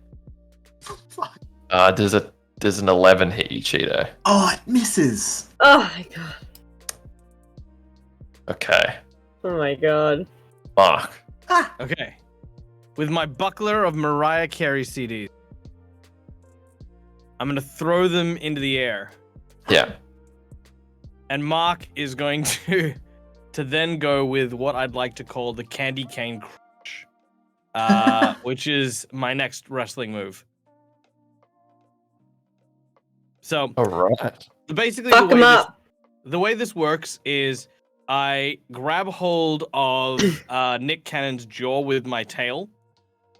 Does an 11 hit you, Cheeto? Oh, it misses. Oh my god. Okay. Oh my god. Mark. Okay. With my buckler of Mariah Carey CDs, I'm gonna throw them into the air. Yeah. And Mark is going to then go with what I'd like to call the candy cane crush, which is my next wrestling move. So, all right. Basically, Fuck him up. the way this works is I grab hold of Nick Cannon's jaw with my tail,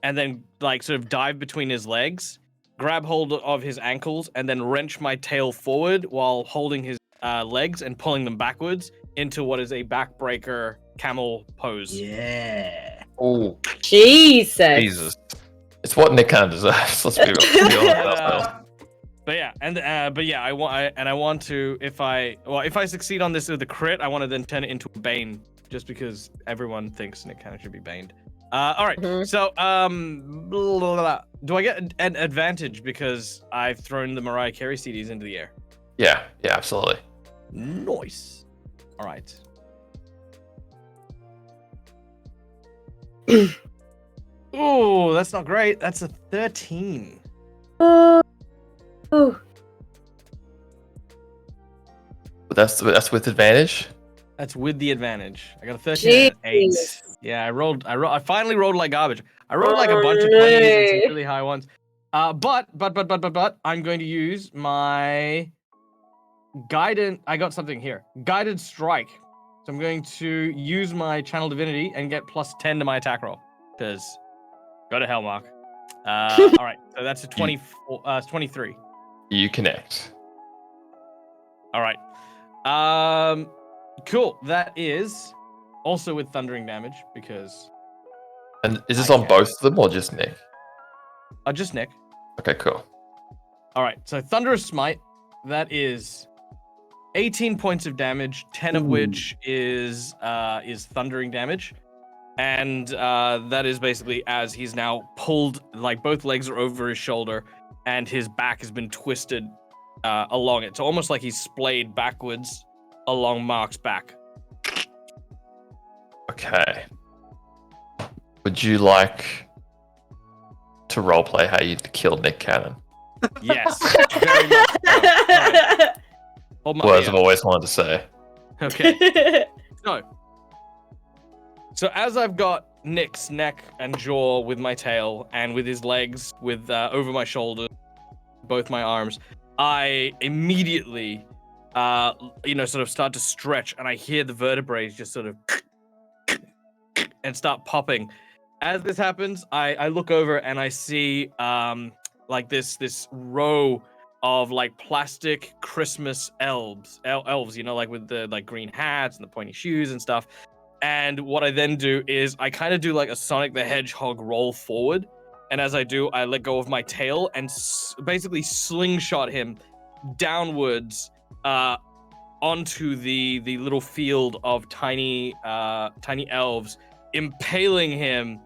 and then like sort of dive between his legs, grab hold of his ankles, and then wrench my tail forward while holding his legs and pulling them backwards into what is a backbreaker camel pose. Yeah. Oh, Jesus. It's what Nick Cannon deserves. Let's be honest. I want to if I succeed on this with the crit, I want to then turn it into a bane, just because everyone thinks Nick Cannon should be baned. All right. So do I get an advantage because I've thrown the Mariah Carey CDs into the air? Yeah, absolutely. Nice. All right. Oh, that's not great. That's a 13. Oh. But that's with advantage. That's with the advantage. I got a 13 and an 8. Jeez. Yeah, I finally rolled like garbage. I rolled like a bunch of 20s and some really high ones. But I'm going to use my guidance. I got something here. Guided strike. So I'm going to use my channel divinity and get plus 10 to my attack roll. Because go to hell, Mark. All right. So that's a 24. 23. You connect. All right. Cool. That is also with thundering damage because. And is this on both of them or just Nick? Just Nick. Okay, cool. All right. So thunderous smite. That is 18 points of damage, 10 of which is thundering damage, and that is basically as he's now pulled, like both legs are over his shoulder, and his back has been twisted along it, so almost like he's splayed backwards along Mark's back. Okay. Would you like to roleplay how you killed Nick Cannon? Yes, very much so. All right. Hold my Words I've always wanted to say. Okay. So as I've got Nick's neck and jaw with my tail, and with his legs with over my shoulder, both my arms, I immediately, sort of start to stretch, and I hear the vertebrae just sort of and start popping. As this happens, I look over and I see like this row of like plastic Christmas elves, like with the like green hats and the pointy shoes and stuff. And what I then do is I kind of do like a Sonic the Hedgehog roll forward. And as I do, I let go of my tail and basically slingshot him downwards onto the little field of tiny elves, impaling him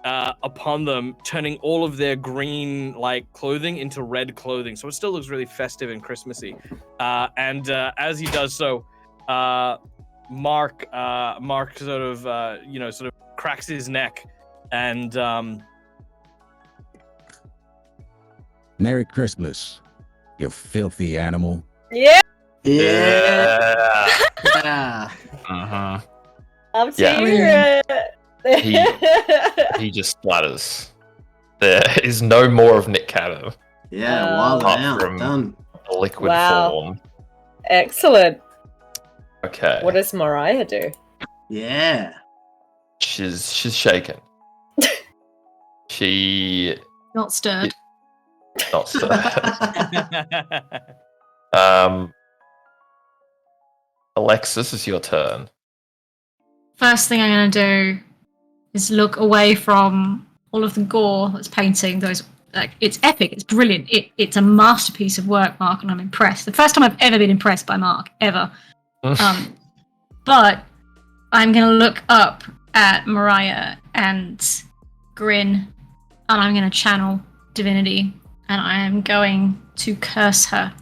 upon them, turning all of their green like clothing into red clothing. So it still looks really festive and Christmassy. And as he does so, Mark sort of cracks his neck and Merry Christmas, you filthy animal. Yeah. Yeah. I'm Yeah. here. He just splatters. There is no more of Nick Cannon. Yeah, wild apart out. from Done. the liquid Wow. form. Excellent. Okay. What does Mariah do? Yeah. She's shaken. She Not stirred. not stirred. Alexis, it's your turn. First thing I'm going to do is look away from all of the gore that's painting those. Like, it's epic, it's brilliant, it's a masterpiece of work, Mark, and I'm impressed. The first time I've ever been impressed by Mark, ever. But I'm going to look up at Mariah and grin, and I'm going to channel divinity, and I am going to curse her.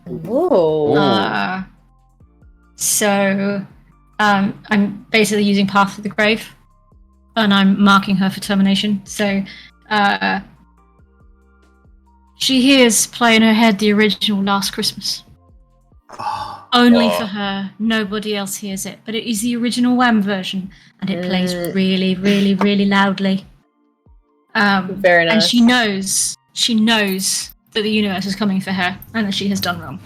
Whoa. So I'm basically using Path to the Grave, and I'm marking her for termination. So she hears play in her head the original Last Christmas. Only for her, nobody else hears it. But it is the original Wham version, and it plays really, really, really loudly. Very nice. And she knows that the universe is coming for her, and that she has done wrong.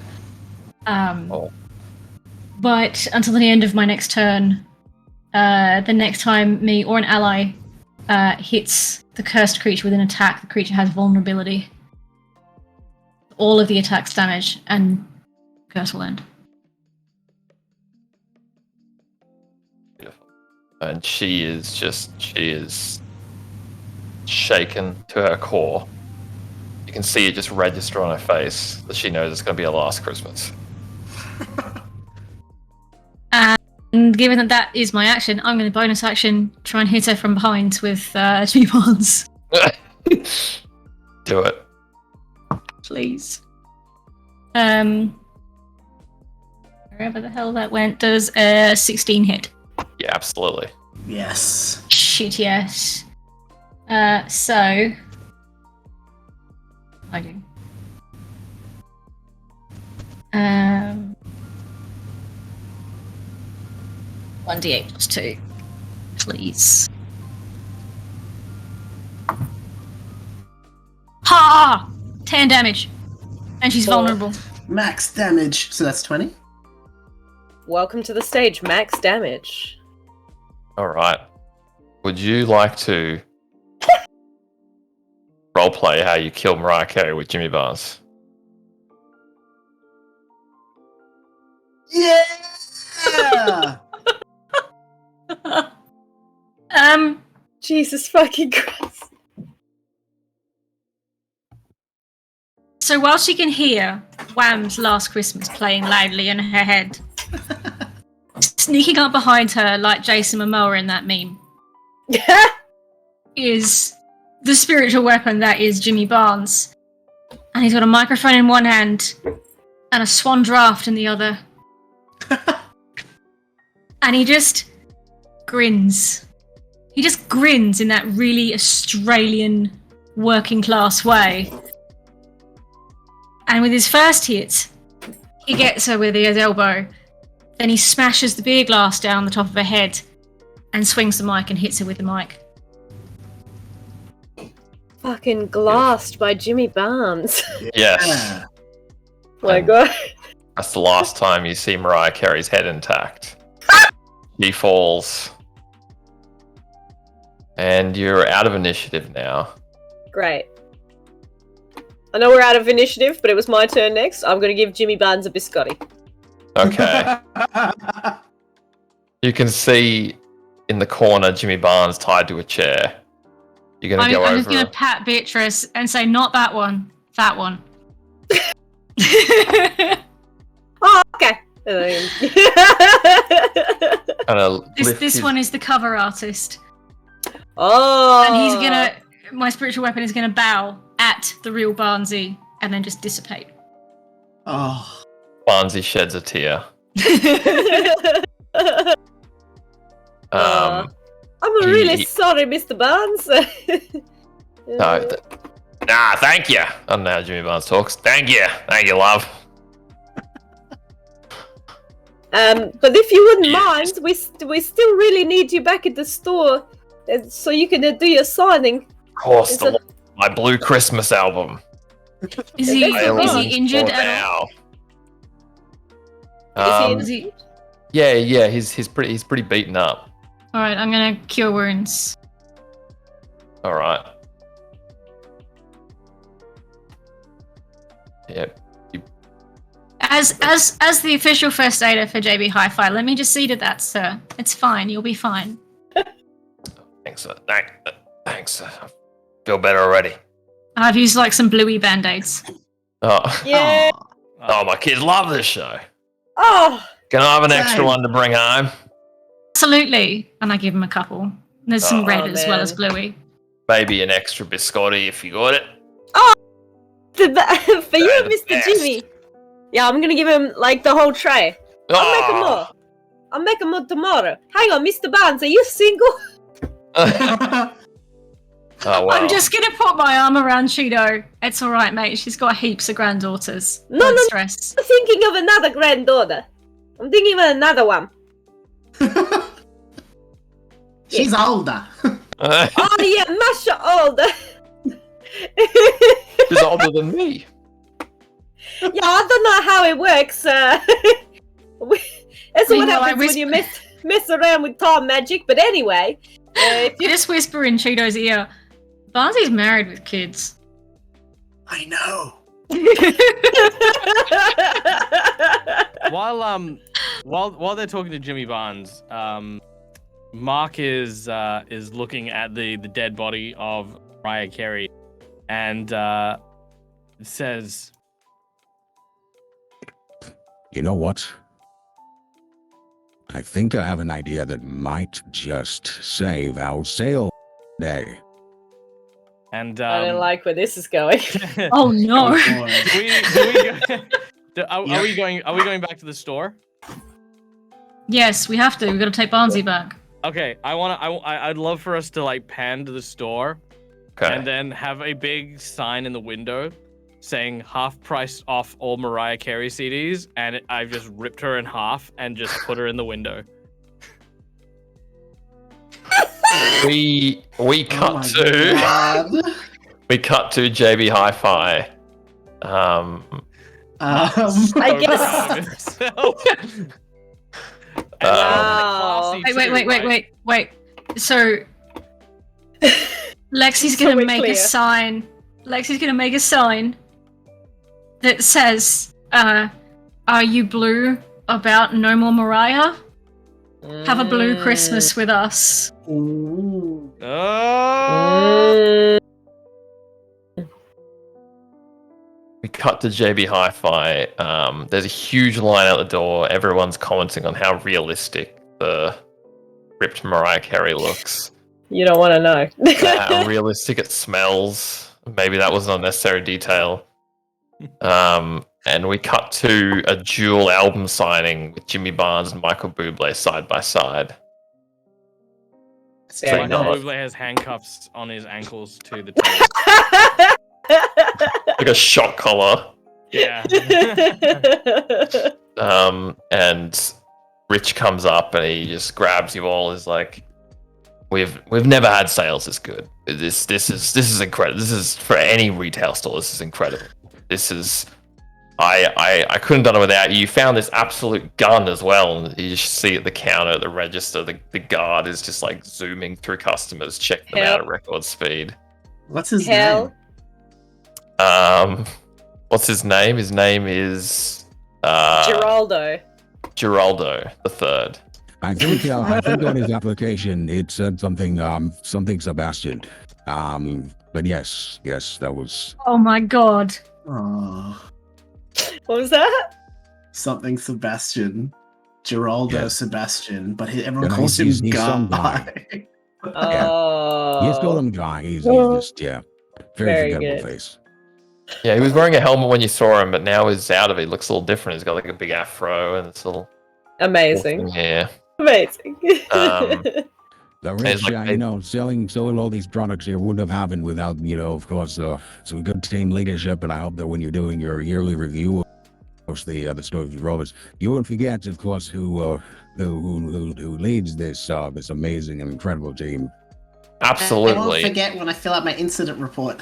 But until the end of my next turn, the next time me or an ally hits the cursed creature with an attack, the creature has vulnerability. All of the attacks damage, and curse will end. And she is shaken to her core. You can see it just register on her face that she knows it's going to be a Last Christmas. And given that that is my action, I'm going to bonus action try and hit her from behind with Jimmy Barnes. Do it. Please. Wherever the hell that went, does a 16 hit? Yeah, absolutely. Yes. Shit, yes. So I do. 1d8 plus 2, please. Ha! 10 damage. And she's vulnerable. Max damage. So that's 20. Welcome to the stage, max damage. All right. Would you like to roleplay how you kill Mariah Carey with Jimmy Barnes? Yeah! Jesus fucking Christ. So while she can hear Wham's Last Christmas playing loudly in her head, sneaking up behind her like Jason Momoa in that meme is the spiritual weapon that is Jimmy Barnes. And he's got a microphone in one hand and a swan draft in the other. And he just grins. He just grins in that really Australian working class way. And with his first hit, he gets her with his elbow. Then he smashes the beer glass down the top of her head and swings the mic and hits her with the mic. Fucking glassed by Jimmy Barnes. Yes. My God. That's the last time you see Mariah Carey's head intact. She falls. And you're out of initiative now. Great. I know we're out of initiative, but it was my turn next. I'm going to give Jimmy Barnes a biscotti. Okay. You can see in the corner Jimmy Barnes tied to a chair. You're going to go I'm over. just going to pat Beatrice and say, not that one. That one. Oh, okay. This one is the cover artist. Oh. And he's gonna. My spiritual weapon is gonna bow at the real Barnsey and then just dissipate. Oh. Barnsey sheds a tear. I'm really sorry, Mr. Barnes. Nah, thank you. I don't know how Jimmy Barnes talks. Thank you, love. But if you wouldn't mind, we still really need you back at the store, so you can do your signing. Of course, my Blue Christmas album. Is he injured at all? Is he? Yeah. He's pretty beaten up. All right, I'm gonna cure wounds. All right. Yep. As the official first aider for JB Hi-Fi, let me just see to that, sir. It's fine. You'll be fine. Thanks, sir. Thanks, sir. I feel better already. I've used like some bluey band-aids. Oh. Yeah. Oh, my kids love this show. Oh. Can I have an extra one to bring home? Absolutely. And I give him a couple. There's some red as well as bluey. Maybe an extra biscotti if you got it. Oh, for you, Mr. Jimmy. Yeah, I'm gonna give him like the whole tray. I'll make him more tomorrow. Hang on, Mr. Barnes, are you single? Oh, wow. I'm just gonna put my arm around Cheeto. It's all right, mate. She's got heaps of granddaughters. No, stress. I'm thinking of another granddaughter. I'm thinking of another one. She's older. Oh yeah, much older. She's older than me. Yeah, I don't know how it works. That's what happens when you mess around with time magic. But anyway, if you just whisper in Cheeto's ear, Barnsley's married with kids. I know. While they're talking to Jimmy Barnes, Mark is looking at the dead body of Mariah Carey, and says, You know what? I think I have an idea that might just save our sale day. And I don't like where this is going. Oh no! Are we going back to the store? Yes, we have to. We've got to take Barnsey back. Okay, I'd love for us to like pan to the store, and then have a big sign in the window saying half price off all Mariah Carey CDs, and I've just ripped her in half and just put her in the window. We cut to JB Hi-Fi. I guess. Wait. So Lexi's gonna make a sign. Lexi's gonna make a sign that says, "Are you blue about no more Mariah? Have a blue Christmas with us." We cut to JB Hi-Fi. There's a huge line out the door. Everyone's commenting on how realistic the ripped Mariah Carey looks. You don't want to know. How realistic it smells. Maybe that was an unnecessary detail. And we cut to a dual album signing with Jimmy Barnes and Michael Bublé side by side. Michael Bublé has handcuffs on his ankles to the table. Like a shock collar. Yeah. And Rich comes up and he just grabs you all. Is like, we've never had sales this good. This is incredible. This is for any retail store. This is incredible. This is. I couldn't have done it without you. You found this absolute gun as well. And you just see at the counter, at the register, the guard is just like zooming through customers, checking them out at record speed. What's his name? What's his name? His name is Geraldo. Geraldo the Third. I think on his application it said something Sebastian. But yes, that was. Oh my god. What was that? Something Sebastian. Geraldo Sebastian, but everyone Yeah, calls him he's some guy. Guy. Oh. You call him guy. He's just very Very forgettable good. face. Yeah, he was wearing a helmet when you saw him, but now he's out of it. He looks a little different. He's got like a big afro and it's a little Amazing. hair. Amazing. The It's rich, like selling all these products here wouldn't have happened without, of course, some good team leadership. And I hope that when you're doing your yearly review of the stories of robbers, you won't forget, of course, who leads this amazing and incredible team. I won't Absolutely. forget when I fill out my incident report.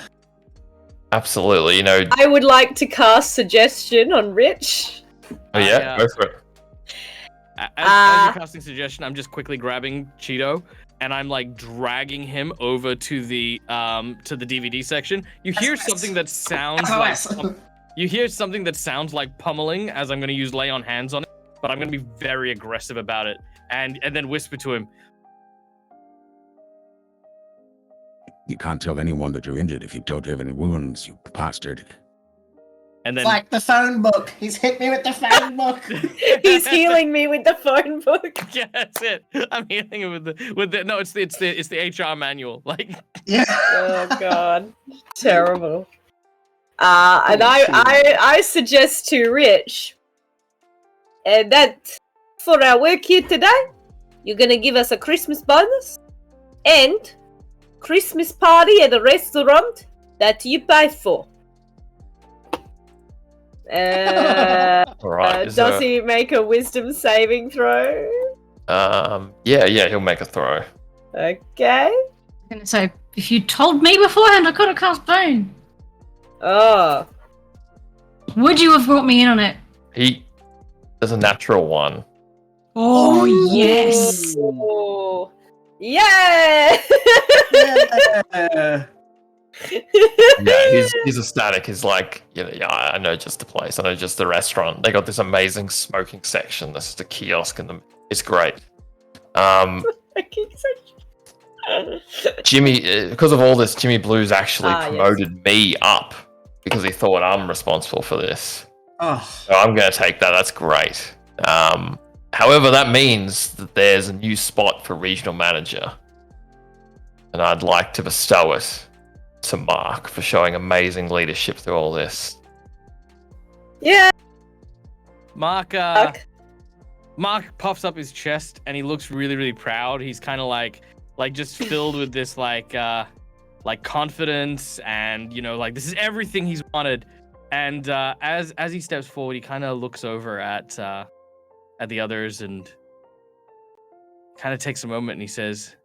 Absolutely. I would like to cast suggestion on Rich. Oh yeah, go for it. As you're casting suggestion, I'm just quickly grabbing Cheeto and I'm like dragging him over to the DVD section. You hear something that sounds like pummeling as I'm going to use lay on hands on it, but I'm going to be very aggressive about it and then whisper to him. You can't tell anyone that you're injured if you don't have any wounds, you bastard. And It's like the phone book. He's hit me with the phone book. He's healing me with the phone book. Yeah, that's it. I'm healing him with the no. It's the HR manual. Like Oh god, terrible. And I suggest to Rich, and that for our work here today, you're gonna give us a Christmas bonus and Christmas party at a restaurant that you pay for. Alright, Does he make a wisdom saving throw? Yeah, he'll make a throw. Okay. I'm gonna say, if you told me beforehand, I could have cast Bane. Oh. Would you have brought me in on it? There's a natural one. Oh, yes. Oh. Yeah. Yeah, he's ecstatic. He's like, yeah, I know just the place. I know just the restaurant. They got this amazing smoking section. This is a kiosk, and it's great. Jimmy, because of all this, Jimmy Blues actually promoted me up because he thought I'm responsible for this. Oh. So I'm going to take that. That's great. However, that means that there's a new spot for regional manager, and I'd like to bestow it to Mark for showing amazing leadership through all this. Yeah. Mark puffs up his chest and he looks really, really proud. He's kind of like just filled with this like confidence and like this is everything he's wanted. And as he steps forward, he kind of looks over at the others and kind of takes a moment and he says,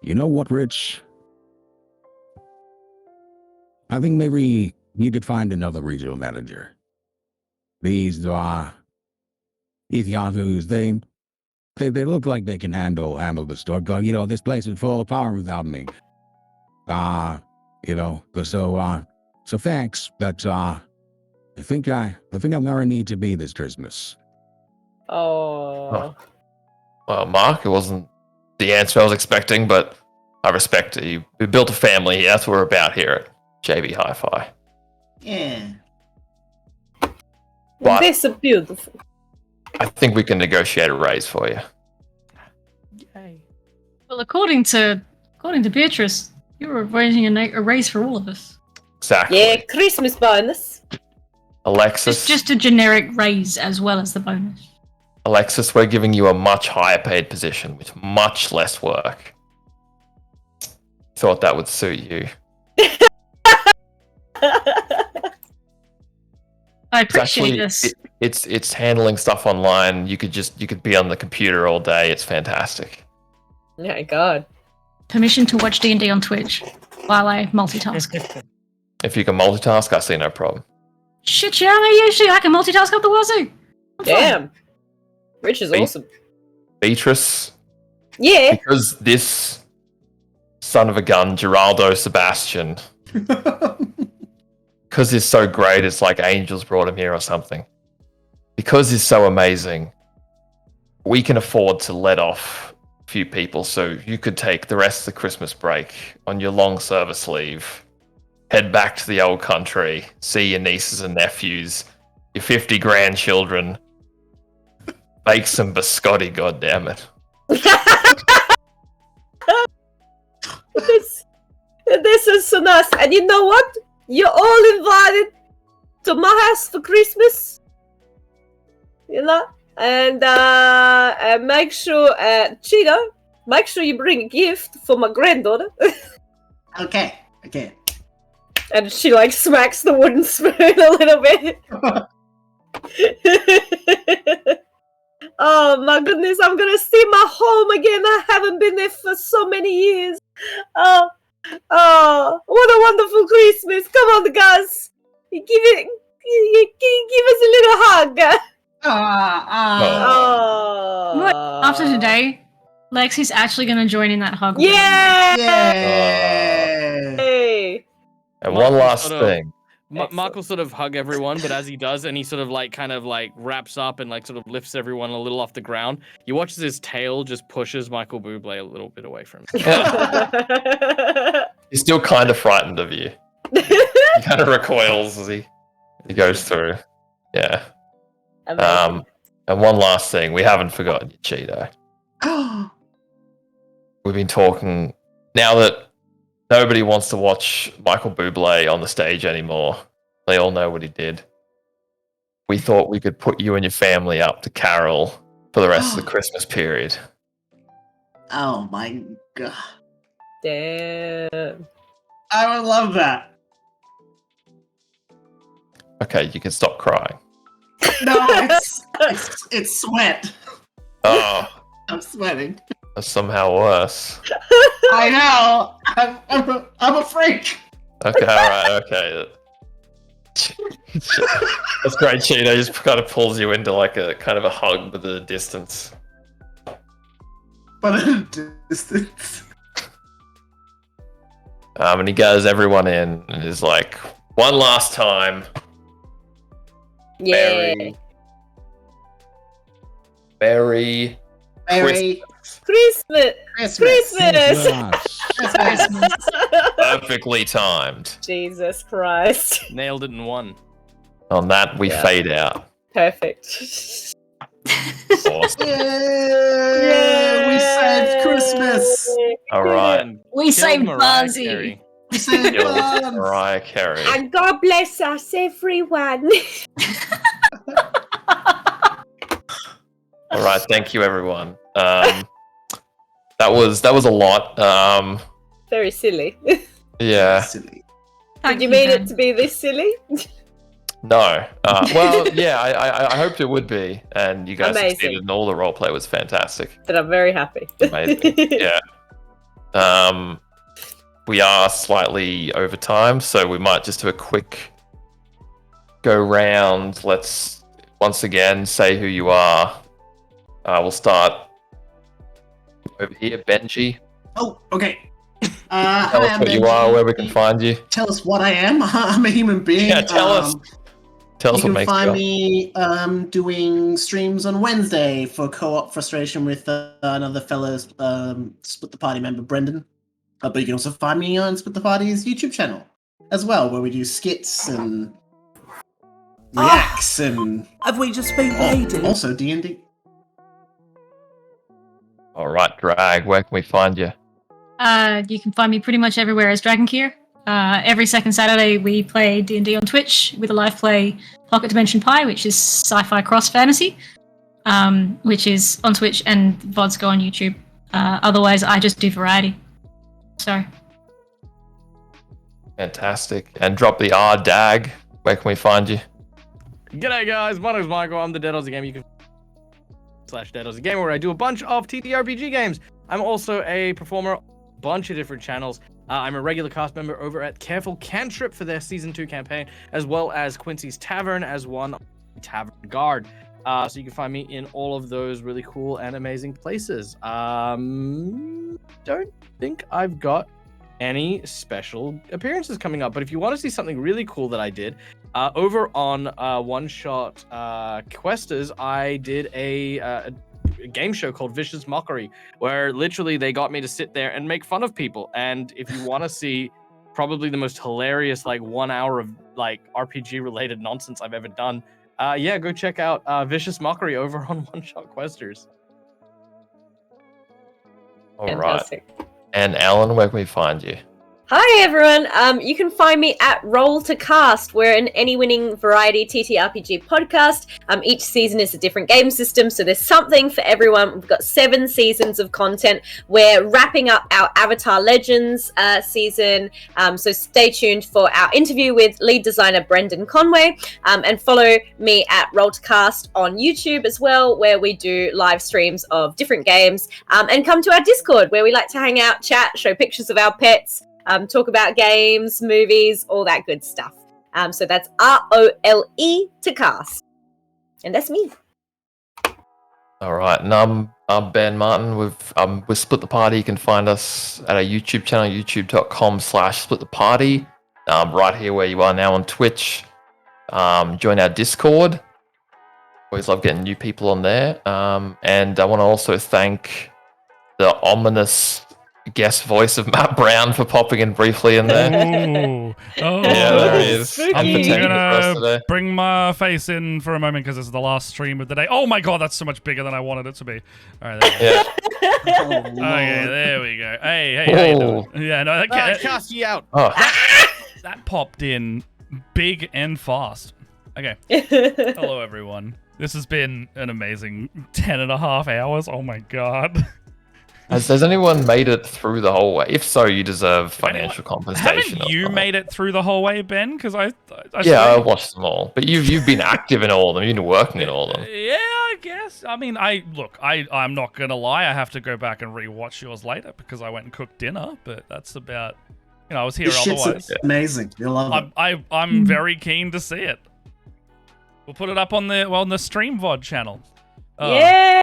You know what, Rich? I think maybe you could find another regional manager. These yahoos, they look like they can handle the store. But this place would fall apart without me. So thanks. But I think I'm gonna need to be this Christmas. Oh. Well, Mark, it wasn't the answer I was expecting, but I respect it. We built a family. That's what we're about here at JB Hi-Fi. Yeah. But This is beautiful. I think we can negotiate a raise for you. Well, according to Beatrice, you were arranging a raise for all of us. Exactly. Yeah, Christmas bonus. Alexis, Just a generic raise as well as the bonus. Alexis, we're giving you a much higher paid position with much less work. Thought that would suit you. I appreciate this. It's handling stuff online. You could be on the computer all day. It's fantastic. Oh god. Permission to watch D&D on Twitch while I multitask. If you can multitask, I see no problem. Shit, yeah, I can multitask up the wazoo. Damn. Rich is awesome. Beatrice. Yeah. Because this son of a gun, Geraldo Sebastian, because he's so great, it's like angels brought him here or something. Because he's so amazing, we can afford to let off a few people, so you could take the rest of the Christmas break on your long service leave head back to the old country, see your nieces and nephews, your 50 grandchildren, bake some biscotti, goddammit. This is so nice. And you know what? You're all invited to my house for Christmas. You know? And make sure, Cheetah, make sure you bring a gift for my granddaughter. Okay. And she like smacks the wooden spoon a little bit. Oh my goodness, I'm gonna see my home again. I haven't been there for so many years. Oh, what a wonderful Christmas. Come on, guys. Give us a little hug. You know what? After today, Lexi's actually going to join in that hug. Yeah! And one last thing. Mark will sort of hug everyone, but as he does, and he sort of like kind of like wraps up and like sort of lifts everyone a little off the ground, you watch as his tail just pushes Michael Bublé a little bit away from him. He's still kind of frightened of you. He kind of recoils as he goes through. Yeah. And one last thing, we haven't forgotten you, Cheeto. We've been talking now that nobody wants to watch Michael Bublé on the stage anymore. They all know what he did. We thought we could put you and your family up to carol for the rest of the Christmas period. Oh my god. Damn. I would love that. Okay, you can stop crying. No, it's sweat. Oh, I'm sweating. that's somehow worse. I know. I'm a freak. Okay, alright, okay. That's great, Cheeto. Just kind of pulls you into like a kind of a hug with a distance. But at a distance. And he gathers everyone in and is like, one last time. Yeah. Merry Christmas. Perfectly timed. Jesus Christ. Nailed it in one. On that, we fade out. Perfect. Awesome. Yeah, we saved Christmas. All right. We saved Buzzy. We saved Killed Mariah Carey. And God bless us, everyone. All right, thank you, everyone. That was a lot. Very silly. Yeah. Did you mean it to be this silly? No. Well, yeah, I hoped it would be, and you guys Amazing. succeeded, and all the roleplay was fantastic. But I'm very happy. Amazing. Yeah. We are slightly over time, so we might just do a quick go round. Let's once again say who you are. We'll start over here, Benji. Oh, okay. Tell us what you are, where we can find you. Tell us what I am. I'm a human being. Yeah, tell us. Tell us You what can makes you find me doing streams on Wednesday for co-op frustration with another fellow Split the Party member, Brendan. But you can also find me on Split the Party's YouTube channel as well, where we do skits and reacts and Have we just been raided? also D&D. All right, Drag, where can we find you? You can find me pretty much everywhere as Dragonkeer. Every second Saturday we play D&D on Twitch with a live play Pocket Dimension Pi, which is sci-fi cross fantasy, which is on Twitch, and VODs go on YouTube. Otherwise, I just do variety. So. Fantastic. And drop the R Dag. Where can we find you? G'day guys, my name's Michael. I'm the Dead Aussie Game. You can /Dead Aussie Game, where I do a bunch of TTRPG games. I'm also a performer on a bunch of different channels. I'm a regular cast member over at Careful Cantrip for their Season 2 campaign, as well as Quincy's Tavern as one Tavern Guard. So you can find me in all of those really cool and amazing places. Don't think I've got any special appearances coming up, but if you want to see something really cool that I did, over on One Shot Questers, I did a game show called Vicious Mockery, where literally they got me to sit there and make fun of people. And if you want to see probably the most hilarious like 1 hour of like RPG related nonsense I've ever done. Yeah, go check out Vicious Mockery over on One Shot Questers. All right. Fantastic. And Alan, where can we find you? Hi everyone. You can find me at Roll to Cast. We're an any-winning variety TTRPG podcast. Each season is a different game system, so there's something for everyone. We've got 7 seasons of content. We're wrapping up our Avatar Legends season, so stay tuned for our interview with lead designer Brendan Conway, and follow me at Roll to Cast on YouTube as well, where we do live streams of different games, and come to our Discord where we like to hang out, chat, show pictures of our pets, talk about games, movies, all that good stuff. So that's ROLE to Cast. And that's me. All right, and I'm Ben Martin. We've Split the Party. You can find us at our YouTube channel, youtube.com/splittheparty. Right here where you are now on Twitch. Join our Discord. Always love getting new people on there. And I want to also thank the ominous guest voice of Matt Brown for popping in briefly in there. Oh, yeah, there he is. I'm Unprotected for us gonna today. bring my face in for a moment because this is the last stream of the day. Oh my god, that's so much bigger than I wanted it to be. All right, there we go. Okay, there we go. Hey, how you doing? Yeah, no, that Cast you out. Oh. that popped in big and fast. Okay. Hello, everyone. This has been an amazing 10.5 hours. Oh my god. Has anyone made it through the whole way? If so, you deserve financial compensation. Haven't you made it through the whole way, Ben? Because I I watched them all, but you've been active in all of them. You've been working in all of them. Yeah, I guess. I mean, I'm not gonna lie. I have to go back and rewatch yours later because I went and cooked dinner. But that's about, I was here This shit's otherwise. amazing. You'll love it. I'm very keen to see it. We'll put it up on the Stream VOD channel. Yeah.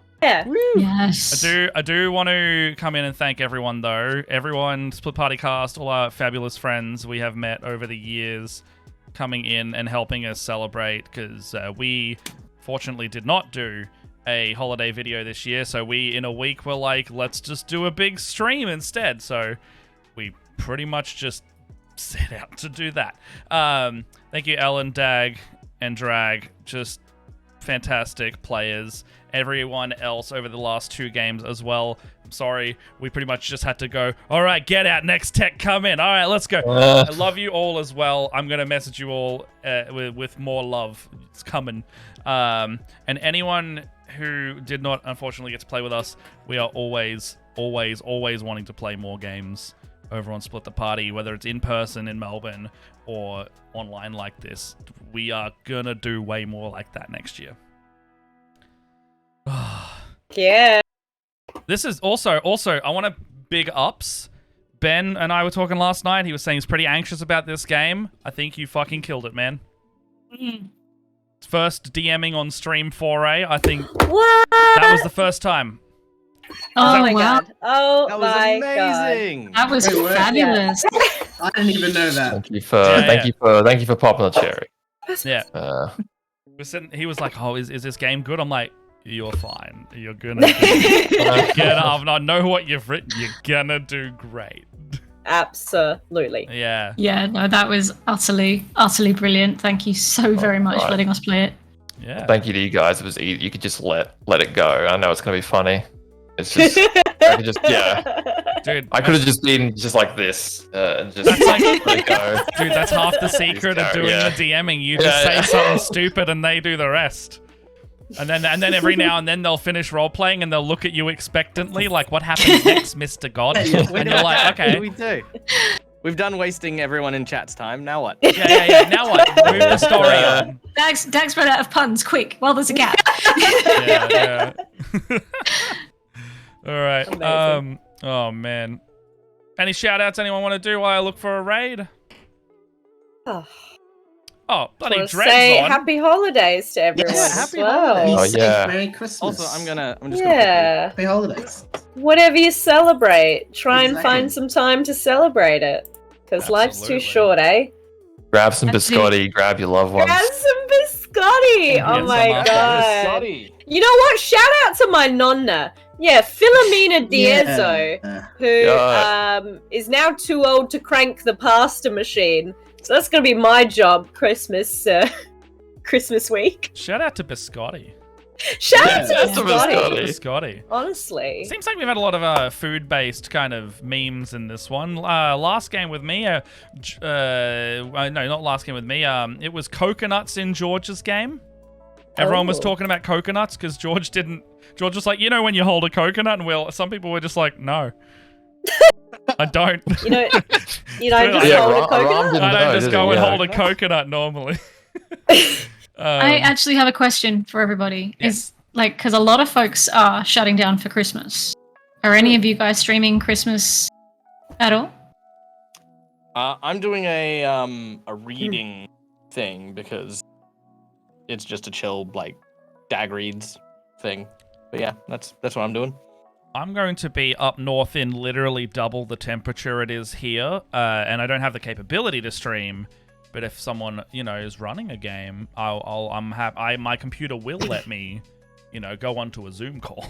Yes. I do want to come in and thank everyone though. Everyone, Split Party Cast, all our fabulous friends we have met over the years, coming in and helping us celebrate because we fortunately did not do a holiday video this year. So we in a week were like, let's just do a big stream instead. So we pretty much just set out to do that. Thank you, Ellen, Dag, and Drag. Just fantastic players. Everyone else over the last 2 games as well. I'm sorry, we pretty much just had to go, all right, get out, next tech, come in. All right, let's go. I love you all as well. I'm going to message you all with more love. It's coming. And anyone who did not, unfortunately, get to play with us, we are always wanting to play more games over on Split the Party, whether it's in person in Melbourne or online like this. We are going to do way more like that next year. Yeah. This is also I want to big ups. Ben and I were talking last night. He was saying he's pretty anxious about this game. I think you fucking killed it, man. First DMing on stream foray. I think that was the first time. Oh my wow. god. Oh That was my amazing. That was Wait, what? fabulous. I didn't even know that. Thank you for popping the cherry. Yeah. He was like, "Oh, is this game good?" I'm like, "You're fine. You're gonna. I know what you've written. You're gonna do great." Absolutely. Yeah. Yeah, no, that was utterly brilliant. Thank you so very much for letting us play it. Yeah. Thank you to you guys. It was easy. You could just let it go. I know it's gonna be funny. It's just I could just Dude, I could have just been just like this and just That's like- let it go. Dude, that's half the secret of doing the DMing. You just say something stupid and they do the rest. And then every now and then they'll finish role playing and they'll look at you expectantly, like, "What happens next, Mr. God?" And you're like, What "Okay." do we do? We've done wasting everyone in chat's time. Now what? Yeah. Now what? Move the story on. Dag's run out of puns. Quick, while there's a gap. Yeah. All right. Amazing. Oh man. Any shout outs anyone want to do while I look for a raid? Oh, bloody Wanna Dred's say on. happy holidays to everyone as happy well. holidays. Oh yeah. Merry Christmas. Also, I'm just Yeah. Happy holidays. Whatever you celebrate, try and Exactly. find some time to celebrate it. Because life's too Absolutely. short, eh? Grab some That's it. biscotti, grab your loved ones. Grab some biscotti! Oh Get my some god. You know what? Shout out to my nonna. Yeah, Philomena Diezo, Yeah. who is now too old to crank the pasta machine. So that's gonna be my job Christmas week. Shout out to Biscotti. Shout out to Biscotti. Biscotti. Honestly. Seems like we've had a lot of food-based kind of memes in this one. Last game with me, no, not last game with me. It was coconuts in George's game. Everyone was talking about coconuts because George was like, when you hold a coconut, and some people were just like, no. I don't. You don't just hold a coconut? I don't just go and hold a coconut normally. I actually have a question for everybody. Is because a lot of folks are shutting down for Christmas. Are any of you guys streaming Christmas at all? I'm doing a reading thing because it's just a chill dag reads thing. But yeah, that's what I'm doing. I'm going to be up north in literally double the temperature it is here, and I don't have the capability to stream. But if someone is running a game, my computer will let me, go onto a Zoom call.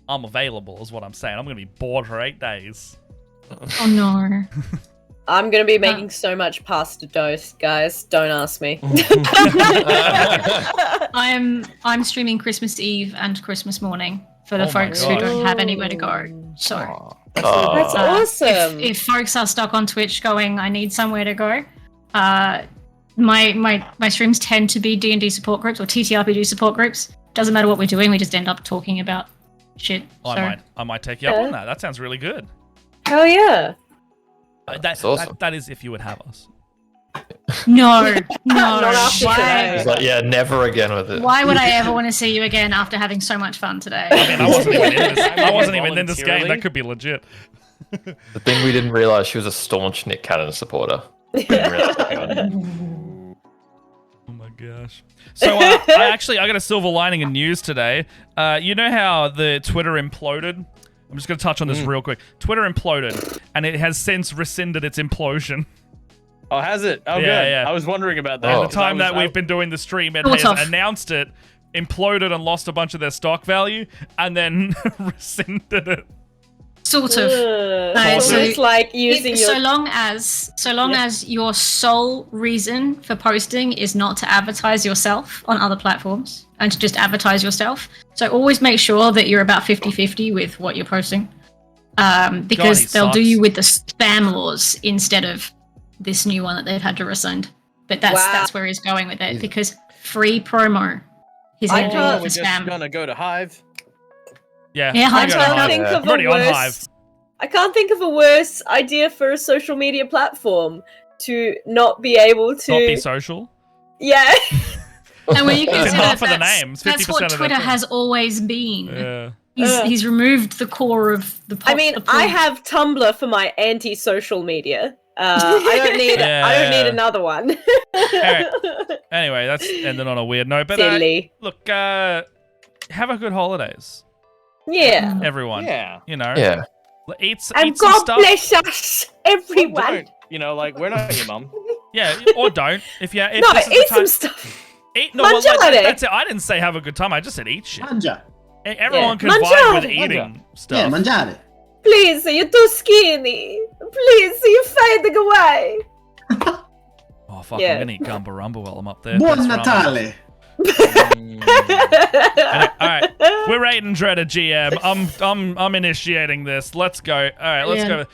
I'm available, is what I'm saying. I'm going to be bored for 8 days. Oh no. I'm gonna be making so much pasta dough, guys. Don't ask me. I'm streaming Christmas Eve and Christmas morning for the folks who don't have anywhere to go. So that's awesome. If folks are stuck on Twitch going, I need somewhere to go. My streams tend to be D&D support groups or TTRPG support groups. Doesn't matter what we're doing, we just end up talking about shit. I might take you up on that. That sounds really good. Hell yeah. That's awesome. That is if you would have us. No. He's like, yeah, never again with it. Why would I ever want to see you again after having so much fun today? I mean, I wasn't even in this game. That could be legit. The thing we didn't realize, she was a staunch Nick Cannon supporter. Oh my gosh. So I got a silver lining in news today. You know how the Twitter imploded? I'm just going to touch on this real quick. Twitter imploded, and it has since rescinded its implosion. Oh, has it? Oh, Yeah, good. yeah. I was wondering about that. At the time that we've been doing the stream, it has announced it, imploded and lost a bunch of their stock value, and then rescinded it. Sort of. So it's like using your... So long as your sole reason for posting is not to advertise yourself on other platforms and to just advertise yourself. So always make sure that you're about 50-50 with what you're posting. Because they'll do you with the spam laws instead of this new one that they've had to rescind. But that's where he's going with it, because free promo. He's going to do it for spam. We're going to go to Hive. Yeah, I can't think of a worse idea for a social media platform to not be able to not be social. Yeah. And when you consider half of the names, 50% that's what Twitter has always been. Yeah. He's removed the core of the. I have Tumblr for my anti-social media. I don't need another one. Anyway, that's ending on a weird note. But Silly. Look, have a good holidays. Yeah. Everyone. Yeah. Yeah. Eat and some God stuff. bless us, everyone. We're not your mum. Yeah, or don't. If no, this is eat the time, some stuff. Eat. No, well, that's it. I didn't say have a good time. I just said eat shit. Manja. Everyone can vibe with eating stuff. Yeah, mangiare. Please, you're too skinny. Please, you're fading away. Oh fuck! I'm gonna eat Gumba Rumba while I'm up there. Buon Natale. Alright, we're rating Dread GM. I'm initiating this. Let's go. Alright, let's go.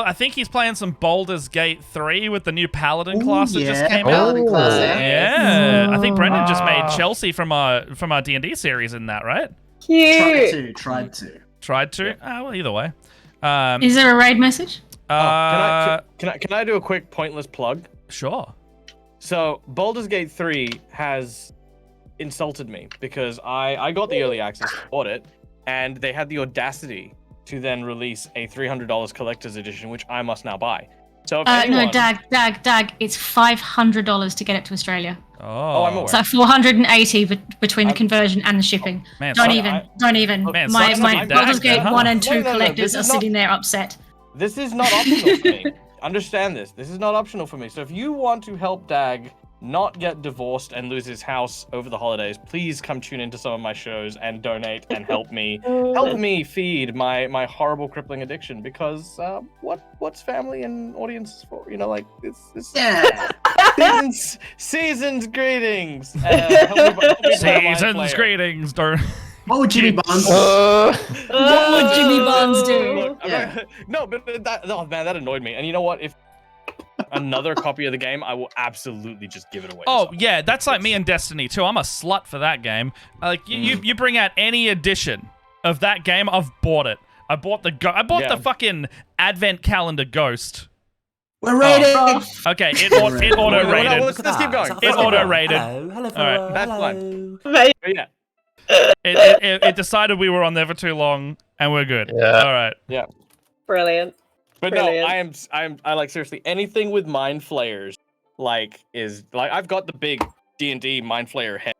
I think he's playing some Baldur's Gate 3 with the new Paladin class that just came out. Yeah. I think Brendan just made Chelsea from our D&D series in that, right? Cute. Tried to. Well, either way. Is there a raid message? Can I do a quick pointless plug? Sure. So Baldur's Gate 3 has insulted me because I got the early access, bought it, and they had the audacity to then release a $300 collector's edition, which I must now buy. So if anyone... No, Dag, it's $500 to get it to Australia. Oh, I'm aware. So $480 between the conversion and the shipping. Man, don't even. Man, my Baldur's Gate 1 and 2 No, collectors are sitting there upset. This is not optional for me. Understand this. This is not optional for me. So if you want to help Dag not get divorced and lose his house over the holidays, please come tune into some of my shows and donate and help me feed my horrible crippling addiction. Because what's family and audience for? You know, like it's Yeah. season's greetings. Help me Season's greetings, darn. What would Jimmy Bonds? What would Jimmy Bonds do? Look, no, but that annoyed me. And you know what? If another copy of the game, I will absolutely just give it away. Oh yeah, that's like me and Destiny too. I'm a slut for that game. Like you bring out any edition of that game, I've bought it. I bought the fucking Advent Calendar Ghost. We're rated. Okay, it auto rated. Let's keep going. It auto rated. Hello, All right, that's fine. Right. But yeah. It decided we were on there for too long, and we're good. Yeah. All right. Yeah. Brilliant. But Brilliant. no, I like seriously anything with mind flayers. Like I've got the big D&D mind flayer head.